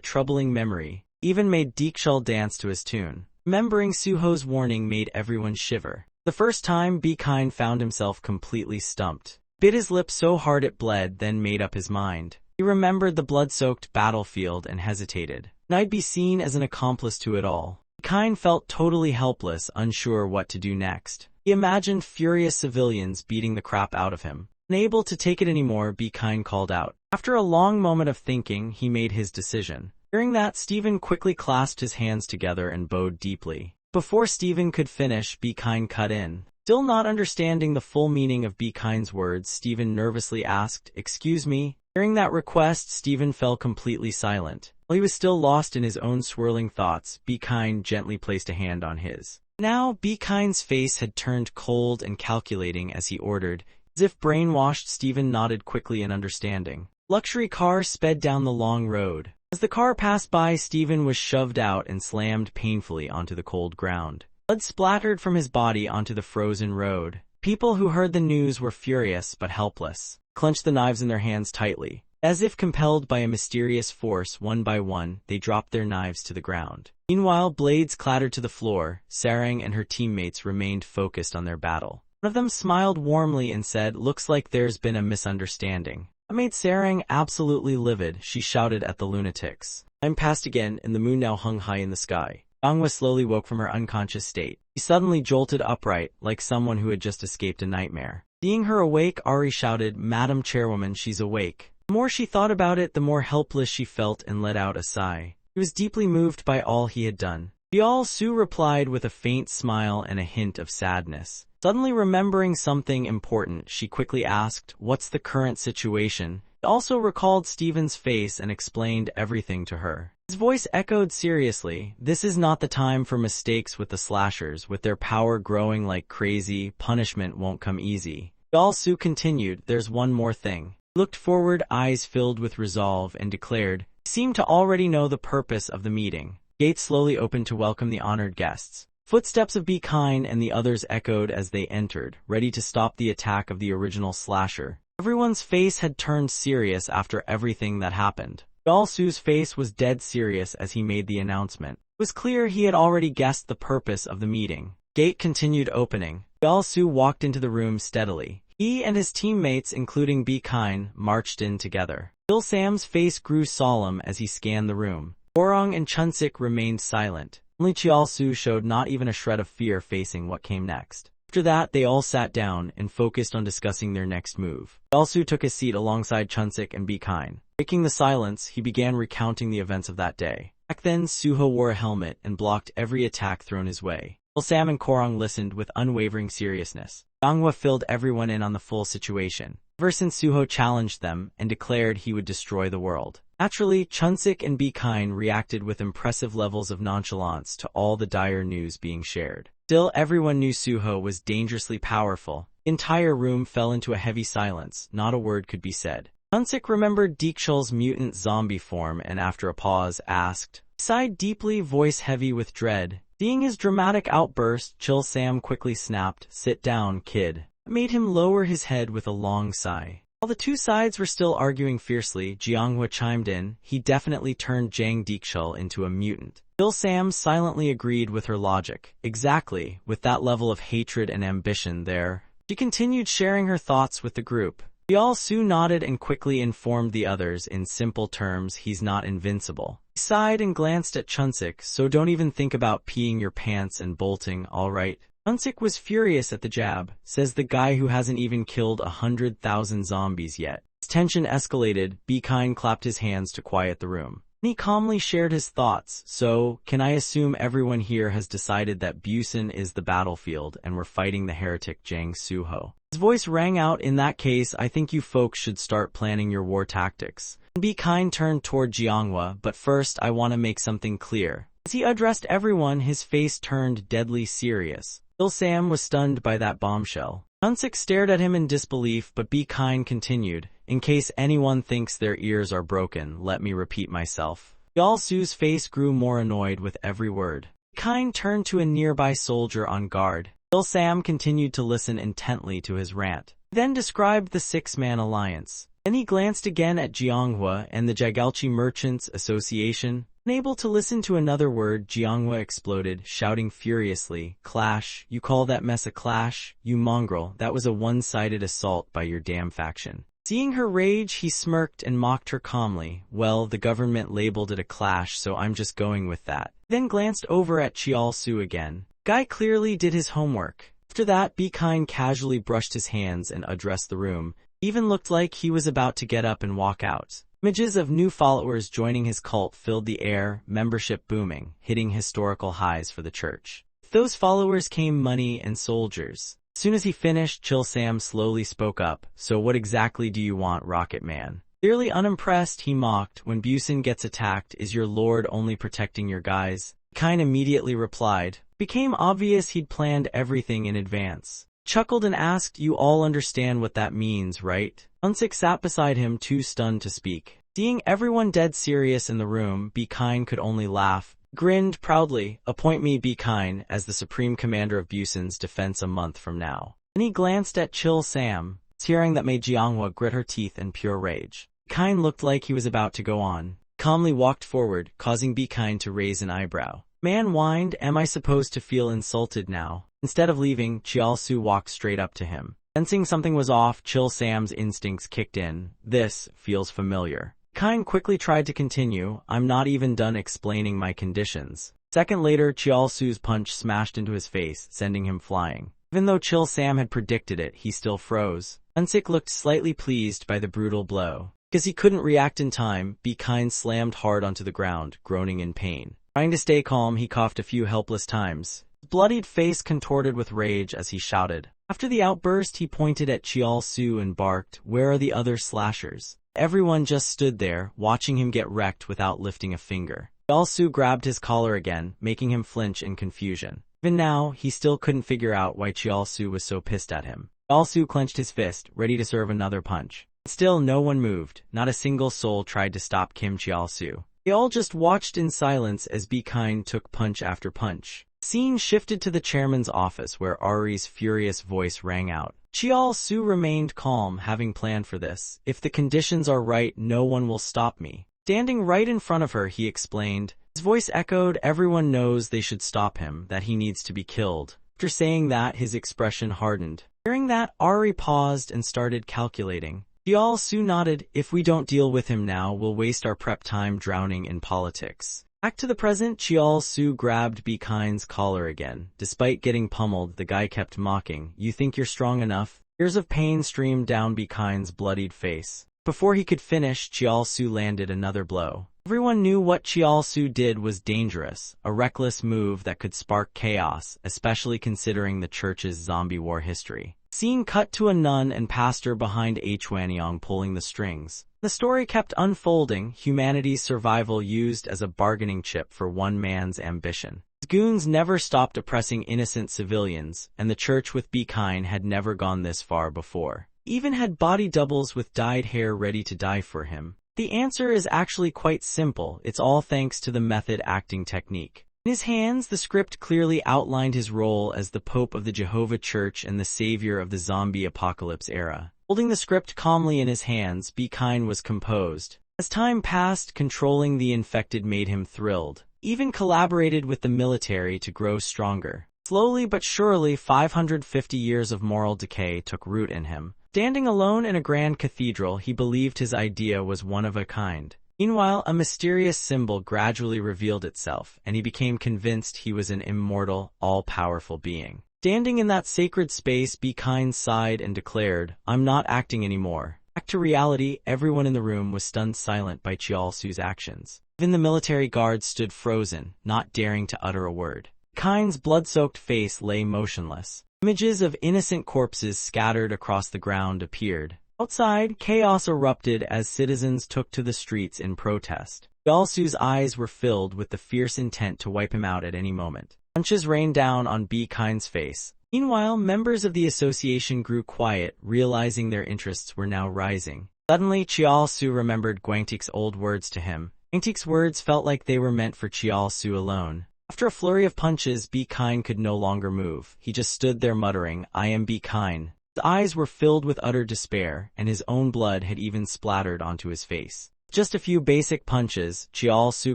Speaker 1: troubling memory. He even made Deekshul dance to his tune. Remembering Suho's warning made everyone shiver. The first time, Be Kind found himself completely stumped. Bit his lip so hard it bled, then made up his mind. He remembered the blood-soaked battlefield and hesitated. I'd be seen as an accomplice to it all. Kind felt totally helpless, unsure what to do next. He imagined furious civilians beating the crap out of him. Unable to take it anymore, Be Kind called out. After a long moment of thinking, he made his decision. Hearing that, Stephen quickly clasped his hands together and bowed deeply. Before Stephen could finish, Be Kind cut in. Still not understanding the full meaning of Be Kind's words, Stephen nervously asked, "Excuse me?" Hearing that request, Stephen fell completely silent. While he was still lost in his own swirling thoughts, Be Kind gently placed a hand on his. Now, Be Kind's face had turned cold and calculating as he ordered. As if brainwashed, Stephen nodded quickly in understanding. Luxury car sped down the long road. As the car passed by, Stephen was shoved out and slammed painfully onto the cold ground. Blood splattered from his body onto the frozen road. People who heard the news were furious but helpless. Clenched the knives in their hands tightly. As if compelled by a mysterious force, one by one, they dropped their knives to the ground. Meanwhile, blades clattered to the floor. Sarang and her teammates remained focused on their battle. One of them smiled warmly and said, "Looks like there's been a misunderstanding." That made Sarang absolutely livid. She shouted at the lunatics. Time passed again, and the moon now hung high in the sky. Manhwa slowly woke from her unconscious state. She suddenly jolted upright, like someone who had just escaped a nightmare. Seeing her awake, Ari shouted, "Madam Chairwoman, she's awake." The more she thought about it, the more helpless she felt and let out a sigh. She was deeply moved by all he had done. Chial-su replied with a faint smile and a hint of sadness. Suddenly remembering something important, she quickly asked, "What's the current situation?" He also recalled Stephen's face and explained everything to her. His voice echoed seriously, "This is not the time for mistakes with the slashers. With their power growing like crazy, punishment won't come easy." Chial-su continued, "There's one more thing." He looked forward, eyes filled with resolve, and declared, "You seem to already know the purpose of the meeting." Gates slowly opened to welcome the honored guests. Footsteps of Be Kind and the others echoed as they entered, ready to stop the attack of the original slasher. Everyone's face had turned serious after everything that happened. Yeol-su's face was dead serious as he made the announcement. It was clear he had already guessed the purpose of the meeting. Gate continued opening. Yeol-su walked into the room steadily. He and his teammates, including Be Kind, marched in together. Sam's face grew solemn as he scanned the room. Gorong and Chunsik remained silent. Only Yeol-su showed not even a shred of fear facing what came next. After that, they all sat down and focused on discussing their next move. Yeol-su took his seat alongside Chunsik and Be Kind. Breaking the silence, he began recounting the events of that day. Back then, Suho wore a helmet and blocked every attack thrown his way. Sam and Gorong listened with unwavering seriousness. Manhwa filled everyone in on the full situation. Ever since Suho challenged them and declared he would destroy the world. Naturally, Chunsik and Be Kind reacted with impressive levels of nonchalance to all the dire news being shared. Still, everyone knew Suho was dangerously powerful. The entire room fell into a heavy silence. Not a word could be said. Chunsik remembered Deekshul's mutant zombie form and after a pause asked, sighed deeply, voice heavy with dread. Seeing his dramatic outburst, Sam quickly snapped, "Sit down, kid." It made him lower his head with a long sigh. While the two sides were still arguing fiercely, Jianghua chimed in. He definitely turned Jang Deekshul into a mutant. Sam silently agreed with her logic. Exactly, with that level of hatred and ambition there. She continued sharing her thoughts with the group. Yeol-su nodded and quickly informed the others in simple terms he's not invincible. He sighed and glanced at Chunsik, so don't even think about peeing your pants and bolting, alright? Chunsik was furious at the jab, says the guy who hasn't even killed 100,000 zombies yet. As tension escalated, Be Kind clapped his hands to quiet the room. He calmly shared his thoughts. So, can I assume everyone here has decided that Busan is the battlefield and we're fighting the heretic Jang Suho? His voice rang out. In that case, I think you folks should start planning your war tactics. Be Kind turned toward Jianghua, but first I want to make something clear. As he addressed everyone, his face turned deadly serious. Sam was stunned by that bombshell. Chunsik stared at him in disbelief, but Be Kind continued. In case anyone thinks their ears are broken, let me repeat myself. Yeol-su's face grew more annoyed with every word. Be Kind turned to a nearby soldier on guard. Sam continued to listen intently to his rant. He then described the six-man alliance. Then he glanced again at Jianghua and the Jagalchi Merchants Association. Unable to listen to another word, Jianghua exploded, shouting furiously, "Clash? You call that mess a clash? You mongrel, that was a one-sided assault by your damn faction." Seeing her rage, he smirked and mocked her calmly. Well, the government labeled it a clash, so I'm just going with that. Then glanced over at Yeol-su again. Guy clearly did his homework. After that, Be Kind casually brushed his hands and addressed the room. Even looked like he was about to get up and walk out. Images of new followers joining his cult filled the air, membership booming, hitting historical highs for the church. With those followers came money and soldiers. As soon as he finished, Sam slowly spoke up. So what exactly do you want, Rocket Man? Clearly unimpressed, he mocked. When Busan gets attacked, is your lord only protecting your guys? Kind immediately replied. Became obvious he'd planned everything in advance. Chuckled and asked, you all understand what that means, right? Chunsik sat beside him, too stunned to speak. Seeing everyone dead serious in the room, Be Kind could only laugh. Grinned proudly. Appoint me, Be Kind, as the supreme commander of Busan's defense a month from now. Then he glanced at Sam. Hearing that made Jianghua grit her teeth in pure rage. Be Kind looked like he was about to go on. Calmly walked forward, causing Be Kind to raise an eyebrow. Man whined, am I supposed to feel insulted now? Instead of leaving, Yeol-su walked straight up to him. Sensing something was off, Sam's instincts kicked in. This feels familiar. Kind quickly tried to continue. I'm not even done explaining my conditions. Second later, Yeol-su's punch smashed into his face, sending him flying. Even though Sam had predicted it, he still froze. Chunsik looked slightly pleased by the brutal blow. Because he couldn't react in time, Be Kind slammed hard onto the ground, groaning in pain. Trying to stay calm, he coughed a few helpless times. His bloodied face contorted with rage as he shouted. After the outburst, he pointed at Yeol-su and barked, where are the other slashers? Everyone just stood there, watching him get wrecked without lifting a finger. Yeol-su grabbed his collar again, making him flinch in confusion. Even now, he still couldn't figure out why Yeol-su was so pissed at him. Yeol-su clenched his fist, ready to serve another punch. Still, no one moved. Not a single soul tried to stop Yeol-su. They all just watched in silence as Be Kind took punch after punch. Scene shifted to the chairman's office where Ari's furious voice rang out. Chial-su remained calm, having planned for this. If the conditions are right, no one will stop me. Standing right in front of her, he explained. His voice echoed, everyone knows they should stop him, that he needs to be killed. After saying that, his expression hardened. Hearing that, Ari paused and started calculating. Chial-su nodded. If we don't deal with him now, we'll waste our prep time drowning in politics. Back to the present, Chial-su grabbed Be Kind's collar again. Despite getting pummeled, the guy kept mocking. You think you're strong enough? Tears of pain streamed down Be Kind's bloodied face. Before he could finish, Chial-su landed another blow. Everyone knew what Chial-su did was dangerous, a reckless move that could spark chaos, especially considering the church's zombie war history. Scene cut to a nun and pastor behind Hwanyang pulling the strings. The story kept unfolding, humanity's survival used as a bargaining chip for one man's ambition. His goons never stopped oppressing innocent civilians, and the church with Be Kind had never gone this far before. Even had body doubles with dyed hair ready to die for him. The answer is actually quite simple. It's all thanks to the method acting technique. In his hands, the script clearly outlined his role as the Pope of the Jehovah Church and the savior of the zombie apocalypse era. Holding the script calmly in his hands, Be Kind was composed. As time passed, controlling the infected made him thrilled. Even collaborated with the military to grow stronger. Slowly but surely, 550 years of moral decay took root in him. Standing alone in a grand cathedral, he believed his idea was one of a kind. Meanwhile, a mysterious symbol gradually revealed itself, and he became convinced he was an immortal, all-powerful being. Standing in that sacred space, Be Kind sighed and declared, I'm not acting anymore. Back to reality, everyone in the room was stunned silent by Chial-su's actions. Even the military guards stood frozen, not daring to utter a word. Be Kind's blood-soaked face lay motionless. Images of innocent corpses scattered across the ground appeared. Outside, chaos erupted as citizens took to the streets in protest. Chial-su's eyes were filled with the fierce intent to wipe him out at any moment. Punches rained down on Be Kind's face. Meanwhile, members of the association grew quiet, realizing their interests were now rising. Suddenly, Chial-su remembered Guangtik's old words to him. Guangtik's words felt like they were meant for Chial-su alone. After a flurry of punches, Be Kind could no longer move. He just stood there muttering, I am Be Kind. His eyes were filled with utter despair, and his own blood had even splattered onto his face. Just a few basic punches, Chial-su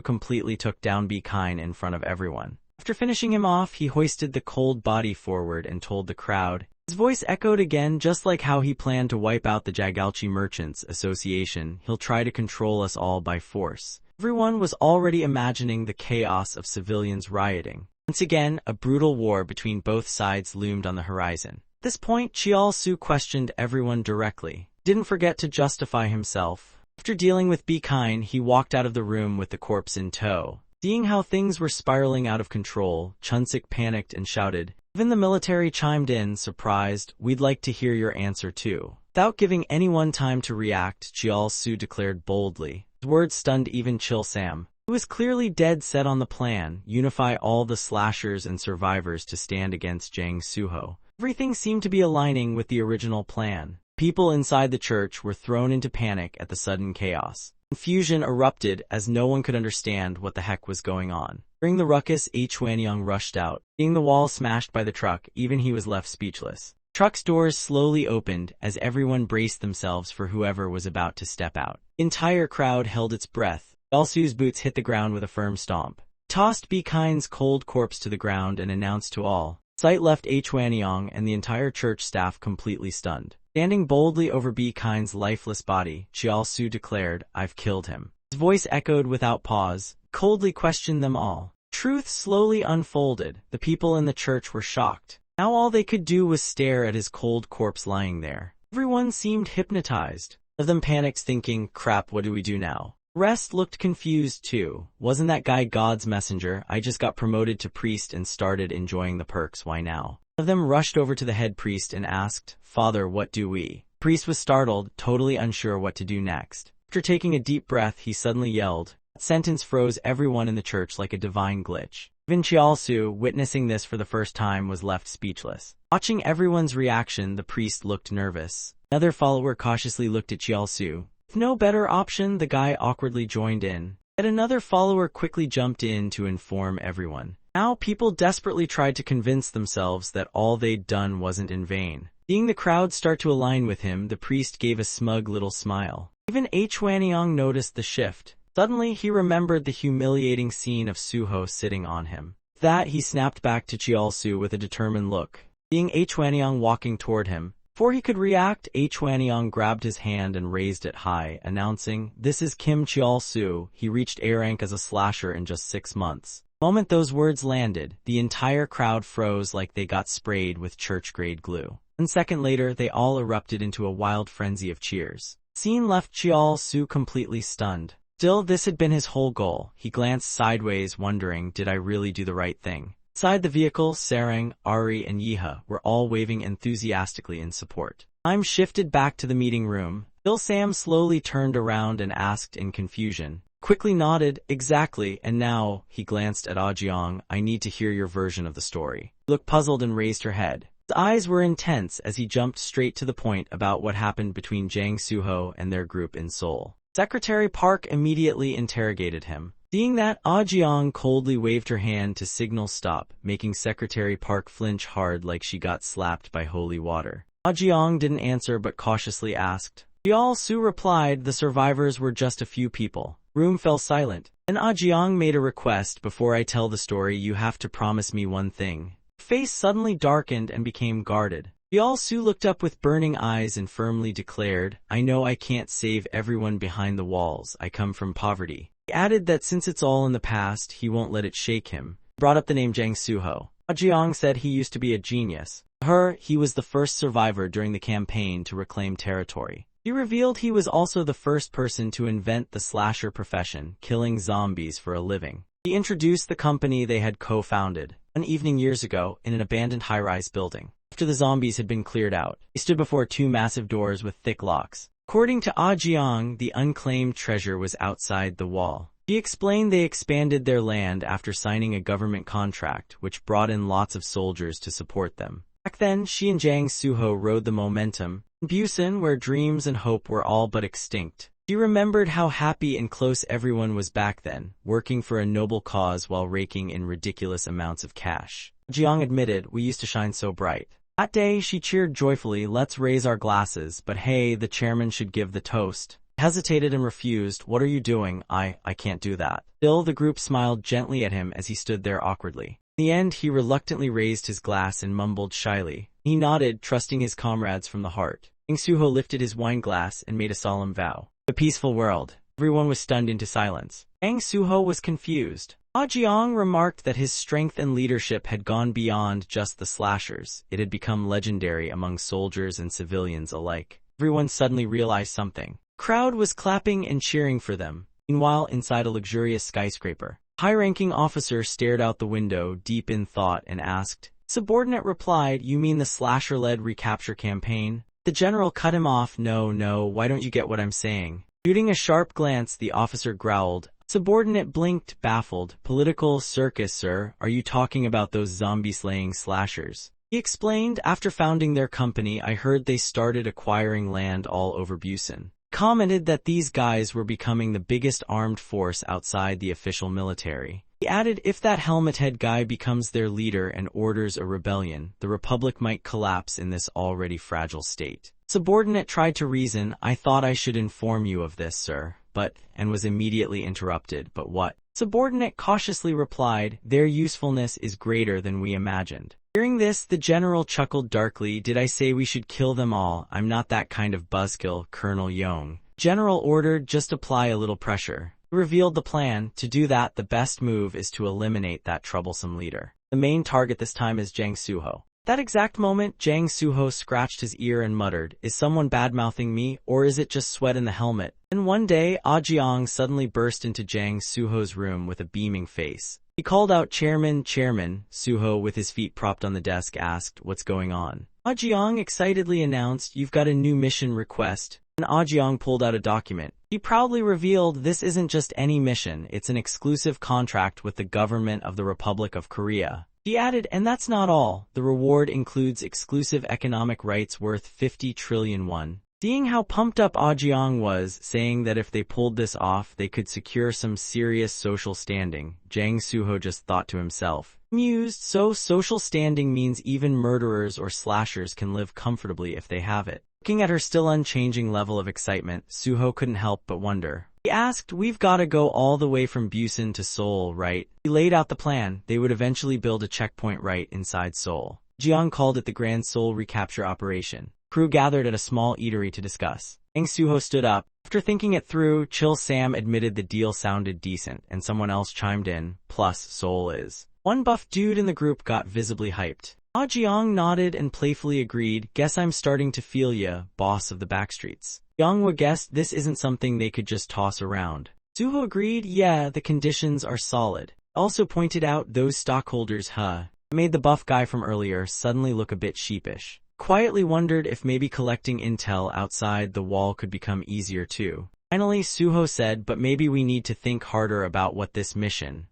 Speaker 1: completely took down Be Kind in front of everyone. After finishing him off, he hoisted the cold body forward and told the crowd. His voice echoed again, just like how he planned to wipe out the Jagalchi Merchants Association. He'll try to control us all by force. Everyone was already imagining the chaos of civilians rioting. Once again, a brutal war between both sides loomed on the horizon. At this point, Chial-su questioned everyone directly. He didn't forget to justify himself. After dealing with Be Kind, he walked out of the room with the corpse in tow. Seeing how things were spiraling out of control, Chunsik panicked and shouted. Even the military chimed in, surprised, we'd like to hear your answer too. Without giving anyone time to react, Chial-su declared boldly. His words stunned even Chil Sam. He was clearly dead set on the plan, unify all the slashers and survivors to stand against Jang Suho. Everything seemed to be aligning with the original plan. People inside the church were thrown into panic at the sudden chaos. Confusion erupted as no one could understand what the heck was going on. During the ruckus, Hwanyang rushed out. Seeing the wall smashed by the truck, even he was left speechless. Truck's doors slowly opened as everyone braced themselves for whoever was about to step out. The entire crowd held its breath. Chial-su's boots hit the ground with a firm stomp. He tossed Be Kind's cold corpse to the ground and announced to all. Sight left Hwanyang and the entire church staff completely stunned. Standing boldly over Be Kind's lifeless body, Chial-su declared, I've killed him. His voice echoed without pause, coldly questioned them all. Truth slowly unfolded. The people in the church were shocked. Now all they could do was stare at his cold corpse lying there. Everyone seemed hypnotized. One of them panicked, thinking, crap, what do we do now? The rest looked confused too. Wasn't that guy God's messenger? I just got promoted to priest and started enjoying the perks, why now? One of them rushed over to the head priest and asked, Father, what do we? The priest was startled, totally unsure what to do next. After taking a deep breath, he suddenly yelled. That sentence froze everyone in the church like a divine glitch. Even Chial-su, witnessing this for the first time, was left speechless. Watching everyone's reaction, the priest looked nervous. Another follower cautiously looked at Chial-su. With no better option, the guy awkwardly joined in. Yet another follower quickly jumped in to inform everyone. Now people desperately tried to convince themselves that all they'd done wasn't in vain. Seeing the crowd start to align with him, the priest gave a smug little smile. Even Huanyang noticed the shift. Suddenly, he remembered the humiliating scene of Suho sitting on him. With that, he snapped back to Chiaosu with a determined look. Seeing Huanyang walking toward him, before he could react, Huanyang grabbed his hand and raised it high, announcing, "This is Kim Chiaosu. He reached A rank as a slasher in just 6 months." The moment those words landed, the entire crowd froze like they got sprayed with church-grade glue. 1 second later, they all erupted into a wild frenzy of cheers. The scene left Chiaosu completely stunned. Still, this had been his whole goal. He glanced sideways, wondering, did I really do the right thing? Inside the vehicle, Sarang, Ari, and Yiha were all waving enthusiastically in support. Time shifted back to the meeting room. Bill Sam slowly turned around and asked in confusion. Quickly nodded, "Exactly, and now," he glanced at Ajiang, "I need to hear your version of the story." She looked puzzled and raised her head. His eyes were intense as he jumped straight to the point about what happened between Jang Suho and their group in Seoul. Secretary Park immediately interrogated him. Seeing that, Ajiang coldly waved her hand to signal stop, making Secretary Park flinch hard like she got slapped by holy water. Ajiang didn't answer but cautiously asked. Su replied the survivors were just a few people. Room fell silent. Then Ajiang made a request. "Before I tell the story, you have to promise me one thing." Her face suddenly darkened and became guarded. Su looked up with burning eyes and firmly declared, "I know I can't save everyone behind the walls. I come from poverty." He added that since it's all in the past, he won't let it shake him. He brought up the name Jang Suho. Ajiang said he used to be a genius. To her, he was the first survivor during the campaign to reclaim territory. He revealed he was also the first person to invent the slasher profession, killing zombies for a living. He introduced the company they had co-founded. One evening years ago, in an abandoned high-rise building. After the zombies had been cleared out, he stood before 2 massive doors with thick locks. According to Ajiang, the unclaimed treasure was outside the wall. He explained they expanded their land after signing a government contract, which brought in lots of soldiers to support them. Back then, she and Jang Suho rode the momentum. In Busan, where dreams and hope were all but extinct. She remembered how happy and close everyone was back then, working for a noble cause while raking in ridiculous amounts of cash. Jiang admitted, "We used to shine so bright." That day, she cheered joyfully, "Let's raise our glasses, but hey, the chairman should give the toast." He hesitated and refused. "What are you doing? I can't do that." Still, the group smiled gently at him as he stood there awkwardly. In the end, he reluctantly raised his glass and mumbled shyly. He nodded, trusting his comrades from the heart. Jang Suho lifted his wine glass and made a solemn vow. A peaceful world. Everyone was stunned into silence. Jang Suho was confused. Ajiang remarked that his strength and leadership had gone beyond just the slashers. It had become legendary among soldiers and civilians alike. Everyone suddenly realized something. The crowd was clapping and cheering for them. Meanwhile, inside a luxurious skyscraper, a high-ranking officer stared out the window, deep in thought, and asked. Subordinate replied, "You mean the slasher-led recapture campaign?" The general cut him off. No, why don't you get what I'm saying? Shooting a sharp glance, the officer growled. Subordinate blinked, baffled. "Political circus, sir. Are you talking about those zombie-slaying slashers?" He explained, "After founding their company, I heard they started acquiring land all over Busan." Commented that these guys were becoming the biggest armed force outside the official military. He added, "If that helmet-head guy becomes their leader and orders a rebellion, the republic might collapse in this already fragile state." Subordinate tried to reason, "I thought I should inform you of this, sir, but," and was immediately interrupted. "But what?" Subordinate cautiously replied, "Their usefulness is greater than we imagined." Hearing this, the general chuckled darkly. "Did I say we should kill them all? I'm not that kind of buzzkill, Colonel Yong." General ordered, "Just apply a little pressure." He revealed the plan. To do that, the best move is to eliminate that troublesome leader. The main target this time is Jang Suho. That exact moment, Jang Suho scratched his ear and muttered, "Is someone bad-mouthing me, or is it just sweat in the helmet?" Then one day, Ajiang suddenly burst into Jang Suho's room with a beaming face. He called out, Chairman. Suho, with his feet propped on the desk, asked, "What's going on?" Ajiang excitedly announced, "You've got a new mission request." And Ajiang pulled out a document. He proudly revealed, "This isn't just any mission, it's an exclusive contract with the government of the Republic of Korea." He added, "And that's not all. The reward includes exclusive economic rights worth 50 trillion won. Seeing how pumped up Ah Jiang was, saying that if they pulled this off, they could secure some serious social standing, Jang Suho just thought to himself. Amused, so social standing means even murderers or slashers can live comfortably if they have it. Looking at her still unchanging level of excitement, Suho couldn't help but wonder. He asked, "We've gotta go all the way from Busan to Seoul, right?" He laid out the plan. They would eventually build a checkpoint right inside Seoul. Jiang called it the Grand Seoul Recapture Operation. Crew gathered at a small eatery to discuss. Jang Suho stood up. After thinking it through, Chil Sam admitted the deal sounded decent, and someone else chimed in, "Plus, Seoul is." One buff dude in the group got visibly hyped. Ah Jiang nodded and playfully agreed, "Guess I'm starting to feel ya, boss of the backstreets." Yonghwa guessed this isn't something they could just toss around. Suho agreed, "Yeah, the conditions are solid." Also pointed out those stockholders, It made the buff guy from earlier suddenly look a bit sheepish. Quietly wondered if maybe collecting intel outside the wall could become easier too. Finally, Suho said, "But maybe we need to think harder about what this mission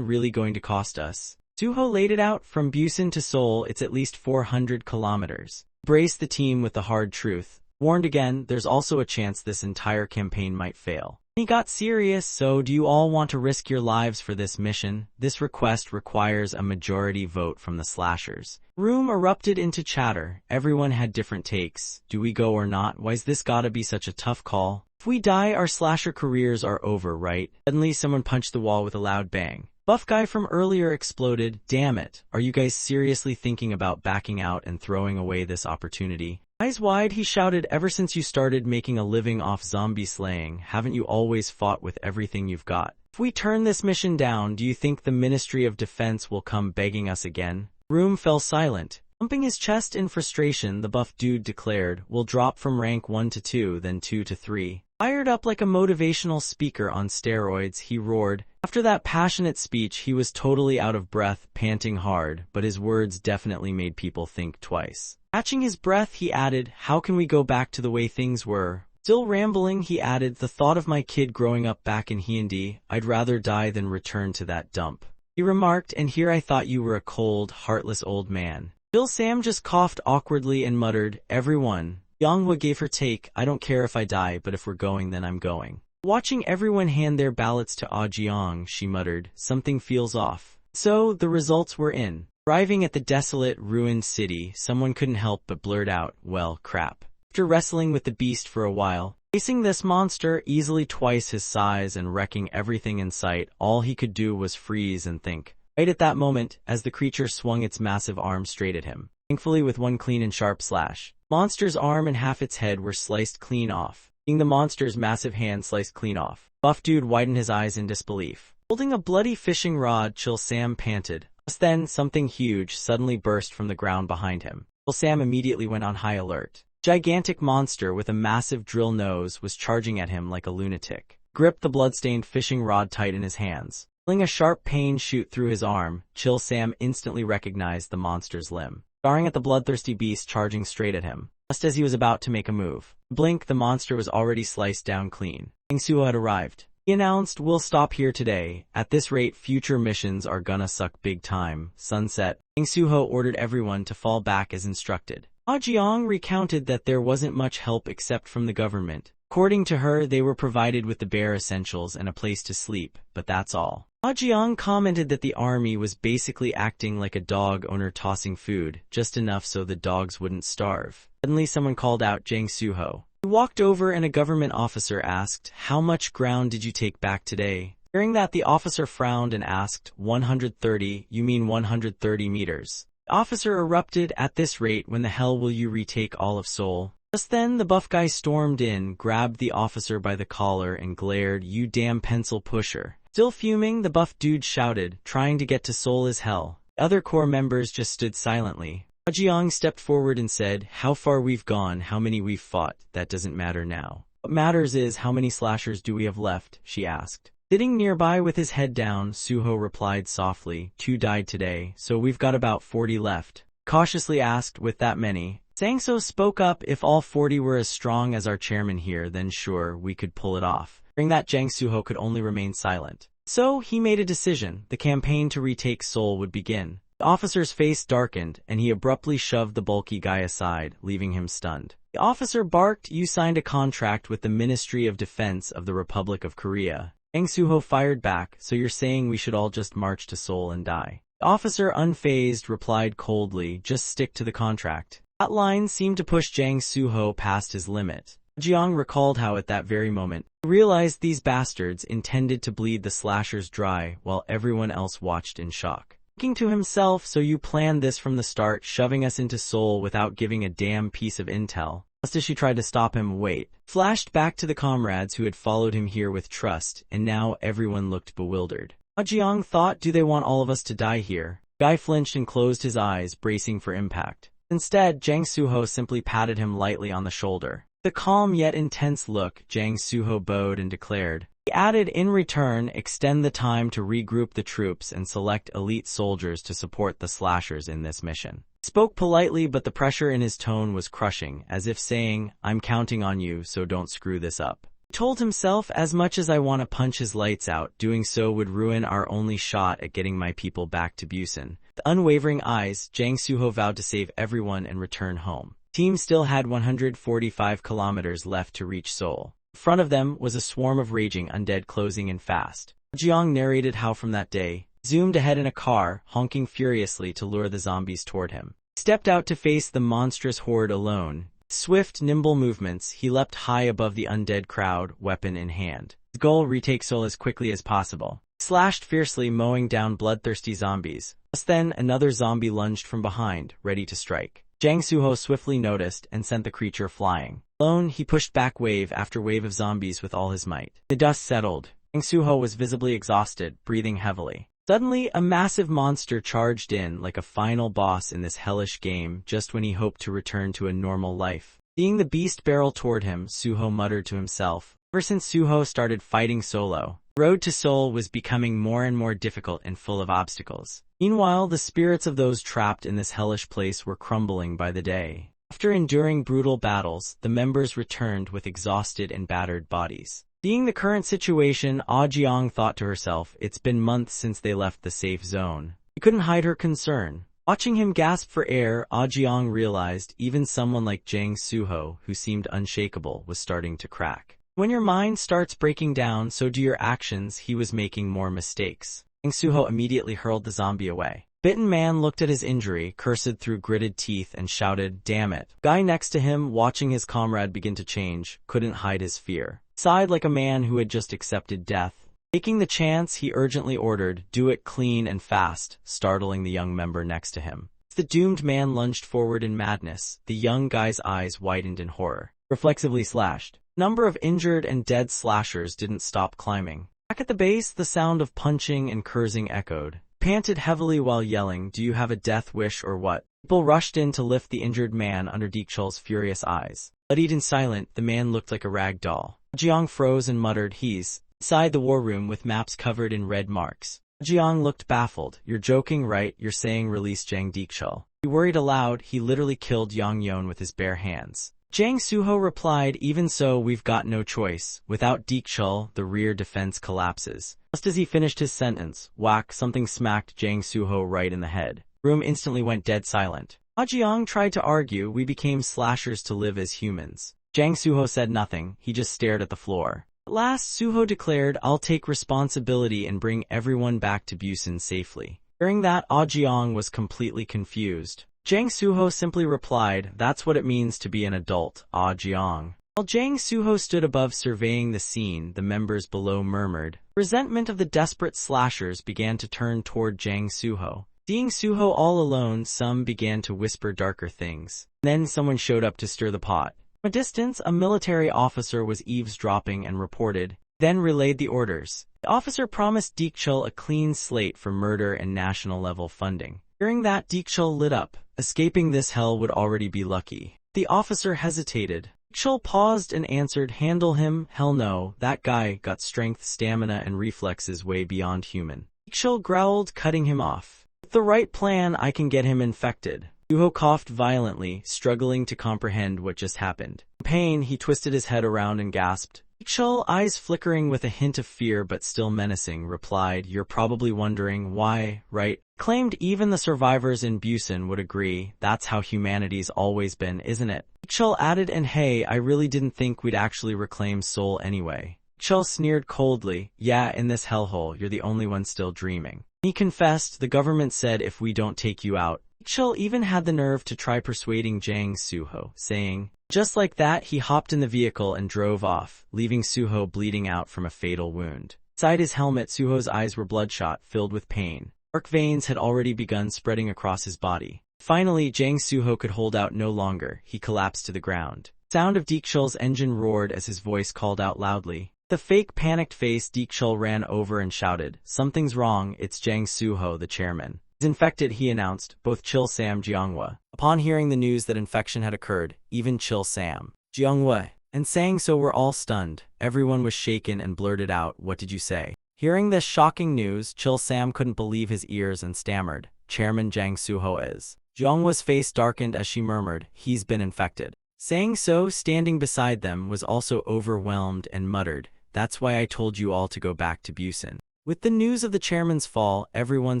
Speaker 1: really going to cost us." Suho laid it out. From Busan to Seoul, it's at least 400 kilometers. Braced the team with the hard truth. Warned again, there's also a chance this entire campaign might fail. He got serious, "So do you all want to risk your lives for this mission? This request requires a majority vote from the slashers." Room erupted into chatter. Everyone had different takes. "Do we go or not? Why's this gotta be such a tough call? If we die, our slasher careers are over, right?" Suddenly someone punched the wall with a loud bang. Buff guy from earlier exploded, "Damn it, are you guys seriously thinking about backing out and throwing away this opportunity?" Eyes wide, he shouted, "Ever since you started making a living off zombie slaying, haven't you always fought with everything you've got? If we turn this mission down, do you think the Ministry of Defense will come begging us again?" Room fell silent. Pumping his chest in frustration, the buff dude declared, "We'll drop from rank 1 to 2, then 2 to 3. Fired up like a motivational speaker on steroids, he roared. After that passionate speech, he was totally out of breath, panting hard, but his words definitely made people think twice. Catching his breath, he added, "How can we go back to the way things were?" Still rambling, he added, "The thought of my kid growing up back in Hyundai, I'd rather die than return to that dump." He remarked, "And here I thought you were a cold, heartless old man." Bill Sam just coughed awkwardly and muttered, "Everyone." Yonghwa gave her take, "I don't care if I die, but if we're going, then I'm going." Watching everyone hand their ballots to Ah Jiang, she muttered, "Something feels off." So, the results were in. Arriving at the desolate, ruined city, someone couldn't help but blurt out, "Well, crap." After wrestling with the beast for a while, facing this monster easily twice his size and wrecking everything in sight, all he could do was freeze and think. Right at that moment, as the creature swung its massive arm straight at him, thankfully with one clean and sharp slash, monster's arm and half its head were sliced clean off. Seeing the monster's massive hand sliced clean off, Buff Dude widened his eyes in disbelief. Holding a bloody fishing rod, Chill Sam panted. Just then, something huge suddenly burst from the ground behind him. Chill Sam immediately went on high alert. A gigantic monster with a massive drill nose was charging at him like a lunatic. Gripped the bloodstained fishing rod tight in his hands. Feeling a sharp pain shoot through his arm, Chill Sam instantly recognized the monster's limb. Staring at the bloodthirsty beast charging straight at him. Just as he was about to make a move. Blink, the monster was already sliced down clean. Jang Suho had arrived. He announced, "We'll stop here today. At this rate, future missions are gonna suck big time." Sunset. Jang Suho ordered everyone to fall back as instructed. Ah Jiang recounted that there wasn't much help except from the government. According to her, they were provided with the bare essentials and a place to sleep, but that's all. Ah Jiang commented that the army was basically acting like a dog owner tossing food, just enough so the dogs wouldn't starve. Suddenly someone called out Jang Suho. He walked over and a government officer asked, "How much ground did you take back today?" Hearing that, the officer frowned and asked, 130, you mean 130 meters. The officer erupted, "At this rate, when the hell will you retake all of Seoul?" Just then, the buff guy stormed in, grabbed the officer by the collar and glared, "You damn pencil pusher." Still fuming, the buff dude shouted, "Trying to get to Seoul is hell." The other corps members just stood silently. Ah Jiang stepped forward and said, "How far we've gone, how many we've fought, that doesn't matter now. What matters is how many slashers do we have left?" she asked. Sitting nearby with his head down, Suho replied softly, "2 died today, so we've got about 40 left." Cautiously asked, "With that many?" Sangso spoke up, "If all 40 were as strong as our chairman here, then sure, we could pull it off." Hearing that, Jang Suho could only remain silent. So, he made a decision. The campaign to retake Seoul would begin. The officer's face darkened, and he abruptly shoved the bulky guy aside, leaving him stunned. The officer barked, "You signed a contract with the Ministry of Defense of the Republic of Korea." Jang Soo-ho fired back, "So you're saying we should all just march to Seoul and die?" The officer, unfazed, replied coldly, "Just stick to the contract." That line seemed to push Jang Soo-ho past his limit. Jeong recalled how at that very moment, he realized these bastards intended to bleed the slashers dry while everyone else watched in shock. Thinking to himself, "So you planned this from the start, shoving us into Seoul without giving a damn piece of intel?" Just as she tried to stop him, wait, flashed back to the comrades who had followed him here with trust, and now everyone looked bewildered. Jeong thought, "Do they want all of us to die here?" Guy flinched and closed his eyes, bracing for impact. Instead, Jang Soo-ho simply patted him lightly on the shoulder. The calm yet intense look, Jang Soo-ho bowed and declared. He added, "In return, extend the time to regroup the troops and select elite soldiers to support the slashers in this mission." He spoke politely, but the pressure in his tone was crushing, as if saying, "I'm counting on you, so don't screw this up." He told himself, "As much as I want to punch his lights out, doing so would ruin our only shot at getting my people back to Busan." With unwavering eyes, Jang Soo-ho vowed to save everyone and return home. The team still had 145 kilometers left to reach Seoul. In front of them was a swarm of raging undead closing in fast. Jeong narrated how from that day, he zoomed ahead in a car, honking furiously to lure the zombies toward him. He stepped out to face the monstrous horde alone. Swift, nimble movements, he leapt high above the undead crowd, weapon in hand. His goal, retake Seoul as quickly as possible. He slashed fiercely, mowing down bloodthirsty zombies. Just then, another zombie lunged from behind, ready to strike. Jang Soo-ho swiftly noticed and sent the creature flying. Alone, he pushed back wave after wave of zombies with all his might. The dust settled. Jang Soo-ho was visibly exhausted, breathing heavily. Suddenly, a massive monster charged in like a final boss in this hellish game, just when he hoped to return to a normal life. Seeing the beast barrel toward him, Soo-ho muttered to himself. Ever since Soo-ho started fighting solo, the road to Seoul was becoming more and more difficult and full of obstacles. Meanwhile, the spirits of those trapped in this hellish place were crumbling by the day. After enduring brutal battles, the members returned with exhausted and battered bodies. Seeing the current situation, Jeong thought to herself, it's been months since they left the safe zone. She couldn't hide her concern. Watching him gasp for air, Jeong realized even someone like Jang Soo-ho, who seemed unshakable, was starting to crack. When your mind starts breaking down, so do your actions. He was making more mistakes. Jang Soo-ho immediately hurled the zombie away. Bitten man looked at his injury, cursed through gritted teeth, and shouted, "Damn it." Guy next to him, watching his comrade begin to change, couldn't hide his fear. Sighed like a man who had just accepted death. Taking the chance, he urgently ordered, "Do it clean and fast," startling the young member next to him. As the doomed man lunged forward in madness, the young guy's eyes widened in horror. Reflexively slashed. Number of injured and dead slashers didn't stop climbing. Back at the base, the sound of punching and cursing echoed. Panted heavily while yelling, "Do you have a death wish or what?" People rushed in to lift the injured man under Deekchul's furious eyes. Bloodied and silent, the man looked like a rag doll. Jeong froze and muttered, "He's inside the war room with maps covered in red marks." Jeong looked baffled. "You're joking, right? You're saying release Jang Deekchul." He worried aloud. "He literally killed Yang Yeon with his bare hands." Jang Soo-ho replied, "Even so, we've got no choice. Without Deekchul, the rear defense collapses." Just as he finished his sentence, whack, something smacked Jang Soo-ho right in the head. The room instantly went dead silent. Jeong tried to argue, "We became slashers to live as humans." Jang Soo-ho said nothing. He just stared at the floor. At last, Soo-ho declared, "I'll take responsibility and bring everyone back to Busan safely." Hearing that, Jeong was completely confused. Jang Soo-ho simply replied, "That's what it means to be an adult, Jeong." While Jang Soo-ho stood above surveying the scene, the members below murmured. Resentment of the desperate slashers began to turn toward Jang Soo-ho. Seeing Soo-ho all alone, some began to whisper darker things. Then someone showed up to stir the pot. From a distance, a military officer was eavesdropping and reported, then relayed the orders. The officer promised Deekchul a clean slate for murder and national-level funding. Hearing that, Deekchul lit up. Escaping this hell would already be lucky. The officer hesitated. Deekchul paused and answered, "Handle him? Hell no, that guy got strength, stamina, and reflexes way beyond human." Deekchul growled, cutting him off. "With the right plan, I can get him infected." Soo-ho coughed violently, struggling to comprehend what just happened. In pain, he twisted his head around and gasped. Chul, eyes flickering with a hint of fear but still menacing, replied, "You're probably wondering why, right?" Claimed even the survivors in Busan would agree, that's how humanity's always been, isn't it? Chul added, "And hey, I really didn't think we'd actually reclaim Seoul anyway." Chul sneered coldly, "Yeah, in this hellhole, you're the only one still dreaming." He confessed, "The government said if we don't take you out." Chul even had the nerve to try persuading Jang Suho, saying, just like that, he hopped in the vehicle and drove off, leaving Suho bleeding out from a fatal wound. Inside his helmet, Suho's eyes were bloodshot, filled with pain. Dark veins had already begun spreading across his body. Finally, Jang Suho could hold out no longer. He collapsed to the ground. The sound of Deekchul's engine roared as his voice called out loudly. The fake panicked face, Deekchul ran over and shouted, "Something's wrong, it's Jang Suho, the chairman." "He's infected," he announced, both Chil Sam Jeonghwa. Upon hearing the news that infection had occurred, even Chil Sam, Jeonghwa, and Sang So were all stunned. Everyone was shaken and blurted out, "What did you say?" Hearing this shocking news, Chil Sam couldn't believe his ears and stammered, "Chairman Jang Suho is." Jeonghwa's face darkened as she murmured, "He's been infected." Sang So, standing beside them, was also overwhelmed and muttered, "That's why I told you all to go back to Busan." With the news of the chairman's fall, everyone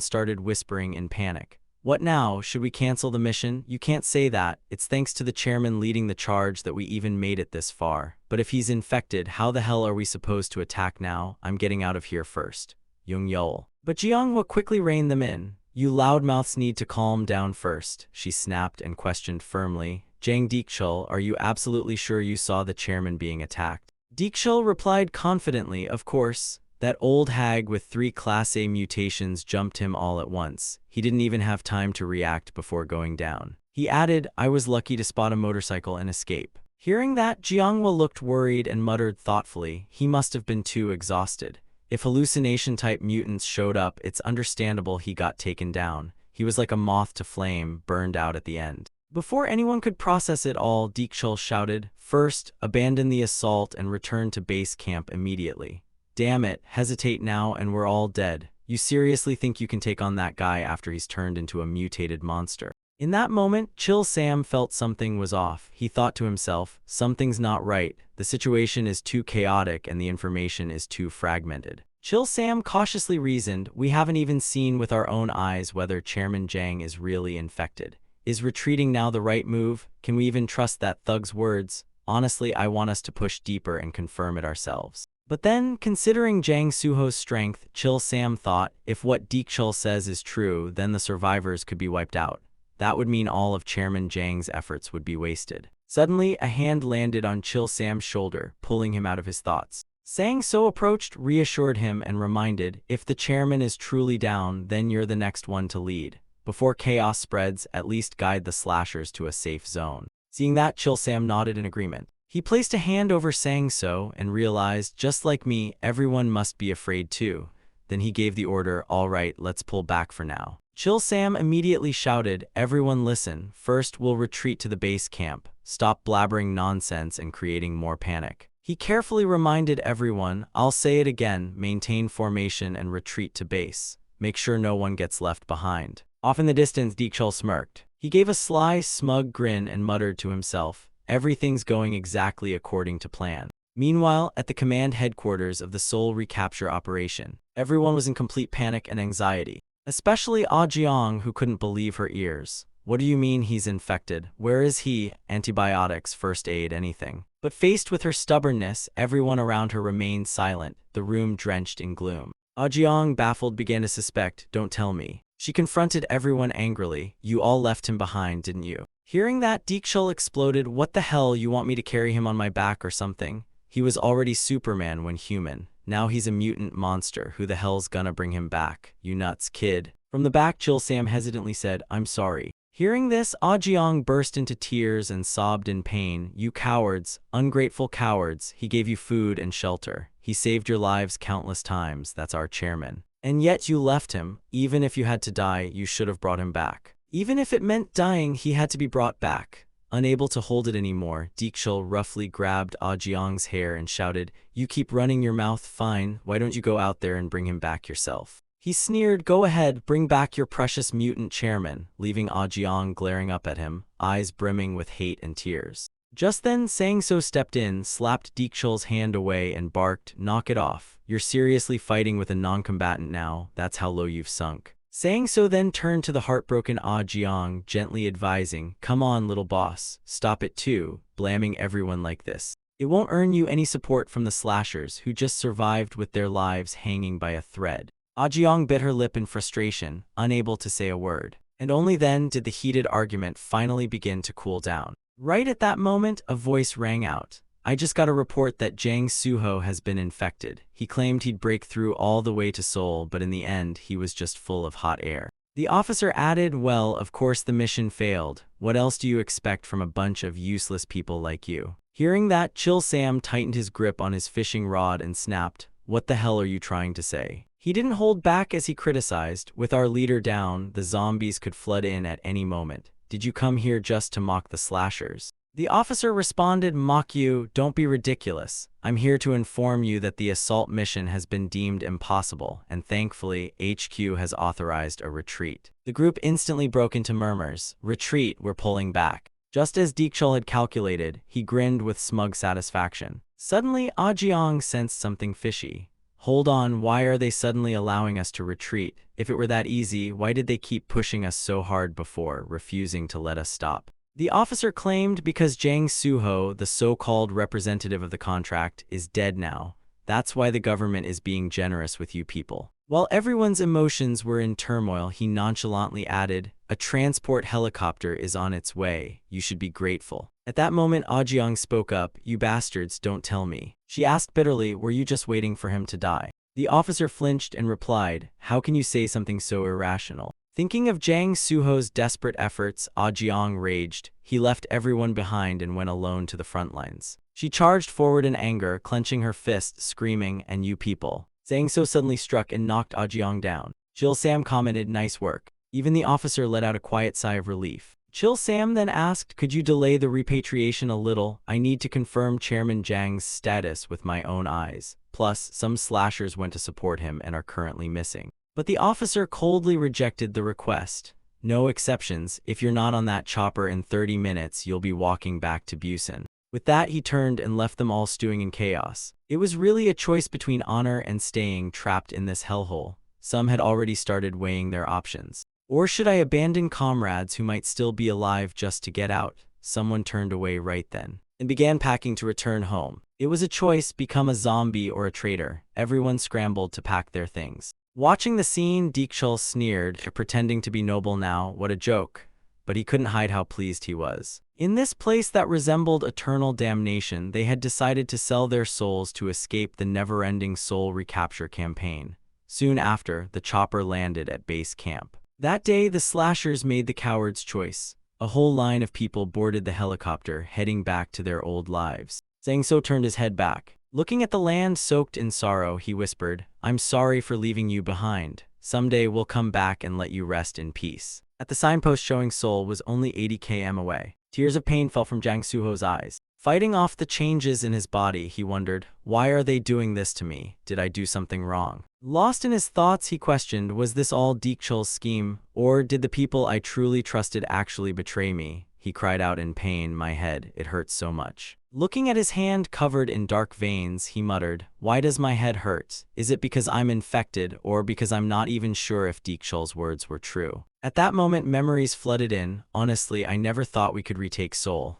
Speaker 1: started whispering in panic. "What now? Should we cancel the mission?" "You can't say that. It's thanks to the chairman leading the charge that we even made it this far. But if he's infected, how the hell are we supposed to attack now? I'm getting out of here first." Young Yeol. But Jeonghwa quickly reined them in. "You loudmouths need to calm down first," she snapped and questioned firmly. "Jang Deekchul, are you absolutely sure you saw the chairman being attacked?" Deekchul replied confidently, "Of course. That old hag with 3 Class A mutations jumped him all at once. He didn't even have time to react before going down." He added, "I was lucky to spot a motorcycle and escape." Hearing that, Jeonghwa looked worried and muttered thoughtfully, "He must have been too exhausted. If hallucination-type mutants showed up, it's understandable he got taken down. He was like a moth to flame, burned out at the end." Before anyone could process it all, Deekchul shouted, "First, abandon the assault and return to base camp immediately." "Damn it, hesitate now and we're all dead. You seriously think you can take on that guy after he's turned into a mutated monster?" In that moment, Chil Sam felt something was off. He thought to himself, something's not right. The situation is too chaotic and the information is too fragmented. Chil Sam cautiously reasoned, "We haven't even seen with our own eyes whether Chairman Jang is really infected. Is retreating now the right move? Can we even trust that thug's words? Honestly, I want us to push deeper and confirm it ourselves." But then, considering Jang Suho's strength, Chil Sam thought, if what Deekchul says is true, then the survivors could be wiped out. That would mean all of Chairman Jang's efforts would be wasted. Suddenly, a hand landed on Chil Sam's shoulder, pulling him out of his thoughts. Sang So approached, reassured him, and reminded, "If the chairman is truly down, then you're the next one to lead. Before chaos spreads, at least guide the slashers to a safe zone." Seeing that, Chil Sam nodded in agreement. He placed a hand over Sang So and realized, just like me, everyone must be afraid too. Then he gave the order, "All right, let's pull back for now." Chil Sam immediately shouted, "Everyone listen. First, we'll retreat to the base camp. Stop blabbering nonsense and creating more panic." He carefully reminded everyone, "I'll say it again, maintain formation and retreat to base. Make sure no one gets left behind." Off in the distance, Deekchul smirked. He gave a sly, smug grin and muttered to himself, "Everything's going exactly according to plan." Meanwhile, at the command headquarters of the Seoul recapture operation, everyone was in complete panic and anxiety. Especially Ah Jeong, who couldn't believe her ears. "What do you mean he's infected? Where is he? Antibiotics, first aid, anything?" But faced with her stubbornness, everyone around her remained silent, the room drenched in gloom. Ah Jeong, baffled, began to suspect, "Don't tell me." She confronted everyone angrily, "You all left him behind, didn't you?" Hearing that, Deekchul exploded, "What the hell, you want me to carry him on my back or something? He was already Superman when human. Now he's a mutant monster. Who the hell's gonna bring him back? You nuts, kid." From the back, Chil Sam hesitantly said, "I'm sorry." Hearing this, Ah Jeong burst into tears and sobbed in pain. "You cowards, ungrateful cowards. He gave you food and shelter. He saved your lives countless times. That's our chairman. And yet you left him. Even if you had to die, you should have brought him back." Even if it meant dying, he had to be brought back. Unable to hold it anymore, Deekchul roughly grabbed Ah Jeong's hair and shouted, "You keep running your mouth, fine. Why don't you go out there and bring him back yourself?" He sneered, "Go ahead, bring back your precious mutant chairman," leaving Ah Jeong glaring up at him, eyes brimming with hate and tears. Just then, Sang-so stepped in, slapped Deekchul's hand away and barked, "Knock it off. You're seriously fighting with a non-combatant now, that's how low you've sunk." Sang-so then turned to the heartbroken Ah Jiang, gently advising, "Come on, little boss, stop it too, blaming everyone like this. It won't earn you any support from the slashers who just survived with their lives hanging by a thread." Ah Jiang bit her lip in frustration, unable to say a word. And only then did the heated argument finally begin to cool down. Right at that moment, a voice rang out. "I just got a report that Jang Suho has been infected. He claimed he'd break through all the way to Seoul, but in the end, he was just full of hot air." The officer added, "Well, of course the mission failed. What else do you expect from a bunch of useless people like you?" Hearing that, Chil Sam tightened his grip on his fishing rod and snapped, "What the hell are you trying to say?" He didn't hold back as he criticized, "With our leader down, the zombies could flood in at any moment. Did you come here just to mock the slashers?" The officer responded, "Mock you? Don't be ridiculous. I'm here to inform you that the assault mission has been deemed impossible, and thankfully, HQ has authorized a retreat." The group instantly broke into murmurs. "Retreat, we're pulling back." Just as Deekchul had calculated, he grinned with smug satisfaction. Suddenly, Ah Jiang sensed something fishy. "Hold on, why are they suddenly allowing us to retreat? If it were that easy, why did they keep pushing us so hard before, refusing to let us stop?" The officer claimed because Jang Suho, the so-called representative of the contract, is dead now. That's why the government is being generous with you people. While everyone's emotions were in turmoil, he nonchalantly added, "A transport helicopter is on its way. You should be grateful." At that moment, Ah Jiang spoke up, "You bastards, don't tell me." She asked bitterly, "Were you just waiting for him to die?" The officer flinched and replied, "How can you say something so irrational?" Thinking of Jang Suho's desperate efforts, Ah Jiang raged. He left everyone behind and went alone to the front lines. She charged forward in anger, clenching her fist, screaming, "And you people." Sang-so suddenly struck and knocked Ah Jiang down. Chil Sam commented, "Nice work." Even the officer let out a quiet sigh of relief. Chil Sam then asked, "Could you delay the repatriation a little? I need to confirm Chairman Jang's status with my own eyes. Plus, some slashers went to support him and are currently missing." But the officer coldly rejected the request. "No exceptions. If you're not on that chopper in 30 minutes, you'll be walking back to Busan." With that, he turned and left them all stewing in chaos. It was really a choice between honor and staying trapped in this hellhole. Some had already started weighing their options. Or should I abandon comrades who might still be alive just to get out? Someone turned away right then and began packing to return home. It was a choice, become a zombie or a traitor. Everyone scrambled to pack their things. Watching the scene, Deekchul sneered, pretending to be noble now. What a joke. But he couldn't hide how pleased he was. In this place that resembled eternal damnation, they had decided to sell their souls to escape the never-ending soul recapture campaign. Soon after, the chopper landed at base camp. That day, the slashers made the coward's choice. A whole line of people boarded the helicopter, heading back to their old lives. Sang-so turned his head back. Looking at the land soaked in sorrow, he whispered, "I'm sorry for leaving you behind. Someday we'll come back and let you rest in peace." At the signpost showing Seoul was only 80 km away. Tears of pain fell from Jang Suho's eyes. Fighting off the changes in his body, he wondered, "Why are they doing this to me? Did I do something wrong?" Lost in his thoughts, he questioned, was this all Deekchul's scheme? Or did the people I truly trusted actually betray me? He cried out in pain, "My head, it hurts so much." Looking at his hand covered in dark veins, he muttered, "Why does my head hurt? Is it because I'm infected, or because I'm not even sure if Deekchul's words were true?" At that moment, memories flooded in. "Honestly, I never thought we could retake Seoul.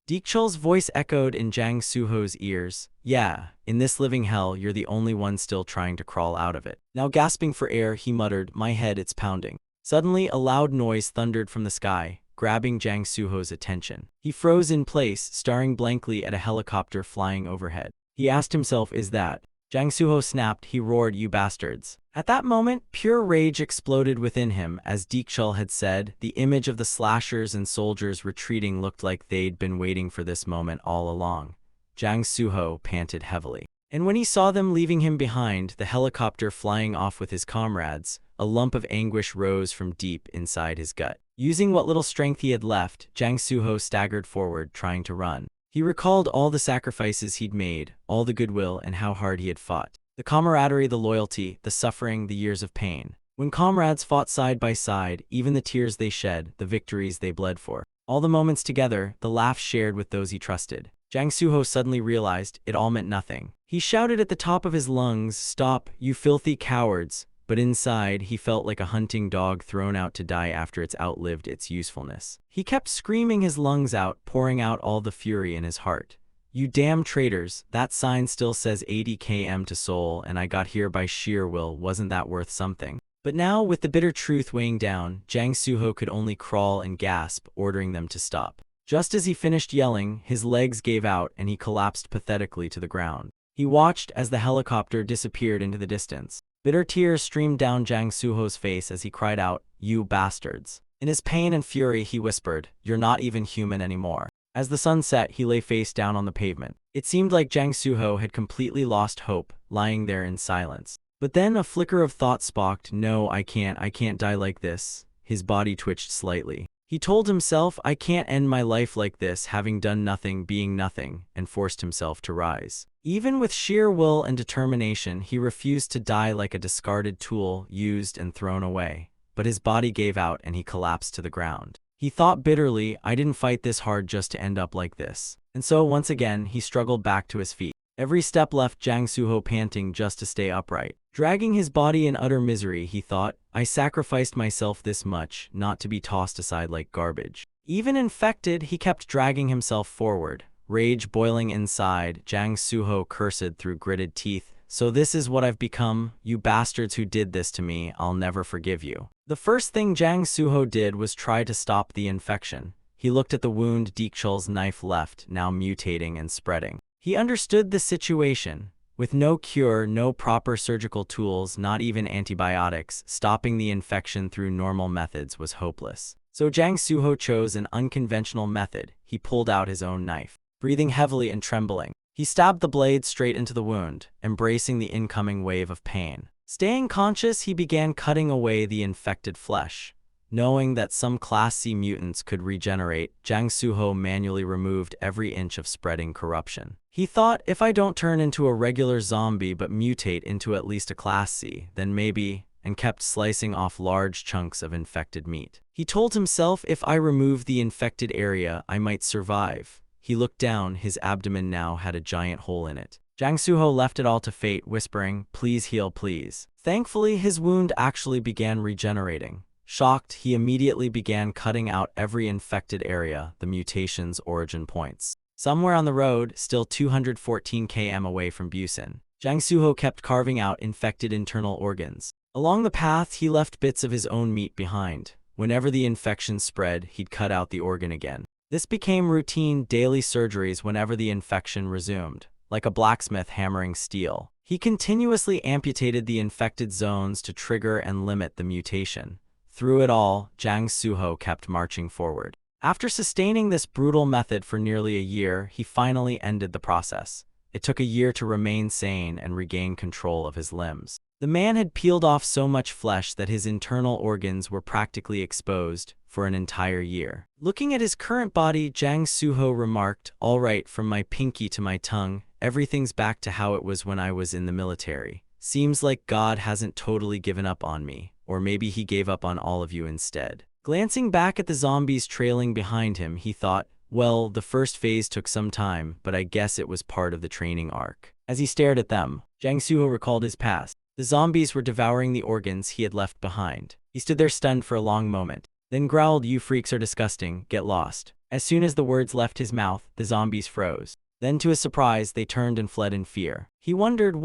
Speaker 1: Deekchul's voice echoed in Jang Suho's ears. "Yeah, in this living hell, you're the only one still trying to crawl out of it." Now gasping for air, he muttered, "My head, it's pounding." Suddenly, a loud noise thundered from the sky, grabbing Jang Suho's attention. He froze in place, staring blankly at a helicopter flying overhead. He asked himself, "Is that?" Jang Suho snapped. He roared, "You bastards." At that moment, pure rage exploded within him. As Deekchul had said, the image of the slashers and soldiers retreating looked like they'd been waiting for this moment all along. Jang Suho panted heavily. And when he saw them leaving him behind, the helicopter flying off with his comrades, a lump of anguish rose from deep inside his gut. Using what little strength he had left, Jang Suho staggered forward, trying to run. He recalled all the sacrifices he'd made, all the goodwill, and how hard he had fought. The camaraderie, the loyalty, the suffering, the years of pain. When comrades fought side by side, even the tears they shed, the victories they bled for. All the moments together, the laughs shared with those he trusted. Jang Suho suddenly realized it all meant nothing. He shouted at the top of his lungs, "Stop, you filthy cowards!" But inside, he felt like a hunting dog thrown out to die after it's outlived its usefulness. He kept screaming his lungs out, pouring out all the fury in his heart. "You damn traitors, that sign still says 80 km to Seoul and I got here by sheer will, wasn't that worth something?" But now, with the bitter truth weighing down, Jang Suho could only crawl and gasp, ordering them to stop. Just as he finished yelling, his legs gave out and he collapsed pathetically to the ground. He watched as the helicopter disappeared into the distance. Bitter tears streamed down Jang Suho's face as he cried out, "You bastards." In his pain and fury, he whispered, "You're not even human anymore." As the sun set, he lay face down on the pavement. It seemed like Jang Suho had completely lost hope, lying there in silence. But then a flicker of thought sparked. "No, I can't die like this." His body twitched slightly. He told himself, "I can't end my life like this, having done nothing, being nothing," and forced himself to rise. Even with sheer will and determination, he refused to die like a discarded tool, used and thrown away. But his body gave out and he collapsed to the ground. He thought bitterly, "I didn't fight this hard just to end up like this." And so once again, he struggled back to his feet. Every step left Jang Suho panting just to stay upright. Dragging his body in utter misery, he thought, "I sacrificed myself this much, not to be tossed aside like garbage." Even infected, he kept dragging himself forward. Rage boiling inside, Jang Suho cursed through gritted teeth. "So this is what I've become? You bastards who did this to me, I'll never forgive you." The first thing Jang Suho did was try to stop the infection. He looked at the wound Deekchul's knife left, now mutating and spreading. He understood the situation. With no cure, no proper surgical tools, not even antibiotics, stopping the infection through normal methods was hopeless. So Jang Suho chose an unconventional method. He pulled out his own knife. Breathing heavily and trembling, he stabbed the blade straight into the wound, embracing the incoming wave of pain. Staying conscious, he began cutting away the infected flesh. Knowing that some Class C mutants could regenerate, Jang Suho manually removed every inch of spreading corruption. He thought, "If I don't turn into a regular zombie but mutate into at least a Class C, then maybe," and kept slicing off large chunks of infected meat. He told himself, "If I remove the infected area, I might survive." He looked down, his abdomen now had a giant hole in it. Jang Suho left it all to fate, whispering, "Please heal, please." Thankfully, his wound actually began regenerating. Shocked, he immediately began cutting out every infected area, the mutation's origin points. Somewhere on the road, still 214 km away from Busan, Jang Suho kept carving out infected internal organs. Along the path, he left bits of his own meat behind. Whenever the infection spread, he'd cut out the organ again. This became routine daily surgeries whenever the infection resumed, like a blacksmith hammering steel. He continuously amputated the infected zones to trigger and limit the mutation. Through it all, Jang Suho kept marching forward. After sustaining this brutal method for nearly a year, he finally ended the process. It took a year to remain sane and regain control of his limbs. The man had peeled off so much flesh that his internal organs were practically exposed for an entire year. Looking at his current body, Jang Suho remarked, "All right, from my pinky to my tongue, everything's back to how it was when I was in the military. Seems like God hasn't totally given up on me, or maybe he gave up on all of you instead." Glancing back at the zombies trailing behind him, he thought, "Well, the first phase took some time, but I guess it was part of the training arc." As he stared at them, Jang Suho recalled his past. The zombies were devouring the organs he had left behind. He stood there stunned for a long moment, then growled, "You freaks are disgusting, get lost." As soon as the words left his mouth, the zombies froze. Then to his surprise, they turned and fled in fear. He wondered,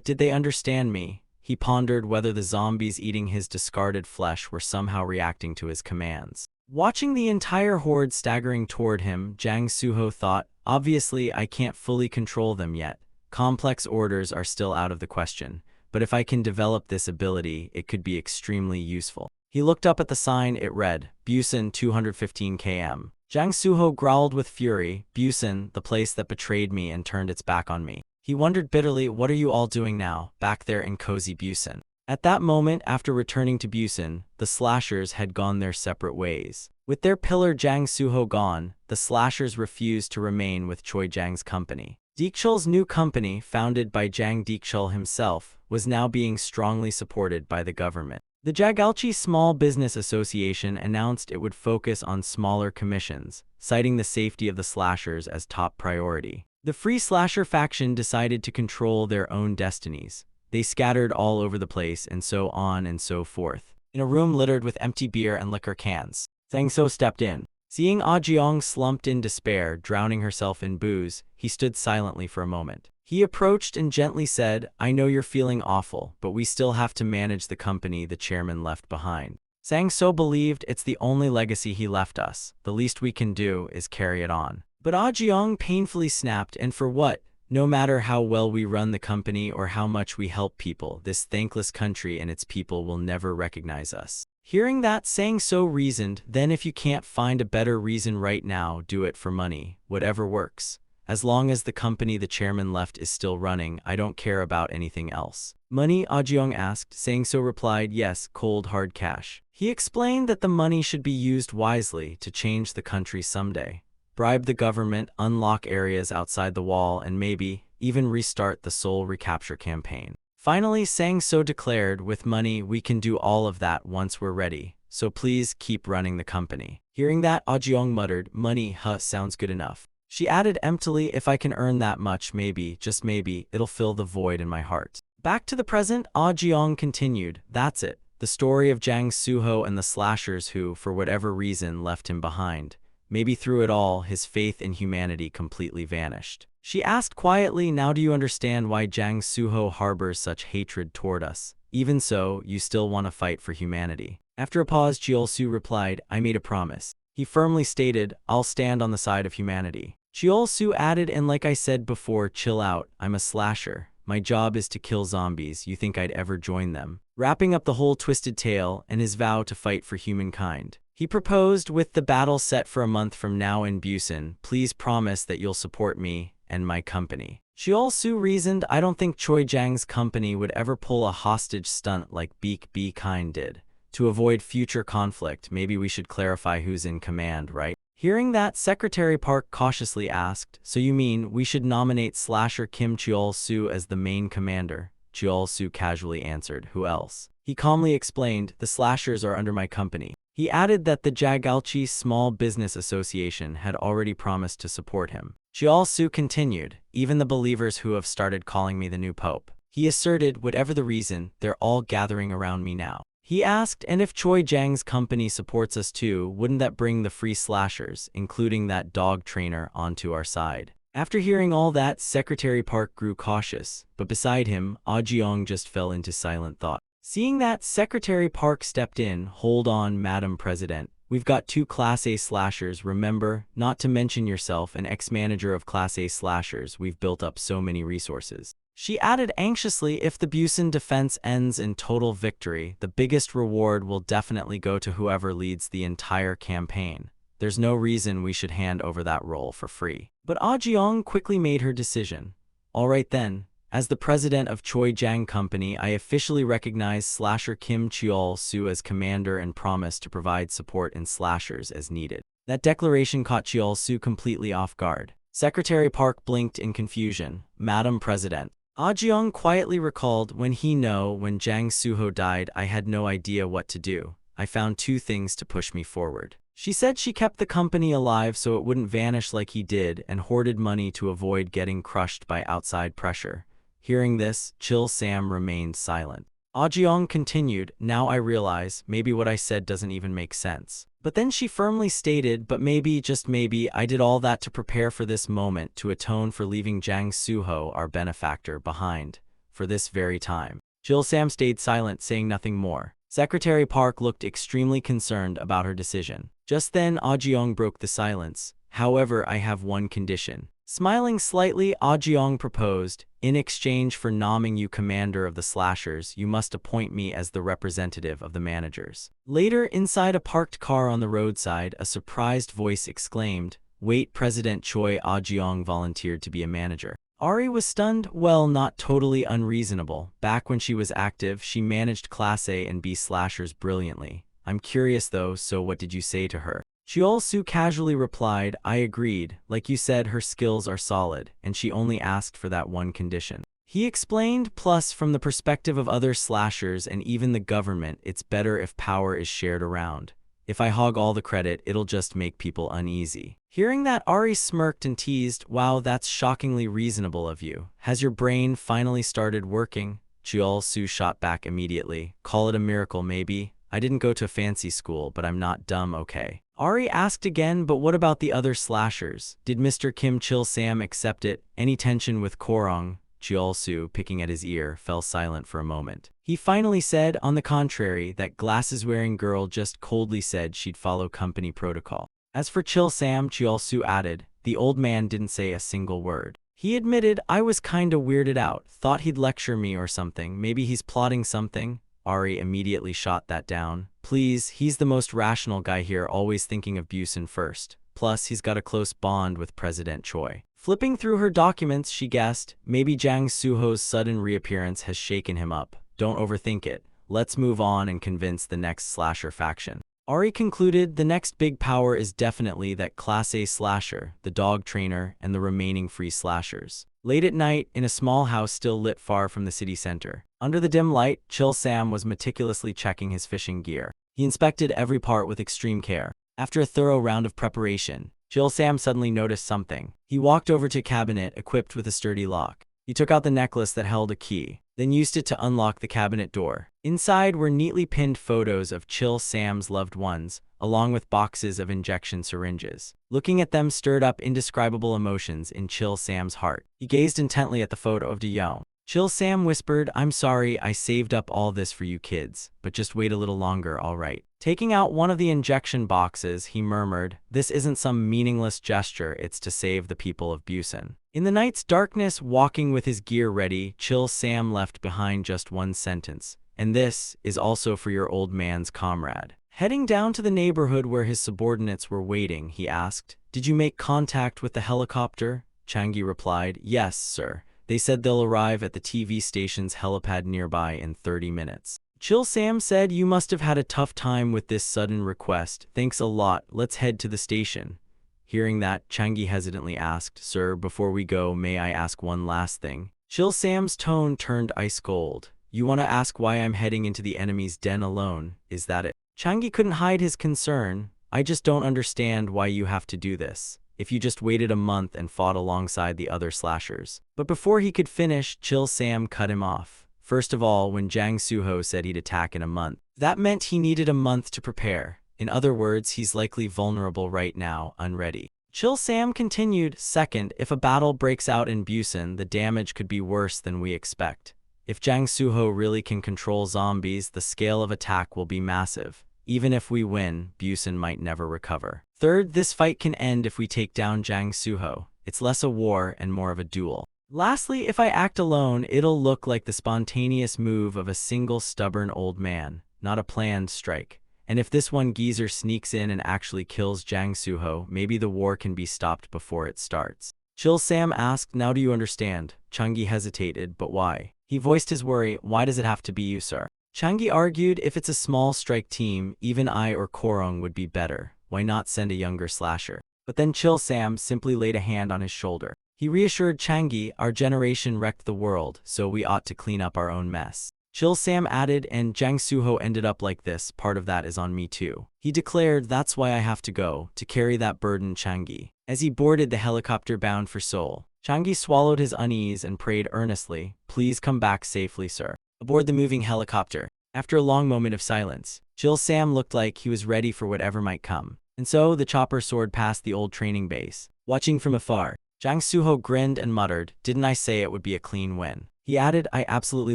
Speaker 1: did they understand me? He pondered whether the zombies eating his discarded flesh were somehow reacting to his commands. Watching the entire horde staggering toward him, Jang Suho thought, "Obviously, I can't fully control them yet. Complex orders are still out of the question. But if I can develop this ability, it could be extremely useful." He looked up at the sign. It read, "Busan 215 km. Jang Suho growled with fury, "Busan, the place that betrayed me and turned its back on me." He wondered bitterly, what are you all doing now, back there in cozy Busan? At that moment, after returning to Busan, the slashers had gone their separate ways. With their pillar Jang Suho gone, the slashers refused to remain with Choi Jang's company. Deekchul's new company, founded by Jang Deekchul himself, was now being strongly supported by the government. The Jagalchi Small Business Association announced it would focus on smaller commissions, citing the safety of the slashers as top priority. The Free Slasher faction decided to control their own destinies. They scattered all over the place and so on and so forth. In a room littered with empty beer and liquor cans, Sang So stepped in. Seeing Ah Jiong slumped in despair, drowning herself in booze, he stood silently for a moment. He approached and gently said, "I know you're feeling awful, but we still have to manage the company the chairman left behind." Sang So believed it's the only legacy he left us. The least we can do is carry it on. But Ah Jiong painfully snapped, "And for what? No matter how well we run the company or how much we help people, this thankless country and its people will never recognize us." Hearing that, Sang So reasoned, "Then if you can't find a better reason right now, do it for money. Whatever works. As long as the company the chairman left is still running, I don't care about anything else." "Money?" Ah Jiong asked. Sang So replied, "Yes, cold hard cash." He explained that the money should be used wisely to change the country someday. Bribe the government, unlock areas outside the wall, and maybe even restart the Seoul recapture campaign. Finally, Sang So declared, "With money, we can do all of that once we're ready, so please keep running the company." Hearing that, Ah Jiong muttered, "Money, huh, sounds good enough." She added emptily, "If I can earn that much, maybe, just maybe, it'll fill the void in my heart." Back to the present, Ah Jiong continued, "That's it. The story of Jang Soo-ho and the slashers who, for whatever reason, left him behind. Maybe through it all, his faith in humanity completely vanished." She asked quietly, "Now do you understand why Jang Soo-ho harbors such hatred toward us? Even so, you still want to fight for humanity?" After a pause, Cheol-soo replied, "I made a promise." He firmly stated, "I'll stand on the side of humanity." Cheol-soo added, "And like I said before, chill out. I'm a slasher. My job is to kill zombies. You think I'd ever join them?" Wrapping up the whole twisted tale and his vow to fight for humankind, he proposed, "With the battle set for a month from now in Busan, please promise that you'll support me and my company." Cheol-soo reasoned, "I don't think Choi Jang's company would ever pull a hostage stunt like Beak Be Kind did. To avoid future conflict, maybe we should clarify who's in command, right?" Hearing that, Secretary Park cautiously asked, "So you mean we should nominate slasher Kim Cheol-soo as the main commander?" Cheol-soo casually answered, "Who else?" He calmly explained, "The slashers are under my company." He added that the Jagalchi Small Business Association had already promised to support him. Cheol-soo continued, "Even the believers who have started calling me the new pope." He asserted, "Whatever the reason, they're all gathering around me now." He asked, "And if Choi Jang's company supports us too, wouldn't that bring the free slashers, including that dog trainer, onto our side?" After hearing all that, Secretary Park grew cautious, but beside him, Ah Jiong just fell into silent thought. Seeing that, Secretary Park stepped in. "Hold on, Madam President. We've got 2 Class A slashers, remember? Not to mention yourself, an ex-manager of Class A slashers. We've built up so many resources." She added anxiously, "If the Busan defense ends in total victory, the biggest reward will definitely go to whoever leads the entire campaign. There's no reason we should hand over that role for free." But Ah Jiong quickly made her decision. "All right then. As the president of Choi Jang Company, I officially recognize slasher Kim Cheol-soo as commander and promise to provide support in slashers as needed." That declaration caught Cheol-soo completely off guard. Secretary Park blinked in confusion. "Madam President." Ah Jiong quietly recalled, when Jang Soo-ho died, I had no idea what to do. I found 2 things to push me forward." She said she kept the company alive so it wouldn't vanish like he did and hoarded money to avoid getting crushed by outside pressure. Hearing this, Chil Sam remained silent. Ah Jiong continued, "Now I realize, maybe what I said doesn't even make sense." But then she firmly stated, "But maybe, just maybe, I did all that to prepare for this moment, to atone for leaving Jang Soo-ho, our benefactor, behind, for this very time." Chil Sam stayed silent, saying nothing more. Secretary Park looked extremely concerned about her decision. Just then, Ah Jiong broke the silence. "However, I have one condition." Smiling slightly, Ah Jiong proposed, "In exchange for nomming you commander of the slashers, you must appoint me as the representative of the managers." Later, inside a parked car on the roadside, a surprised voice exclaimed, "Wait, President Choi." Ah Jiong volunteered to be a manager. Ari was stunned. Well, not totally unreasonable. Back when she was active, she managed Class A and B slashers brilliantly. "I'm curious though, so what did you say to her?" Cheol-soo casually replied, "I agreed. Like you said, her skills are solid, and she only asked for that one condition." He explained, plus from the perspective of other slashers and even the government, it's better if power is shared around. If I hog all the credit, it'll just make people uneasy. Hearing that, Ari smirked and teased, wow, that's shockingly reasonable of you. Has your brain finally started working? Chol-Soo shot back immediately. Call it a miracle, maybe. I didn't go to a fancy school, but I'm not dumb, okay? Ari asked again, but what about the other slashers? Did Mr. Kim Chil-Sam accept it? Any tension with Korong? Chol-Soo, picking at his ear, fell silent for a moment. He finally said, on the contrary, that glasses-wearing girl just coldly said she'd follow company protocol. As for Chil-Sam, Chol-Soo added, the old man didn't say a single word. He admitted, I was kinda weirded out, thought he'd lecture me or something, maybe he's plotting something. Ari immediately shot that down. Please, he's the most rational guy here, always thinking of Busan first. Plus, he's got a close bond with President Choi. Flipping through her documents, she guessed, maybe Jang Soo-ho's sudden reappearance has shaken him up. Don't overthink it. Let's move on and convince the next slasher faction. Ari concluded the next big power is definitely that Class A slasher, the dog trainer, and the remaining free slashers. Late at night, in a small house still lit far from the city center. Under the dim light, Chil-Sam was meticulously checking his fishing gear. He inspected every part with extreme care. After a thorough round of preparation, Chil-Sam suddenly noticed something. He walked over to a cabinet equipped with a sturdy lock. He took out the necklace that held a key, then used it to unlock the cabinet door. Inside were neatly pinned photos of Chil-Sam's loved ones, along with boxes of injection syringes. Looking at them stirred up indescribable emotions in Chil-Sam's heart. He gazed intently at the photo of De-Young. Chil-Sam whispered, I'm sorry I saved up all this for you kids, but just wait a little longer, all right? Taking out one of the injection boxes, he murmured, this isn't some meaningless gesture, it's to save the people of Busan. In the night's darkness, walking with his gear ready, Chil-Sam left behind just one sentence. And this is also for your old man's comrade. Heading down to the neighborhood where his subordinates were waiting, he asked, did you make contact with the helicopter? Changi replied, yes, sir. They said they'll arrive at the TV station's helipad nearby in 30 minutes. Chil-Sam said, you must have had a tough time with this sudden request. Thanks a lot. Let's head to the station. Hearing that, Changi hesitantly asked, sir, before we go, may I ask one last thing? Chil-Sam's tone turned ice cold. You want to ask why I'm heading into the enemy's den alone, is that it? Changi couldn't hide his concern. I just don't understand why you have to do this. If you just waited a month and fought alongside the other slashers. But before he could finish, Chil-Sam cut him off. First of all, when Jang Soo-ho said he'd attack in a month, that meant he needed a month to prepare. In other words, he's likely vulnerable right now, unready. Chil-Sam continued, second, if a battle breaks out in Busan, the damage could be worse than we expect. If Jang Soo-ho really can control zombies, the scale of attack will be massive. Even if we win, Busan might never recover. Third, this fight can end if we take down Jang Soo-ho. It's less a war and more of a duel. Lastly, if I act alone, it'll look like the spontaneous move of a single stubborn old man, not a planned strike. And if this one geezer sneaks in and actually kills Jang Soo-ho, maybe the war can be stopped before it starts. Chil-Sam asked, now do you understand? Changi hesitated, but why? He voiced his worry, why does it have to be you, sir? Changi argued, if it's a small strike team, even I or Korong would be better. Why not send a younger slasher? But then Chil-Sam simply laid a hand on his shoulder. He reassured Changi, our generation wrecked the world, so we ought to clean up our own mess. Chil-Sam added, and Jang Soo-ho ended up like this, part of that is on me too. He declared, that's why I have to go, to carry that burden, Changi. As he boarded the helicopter bound for Seoul, Changi swallowed his unease and prayed earnestly, please come back safely, sir. Aboard the moving helicopter, after a long moment of silence, Chil-Sam looked like he was ready for whatever might come. And so, the chopper soared past the old training base. Watching from afar, Jang Soo-ho grinned and muttered, didn't I say it would be a clean win? He added, I absolutely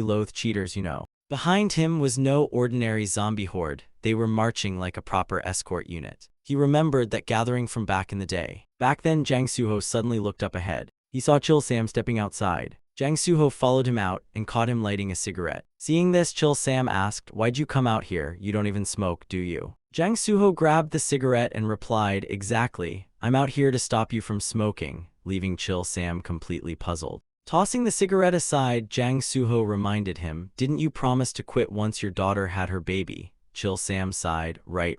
Speaker 1: loathe cheaters, you know. Behind him was no ordinary zombie horde. They were marching like a proper escort unit. He remembered that gathering from back in the day. Back then, Jang Soo-ho suddenly looked up ahead. He saw Chil-Sam stepping outside. Jang Soo-ho followed him out and caught him lighting a cigarette. Seeing this, Chil-Sam asked, why'd you come out here? You don't even smoke, do you? Jang Soo-ho grabbed the cigarette and replied, exactly. I'm out here to stop you from smoking, leaving Chil-Sam completely puzzled. Tossing the cigarette aside, Jang Soo-ho reminded him, didn't you promise to quit once your daughter had her baby? Chil-Sam sighed, right.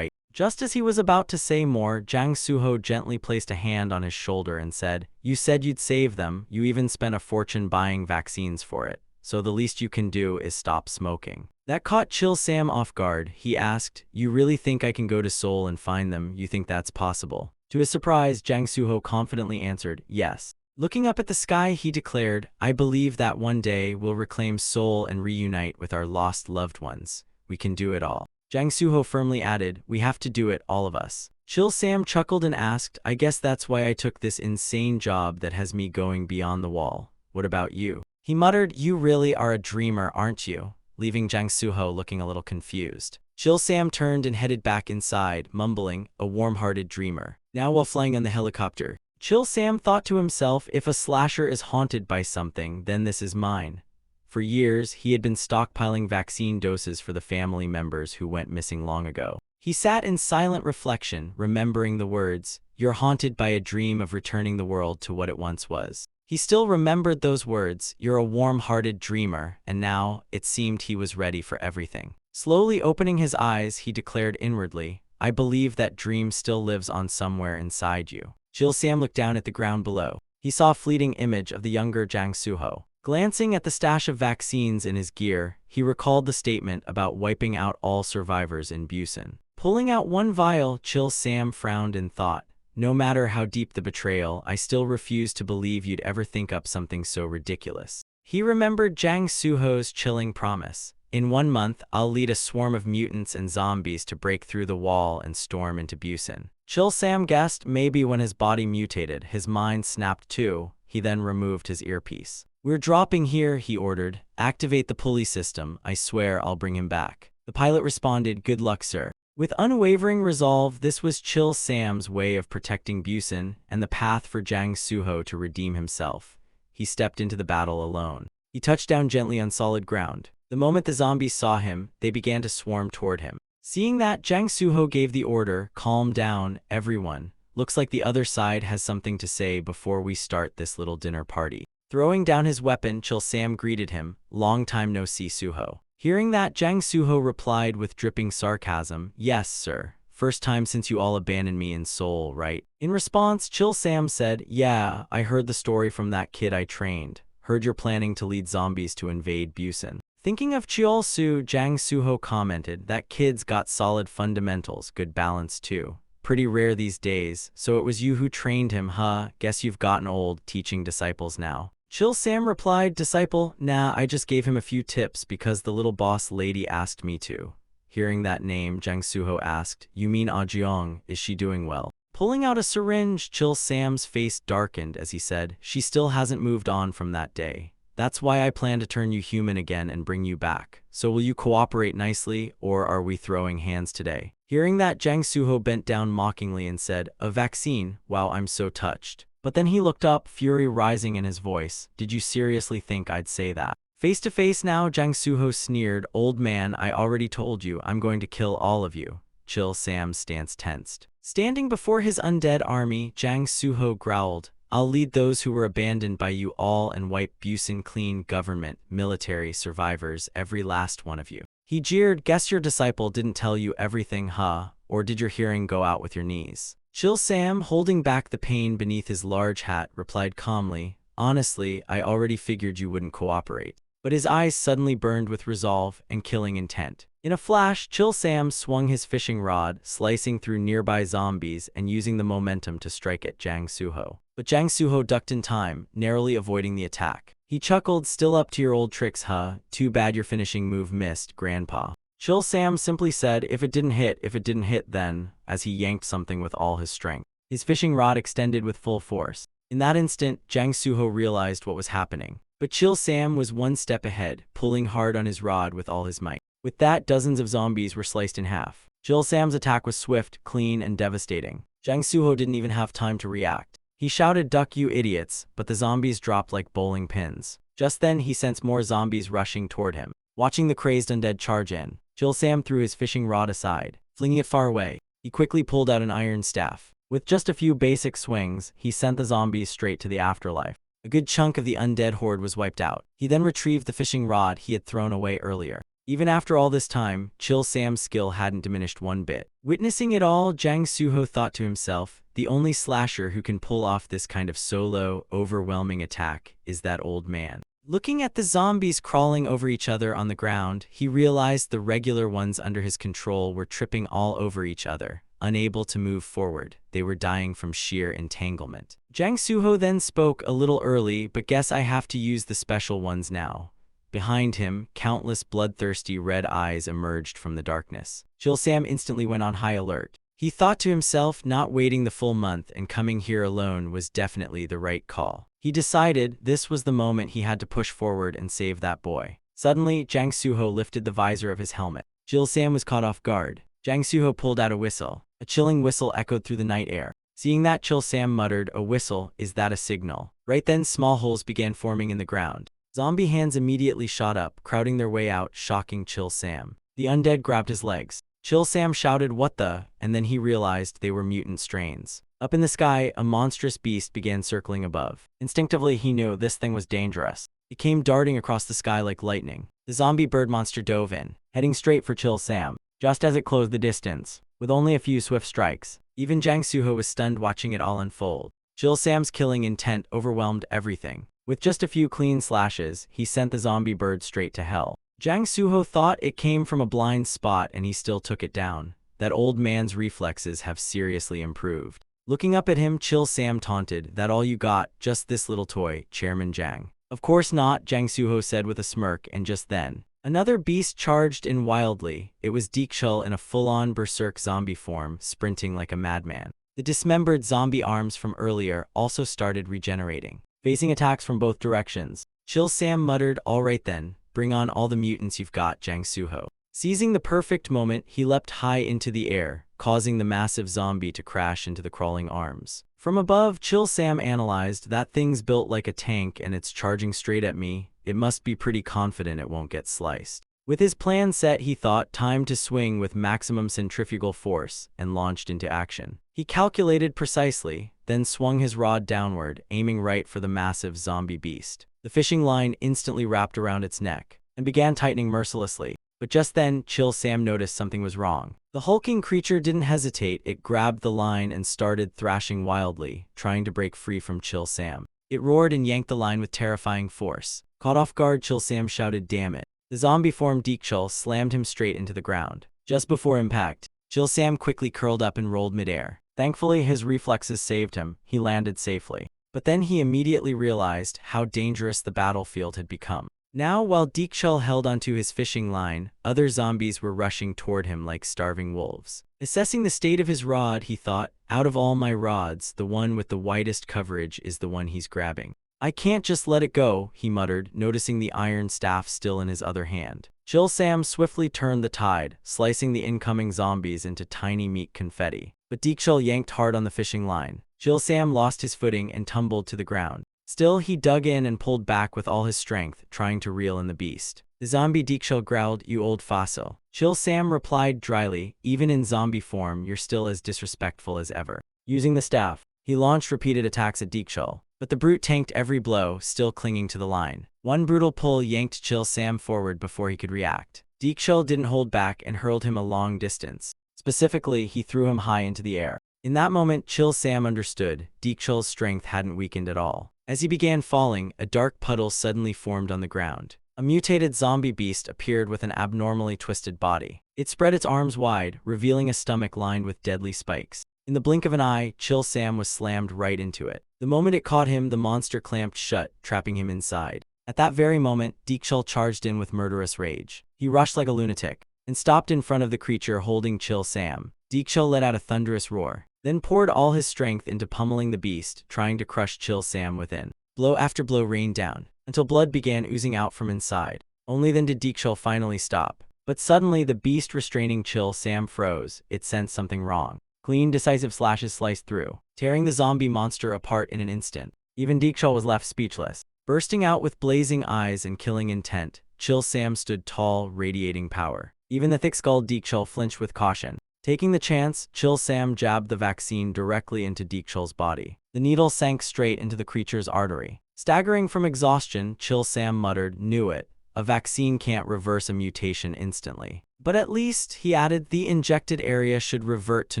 Speaker 1: Just as he was about to say more, Jang Suho gently placed a hand on his shoulder and said, "You said you'd save them, you even spent a fortune buying vaccines for it, so the least you can do is stop smoking." That caught Chil Sam off guard. He asked, "You really think I can go to Seoul and find them? You think that's possible?" To his surprise, Jang Suho confidently answered, "Yes." Looking up at the sky, he declared, "I believe that one day we'll reclaim Seoul and reunite with our lost loved ones. We can do it all." Jang Suho firmly added, "We have to do it, all of us." Chil Sam chuckled and asked, "I guess that's why I took this insane job that has me going beyond the wall. What about you?" He muttered, "You really are a dreamer, aren't you?" leaving Jang Suho looking a little confused. Chil Sam turned and headed back inside, mumbling, "A warm-hearted dreamer." Now while flying on the helicopter, Chil Sam thought to himself, if a slasher is haunted by something, then this is mine. For years, he had been stockpiling vaccine doses for the family members who went missing long ago. He sat in silent reflection, remembering the words, "You're haunted by a dream of returning the world to what it once was." He still remembered those words, "You're a warm-hearted dreamer," and now, it seemed he was ready for everything. Slowly opening his eyes, he declared inwardly, "I believe that dream still lives on somewhere inside you." Chil Sam looked down at the ground below. He saw a fleeting image of the younger Jang Suho. Glancing at the stash of vaccines in his gear, he recalled the statement about wiping out all survivors in Busan. Pulling out one vial, Chil Sam frowned and thought, "No matter how deep the betrayal, I still refuse to believe you'd ever think up something so ridiculous." He remembered Jang Suho's chilling promise. "In 1 month, I'll lead a swarm of mutants and zombies to break through the wall and storm into Busan." Chil Sam guessed maybe when his body mutated, his mind snapped too. He then removed his earpiece. "We're dropping here," he ordered. "Activate the pulley system. I swear I'll bring him back." The pilot responded, "Good luck, sir." With unwavering resolve, this was Chil Sam's way of protecting Busan and the path for Jang Suho to redeem himself. He stepped into the battle alone. He touched down gently on solid ground. The moment the zombies saw him, they began to swarm toward him. Seeing that, Jang Suho gave the order, "Calm down, everyone. Looks like the other side has something to say before we start this little dinner party." Throwing down his weapon, Chil Sam greeted him, "Long time no see, Suho." Hearing that, Jang Suho replied with dripping sarcasm, "Yes, sir. First time since you all abandoned me in Seoul, right?" In response, Chil Sam said, "Yeah, I heard the story from that kid I trained. Heard you're planning to lead zombies to invade Busan." Thinking of Cheol Su, Jang Suho commented, "That kid's got solid fundamentals, good balance too. Pretty rare these days, so it was you who trained him, huh? Guess you've gotten old teaching disciples now." Chil Sam replied, "Disciple? Nah, I just gave him a few tips because the little boss lady asked me to." Hearing that name, Jang Suho asked, "You mean Ah Jeong, is she doing well?" Pulling out a syringe, Chil Sam's face darkened as he said, "She still hasn't moved on from that day. That's why I plan to turn you human again and bring you back. So will you cooperate nicely, or are we throwing hands today?" Hearing that, Jang Suho bent down mockingly and said, "A vaccine? Wow, I'm so touched." But then he looked up, fury rising in his voice. "Did you seriously think I'd say that?" Face to face now, Jang Suho sneered, "Old man, I already told you, I'm going to kill all of you." Chil Sam's stance tensed. Standing before his undead army, Jang Suho growled, "I'll lead those who were abandoned by you all and wipe Busan clean, government, military, survivors, every last one of you." He jeered, "Guess your disciple didn't tell you everything, huh? Or did your hearing go out with your knees?" Chil Sam, holding back the pain beneath his large hat, replied calmly, "Honestly, I already figured you wouldn't cooperate." But his eyes suddenly burned with resolve and killing intent. In a flash, Chil Sam swung his fishing rod, slicing through nearby zombies and using the momentum to strike at Jang Suho. But Jang Suho ducked in time, narrowly avoiding the attack. He chuckled, "Still up to your old tricks, huh? Too bad your finishing move missed, Grandpa." Chil Sam simply said, if it didn't hit then," as he yanked something with all his strength. His fishing rod extended with full force. In that instant, Jang Suho realized what was happening. But Chil Sam was one step ahead, pulling hard on his rod with all his might. With that, dozens of zombies were sliced in half. Chil Sam's attack was swift, clean, and devastating. Jang Suho didn't even have time to react. He shouted, "Duck, you idiots," but the zombies dropped like bowling pins. Just then, he sensed more zombies rushing toward him. Watching the crazed undead charge in, Chil Sam threw his fishing rod aside, flinging it far away. He quickly pulled out an iron staff. With just a few basic swings, he sent the zombies straight to the afterlife. A good chunk of the undead horde was wiped out. He then retrieved the fishing rod he had thrown away earlier. Even after all this time, Chill Sam's skill hadn't diminished one bit. Witnessing it all, Jang Suho thought to himself, the only slasher who can pull off this kind of solo, overwhelming attack is that old man. Looking at the zombies crawling over each other on the ground, he realized the regular ones under his control were tripping all over each other. Unable to move forward, they were dying from sheer entanglement. Jang Suho then spoke a little early, but guess I have to use the special ones now. Behind him, countless bloodthirsty red eyes emerged from the darkness. Chill Sam instantly went on high alert. He thought to himself, not waiting the full month and coming here alone was definitely the right call. He decided this was the moment he had to push forward and save that boy. Suddenly, Jang Suho lifted the visor of his helmet. Chill Sam was caught off guard. Jang Suho pulled out a whistle. A chilling whistle echoed through the night air. Seeing that, Chill Sam muttered, "A whistle, is that a signal?" Right then, small holes began forming in the ground. Zombie hands immediately shot up, crowding their way out, shocking Chill Sam. The undead grabbed his legs. Chill Sam shouted, "What the?" and then he realized they were mutant strains. Up in the sky, a monstrous beast began circling above. Instinctively, he knew this thing was dangerous. It came darting across the sky like lightning. The zombie bird monster dove in, heading straight for Chill Sam. Just as it closed the distance, with only a few swift strikes, even Jang Suho was stunned watching it all unfold. Chill Sam's killing intent overwhelmed everything. With just a few clean slashes, he sent the zombie bird straight to hell. Jang Suho thought it came from a blind spot and he still took it down. That old man's reflexes have seriously improved. Looking up at him, Chill Sam taunted, "That all you got? Just this little toy, Chairman Jang?" "Of course not," Jang Suho said with a smirk, and just then, another beast charged in wildly. It was Deekshul in a full-on berserk zombie form, sprinting like a madman. The dismembered zombie arms from earlier also started regenerating, facing attacks from both directions. Chill Sam muttered, "All right then, bring on all the mutants you've got, Jang Suho." Seizing the perfect moment, he leapt high into the air, causing the massive zombie to crash into the crawling arms. From above, Chill Sam analyzed, "That thing's built like a tank and it's charging straight at me. It must be pretty confident it won't get sliced." With his plan set, he thought, time to swing with maximum centrifugal force, and launched into action. He calculated precisely, then swung his rod downward, aiming right for the massive zombie beast. The fishing line instantly wrapped around its neck, and began tightening mercilessly. But just then, Chill Sam noticed something was wrong. The hulking creature didn't hesitate. It grabbed the line and started thrashing wildly, trying to break free from Chill Sam. It roared and yanked the line with terrifying force. Caught off guard, Chill Sam shouted, "Damn it." The zombie form Deekshul slammed him straight into the ground. Just before impact, Chill Sam quickly curled up and rolled midair. Thankfully, his reflexes saved him. He landed safely. But then he immediately realized how dangerous the battlefield had become. Now, while Deekshul held onto his fishing line, other zombies were rushing toward him like starving wolves. Assessing the state of his rod, he thought, "Out of all my rods, the one with the widest coverage is the one he's grabbing. I can't just let it go," he muttered, noticing the iron staff still in his other hand. Chill Sam swiftly turned the tide, slicing the incoming zombies into tiny meat confetti. But Deekshul yanked hard on the fishing line. Chill Sam lost his footing and tumbled to the ground. Still, he dug in and pulled back with all his strength, trying to reel in the beast. The zombie Deekshul growled, "You old fossil." Chill Sam replied dryly, "Even in zombie form, you're still as disrespectful as ever." Using the staff, he launched repeated attacks at Deekshul. But the brute tanked every blow, still clinging to the line. One brutal pull yanked Chill Sam forward before he could react. Deekshul didn't hold back and hurled him a long distance. Specifically, he threw him high into the air. In that moment, Chill Sam understood. Deekshul's strength hadn't weakened at all. As he began falling, a dark puddle suddenly formed on the ground. A mutated zombie beast appeared with an abnormally twisted body. It spread its arms wide, revealing a stomach lined with deadly spikes. In the blink of an eye, Chill Sam was slammed right into it. The moment it caught him, the monster clamped shut, trapping him inside. At that very moment, Deekshul charged in with murderous rage. He rushed like a lunatic, and stopped in front of the creature holding Chill Sam. Deekshul let out a thunderous roar, then poured all his strength into pummeling the beast, trying to crush Chill Sam within. Blow after blow rained down, until blood began oozing out from inside. Only then did Deekshul finally stop. But suddenly, the beast restraining Chill Sam froze. It sensed something wrong. Clean, decisive slashes sliced through, tearing the zombie monster apart in an instant. Even Deekshul was left speechless. Bursting out with blazing eyes and killing intent, Chill Sam stood tall, radiating power. Even the thick-skulled Deekshul flinched with caution. Taking the chance, Chill Sam jabbed the vaccine directly into Deekshul's body. The needle sank straight into the creature's artery. Staggering from exhaustion, Chill Sam muttered, "Knew it. a vaccine can't reverse a mutation instantly. But at least, he added, the injected area should revert to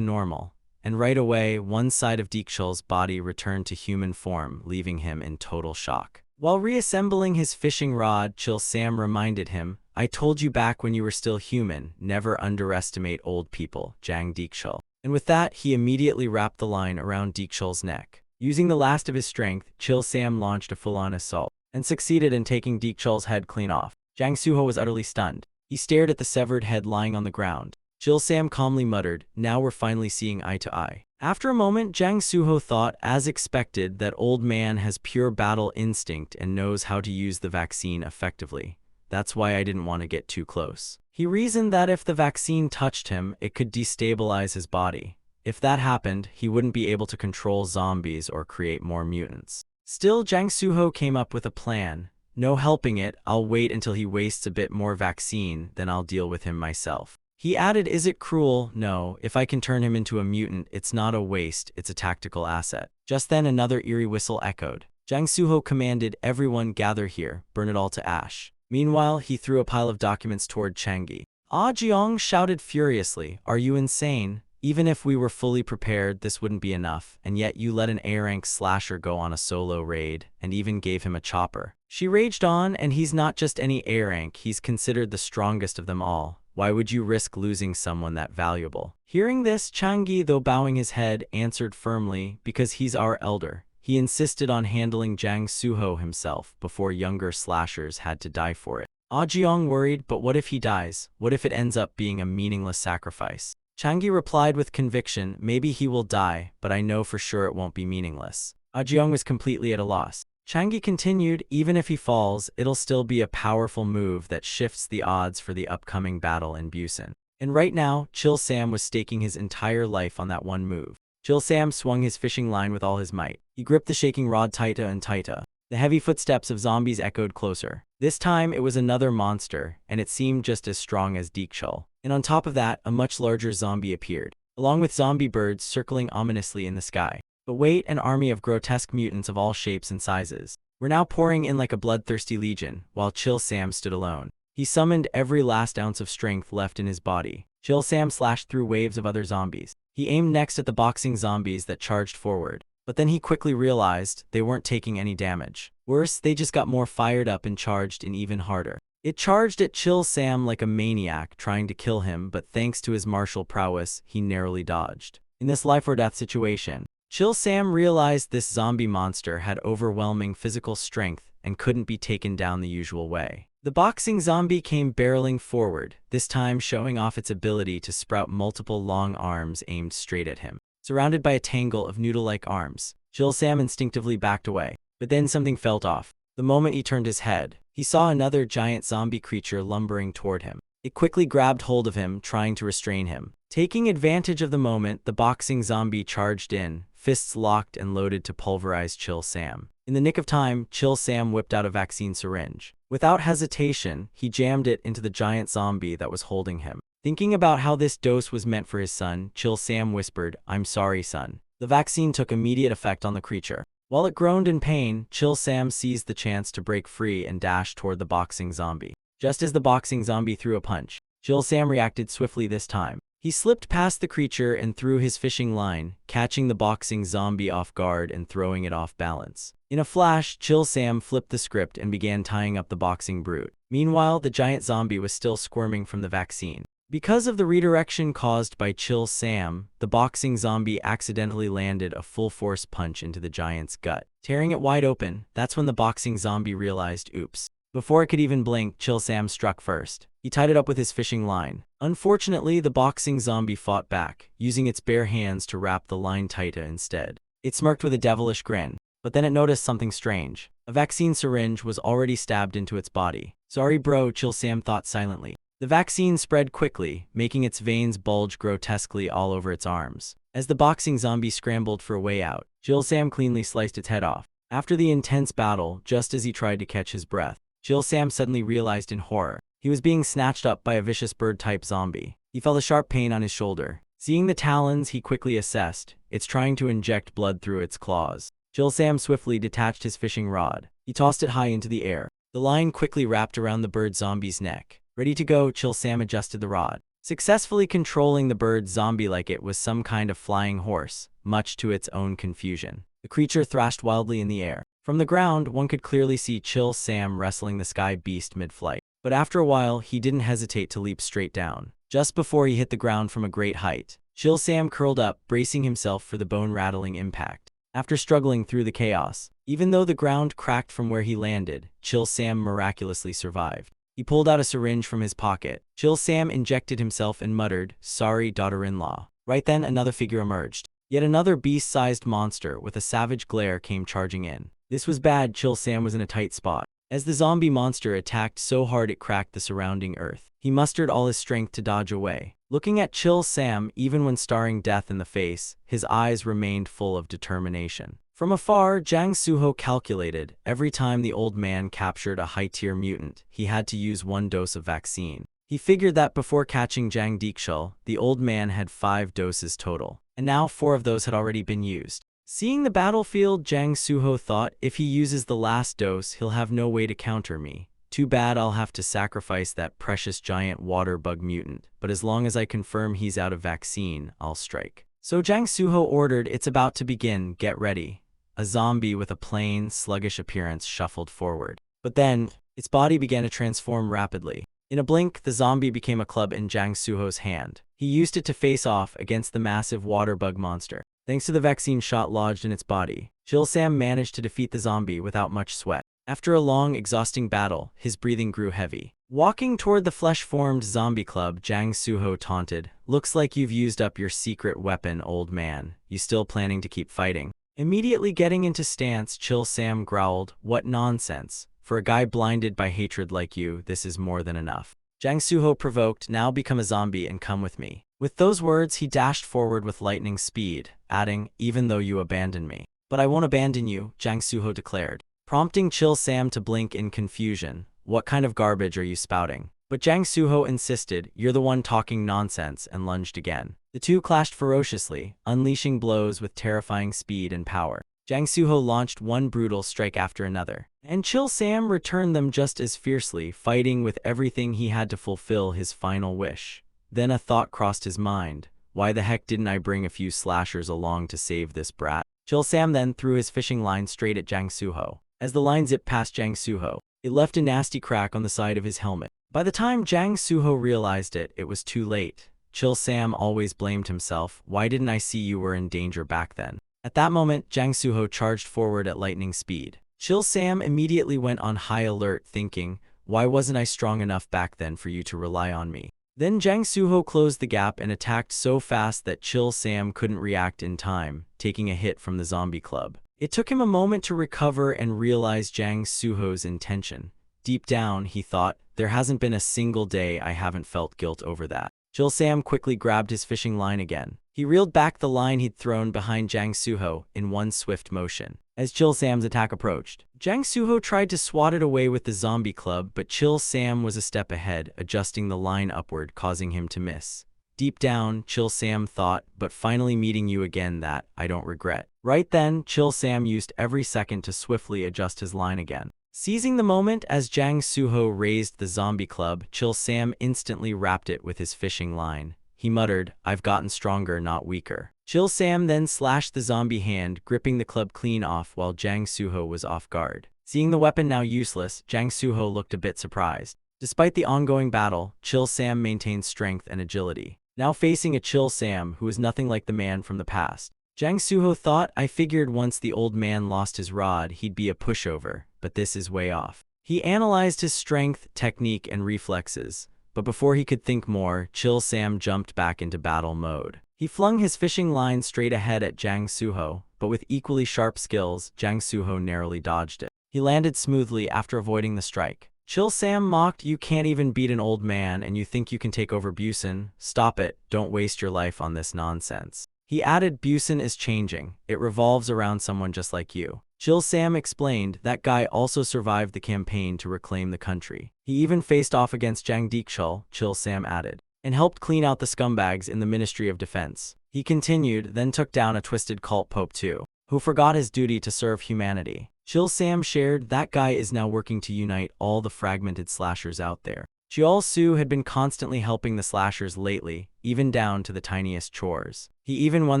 Speaker 1: normal. And right away, one side of Deekshul's body returned to human form, leaving him in total shock. While reassembling his fishing rod, Chil Sam reminded him, I told you back when you were still human, never underestimate old people, Jang Deekshul. And with that, he immediately wrapped the line around Deekshul's neck. Using the last of his strength, Chil Sam launched a full-on assault, and succeeded in taking Deekshul's head clean off. Jang Suho was utterly stunned. He stared at the severed head lying on the ground. Chil Sam calmly muttered, now we're finally seeing eye to eye. After a moment, Jang Suho thought, as expected, that old man has pure battle instinct and knows how to use the vaccine effectively. That's why I didn't want to get too close. He reasoned that if the vaccine touched him, it could destabilize his body. If that happened, he wouldn't be able to control zombies or create more mutants. Still, Jang Suho came up with a plan. No helping it, I'll wait until he wastes a bit more vaccine, then I'll deal with him myself. He added, is it cruel? No, if I can turn him into a mutant, it's not a waste, it's a tactical asset. Just then another eerie whistle echoed. Jang Suho commanded, everyone gather here, burn it all to ash. Meanwhile, he threw a pile of documents toward Changi. Ah Jiang shouted furiously, are you insane? Even if we were fully prepared, this wouldn't be enough, and yet you let an A-rank slasher go on a solo raid, and even gave him a chopper. She raged on, and he's not just any A-rank, he's considered the strongest of them all. Why would you risk losing someone that valuable? Hearing this, Changi, though bowing his head, answered firmly, because he's our elder. He insisted on handling Jang Suho himself before younger slashers had to die for it. Ah Jiang worried, but what if he dies? What if it ends up being a meaningless sacrifice? Changi replied with conviction, maybe he will die, but I know for sure it won't be meaningless. Ah Jiang was completely at a loss. Changi continued, even if he falls, it'll still be a powerful move that shifts the odds for the upcoming battle in Busan. And right now, Chil Sam was staking his entire life on that one move. Chil Sam swung his fishing line with all his might. He gripped the shaking rod tighter and tighter. The heavy footsteps of zombies echoed closer. This time, it was another monster, and it seemed just as strong as Deekshul. And on top of that, a much larger zombie appeared, along with zombie birds circling ominously in the sky. But wait, an army of grotesque mutants of all shapes and sizes were now pouring in like a bloodthirsty legion, while Chil Sam stood alone. He summoned every last ounce of strength left in his body. Chil Sam slashed through waves of other zombies. He aimed next at the boxing zombies that charged forward. But then he quickly realized they weren't taking any damage. Worse, they just got more fired up and charged in even harder. It charged at Chil Sam like a maniac, trying to kill him, but thanks to his martial prowess, he narrowly dodged. In this life-or-death situation, Chil Sam realized this zombie monster had overwhelming physical strength and couldn't be taken down the usual way. The boxing zombie came barreling forward, this time showing off its ability to sprout multiple long arms aimed straight at him. Surrounded by a tangle of noodle-like arms, Chil Sam instinctively backed away. But then something felt off. The moment he turned his head, he saw another giant zombie creature lumbering toward him. It quickly grabbed hold of him, trying to restrain him. Taking advantage of the moment, the boxing zombie charged in, fists locked and loaded to pulverize Chil Sam. In the nick of time, Chil Sam whipped out a vaccine syringe. Without hesitation, he jammed it into the giant zombie that was holding him. Thinking about how this dose was meant for his son, Chil Sam whispered, I'm sorry, son. The vaccine took immediate effect on the creature. While it groaned in pain, Chil Sam seized the chance to break free and dash toward the boxing zombie. Just as the boxing zombie threw a punch, Chil Sam reacted swiftly this time. He slipped past the creature and threw his fishing line, catching the boxing zombie off guard and throwing it off balance. In a flash, Chil Sam flipped the script and began tying up the boxing brute. Meanwhile, the giant zombie was still squirming from the vaccine. Because of the redirection caused by Chil Sam, the boxing zombie accidentally landed a full-force punch into the giant's gut, tearing it wide open. That's when the boxing zombie realized, oops. Before it could even blink, Chil Sam struck first. He tied it up with his fishing line. Unfortunately, the boxing zombie fought back, using its bare hands to wrap the line tighter instead. It smirked with a devilish grin, but then it noticed something strange. A vaccine syringe was already stabbed into its body. Sorry bro, Chil Sam thought silently. The vaccine spread quickly, making its veins bulge grotesquely all over its arms. As the boxing zombie scrambled for a way out, Chil Sam cleanly sliced its head off. After the intense battle, just as he tried to catch his breath, Chil Sam suddenly realized in horror. He was being snatched up by a vicious bird-type zombie. He felt a sharp pain on his shoulder. Seeing the talons, he quickly assessed. It's trying to inject blood through its claws. Chil Sam swiftly detached his fishing rod. He tossed it high into the air. The line quickly wrapped around the bird zombie's neck. Ready to go, Chill Sam adjusted the rod, successfully controlling the bird zombie like it was some kind of flying horse, much to its own confusion. The creature thrashed wildly in the air. From the ground, one could clearly see Chill Sam wrestling the sky beast mid-flight. But after a while, he didn't hesitate to leap straight down. Just before he hit the ground from a great height, Chill Sam curled up, bracing himself for the bone-rattling impact. After struggling through the chaos, even though the ground cracked from where he landed, Chill Sam miraculously survived. He pulled out a syringe from his pocket. Chill Sam injected himself and muttered, "Sorry, daughter-in-law." Right then, another figure emerged. Yet another beast-sized monster with a savage glare came charging in. This was bad. Chill Sam was in a tight spot, as the zombie monster attacked so hard it cracked the surrounding earth. He mustered all his strength to dodge away. Looking at Chill Sam, even when staring death in the face, his eyes remained full of determination. From afar, Jang Suho calculated, every time the old man captured a high-tier mutant, he had to use 1 dose of vaccine. He figured that before catching Jang Dekshul, the old man had 5 doses total, and now 4 of those had already been used. Seeing the battlefield, Jang Suho thought, if he uses the last dose, he'll have no way to counter me. Too bad I'll have to sacrifice that precious giant water bug mutant, but as long as I confirm he's out of vaccine, I'll strike. So Jang Suho ordered, "It's about to begin, get ready." A zombie with a plain, sluggish appearance shuffled forward. But then, its body began to transform rapidly. In a blink, the zombie became a club in Jang Suho's hand. He used it to face off against the massive water bug monster. Thanks to the vaccine shot lodged in its body, Chill Sam managed to defeat the zombie without much sweat. After a long, exhausting battle, his breathing grew heavy. Walking toward the flesh-formed zombie club, Jang Suho taunted, "Looks like you've used up your secret weapon, old man. You still planning to keep fighting?" Immediately getting into stance, Chill Sam growled, "What nonsense. For a guy blinded by hatred like you, this is more than enough." Jang Suho provoked, "Now become a zombie and come with me." With those words, he dashed forward with lightning speed, adding, "Even though you abandon me." "But I won't abandon you," Jang Suho declared, prompting Chill Sam to blink in confusion. "What kind of garbage are you spouting?" But Jang Suho insisted, "You're the one talking nonsense," and lunged again. The two clashed ferociously, unleashing blows with terrifying speed and power. Jang Suho launched one brutal strike after another, and Chill Sam returned them just as fiercely, fighting with everything he had to fulfill his final wish. Then a thought crossed his mind. Why the heck didn't I bring a few slashers along to save this brat? Chill Sam then threw his fishing line straight at Jang Suho. As the line zipped past Jang Suho, it left a nasty crack on the side of his helmet. By the time Jang Suho realized it, it was too late. Chill Sam always blamed himself. "Why didn't I see you were in danger back then?" At that moment, Jang Suho charged forward at lightning speed. Chill Sam immediately went on high alert, thinking, "Why wasn't I strong enough back then for you to rely on me?" Then Jang Suho closed the gap and attacked so fast that Chill Sam couldn't react in time, taking a hit from the zombie club. It took him a moment to recover and realize Jang Suho's intention. Deep down, he thought, there hasn't been a single day I haven't felt guilt over that. Chill Sam quickly grabbed his fishing line again. He reeled back the line he'd thrown behind Jang Suho in one swift motion. As Chill Sam's attack approached, Jang Suho tried to swat it away with the zombie club, but Chill Sam was a step ahead, adjusting the line upward, causing him to miss. Deep down, Chill Sam thought, "But finally meeting you again, that I don't regret." Right then, Chill Sam used every second to swiftly adjust his line again. Seizing the moment as Jang Suho raised the zombie club, Chill Sam instantly wrapped it with his fishing line. He muttered, "I've gotten stronger, not weaker." Chill Sam then slashed the zombie hand, gripping the club clean off while Jang Suho was off guard. Seeing the weapon now useless, Jang Suho looked a bit surprised. Despite the ongoing battle, Chill Sam maintained strength and agility. Now facing a Chill Sam who was nothing like the man from the past, Jang Suho thought, "I figured once the old man lost his rod, he'd be a pushover, but this is way off." He analyzed his strength, technique, and reflexes, but before he could think more, Chill Sam jumped back into battle mode. He flung his fishing line straight ahead at Jang Suho, but with equally sharp skills, Jang Suho narrowly dodged it. He landed smoothly after avoiding the strike. Chill Sam mocked, "You can't even beat an old man, and you think you can take over Busan? Stop it, don't waste your life on this nonsense." He added, "Busan is changing. It revolves around someone just like you." Chill Sam explained, "That guy also survived the campaign to reclaim the country. He even faced off against Jang Dekshul," Chill Sam added, "and helped clean out the scumbags in the Ministry of Defense." He continued, "Then took down a twisted cult pope too, who forgot his duty to serve humanity." Chill Sam shared, that guy is now working to unite all the fragmented slashers out there. Jiol Su had been constantly helping the slashers lately, even down to the tiniest chores. He even won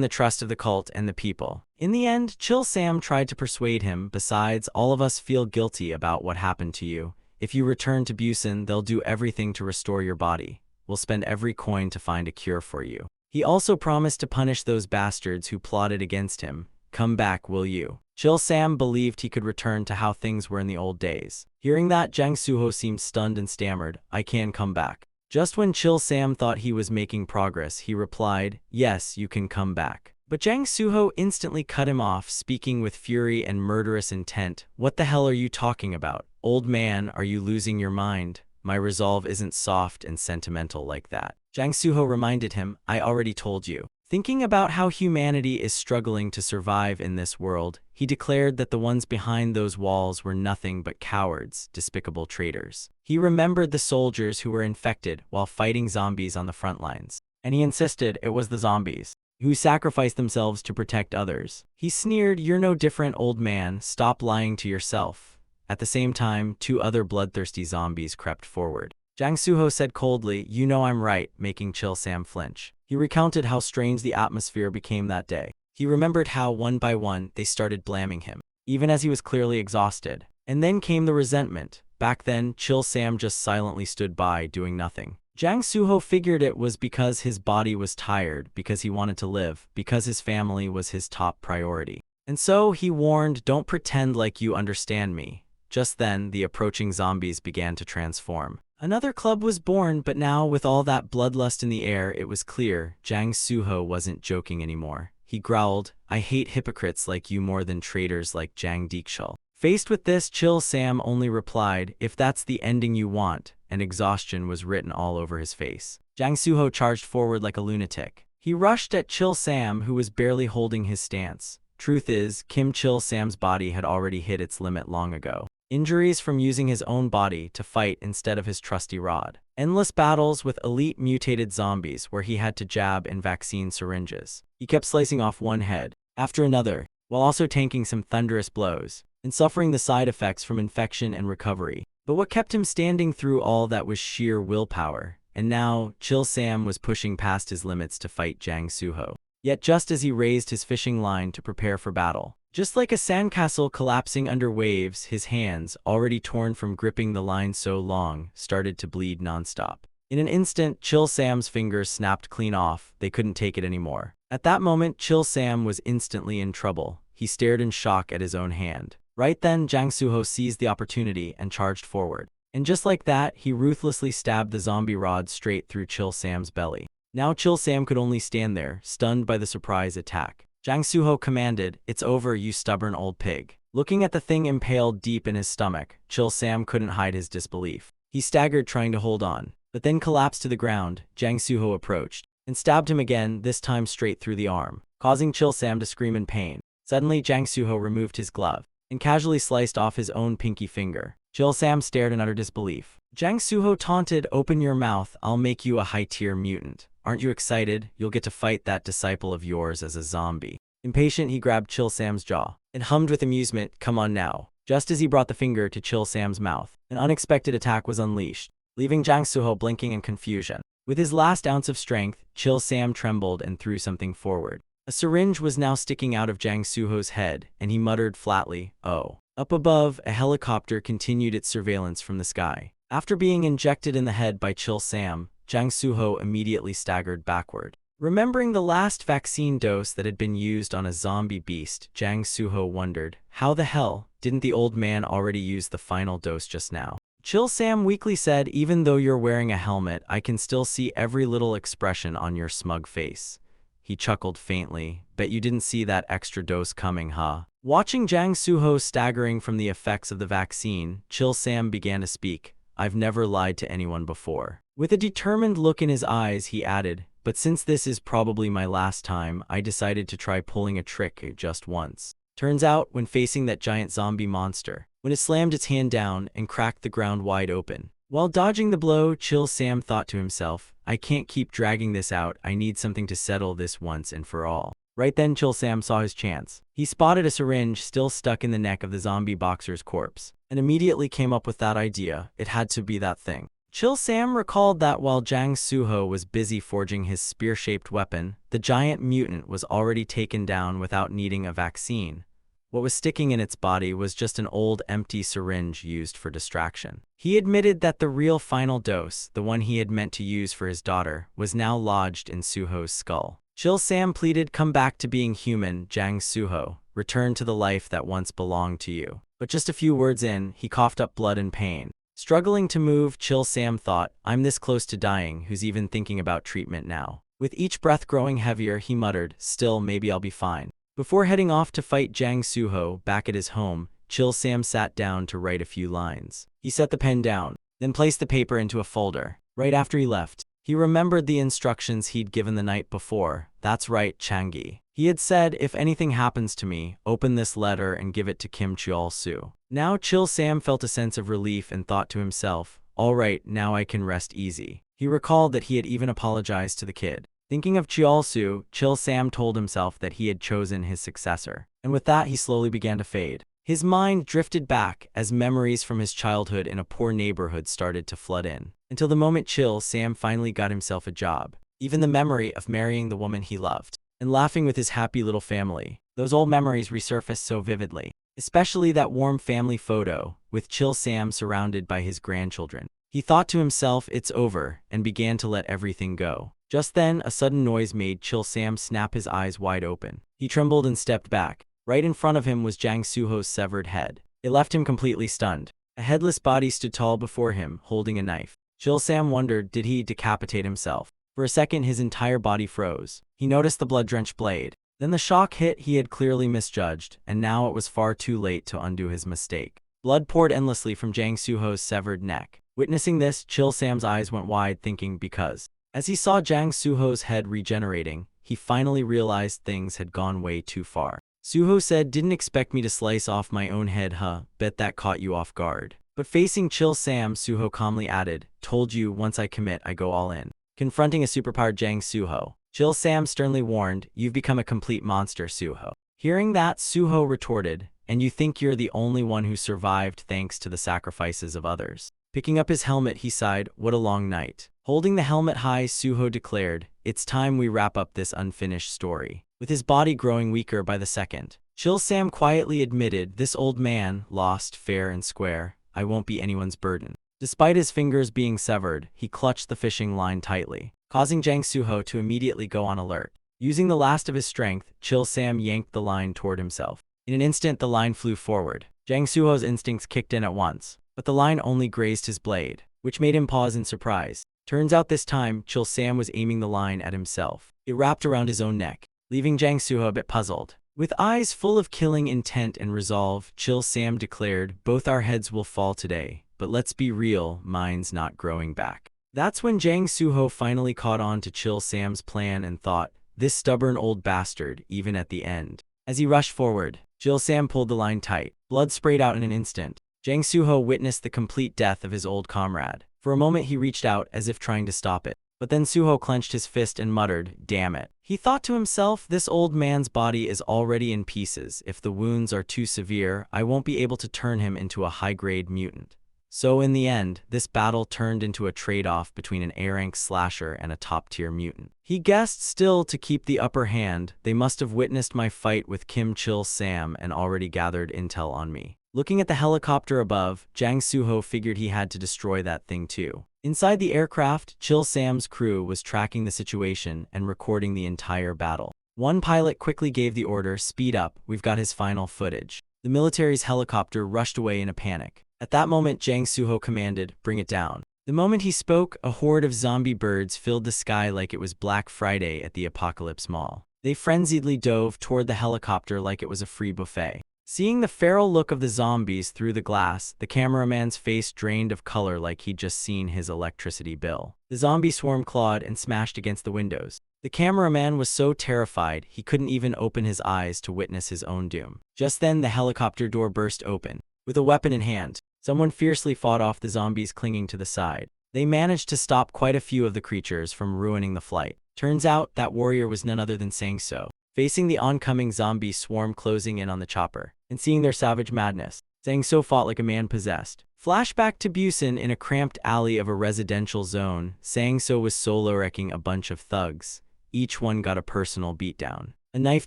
Speaker 1: the trust of the cult and the people. In the end, Chill Sam tried to persuade him, besides, all of us feel guilty about what happened to you. If you return to Busan, they'll do everything to restore your body. We'll spend every coin to find a cure for you. He also promised to punish those bastards who plotted against him. Come back, will you? Chill Sam believed he could return to how things were in the old days. Hearing that, Jang Suho seemed stunned and stammered, I can come back. Just when Chill Sam thought he was making progress, he replied, yes, you can come back. But Jang Suho instantly cut him off, speaking with fury and murderous intent. What the hell are you talking about? Old man, are you losing your mind? My resolve isn't soft and sentimental like that. Jang Suho reminded him, I already told you. Thinking about how humanity is struggling to survive in this world, he declared that the ones behind those walls were nothing but cowards, despicable traitors. He remembered the soldiers who were infected while fighting zombies on the front lines, and he insisted it was the zombies who sacrificed themselves to protect others. He sneered, you're no different, old man, stop lying to yourself. At the same time, 2 other bloodthirsty zombies crept forward. Jang Suho said coldly, you know I'm right, making Chill Sam flinch. He recounted how strange the atmosphere became that day. He remembered how, one by one, they started blaming him, even as he was clearly exhausted. And then came the resentment. Back then, Chill Sam just silently stood by, doing nothing. Jang Suho figured it was because his body was tired, because he wanted to live, because his family was his top priority. And so he warned, don't pretend like you understand me. Just then, the approaching zombies began to transform. Another club was born, but now, with all that bloodlust in the air, it was clear Jang Suho wasn't joking anymore. He growled, I hate hypocrites like you more than traitors like Jang Deekshul. Faced with this, Chill Sam only replied, if that's the ending you want, and exhaustion was written all over his face. Jang Suho charged forward like a lunatic. He rushed at Chill Sam, who was barely holding his stance. Truth is, Chill Sam's body had already hit its limit long ago. Injuries from using his own body to fight instead of his trusty rod. Endless battles with elite mutated zombies where he had to jab in vaccine syringes. He kept slicing off one head after another, while also tanking some thunderous blows, and suffering the side effects from infection and recovery. But what kept him standing through all that was sheer willpower. And now, Chill Sam was pushing past his limits to fight Jang Suho. Yet just as he raised his fishing line to prepare for battle, just like a sandcastle collapsing under waves, his hands, already torn from gripping the line so long, started to bleed nonstop. In an instant, Chill Sam's fingers snapped clean off. They couldn't take it anymore. At that moment, Chill Sam was instantly in trouble. He stared in shock at his own hand. Right then, Jang Suho seized the opportunity and charged forward. And just like that, he ruthlessly stabbed the zombie rod straight through Chill Sam's belly. Now Chill Sam could only stand there, stunned by the surprise attack. Jang Suho commanded, it's over, you stubborn old pig. Looking at the thing impaled deep in his stomach, Chill Sam couldn't hide his disbelief. He staggered trying to hold on, but then collapsed to the ground. Jang Suho approached and stabbed him again, this time straight through the arm, causing Chill Sam to scream in pain. Suddenly, Jang Suho removed his glove and casually sliced off his own pinky finger. Chill Sam stared in utter disbelief. Jang Suho taunted, open your mouth, I'll make you a high-tier mutant. Aren't you excited? You'll get to fight that disciple of yours as a zombie. Impatient, he grabbed Chill Sam's jaw and hummed with amusement, come on now. Just as he brought the finger to Chill Sam's mouth, an unexpected attack was unleashed, leaving Jang Suho blinking in confusion. With his last ounce of strength, Chill Sam trembled and threw something forward. A syringe was now sticking out of Jang Suho's head, and he muttered flatly, oh. Up above, a helicopter continued its surveillance from the sky. After being injected in the head by Chill Sam, Jang Suho immediately staggered backward. Remembering the last vaccine dose that had been used on a zombie beast, Jang Suho wondered, how the hell didn't the old man already use the final dose just now? Chill Sam weakly said, even though you're wearing a helmet, I can still see every little expression on your smug face. He chuckled faintly, bet you didn't see that extra dose coming, huh? Watching Jang Suho staggering from the effects of the vaccine, Chill Sam began to speak, I've never lied to anyone before. With a determined look in his eyes, he added, but since this is probably my last time, I decided to try pulling a trick just once. Turns out, when facing that giant zombie monster, when it slammed its hand down and cracked the ground wide open. While dodging the blow, Chill Sam thought to himself, I can't keep dragging this out, I need something to settle this once and for all. Right then Chil Sam saw his chance. He spotted a syringe still stuck in the neck of the zombie boxer's corpse, and immediately came up with that idea. It had to be that thing. Chil Sam recalled that while Jang Suho was busy forging his spear-shaped weapon, the giant mutant was already taken down without needing a vaccine. What was sticking in its body was just an old empty syringe used for distraction. He admitted that the real final dose, the one he had meant to use for his daughter, was now lodged in Suho's skull. Chil Sam pleaded, "Come back to being human, Jang Suho. Return to the life that once belonged to you." But just a few words in, he coughed up blood and pain. Struggling to move, Chil Sam thought, "I'm this close to dying, who's even thinking about treatment now?" With each breath growing heavier, he muttered, "Still, maybe I'll be fine." Before heading off to fight Jang Suho back at his home, Chil Sam sat down to write a few lines. He set the pen down, then placed the paper into a folder. Right after he left, he remembered the instructions he'd given the night before. "That's right, Changi." He had said, "If anything happens to me, open this letter and give it to Kim Cheol-soo." Now Chil Sam felt a sense of relief and thought to himself, "All right, now I can rest easy." He recalled that he had even apologized to the kid. Thinking of Cheol-soo, Chil Sam told himself that he had chosen his successor. And with that, he slowly began to fade. His mind drifted back as memories from his childhood in a poor neighborhood started to flood in, until the moment Chil Sam finally got himself a job. Even the memory of marrying the woman he loved and laughing with his happy little family, those old memories resurfaced so vividly, especially that warm family photo with Chil Sam surrounded by his grandchildren. He thought to himself, "It's over," and began to let everything go. Just then, a sudden noise made Chil Sam snap his eyes wide open. He trembled and stepped back. Right in front of him was Jang Suho's severed head. It left him completely stunned. A headless body stood tall before him, holding a knife. Chil Sam wondered, did he decapitate himself? For a second, his entire body froze. He noticed the blood-drenched blade. Then the shock hit. He had clearly misjudged, and now it was far too late to undo his mistake. Blood poured endlessly from Jang Suho's severed neck. Witnessing this, Chil Sam's eyes went wide, thinking, because as he saw Jang Suho's head regenerating, he finally realized things had gone way too far. Suho said, "Didn't expect me to slice off my own head, huh? Bet that caught you off guard." But facing Chil Sam, Suho calmly added, "Told you, once I commit, I go all in." Confronting a superpowered Jang Suho, Chil Sam sternly warned, "You've become a complete monster, Suho." Hearing that, Suho retorted, "And you think you're the only one who survived thanks to the sacrifices of others?" Picking up his helmet, he sighed, "What a long night." Holding the helmet high, Suho declared, "It's time we wrap up this unfinished story." With his body growing weaker by the second, Chil Sam quietly admitted, "This old man, lost fair and square, I won't be anyone's burden." Despite his fingers being severed, he clutched the fishing line tightly, causing Jang Suho to immediately go on alert. Using the last of his strength, Chil Sam yanked the line toward himself. In an instant, the line flew forward. Jang Suho's instincts kicked in at once, but the line only grazed his blade, which made him pause in surprise. Turns out this time, Chil Sam was aiming the line at himself. It wrapped around his own neck, leaving Jang Suho a bit puzzled. With eyes full of killing intent and resolve, Chil Sam declared, "Both our heads will fall today, but let's be real, mine's not growing back." That's when Jang Suho finally caught on to Chil Sam's plan and thought, "This stubborn old bastard, even at the end." As he rushed forward, Chil Sam pulled the line tight. Blood sprayed out in an instant. Jang Suho witnessed the complete death of his old comrade. For a moment he reached out as if trying to stop it. But then Suho clenched his fist and muttered, "Damn it." He thought to himself, "This old man's body is already in pieces. If the wounds are too severe, I won't be able to turn him into a high-grade mutant." So in the end, this battle turned into a trade-off between an A-rank slasher and a top-tier mutant. He guessed still to keep the upper hand. They must have witnessed my fight with Kim Chil Sam and already gathered intel on me. Looking at the helicopter above, Jang Suho figured he had to destroy that thing too. Inside the aircraft, Chil Sam's crew was tracking the situation and recording the entire battle. One pilot quickly gave the order, "Speed up, we've got his final footage." The military's helicopter rushed away in a panic. At that moment, Jang Suho commanded, "Bring it down." The moment he spoke, a horde of zombie birds filled the sky like it was Black Friday at the Apocalypse Mall. They frenziedly dove toward the helicopter like it was a free buffet. Seeing the feral look of the zombies through the glass, the cameraman's face drained of color like he'd just seen his electricity bill. The zombie swarm clawed and smashed against the windows. The cameraman was so terrified he couldn't even open his eyes to witness his own doom. Just then, the helicopter door burst open. With a weapon in hand, someone fiercely fought off the zombies clinging to the side. They managed to stop quite a few of the creatures from ruining the flight. Turns out, that warrior was none other than Sang-so. facing the oncoming zombie swarm closing in on the chopper, and seeing their savage madness. Sang-so fought like a man possessed. Flashback to Busan in a cramped alley of a residential zone. Sang-so was solo-wrecking a bunch of thugs. Each one got a personal beatdown. A knife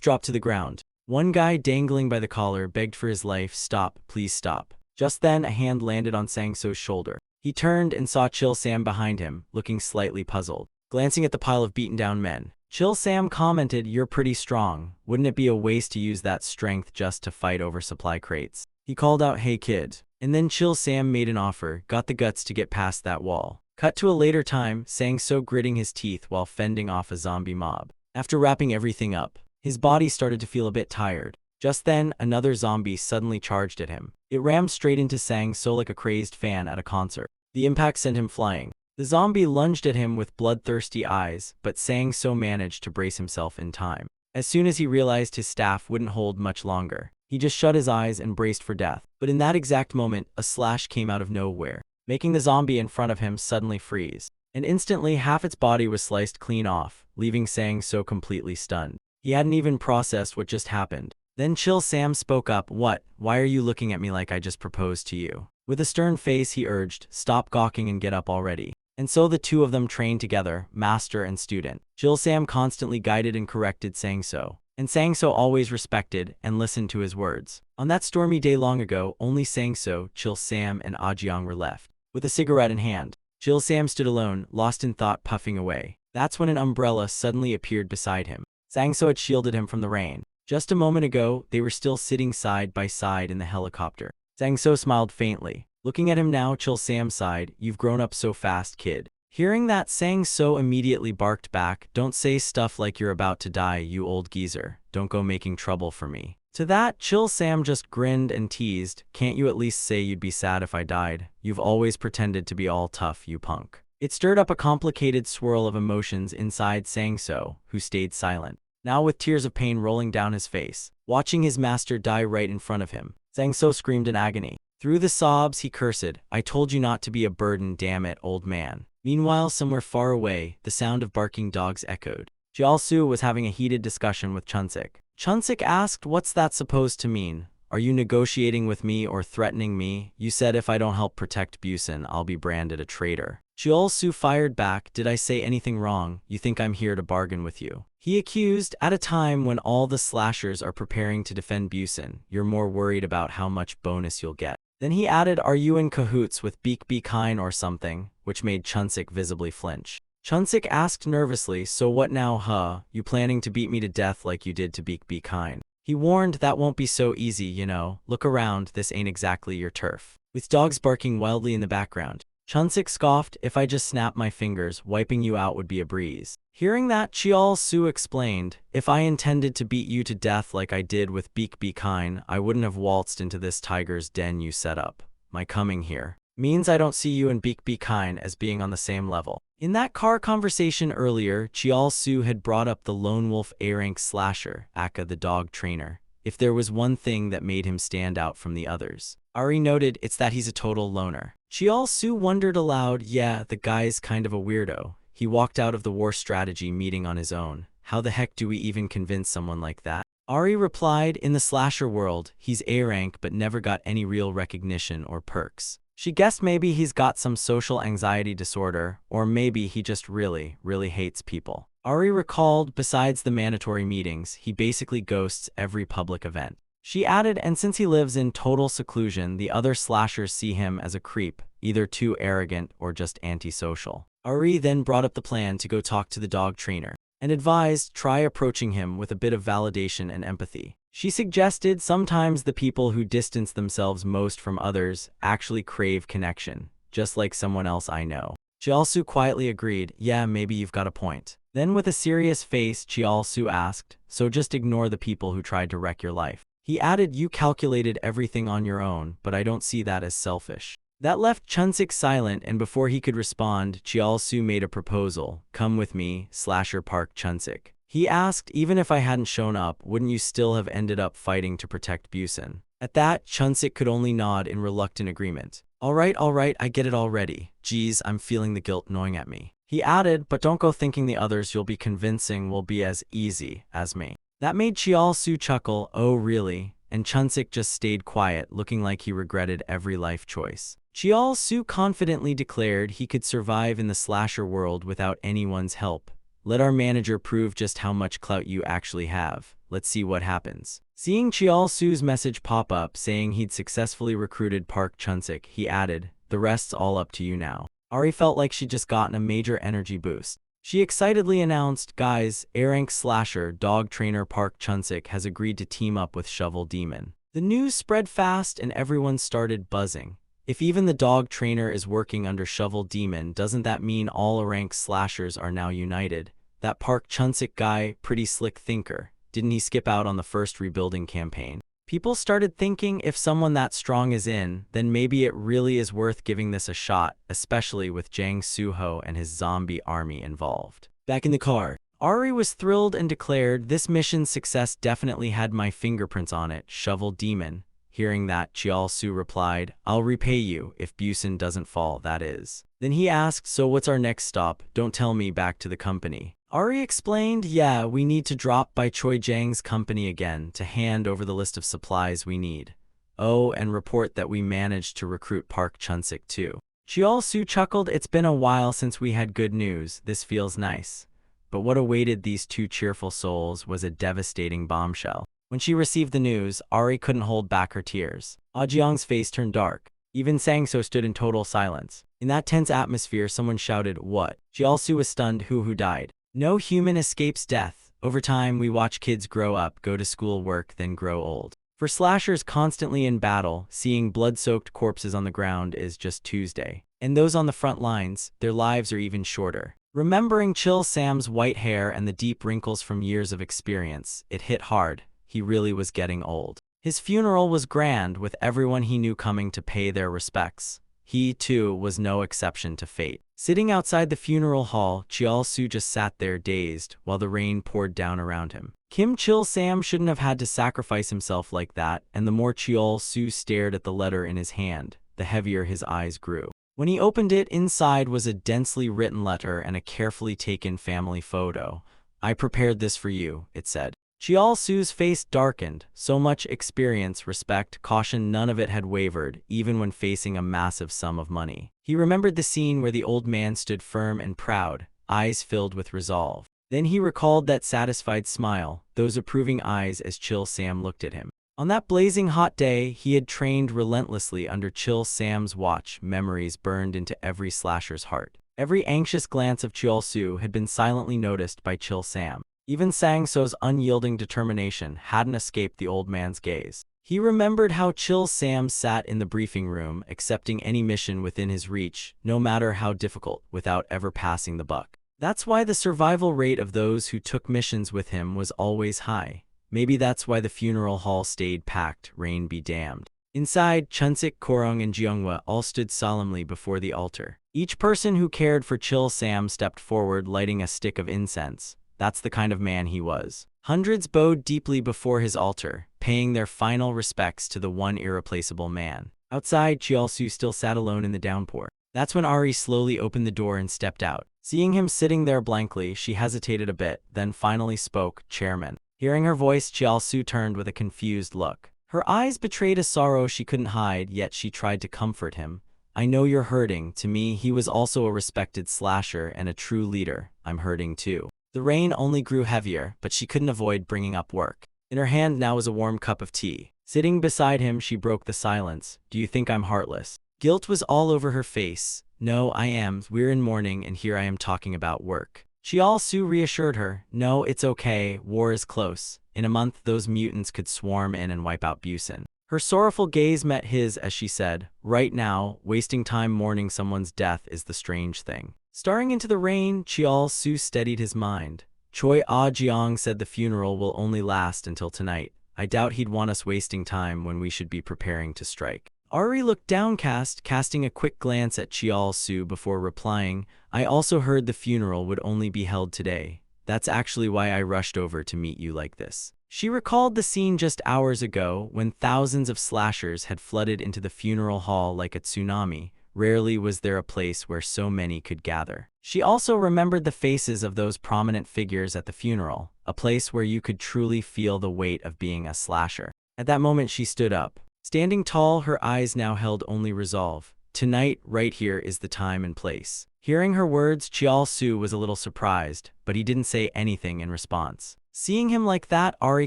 Speaker 1: dropped to the ground. One guy dangling by the collar begged for his life. "Stop, please stop." Just then, a hand landed on Sang-so's shoulder. He turned and saw Chill Sam behind him, looking slightly puzzled. Glancing at the pile of beaten-down men, Chill Sam commented, "You're pretty strong. Wouldn't it be a waste to use that strength just to fight over supply crates?" He called out, "Hey kid." And then Chill Sam made an offer, got the guts to get past that wall. Cut to a later time, Sang-so gritting his teeth while fending off a zombie mob. After wrapping everything up, his body started to feel a bit tired. Just then, another zombie suddenly charged at him. It rammed straight into Sang-so like a crazed fan at a concert. The impact sent him flying. The zombie lunged at him with bloodthirsty eyes, but Sang-so managed to brace himself in time. As soon as he realized his staff wouldn't hold much longer, he just shut his eyes and braced for death. But in that exact moment, a slash came out of nowhere, making the zombie in front of him suddenly freeze. And instantly, half its body was sliced clean off, leaving Sang-so completely stunned. He hadn't even processed what just happened. Then Chill Sam spoke up, "What? Why are you looking at me like I just proposed to you?" With a stern face, he urged, "Stop gawking and get up already." And so the two of them trained together, master and student. Chill Sam constantly guided and corrected Sang-so, and Sang-so always respected and listened to his words. On that stormy day long ago, only Sang-so, Chill Sam, and Ajiang were left. With a cigarette in hand, Chill Sam stood alone, lost in thought, puffing away. That's when an umbrella suddenly appeared beside him. Sang-so had shielded him from the rain. Just a moment ago, they were still sitting side by side in the helicopter. Sang-so smiled faintly. Looking at him now, Chill Sam sighed, "You've grown up so fast, kid." Hearing that, Sang-so immediately barked back, "Don't say stuff like you're about to die, you old geezer. Don't go making trouble for me." To that, Chill Sam just grinned and teased, "Can't you at least say you'd be sad if I died? You've always pretended to be all tough, you punk." It stirred up a complicated swirl of emotions inside Sang-so, who stayed silent, now with tears of pain rolling down his face. Watching his master die right in front of him, Sang-so screamed in agony. Through the sobs, he cursed, "I told you not to be a burden, damn it, old man." Meanwhile, somewhere far away, the sound of barking dogs echoed. Jiao-su was having a heated discussion with Chunsik. Chunsik asked, "What's that supposed to mean? Are you negotiating with me or threatening me? You said if I don't help protect Busan, I'll be branded a traitor." Jiao-su fired back, "Did I say anything wrong? You think I'm here to bargain with you?" He accused, "At a time when all the slashers are preparing to defend Busan, you're more worried about how much bonus you'll get." Then he added, "Are you in cahoots with Beak Kine or something?" which made Chunsik visibly flinch. Chunsik asked nervously, "So what now, huh? You planning to beat me to death like you did to Beak Kine?" He warned, "That won't be so easy, you know. Look around, this ain't exactly your turf." With dogs barking wildly in the background, Chunsik scoffed, "If I just snap my fingers, wiping you out would be a breeze." Hearing that, Chiao-su explained, "If I intended to beat you to death like I did with Beak Kine, I wouldn't have waltzed into this tiger's den you set up. My coming here means I don't see you and Beak Kine as being on the same level." In that car conversation earlier, Chiao-su had brought up the lone wolf A-rank slasher, Aka the dog trainer. If there was one thing that made him stand out from the others, Ari noted, it's that he's a total loner. Chiao-su wondered aloud, "Yeah, the guy's kind of a weirdo. He walked out of the war strategy meeting on his own. How the heck do we even convince someone like that?" Ari replied, "In the slasher world, he's A-rank but never got any real recognition or perks. She guessed maybe he's got some social anxiety disorder, or maybe he just really hates people." Ari recalled, "Besides the mandatory meetings, he basically ghosts every public event." She added, "And since he lives in total seclusion, the other slashers see him as a creep, either too arrogant or just antisocial." Ari then brought up the plan to go talk to the dog trainer, and advised, "Try approaching him with a bit of validation and empathy." She suggested, "Sometimes the people who distance themselves most from others actually crave connection, just like someone else I know." Chiao-su quietly agreed, "Yeah, maybe you've got a point." Then with a serious face, Chiao-su asked, "So just ignore the people who tried to wreck your life?" He added, "You calculated everything on your own, but I don't see that as selfish." That left Chunsik silent, and before he could respond, Chiao-su made a proposal, "Come with me, Slasher Park Chunsik." He asked, "Even if I hadn't shown up, wouldn't you still have ended up fighting to protect Busan?" At that, Chunsik could only nod in reluctant agreement. All right, I get it already. Geez, I'm feeling the guilt gnawing at me." He added, "But don't go thinking the others you'll be convincing will be as easy as me." That made Chial-su chuckle, oh really, and Chunsik just stayed quiet, looking like he regretted every life choice. Chial-su confidently declared he could survive in the slasher world without anyone's help. Let our manager prove just how much clout you actually have. Let's see what happens. Seeing Chial-su's message pop up saying he'd successfully recruited Park Chunsik, he added, the rest's all up to you now. Ari felt like she'd just gotten a major energy boost. She excitedly announced, guys, A-rank slasher dog trainer Park Chunsik has agreed to team up with Shovel Demon. The news spread fast and everyone started buzzing. If even the dog trainer is working under Shovel Demon, doesn't that mean all A-rank slashers are now united? That Park Chunsik guy, pretty slick thinker. Didn't he skip out on the first rebuilding campaign? People started thinking if someone that strong is in, then maybe it really is worth giving this a shot, especially with Jang Soo-ho and his zombie army involved. Back in the car, Ari was thrilled and declared, this mission's success definitely had my fingerprints on it, Shovel Demon. Hearing that, Chial-su replied, I'll repay you, if Busan doesn't fall, that is. Then he asked, so what's our next stop? Don't tell me back to the company. Ari explained, yeah, we need to drop by Choi Jang's company again to hand over the list of supplies we need. Oh, and report that we managed to recruit Park Chunsik too. Chial-su chuckled, it's been a while since we had good news, this feels nice. But what awaited these two cheerful souls was a devastating bombshell. When she received the news, Ari couldn't hold back her tears. Ah-jeong's face turned dark. Even Sang-so stood in total silence. In that tense atmosphere, someone shouted, what? Chial-su was stunned, who died? No human escapes death. Over time, we watch kids grow up, go to school, work, then grow old. For slashers constantly in battle, seeing blood-soaked corpses on the ground is just Tuesday. And those on the front lines, their lives are even shorter. Remembering Chil Sam's white hair and the deep wrinkles from years of experience, it hit hard. He really was getting old. His funeral was grand, with everyone he knew coming to pay their respects. He, too, was no exception to fate. Sitting outside the funeral hall, Chial-su just sat there dazed, while the rain poured down around him. Kim Chil-sam shouldn't have had to sacrifice himself like that, and the more Chial-su stared at the letter in his hand, the heavier his eyes grew. When he opened it, inside was a densely written letter and a carefully taken family photo. I prepared this for you, it said. Chial-su's face darkened. So much experience, respect, caution, none of it had wavered, even when facing a massive sum of money. He remembered the scene where the old man stood firm and proud, eyes filled with resolve. Then he recalled that satisfied smile, those approving eyes as Chil Sam looked at him. On that blazing hot day, he had trained relentlessly under Chil Sam's watch. Memories burned into every slasher's heart. Every anxious glance of Chial-su had been silently noticed by Chil Sam. Even Sang-so's unyielding determination hadn't escaped the old man's gaze. He remembered how Chil Sam sat in the briefing room, accepting any mission within his reach, no matter how difficult, without ever passing the buck. That's why the survival rate of those who took missions with him was always high. Maybe that's why the funeral hall stayed packed, rain be damned. Inside, Chunsik, Korong, and Jeonghwa all stood solemnly before the altar. Each person who cared for Chil Sam stepped forward, lighting a stick of incense. That's the kind of man he was. Hundreds bowed deeply before his altar, paying their final respects to the one irreplaceable man. Outside, Chial-su still sat alone in the downpour. That's when Ari slowly opened the door and stepped out. Seeing him sitting there blankly, she hesitated a bit, then finally spoke, Chairman. Hearing her voice, Chial-su turned with a confused look. Her eyes betrayed a sorrow she couldn't hide, yet she tried to comfort him. I know you're hurting. To me, he was also a respected slasher and a true leader. I'm hurting too. The rain only grew heavier, but she couldn't avoid bringing up work. In her hand now was a warm cup of tea. Sitting beside him, she broke the silence. Do you think I'm heartless? Guilt was all over her face. No, I am. We're in mourning, and here I am talking about work. Chial-su reassured her. No, it's okay. War is close. In a month, those mutants could swarm in and wipe out Busan. Her sorrowful gaze met his as she said, right now, wasting time mourning someone's death is the strange thing. Staring into the rain, Chial-su steadied his mind. Choi Ah-jeong said the funeral will only last until tonight. I doubt he'd want us wasting time when we should be preparing to strike. Ari looked downcast, casting a quick glance at Chial-su before replying, I also heard the funeral would only be held today. That's actually why I rushed over to meet you like this. She recalled the scene just hours ago when thousands of slashers had flooded into the funeral hall like a tsunami, Rarely was there a place where so many could gather. She also remembered the faces of those prominent figures at the funeral, a place where you could truly feel the weight of being a slasher. At that moment she stood up. Standing tall, her eyes now held only resolve. Tonight, right here is the time and place. Hearing her words, Chial-su was a little surprised, but he didn't say anything in response. Seeing him like that, Ari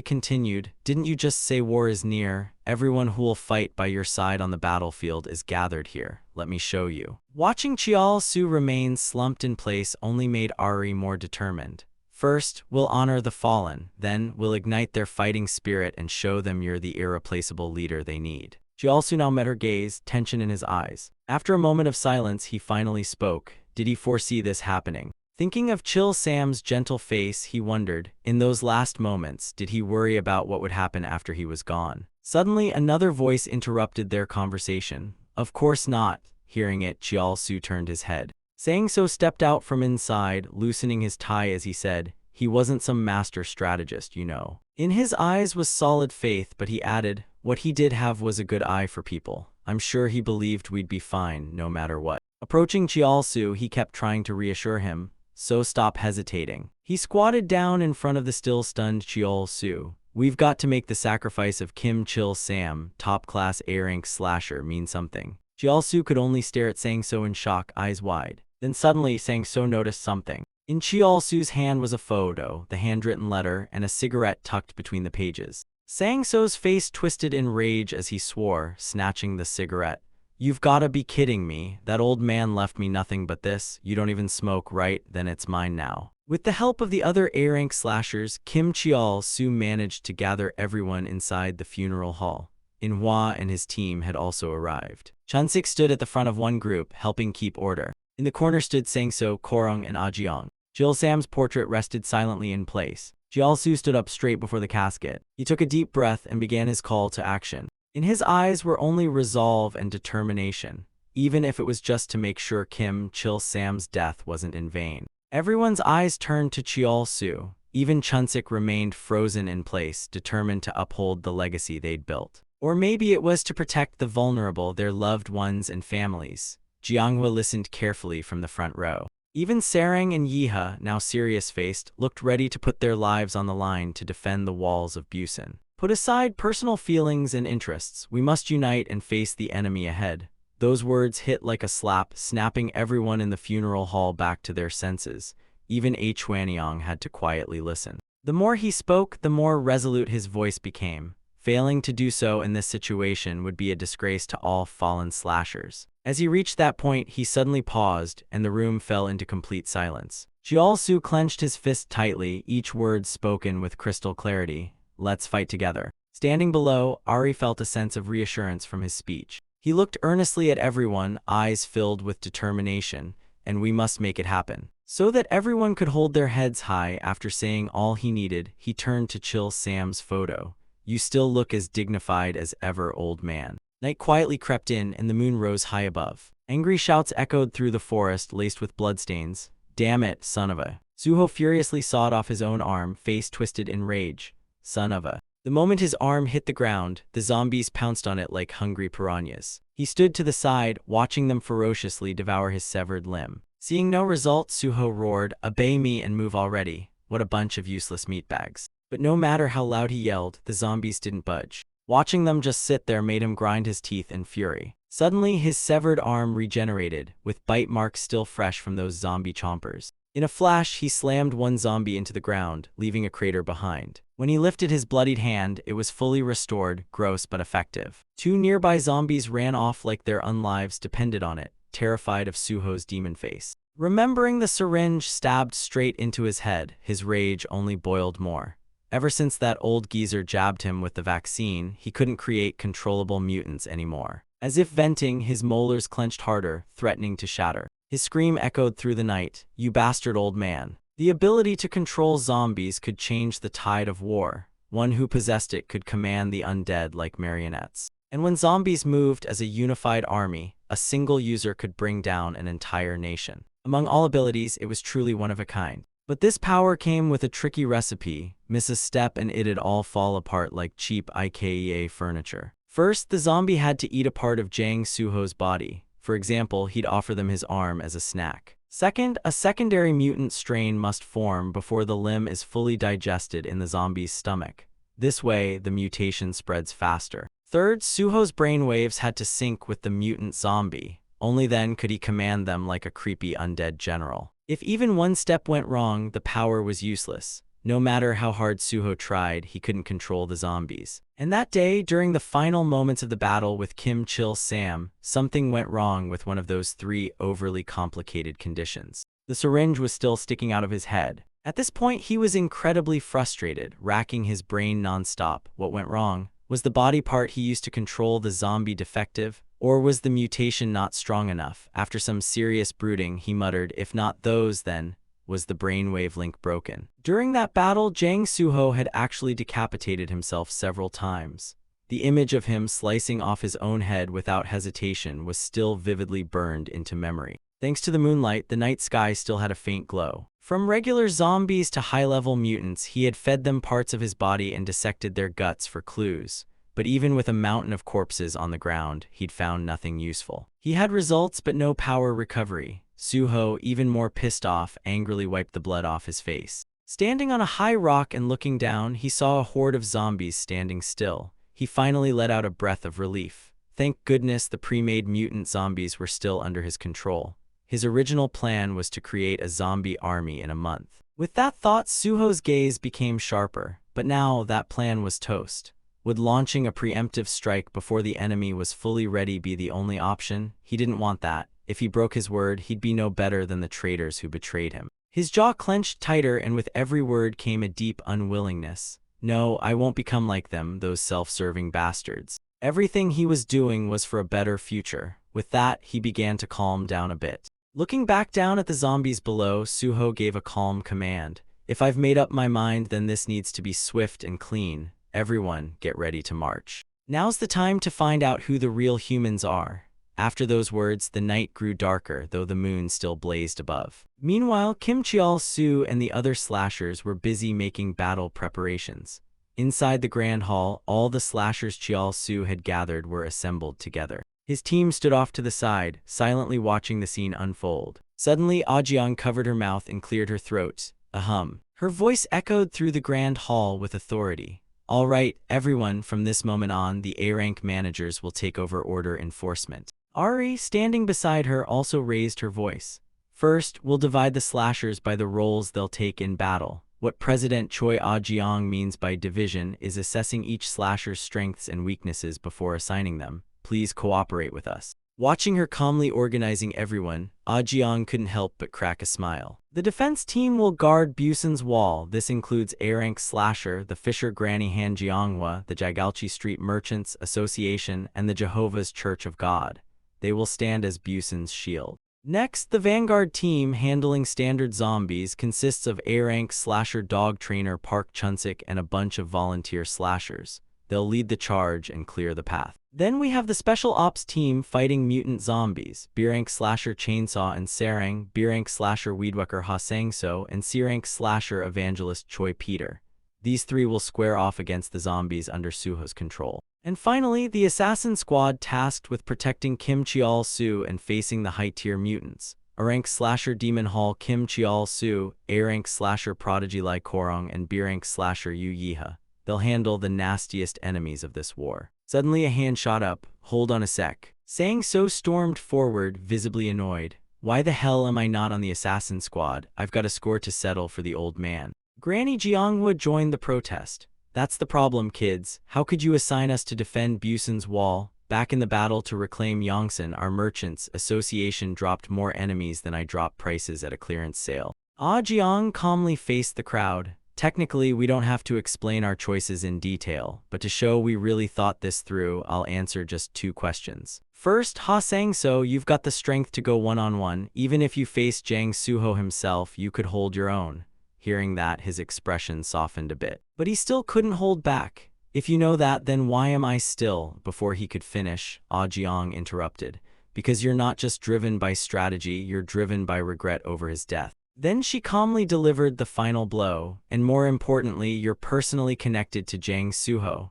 Speaker 1: continued, "Didn't you just say war is near? Everyone who will fight by your side on the battlefield is gathered here. Let me show you." Watching Chial-su remain slumped in place only made Ari more determined. "First, we'll honor the fallen, then we'll ignite their fighting spirit and show them you're the irreplaceable leader they need." Chial-su now met her gaze, tension in his eyes. After a moment of silence, he finally spoke. Did he foresee this happening? Thinking of Chill Sam's gentle face, he wondered, in those last moments, did he worry about what would happen after he was gone? Suddenly, another voice interrupted their conversation. "Of course not." Hearing it, Chial-su turned his head. Sang-so stepped out from inside, loosening his tie as he said, "He wasn't some master strategist, you know." In his eyes was solid faith, but he added, "What he did have was a good eye for people. I'm sure he believed we'd be fine, no matter what." Approaching Chial-su, he kept trying to reassure him, "So stop hesitating." He squatted down in front of the still stunned Chial-su. "We've got to make the sacrifice of Kim Chil-sam, top-class A-rank slasher, mean something." Chial-su could only stare at Sang-so in shock, eyes wide. Then suddenly, Sang-so noticed something. In Chial-su's hand was a photo, the handwritten letter, and a cigarette tucked between the pages. Sang-so's face twisted in rage as he swore, snatching the cigarette. "You've gotta be kidding me. That old man left me nothing but this. You don't even smoke, right? Then it's mine now." With the help of the other A-rank slashers, Kim Chial-su managed to gather everyone inside the funeral hall. Manhwa and his team had also arrived. Chun-sik stood at the front of one group, helping keep order. In the corner stood Sang-so, Korong, and Ajiang. Chill Sam's portrait rested silently in place. Chial-su stood up straight before the casket. He took a deep breath and began his call to action. In his eyes were only resolve and determination, even if it was just to make sure Kim Chil-sam's death wasn't in vain. Everyone's eyes turned to Chial-su. Even Chun-sik remained frozen in place, determined to uphold the legacy they'd built. Or maybe it was to protect the vulnerable, their loved ones and families. Jianghua listened carefully from the front row. Even Sarang and Yiha, now serious-faced, looked ready to put their lives on the line to defend the walls of Busan. "Put aside personal feelings and interests. We must unite and face the enemy ahead." Those words hit like a slap, snapping everyone in the funeral hall back to their senses. Even A. Chuanyang had to quietly listen. The more he spoke, the more resolute his voice became. Failing to do so in this situation would be a disgrace to all fallen slashers. As he reached that point, he suddenly paused, and the room fell into complete silence. Chial-su clenched his fist tightly, each word spoken with crystal clarity. "Let's fight together." Standing below, Ari felt a sense of reassurance from his speech. He looked earnestly at everyone, eyes filled with determination, and "We must make it happen." So that everyone could hold their heads high after saying all he needed, he turned to Chill Sam's photo. "You still look as dignified as ever, old man." Night quietly crept in, and the moon rose high above. Angry shouts echoed through the forest, laced with bloodstains. "Damn it, son of a..." Suho furiously sawed off his own arm, face twisted in rage. "Son of a..." The moment his arm hit the ground, the zombies pounced on it like hungry piranhas. He stood to the side, watching them ferociously devour his severed limb. Seeing no result, Suho roared, "Obey me and move already. What a bunch of useless meatbags." But no matter how loud he yelled, the zombies didn't budge. Watching them just sit there made him grind his teeth in fury. Suddenly, his severed arm regenerated, with bite marks still fresh from those zombie chompers. In a flash, he slammed one zombie into the ground, leaving a crater behind. When he lifted his bloodied hand, it was fully restored, gross but effective. Two nearby zombies ran off like their own lives depended on it, terrified of Suho's demon face. Remembering the syringe stabbed straight into his head, his rage only boiled more. Ever since that old geezer jabbed him with the vaccine, he couldn't create controllable mutants anymore. As if venting, his molars clenched harder, threatening to shatter. His scream echoed through the night, "You bastard old man." The ability to control zombies could change the tide of war. One who possessed it could command the undead like marionettes. And when zombies moved as a unified army, a single user could bring down an entire nation. Among all abilities, it was truly one of a kind. But this power came with a tricky recipe. Miss a step and it'd all fall apart like cheap IKEA furniture. First, the zombie had to eat a part of Jang Suho's body, For example, he'd offer them his arm as a snack. Second, a secondary mutant strain must form before the limb is fully digested in the zombie's stomach. This way, the mutation spreads faster. Third, Suho's brainwaves had to sync with the mutant zombie. Only then could he command them like a creepy undead general. If even one step went wrong, the power was useless. No matter how hard Suho tried, he couldn't control the zombies. And that day, during the final moments of the battle with Kim Chil-sam, something went wrong with one of those 3 overly complicated conditions. The syringe was still sticking out of his head. At this point, he was incredibly frustrated, racking his brain nonstop. What went wrong? Was the body part he used to control the zombie defective? Or was the mutation not strong enough? After some serious brooding, he muttered, if not those, then was the brainwave link broken. During that battle, Jang Suho had actually decapitated himself several times. The image of him slicing off his own head without hesitation was still vividly burned into memory. Thanks to the moonlight, the night sky still had a faint glow. From regular zombies to high-level mutants, he had fed them parts of his body and dissected their guts for clues. But even with a mountain of corpses on the ground, he'd found nothing useful. He had results but no power recovery. Suho, even more pissed off, angrily wiped the blood off his face. Standing on a high rock and looking down, he saw a horde of zombies standing still. He finally let out a breath of relief. Thank goodness the pre-made mutant zombies were still under his control. His original plan was to create a zombie army in a month. With that thought, Suho's gaze became sharper. But now that plan was toast. Would launching a preemptive strike before the enemy was fully ready be the only option? He didn't want that. If he broke his word, he'd be no better than the traitors who betrayed him. His jaw clenched tighter, and with every word came a deep unwillingness. No, I won't become like them, those self-serving bastards. Everything he was doing was for a better future. With that, he began to calm down a bit. Looking back down at the zombies below, Suho gave a calm command. If I've made up my mind, then this needs to be swift and clean. Everyone, get ready to march. Now's the time to find out who the real humans are. After those words, the night grew darker, though the moon still blazed above. Meanwhile, Kim Cheol-soo and the other slashers were busy making battle preparations. Inside the grand hall, all the slashers Cheol-soo had gathered were assembled together. His team stood off to the side, silently watching the scene unfold. Suddenly, Ah-jeong covered her mouth and cleared her throat. A hum. Her voice echoed through the grand hall with authority. All right, everyone, from this moment on, the A-rank managers will take over order enforcement. Ari, standing beside her, also raised her voice. First, we'll divide the slashers by the roles they'll take in battle. What President Choi Ah-jeong means by division is assessing each slasher's strengths and weaknesses before assigning them. Please cooperate with us. Watching her calmly organizing everyone, Ah-jeong couldn't help but crack a smile. The defense team will guard Busan's wall. This includes A-rank slasher, the Fisher Granny Han Jeonghwa, the Jagalchi Street Merchants Association, and the Jehovah's Church of God. They will stand as Busan's shield. Next, the Vanguard team, handling standard zombies, consists of A-rank slasher dog trainer Park Chun-sik and a bunch of volunteer slashers. They'll lead the charge and clear the path. Then we have the Special Ops team fighting mutant zombies, B-rank slasher Chainsaw and Sarang, B-rank slasher Weedwecker Ha Sang-so, and C-rank slasher evangelist Choi Peter. These 3 will square off against the zombies under Suho's control. And finally, the Assassin Squad tasked with protecting Kim Cheol-soo and facing the high-tier mutants. A-rank slasher Demon Hall Kim Cheol-soo, A-rank slasher Prodigy Lai Korong, and B-rank slasher Yu Yeha. They'll handle the nastiest enemies of this war. Suddenly a hand shot up. Hold on a sec. Sang-so stormed forward, visibly annoyed. Why the hell am I not on the Assassin Squad? I've got a score to settle for the old man. Granny Jeonghwa joined the protest. That's the problem, kids. How could you assign us to defend Busan's wall? Back in the battle to reclaim Yongsan, our merchants association dropped more enemies than I dropped prices at a clearance sale. Ah-jeong calmly faced the crowd. Technically, we don't have to explain our choices in detail, but to show we really thought this through, I'll answer just 2 questions. First, Ha Sang-so, you've got the strength to go one-on-one. Even if you face Jang Suho himself, you could hold your own. Hearing that, his expression softened a bit. But he still couldn't hold back. If you know that, then why am I still? Before he could finish, Ah-jeong interrupted. Because you're not just driven by strategy, you're driven by regret over his death. Then she calmly delivered the final blow, and more importantly, you're personally connected to Jang Suho.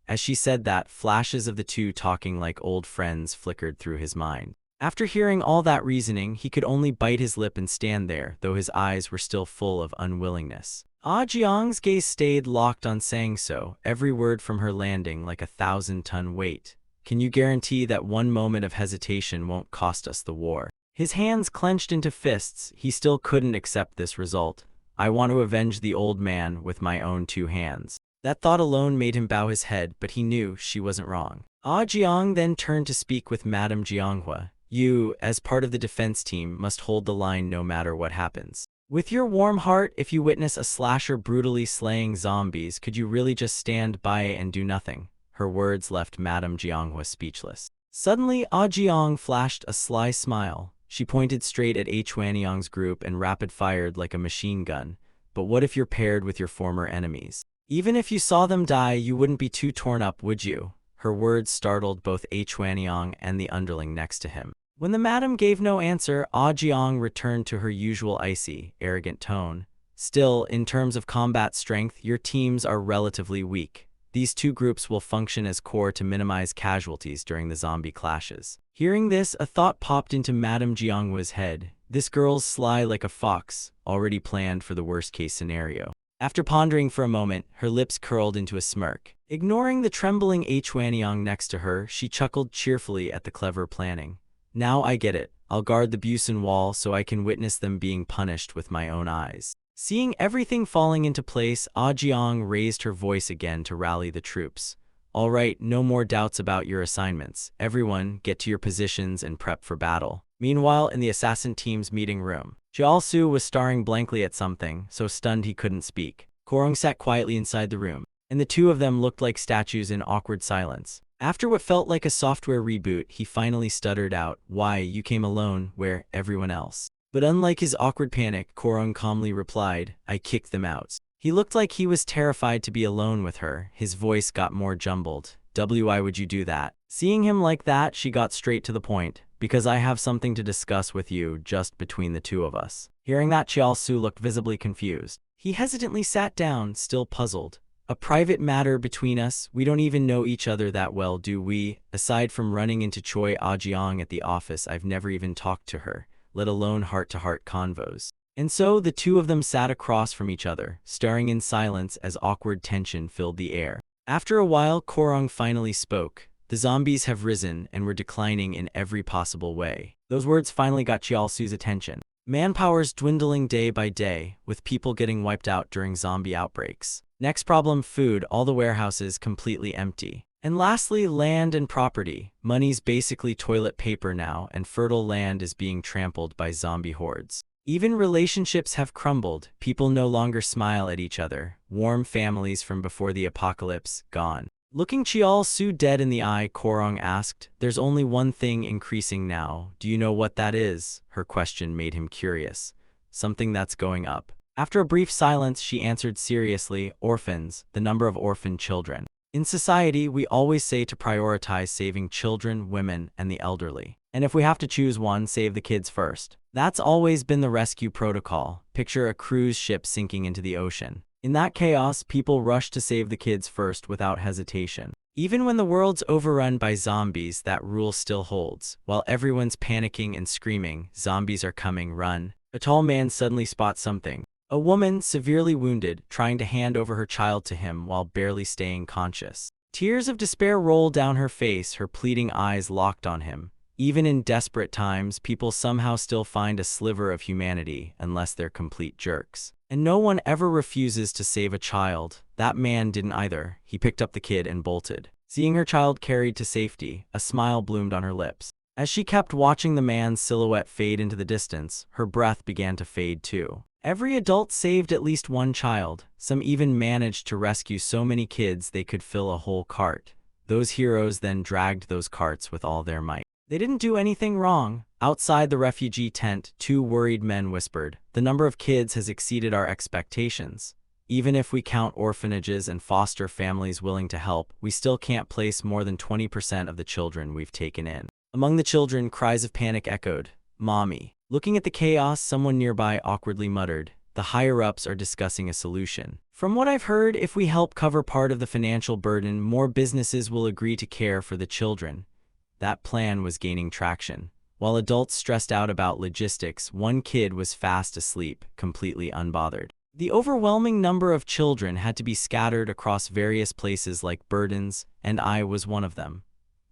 Speaker 1: As she said that, flashes of the 2 talking like old friends flickered through his mind. After hearing all that reasoning, he could only bite his lip and stand there, though his eyes were still full of unwillingness. Ah Jiang's gaze stayed locked on Sang So, every word from her landing like a 1,000-ton weight. Can you guarantee that one moment of hesitation won't cost us the war? His hands clenched into fists. He still couldn't accept this result. I want to avenge the old man with my own 2 hands. That thought alone made him bow his head, but he knew she wasn't wrong. Ah Jiang then turned to speak with Madame Jianghua. You, as part of the defense team, must hold the line no matter what happens. With your warm heart, if you witness a slasher brutally slaying zombies, could you really just stand by and do nothing? Her words left Madame Jianghua speechless. Suddenly, Ah Jiang flashed a sly smile. She pointed straight at Huanyang's group and rapid-fired like a machine gun. But what if you're paired with your former enemies? Even if you saw them die, you wouldn't be too torn up, would you? Her words startled both Huanyang and the underling next to him. When the madam gave no answer, Ah Jiang returned to her usual icy, arrogant tone. Still, in terms of combat strength, your teams are relatively weak. These 2 groups will function as core to minimize casualties during the zombie clashes. Hearing this, a thought popped into Madame Jianghua's head. This girl's sly like a fox, already planned for the worst-case scenario. After pondering for a moment, her lips curled into a smirk. Ignoring the trembling Huanyang next to her, she chuckled cheerfully at the clever planning. Now I get it. I'll guard the Busan wall so I can witness them being punished with my own eyes. Seeing everything falling into place, Ah Jiang raised her voice again to rally the troops. All right, no more doubts about your assignments. Everyone, get to your positions and prep for battle. Meanwhile, in the assassin team's meeting room, Jiao was staring blankly at something, so stunned he couldn't speak. Korong sat quietly inside the room, and the 2 of them looked like statues in awkward silence. After what felt like a software reboot, he finally stuttered out, "Why, you came alone, where everyone else?" But unlike his awkward panic, Korong calmly replied, "I kicked them out." He looked like he was terrified to be alone with her. His voice got more jumbled. "Why would you do that?" Seeing him like that, she got straight to the point. "Because I have something to discuss with you, just between the 2 of us." Hearing that, Jiao looked visibly confused. He hesitantly sat down, still puzzled. "A private matter between us? We don't even know each other that well, do we? Aside from running into Choi Ah-jiang at the office, I've never even talked to her, let alone heart-to-heart convos." And so the 2 of them sat across from each other, staring in silence as awkward tension filled the air. After a while, Korong finally spoke. "The zombies have risen, and we're declining in every possible way." Those words finally got Jiao-su's attention. Manpower's dwindling day by day, with people getting wiped out during zombie outbreaks. Next problem, food, all the warehouses completely empty. And lastly, land and property. Money's basically toilet paper now, and fertile land is being trampled by zombie hordes. Even relationships have crumbled. People no longer smile at each other. Warm families from before the apocalypse, gone. Looking Jiao-su dead in the eye, Korong asked, "There's only one thing increasing now. Do you know what that is?" Her question made him curious. "Something that's going up." After a brief silence, she answered seriously, "Orphans, the number of orphan children. In society, we always say to prioritize saving children, women, and the elderly. And if we have to choose one, save the kids first. That's always been the rescue protocol. Picture a cruise ship sinking into the ocean. In that chaos, people rush to save the kids first without hesitation. Even when the world's overrun by zombies, that rule still holds. While everyone's panicking and screaming, zombies are coming, run." A tall man suddenly spots something. A woman, severely wounded, trying to hand over her child to him while barely staying conscious. Tears of despair roll down her face, her pleading eyes locked on him. Even in desperate times, people somehow still find a sliver of humanity, unless they're complete jerks. And no one ever refuses to save a child. That man didn't either. He picked up the kid and bolted. Seeing her child carried to safety, a smile bloomed on her lips. As she kept watching the man's silhouette fade into the distance, her breath began to fade too. Every adult saved at least one child. Some even managed to rescue so many kids they could fill a whole cart. Those heroes then dragged those carts with all their might. They didn't do anything wrong. Outside the refugee tent, 2 worried men whispered, "The number of kids has exceeded our expectations. Even if we count orphanages and foster families willing to help, we still can't place more than 20% of the children we've taken in." Among the children, cries of panic echoed. "Mommy." Looking at the chaos, someone nearby awkwardly muttered, "The higher-ups are discussing a solution. From what I've heard, if we help cover part of the financial burden, more businesses will agree to care for the children." That plan was gaining traction. While adults stressed out about logistics, one kid was fast asleep, completely unbothered. The overwhelming number of children had to be scattered across various places like burdens, and I was one of them.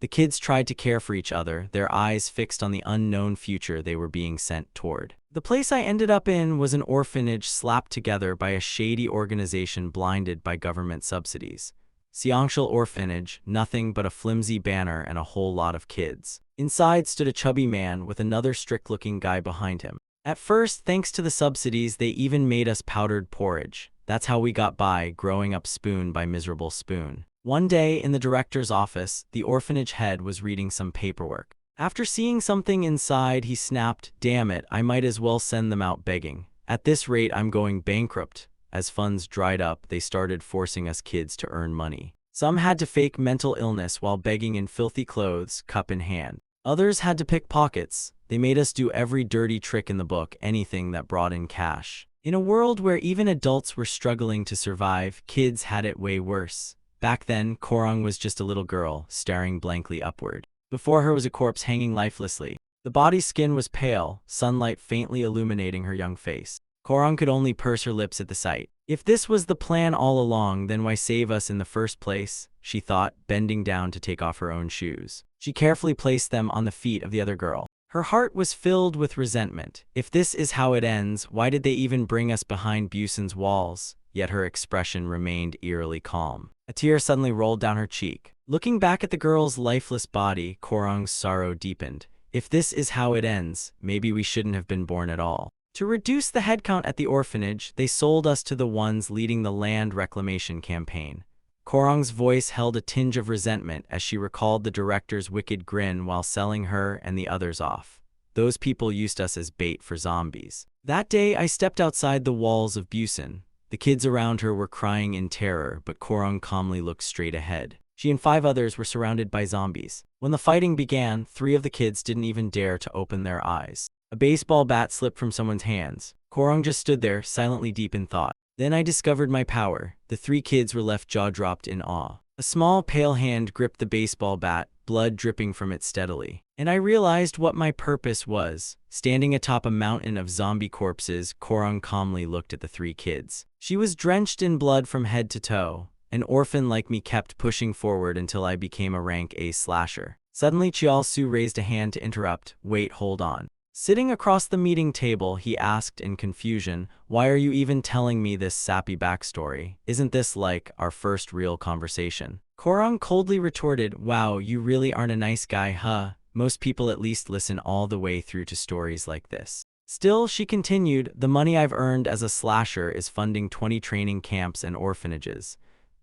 Speaker 1: The kids tried to care for each other, their eyes fixed on the unknown future they were being sent toward. The place I ended up in was an orphanage slapped together by a shady organization blinded by government subsidies. Seongshul Orphanage, nothing but a flimsy banner and a whole lot of kids. Inside stood a chubby man with another strict-looking guy behind him. At first, thanks to the subsidies, they even made us powdered porridge. That's how we got by, growing up spoon by miserable spoon. One day, in the director's office, the orphanage head was reading some paperwork. After seeing something inside, he snapped, "Damn it, I might as well send them out begging. At this rate, I'm going bankrupt." As funds dried up, they started forcing us kids to earn money. Some had to fake mental illness while begging in filthy clothes, cup in hand. Others had to pick pockets. They made us do every dirty trick in the book, anything that brought in cash. In a world where even adults were struggling to survive, kids had it way worse. Back then, Korong was just a little girl, staring blankly upward. Before her was a corpse hanging lifelessly. The body's skin was pale, sunlight faintly illuminating her young face. Korong could only purse her lips at the sight. If this was the plan all along, then why save us in the first place? She thought, bending down to take off her own shoes. She carefully placed them on the feet of the other girl. Her heart was filled with resentment. If this is how it ends, why did they even bring us behind Busan's walls? Yet her expression remained eerily calm. A tear suddenly rolled down her cheek. Looking back at the girl's lifeless body, Korong's sorrow deepened. If this is how it ends, maybe we shouldn't have been born at all. To reduce the headcount at the orphanage, they sold us to the ones leading the land reclamation campaign. Korong's voice held a tinge of resentment as she recalled the director's wicked grin while selling her and the others off. Those people used us as bait for zombies. That day, I stepped outside the walls of Busan. The kids around her were crying in terror, but Korong calmly looked straight ahead. She and 5 others were surrounded by zombies. When the fighting began, 3 of the kids didn't even dare to open their eyes. A baseball bat slipped from someone's hands. Korong just stood there, silently deep in thought. Then I discovered my power. The 3 kids were left jaw-dropped in awe. A small, pale hand gripped the baseball bat, blood dripping from it steadily. And I realized what my purpose was. Standing atop a mountain of zombie corpses, Korong calmly looked at the 3 kids. She was drenched in blood from head to toe. An orphan like me kept pushing forward until I became a rank A slasher. Suddenly, Cheol-soo raised a hand to interrupt. "Wait, hold on." Sitting across the meeting table, he asked in confusion, "Why are you even telling me this sappy backstory? Isn't this like our first real conversation?" Korong coldly retorted, "Wow, you really aren't a nice guy, huh? Most people at least listen all the way through to stories like this." Still, she continued, "The money I've earned as a slasher is funding 20 training camps and orphanages."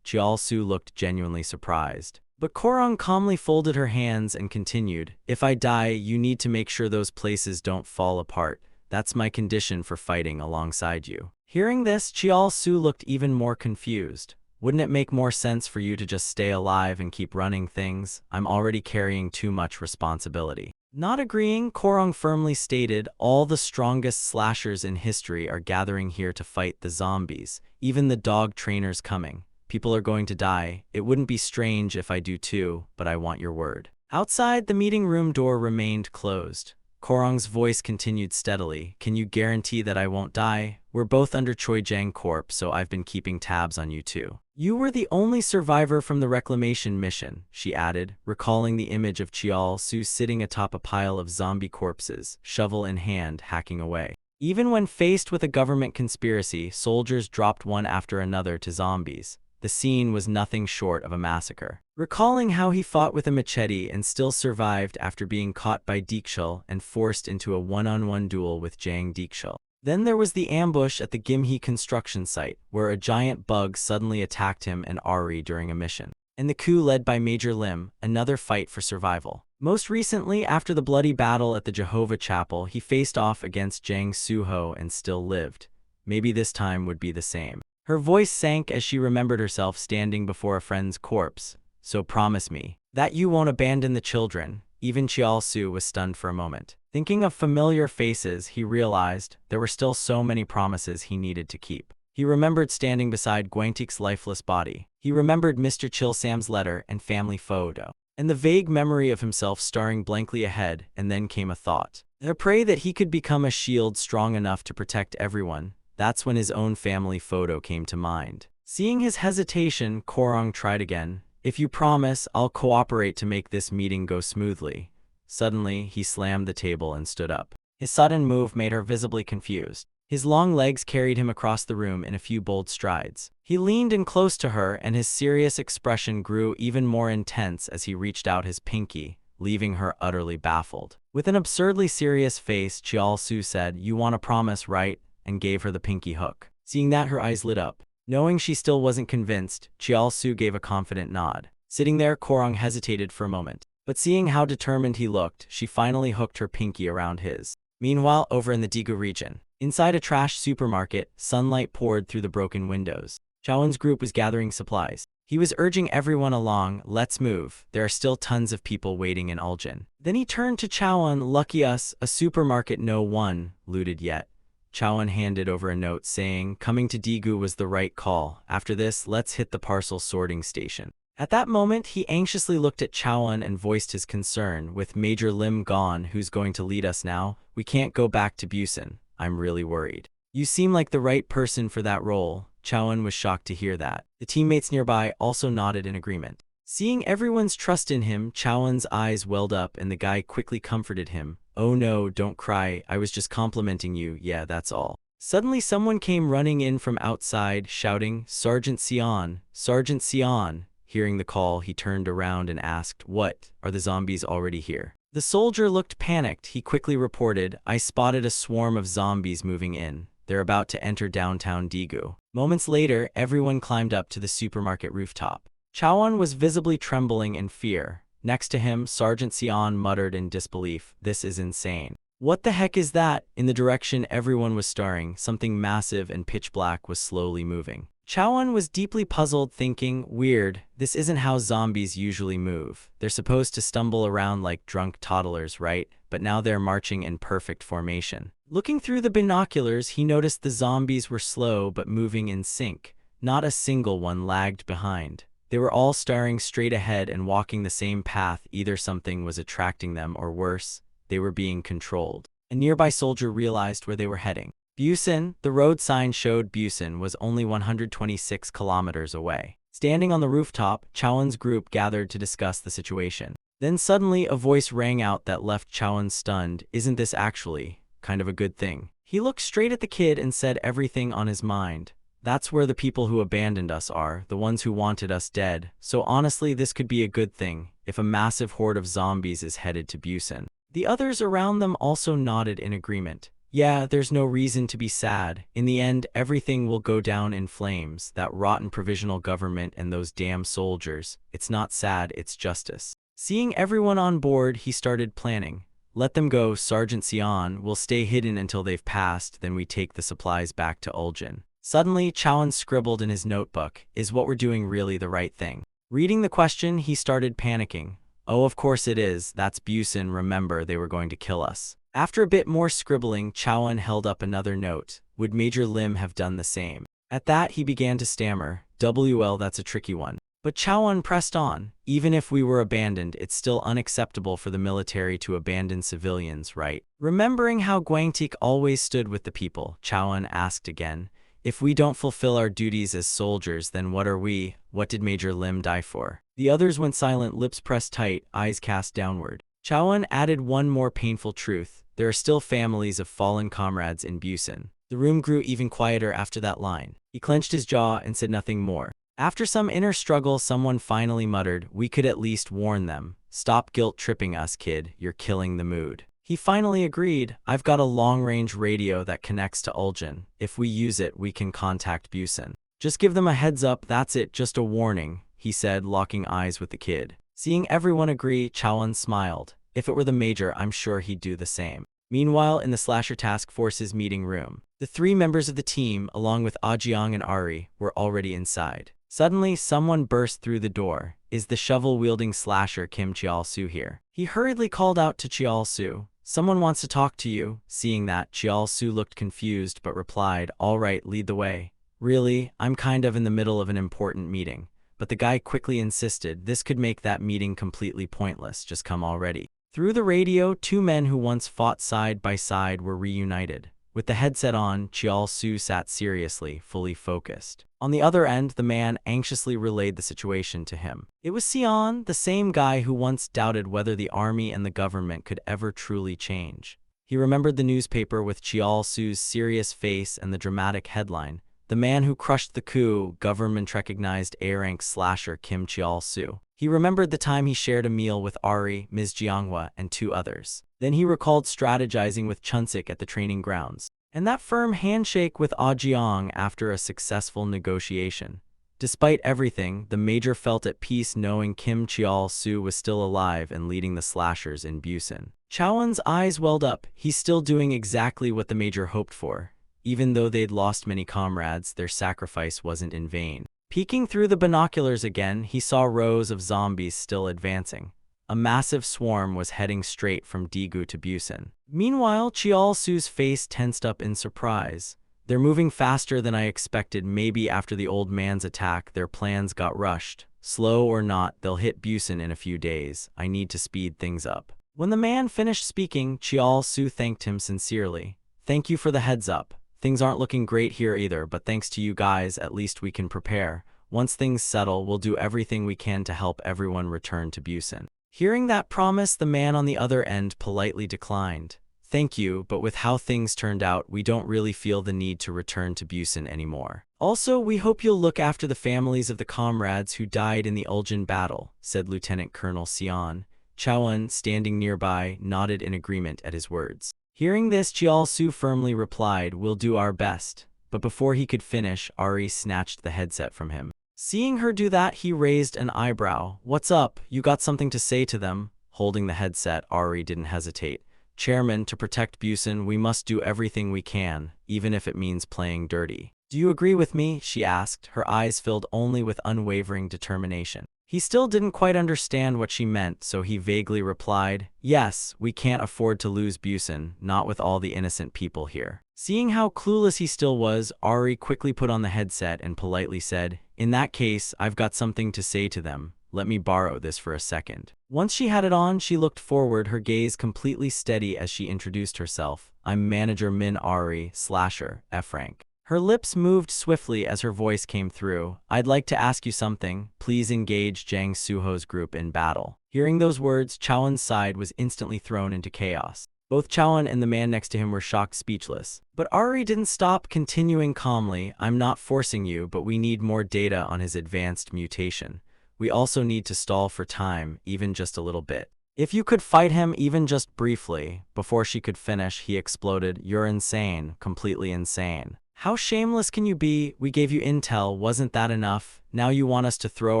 Speaker 1: Cheol-soo looked genuinely surprised. But Korong calmly folded her hands and continued, "If I die, you need to make sure those places don't fall apart. That's my condition for fighting alongside you." Hearing this, Cheol-soo looked even more confused. "Wouldn't it make more sense for you to just stay alive and keep running things? I'm already carrying too much responsibility." Not agreeing, Korong firmly stated, "All the strongest slashers in history are gathering here to fight the zombies. Even the dog trainer's coming. People are going to die. It wouldn't be strange if I do too, but I want your word." Outside, the meeting room door remained closed. Korong's voice continued steadily, "Can you guarantee that I won't die? We're both under Choi Jang Corp, so I've been keeping tabs on you too." "You were the only survivor from the reclamation mission," she added, recalling the image of Cheol-soo sitting atop a pile of zombie corpses, shovel in hand, hacking away. Even when faced with a government conspiracy, soldiers dropped one after another to zombies. The scene was nothing short of a massacre. Recalling how he fought with a machete and still survived after being caught by Deekshul and forced into a one-on-one duel with Jang Deekshul. Then there was the ambush at the Gimhee construction site, where a giant bug suddenly attacked him and Ari during a mission. And the coup led by Major Lim, another fight for survival. Most recently, after the bloody battle at the Jehovah Chapel, he faced off against Jang Soo-ho and still lived. Maybe this time would be the same. Her voice sank as she remembered herself standing before a friend's corpse. "So promise me that you won't abandon the children." Even Cheol-soo was stunned for a moment. Thinking of familiar faces, he realized there were still so many promises he needed to keep. He remembered standing beside Gwangtik's lifeless body. He remembered Mr. Chilsam's letter and family photo. and the vague memory of himself staring blankly ahead, and then came a thought. I pray that he could become a shield strong enough to protect everyone. That's when his own family photo came to mind. Seeing his hesitation, Korong tried again. If you promise, I'll cooperate to make this meeting go smoothly. Suddenly, he slammed the table and stood up. His sudden move made her visibly confused. His long legs carried him across the room in a few bold strides. He leaned in close to her, and his serious expression grew even more intense as he reached out his pinky, leaving her utterly baffled. With an absurdly serious face, Chial-su said, "You want a promise, right?" and gave her the pinky hook. Seeing that, her eyes lit up. Knowing she still wasn't convinced, Chial-su gave a confident nod. Sitting there, Korong hesitated for a moment. But seeing how determined he looked, she finally hooked her pinky around his. Meanwhile, over in the Daegu region, inside a trash supermarket, sunlight poured through the broken windows. Chawan's group was gathering supplies. He was urging everyone along, "Let's move. There are still tons of people waiting in Uljan." Then he turned to Chawan, "Lucky us, a supermarket no one looted yet." Chawan handed over a note saying, "Coming to Daegu was the right call. After this, let's hit the parcel sorting station." At that moment, he anxiously looked at Chawan and voiced his concern. "With Major Lim gone, who's going to lead us now? We can't go back to Busan. I'm really worried." "You seem like the right person for that role." Chawan was shocked to hear that. The teammates nearby also nodded in agreement. Seeing everyone's trust in him, Chawan's eyes welled up and the guy quickly comforted him. "Oh no, don't cry. I was just complimenting you. Yeah, that's all." Suddenly someone came running in from outside, shouting, "Sergeant Sion! Sergeant Sion!" Hearing the call, he turned around and asked, "What? Are the zombies already here?" The soldier looked panicked. He quickly reported, "I spotted a swarm of zombies moving in. They're about to enter downtown Daegu." Moments later, everyone climbed up to the supermarket rooftop. Chawan was visibly trembling in fear. Next to him, Sergeant Sion muttered in disbelief, "This is insane. What the heck is that?" In the direction everyone was staring, something massive and pitch black was slowly moving. Chawan was deeply puzzled, thinking, "Weird, this isn't how zombies usually move. They're supposed to stumble around like drunk toddlers, right? But now they're marching in perfect formation." Looking through the binoculars, he noticed the zombies were slow but moving in sync. Not a single one lagged behind. They were all staring straight ahead and walking the same path. Either something was attracting them or worse, they were being controlled. A nearby soldier realized where they were heading. Busan, the road sign showed Busan was only 126 kilometers away. Standing on the rooftop, Chawan's group gathered to discuss the situation. Then suddenly a voice rang out that left Chawan stunned. "Isn't this actually kind of a good thing?" He looked straight at the kid and said everything on his mind. "That's where the people who abandoned us are, the ones who wanted us dead. So honestly, this could be a good thing, if a massive horde of zombies is headed to Busan." The others around them also nodded in agreement. "Yeah, there's no reason to be sad. In the end, everything will go down in flames. That rotten provisional government and those damn soldiers. It's not sad, it's justice." Seeing everyone on board, he started planning. "Let them go, Sergeant Sion. We'll stay hidden until they've passed, then we take the supplies back to Uljan." Suddenly, Chawan scribbled in his notebook, "Is what we're doing really the right thing?" Reading the question, he started panicking. "Oh, of course it is. That's Busan. Remember, they were going to kill us." After a bit more scribbling, Chawan held up another note. Would Major Lim have done the same? At that, he began to stammer. "Well, that's a tricky one." But Chawan pressed on. "Even if we were abandoned, it's still unacceptable for the military to abandon civilians, right?" Remembering how Gwangtik always stood with the people, Chawan asked again, "If we don't fulfill our duties as soldiers, then what are we? What did Major Lim die for?" The others went silent, lips pressed tight, eyes cast downward. Chawan added one more painful truth. There are still families of fallen comrades in Busan. The room grew even quieter after that line. He clenched his jaw and said nothing more. After some inner struggle, someone finally muttered, "We could at least warn them. Stop guilt-tripping us, kid. You're killing the mood." He finally agreed. "I've got a long-range radio that connects to Uljan. If we use it, we can contact Busan. Just give them a heads up, that's it, just a warning," he said, locking eyes with the kid. Seeing everyone agree, Chawan smiled. If it were the major, I'm sure he'd do the same. Meanwhile, in the Slasher Task Force's meeting room, the three members of the team, along with Ajiang and Ari, were already inside. Suddenly, someone burst through the door. "Is the shovel-wielding slasher Kim Chial-su here?" He hurriedly called out to Chial-su. "Someone wants to talk to you." Seeing that, Chial-su looked confused but replied, "All right, lead the way." "Really? I'm kind of in the middle of an important meeting." but the guy quickly insisted this could make that meeting completely pointless. Just come already. Through the radio, two men who once fought side by side were reunited. With the headset on, Chial-su sat seriously, fully focused. On the other end, the man anxiously relayed the situation to him. It was Sion, the same guy who once doubted whether the army and the government could ever truly change. He remembered the newspaper with Chial-su's serious face and the dramatic headline, "The man who crushed the coup, government-recognized A-rank slasher Kim Chial-su." He remembered the time he shared a meal with Ari, Ms. Jianghua, and two others. Then he recalled strategizing with Chunsik at the training grounds, and that firm handshake with Ah Jiang after a successful negotiation. Despite everything, the Major felt at peace knowing Kim Chial-su was still alive and leading the slashers in Busan. Chaowen's eyes welled up. He's still doing exactly what the Major hoped for. Even though they'd lost many comrades, their sacrifice wasn't in vain. Peeking through the binoculars again, he saw rows of zombies still advancing. A massive swarm was heading straight from Daegu to Busan. Meanwhile, Chial-su's face tensed up in surprise. "They're moving faster than I expected. Maybe after the old man's attack, their plans got rushed. Slow or not, they'll hit Busan in a few days. I need to speed things up." When the man finished speaking, Chial-su thanked him sincerely. "Thank you for the heads up. Things aren't looking great here either, but thanks to you guys, at least we can prepare. Once things settle, we'll do everything we can to help everyone return to Busan." Hearing that promise, the man on the other end politely declined. "Thank you, but with how things turned out, we don't really feel the need to return to Busan anymore. Also, we hope you'll look after the families of the comrades who died in the Uljan battle," said Lieutenant Colonel Sion. Chaowen, standing nearby, nodded in agreement at his words. Hearing this, Chial-su firmly replied, "We'll do our best." But before he could finish, Ari snatched the headset from him. Seeing her do that, he raised an eyebrow. "What's up? You got something to say to them?" Holding the headset, Ari didn't hesitate. "Chairman, to protect Busan, we must do everything we can, even if it means playing dirty. Do you agree with me?" she asked, her eyes filled only with unwavering determination. He still didn't quite understand what she meant, so he vaguely replied, "Yes, we can't afford to lose Busan, not with all the innocent people here." Seeing how clueless he still was, Ari quickly put on the headset and politely said, "In that case, I've got something to say to them. Let me borrow this for a second." Once she had it on, she looked forward, her gaze completely steady as she introduced herself. "I'm Manager Min Ari, Slasher, F-Rank." Her lips moved swiftly as her voice came through. "I'd like to ask you something. Please engage Jang Suho's group in battle." Hearing those words, Chaowen's side was instantly thrown into chaos. Both Chaowen and the man next to him were shocked, speechless. But Ari didn't stop, continuing calmly, "I'm not forcing you, but we need more data on his advanced mutation. We also need to stall for time, even just a little bit. If you could fight him even just briefly." Before she could finish, he exploded, "You're insane, completely insane. How shameless can you be? We gave you intel, wasn't that enough? Now you want us to throw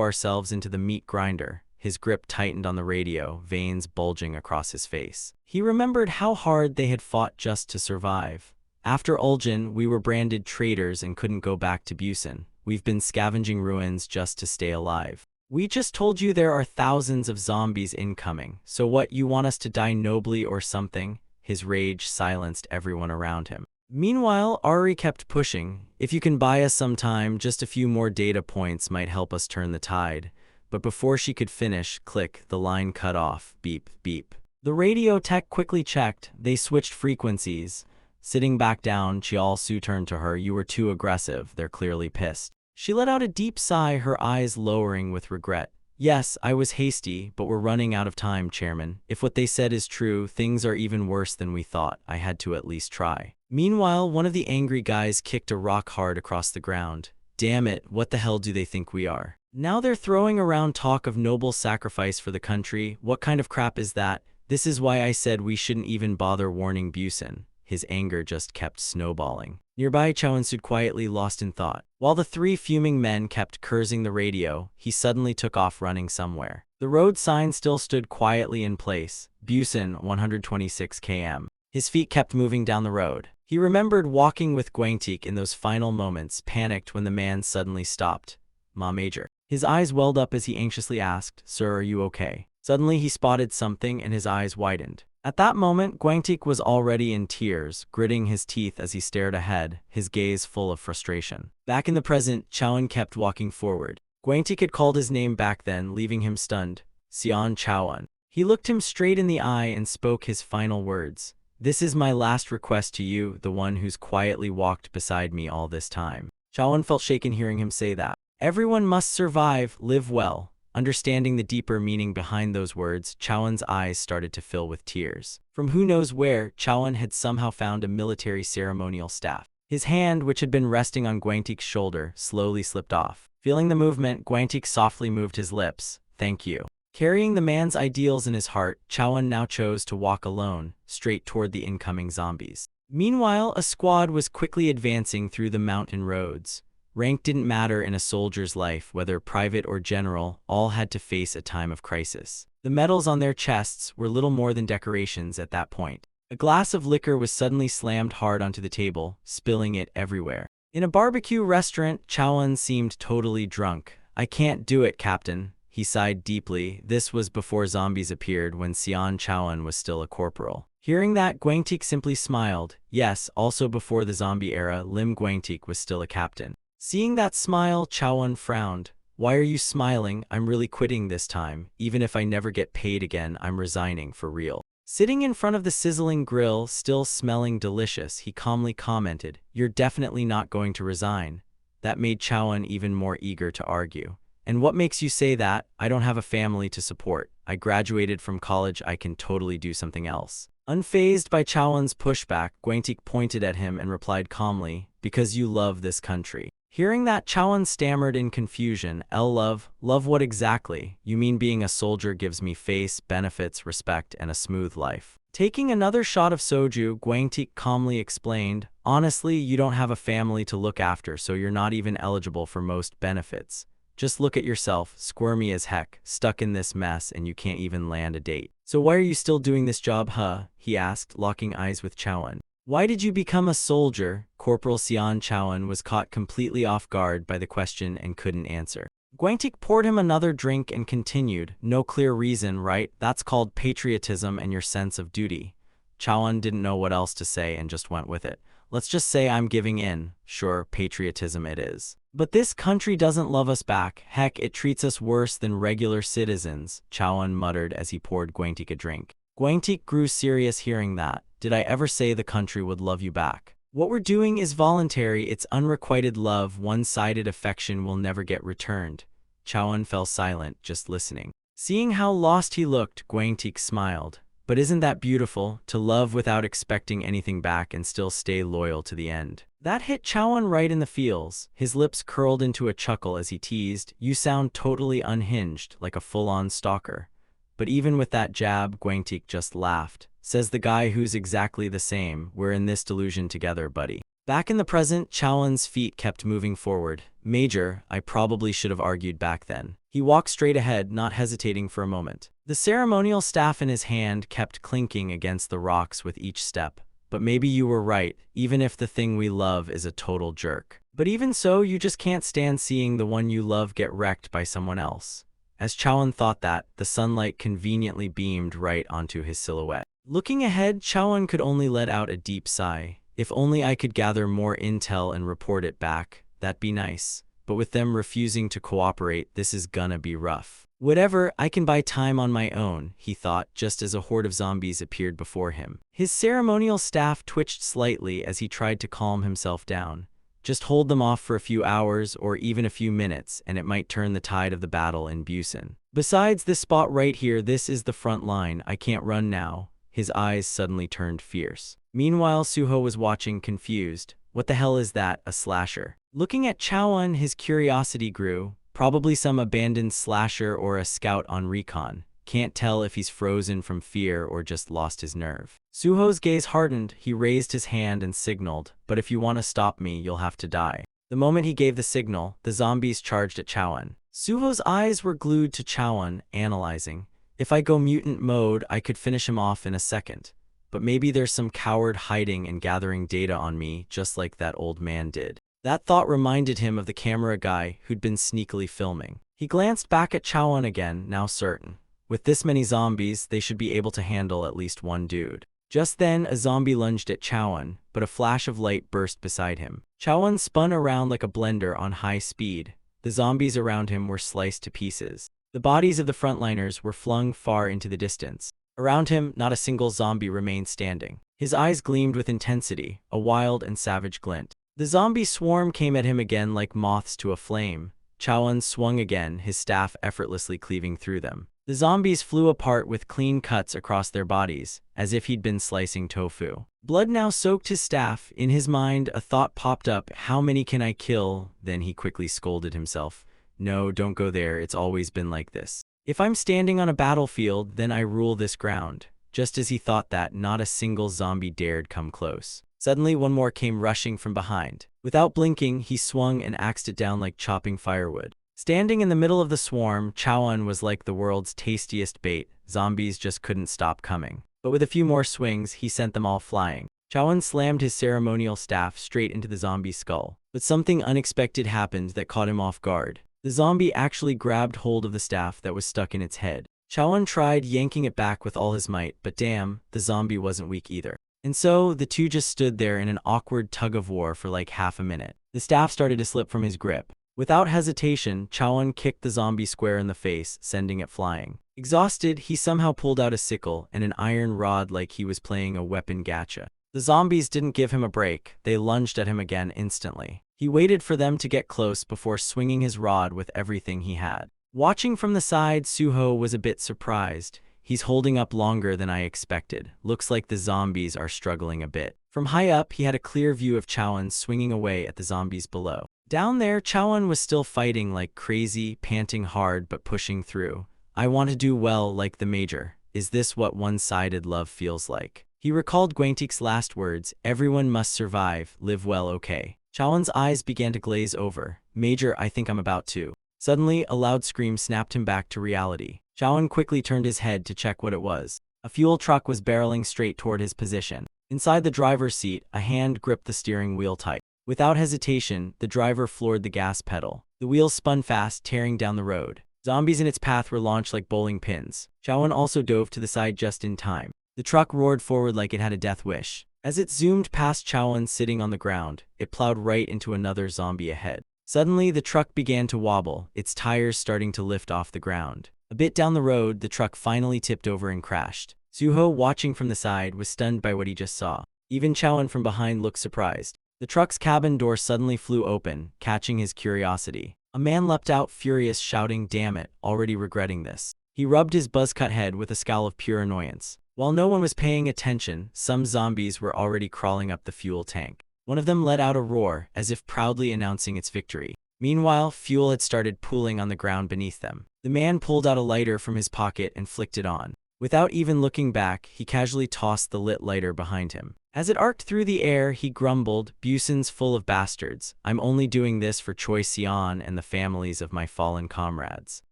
Speaker 1: ourselves into the meat grinder." His grip tightened on the radio, veins bulging across his face. He remembered how hard they had fought just to survive. "After Uljan, we were branded traitors and couldn't go back to Busan. We've been scavenging ruins just to stay alive. We just told you there are thousands of zombies incoming, so what, you want us to die nobly or something?" His rage silenced everyone around him. Meanwhile, Ari kept pushing. "If you can buy us some time, just a few more data points might help us turn the tide." But before she could finish, click, the line cut off. Beep, beep. The radio tech quickly checked. They switched frequencies. Sitting back down, Chial-su turned to her. "You were too aggressive. They're clearly pissed." She let out a deep sigh, her eyes lowering with regret. "Yes, I was hasty, but we're running out of time, Chairman. If what they said is true, things are even worse than we thought. I had to at least try." Meanwhile, one of the angry guys kicked a rock hard across the ground. "Damn it, what the hell do they think we are? Now they're throwing around talk of noble sacrifice for the country. What kind of crap is that? This is why I said we shouldn't even bother warning Busan." His anger just kept snowballing. Nearby, Chaowen stood quietly, lost in thought. While the three fuming men kept cursing the radio, he suddenly took off running somewhere. The road sign still stood quietly in place. Busan, 126 km. His feet kept moving down the road. He remembered walking with Gwangtik in those final moments, panicked when the man suddenly stopped. "Ma Major." His eyes welled up as he anxiously asked, "Sir, are you okay?" Suddenly he spotted something and his eyes widened. At that moment, Gwangtik was already in tears, gritting his teeth as he stared ahead, his gaze full of frustration. Back in the present, Chaowen kept walking forward. Guangtik had called his name back then, leaving him stunned. Xian Chaoan. He looked him straight in the eye and spoke his final words. This is my last request to you, the one who's quietly walked beside me all this time. Chaoan felt shaken hearing him say that. Everyone must survive, live well. Understanding the deeper meaning behind those words, Chaoan's eyes started to fill with tears. From who knows where, Chaoan had somehow found a military ceremonial staff. His hand, which had been resting on Guangtik's shoulder, slowly slipped off. Feeling the movement, Guangtik softly moved his lips. Thank you. Carrying the man's ideals in his heart, Chaoan now chose to walk alone, straight toward the incoming zombies. Meanwhile, a squad was quickly advancing through the mountain roads. Rank didn't matter in a soldier's life, whether private or general, all had to face a time of crisis. The medals on their chests were little more than decorations at that point. A glass of liquor was suddenly slammed hard onto the table, spilling it everywhere. In a barbecue restaurant, Chaoan seemed totally drunk. I can't do it, Captain. He sighed deeply. This was before zombies appeared, when Xian Chaoan was still a corporal. Hearing that, Guangtik simply smiled. Yes, also before the zombie era, Lim Guangtik was still a captain. Seeing that smile, Chaoan frowned. Why are you smiling? I'm really quitting this time. Even if I never get paid again, I'm resigning for real. Sitting in front of the sizzling grill, still smelling delicious, he calmly commented, You're definitely not going to resign. That made Chaoan even more eager to argue. And what makes you say that? I don't have a family to support. I graduated from college. I can totally do something else. Unfazed by Chaoan's pushback, Guangtik pointed at him and replied calmly, Because you love this country. Hearing that, Chaoan stammered in confusion. Love what exactly? You mean being a soldier gives me face, benefits, respect, and a smooth life. Taking another shot of soju, Guangtik calmly explained, Honestly, you don't have a family to look after, so you're not even eligible for most benefits. Just look at yourself, squirmy as heck, stuck in this mess, and you can't even land a date. So why are you still doing this job, huh? He asked, locking eyes with Chaoan. Why did you become a soldier? Corporal Xian Chaoan was caught completely off guard by the question and couldn't answer. Guangtik poured him another drink and continued, No clear reason, right? That's called patriotism and your sense of duty. Chaoan didn't know what else to say and just went with it. Let's just say I'm giving in. Sure, patriotism it is. But this country doesn't love us back. Heck, it treats us worse than regular citizens, Chaoan muttered as he poured Guangtik a drink. Guangtik grew serious hearing that. Did I ever say the country would love you back? What we're doing is voluntary. It's unrequited love. One-sided affection will never get returned. Chaoan fell silent, just listening. Seeing how lost he looked, Guangtik smiled. But isn't that beautiful, to love without expecting anything back and still stay loyal to the end? That hit Chaoan right in the feels. His lips curled into a chuckle as he teased, You sound totally unhinged, like a full-on stalker. But even with that jab, Guangtik just laughed. Says the guy who's exactly the same. We're in this delusion together, buddy. Back in the present, Chaoan's feet kept moving forward. Major, I probably should have argued back then. He walked straight ahead, not hesitating for a moment. The ceremonial staff in his hand kept clinking against the rocks with each step. But maybe you were right, even if the thing we love is a total jerk. But even so, you just can't stand seeing the one you love get wrecked by someone else. As Chaoan thought that, the sunlight conveniently beamed right onto his silhouette. Looking ahead, Chaoan could only let out a deep sigh. If only I could gather more intel and report it back, that'd be nice. But with them refusing to cooperate, this is gonna be rough. Whatever, I can buy time on my own, he thought, just as a horde of zombies appeared before him. His ceremonial staff twitched slightly as he tried to calm himself down. Just hold them off for a few hours or even a few minutes, and it might turn the tide of the battle in Busan. Besides, this spot right here, this is the front line. I can't run now. His eyes suddenly turned fierce. Meanwhile, Suho was watching, confused. What the hell is that, a slasher? Looking at Chaoan, his curiosity grew. Probably some abandoned slasher or a scout on recon. Can't tell if he's frozen from fear or just lost his nerve. Suho's gaze hardened. He raised his hand and signaled, but if you want to stop me, you'll have to die. The moment he gave the signal, the zombies charged at Chaoan. Suho's eyes were glued to Chaoan, analyzing. If I go mutant mode, I could finish him off in a second. But maybe there's some coward hiding and gathering data on me, just like that old man did. That thought reminded him of the camera guy who'd been sneakily filming. He glanced back at Chaoan again, now certain. With this many zombies, they should be able to handle at least one dude. Just then, a zombie lunged at Chaoan, but a flash of light burst beside him. Chaoan spun around like a blender on high speed. the zombies around him were sliced to pieces. The bodies of the frontliners were flung far into the distance. Around him, not a single zombie remained standing. His eyes gleamed with intensity, a wild and savage glint. The zombie swarm came at him again like moths to a flame. Chaoan swung again, his staff effortlessly cleaving through them. The zombies flew apart with clean cuts across their bodies, as if he'd been slicing tofu. Blood now soaked his staff. In his mind, a thought popped up: how many can I kill? Then he quickly scolded himself. No, don't go there, it's always been like this. If I'm standing on a battlefield, then I rule this ground. Just as he thought that, not a single zombie dared come close. Suddenly, one more came rushing from behind. Without blinking, he swung and axed it down like chopping firewood. Standing in the middle of the swarm, Chaoan was like the world's tastiest bait. Zombies just couldn't stop coming. But with a few more swings, he sent them all flying. Chaoan slammed his ceremonial staff straight into the zombie's skull. But something unexpected happened that caught him off guard. The zombie actually grabbed hold of the staff that was stuck in its head. Chaoan tried yanking it back with all his might, but damn, the zombie wasn't weak either. And so, the two just stood there in an awkward tug-of-war for like half a minute. The staff started to slip from his grip. Without hesitation, Chaoan kicked the zombie square in the face, sending it flying. Exhausted, he somehow pulled out a sickle and an iron rod like he was playing a weapon gacha. The zombies didn't give him a break. They lunged at him again instantly. He waited for them to get close before swinging his rod with everything he had. Watching from the side, Suho was a bit surprised. He's holding up longer than I expected. Looks like the zombies are struggling a bit. From high up, he had a clear view of Chaoan swinging away at the zombies below. Down there, Chaoan was still fighting like crazy, panting hard but pushing through. I want to do well like the major. Is this what one-sided love feels like? He recalled Guangtik's last words: everyone must survive, live well, okay. Chaoan's eyes began to glaze over. Major, I think I'm about to. Suddenly, a loud scream snapped him back to reality. Chaoan quickly turned his head to check what it was. A fuel truck was barreling straight toward his position. Inside the driver's seat, a hand gripped the steering wheel tight. Without hesitation, the driver floored the gas pedal. The wheels spun fast, tearing down the road. Zombies in its path were launched like bowling pins. Chaoan also dove to the side just in time. The truck roared forward like it had a death wish. As it zoomed past Chaoan sitting on the ground, it plowed right into another zombie ahead. Suddenly, the truck began to wobble, its tires starting to lift off the ground. A bit down the road, the truck finally tipped over and crashed. Suho, watching from the side, was stunned by what he just saw. Even Chaoan from behind looked surprised. The truck's cabin door suddenly flew open, catching his curiosity. A man leapt out, furious, shouting, "Damn it, already regretting this." He rubbed his buzz-cut head with a scowl of pure annoyance. While no one was paying attention, some zombies were already crawling up the fuel tank. One of them let out a roar, as if proudly announcing its victory. Meanwhile, fuel had started pooling on the ground beneath them. The man pulled out a lighter from his pocket and flicked it on. Without even looking back, he casually tossed the lit lighter behind him. As it arced through the air, he grumbled, "Busan's full of bastards. I'm only doing this for Choi Sion and the families of my fallen comrades."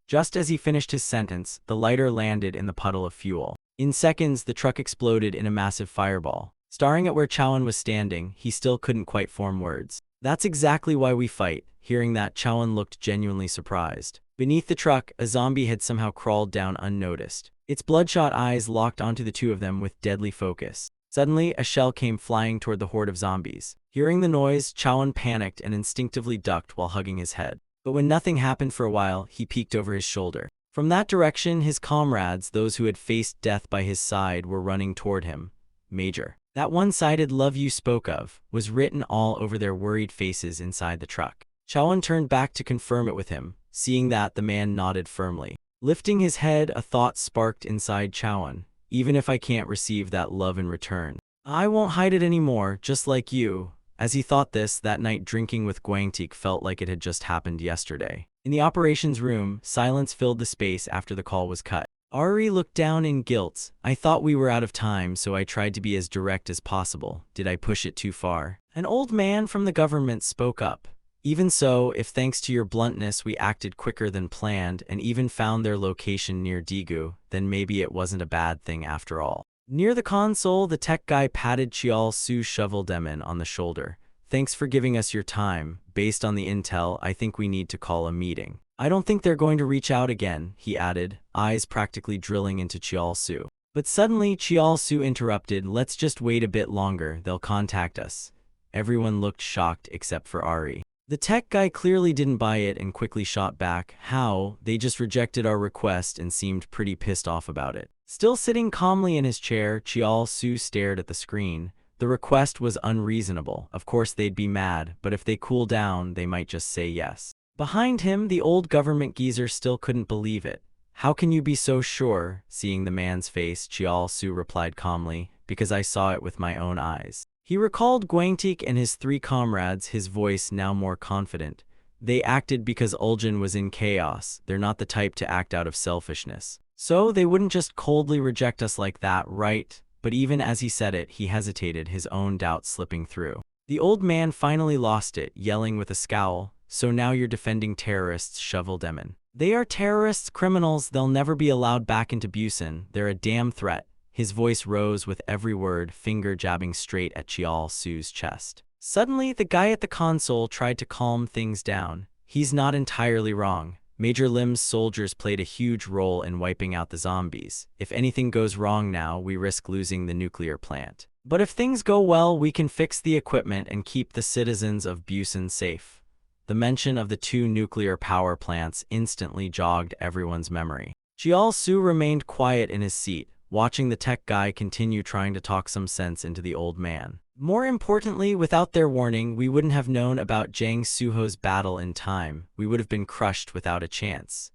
Speaker 1: Just as he finished his sentence, the lighter landed in the puddle of fuel. In seconds, the truck exploded in a massive fireball. Staring at where Chaoan was standing, he still couldn't quite form words. "That's exactly why we fight." Hearing that, Chaoan looked genuinely surprised. Beneath the truck, a zombie had somehow crawled down unnoticed. Its bloodshot eyes locked onto the two of them with deadly focus. Suddenly, a shell came flying toward the horde of zombies. Hearing the noise, Chaoan panicked and instinctively ducked while hugging his head. But when nothing happened for a while, he peeked over his shoulder. From that direction, his comrades, those who had faced death by his side, were running toward him. "Major, that one-sided love you spoke of," was written all over their worried faces inside the truck. Chaoan turned back to confirm it with him. Seeing that, the man nodded firmly. Lifting his head, a thought sparked inside Chaoan. Even if I can't receive that love in return, I won't hide it anymore, just like you. As he thought this, that night drinking with Guangtik felt like it had just happened yesterday. In the operations room, silence filled the space after the call was cut. Ari looked down in guilt. "I thought we were out of time, so I tried to be as direct as possible. Did I push it too far?" An old man from the government spoke up. "Even so, if thanks to your bluntness we acted quicker than planned and even found their location near Daegu, then maybe it wasn't a bad thing after all." Near the console, the tech guy patted Chial Su Shoveldeman on the shoulder. "Thanks for giving us your time. Based on the intel, I think we need to call a meeting." "I don't think they're going to reach out again," he added, eyes practically drilling into Chial Su. But suddenly, Chial Su interrupted, "Let's just wait a bit longer, they'll contact us." Everyone looked shocked except for Ari. The tech guy clearly didn't buy it and quickly shot back, "How? They just rejected our request," and seemed pretty pissed off about it. Still sitting calmly in his chair, Chial Su stared at the screen. The request was unreasonable. Of course they'd be mad, but if they cool down, they might just say yes. Behind him, the old government geezer still couldn't believe it. "How can you be so sure?" Seeing the man's face, Chial Su replied calmly, "Because I saw it with my own eyes." He recalled Guangtik and his 3 comrades, his voice now more confident. "They acted because Uljan was in chaos. They're not the type to act out of selfishness. So they wouldn't just coldly reject us like that, right?" But even as he said it, he hesitated, his own doubt slipping through. The old man finally lost it, yelling with a scowl, "So now you're defending terrorists, Shovel Demon. They are terrorists, criminals. They'll never be allowed back into Busan. They're a damn threat." His voice rose with every word, finger jabbing straight at Chial Su's chest. Suddenly, the guy at the console tried to calm things down. "He's not entirely wrong. Major Lim's soldiers played a huge role in wiping out the zombies. If anything goes wrong now, we risk losing the nuclear plant. But if things go well, we can fix the equipment and keep the citizens of Busan safe." The mention of the 2 nuclear power plants instantly jogged everyone's memory. Chial Su remained quiet in his seat, watching the tech guy continue trying to talk some sense into the old man. More importantly, without their warning, we wouldn't have known about Jang Suho's battle in time. We would have been crushed without a chance.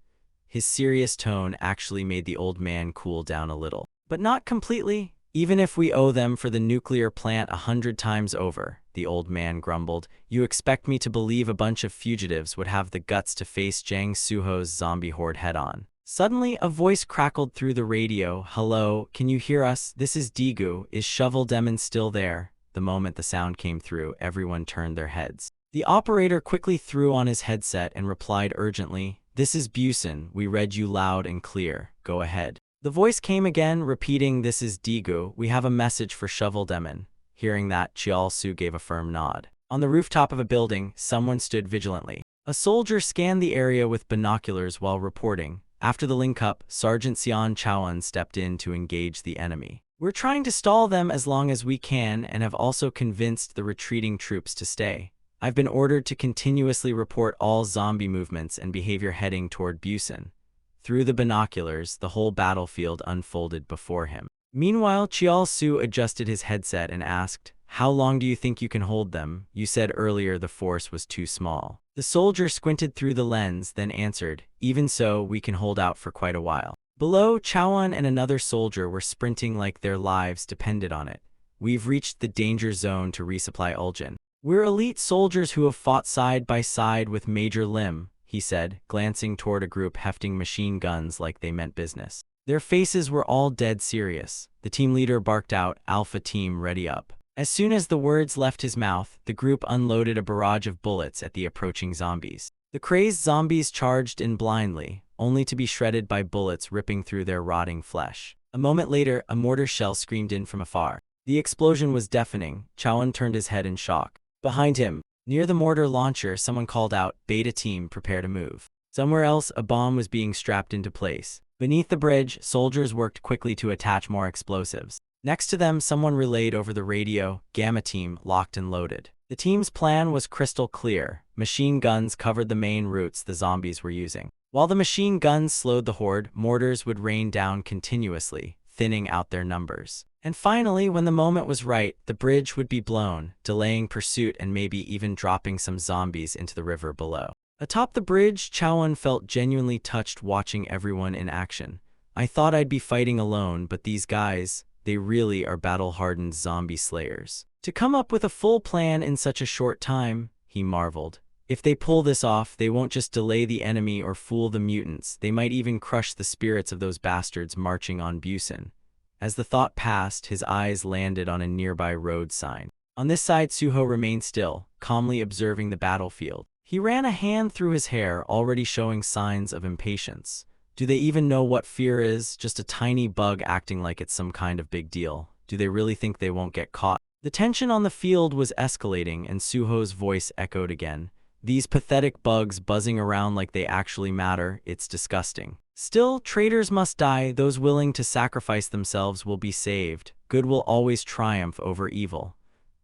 Speaker 1: His serious tone actually made the old man cool down a little. "But not completely. Even if we owe them for the nuclear plant 100 times over," the old man grumbled, "you expect me to believe a bunch of fugitives would have the guts to face Jang Suho's zombie horde head-on?" Suddenly, a voice crackled through the radio. "Hello, can you hear us? This is Digu. Is Shovel Demon still there?" The moment the sound came through, everyone turned their heads. The operator quickly threw on his headset and replied urgently, "This is Busan. We read you loud and clear. Go ahead." The voice came again, repeating, "This is Digu. We have a message for Shovel Demon." Hearing that, Chial Su gave a firm nod. On the rooftop of a building, someone stood vigilantly. A soldier scanned the area with binoculars while reporting. After the link-up, Sergeant Xian Chaoan stepped in to engage the enemy. "We're trying to stall them as long as we can and have also convinced the retreating troops to stay. I've been ordered to continuously report all zombie movements and behavior heading toward Busan." Through the binoculars, the whole battlefield unfolded before him. Meanwhile, Chial Su adjusted his headset and asked, "How long do you think you can hold them? You said earlier the force was too small." The soldier squinted through the lens, then answered, "Even so, we can hold out for quite a while." Below, Chaoan and another soldier were sprinting like their lives depended on it. "We've reached the danger zone to resupply Uljan. We're elite soldiers who have fought side by side with Major Lim," he said, glancing toward a group hefting machine guns like they meant business. Their faces were all dead serious. The team leader barked out, "Alpha Team, ready up." As soon as the words left his mouth, the group unloaded a barrage of bullets at the approaching zombies. The crazed zombies charged in blindly, only to be shredded by bullets ripping through their rotting flesh. A moment later, a mortar shell screamed in from afar. The explosion was deafening. Chaoan turned his head in shock. Behind him, near the mortar launcher, someone called out, "Beta Team, prepare to move." Somewhere else, a bomb was being strapped into place. Beneath the bridge, soldiers worked quickly to attach more explosives. Next to them, someone relayed over the radio, "Gamma Team, locked and loaded." The team's plan was crystal clear. Machine guns covered the main routes the zombies were using. While the machine guns slowed the horde, mortars would rain down continuously, thinning out their numbers. And finally, when the moment was right, the bridge would be blown, delaying pursuit and maybe even dropping some zombies into the river below. Atop the bridge, Chaoan felt genuinely touched watching everyone in action. "I thought I'd be fighting alone, but these guys, they really are battle-hardened zombie slayers. To come up with a full plan in such a short time," he marveled. "If they pull this off, they won't just delay the enemy or fool the mutants, they might even crush the spirits of those bastards marching on Busan." As the thought passed, his eyes landed on a nearby road sign. On this side, Suho remained still, calmly observing the battlefield. He ran a hand through his hair, already showing signs of impatience. Do they even know what fear is? Just a tiny bug acting like it's some kind of big deal. Do they really think they won't get caught? The tension on the field was escalating, and Suho's voice echoed again. "These pathetic bugs buzzing around like they actually matter, it's disgusting. Still, traitors must die, those willing to sacrifice themselves will be saved. Good will always triumph over evil."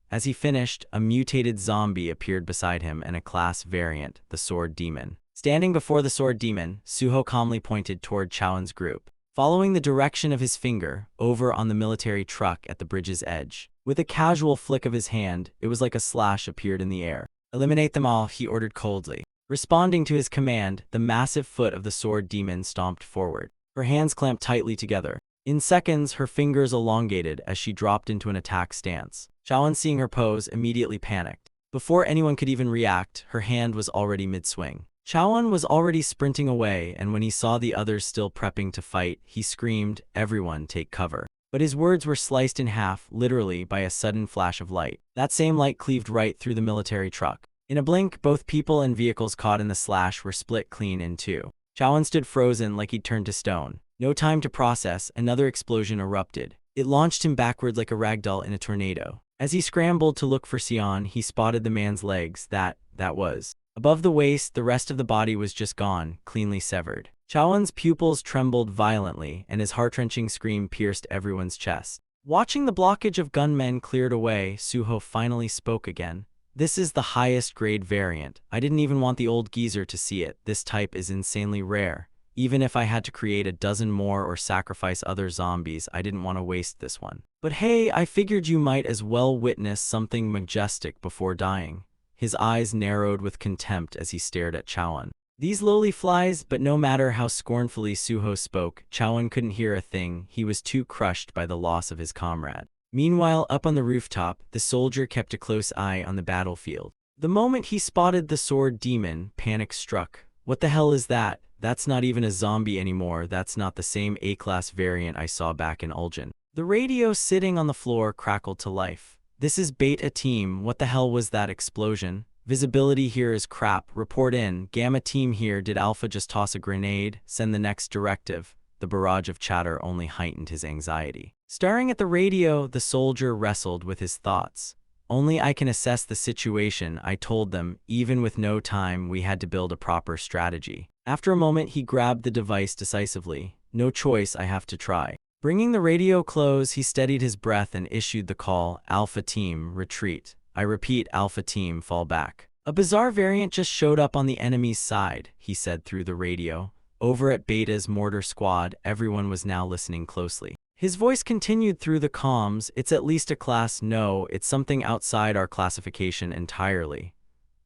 Speaker 1: As he finished, a mutated zombie appeared beside him and a class variant, the Sword Demon. Standing before the Sword Demon, Suho calmly pointed toward Chaoen's group, following the direction of his finger, over on the military truck at the bridge's edge. With a casual flick of his hand, it was like a slash appeared in the air. "Eliminate them all," he ordered coldly. Responding to his command, the massive foot of the Sword Demon stomped forward. Her hands clamped tightly together. In seconds, her fingers elongated as she dropped into an attack stance. Chaoen, seeing her pose, immediately panicked. Before anyone could even react, her hand was already mid-swing. Chaoen was already sprinting away, and when he saw the others still prepping to fight, he screamed, "Everyone, take cover." But his words were sliced in half, literally, by a sudden flash of light. That same light cleaved right through the military truck. In a blink, both people and vehicles caught in the slash were split clean in two. Chaoen stood frozen like he'd turned to stone. No time to process, another explosion erupted. It launched him backward like a ragdoll in a tornado. As he scrambled to look for Sion, he spotted the man's legs. That was. Above the waist, the rest of the body was just gone, cleanly severed. Chaoen's pupils trembled violently, and his heart-wrenching scream pierced everyone's chest. Watching the blockage of gunmen cleared away, Suho finally spoke again. "This is the highest grade variant. I didn't even want the old geezer to see it. This type is insanely rare. Even if I had to create a dozen more or sacrifice other zombies, I didn't want to waste this one. But hey, I figured you might as well witness something majestic before dying." His eyes narrowed with contempt as he stared at Chaoen. These lowly flies, but no matter how scornfully Suho spoke, Chaoen couldn't hear a thing. He was too crushed by the loss of his comrade. Meanwhile, up on the rooftop, the soldier kept a close eye on the battlefield. The moment he spotted the Sword Demon, panic struck. "What the hell is that? That's not even a zombie anymore. That's not the same A-class variant I saw back in Ulgen." The radio sitting on the floor crackled to life. "This is Beta Team. What the hell was that explosion? Visibility here is crap. Report in. Gamma Team here. Did Alpha just toss a grenade? Send the next directive." The barrage of chatter only heightened his anxiety. Staring at the radio, the soldier wrestled with his thoughts. "Only I can assess the situation," I told them. "Even with no time, we had to build a proper strategy." After a moment, he grabbed the device decisively. "No choice, I have to try." Bringing the radio close, he steadied his breath and issued the call, "Alpha Team, retreat. I repeat, Alpha Team, fall back." "A bizarre variant just showed up on the enemy's side," he said through the radio. Over at Beta's mortar squad, everyone was now listening closely. His voice continued through the comms, "It's at least a class. No, it's something outside our classification entirely."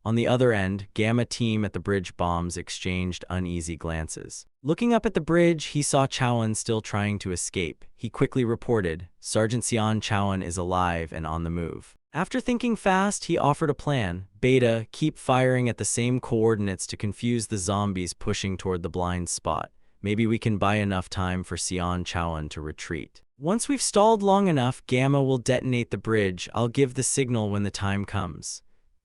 Speaker 1: On the other end, Gamma Team at the bridge bombs exchanged uneasy glances. Looking up at the bridge, he saw Chaoen still trying to escape. He quickly reported, "Sergeant Sion, Chaoen is alive and on the move." After thinking fast, he offered a plan. "Beta, keep firing at the same coordinates to confuse the zombies pushing toward the blind spot. Maybe we can buy enough time for Sion Chaoen to retreat. Once we've stalled long enough, Gamma will detonate the bridge. I'll give the signal when the time comes."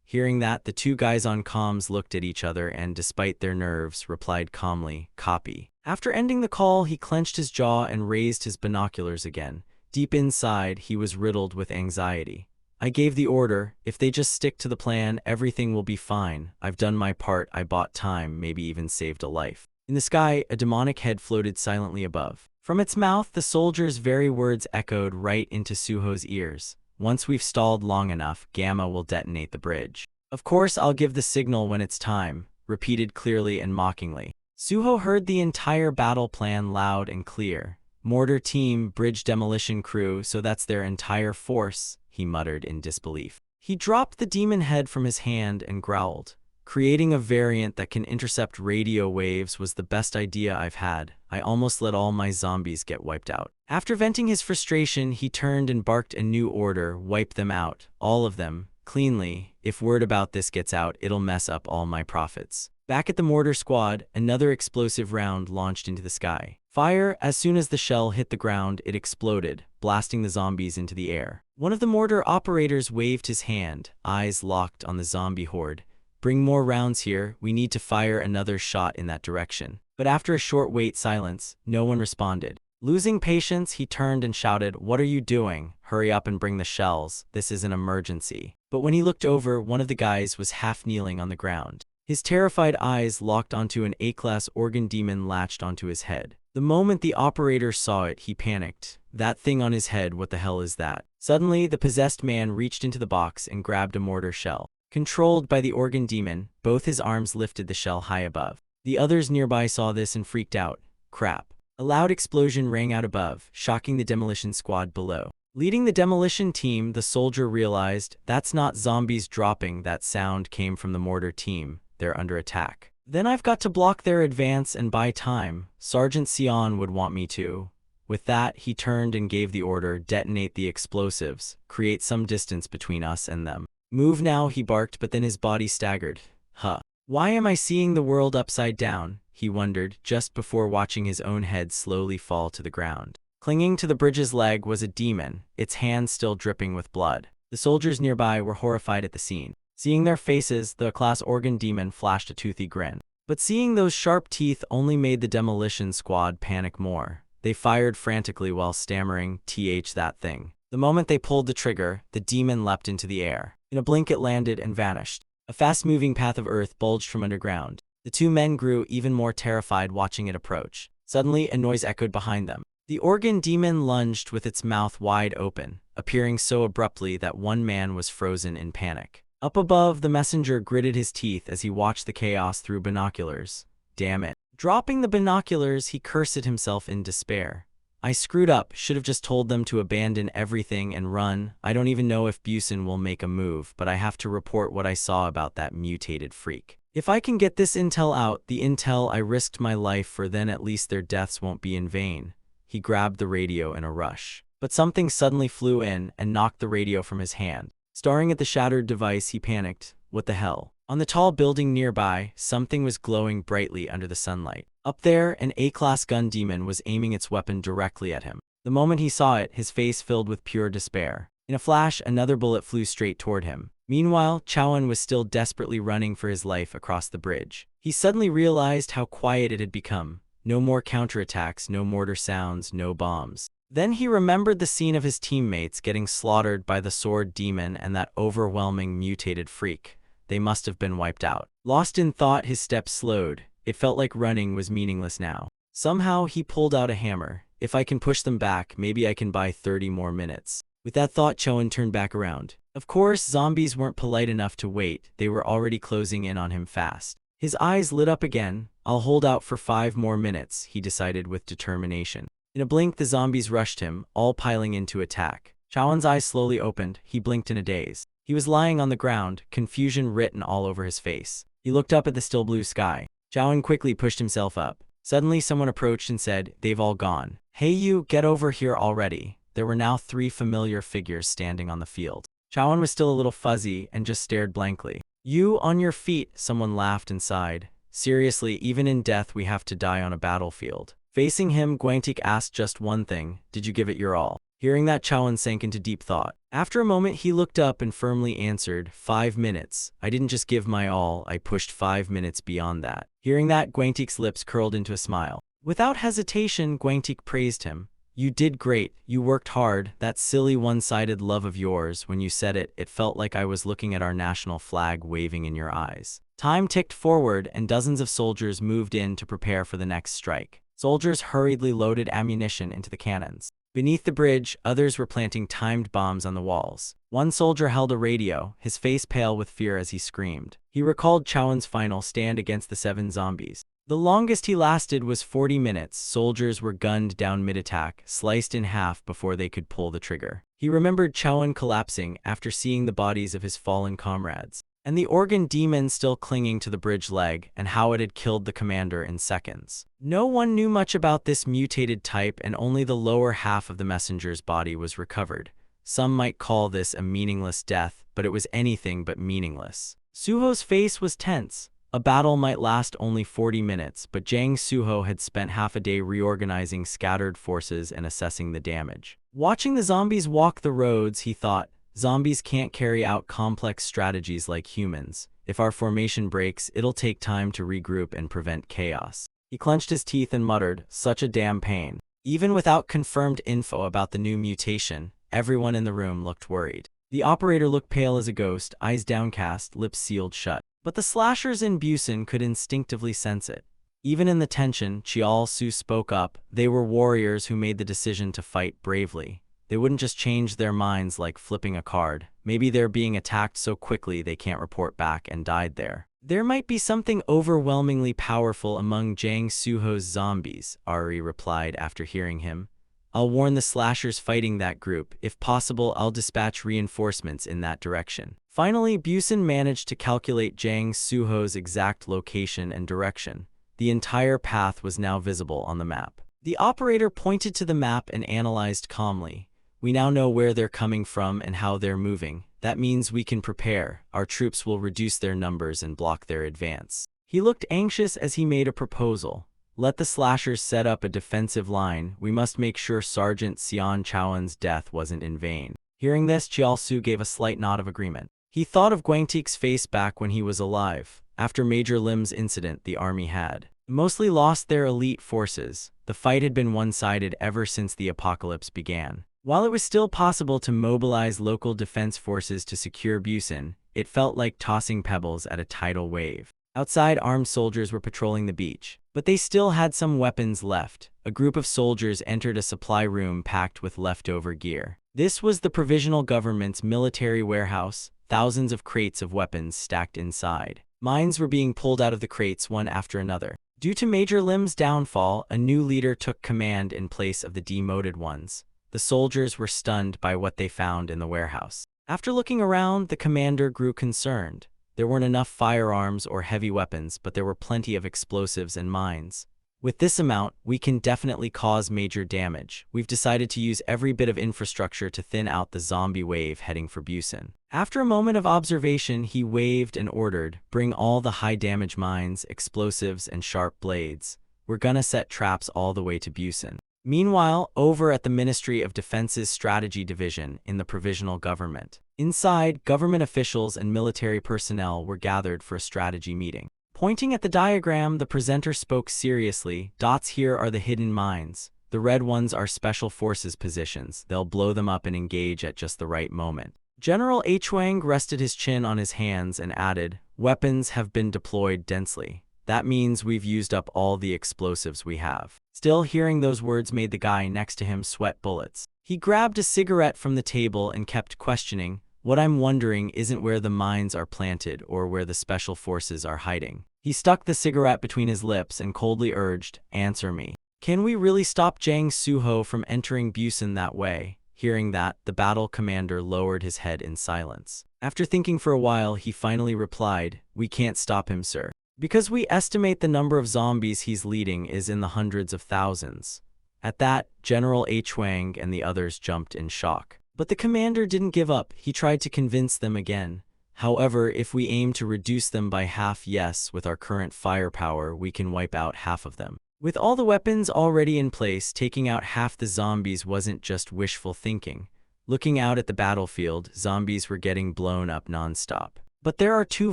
Speaker 1: Hearing that, the two guys on comms looked at each other and, despite their nerves, replied calmly, "Copy." After ending the call, he clenched his jaw and raised his binoculars again. Deep inside, he was riddled with anxiety. "I gave the order. If they just stick to the plan, everything will be fine. I've done my part. I bought time, maybe even saved a life." In the sky, a demonic head floated silently above. From its mouth, the soldier's very words echoed right into Suho's ears. "Once we've stalled long enough, Gamma will detonate the bridge. Of course, I'll give the signal when it's time," repeated clearly and mockingly. Suho heard the entire battle plan loud and clear. "Mortar Team, bridge demolition crew, so that's their entire force," he muttered in disbelief. He dropped the demon head from his hand and growled. "Creating a variant that can intercept radio waves was the best idea I've had. I almost let all my zombies get wiped out." After venting his frustration, he turned and barked a new order, "Wipe them out. All of them. Cleanly. If word about this gets out, it'll mess up all my profits." Back at the mortar squad, another explosive round launched into the sky. Fire. As soon as the shell hit the ground, it exploded, blasting the zombies into the air. One of the mortar operators waved his hand, eyes locked on the zombie horde. "Bring more rounds here. We need to fire another shot in that direction." But after a short silence, no one responded. Losing patience, he turned and shouted, "What are you doing? Hurry up and bring the shells. This is an emergency." But when he looked over, one of the guys was half kneeling on the ground. His terrified eyes locked onto an A-class organ demon latched onto his head. The moment the operator saw it, he panicked. That thing on his head, what the hell is that? Suddenly, the possessed man reached into the box and grabbed a mortar shell. Controlled by the organ demon, both his arms lifted the shell high above. The others nearby saw this and freaked out. Crap. A loud explosion rang out above, shocking the demolition squad below. Leading the demolition team, the soldier realized, that's not zombies dropping, that sound came from the mortar team. They're under attack. Then I've got to block their advance and buy time. Sergeant Sion would want me to. With that, he turned and gave the order, detonate the explosives, create some distance between us and them. Move now, he barked, but then his body staggered. Huh. Why am I seeing the world upside down? He wondered, just before watching his own head slowly fall to the ground. Clinging to the bridge's leg was a demon, its hands still dripping with blood. The soldiers nearby were horrified at the scene. Seeing their faces, the class organ demon flashed a toothy grin. But seeing those sharp teeth only made the demolition squad panic more. They fired frantically while stammering, that thing. The moment they pulled the trigger, the demon leapt into the air. In a blink it landed and vanished. A fast-moving path of earth bulged from underground. The two men grew even more terrified watching it approach. Suddenly, a noise echoed behind them. The organ demon lunged with its mouth wide open, appearing so abruptly that one man was frozen in panic. Up above, the messenger gritted his teeth as he watched the chaos through binoculars. Damn it. Dropping the binoculars, he cursed at himself in despair. I screwed up, should have just told them to abandon everything and run. I don't even know if Busen will make a move, but I have to report what I saw about that mutated freak. If I can get this intel out, the intel I risked my life for, then at least their deaths won't be in vain. He grabbed the radio in a rush. But something suddenly flew in and knocked the radio from his hand. Staring at the shattered device, he panicked. What the hell? On the tall building nearby, something was glowing brightly under the sunlight. Up there, an A-class gun demon was aiming its weapon directly at him. The moment he saw it, his face filled with pure despair. In a flash, another bullet flew straight toward him. Meanwhile, Chowan was still desperately running for his life across the bridge. He suddenly realized how quiet it had become. No more counterattacks, no mortar sounds, no bombs. Then he remembered the scene of his teammates getting slaughtered by the sword demon and that overwhelming mutated freak. They must have been wiped out. Lost in thought, his steps slowed. It felt like running was meaningless now. Somehow, he pulled out a hammer. If I can push them back, maybe I can buy 30 more minutes. With that thought, Chowan turned back around. Of course, zombies weren't polite enough to wait. They were already closing in on him fast. His eyes lit up again. I'll hold out for 5 more minutes, he decided with determination. In a blink, the zombies rushed him, all piling in to attack. Chowan's eyes slowly opened. He blinked in a daze. He was lying on the ground, confusion written all over his face. He looked up at the still blue sky. Chowan quickly pushed himself up. Suddenly, someone approached and said, "They've all gone. Hey you, get over here already." There were now 3 familiar figures standing on the field. Chowan was still a little fuzzy and just stared blankly. "You, on your feet," someone laughed and sighed. "Seriously, even in death we have to die on a battlefield." Facing him, Guangtik asked just one thing, "Did you give it your all?" Hearing that, Chowan sank into deep thought. After a moment, he looked up and firmly answered, 5 minutes. I didn't just give my all, I pushed 5 minutes beyond that. Hearing that, Guangtik's lips curled into a smile. Without hesitation, Guangtik praised him. "You did great, you worked hard. That silly one-sided love of yours, when you said it, it felt like I was looking at our national flag waving in your eyes." Time ticked forward and dozens of soldiers moved in to prepare for the next strike. Soldiers hurriedly loaded ammunition into the cannons. Beneath the bridge, others were planting timed bombs on the walls. One soldier held a radio, his face pale with fear as he screamed. He recalled Chowan's final stand against the 7 zombies. The longest he lasted was 40 minutes. Soldiers were gunned down mid-attack, sliced in half before they could pull the trigger. He remembered Chowan collapsing after seeing the bodies of his fallen comrades, and the organ demon still clinging to the bridge leg, and how it had killed the commander in seconds. No one knew much about this mutated type, and only the lower half of the messenger's body was recovered. Some might call this a meaningless death, but it was anything but meaningless. Suho's face was tense. A battle might last only 40 minutes, but Jang Suho had spent half a day reorganizing scattered forces and assessing the damage. Watching the zombies walk the roads, he thought, zombies can't carry out complex strategies like humans. If our formation breaks, it'll take time to regroup and prevent chaos. He clenched his teeth and muttered, such a damn pain. Even without confirmed info about the new mutation, everyone in the room looked worried. The operator looked pale as a ghost, eyes downcast, lips sealed shut. But the slashers in Busan could instinctively sense it. Even in the tension, Chiao-su spoke up. They were warriors who made the decision to fight bravely. They wouldn't just change their minds like flipping a card. Maybe they're being attacked so quickly they can't report back and died there. There might be something overwhelmingly powerful among Jang Suho's zombies, Ari replied after hearing him. I'll warn the slashers fighting that group. If possible, I'll dispatch reinforcements in that direction. Finally, Busan managed to calculate Jang Suho's exact location and direction. The entire path was now visible on the map. The operator pointed to the map and analyzed calmly. We now know where they're coming from and how they're moving. That means we can prepare. Our troops will reduce their numbers and block their advance. He looked anxious as he made a proposal. Let the slashers set up a defensive line. We must make sure Sergeant Xian Chaoen's death wasn't in vain. Hearing this, Chiao-su gave a slight nod of agreement. He thought of Guangtik's face back when he was alive. After Major Lim's incident, the army had mostly lost their elite forces. The fight had been one-sided ever since the apocalypse began. While it was still possible to mobilize local defense forces to secure Busan, it felt like tossing pebbles at a tidal wave. Outside, armed soldiers were patrolling the beach, but they still had some weapons left. A group of soldiers entered a supply room packed with leftover gear. This was the provisional government's military warehouse, thousands of crates of weapons stacked inside. Mines were being pulled out of the crates one after another. Due to Major Lim's downfall, a new leader took command in place of the demoted ones. The soldiers were stunned by what they found in the warehouse. After looking around, the commander grew concerned. There weren't enough firearms or heavy weapons, but there were plenty of explosives and mines. With this amount, we can definitely cause major damage. We've decided to use every bit of infrastructure to thin out the zombie wave heading for Busan. After a moment of observation, he waved and ordered, bring all the high-damage mines, explosives, and sharp blades. We're gonna set traps all the way to Busan. Meanwhile, over at the Ministry of Defense's Strategy Division in the Provisional Government. Inside, government officials and military personnel were gathered for a strategy meeting. Pointing at the diagram, the presenter spoke seriously. Dots here are the hidden mines. The red ones are special forces positions. They'll blow them up and engage at just the right moment. General Huang rested his chin on his hands and added, weapons have been deployed densely. That means we've used up all the explosives we have. Still, hearing those words made the guy next to him sweat bullets. He grabbed a cigarette from the table and kept questioning. What I'm wondering isn't where the mines are planted or where the special forces are hiding. He stuck the cigarette between his lips and coldly urged, answer me. Can we really stop Jang Suho from entering Busan that way? Hearing that, the battle commander lowered his head in silence. After thinking for a while, he finally replied, we can't stop him, sir. Because we estimate the number of zombies he's leading is in the hundreds of thousands. At that, General Huang and the others jumped in shock. But the commander didn't give up. He tried to convince them again. However, if we aim to reduce them by half, yes, with our current firepower, we can wipe out half of them. With all the weapons already in place, taking out half the zombies wasn't just wishful thinking. Looking out at the battlefield, zombies were getting blown up non-stop. But there are two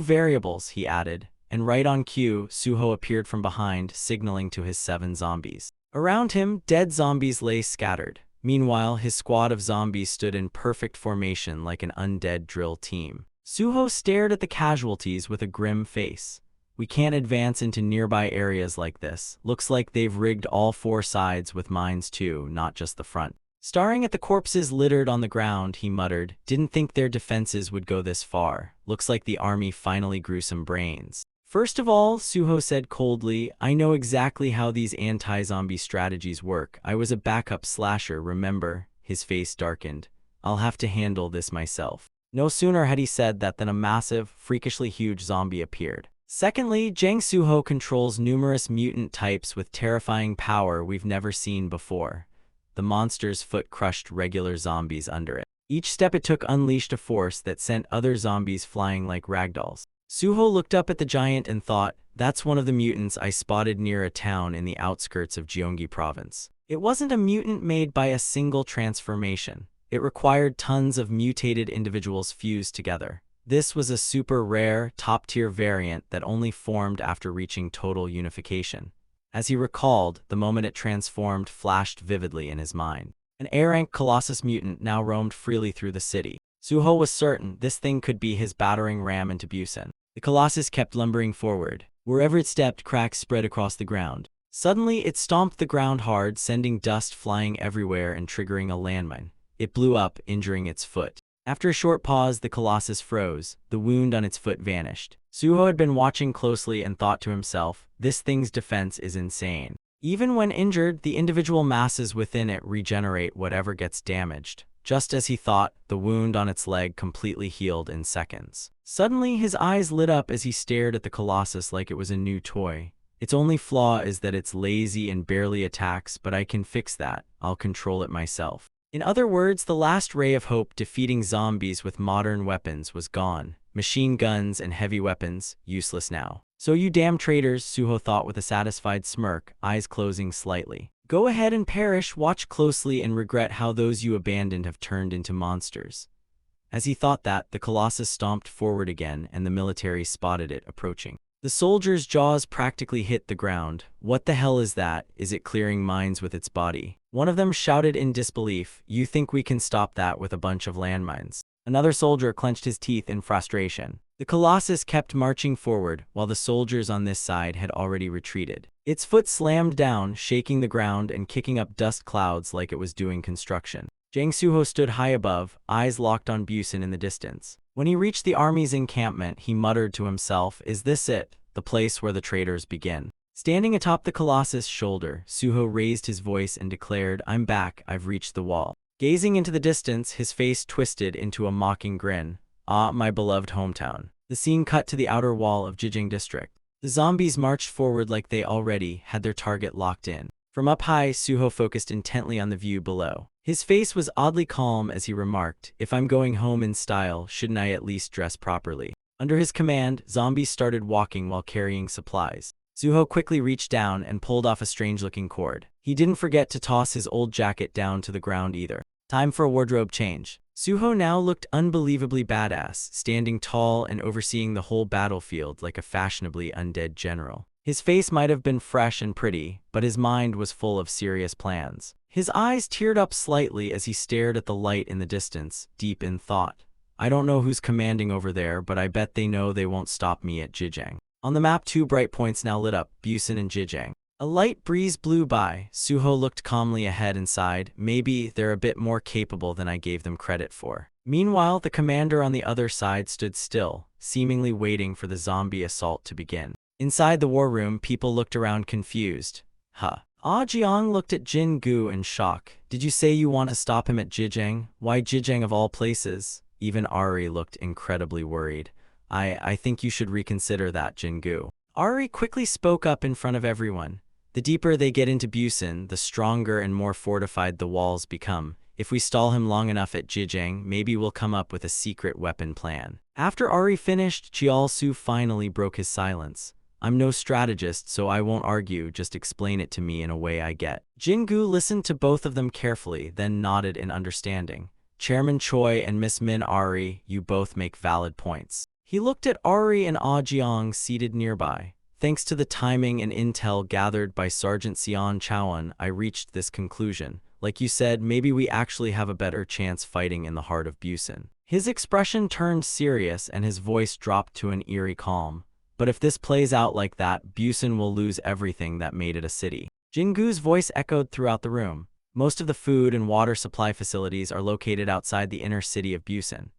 Speaker 1: variables, he added. And right on cue, Suho appeared from behind, signaling to his 7 zombies. Around him, dead zombies lay scattered. Meanwhile, his squad of zombies stood in perfect formation like an undead drill team. Suho stared at the casualties with a grim face. We can't advance into nearby areas like this. Looks like they've rigged all 4 sides with mines too, not just the front. Staring at the corpses littered on the ground, he muttered, didn't think their defenses would go this far. Looks like the army finally grew some brains. First of all, Suho said coldly, I know exactly how these anti-zombie strategies work. I was a backup slasher, remember? His face darkened. I'll have to handle this myself. No sooner had he said that than a massive, freakishly huge zombie appeared. Secondly, Jang Suho controls numerous mutant types with terrifying power we've never seen before. The monster's foot crushed regular zombies under it. Each step it took unleashed a force that sent other zombies flying like ragdolls. Suho looked up at the giant and thought, that's one of the mutants I spotted near a town in the outskirts of Gyeonggi province. It wasn't a mutant made by a single transformation. It required tons of mutated individuals fused together. This was a super rare, top-tier variant that only formed after reaching total unification. As he recalled, the moment it transformed flashed vividly in his mind. An A-rank Colossus mutant now roamed freely through the city. Suho was certain this thing could be his battering ram into Busan. The Colossus kept lumbering forward. Wherever it stepped, cracks spread across the ground. Suddenly, it stomped the ground hard, sending dust flying everywhere and triggering a landmine. It blew up, injuring its foot. After a short pause, the colossus froze. The wound on its foot vanished. Suho had been watching closely and thought to himself, this thing's defense is insane. Even when injured, the individual masses within it regenerate whatever gets damaged. Just as he thought, the wound on its leg completely healed in seconds. Suddenly, his eyes lit up as he stared at the colossus like it was a new toy. Its only flaw is that it's lazy and barely attacks, but I can fix that. I'll control it myself. In other words, the last ray of hope defeating zombies with modern weapons was gone. Machine guns and heavy weapons, useless now. So you damn traitors, Suho thought with a satisfied smirk, eyes closing slightly. Go ahead and perish, watch closely and regret how those you abandoned have turned into monsters. As he thought that, the colossus stomped forward again and the military spotted it approaching. The soldiers' jaws practically hit the ground. What the hell is that? Is it clearing mines with its body? One of them shouted in disbelief, you think we can stop that with a bunch of landmines? Another soldier clenched his teeth in frustration. The colossus kept marching forward, while the soldiers on this side had already retreated. Its foot slammed down, shaking the ground and kicking up dust clouds like it was doing construction. Jang Suho stood high above, eyes locked on Busan in the distance. When he reached the army's encampment, he muttered to himself, is this it, the place where the traitors begin? Standing atop the colossus' shoulder, Suho raised his voice and declared, I'm back, I've reached the wall. Gazing into the distance, his face twisted into a mocking grin. Ah, my beloved hometown. The scene cut to the outer wall of Jijing district. The zombies marched forward like they already had their target locked in. From up high, Suho focused intently on the view below. His face was oddly calm as he remarked, if I'm going home in style, shouldn't I at least dress properly? Under his command, zombies started walking while carrying supplies. Suho quickly reached down and pulled off a strange-looking cord. He didn't forget to toss his old jacket down to the ground either. Time for a wardrobe change. Suho now looked unbelievably badass, standing tall and overseeing the whole battlefield like a fashionably undead general. His face might have been fresh and pretty, but his mind was full of serious plans. His eyes teared up slightly as he stared at the light in the distance, deep in thought. I don't know who's commanding over there, but I bet they know they won't stop me at Jijang. On the map, 2 bright points now lit up, Busan and Jijang. A light breeze blew by. Suho looked calmly ahead and sighed, maybe they're a bit more capable than I gave them credit for. Meanwhile, the commander on the other side stood still, seemingly waiting for the zombie assault to begin. Inside the war room, people looked around confused. Ah Jiang looked at Jin Gu in shock. Did you say you want to stop him at Jijang? Why Jijang of all places? Even Ari looked incredibly worried. I think you should reconsider that, Jin Gu. Ari quickly spoke up in front of everyone. The deeper they get into Busan, the stronger and more fortified the walls become. If we stall him long enough at Jijang, maybe we'll come up with a secret weapon plan. After Ari finished, Chial-su finally broke his silence. I'm no strategist, so I won't argue, just explain it to me in a way I get. Jin Gu listened to both of them carefully, then nodded in understanding. Chairman Choi and Miss Min Ari, you both make valid points. He looked at Ari and Jiang seated nearby. Thanks to the timing and intel gathered by Sergeant Sion Chowan, I reached this conclusion. Like you said, maybe we actually have a better chance fighting in the heart of Busan. His expression turned serious and his voice dropped to an eerie calm. But if this plays out like that, Busan will lose everything that made it a city. Jingu's voice echoed throughout the room. Most of the food and water supply facilities are located outside the inner city of Busan.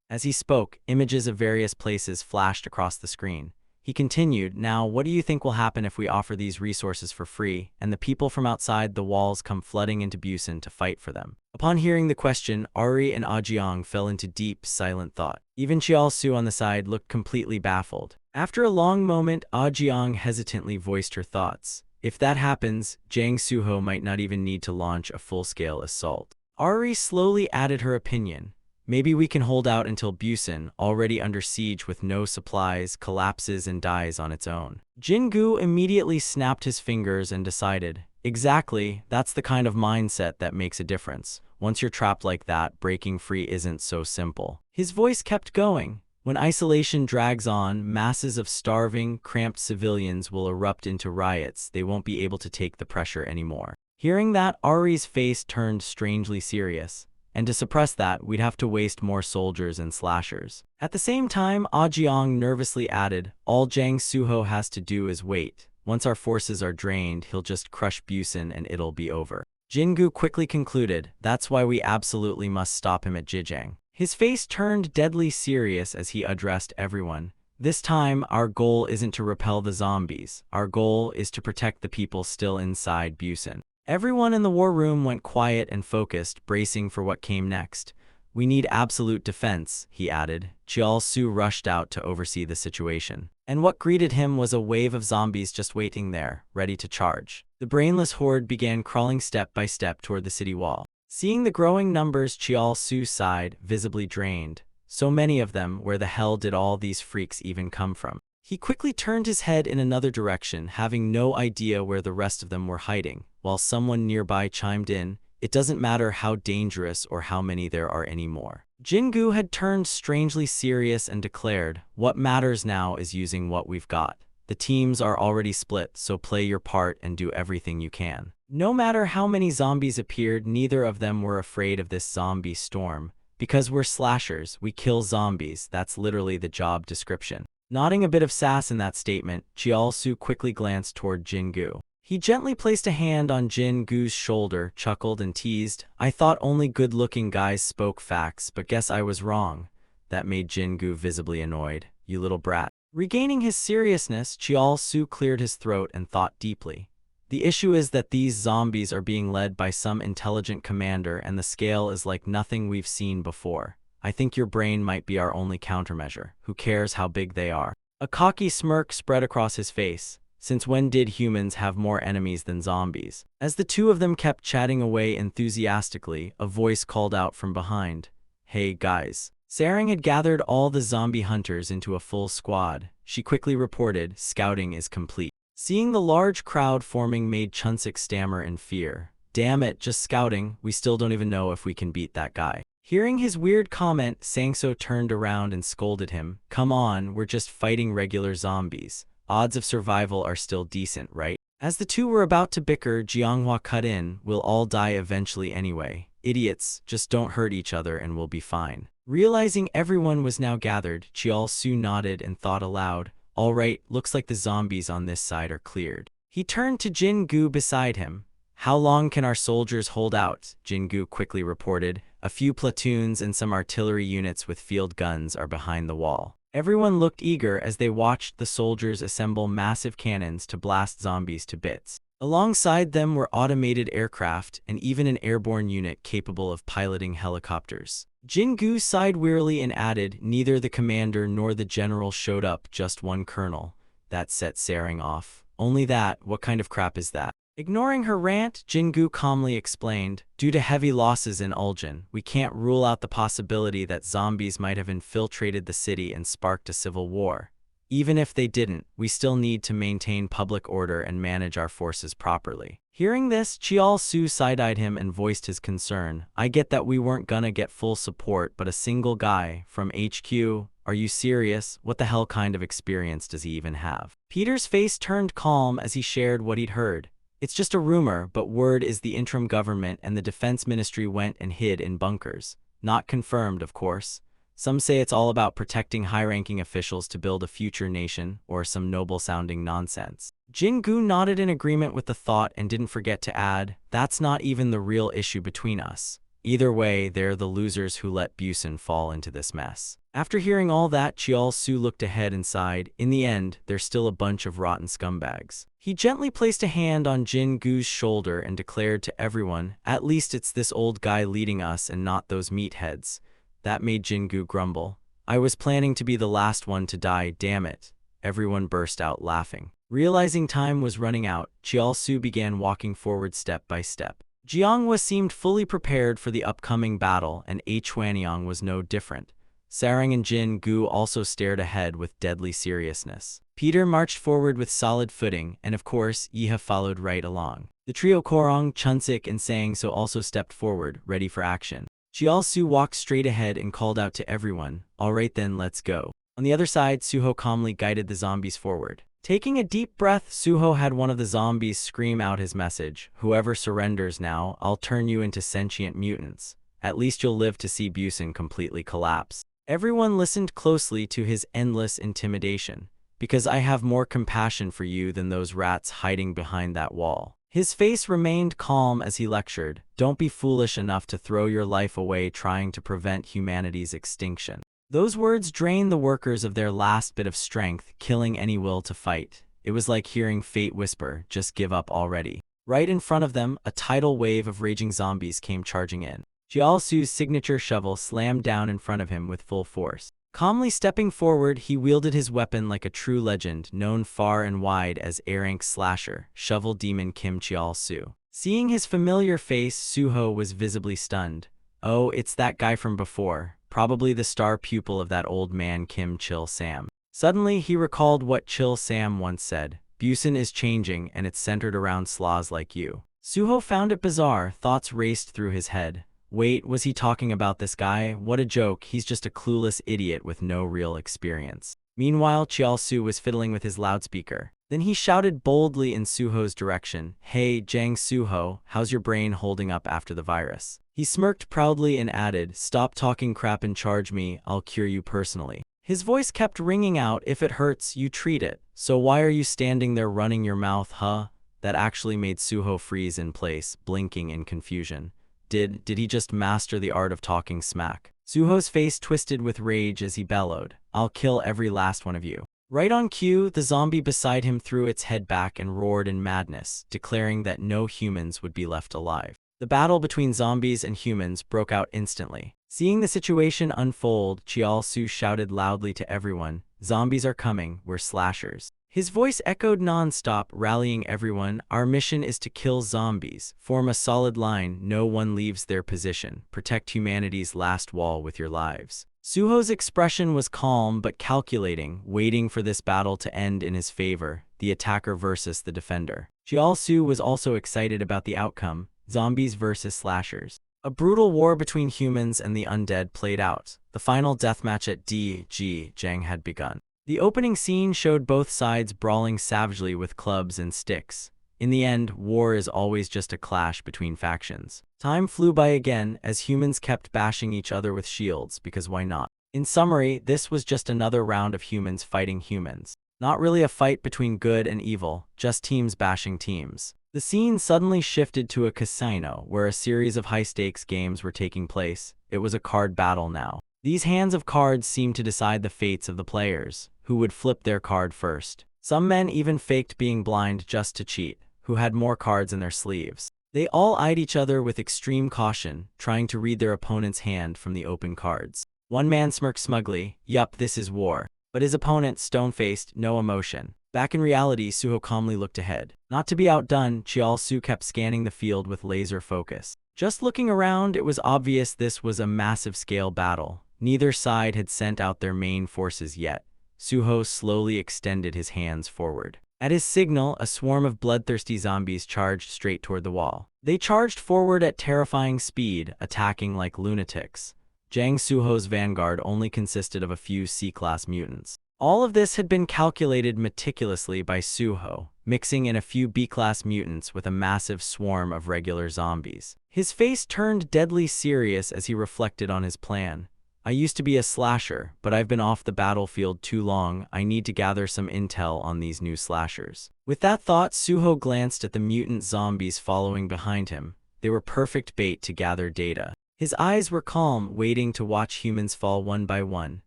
Speaker 1: As he spoke, images of various places flashed across the screen. He continued, now what do you think will happen if we offer these resources for free, and the people from outside the walls come flooding into Busan to fight for them? Upon hearing the question, Ari and Jiang fell into deep, silent thought. Even Chial-su on the side looked completely baffled. After a long moment, Jiang hesitantly voiced her thoughts. If that happens, Jang Suho might not even need to launch a full-scale assault. Ari slowly added her opinion. Maybe we can hold out until Busan, already under siege with no supplies, collapses and dies on its own. Jingu immediately snapped his fingers and decided, exactly, that's the kind of mindset that makes a difference. Once you're trapped like that, breaking free isn't so simple. His voice kept going. When isolation drags on, masses of starving, cramped civilians will erupt into riots. They won't be able to take the pressure anymore. Hearing that, Ari's face turned strangely serious. and to suppress that, we'd have to waste more soldiers and slashers. At the same time, Ah Jiang nervously added, all Jiang Suho has to do is wait. Once our forces are drained, he'll just crush Busan and it'll be over. Jingu quickly concluded, that's why we absolutely must stop him at Zhejiang. His face turned deadly serious as he addressed everyone. This time, our goal isn't to repel the zombies. Our goal is to protect the people still inside Busan. Everyone in the war room went quiet and focused, bracing for what came next. We need absolute defense, he added. Chiao Su rushed out to oversee the situation. And what greeted him was a wave of zombies just waiting there, ready to charge. The brainless horde began crawling step by step toward the city wall. Seeing the growing numbers, Chiao Su sighed, visibly drained. So many of them, where the hell did all these freaks even come from? He quickly turned his head in another direction, having no idea where the rest of them were hiding, while someone nearby chimed in, it doesn't matter how dangerous or how many there are anymore. Jingu had turned strangely serious and declared, what matters now is using what we've got. The teams are already split, so play your part and do everything you can. No matter how many zombies appeared, neither of them were afraid of this zombie storm. Because we're slashers, we kill zombies, that's literally the job description. Nodding a bit of sass in that statement, Chiao Su quickly glanced toward Jingu. He gently placed a hand on Jingu's shoulder, chuckled and teased, I thought only good-looking guys spoke facts, but guess I was wrong. That made Jingu visibly annoyed. You little brat. Regaining his seriousness, Chiao Su cleared his throat and thought deeply. The issue is that these zombies are being led by some intelligent commander and the scale is like nothing we've seen before. I think your brain might be our only countermeasure. Who cares how big they are? A cocky smirk spread across his face. Since when did humans have more enemies than zombies? As the two of them kept chatting away enthusiastically, a voice called out from behind. Hey guys. Sarang had gathered all the zombie hunters into a full squad. She quickly reported, scouting is complete. Seeing the large crowd forming made Chunsik stammer in fear. Damn it, just scouting, we still don't even know if we can beat that guy. Hearing his weird comment, Sangso turned around and scolded him. Come on, we're just fighting regular zombies. Odds of survival are still decent, right? As the two were about to bicker, Jianghua cut in, we'll all die eventually anyway. Idiots, just don't hurt each other and we'll be fine. Realizing everyone was now gathered, Chiao Su nodded and thought aloud. All right, looks like the zombies on this side are cleared. He turned to Jingu beside him. How long can our soldiers hold out? Jingu quickly reported. A few platoons and some artillery units with field guns are behind the wall. Everyone looked eager as they watched the soldiers assemble massive cannons to blast zombies to bits. Alongside them were automated aircraft and even an airborne unit capable of piloting helicopters. Jingu sighed wearily and added, neither the commander nor the general showed up, just one colonel. That set Sarang off. Only that, what kind of crap is that? Ignoring her rant, Jingu calmly explained, due to heavy losses in Uljan, we can't rule out the possibility that zombies might have infiltrated the city and sparked a civil war. Even if they didn't, we still need to maintain public order and manage our forces properly. Hearing this, Chiao Su side-eyed him and voiced his concern. I get that we weren't gonna get full support, but a single guy from HQ? Are you serious? What the hell kind of experience does he even have? Peter's face turned calm as he shared what he'd heard. It's just a rumor, but word is the interim government and the defense ministry went and hid in bunkers. Not confirmed, of course. Some say it's all about protecting high-ranking officials to build a future nation, or some noble-sounding nonsense. Jingu nodded in agreement with the thought and didn't forget to add, that's not even the real issue between us. Either way, they're the losers who let Busan fall into this mess. After hearing all that, Chiao Su looked ahead and sighed. In the end, they're still a bunch of rotten scumbags. He gently placed a hand on Jingu's shoulder and declared to everyone, at least it's this old guy leading us and not those meatheads. That made Jingu grumble. I was planning to be the last one to die, damn it. Everyone burst out laughing. Realizing time was running out, Chiao Su began walking forward step by step. Jianghua seemed fully prepared for the upcoming battle, and Chuanyang was no different. Sarang and Jingu also stared ahead with deadly seriousness. Peter marched forward with solid footing, and of course, Yiha followed right along. The trio Korong, Chunsik, and Sangso also stepped forward, ready for action. Chiao Su walked straight ahead and called out to everyone, all right then, let's go. On the other side, Suho calmly guided the zombies forward. Taking a deep breath, Suho had one of the zombies scream out his message, whoever surrenders now, I'll turn you into sentient mutants. At least you'll live to see Busan completely collapse. Everyone listened closely to his endless intimidation. Because I have more compassion for you than those rats hiding behind that wall. His face remained calm as he lectured. Don't be foolish enough to throw your life away trying to prevent humanity's extinction. Those words drained the workers of their last bit of strength, killing any will to fight. It was like hearing fate whisper, just give up already. Right in front of them, a tidal wave of raging zombies came charging in. Jiao-Su's signature shovel slammed down in front of him with full force. Calmly stepping forward, he wielded his weapon like a true legend, known far and wide as A-rank slasher, Shovel Demon Kim Jiao-Su. Seeing his familiar face, Suho was visibly stunned. Oh, it's that guy from before, probably the star pupil of that old man Kim Chil-Sam. Suddenly, he recalled what Chil-Sam once said, Busan is changing and it's centered around slaws like you. Suho found it bizarre, thoughts raced through his head. Wait, was he talking about this guy? What a joke, he's just a clueless idiot with no real experience. Meanwhile, Jiao-Su was fiddling with his loudspeaker. Then he shouted boldly in Suho's direction, Hey, Jang Suho, how's your brain holding up after the virus? He smirked proudly and added, Stop talking crap and charge me, I'll cure you personally. His voice kept ringing out, if it hurts, you treat it. So why are you standing there running your mouth, huh? That actually made Suho freeze in place, blinking in confusion. Did he just master the art of talking smack? Suho's face twisted with rage as he bellowed, I'll kill every last one of you. Right on cue, the zombie beside him threw its head back and roared in madness, declaring that no humans would be left alive. The battle between zombies and humans broke out instantly. Seeing the situation unfold, Jiao-Su shouted loudly to everyone, Zombies are coming, we're slashers. His voice echoed non-stop, rallying everyone, Our mission is to kill zombies. Form a solid line, no one leaves their position. Protect humanity's last wall with your lives. Suho's expression was calm but calculating, waiting for this battle to end in his favor, the attacker versus the defender. Jiao-Su was also excited about the outcome, zombies versus slashers. A brutal war between humans and the undead played out. The final deathmatch at Jang had begun. The opening scene showed both sides brawling savagely with clubs and sticks. In the end, war is always just a clash between factions. Time flew by again as humans kept bashing each other with shields, because why not? In summary, this was just another round of humans fighting humans. Not really a fight between good and evil, just teams bashing teams. The scene suddenly shifted to a casino where a series of high-stakes games were taking place. It was a card battle now. These hands of cards seemed to decide the fates of the players, who would flip their card first. Some men even faked being blind just to cheat, who had more cards in their sleeves. They all eyed each other with extreme caution, trying to read their opponent's hand from the open cards. One man smirked smugly, Yup, this is war. But his opponent, stone-faced, no emotion. Back in reality, Suho calmly looked ahead. Not to be outdone, Jiao-Su kept scanning the field with laser focus. Just looking around, it was obvious this was a massive-scale battle. Neither side had sent out their main forces yet. Suho slowly extended his hands forward. At his signal, a swarm of bloodthirsty zombies charged straight toward the wall. They charged forward at terrifying speed, attacking like lunatics. Jang Suho's vanguard only consisted of a few C-class mutants. All of this had been calculated meticulously by Suho, mixing in a few B-class mutants with a massive swarm of regular zombies. His face turned deadly serious as he reflected on his plan. I used to be a slasher, but I've been off the battlefield too long. I need to gather some intel on these new slashers. With that thought, Suho glanced at the mutant zombies following behind him. They were perfect bait to gather data. His eyes were calm, waiting to watch humans fall one by one.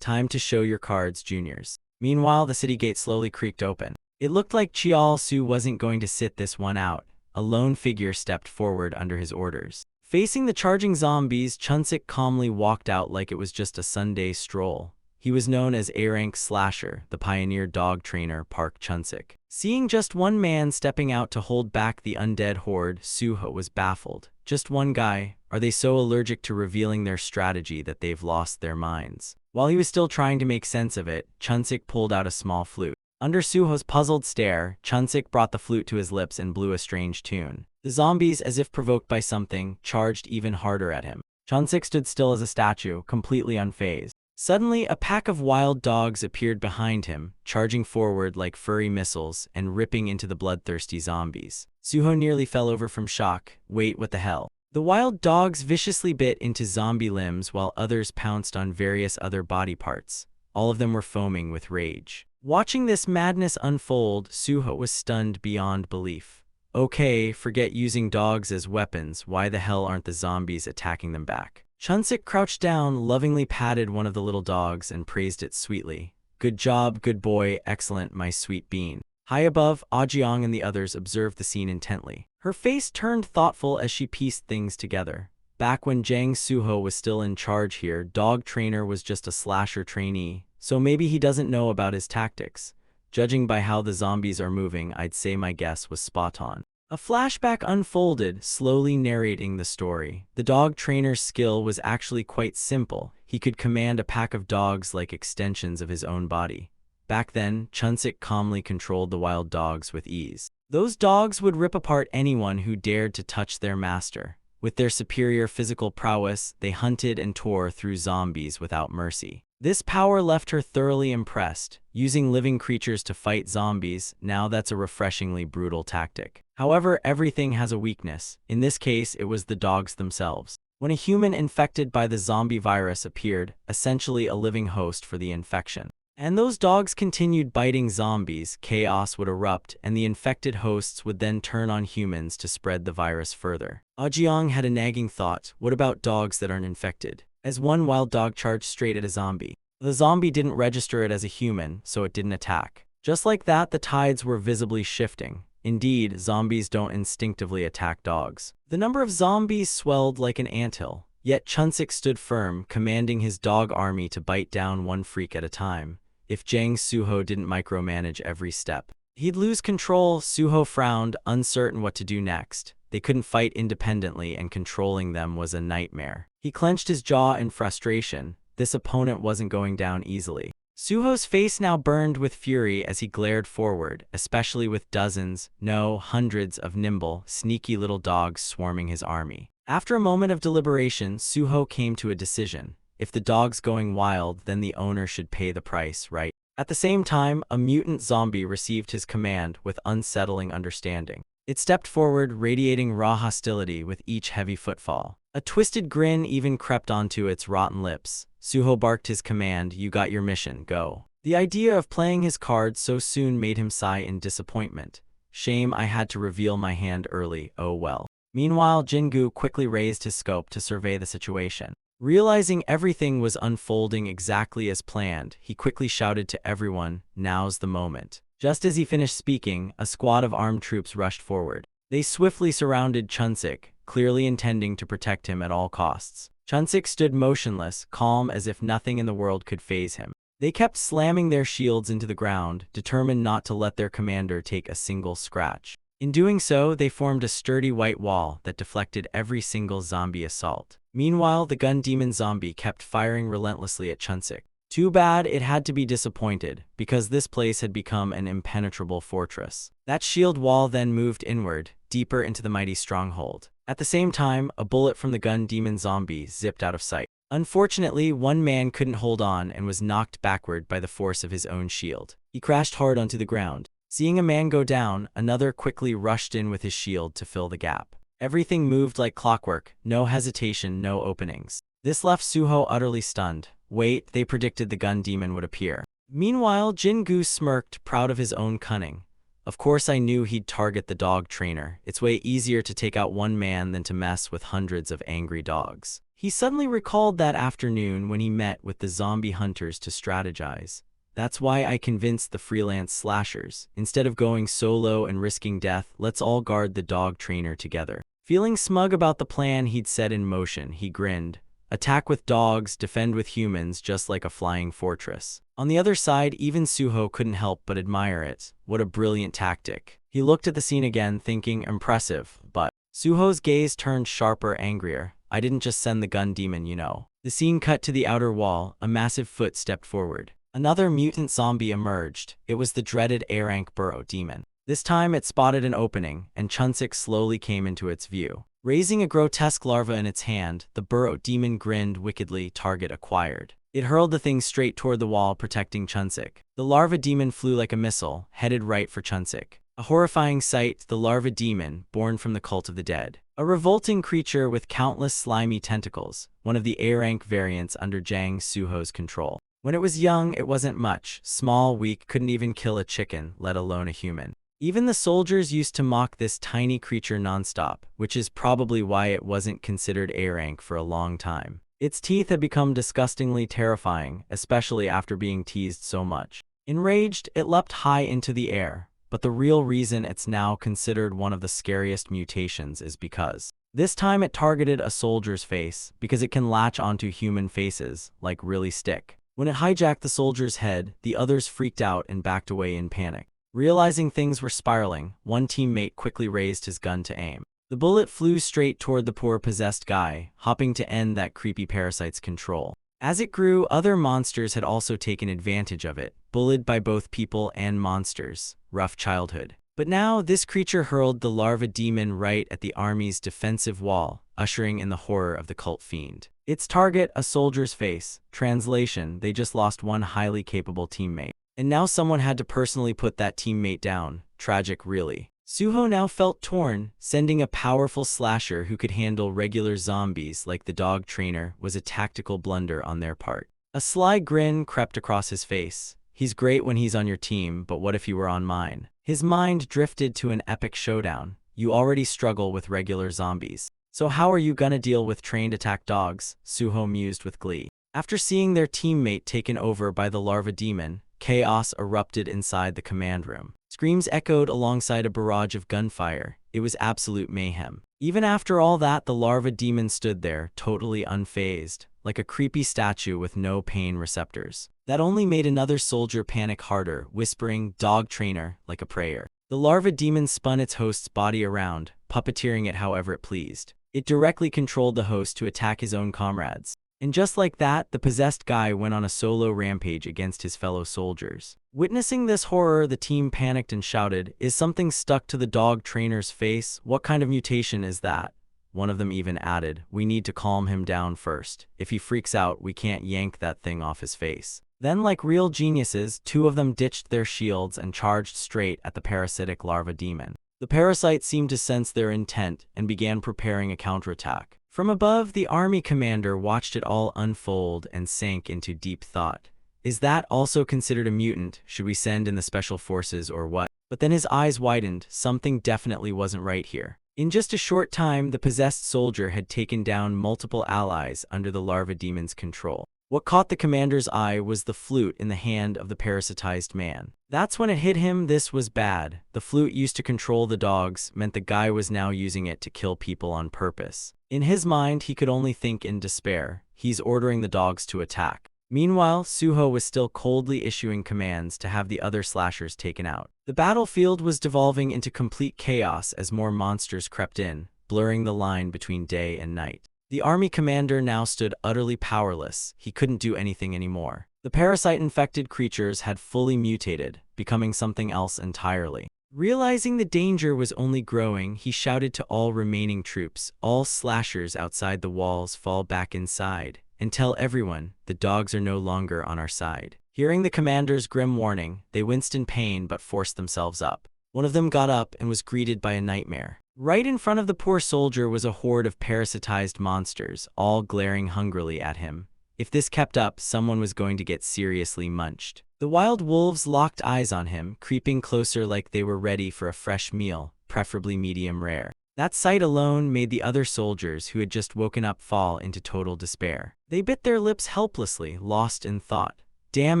Speaker 1: Time to show your cards, juniors. Meanwhile, the city gate slowly creaked open. It looked like Jiao-Su wasn't going to sit this one out. A lone figure stepped forward under his orders. Facing the charging zombies, Chunsik calmly walked out like it was just a Sunday stroll. He was known as A-rank slasher, the pioneer dog trainer Park Chunsik. Seeing just one man stepping out to hold back the undead horde, Suho was baffled. Just one guy? Are they so allergic to revealing their strategy that they've lost their minds? While he was still trying to make sense of it, Chunsik pulled out a small flute. Under Suho's puzzled stare, Chunsik brought the flute to his lips and blew a strange tune. The zombies, as if provoked by something, charged even harder at him. Chunsik stood still as a statue, completely unfazed. Suddenly, a pack of wild dogs appeared behind him, charging forward like furry missiles and ripping into the bloodthirsty zombies. Suho nearly fell over from shock. Wait, what the hell? The wild dogs viciously bit into zombie limbs while others pounced on various other body parts. All of them were foaming with rage. Watching this madness unfold, Suho was stunned beyond belief. Okay, forget using dogs as weapons, why the hell aren't the zombies attacking them back? Chunsik crouched down, lovingly patted one of the little dogs and praised it sweetly. Good job, good boy, excellent, my sweet bean. High above, Ajiang and the others observed the scene intently. Her face turned thoughtful as she pieced things together. Back when Jang Suho was still in charge here, Dog Trainer was just a slasher trainee, so maybe he doesn't know about his tactics. Judging by how the zombies are moving, I'd say my guess was spot on. A flashback unfolded, slowly narrating the story. The dog trainer's skill was actually quite simple. He could command a pack of dogs like extensions of his own body. Back then, Chunsik calmly controlled the wild dogs with ease. Those dogs would rip apart anyone who dared to touch their master. With their superior physical prowess, they hunted and tore through zombies without mercy. This power left her thoroughly impressed. Using living creatures to fight zombies, now that's a refreshingly brutal tactic. However, everything has a weakness. In this case, it was the dogs themselves. When a human infected by the zombie virus appeared, essentially a living host for the infection, and those dogs continued biting zombies, chaos would erupt, and the infected hosts would then turn on humans to spread the virus further. Ajiang had a nagging thought, what about dogs that aren't infected? As one wild dog charged straight at a zombie. The zombie didn't register it as a human, so it didn't attack. Just like that, the tides were visibly shifting. Indeed, zombies don't instinctively attack dogs. The number of zombies swelled like an anthill, yet Chunsik stood firm, commanding his dog army to bite down one freak at a time. If Jang Suho didn't micromanage every step, he'd lose control. Suho frowned, uncertain what to do next. They couldn't fight independently, and controlling them was a nightmare. He clenched his jaw in frustration. This opponent wasn't going down easily. Suho's face now burned with fury as he glared forward, especially with dozens, no, hundreds of nimble, sneaky little dogs swarming his army. After a moment of deliberation, Suho came to a decision. If the dog's going wild, then the owner should pay the price, right? At the same time, a mutant zombie received his command with unsettling understanding. It stepped forward, radiating raw hostility with each heavy footfall. A twisted grin even crept onto its rotten lips. Suho barked his command, you got your mission, go. The idea of playing his cards so soon made him sigh in disappointment. Shame I had to reveal my hand early, oh well. Meanwhile, Jingu quickly raised his scope to survey the situation. Realizing everything was unfolding exactly as planned, he quickly shouted to everyone, now's the moment. Just as he finished speaking, a squad of armed troops rushed forward. They swiftly surrounded Chunsik, clearly intending to protect him at all costs. Chunsik stood motionless, calm as if nothing in the world could faze him. They kept slamming their shields into the ground, determined not to let their commander take a single scratch. In doing so, they formed a sturdy white wall that deflected every single zombie assault. Meanwhile, the gun demon zombie kept firing relentlessly at Chunsik. Too bad it had to be disappointed, because this place had become an impenetrable fortress. That shield wall then moved inward, deeper into the mighty stronghold. At the same time, a bullet from the gun demon zombie zipped out of sight. Unfortunately, one man couldn't hold on and was knocked backward by the force of his own shield. He crashed hard onto the ground. Seeing a man go down, another quickly rushed in with his shield to fill the gap. Everything moved like clockwork, no hesitation, no openings. This left Suho utterly stunned. Wait, they predicted the gun demon would appear. Meanwhile, Jingu smirked, proud of his own cunning. Of course I knew he'd target the dog trainer. It's way easier to take out one man than to mess with hundreds of angry dogs. He suddenly recalled that afternoon when he met with the zombie hunters to strategize. That's why I convinced the freelance slashers. Instead of going solo and risking death, let's all guard the dog trainer together. Feeling smug about the plan he'd set in motion, he grinned. Attack with dogs, defend with humans, just like a flying fortress. On the other side, even Suho couldn't help but admire it. What a brilliant tactic. He looked at the scene again, thinking, impressive, but Suho's gaze turned sharper, angrier. I didn't just send the gun demon, you know. The scene cut to the outer wall. A massive foot stepped forward. Another mutant zombie emerged. It was the dreaded A-rank burrow demon. This time it spotted an opening, and Chunsik slowly came into its view. Raising a grotesque larva in its hand, the burrow demon grinned wickedly, target acquired. It hurled the thing straight toward the wall, protecting Chunsik. The larva demon flew like a missile, headed right for Chunsik. A horrifying sight, the larva demon, born from the cult of the dead, a revolting creature with countless slimy tentacles, one of the A-rank variants under Jang Suho's control. When it was young, it wasn't much. Small, weak, couldn't even kill a chicken, let alone a human. Even the soldiers used to mock this tiny creature nonstop, which is probably why it wasn't considered A-rank for a long time. Its teeth had become disgustingly terrifying, especially after being teased so much. Enraged, it leapt high into the air, but the real reason it's now considered one of the scariest mutations is because this time it targeted a soldier's face, because it can latch onto human faces, like really stick. When it hijacked the soldier's head, the others freaked out and backed away in panic. Realizing things were spiraling, one teammate quickly raised his gun to aim. The bullet flew straight toward the poor possessed guy, hoping to end that creepy parasite's control. As it grew, other monsters had also taken advantage of it, bullied by both people and monsters. Rough childhood. But now, this creature hurled the larva demon right at the army's defensive wall, ushering in the horror of the cult fiend. Its target, a soldier's face. Translation, they just lost one highly capable teammate. And now someone had to personally put that teammate down. Tragic, really. Suho now felt torn. Sending a powerful slasher who could handle regular zombies like the dog trainer was a tactical blunder on their part. A sly grin crept across his face. He's great when he's on your team, but what if he were on mine? His mind drifted to an epic showdown. You already struggle with regular zombies. So how are you gonna deal with trained attack dogs? Suho mused with glee. After seeing their teammate taken over by the larva demon, chaos erupted inside the command room. Screams echoed alongside a barrage of gunfire. It was absolute mayhem. Even after all that, the larva demon stood there, totally unfazed, like a creepy statue with no pain receptors. That only made another soldier panic harder, whispering, "Dog trainer," like a prayer. The larva demon spun its host's body around, puppeteering it however it pleased. It directly controlled the host to attack his own comrades. And just like that, the possessed guy went on a solo rampage against his fellow soldiers. Witnessing this horror, the team panicked and shouted, "Is something stuck to the dog trainer's face? What kind of mutation is that?" One of them even added, "We need to calm him down first. If he freaks out, we can't yank that thing off his face." Then, like real geniuses, two of them ditched their shields and charged straight at the parasitic larva demon. The parasite seemed to sense their intent and began preparing a counterattack. From above, the army commander watched it all unfold and sank into deep thought. Is that also considered a mutant? Should we send in the special forces or what? But then his eyes widened. Something definitely wasn't right here. In just a short time, the possessed soldier had taken down multiple allies under the larva demon's control. What caught the commander's eye was the flute in the hand of the parasitized man. That's when it hit him, this was bad. The flute used to control the dogs meant the guy was now using it to kill people on purpose. In his mind, he could only think in despair. He's ordering the dogs to attack. Meanwhile, Suho was still coldly issuing commands to have the other slashers taken out. The battlefield was devolving into complete chaos as more monsters crept in, blurring the line between day and night. The army commander now stood utterly powerless. He couldn't do anything anymore. The parasite-infected creatures had fully mutated, becoming something else entirely. Realizing the danger was only growing, he shouted to all remaining troops, "All slashers outside the walls fall back inside, and tell everyone, the dogs are no longer on our side." Hearing the commander's grim warning, they winced in pain but forced themselves up. One of them got up and was greeted by a nightmare. Right in front of the poor soldier was a horde of parasitized monsters, all glaring hungrily at him. If this kept up, someone was going to get seriously munched. The wild wolves locked eyes on him, creeping closer like they were ready for a fresh meal, preferably medium rare. That sight alone made the other soldiers who had just woken up fall into total despair. They bit their lips helplessly, lost in thought. Damn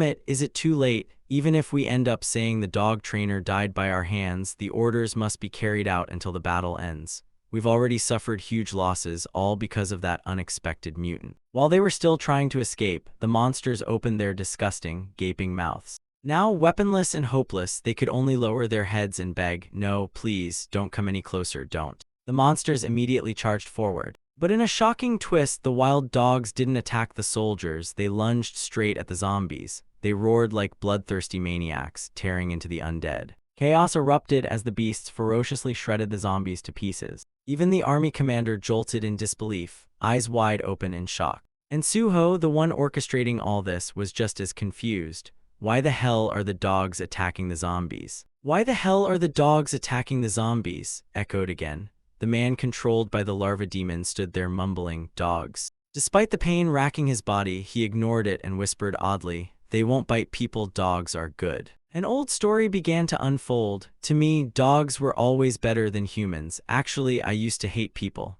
Speaker 1: it, is it too late? Even if we end up saying the dog trainer died by our hands, the orders must be carried out until the battle ends. We've already suffered huge losses, all because of that unexpected mutant. While they were still trying to escape, the monsters opened their disgusting, gaping mouths. Now weaponless and hopeless, they could only lower their heads and beg, "No, please, don't come any closer, don't." The monsters immediately charged forward. But in a shocking twist, the wild dogs didn't attack the soldiers, they lunged straight at the zombies. They roared like bloodthirsty maniacs, tearing into the undead. Chaos erupted as the beasts ferociously shredded the zombies to pieces. Even the army commander jolted in disbelief, eyes wide open in shock. And Suho, the one orchestrating all this, was just as confused. Why the hell are the dogs attacking the zombies? Why the hell are the dogs attacking the zombies? Echoed again. the man controlled by the larva demon stood there mumbling, "Dogs." Despite the pain racking his body, he ignored it and whispered oddly, "They won't bite people, dogs are good." An old story began to unfold. "To me, dogs were always better than humans. Actually, I used to hate people."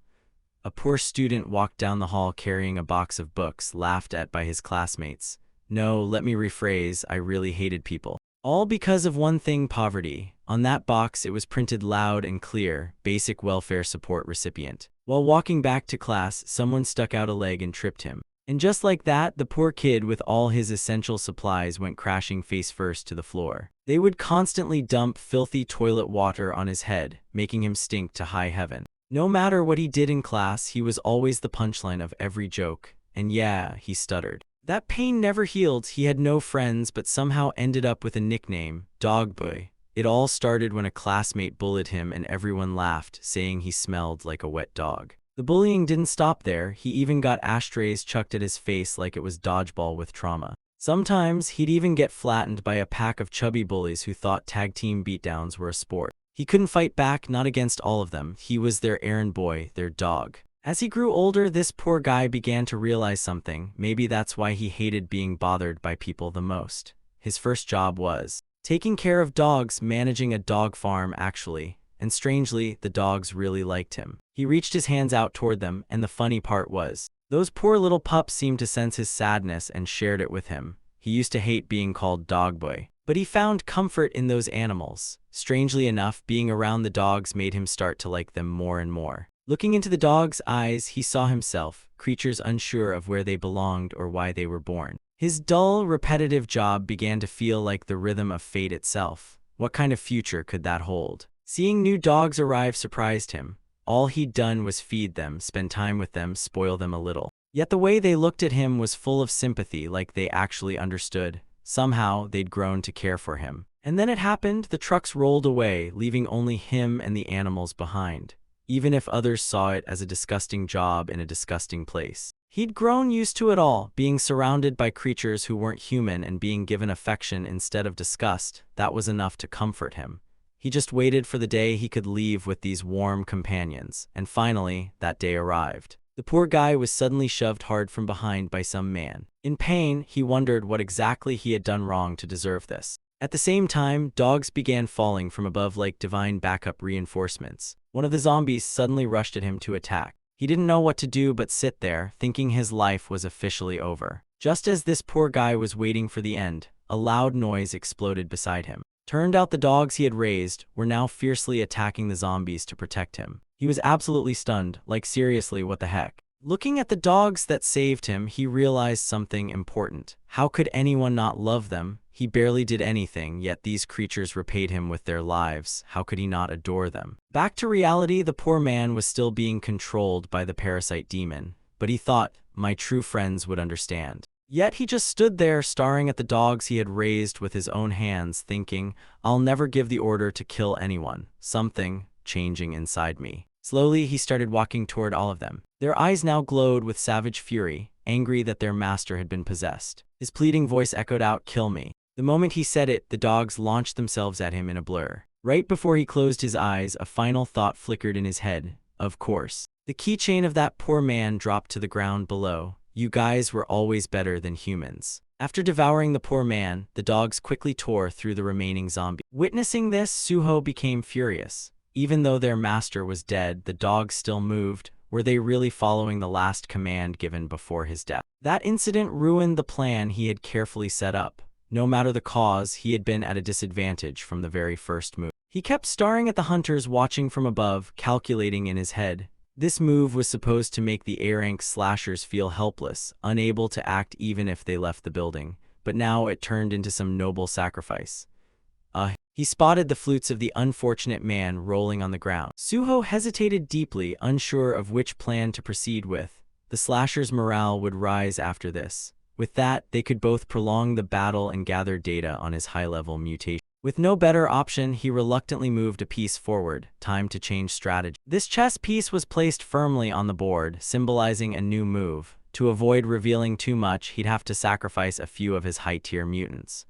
Speaker 1: A poor student walked down the hall carrying a box of books, laughed at by his classmates. "No, let me rephrase, I really hated people. All because of one thing, poverty." On that box it was printed loud and clear, "Basic welfare support recipient." While walking back to class, someone stuck out a leg and tripped him. And just like that, the poor kid with all his essential supplies went crashing face first to the floor. They would constantly dump filthy toilet water on his head, making him stink to high heaven. No matter what he did in class, he was always the punchline of every joke. And yeah, he stuttered. That pain never healed. He had no friends, but somehow ended up with a nickname, Dog Boy. It all started when a classmate bullied him and everyone laughed, saying he smelled like a wet dog. The bullying didn't stop there. He even got ashtrays chucked at his face like it was dodgeball with trauma. Sometimes he'd even get flattened by a pack of chubby bullies who thought tag team beatdowns were a sport. He couldn't fight back, not against all of them. He was their errand boy, their dog. As he grew older, this poor guy began to realize something. Maybe that's why he hated being bothered by people the most. His first job was taking care of dogs, managing a dog farm actually. And strangely, the dogs really liked him. He reached his hands out toward them, and the funny part was, those poor little pups seemed to sense his sadness and shared it with him. He used to hate being called Dog Boy, but he found comfort in those animals. Strangely enough, being around the dogs made him start to like them more and more. Looking into the dog's eyes, he saw himself, creatures unsure of where they belonged or why they were born. His dull, repetitive job began to feel like the rhythm of fate itself. What kind of future could that hold? Seeing new dogs arrive surprised him. All he'd done was feed them, spend time with them, spoil them a little. Yet the way they looked at him was full of sympathy, like they actually understood. Somehow, they'd grown to care for him. And then it happened, the trucks rolled away, leaving only him and the animals behind. Even if others saw it as a disgusting job in a disgusting place. He'd grown used to it all, being surrounded by creatures who weren't human and being given affection instead of disgust. That was enough to comfort him. He just waited for the day he could leave with these warm companions, and finally, that day arrived. The poor guy was suddenly shoved hard from behind by some man. In pain, he wondered what exactly he had done wrong to deserve this. At the same time, dogs began falling from above like divine backup reinforcements. One of the zombies suddenly rushed at him to attack. He didn't know what to do but sit there, thinking his life was officially over. Just as this poor guy was waiting for the end, a loud noise exploded beside him. Turned out the dogs he had raised were now fiercely attacking the zombies to protect him. He was absolutely stunned, like seriously, what the heck? Looking at the dogs that saved him, he realized something important. How could anyone not love them? He barely did anything, yet these creatures repaid him with their lives. How could he not adore them? Back to reality, the poor man was still being controlled by the parasite demon, but he thought, my true friends would understand. Yet he just stood there staring at the dogs he had raised with his own hands, thinking, I'll never give the order to kill anyone. Something changing inside me. Slowly, he started walking toward all of them. Their eyes now glowed with savage fury, angry that their master had been possessed. His pleading voice echoed out, kill me. The moment he said it, the dogs launched themselves at him in a blur. Right before he closed his eyes, a final thought flickered in his head. Of course. The keychain of that poor man dropped to the ground below. You guys were always better than humans. After devouring the poor man, the dogs quickly tore through the remaining zombies. Witnessing this, Suho became furious. Even though their master was dead, the dogs still moved. Were they really following the last command given before his death? That incident ruined the plan he had carefully set up. No matter the cause, he had been at a disadvantage from the very first move. He kept staring at the hunters watching from above, calculating in his head. This move was supposed to make the A-rank slashers feel helpless, unable to act even if they left the building, but now it turned into some noble sacrifice. He spotted the flutes of the unfortunate man rolling on the ground. Suho hesitated deeply, unsure of which plan to proceed with. The slashers' morale would rise after this. With that, they could both prolong the battle and gather data on his high-level mutation. With no better option, he reluctantly moved a piece forward. Time to change strategy. This chess piece was placed firmly on the board, symbolizing a new move. To avoid revealing too much, he'd have to sacrifice a few of his high-tier mutants.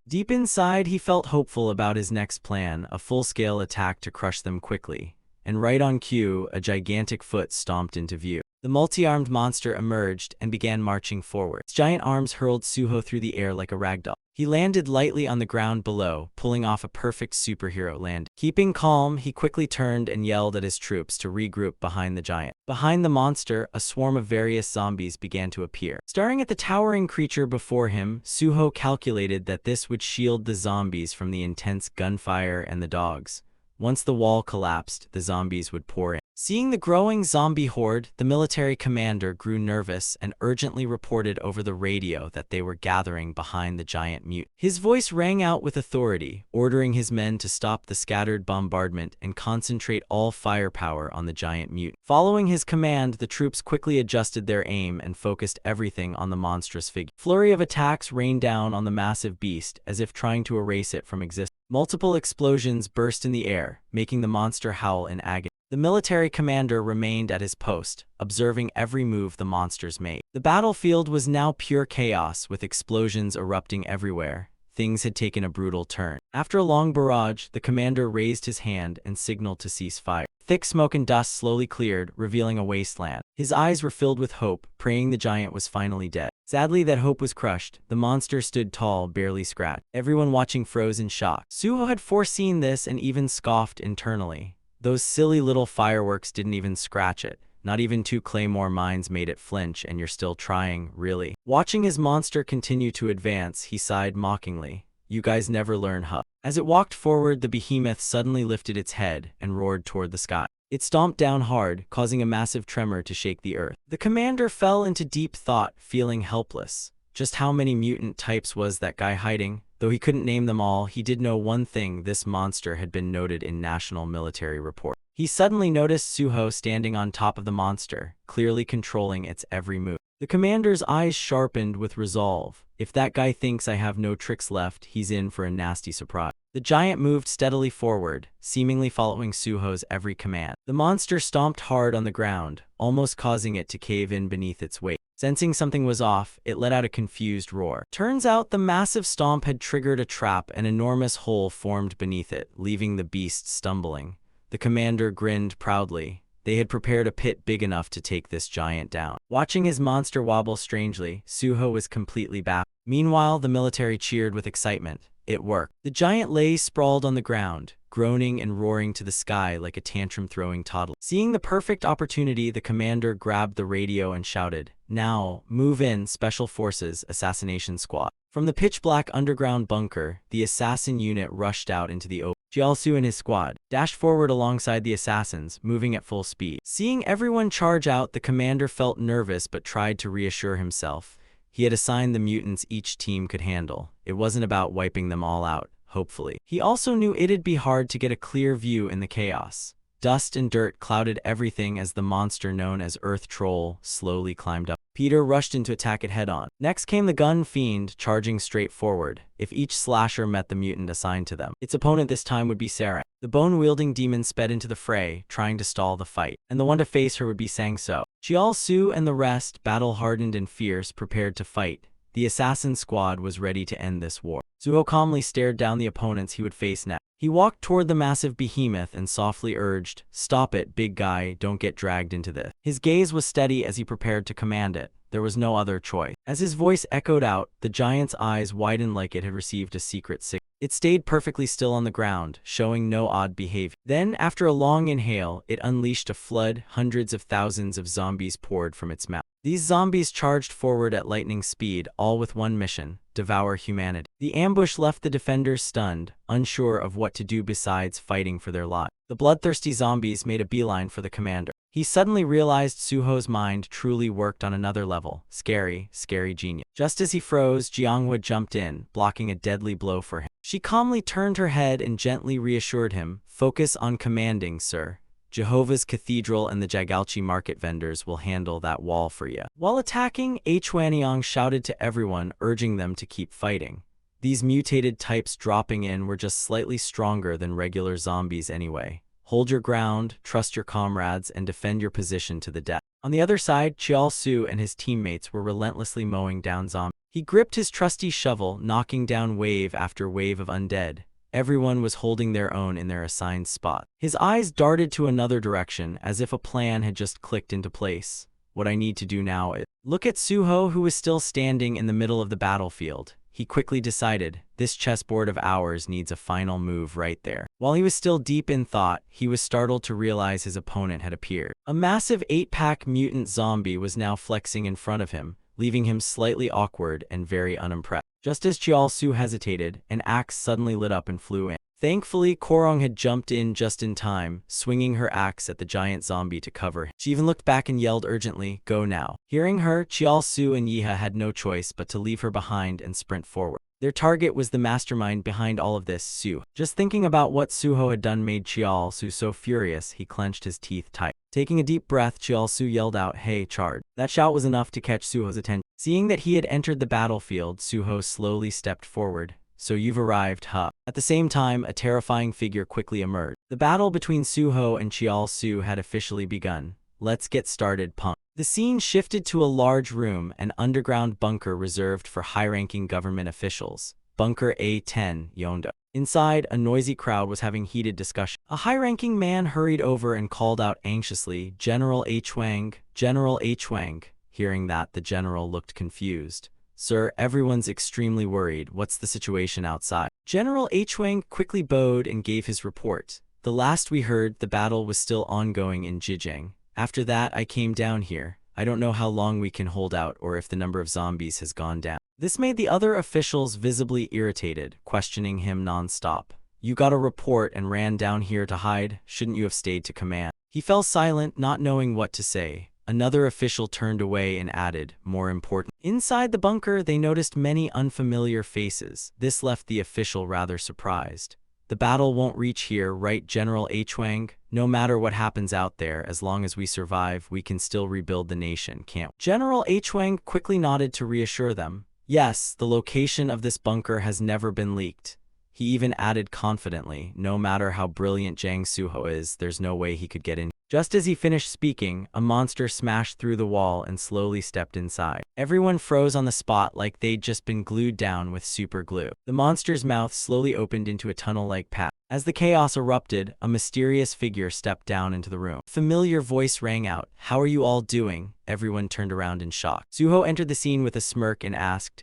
Speaker 1: Deep inside, he felt hopeful about his next plan, a full-scale attack to crush them quickly. and right on cue, a gigantic foot stomped into view. The multi-armed monster emerged and began marching forward. Its giant arms hurled Suho through the air like a ragdoll. He landed lightly on the ground below, pulling off a perfect superhero landing. Keeping calm, he quickly turned and yelled at his troops to regroup behind the giant. Behind the monster, a swarm of various zombies began to appear. Staring at the towering creature before him, Suho calculated that this would shield the zombies from the intense gunfire and the dogs. Once the wall collapsed, the zombies would pour in. Seeing the growing zombie horde, the military commander grew nervous and urgently reported over the radio that they were gathering behind the giant mutant. His voice rang out with authority, ordering his men to stop the scattered bombardment and concentrate all firepower on the giant mutant. Following his command, the troops quickly adjusted their aim and focused everything on the monstrous figure. Flurry of attacks rained down on the massive beast, as if trying to erase it from existence. Multiple explosions burst in the air, making the monster howl in agony. The military commander remained at his post, observing every move the monsters made. The battlefield was now pure chaos, with explosions erupting everywhere. Things had taken a brutal turn. After a long barrage, the commander raised his hand and signaled to cease fire. Thick smoke and dust slowly cleared, revealing a wasteland. His eyes were filled with hope, praying the giant was finally dead. Sadly, that hope was crushed. The monster stood tall, barely scratched. Everyone watching froze in shock. Suho had foreseen this and even scoffed internally. Those silly little fireworks didn't even scratch it. Not even 2 claymore mines made it flinch, and you're still trying, really? Watching his monster continue to advance, he sighed mockingly. You guys never learn, huh? As it walked forward, the behemoth suddenly lifted its head and roared toward the sky. It stomped down hard, causing a massive tremor to shake the earth. The commander fell into deep thought, feeling helpless. Just how many mutant types was that guy hiding? Though he couldn't name them all, he did know one thing: this monster had been noted in national military reports. He suddenly noticed Suho standing on top of the monster, clearly controlling its every move. The commander's eyes sharpened with resolve. If that guy thinks I have no tricks left, he's in for a nasty surprise. The giant moved steadily forward, seemingly following Suho's every command. The monster stomped hard on the ground, almost causing it to cave in beneath its weight. Sensing something was off, it let out a confused roar. Turns out the massive stomp had triggered a trap. An enormous hole formed beneath it, leaving the beast stumbling. The commander grinned proudly. They had prepared a pit big enough to take this giant down. Watching his monster wobble strangely, Suho was completely baffled. Meanwhile, the military cheered with excitement. It worked. The giant lay sprawled on the ground, groaning and roaring to the sky like a tantrum-throwing toddler. Seeing the perfect opportunity, the commander grabbed the radio and shouted, "Now, move in, Special Forces, Assassination Squad." From the pitch-black underground bunker, the assassin unit rushed out into the open. Jiaosu and his squad dashed forward alongside the assassins, moving at full speed. Seeing everyone charge out, the commander felt nervous but tried to reassure himself. He had assigned the mutants each team could handle. It wasn't about wiping them all out, hopefully. He also knew it'd be hard to get a clear view in the chaos. Dust and dirt clouded everything as the monster known as Earth Troll slowly climbed up. Peter rushed in to attack it head-on. Next came the gun fiend, charging straight forward. If each slasher met the mutant assigned to them, its opponent this time would be Sarah. The bone-wielding demon sped into the fray, trying to stall the fight, and the one to face her would be Sang-So. Jiaosu and the rest, battle-hardened and fierce, prepared to fight. The assassin squad was ready to end this war. Suho calmly stared down the opponents he would face next. He walked toward the massive behemoth and softly urged, "Stop it, big guy, don't get dragged into this." His gaze was steady as he prepared to command it. There was no other choice. As his voice echoed out, the giant's eyes widened like it had received a secret signal. It stayed perfectly still on the ground, showing no odd behavior. Then, after a long inhale, it unleashed a flood. Hundreds of thousands of zombies poured from its mouth. These zombies charged forward at lightning speed, all with one mission: devour humanity. The ambush left the defenders stunned, unsure of what to do besides fighting for their lives. The bloodthirsty zombies made a beeline for the commander. He suddenly realized Suho's mind truly worked on another level. Scary, scary genius. Just as he froze, Jianghua jumped in, blocking a deadly blow for him. She calmly turned her head and gently reassured him, "Focus on commanding, sir. Jehovah's Cathedral and the Jiaogaoqi market vendors will handle that wall for you." While attacking, Huanyang shouted to everyone, urging them to keep fighting. These mutated types dropping in were just slightly stronger than regular zombies anyway. Hold your ground, trust your comrades, and defend your position to the death. On the other side, Jiaosu and his teammates were relentlessly mowing down zombies. He gripped his trusty shovel, knocking down wave after wave of undead. Everyone was holding their own in their assigned spot. His eyes darted to another direction, as if a plan had just clicked into place. What I need to do now is look at Suho, who was still standing in the middle of the battlefield. He quickly decided, this chessboard of ours needs a final move right there. While he was still deep in thought, he was startled to realize his opponent had appeared. A massive 8-pack mutant zombie was now flexing in front of him, leaving him slightly awkward and very unimpressed. Just as Chial-su hesitated, an axe suddenly lit up and flew in. Thankfully, Korong had jumped in just in time, swinging her axe at the giant zombie to cover him. She even looked back and yelled urgently, "Go now." Hearing her, Chial-su and Yiha had no choice but to leave her behind and sprint forward. Their target was the mastermind behind all of this, Su. Just thinking about what Suho had done made Chial-su so furious he clenched his teeth tight. Taking a deep breath, Chial-su yelled out, "Hey, charge." That shout was enough to catch Suho's attention. Seeing that he had entered the battlefield, Suho slowly stepped forward. "So you've arrived, huh?" At the same time, a terrifying figure quickly emerged. The battle between Suho and Chial-su had officially begun. "Let's get started, punk." The scene shifted to a large room, an underground bunker reserved for high-ranking government officials. Bunker A10, Yondo. Inside, a noisy crowd was having heated discussion. A high-ranking man hurried over and called out anxiously, "General H. Wang, General H. Wang." Hearing that, the general looked confused. "Sir, everyone's extremely worried. What's the situation outside?" General H. Wang quickly bowed and gave his report. "The last we heard, the battle was still ongoing in Zhejiang. After that, I came down here. I don't know how long we can hold out or if the number of zombies has gone down." This made the other officials visibly irritated, questioning him non-stop. "You got a report and ran down here to hide? Shouldn't you have stayed to command?" He fell silent, not knowing what to say. Another official turned away and added, more important. Inside the bunker, they noticed many unfamiliar faces. This left the official rather surprised. "The battle won't reach here, right, General H. Wang? No matter what happens out there, as long as we survive, we can still rebuild the nation, can't we?" General H. Wang quickly nodded to reassure them. "Yes, the location of this bunker has never been leaked." He even added confidently, "No matter how brilliant Jang Suho is, there's no way he could get in." Just as he finished speaking, a monster smashed through the wall and slowly stepped inside. Everyone froze on the spot like they'd just been glued down with super glue. The monster's mouth slowly opened into a tunnel-like path. As the chaos erupted, a mysterious figure stepped down into the room. A familiar voice rang out, "How are you all doing?" Everyone turned around in shock. Suho entered the scene with a smirk and asked,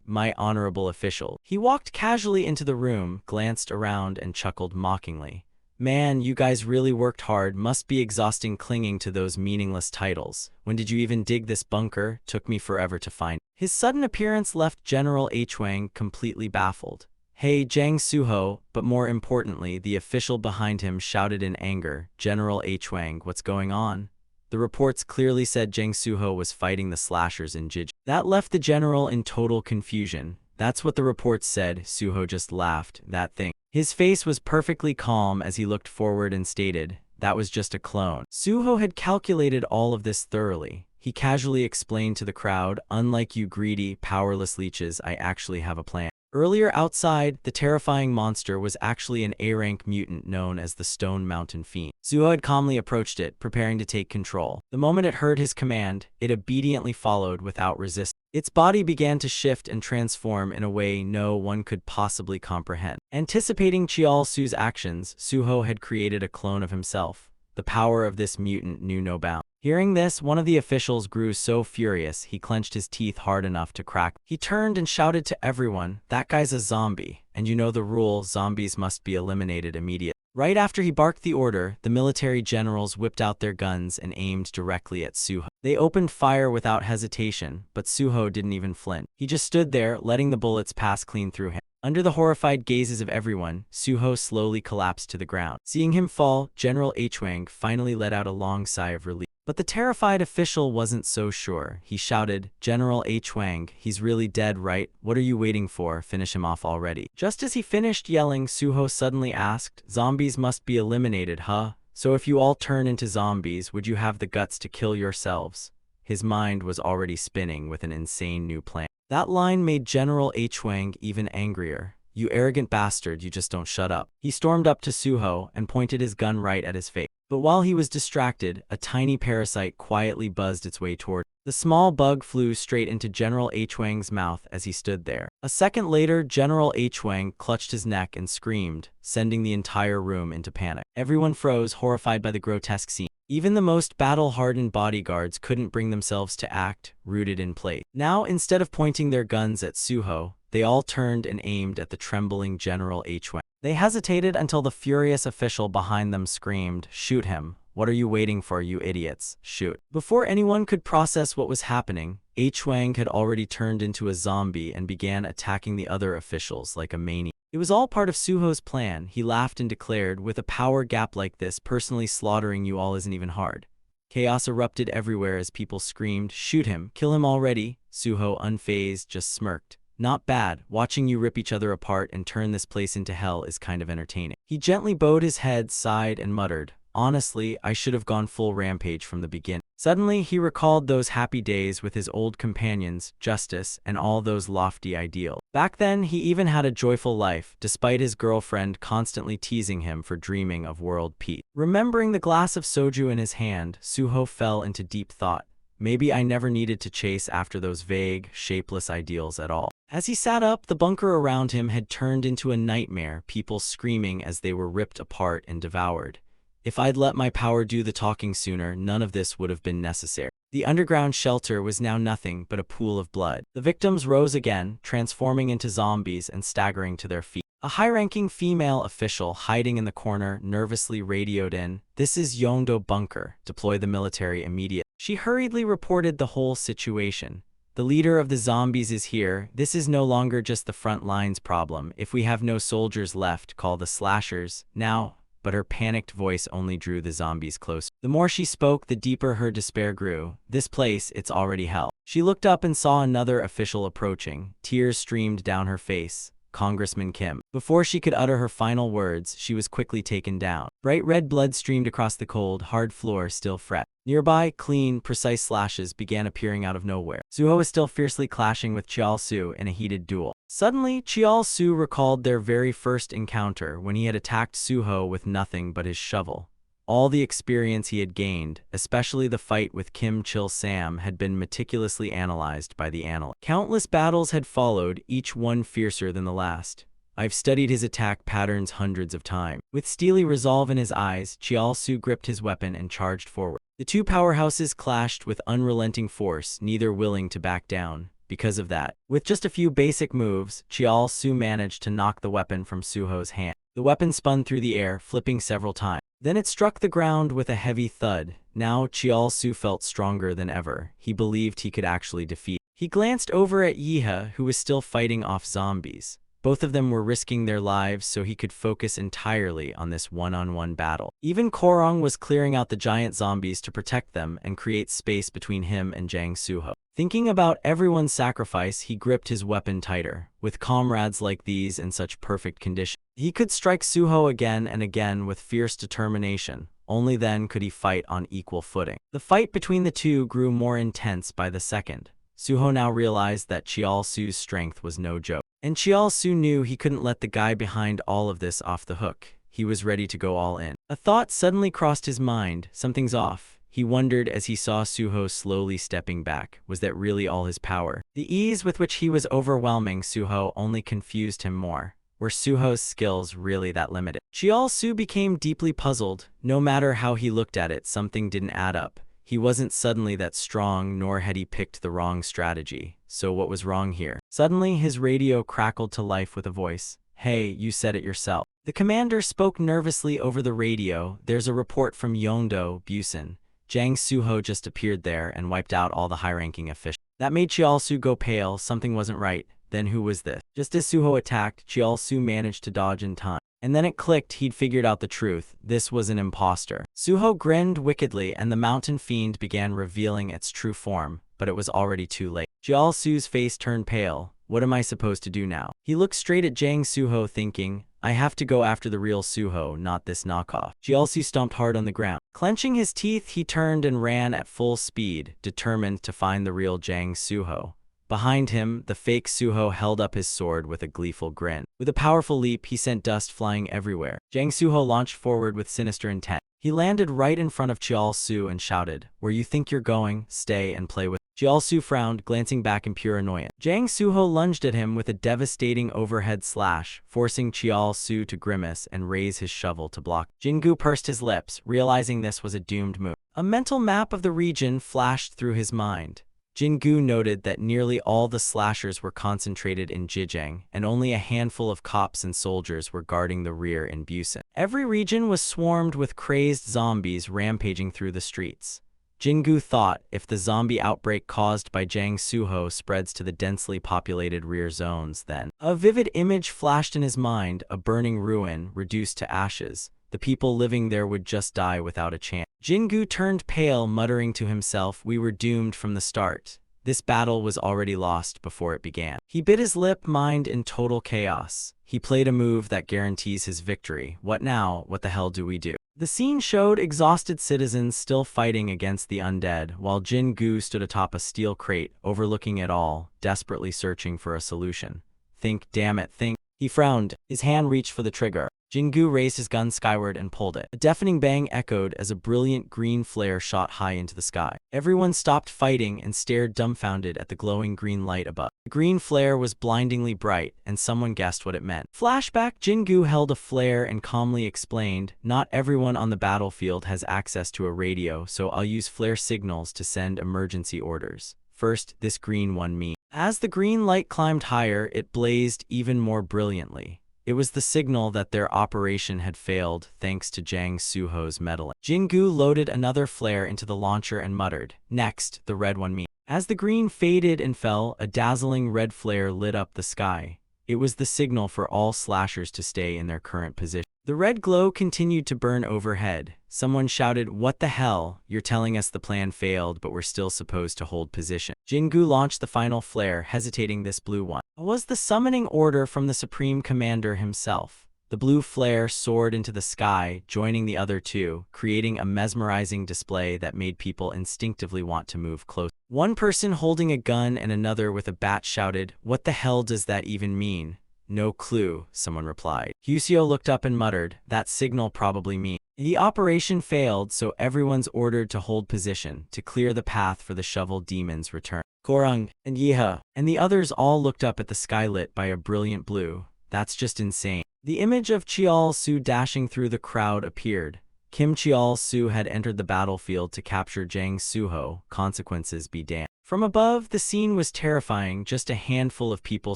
Speaker 1: My honorable official." He walked casually into the room, glanced around, and chuckled mockingly. "Man, you guys really worked hard. Must be exhausting clinging to those meaningless titles. When did you even dig this bunker? Took me forever to find." His sudden appearance left General H. Wang completely baffled. "Hey, Jang Suho," but more importantly, the official behind him shouted in anger, "General H. Wang, what's going on?" The reports clearly said Jang Suho was fighting the slashers in Jiji. That left the general in total confusion. "That's what the reports said," Suho just laughed. "That thing." His face was perfectly calm as he looked forward and stated, "That was just a clone." Suho had calculated all of this thoroughly. He casually explained to the crowd, "Unlike you greedy, powerless leeches, I actually have a plan." Earlier outside, the terrifying monster was actually an A-rank mutant known as the Stone Mountain Fiend. Suho had calmly approached it, preparing to take control. The moment it heard his command, it obediently followed without resistance. Its body began to shift and transform in a way no one could possibly comprehend. Anticipating Chial-su's actions, Suho had created a clone of himself. The power of this mutant knew no bounds. Hearing this, one of the officials grew so furious he clenched his teeth hard enough to crack. He turned and shouted to everyone, "That guy's a zombie, and you know the rule, zombies must be eliminated immediately." Right after he barked the order, the military generals whipped out their guns and aimed directly at Suho. They opened fire without hesitation, but Suho didn't even flinch. He just stood there, letting the bullets pass clean through him. Under the horrified gazes of everyone, Suho slowly collapsed to the ground. Seeing him fall, General H. Wang finally let out a long sigh of relief. But the terrified official wasn't so sure. He shouted, "General H. Wang, he's really dead, right? What are you waiting for? Finish him off already." Just as he finished yelling, Suho suddenly asked, "Zombies must be eliminated, huh? So if you all turn into zombies, would you have the guts to kill yourselves?" His mind was already spinning with an insane new plan. That line made General H. Wang even angrier. "You arrogant bastard, you just don't shut up." He stormed up to Suho and pointed his gun right at his face. But while he was distracted, a tiny parasite quietly buzzed its way toward him. The small bug flew straight into General H. Wang's mouth as he stood there. A second later, General H. Wang clutched his neck and screamed, sending the entire room into panic. Everyone froze, horrified by the grotesque scene. Even the most battle-hardened bodyguards couldn't bring themselves to act, rooted in place. Now, instead of pointing their guns at Suho, they all turned and aimed at the trembling General H. Wang. They hesitated until the furious official behind them screamed, "Shoot him! What are you waiting for, you idiots? Shoot!" Before anyone could process what was happening, H. Wang had already turned into a zombie and began attacking the other officials like a maniac. It was all part of Suho's plan. He laughed and declared, "With a power gap like this, personally slaughtering you all isn't even hard." Chaos erupted everywhere as people screamed, "Shoot him! Kill him already!" Suho, unfazed, just smirked. "Not bad. Watching you rip each other apart and turn this place into hell is kind of entertaining." He gently bowed his head, sighed, and muttered, "Honestly, I should have gone full rampage from the beginning." Suddenly, he recalled those happy days with his old companions, justice, and all those lofty ideals. Back then, he even had a joyful life, despite his girlfriend constantly teasing him for dreaming of world peace. Remembering the glass of soju in his hand, Suho fell into deep thought. Maybe I never needed to chase after those vague, shapeless ideals at all. As he sat up, the bunker around him had turned into a nightmare, people screaming as they were ripped apart and devoured. If I'd let my power do the talking sooner, none of this would have been necessary. The underground shelter was now nothing but a pool of blood. The victims rose again, transforming into zombies and staggering to their feet. A high-ranking female official hiding in the corner nervously radioed in, "This is Yongdo Bunker. Deploy the military immediately." She hurriedly reported the whole situation. "The leader of the zombies is here. This is no longer just the front lines problem. If we have no soldiers left, call the slashers now." But her panicked voice only drew the zombies closer. The more she spoke, the deeper her despair grew. "This place, it's already hell." She looked up and saw another official approaching. Tears streamed down her face. Congressman Kim. Before she could utter her final words, she was quickly taken down. Bright red blood streamed across the cold, hard floor, still fresh. Nearby, clean, precise slashes began appearing out of nowhere. Suho was still fiercely clashing with Chial-su in a heated duel. Suddenly, Chial-su recalled their very first encounter when he had attacked Suho with nothing but his shovel. All the experience he had gained, especially the fight with Kim Chil-sam, had been meticulously analyzed by the analyst. Countless battles had followed, each one fiercer than the last. "I've studied his attack patterns hundreds of times." With steely resolve in his eyes, Chial-su gripped his weapon and charged forward. The two powerhouses clashed with unrelenting force, neither willing to back down. Because of that, with just a few basic moves, Chial-su managed to knock the weapon from Suho's hand. The weapon spun through the air, flipping several times. Then it struck the ground with a heavy thud. Now Chial-su felt stronger than ever. He believed he could actually defeat. He glanced over at Yiha, who was still fighting off zombies. Both of them were risking their lives so he could focus entirely on this one-on-one battle. Even Korong was clearing out the giant zombies to protect them and create space between him and Jang Suho. Thinking about everyone's sacrifice, he gripped his weapon tighter. With comrades like these in such perfect condition, he could strike Suho again and again with fierce determination. Only then could he fight on equal footing. The fight between the two grew more intense by the second. Suho now realized that Chial-su's strength was no joke. And Chial-su knew he couldn't let the guy behind all of this off the hook. He was ready to go all in. A thought suddenly crossed his mind. Something's off. He wondered as he saw Suho slowly stepping back. Was that really all his power? The ease with which he was overwhelming Suho only confused him more. Were Suho's skills really that limited? Chial-su became deeply puzzled. No matter how he looked at it, something didn't add up. He wasn't suddenly that strong, nor had he picked the wrong strategy. So what was wrong here? Suddenly, his radio crackled to life with a voice. "Hey, you said it yourself." The commander spoke nervously over the radio. "There's a report from Yongdo, Busan. Jang Suho just appeared there and wiped out all the high-ranking officials." That made Chial-su go pale. Something wasn't right. Then who was this? Just as Suho attacked, Chial-su managed to dodge in time. And then it clicked, he'd figured out the truth. This was an imposter. Suho grinned wickedly and the mountain fiend began revealing its true form, but it was already too late. Chial-su's face turned pale. What am I supposed to do now? He looked straight at Jang Suho thinking, I have to go after the real Suho, not this knockoff. Chial-su stomped hard on the ground. Clenching his teeth, he turned and ran at full speed, determined to find the real Jang Suho. Behind him, the fake Suho held up his sword with a gleeful grin. With a powerful leap, he sent dust flying everywhere. Jang Suho launched forward with sinister intent. He landed right in front of Chial-su and shouted, "Where you think you're going, stay and play with." Chial-su frowned, glancing back in pure annoyance. Jang Suho lunged at him with a devastating overhead slash, forcing Chial-su to grimace and raise his shovel to block. Jingu pursed his lips, realizing this was a doomed move. A mental map of the region flashed through his mind. Jingu noted that nearly all the slashers were concentrated in Jijang, and only a handful of cops and soldiers were guarding the rear in Busan. Every region was swarmed with crazed zombies rampaging through the streets. Jingu thought if the zombie outbreak caused by Jang Suho spreads to the densely populated rear zones, then a vivid image flashed in his mind, a burning ruin reduced to ashes. The people living there would just die without a chance. Jingu turned pale, muttering to himself, "We were doomed from the start. This battle was already lost before it began." He bit his lip, mind in total chaos. He played a move that guarantees his victory. What now? What the hell do we do? The scene showed exhausted citizens still fighting against the undead, while Jingu stood atop a steel crate, overlooking it all, desperately searching for a solution. "Think, damn it, think." He frowned. His hand reached for the trigger. Jingu raised his gun skyward and pulled it. A deafening bang echoed as a brilliant green flare shot high into the sky. Everyone stopped fighting and stared dumbfounded at the glowing green light above. The green flare was blindingly bright, and someone guessed what it meant. Flashback: Jingu held a flare and calmly explained, "Not everyone on the battlefield has access to a radio, so I'll use flare signals to send emergency orders. First, this green one me." As the green light climbed higher, it blazed even more brilliantly. It was the signal that their operation had failed thanks to Jang Suho's meddling. Jingu loaded another flare into the launcher and muttered, "Next, the red one me." As the green faded and fell, a dazzling red flare lit up the sky. It was the signal for all slashers to stay in their current position. The red glow continued to burn overhead. Someone shouted, "What the hell? You're telling us the plan failed, but we're still supposed to hold position." Jingu launched the final flare, hesitating. "This blue one." It was the summoning order from the Supreme Commander himself. The blue flare soared into the sky, joining the other two, creating a mesmerizing display that made people instinctively want to move close. One person holding a gun and another with a bat shouted, "What the hell does that even mean?" "No clue," someone replied. Husio looked up and muttered, "That signal probably means." The operation failed, so everyone's ordered to hold position, to clear the path for the shovel demon's return. Korung and Yeha and the others all looked up at the sky lit by a brilliant blue. "That's just insane." The image of Chial-su dashing through the crowd appeared. Kim Chial-su had entered the battlefield to capture Jang Suho. Consequences be damned. From above, the scene was terrifying, just a handful of people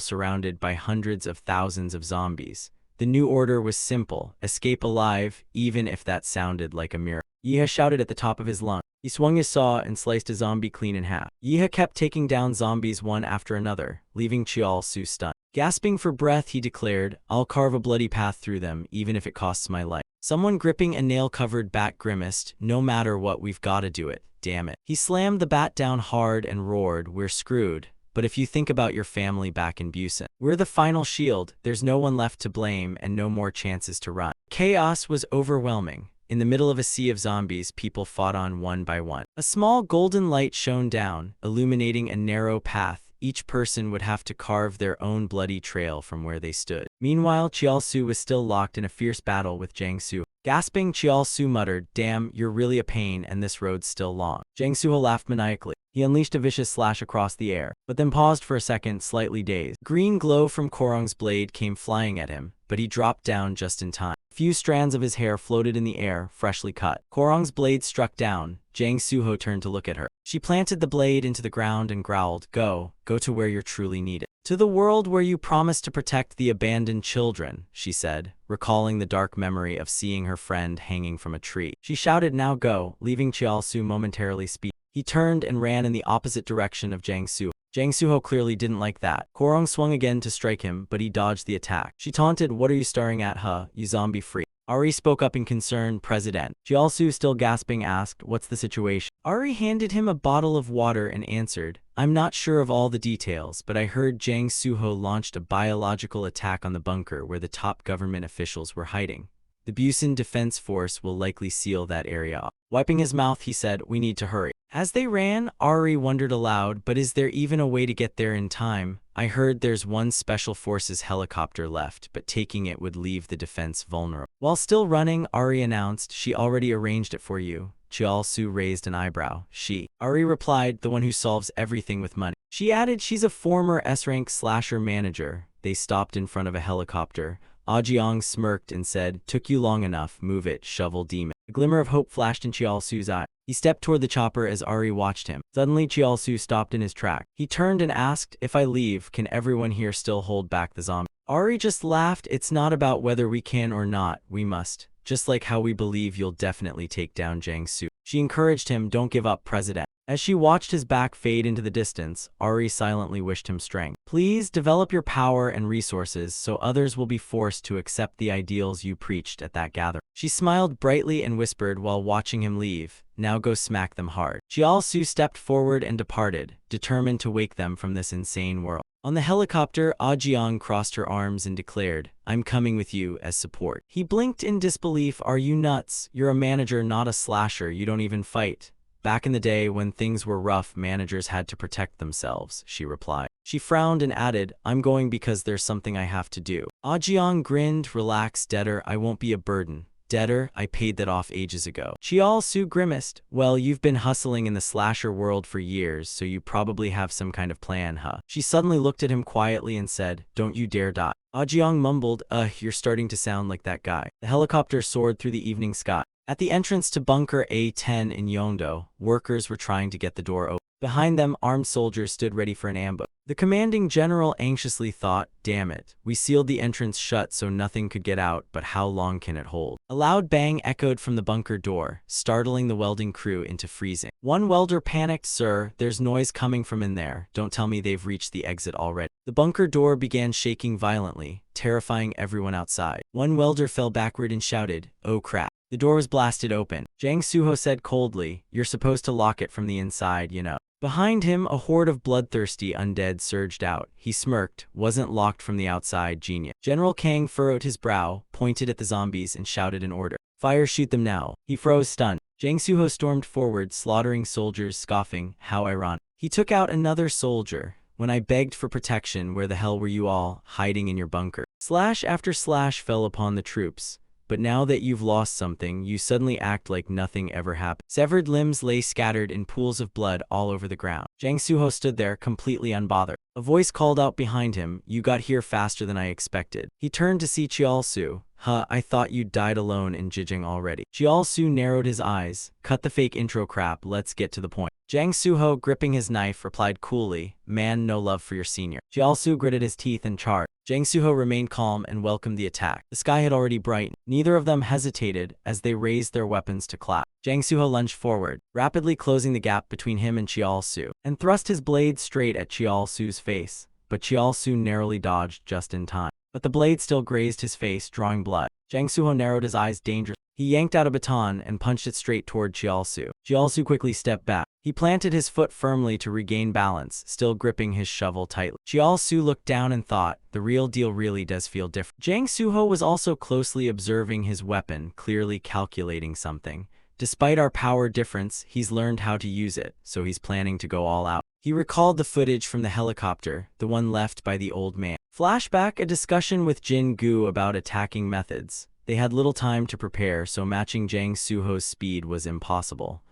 Speaker 1: surrounded by hundreds of thousands of zombies. The new order was simple: escape alive, even if that sounded like a miracle. Yeha shouted at the top of his lungs. He swung his saw and sliced a zombie clean in half. Yeha kept taking down zombies one after another, leaving Chial-su stunned. Gasping for breath, he declared, "I'll carve a bloody path through them, even if it costs my life." Someone gripping a nail-covered bat grimaced, "No matter what, we've gotta do it, damn it." He slammed the bat down hard and roared, "We're screwed. But if you think about your family back in Busan, we're the final shield. There's no one left to blame and no more chances to run." Chaos was overwhelming. In the middle of a sea of zombies, people fought on one by one. A small golden light shone down, illuminating a narrow path. Each person would have to carve their own bloody trail from where they stood. Meanwhile, Chial-su was still locked in a fierce battle with Jang Suho. Gasping, Chial-su muttered, "Damn, you're really a pain, and this road's still long." Jang Suho laughed maniacally. He unleashed a vicious slash across the air, but then paused for a second, slightly dazed. Green glow from Korong's blade came flying at him, but he dropped down just in time. A few strands of his hair floated in the air, freshly cut. Korong's blade struck down. Jang Suho turned to look at her. She planted the blade into the ground and growled, Go to where you're truly needed. "To the world where you promised to protect the abandoned children," she said, recalling the dark memory of seeing her friend hanging from a tree. She shouted, "Now go," leaving Chial-su momentarily speechless. He turned and ran in the opposite direction of Jang Suho. Jang Suho clearly didn't like that. Korong swung again to strike him, but he dodged the attack. She taunted, "What are you staring at, huh, you zombie freak?" Ari spoke up in concern, "President." Chial-su, still gasping, asked, "What's the situation?" Ari handed him a bottle of water and answered, "I'm not sure of all the details, but I heard Jang Suho launched a biological attack on the bunker where the top government officials were hiding. The Busan Defense Force will likely seal that area off. Wiping his mouth, he said, we need to hurry. As they ran, Ari wondered aloud, but is there even a way to get there in time? I heard there's one Special Forces helicopter left, but taking it would leave the defense vulnerable. While still running, Ari announced, she already arranged it for you. Cheol-soo raised an eyebrow. She. Ari replied, the one who solves everything with money. She added, she's a former S-rank slasher manager. They stopped in front of a helicopter. Ah-jeong smirked and said, took you long enough, move it, shovel demon. A glimmer of hope flashed in Cheol-soo's eye. He stepped toward the chopper as Ari watched him. Suddenly, Cheol-soo stopped in his track. He turned and asked, if I leave, can everyone here still hold back the zombie? Ari just laughed, it's not about whether we can or not, we must. Just like how we believe you'll definitely take down Jang-soo. She encouraged him, don't give up, President. As she watched his back fade into the distance, Ari silently wished him strength. Please develop your power and resources so others will be forced to accept the ideals you preached at that gathering. She smiled brightly and whispered while watching him leave, now go smack them hard. Cheol-soo stepped forward and departed, determined to wake them from this insane world. On the helicopter, Ah-jeong crossed her arms and declared, I'm coming with you as support. He blinked in disbelief, are you nuts? You're a manager, not a slasher, you don't even fight. Back in the day when things were rough, managers had to protect themselves, she replied. She frowned and added, I'm going because there's something I have to do. Ah-jeong grinned, relax, debtor, I won't be a burden. Debtor, I paid that off ages ago. Cheol-soo grimaced. Well, you've been hustling in the slasher world for years, so you probably have some kind of plan, huh? She suddenly looked at him quietly and said, don't you dare die. Ah-jeong mumbled, you're starting to sound like that guy. The helicopter soared through the evening sky. At the entrance to Bunker A-10 in Yeongdo, workers were trying to get the door open. Behind them, armed soldiers stood ready for an ambush. The commanding general anxiously thought, damn it, we sealed the entrance shut so nothing could get out, but how long can it hold? A loud bang echoed from the bunker door, startling the welding crew into freezing. One welder panicked, sir, there's noise coming from in there. Don't tell me they've reached the exit already. The bunker door began shaking violently, terrifying everyone outside. One welder fell backward and shouted, oh crap. The door was blasted open. Jang Soo-ho said coldly, you're supposed to lock it from the inside, you know. Behind him, a horde of bloodthirsty undead surged out. He smirked, wasn't locked from the outside, genius. General Kang furrowed his brow, pointed at the zombies and shouted an order. Fire, shoot them now. He froze stunned. Jang Soo-ho stormed forward, slaughtering soldiers, scoffing, how ironic. He took out another soldier. When I begged for protection, where the hell were you all, hiding in your bunker? Slash after slash fell upon the troops. But now that you've lost something, you suddenly act like nothing ever happened. Severed limbs lay scattered in pools of blood all over the ground. Jang Soo-ho stood there, completely unbothered. A voice called out behind him, you got here faster than I expected. He turned to see Cheol-soo. Huh, I thought you died alone in Jijing already. Cheol-soo narrowed his eyes. Cut the fake intro crap, let's get to the point. Jang Soo-ho, gripping his knife, replied coolly, man, no love for your senior. Cheol-soo gritted his teeth and charged. Jang Soo-ho remained calm and welcomed the attack. The sky had already brightened. Neither of them hesitated as they raised their weapons to clap. Jang Soo-ho lunged forward, rapidly closing the gap between him and Cheol-soo, and thrust his blade straight at Cheol-soo's face. But Cheol-soo narrowly dodged just in time. But the blade still grazed his face, drawing blood. Jang Soo-ho narrowed his eyes dangerously. He yanked out a baton and punched it straight toward Cheol-soo. Cheol-soo quickly stepped back. He planted his foot firmly to regain balance, still gripping his shovel tightly. Cheol-soo looked down and thought, the real deal really does feel different. Jang Soo-ho was also closely observing his weapon, clearly calculating something. Despite our power difference, he's learned how to use it, so he's planning to go all out. He recalled the footage from the helicopter, the one left by the old man. Flashback, a discussion with Jin-gu about attacking methods. They had little time to prepare, so matching Jang Soo-ho's speed was impossible.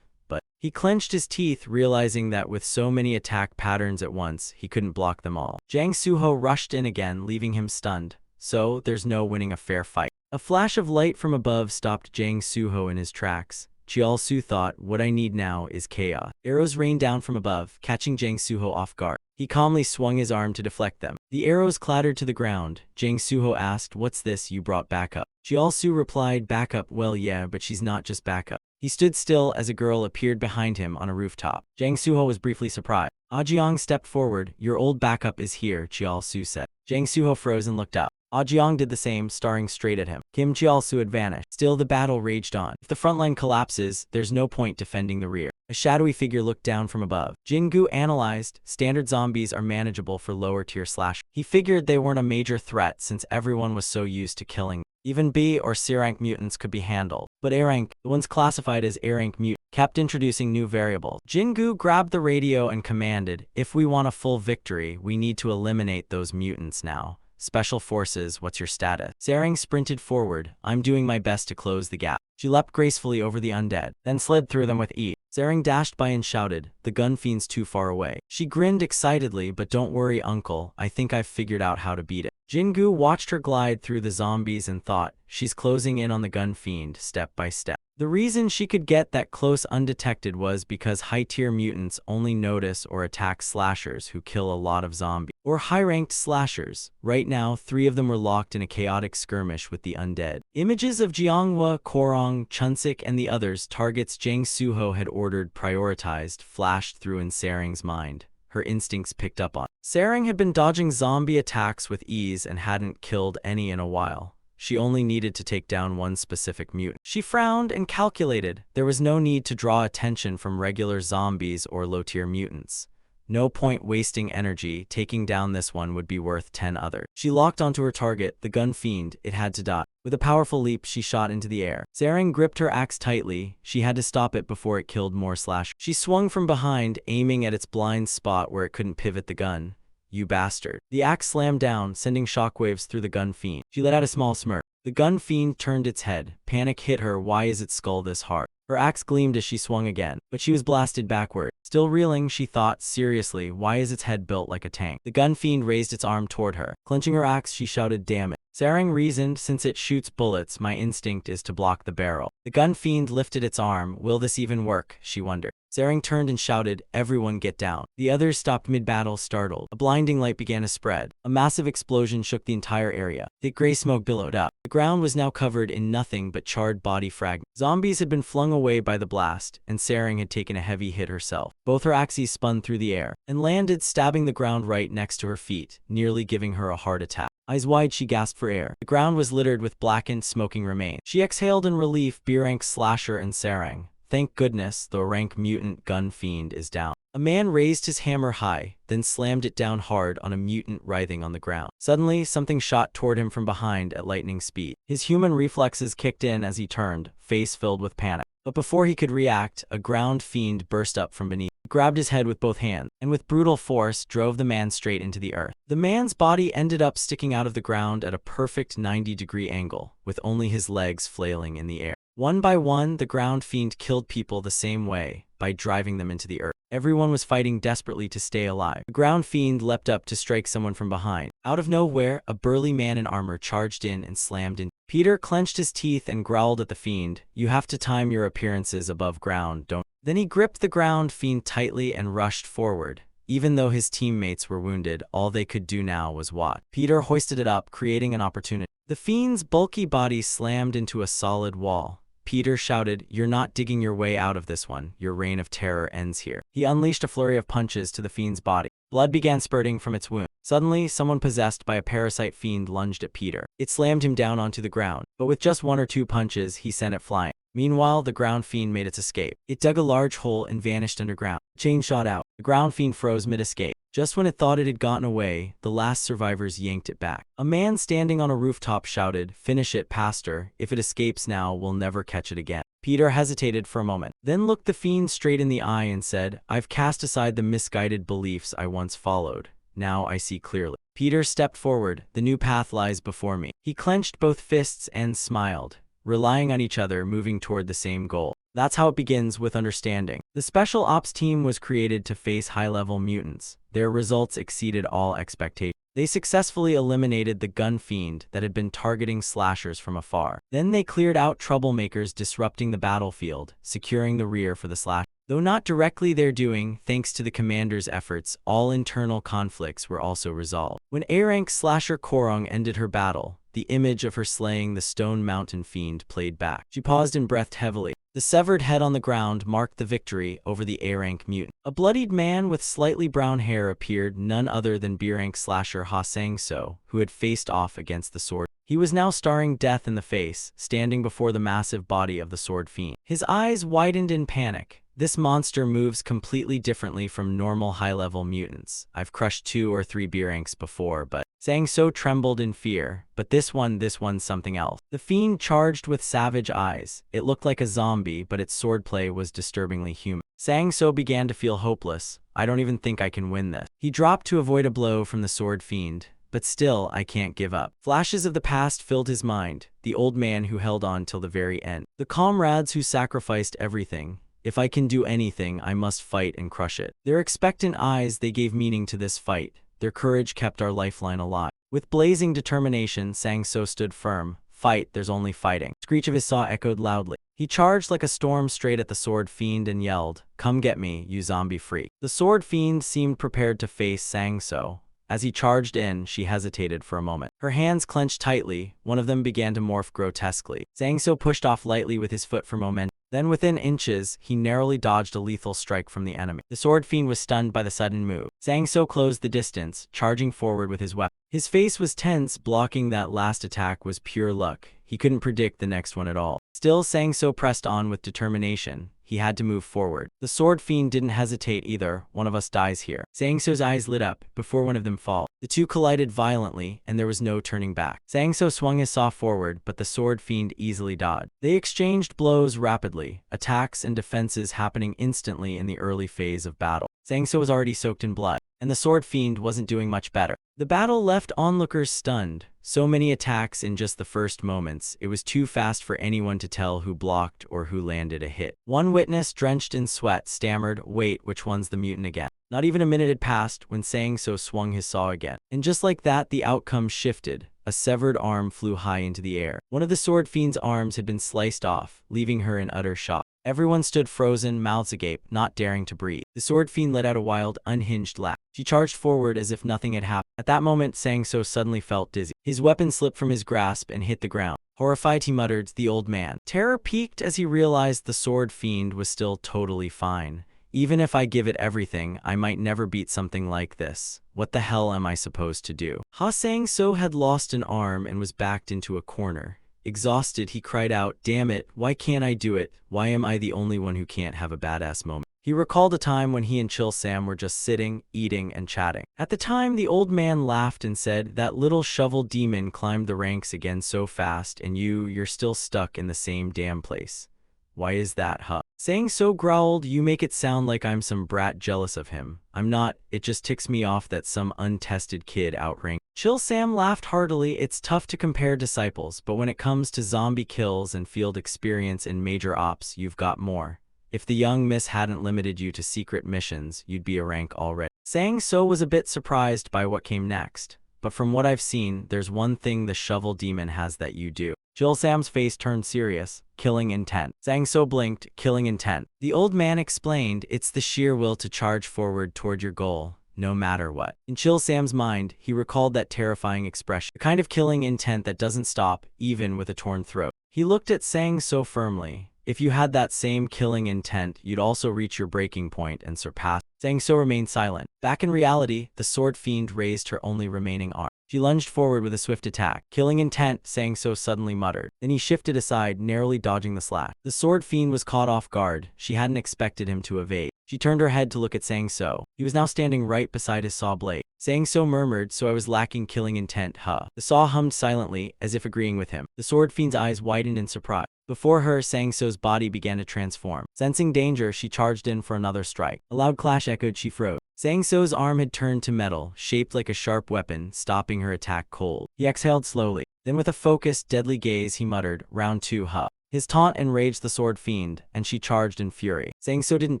Speaker 1: But he clenched his teeth, realizing that with so many attack patterns at once, he couldn't block them all. Jang Soo-ho rushed in again, leaving him stunned. So, there's no winning a fair fight. A flash of light from above stopped Jang Soo-ho in his tracks. Cheol-soo thought, what I need now is chaos. Arrows rained down from above, catching Jang Soo-ho off guard. He calmly swung his arm to deflect them. The arrows clattered to the ground. Jang Soo-ho asked, what's this you brought back up? Cheol-soo replied, backup, well yeah, but she's not just backup. He stood still as a girl appeared behind him on a rooftop. Jang Soo-ho was briefly surprised. Ah-jeong stepped forward. Your old backup is here, Cheol-soo said. Jang Soo-ho froze and looked up. Ah-jeong did the same, staring straight at him. Kim Cheol-soo had vanished. Still, the battle raged on. If the front line collapses, there's no point defending the rear. A shadowy figure looked down from above. Jin-gu analyzed, standard zombies are manageable for lower tier slash. He figured they weren't a major threat since everyone was so used to killing. Even B or C rank mutants could be handled. But A rank, the ones classified as A rank mutant, kept introducing new variables. Jingu grabbed the radio and commanded, "If we want a full victory, we need to eliminate those mutants now. Special Forces, what's your status?" Zerang sprinted forward. "I'm doing my best to close the gap." She leapt gracefully over the undead, then slid through them with ease. Zerang dashed by and shouted, "The gun fiend's too far away." She grinned excitedly, "But don't worry, uncle, I think I've figured out how to beat it." Jingu watched her glide through the zombies and thought, she's closing in on the gun fiend step by step. The reason she could get that close undetected was because high-tier mutants only notice or attack slashers who kill a lot of zombies, or high-ranked slashers. Right now, 3 of them were locked in a chaotic skirmish with the undead. Images of Jianghua, Korong, Chunsik, and the others targets Jang Suho had ordered prioritized flashed through in Sarang's mind. Her instincts picked up on. Sarang had been dodging zombie attacks with ease and hadn't killed any in a while. She only needed to take down one specific mutant. She frowned and calculated. There was no need to draw attention from regular zombies or low-tier mutants. No point wasting energy, taking down this one would be worth 10 others. She locked onto her target, the gun fiend. It had to die. With a powerful leap, she shot into the air. Sarang gripped her axe tightly. She had to stop it before it killed more slashers. She swung from behind, aiming at its blind spot where it couldn't pivot the gun. "You bastard." The axe slammed down, sending shockwaves through the gun fiend. She let out a small smirk. The gun fiend turned its head. Panic hit her. Why is its skull this hard? Her axe gleamed as she swung again, but she was blasted backward. Still reeling, she thought, seriously, why is its head built like a tank? The gun fiend raised its arm toward her. Clenching her axe, she shouted, "Damn it." Sarang reasoned, since it shoots bullets, my instinct is to block the barrel. The gun fiend lifted its arm. Will this even work? She wondered. Sarang turned and shouted, "Everyone get down." The others stopped mid-battle, startled. A blinding light began to spread. A massive explosion shook the entire area. Thick gray smoke billowed up. The ground was now covered in nothing but charred body fragments. Zombies had been flung away by the blast, and Sarang had taken a heavy hit herself. Both her axes spun through the air and landed, stabbing the ground right next to her feet, nearly giving her a heart attack. Eyes wide, she gasped for air. The ground was littered with blackened, smoking remains. She exhaled in relief. B-rank slasher and Sarang. Thank goodness, the rank mutant gun fiend is down. A man raised his hammer high, then slammed it down hard on a mutant writhing on the ground. Suddenly, something shot toward him from behind at lightning speed. His human reflexes kicked in as he turned, face filled with panic. But before he could react, a ground fiend burst up from beneath. He grabbed his head with both hands, and with brutal force drove the man straight into the earth. The man's body ended up sticking out of the ground at a perfect 90-degree angle, with only his legs flailing in the air. One by one, the ground fiend killed people the same way, by driving them into the earth. Everyone was fighting desperately to stay alive. The ground fiend leapt up to strike someone from behind. Out of nowhere, a burly man in armor charged in and slammed in. Peter clenched his teeth and growled at the fiend, "You have to time your appearances above ground, don't." Then he gripped the ground fiend tightly and rushed forward. Even though his teammates were wounded, all they could do now was watch. Peter hoisted it up, creating an opportunity. The fiend's bulky body slammed into a solid wall. Peter shouted, "You're not digging your way out of this one. Your reign of terror ends here." He unleashed a flurry of punches to the fiend's body. Blood began spurting from its wound. Suddenly, someone possessed by a parasite fiend lunged at Peter. It slammed him down onto the ground, but with just 1 or 2 punches, he sent it flying. Meanwhile, the ground fiend made its escape. It dug a large hole and vanished underground. A chain shot out. The ground fiend froze mid-escape. Just when it thought it had gotten away, the last survivors yanked it back. A man standing on a rooftop shouted, "Finish it, Pastor. If it escapes now, we'll never catch it again." Peter hesitated for a moment, then looked the fiend straight in the eye and said, "I've cast aside the misguided beliefs I once followed. Now I see clearly." Peter stepped forward. "The new path lies before me." He clenched both fists and smiled, relying on each other, moving toward the same goal. That's how it begins, with understanding. The Special Ops team was created to face high-level mutants. Their results exceeded all expectations. They successfully eliminated the gun fiend that had been targeting slashers from afar. Then they cleared out troublemakers disrupting the battlefield, securing the rear for the slash. Though not directly their doing, thanks to the commander's efforts, all internal conflicts were also resolved. When A-rank slasher Korong ended her battle, the image of her slaying the Stone Mountain fiend played back. She paused and breathed heavily. The severed head on the ground marked the victory over the A-rank mutant. A bloodied man with slightly brown hair appeared, none other than B-rank slasher Ha Sang-so, who had faced off against the sword. He was now staring death in the face, standing before the massive body of the sword fiend. His eyes widened in panic. This monster moves completely differently from normal high-level mutants. I've crushed 2 or 3 B-ranks before, but Sang So trembled in fear, but this one's something else. The fiend charged with savage eyes. It looked like a zombie, but its swordplay was disturbingly human. Sang So began to feel hopeless. I don't even think I can win this. He dropped to avoid a blow from the sword fiend. But still, I can't give up. Flashes of the past filled his mind, the old man who held on till the very end. The comrades who sacrificed everything. If I can do anything, I must fight and crush it. Their expectant eyes, they gave meaning to this fight. Their courage kept our lifeline alive. With blazing determination, Sang So stood firm. Fight, there's only fighting. Screech of his saw echoed loudly. He charged like a storm straight at the sword fiend and yelled, "Come get me, you zombie freak." The sword fiend seemed prepared to face Sang So. As he charged in, she hesitated for a moment. Her hands clenched tightly, one of them began to morph grotesquely. Sang So pushed off lightly with his foot for momentum. Then within inches, he narrowly dodged a lethal strike from the enemy. The sword fiend was stunned by the sudden move. Sang So closed the distance, charging forward with his weapon. His face was tense, blocking that last attack was pure luck. He couldn't predict the next one at all. Still, Sang So pressed on with determination. He had to move forward. The sword fiend didn't hesitate either. One of us dies here. Sang So's eyes lit up before one of them fall. The two collided violently, and there was no turning back. Sang So swung his saw forward, but the sword fiend easily dodged. They exchanged blows rapidly, attacks and defenses happening instantly in the early phase of battle. Sang So was already soaked in blood, and the sword fiend wasn't doing much better. The battle left onlookers stunned. So many attacks in just the first moments, it was too fast for anyone to tell who blocked or who landed a hit. One witness, drenched in sweat, stammered, "Wait, which one's the mutant again?" Not even a minute had passed when Sang So swung his saw again. And just like that, the outcome shifted. A severed arm flew high into the air. One of the sword fiend's arms had been sliced off, leaving her in utter shock. Everyone stood frozen, mouths agape, not daring to breathe. The sword fiend let out a wild, unhinged laugh. She charged forward as if nothing had happened. At that moment, Sang So suddenly felt dizzy. His weapon slipped from his grasp and hit the ground. Horrified, he muttered, "The old man." Terror peaked as he realized the sword fiend was still totally fine. Even if I give it everything, I might never beat something like this. What the hell am I supposed to do? Sang So had lost an arm and was backed into a corner. Exhausted, he cried out, "Damn it, why can't I do it? Why am I the only one who can't have a badass moment?" He recalled a time when he and Chill Sam were just sitting, eating, and chatting. At the time, the old man laughed and said, "That little shovel demon climbed the ranks again so fast, and you're still stuck in the same damn place. Why is that, huh?" Sang So growled, "You make it sound like I'm some brat jealous of him. I'm not, it just ticks me off that some untested kid outranked." Chill Sam laughed heartily. "It's tough to compare disciples, but when it comes to zombie kills and field experience in major ops, you've got more. If the young miss hadn't limited you to secret missions, you'd be a rank already." Sang So was a bit surprised by what came next. "But from what I've seen, there's one thing the shovel demon has that you do." Chill Sam's face turned serious. "Killing intent." Sang So blinked. "Killing intent." The old man explained, "It's the sheer will to charge forward toward your goal, no matter what." In Chill Sam's mind, he recalled that terrifying expression, the kind of killing intent that doesn't stop, even with a torn throat. He looked at Sang So firmly. "If you had that same killing intent, you'd also reach your breaking point and surpass." Sang So remained silent. Back in reality, the sword fiend raised her only remaining arm. She lunged forward with a swift attack. "Killing intent," Sang So suddenly muttered. Then he shifted aside, narrowly dodging the slash. The sword fiend was caught off guard. She hadn't expected him to evade. She turned her head to look at Sang So. He was now standing right beside his saw blade. Sang So murmured, "So I was lacking killing intent, huh?" The saw hummed silently, as if agreeing with him. The sword fiend's eyes widened in surprise. Before her, Sang So's body began to transform. Sensing danger, she charged in for another strike. A loud clash echoed. She froze. Sang So's arm had turned to metal, shaped like a sharp weapon, stopping her attack cold. He exhaled slowly. Then with a focused, deadly gaze, he muttered, "Round 2, huh?" His taunt enraged the sword fiend, and she charged in fury. Sang So didn't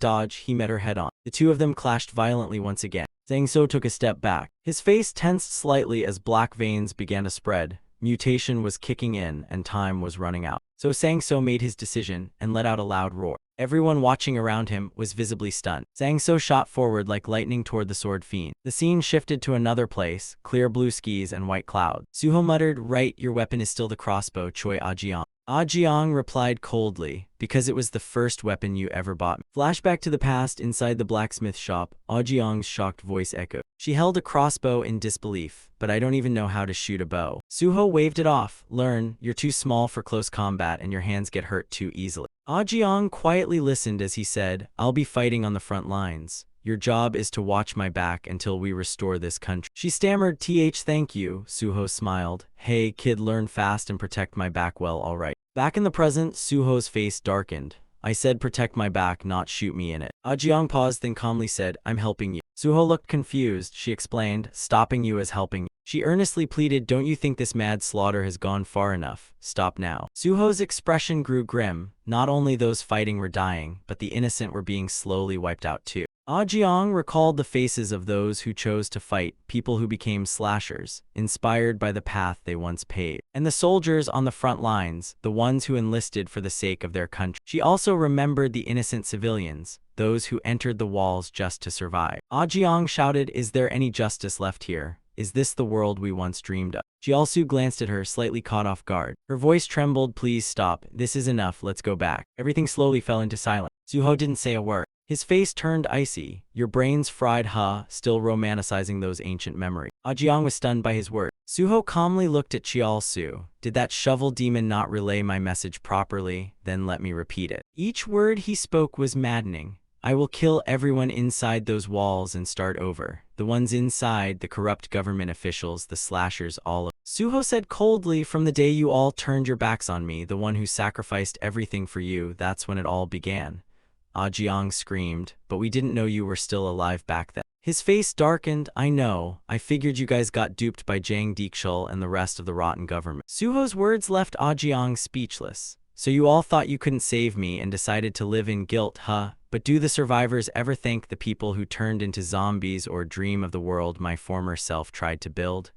Speaker 1: dodge, he met her head-on. The two of them clashed violently once again. Sang So took a step back. His face tensed slightly as black veins began to spread. Mutation was kicking in, and time was running out. So Sang So made his decision, and let out a loud roar. Everyone watching around him was visibly stunned. Sang So shot forward like lightning toward the sword fiend. The scene shifted to another place, clear blue skies and white clouds. Suho muttered, "Right, your weapon is still the crossbow, Choi Ajiang." Ajiang replied coldly, "Because it was the first weapon you ever bought." Flashback to the past inside the blacksmith shop, Ajiang's shocked voice echoed. "She held a crossbow in disbelief, but I don't even know how to shoot a bow." Suho waved it off. "Learn, you're too small for close combat and your hands get hurt too easily." Ajiang quietly listened as he said, "I'll be fighting on the front lines. Your job is to watch my back until we restore this country. She stammered, thank you. Suho smiled. Hey, kid, learn fast and protect my back well, alright. Back in the present, Suho's face darkened. I said protect my back, not shoot me in it. Jiang paused, then calmly said, I'm helping you. Suho looked confused. She explained, stopping you is helping you. She earnestly pleaded, don't you think this mad slaughter has gone far enough? Stop now. Suho's expression grew grim. Not only those fighting were dying, but the innocent were being slowly wiped out too. Jiang recalled the faces of those who chose to fight, people who became slashers, inspired by the path they once paved, and the soldiers on the front lines, the ones who enlisted for the sake of their country. She also remembered the innocent civilians, those who entered the walls just to survive. Jiang shouted, is there any justice left here? Is this the world we once dreamed of? Jiaosu glanced at her, slightly caught off guard. Her voice trembled, please stop, this is enough, let's go back. Everything slowly fell into silence. Suho didn't say a word. His face turned icy. Your brain's fried, still romanticizing those ancient memories. Jiang was stunned by his word. Suho calmly looked at Chiaosu. Did that shovel demon not relay my message properly? Then let me repeat it. Each word he spoke was maddening. I will kill everyone inside those walls and start over. The ones inside, the corrupt government officials, the slashers, all of them. Suho said coldly, from the day you all turned your backs on me, the one who sacrificed everything for you, that's when it all began. Jiang screamed, but we didn't know you were still alive back then. His face darkened. I know. I figured you guys got duped by Jiang Dikshul and the rest of the rotten government. Suho's words left Jiang speechless. So you all thought you couldn't save me and decided to live in guilt, huh? But do the survivors ever thank the people who turned into zombies or dream of the world my former self tried to build?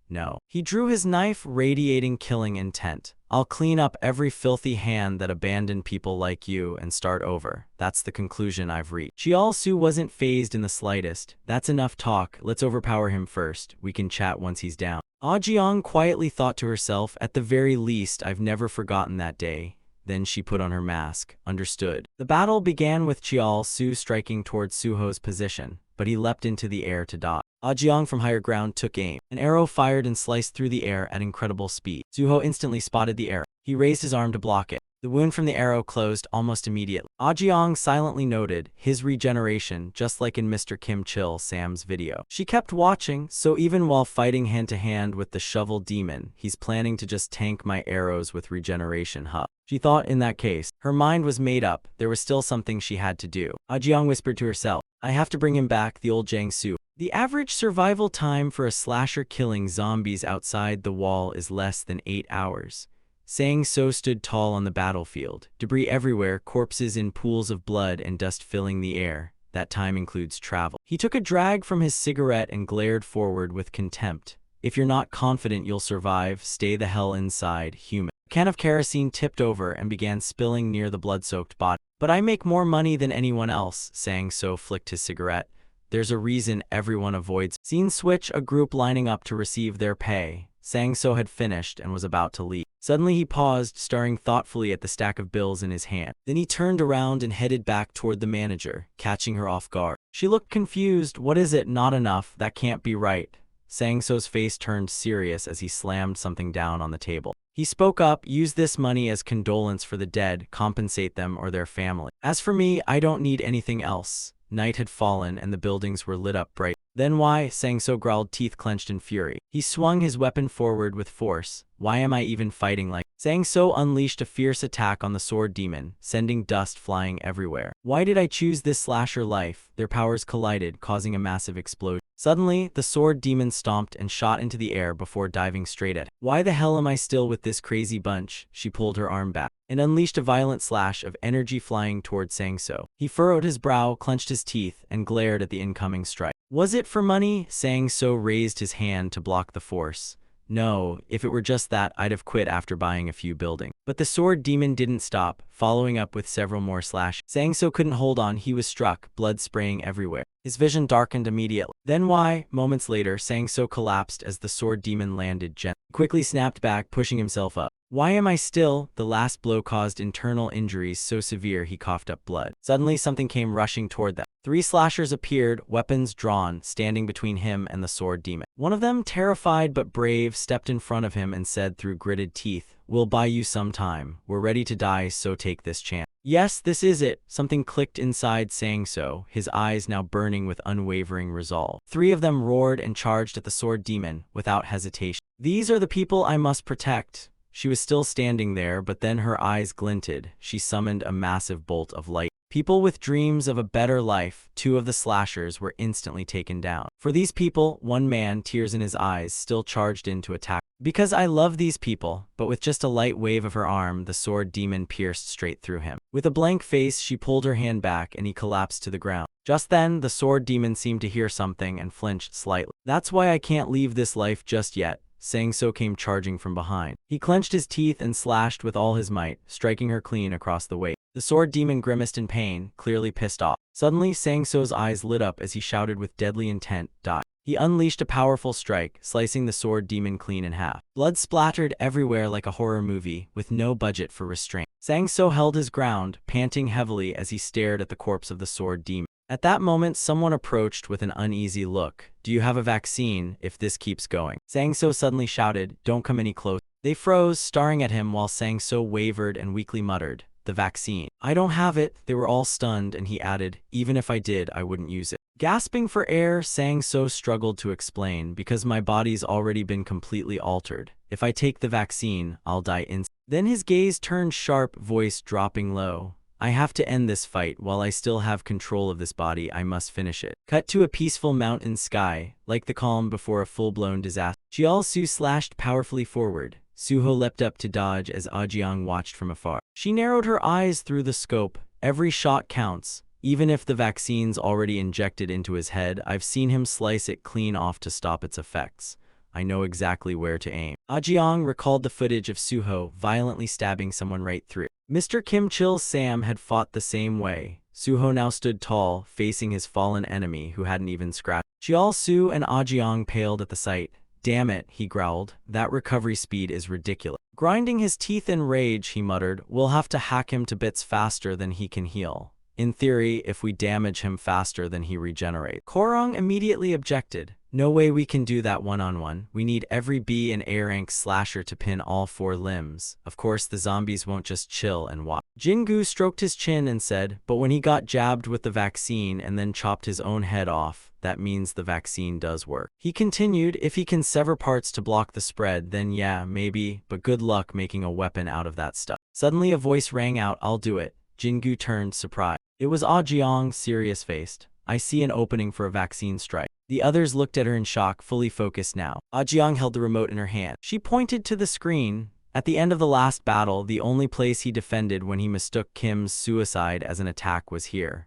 Speaker 1: No. He drew his knife, radiating killing intent. I'll clean up every filthy hand that abandoned people like you and start over. That's the conclusion I've reached. Chiaosu wasn't fazed in the slightest. That's enough talk. Let's overpower him first. We can chat once he's down. Jiang quietly thought to herself, at the very least, I've never forgotten that day. Then she put on her mask. Understood. The battle began with Chiaosu striking towards Suho's position, but he leapt into the air to dodge. Jiang from higher ground took aim. An arrow fired and sliced through the air at incredible speed. Suho instantly spotted the arrow. He raised his arm to block it. The wound from the arrow closed almost immediately. Jiang silently noted his regeneration, just like in Mr. Kim Chil Sam's video. She kept watching, so even while fighting hand-to-hand with the shovel demon, he's planning to just tank my arrows with regeneration, huh? She thought in that case. Her mind was made up. There was still something she had to do. Jiang whispered to herself, I have to bring him back, the old Jiang Su. The average survival time for a slasher killing zombies outside the wall is less than 8 hours. Sang So stood tall on the battlefield. Debris everywhere, corpses in pools of blood and dust filling the air. That time includes travel. He took a drag from his cigarette and glared forward with contempt. If you're not confident you'll survive, stay the hell inside, human. A can of kerosene tipped over and began spilling near the blood-soaked body. But I make more money than anyone else, Sang So flicked his cigarette. There's a reason everyone avoids. Scene switch, a group lining up to receive their pay. Sang So had finished and was about to leave. Suddenly he paused, staring thoughtfully at the stack of bills in his hand. Then he turned around and headed back toward the manager, catching her off guard. She looked confused. What is it? Not enough. That can't be right. Sang So's face turned serious as he slammed something down on the table. He spoke up, use this money as condolence for the dead, compensate them or their family. As for me, I don't need anything else. Night had fallen and the buildings were lit up bright. Then why? Sang So growled, teeth clenched in fury. He swung his weapon forward with force. Why am I even fighting like? Sang So unleashed a fierce attack on the sword demon, sending dust flying everywhere. Why did I choose this slasher life? Their powers collided, causing a massive explosion. Suddenly, the sword demon stomped and shot into the air before diving straight at him. Why the hell am I still with this crazy bunch? She pulled her arm back and unleashed a violent slash of energy flying towards Sang So. He furrowed his brow, clenched his teeth, and glared at the incoming strike. Was it for money? Sang So raised his hand to block the force. No, if it were just that, I'd have quit after buying a few buildings. But the sword demon didn't stop, following up with several more slashes. Sang So couldn't hold on, he was struck, blood spraying everywhere. His vision darkened immediately. Then why? Moments later, Sang So collapsed as the sword demon landed gently. He quickly snapped back, pushing himself up. Why am I still? The last blow caused internal injuries so severe he coughed up blood. Suddenly something came rushing toward them. 3 slashers appeared, weapons drawn, standing between him and the sword demon. One of them, terrified but brave, stepped in front of him and said through gritted teeth, "We'll buy you some time. We're ready to die, so take this chance." Yes, this is it. Something clicked inside saying so, his eyes now burning with unwavering resolve. 3 of them roared and charged at the sword demon, without hesitation. "These are the people I must protect." She was still standing there, but then her eyes glinted. She summoned a massive bolt of light. People with dreams of a better life. 2 of the slashers were instantly taken down. For these people, one man, tears in his eyes, still charged in to attack. "Because I love these people," but with just a light wave of her arm, the sword demon pierced straight through him. With a blank face, she pulled her hand back and he collapsed to the ground. Just then, the sword demon seemed to hear something and flinched slightly. "That's why I can't leave this life just yet." Sang-so came charging from behind. He clenched his teeth and slashed with all his might, striking her clean across the waist. The sword demon grimaced in pain, clearly pissed off. Suddenly, Sang-so's eyes lit up as he shouted with deadly intent, "Die." He unleashed a powerful strike, slicing the sword demon clean in half. Blood splattered everywhere like a horror movie, with no budget for restraint. Sang-so held his ground, panting heavily as he stared at the corpse of the sword demon. At that moment, someone approached with an uneasy look. "Do you have a vaccine if this keeps going?" Sang-so suddenly shouted, "Don't come any closer." They froze, staring at him while Sang-so wavered and weakly muttered, "The vaccine. I don't have it." They were all stunned, and he added, "Even if I did, I wouldn't use it." Gasping for air, Sang-so struggled to explain, "Because my body's already been completely altered. If I take the vaccine, I'll die instantly." Then his gaze turned sharp, voice dropping low. "I have to end this fight. While I still have control of this body, I must finish it." Cut to a peaceful mountain sky, like the calm before a full-blown disaster. Jiao-su slashed powerfully forward. Suho leapt up to dodge as Ah-jiang watched from afar. She narrowed her eyes through the scope. "Every shot counts. Even if the vaccine's already injected into his head, I've seen him slice it clean off to stop its effects. I know exactly where to aim." Ah-jiang recalled the footage of Suho violently stabbing someone right through. Mr. Kim Chil's Sam had fought the same way. Suho now stood tall, facing his fallen enemy who hadn't even scratched. Jiao-su and Ah-jiang paled at the sight. "Damn it," he growled. "That recovery speed is ridiculous." Grinding his teeth in rage, he muttered, "We'll have to hack him to bits faster than he can heal. In theory, if we damage him faster than he regenerates." Korong immediately objected. "No way we can do that one-on-one. We need every B and A rank slasher to pin all 4 limbs. Of course, the zombies won't just chill and watch." Jingu stroked his chin and said, "But when he got jabbed with the vaccine and then chopped his own head off, that means the vaccine does work." He continued, "If he can sever parts to block the spread, then yeah, maybe, but good luck making a weapon out of that stuff." Suddenly a voice rang out, "I'll do it." Jingu turned, surprised. It was Ah-jiang, serious-faced. "I see an opening for a vaccine strike." The others looked at her in shock, fully focused now. Ah-jiang held the remote in her hand. She pointed to the screen. At the end of the last battle, the only place he defended when he mistook Kim's suicide as an attack was here.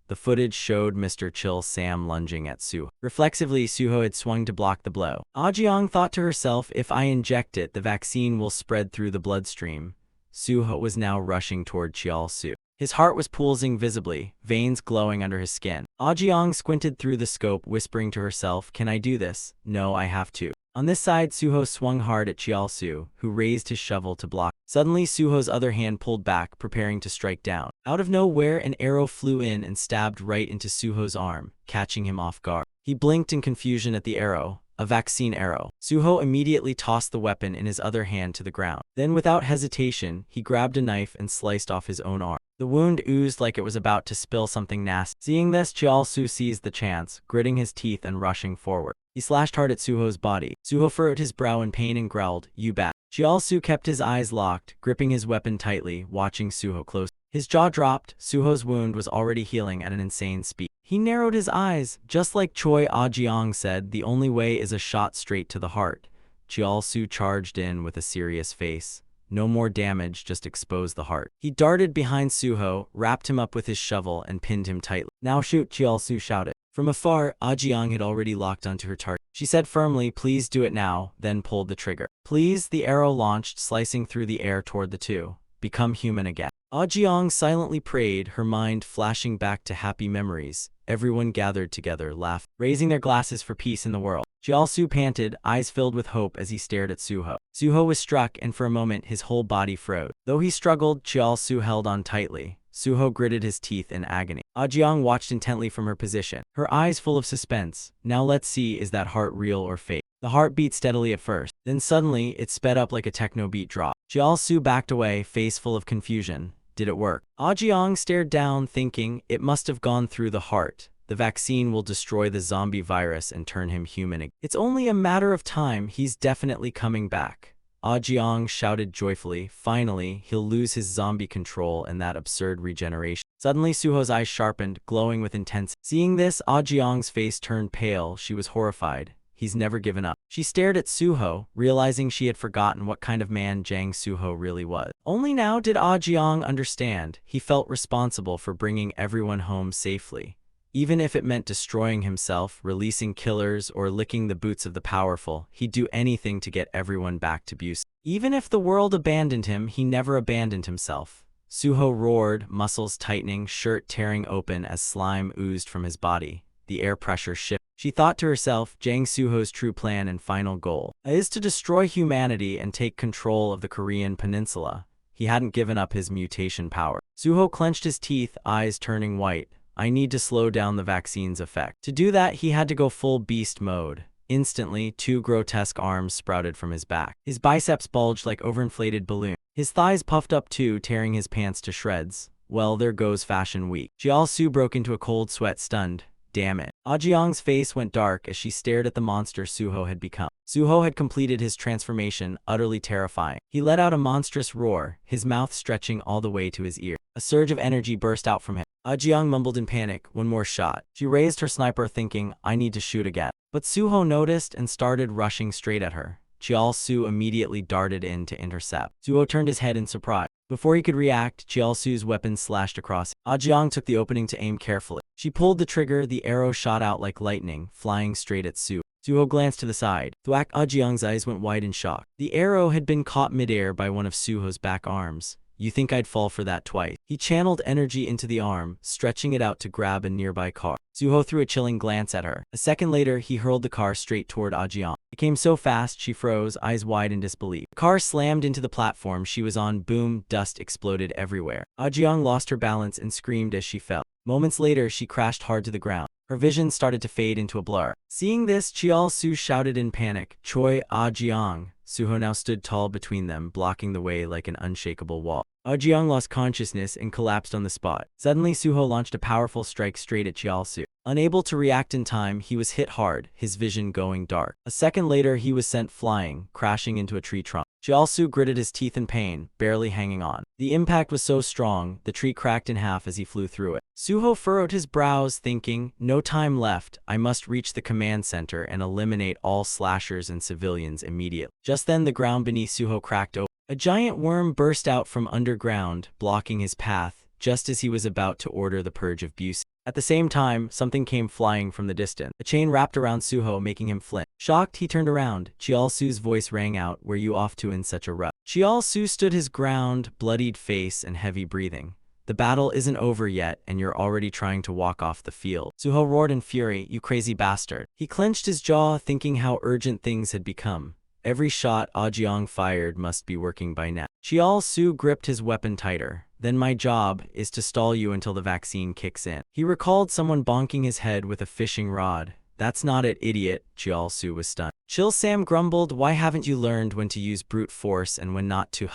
Speaker 1: The footage showed Mr. Chill Sam lunging at Suho. Reflexively, Suho had swung to block the blow. Ah-jiang thought to herself, "If I inject it, the vaccine will spread through the bloodstream." Suho was now rushing toward Jiao-su. His heart was pulsing visibly, veins glowing under his skin. Ah-jiang squinted through the scope, whispering to herself, "Can I do this? No, I have to." On this side, Suho swung hard at Jiao-su, who raised his shovel to block. Suddenly, Suho's other hand pulled back, preparing to strike down. Out of nowhere, an arrow flew in and stabbed right into Suho's arm, catching him off guard. He blinked in confusion at the arrow. A vaccine arrow. Suho immediately tossed the weapon in his other hand to the ground. Then, without hesitation, he grabbed a knife and sliced off his own arm. The wound oozed like it was about to spill something nasty. Seeing this, Jiao-su seized the chance, gritting his teeth and rushing forward. He slashed hard at Suho's body. Suho furrowed his brow in pain and growled, "You bat." Jiao-su kept his eyes locked, gripping his weapon tightly, watching Suho close. His jaw dropped. Suho's wound was already healing at an insane speed. He narrowed his eyes. Just like Choi Ah-jiang said, the only way is a shot straight to the heart. Jiao-su charged in with a serious face. No more damage, just expose the heart. He darted behind Suho, wrapped him up with his shovel, and pinned him tightly. "Now shoot," Jiao-su shouted. From afar, Ah-jiang had already locked onto her target. She said firmly, "Please do it now," then pulled the trigger. "Please," the arrow launched, slicing through the air toward the two. "Become human again." Ah-jiang silently prayed, her mind flashing back to happy memories. Everyone gathered together, laughing, raising their glasses for peace in the world. Jiao-su panted, eyes filled with hope as he stared at Suho. Suho was struck, and for a moment his whole body froze. Though he struggled, Jiao-su held on tightly. Suho gritted his teeth in agony. Jiang watched intently from her position, her eyes full of suspense. Now let's see, is that heart real or fake? The heart beat steadily at first, then suddenly it sped up like a techno beat drop. Jiao backed away, face full of confusion. Did it work? Jiang stared down, thinking, it must have gone through the heart. The vaccine will destroy the zombie virus and turn him human again. It's only a matter of time, he's definitely coming back. Jiang shouted joyfully. Finally, he'll lose his zombie control and that absurd regeneration. Suddenly Suho's eyes sharpened, glowing with intensity. Seeing this, Jiang's face turned pale. She was horrified. He's never given up. She stared at Suho, realizing she had forgotten what kind of man Jang Suho really was. Only now did Jiang understand. He felt responsible for bringing everyone home safely. Even if it meant destroying himself, releasing killers, or licking the boots of the powerful, he'd do anything to get everyone back to Buse. Even if the world abandoned him, he never abandoned himself. Suho roared, muscles tightening, shirt tearing open as slime oozed from his body. The air pressure shifted. She thought to herself, Jang Suho's true plan and final goal is to destroy humanity and take control of the Korean peninsula. He hadn't given up his mutation power. Suho clenched his teeth, eyes turning white. I need to slow down the vaccine's effect. To do that, he had to go full beast mode. Instantly, 2 grotesque arms sprouted from his back. His biceps bulged like overinflated balloons. His thighs puffed up too, tearing his pants to shreds. Well, there goes Fashion Week. Jiao broke into a cold sweat, stunned. Damn it. Jiang's face went dark as she stared at the monster Suho had become. Suho had completed his transformation, utterly terrifying. He let out a monstrous roar, his mouth stretching all the way to his ear. A surge of energy burst out from him. Jiang mumbled in panic, one more shot. She raised her sniper thinking, I need to shoot again. But Suho noticed and started rushing straight at her. Jiao immediately darted in to intercept. Suho turned his head in surprise. Before he could react, Jiao weapon slashed across him. Jiang took the opening to aim carefully. She pulled the trigger, the arrow shot out like lightning, flying straight at Suho. Suho glanced to the side. Thwack! Jiang's eyes went wide in shock. The arrow had been caught midair by one of Suho's back arms. You think I'd fall for that twice? He channeled energy into the arm, stretching it out to grab a nearby car. Suho threw a chilling glance at her. A second later, he hurled the car straight toward Jiang. It came so fast, she froze, eyes wide in disbelief. The car slammed into the platform she was on. Boom, dust exploded everywhere. Jiang lost her balance and screamed as she fell. Moments later, she crashed hard to the ground. Her vision started to fade into a blur. Seeing this, Jiao shouted in panic, Choi, Jiang. Suho now stood tall between them, blocking the way like an unshakable wall. Jiang lost consciousness and collapsed on the spot. Suddenly, Suho launched a powerful strike straight at Jiao. Unable to react in time, he was hit hard, his vision going dark. A second later, he was sent flying, crashing into a tree trunk. Jiao gritted his teeth in pain, barely hanging on. The impact was so strong, the tree cracked in half as he flew through it. Suho furrowed his brows, thinking, no time left, I must reach the command center and eliminate all slashers and civilians immediately. Just then, the ground beneath Suho cracked open. A giant worm burst out from underground, blocking his path, just as he was about to order the purge of Buse. At the same time, something came flying from the distance. A chain wrapped around Suho, making him flinch. Shocked, he turned around. Jiao voice rang out, where you off to in such a rush? Jiao stood his ground, bloodied face and heavy breathing. The battle isn't over yet, and you're already trying to walk off the field. Suho roared in fury, you crazy bastard. He clenched his jaw, thinking how urgent things had become. Every shot Jiang fired must be working by now. Jiao gripped his weapon tighter. Then my job is to stall you until the vaccine kicks in. He recalled someone bonking his head with a fishing rod. That's not it, idiot. Jiao was stunned. Chill Sam grumbled, why haven't you learned when to use brute force and when not to?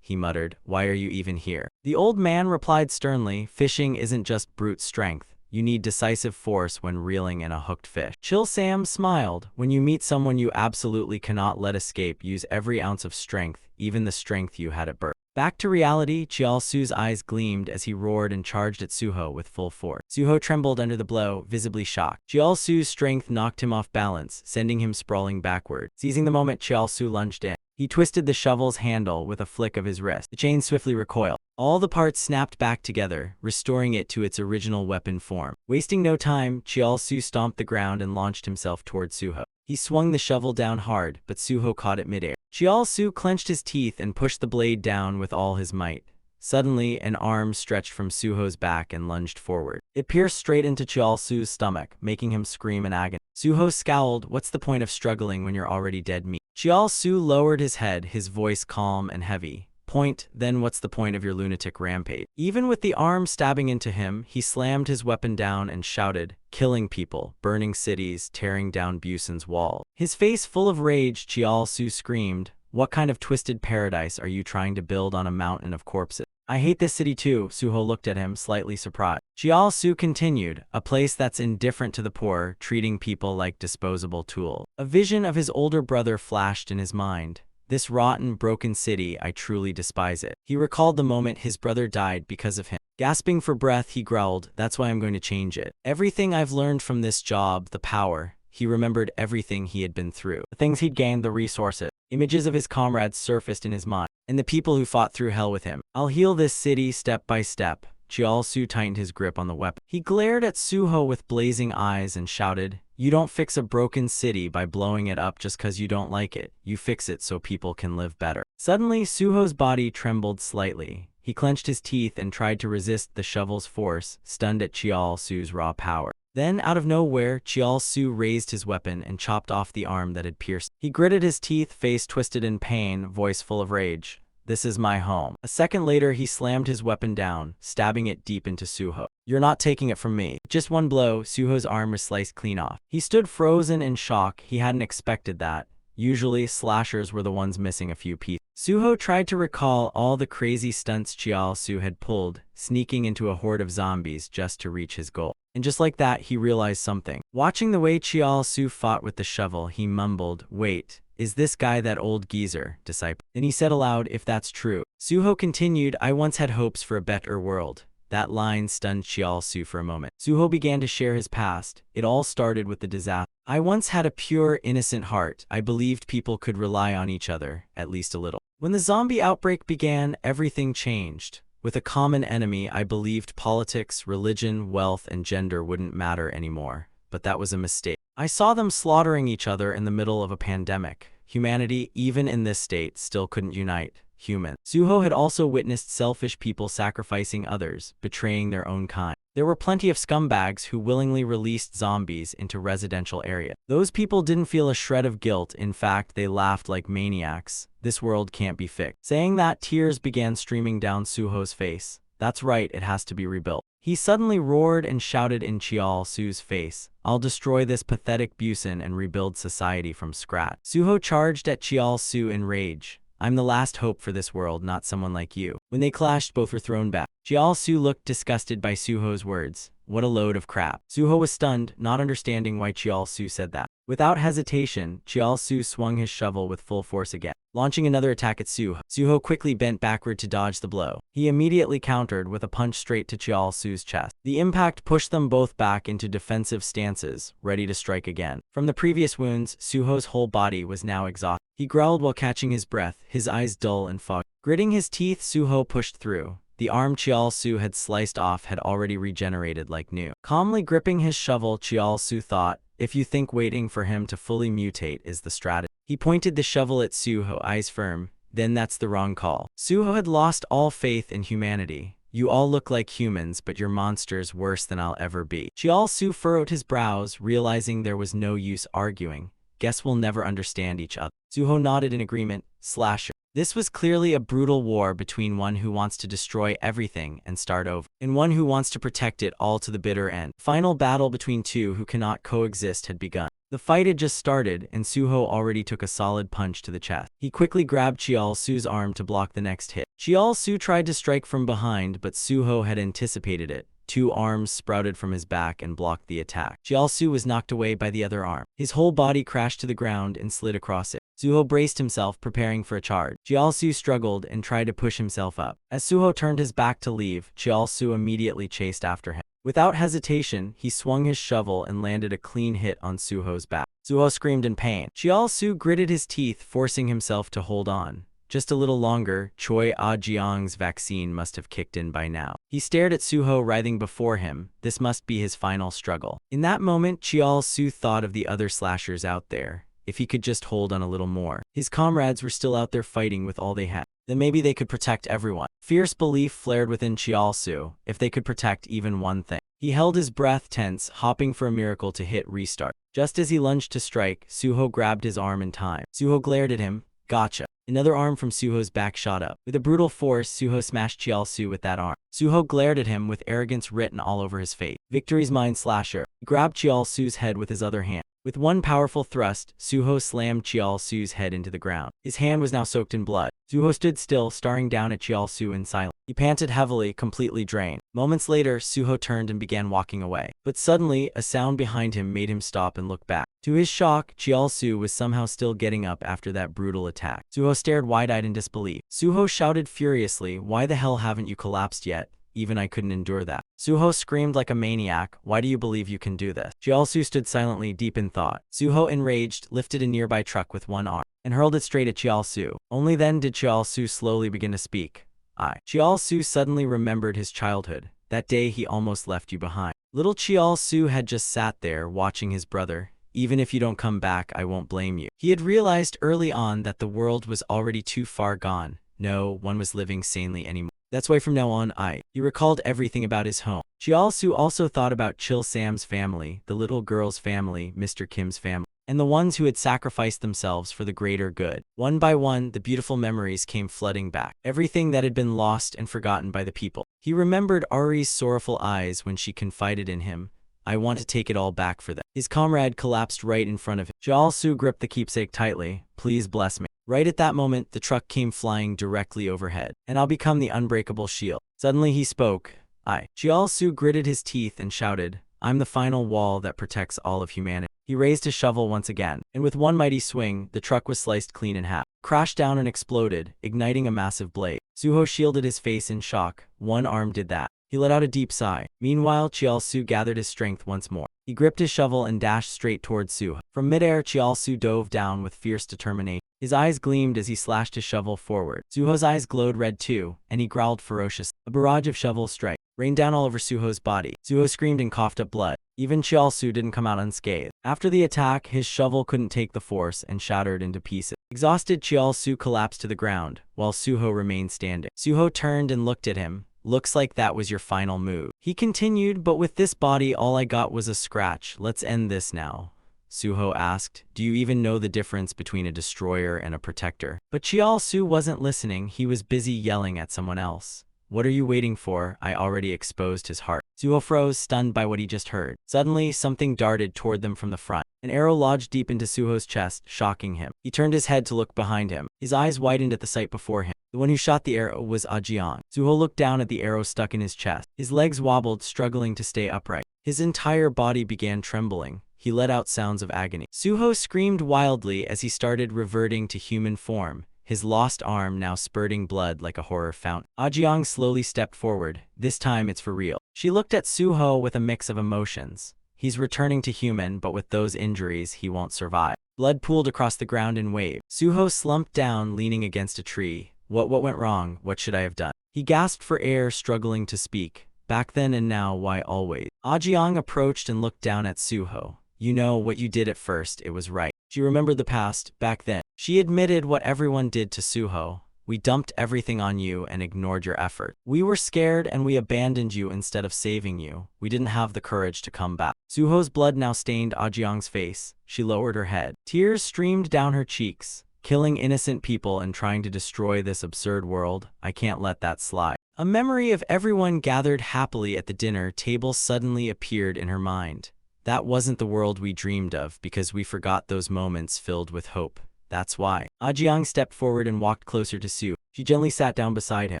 Speaker 1: He muttered, why are you even here? The old man replied sternly, fishing isn't just brute strength. You need decisive force when reeling in a hooked fish. Chill Sam smiled. When you meet someone you absolutely cannot let escape, use every ounce of strength, even the strength you had at birth. Back to reality, Jiao eyes gleamed as he roared and charged at Suho with full force. Suho trembled under the blow, visibly shocked. Jiao strength knocked him off balance, sending him sprawling backward. Seizing the moment, Jiao lunged in. He twisted the shovel's handle with a flick of his wrist. The chain swiftly recoiled. All the parts snapped back together, restoring it to its original weapon form. Wasting no time, Jiao stomped the ground and launched himself toward Suho. He swung the shovel down hard, but Suho caught it midair. Jiao clenched his teeth and pushed the blade down with all his might. Suddenly, an arm stretched from Suho's back and lunged forward. It pierced straight into Jiao stomach, making him scream in agony. Suho scowled, what's the point of struggling when you're already dead meat? Jiao lowered his head, his voice calm and heavy. point? Then what's the point of your lunatic rampage? Even with the arm stabbing into him, he slammed his weapon down and shouted, killing people, burning cities, tearing down Busan's wall. His face full of rage, Chiao-su screamed, "What kind of twisted paradise are you trying to build on a mountain of corpses? I hate this city too." Suho looked at him, slightly surprised. Chiao-su continued, "A place that's indifferent to the poor, treating people like disposable tools." A vision of his older brother flashed in his mind. "This rotten, broken city, I truly despise it." He recalled the moment his brother died because of him. Gasping for breath, he growled, "That's why I'm going to change it. Everything I've learned from this job, the power." He remembered everything he had been through, the things he'd gained, the resources. Images of his comrades surfaced in his mind, and the people who fought through hell with him. "I'll heal this city step by step." Chiao-su tightened his grip on the weapon. He glared at Suho with blazing eyes and shouted, "You don't fix a broken city by blowing it up just because you don't like it. You fix it so people can live better." Suddenly, Suho's body trembled slightly. He clenched his teeth and tried to resist the shovel's force, stunned at Chiao-su's raw power. Then, out of nowhere, Chiao-su raised his weapon and chopped off the arm that had pierced. He gritted his teeth, face twisted in pain, voice full of rage. "This is my home." A second later, he slammed his weapon down, stabbing it deep into Suho. "You're not taking it from me." Just one blow, Suho's arm was sliced clean off. He stood frozen in shock. He hadn't expected that. Usually, slashers were the ones missing a few pieces. Suho tried to recall all the crazy stunts Chiao-su had pulled, sneaking into a horde of zombies just to reach his goal. And just like that, he realized something. Watching the way Chiao-su fought with the shovel, he mumbled, "Wait, is this guy that old geezer, disciple?" Then he said aloud, "If that's true." Suho continued, "I once had hopes for a better world." That line stunned Chiao-su for a moment. Suho began to share his past. It all started with the disaster. "I once had a pure, innocent heart. I believed people could rely on each other, at least a little. When the zombie outbreak began, everything changed. With a common enemy, I believed politics, religion, wealth, and gender wouldn't matter anymore. But that was a mistake. I saw them slaughtering each other in the middle of a pandemic. Humanity, even in this state, still couldn't unite. Human." Suho had also witnessed selfish people sacrificing others, betraying their own kind. There were plenty of scumbags who willingly released zombies into residential areas. Those people didn't feel a shred of guilt. In fact, they laughed like maniacs. "This world can't be fixed." Saying that, tears began streaming down Suho's face. "That's right, it has to be rebuilt." He suddenly roared and shouted in Chiao-su's face, "I'll destroy this pathetic Busan and rebuild society from scratch." Suho charged at Chiao-su in rage. "I'm the last hope for this world, not someone like you." When they clashed, both were thrown back. Chiao-su looked disgusted by Suho's words. What a load of crap. Suho was stunned, not understanding why Chiao-su said that. Without hesitation, Chiao-su swung his shovel with full force again, launching another attack at Suho. Suho quickly bent backward to dodge the blow. He immediately countered with a punch straight to Chiao-su's chest. The impact pushed them both back into defensive stances, ready to strike again. From the previous wounds, Suho's whole body was now exhausted. He growled while catching his breath, his eyes dull and foggy. Gritting his teeth, Suho pushed through. The arm Chiao-su had sliced off had already regenerated like new. Calmly gripping his shovel, Chiao-su thought, "If you think waiting for him to fully mutate is the strategy." He pointed the shovel at Suho, eyes firm. "Then that's the wrong call." Suho had lost all faith in humanity. "You all look like humans, but you're monsters worse than I'll ever be." Chiao-su furrowed his brows, realizing there was no use arguing. "Guess we'll never understand each other." Suho nodded in agreement. Slasher. This was clearly a brutal war between one who wants to destroy everything and start over, and one who wants to protect it all to the bitter end. Final battle between two who cannot coexist had begun. The fight had just started, and Suho already took a solid punch to the chest. He quickly grabbed Chiao-su's arm to block the next hit. Chiao-su tried to strike from behind, but Suho had anticipated it. Two arms sprouted from his back and blocked the attack. Chiao-su was knocked away by the other arm. His whole body crashed to the ground and slid across it. Suho braced himself, preparing for a charge. Chiao-su struggled and tried to push himself up. As Suho turned his back to leave, Chiao-su immediately chased after him. Without hesitation, he swung his shovel and landed a clean hit on Suho's back. Suho screamed in pain. Chiao-su gritted his teeth, forcing himself to hold on. Just a little longer, Choi Ah-jiang's vaccine must have kicked in by now. He stared at Suho writhing before him. This must be his final struggle. In that moment, Chiao-su thought of the other slashers out there. If he could just hold on a little more. His comrades were still out there fighting with all they had. Then maybe they could protect everyone. Fierce belief flared within Chiao-su. If they could protect even one thing. He held his breath tense, hoping for a miracle to hit restart. Just as he lunged to strike, Suho grabbed his arm in time. Suho glared at him. "Gotcha." Another arm from Suho's back shot up. With a brutal force, Suho smashed Chiaosu with that arm. Suho glared at him with arrogance written all over his face. Victory's mind slasher. He grabbed Chiaosu's head with his other hand. With one powerful thrust, Suho slammed Chiaosu's head into the ground. His hand was now soaked in blood. Suho stood still, staring down at Chiaosu in silence. He panted heavily, completely drained. Moments later, Suho turned and began walking away. But suddenly, a sound behind him made him stop and look back. To his shock, Chiaosu was somehow still getting up after that brutal attack. Suho stared wide-eyed in disbelief. Suho shouted furiously, "Why the hell haven't you collapsed yet? Even I couldn't endure that." Suho screamed like a maniac, "Why do you believe you can do this?" Chiaosu stood silently, deep in thought. Suho, enraged, lifted a nearby truck with one arm and hurled it straight at Chiaosu. Only then did Chiaosu slowly begin to speak. Chiaosu suddenly remembered his childhood. That day he almost left you behind. Little Chiaosu had just sat there watching his brother. "Even if you don't come back, I won't blame you." He had realized early on that the world was already too far gone. No one was living sanely anymore. That's why from now on, he recalled everything about his home. Chiaosu also thought about Chil Sam's family, the little girl's family, Mr. Kim's family, and the ones who had sacrificed themselves for the greater good. One by one, the beautiful memories came flooding back. Everything that had been lost and forgotten by the people. He remembered Ari's sorrowful eyes when she confided in him, "I want to take it all back for them." His comrade collapsed right in front of him. Chiaosu gripped the keepsake tightly. "Please bless me." Right at that moment, the truck came flying directly overhead. "And I'll become the unbreakable shield." Suddenly he spoke. Chiaosu gritted his teeth and shouted, "I'm the final wall that protects all of humanity." He raised his shovel once again, and with one mighty swing, the truck was sliced clean in half, crashed down and exploded, igniting a massive blade. Suho shielded his face in shock. One arm did that. He let out a deep sigh. Meanwhile, Chiaosu gathered his strength once more. He gripped his shovel and dashed straight towards Suho. From midair, Chiaosu dove down with fierce determination. His eyes gleamed as he slashed his shovel forward. Suho's eyes glowed red too, and he growled ferociously. A barrage of shovel strikes rained down all over Suho's body. Suho screamed and coughed up blood. Even Chiaosu didn't come out unscathed. After the attack, his shovel couldn't take the force and shattered into pieces. Exhausted, Chiaosu collapsed to the ground, while Suho remained standing. Suho turned and looked at him. "Looks like that was your final move." He continued, "But with this body, all I got was a scratch. Let's end this now." Suho asked, "Do you even know the difference between a destroyer and a protector?" But Chiaosu wasn't listening. He was busy yelling at someone else. "What are you waiting for? I already exposed his heart." Suho froze, stunned by what he just heard. Suddenly, something darted toward them from the front. An arrow lodged deep into Suho's chest, shocking him. He turned his head to look behind him. His eyes widened at the sight before him. The one who shot the arrow was Jiang. Suho looked down at the arrow stuck in his chest. His legs wobbled, struggling to stay upright. His entire body began trembling. He let out sounds of agony. Suho screamed wildly as he started reverting to human form, his lost arm now spurting blood like a horror fountain. Jiang slowly stepped forward. "This time it's for real." She looked at Suho with a mix of emotions. He's returning to human, but with those injuries, he won't survive. Blood pooled across the ground in waves. Suho slumped down, leaning against a tree. What went wrong? What should I have done?" He gasped for air, struggling to speak. "Back then and now, why always?" Jiang approached and looked down at Suho. "You know what you did at first, it was right." She remembered the past, back then. She admitted what everyone did to Suho. "We dumped everything on you and ignored your effort. We were scared and we abandoned you instead of saving you. We didn't have the courage to come back." Suho's blood now stained Jiang's face. She lowered her head. Tears streamed down her cheeks. "Killing innocent people and trying to destroy this absurd world, I can't let that slide." A memory of everyone gathered happily at the dinner table suddenly appeared in her mind. That wasn't the world we dreamed of because we forgot those moments filled with hope. That's why. Jiang stepped forward and walked closer to Suho. She gently sat down beside him.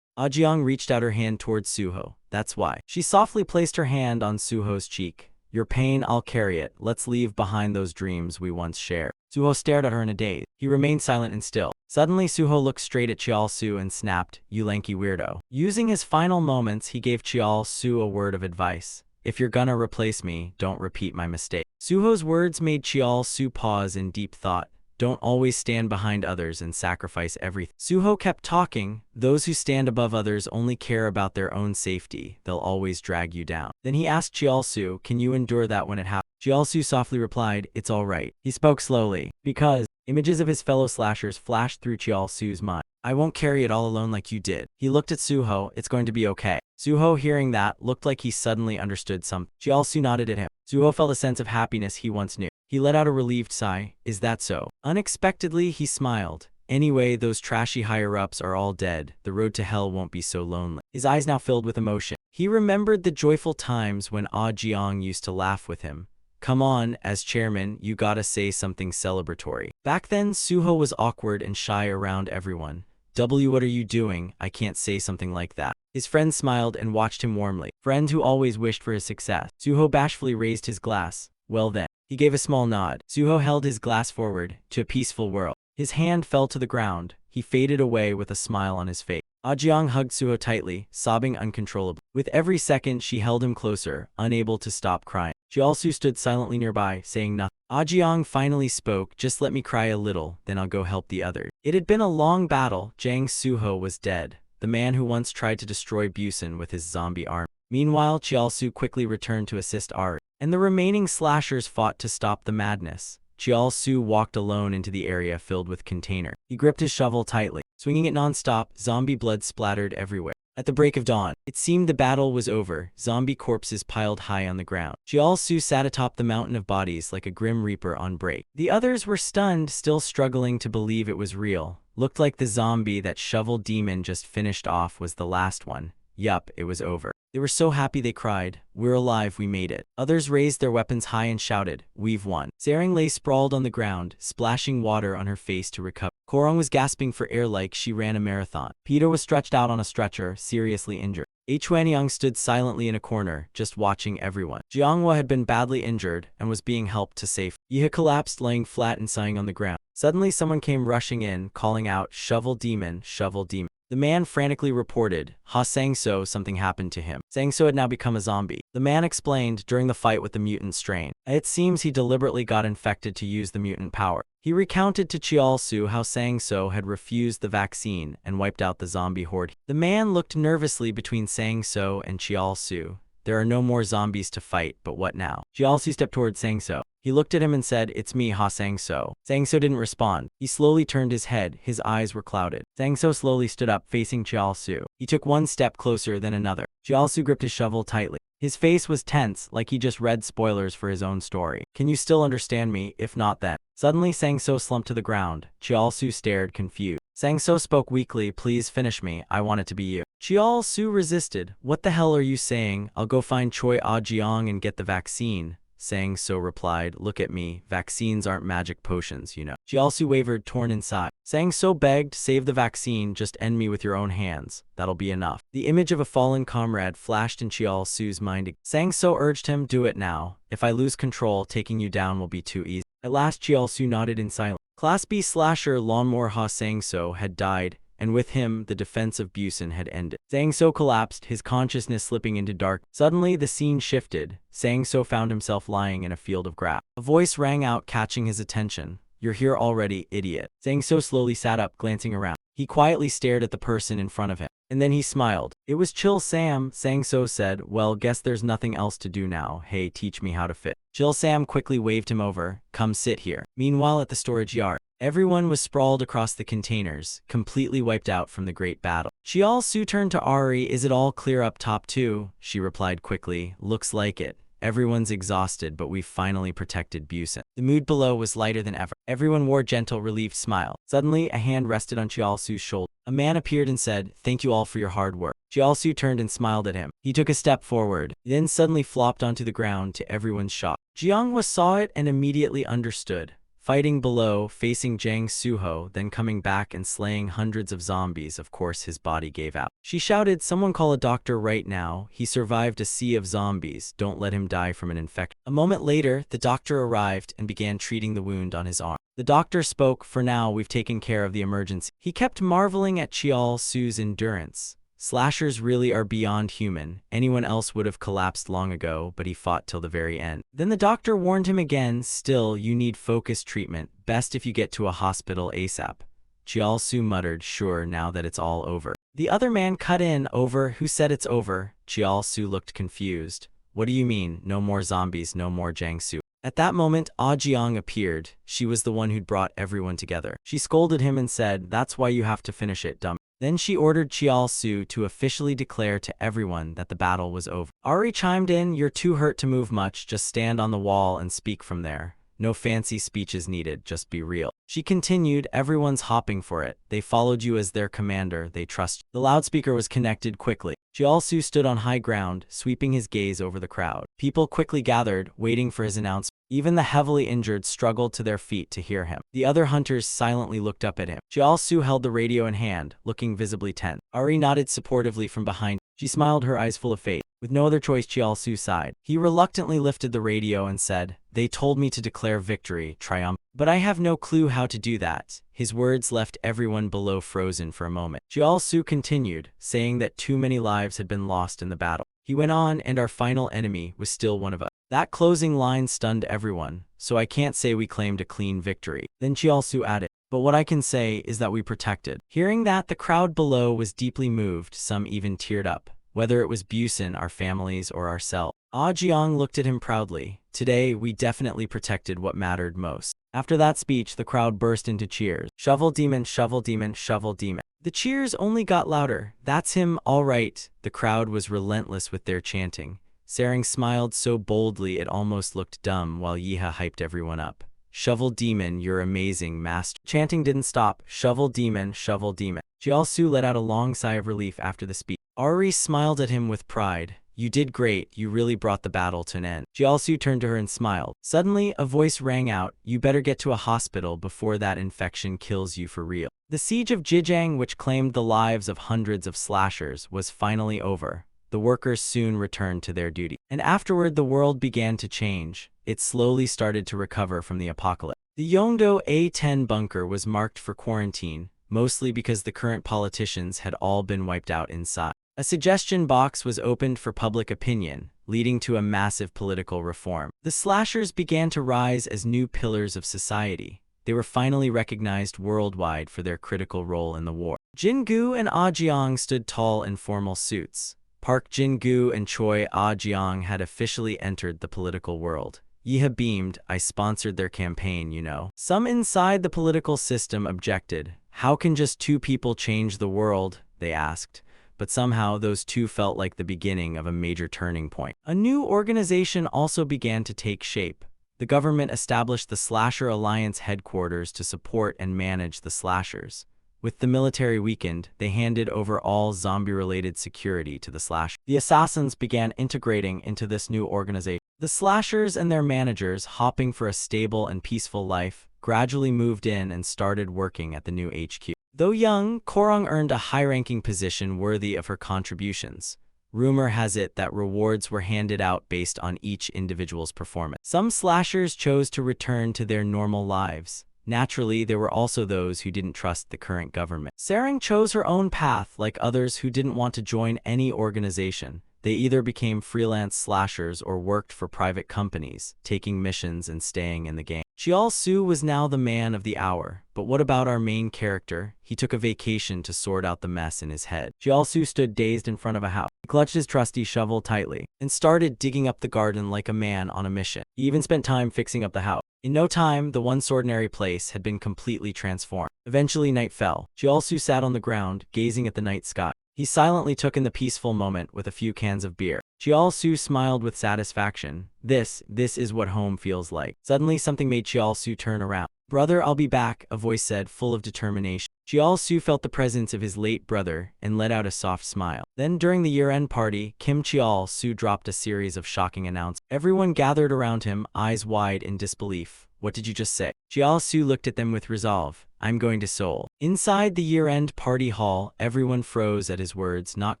Speaker 1: Jiang reached out her hand towards Suho. "That's why." She softly placed her hand on Suho's cheek. "Your pain, I'll carry it. Let's leave behind those dreams we once shared." Suho stared at her in a daze. He remained silent and still. Suddenly, Suho looked straight at Chiaosu and snapped, "You lanky weirdo." Using his final moments, he gave Chiaosu a word of advice. "If you're gonna replace me, don't repeat my mistake." Suho's words made Chiaosu pause in deep thought. "Don't always stand behind others and sacrifice everything." Suho kept talking. "Those who stand above others only care about their own safety. They'll always drag you down." Then he asked Chiaosu, "Can you endure that when it happens?" Chiaosu softly replied, "It's all right." He spoke slowly, because images of his fellow slashers flashed through Chiaosu's mind. "I won't carry it all alone like you did." He looked at Suho. "It's going to be okay." Suho, hearing that, looked like he suddenly understood something. Chiaosu nodded at him. Suho felt a sense of happiness he once knew. He let out a relieved sigh. "Is that so?" Unexpectedly, he smiled. Anyway, those trashy higher-ups are all dead. The road to hell won't be so lonely. His eyes now filled with emotion. He remembered the joyful times when Ah Jiang used to laugh with him. Come on, as chairman, you gotta say something celebratory. Back then, Suho was awkward and shy around everyone. What are you doing? I can't say something like that. His friend smiled and watched him warmly. Friend who always wished for his success. Suho bashfully raised his glass. Well then. He gave a small nod. Suho held his glass forward, to a peaceful world. His hand fell to the ground. He faded away with a smile on his face. Ah Jiang hugged Suho tightly, sobbing uncontrollably. With every second she held him closer, unable to stop crying. Jialsu stood silently nearby, saying nothing. Ah Jiang finally spoke, just let me cry a little, then I'll go help the others. It had been a long battle. Jang Suho was dead, the man who once tried to destroy Busan with his zombie army. Meanwhile, Jialsu quickly returned to assist Ari, and the remaining slashers fought to stop the madness. Jialsu walked alone into the area filled with container. He gripped his shovel tightly, swinging it non-stop. Zombie blood splattered everywhere. At the break of dawn, it seemed the battle was over. Zombie corpses piled high on the ground. Jialsu sat atop the mountain of bodies like a grim reaper on break. The others were stunned, still struggling to believe it was real. Looked like the zombie that Shovel Demon just finished off was the last one. Yup, it was over. They were so happy they cried, we're alive, we made it. Others raised their weapons high and shouted, we've won. Sarang lay sprawled on the ground, splashing water on her face to recover. Korong was gasping for air like she ran a marathon. Peter was stretched out on a stretcher, seriously injured. Chuanyang stood silently in a corner, just watching everyone. Jianghua had been badly injured and was being helped to safety. He had collapsed, laying flat and sighing on the ground. Suddenly someone came rushing in, calling out, Shovel Demon, Shovel Demon. The man frantically reported, Ha Sangso, something happened to him. Sangso had now become a zombie. The man explained, during the fight with the mutant strain. It seems he deliberately got infected to use the mutant power. He recounted to Jialsu how Sangso had refused the vaccine and wiped out the zombie horde. The man looked nervously between Sangso and Jialsu. There are no more zombies to fight, but what now? Jialsu stepped toward Sangso. He looked at him and said, it's me, Ha Sangso. Sangso didn't respond. He slowly turned his head. His eyes were clouded. Sangso slowly stood up, facing Jialsu. He took one step closer, then another. Jialsu gripped his shovel tightly. His face was tense, like he just read spoilers for his own story. Can you still understand me? If not, then. Suddenly, Sangso slumped to the ground. Jialsu stared, confused. Sangso spoke weakly, please finish me, I want it to be you. Jialsu resisted. What the hell are you saying? I'll go find Choi Ah-jiang and get the vaccine. Sangso replied, look at me, vaccines aren't magic potions, you know. Jialsu wavered, torn inside. Sangso begged, save the vaccine, just end me with your own hands. That'll be enough. The image of a fallen comrade flashed in Jialsu's mind. Sangso urged him, do it now. If I lose control, taking you down will be too easy. At last Jialsu nodded in silence. Class B slasher Lawnmower Ha Sangso had died, and with him, the defense of Busan had ended. Sangso collapsed, his consciousness slipping into dark. Suddenly, the scene shifted. Sangso found himself lying in a field of grass. A voice rang out, catching his attention. You're here already, idiot. Sangso slowly sat up, glancing around. He quietly stared at the person in front of him. And then he smiled. It was Chill Sam. Sangso said, well, guess there's nothing else to do now. Hey, teach me how to fit. Chill Sam quickly waved him over. Come sit here. Meanwhile, at the storage yard, everyone was sprawled across the containers, completely wiped out from the great battle. Jialsu turned to Ari. Is it all clear up top too? She replied quickly. Looks like it. Everyone's exhausted, but we've finally protected Busan. The mood below was lighter than ever. Everyone wore a gentle, relieved smile. Suddenly, a hand rested on Jialsu's shoulder. A man appeared and said, thank you all for your hard work. Jialsu turned and smiled at him. He took a step forward, then suddenly flopped onto the ground to everyone's shock. Jianghua saw it and immediately understood. Fighting below, facing Jang Suho, then coming back and slaying hundreds of zombies, of course his body gave out. She shouted, someone call a doctor right now. He survived a sea of zombies. Don't let him die from an infection. A moment later, the doctor arrived and began treating the wound on his arm. The doctor spoke, for now we've taken care of the emergency. He kept marveling at Jialsu's endurance. Slashers really are beyond human. Anyone else would have collapsed long ago, but he fought till the very end. Then the doctor warned him again, still, you need focused treatment. Best if you get to a hospital ASAP. Jialsu muttered, sure, now that it's all over. The other man cut in, over, who said it's over? Jialsu looked confused. What do you mean, no more zombies, no more Jiangsu? At that moment, Ah Jiang appeared. She was the one who'd brought everyone together. She scolded him and said, that's why you have to finish it, dumb. Then she ordered Jialsu to officially declare to everyone that the battle was over. Ari chimed in, you're too hurt to move much, just stand on the wall and speak from there. No fancy speeches needed, just be real. She continued, everyone's hopping for it. They followed you as their commander, they trust you. The loudspeaker was connected quickly. Jiao-su stood on high ground, sweeping his gaze over the crowd. People quickly gathered, waiting for his announcement. Even the heavily injured struggled to their feet to hear him. The other hunters silently looked up at him. Jiao-su held the radio in hand, looking visibly tense. Ari nodded supportively from behind. She smiled, her eyes full of faith. With no other choice, Jiao-su sighed. He reluctantly lifted the radio and said, "They told me to declare victory, triumph. But I have no clue how to do that." His words left everyone below frozen for a moment. Jiao-su continued, saying that too many lives had been lost in the battle. He went on, and our final enemy was still one of us. That closing line stunned everyone, so I can't say we claimed a clean victory. Then Jiao-su added, "But what I can say is that we protected." Hearing that, the crowd below was deeply moved, some even teared up. Whether it was Busan, our families, or ourselves. Ah Jiang looked at him proudly. Today, we definitely protected what mattered most. After that speech, the crowd burst into cheers. Shovel demon, shovel demon, shovel demon. The cheers only got louder. That's him, all right. The crowd was relentless with their chanting. Sarang smiled so boldly it almost looked dumb while Yiha hyped everyone up. Shovel demon, you're amazing, master. Chanting didn't stop. Shovel demon, shovel demon. Jiao-su let out a long sigh of relief after the speech. Ari smiled at him with pride. You did great, you really brought the battle to an end. Jiao-su turned to her and smiled. Suddenly, a voice rang out, you better get to a hospital before that infection kills you for real. The siege of Zhejiang, which claimed the lives of hundreds of slashers, was finally over. The workers soon returned to their duty. And afterward, the world began to change. It slowly started to recover from the apocalypse. The Yongdo A-10 bunker was marked for quarantine, mostly because the current politicians had all been wiped out inside. A suggestion box was opened for public opinion, leading to a massive political reform. The slashers began to rise as new pillars of society. They were finally recognized worldwide for their critical role in the war. Jin-gu and Ah Jiang stood tall in formal suits. Park Jin-gu and Choi Ah Jiang had officially entered the political world. Yiha beamed, I sponsored their campaign, you know. Some inside the political system objected. How can just two people change the world? They asked. But somehow those two felt like the beginning of a major turning point. A new organization also began to take shape. The government established the Slasher Alliance headquarters to support and manage the slashers. With the military weakened, they handed over all zombie-related security to the slashers. The assassins began integrating into this new organization. The slashers and their managers, hopping for a stable and peaceful life, gradually moved in and started working at the new HQ. Though young, Korong earned a high-ranking position worthy of her contributions. Rumor has it that rewards were handed out based on each individual's performance. Some slashers chose to return to their normal lives. Naturally, there were also those who didn't trust the current government. Sarang chose her own path, like others who didn't want to join any organization. They either became freelance slashers or worked for private companies, taking missions and staying in the game. Jiao-su was now the man of the hour. But what about our main character? He took a vacation to sort out the mess in his head. Jiao-su stood dazed in front of a house. He clutched his trusty shovel tightly and started digging up the garden like a man on a mission. He even spent time fixing up the house. In no time, the once ordinary place had been completely transformed. Eventually, night fell. Jiao-su sat on the ground, gazing at the night sky. He silently took in the peaceful moment with a few cans of beer. Jiao-su smiled with satisfaction. This is what home feels like. Suddenly, something made Jiao-su turn around. Brother, I'll be back, a voice said, full of determination. Jiao-su felt the presence of his late brother and let out a soft smile. Then, during the year-end party, Kim Jiao-su dropped a series of shocking announcements. Everyone gathered around him, eyes wide in disbelief. What did you just say? Jiao-su looked at them with resolve. I'm going to Seoul. Inside the year-end party hall, everyone froze at his words, not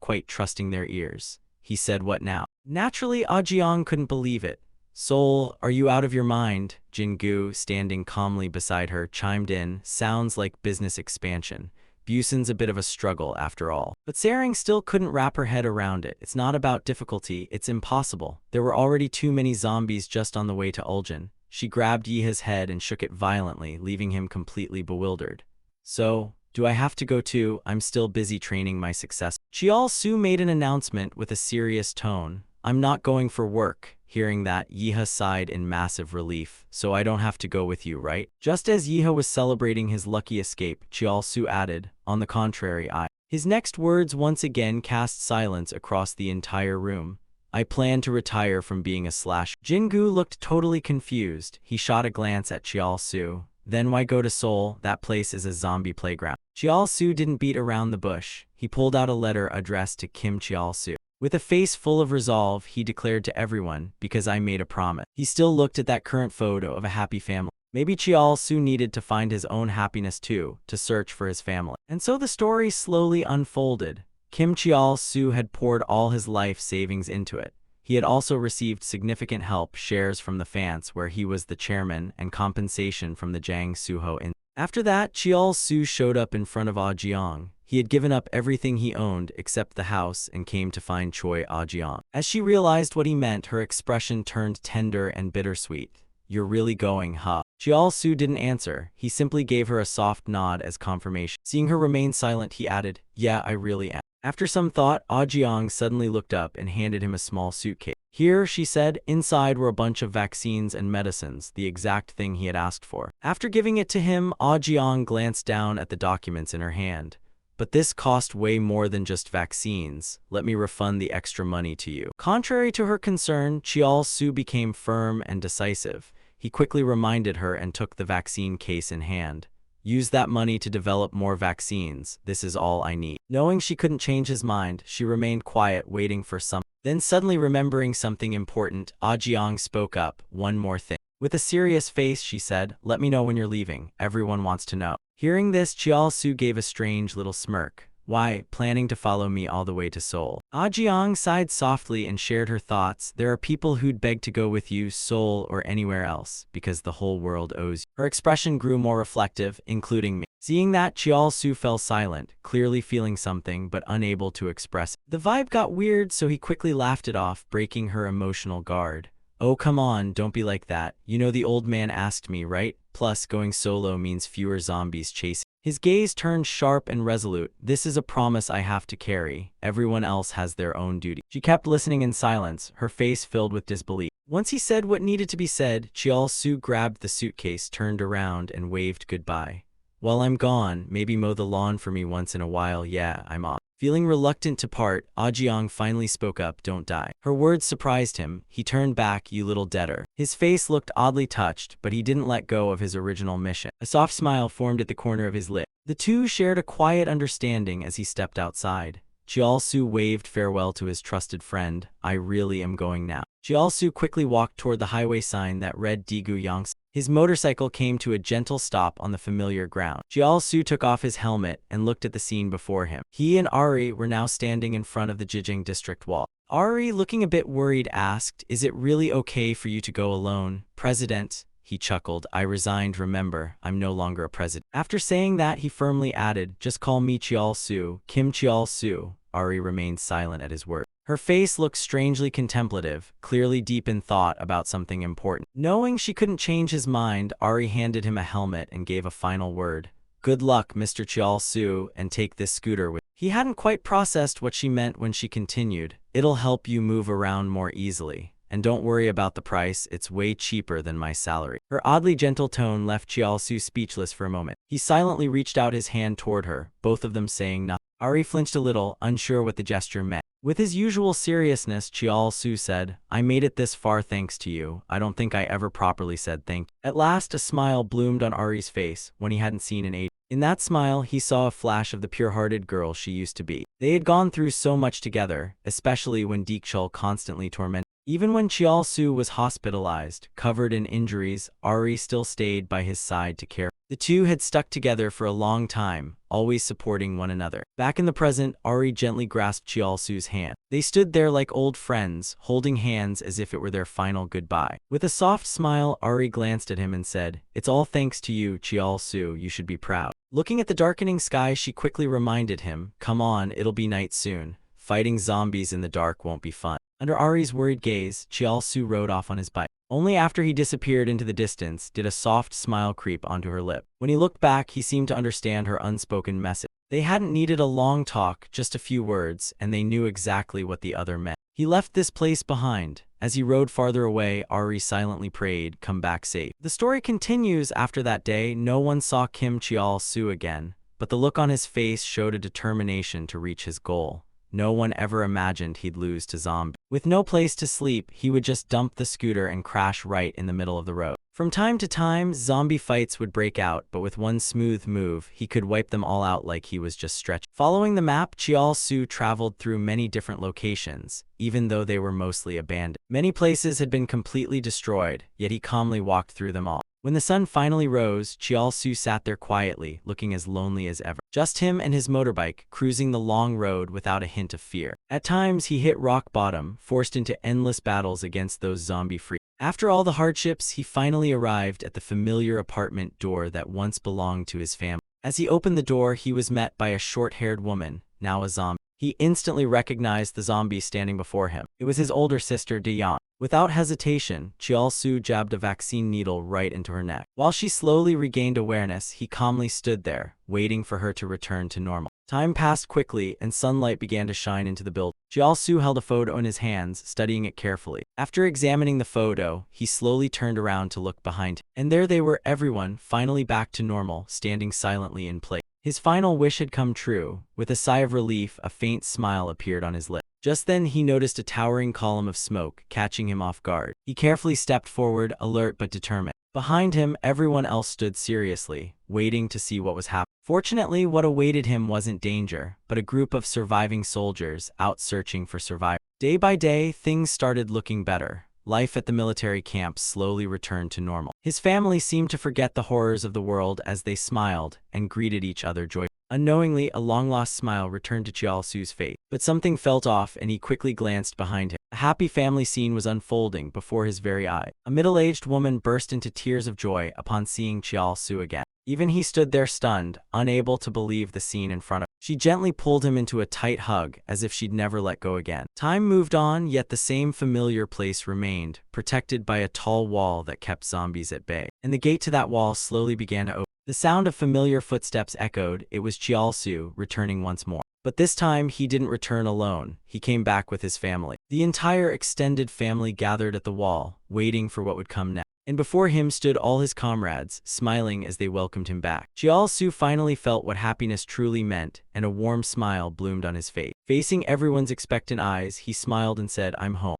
Speaker 1: quite trusting their ears. He said, what now? Naturally, Ah Jiang couldn't believe it. Seoul, are you out of your mind? Jin-gu, standing calmly beside her, chimed in. Sounds like business expansion. Busan's a bit of a struggle, after all. But Sarang still couldn't wrap her head around it. It's not about difficulty, it's impossible. There were already too many zombies just on the way to Uljan. She grabbed Yiha's head and shook it violently, leaving him completely bewildered. So, do I have to go too? I'm still busy training my successor. Jiao-su made an announcement with a serious tone. I'm not going for work. Hearing that, Yiha sighed in massive relief. So I don't have to go with you, right? Just as Yiha was celebrating his lucky escape, Jiao-su added, on the contrary, I. His next words once again cast silence across the entire room. I plan to retire from being a slasher. Jingu looked totally confused. He shot a glance at Chial-su. Then why go to Seoul? That place is a zombie playground. Chial-su didn't beat around the bush. He pulled out a letter addressed to Kim Chial-su. With a face full of resolve, he declared to everyone, because I made a promise. He still looked at that current photo of a happy family. Maybe Chial-su needed to find his own happiness too, to search for his family. And so the story slowly unfolded. Kim Chial-su had poured all his life savings into it. He had also received significant help, shares from the fans where he was the chairman, and compensation from the Jang Suho in. After that, Chial-su showed up in front of Ah Jiang. He had given up everything he owned except the house and came to find Choi Ah Jiang. As she realized what he meant, her expression turned tender and bittersweet. You're really going, huh? Chial-su didn't answer. He simply gave her a soft nod as confirmation. Seeing her remain silent, he added, yeah, I really am. After some thought, Ah Jiang suddenly looked up and handed him a small suitcase. Here, she said, inside were a bunch of vaccines and medicines, the exact thing he had asked for. After giving it to him, Ah Jiang glanced down at the documents in her hand. But this cost way more than just vaccines. Let me refund the extra money to you. Contrary to her concern, Chial-su became firm and decisive. He quickly reminded her and took the vaccine case in hand. Use that money to develop more vaccines. This is all I need. Knowing she couldn't change his mind, she remained quiet, waiting for something. Then suddenly remembering something important, Ah Jiang spoke up. One more thing. With a serious face, she said, let me know when you're leaving. Everyone wants to know. Hearing this, Chial-su gave a strange little smirk. Why, planning to follow me all the way to Seoul? Ah Jiang sighed softly and shared her thoughts. There are people who'd beg to go with you, Seoul or anywhere else, because the whole world owes you. Her expression grew more reflective, including me. Seeing that, Chial-su fell silent, clearly feeling something but unable to express it. The vibe got weird, so he quickly laughed it off, breaking her emotional guard. Oh, come on, don't be like that. You know the old man asked me, right? Plus, going solo means fewer zombies chasing. His gaze turned sharp and resolute. This is a promise I have to carry. Everyone else has their own duty. She kept listening in silence, her face filled with disbelief. Once he said what needed to be said, Chial-su grabbed the suitcase, turned around, and waved goodbye. While I'm gone, maybe mow the lawn for me once in a while. Yeah, I'm off. Feeling reluctant to part, Ah Jiang finally spoke up, don't die. Her words surprised him. He turned back, you little debtor. His face looked oddly touched, but he didn't let go of his original mission. A soft smile formed at the corner of his lip. The two shared a quiet understanding as he stepped outside. Chial-su waved farewell to his trusted friend. I really am going now. Chial-su quickly walked toward the highway sign that read Daegu Yongsan. His motorcycle came to a gentle stop on the familiar ground. Chial-su took off his helmet and looked at the scene before him. He and Ari were now standing in front of the Jijing district wall. Ari, looking a bit worried, asked, is it really okay for you to go alone? President, he chuckled, I resigned, remember, I'm no longer a president. After saying that, he firmly added, just call me Chial-su, Kim Chial-su. Ari remained silent at his word. Her face looked strangely contemplative, clearly deep in thought about something important. Knowing she couldn't change his mind, Ari handed him a helmet and gave a final word. Good luck, Mr. Chial-su, and take this scooter with. He hadn't quite processed what she meant when she continued. It'll help you move around more easily. And don't worry about the price, it's way cheaper than my salary. Her oddly gentle tone left Chial-su speechless for a moment. He silently reached out his hand toward her, both of them saying nothing. Ari flinched a little, unsure what the gesture meant. With his usual seriousness, Chial-su said, I made it this far thanks to you. I don't think I ever properly said thank you. At last, a smile bloomed on Ari's face, when he hadn't seen in ages. In that smile, he saw a flash of the pure-hearted girl she used to be. They had gone through so much together, especially when Deekchul constantly tormented. Even when Chial-su was hospitalized, covered in injuries, Ari still stayed by his side to care. The two had stuck together for a long time, always supporting one another. Back in the present, Ari gently grasped Chial-su's hand. They stood there like old friends, holding hands as if it were their final goodbye. With a soft smile, Ari glanced at him and said, it's all thanks to you, Chial-su, you should be proud. Looking at the darkening sky, she quickly reminded him, come on, it'll be night soon. Fighting zombies in the dark won't be fun. Under Ari's worried gaze, Chial-su rode off on his bike. Only after he disappeared into the distance did a soft smile creep onto her lip. When he looked back, he seemed to understand her unspoken message. They hadn't needed a long talk, just a few words, and they knew exactly what the other meant. He left this place behind. As he rode farther away, Ari silently prayed, come back safe. The story continues. After that day, no one saw Kim Chial-su again, but the look on his face showed a determination to reach his goal. no one ever imagined he'd lose to zombies. With no place to sleep, he would just dump the scooter and crash right in the middle of the road. From time to time, zombie fights would break out, but with one smooth move, he could wipe them all out like he was just stretching. Following the map, Chial-Su traveled through many different locations, even though they were mostly abandoned. Many places had been completely destroyed, yet he calmly walked through them all. When the sun finally rose, Chial-Su sat there quietly, looking as lonely as ever. Just him and his motorbike, cruising the long road without a hint of fear. At times, he hit rock bottom, forced into endless battles against those zombie-free. After all the hardships, he finally arrived at the familiar apartment door that once belonged to his family. As he opened the door, he was met by a short-haired woman, now a zombie. He instantly recognized the zombie standing before him. It was his older sister, Dion. Without hesitation, Chial-Su jabbed a vaccine needle right into her neck. While she slowly regained awareness, he calmly stood there, waiting for her to return to normal. Time passed quickly, and sunlight began to shine into the building. Chial-Su held a photo in his hands, studying it carefully. After examining the photo, he slowly turned around to look behind him. And there they were, everyone, finally back to normal, standing silently in place. His final wish had come true. With a sigh of relief, a faint smile appeared on his lips. Just then, he noticed a towering column of smoke, catching him off guard. He carefully stepped forward, alert but determined. Behind him, everyone else stood seriously, waiting to see what was happening. Fortunately, what awaited him wasn't danger, but a group of surviving soldiers out searching for survivors. Day by day, things started looking better. Life at the military camp slowly returned to normal. His family seemed to forget the horrors of the world as they smiled and greeted each other joyfully. Unknowingly, a long-lost smile returned to Chial-Su's face, but something felt off and he quickly glanced behind him. A happy family scene was unfolding before his very eyes. A middle-aged woman burst into tears of joy upon seeing Chial-Su again. Even he stood there stunned, unable to believe the scene in front of him. She gently pulled him into a tight hug, as if she'd never let go again. Time moved on, yet the same familiar place remained, protected by a tall wall that kept zombies at bay. And the gate to that wall slowly began to open. The sound of familiar footsteps echoed. It was Chial-Su, returning once more. But this time, he didn't return alone. He came back with his family. The entire extended family gathered at the wall, waiting for what would come next. And before him stood all his comrades, smiling as they welcomed him back. Chial-Su finally felt what happiness truly meant, and a warm smile bloomed on his face. Facing everyone's expectant eyes, he smiled and said, "I'm home."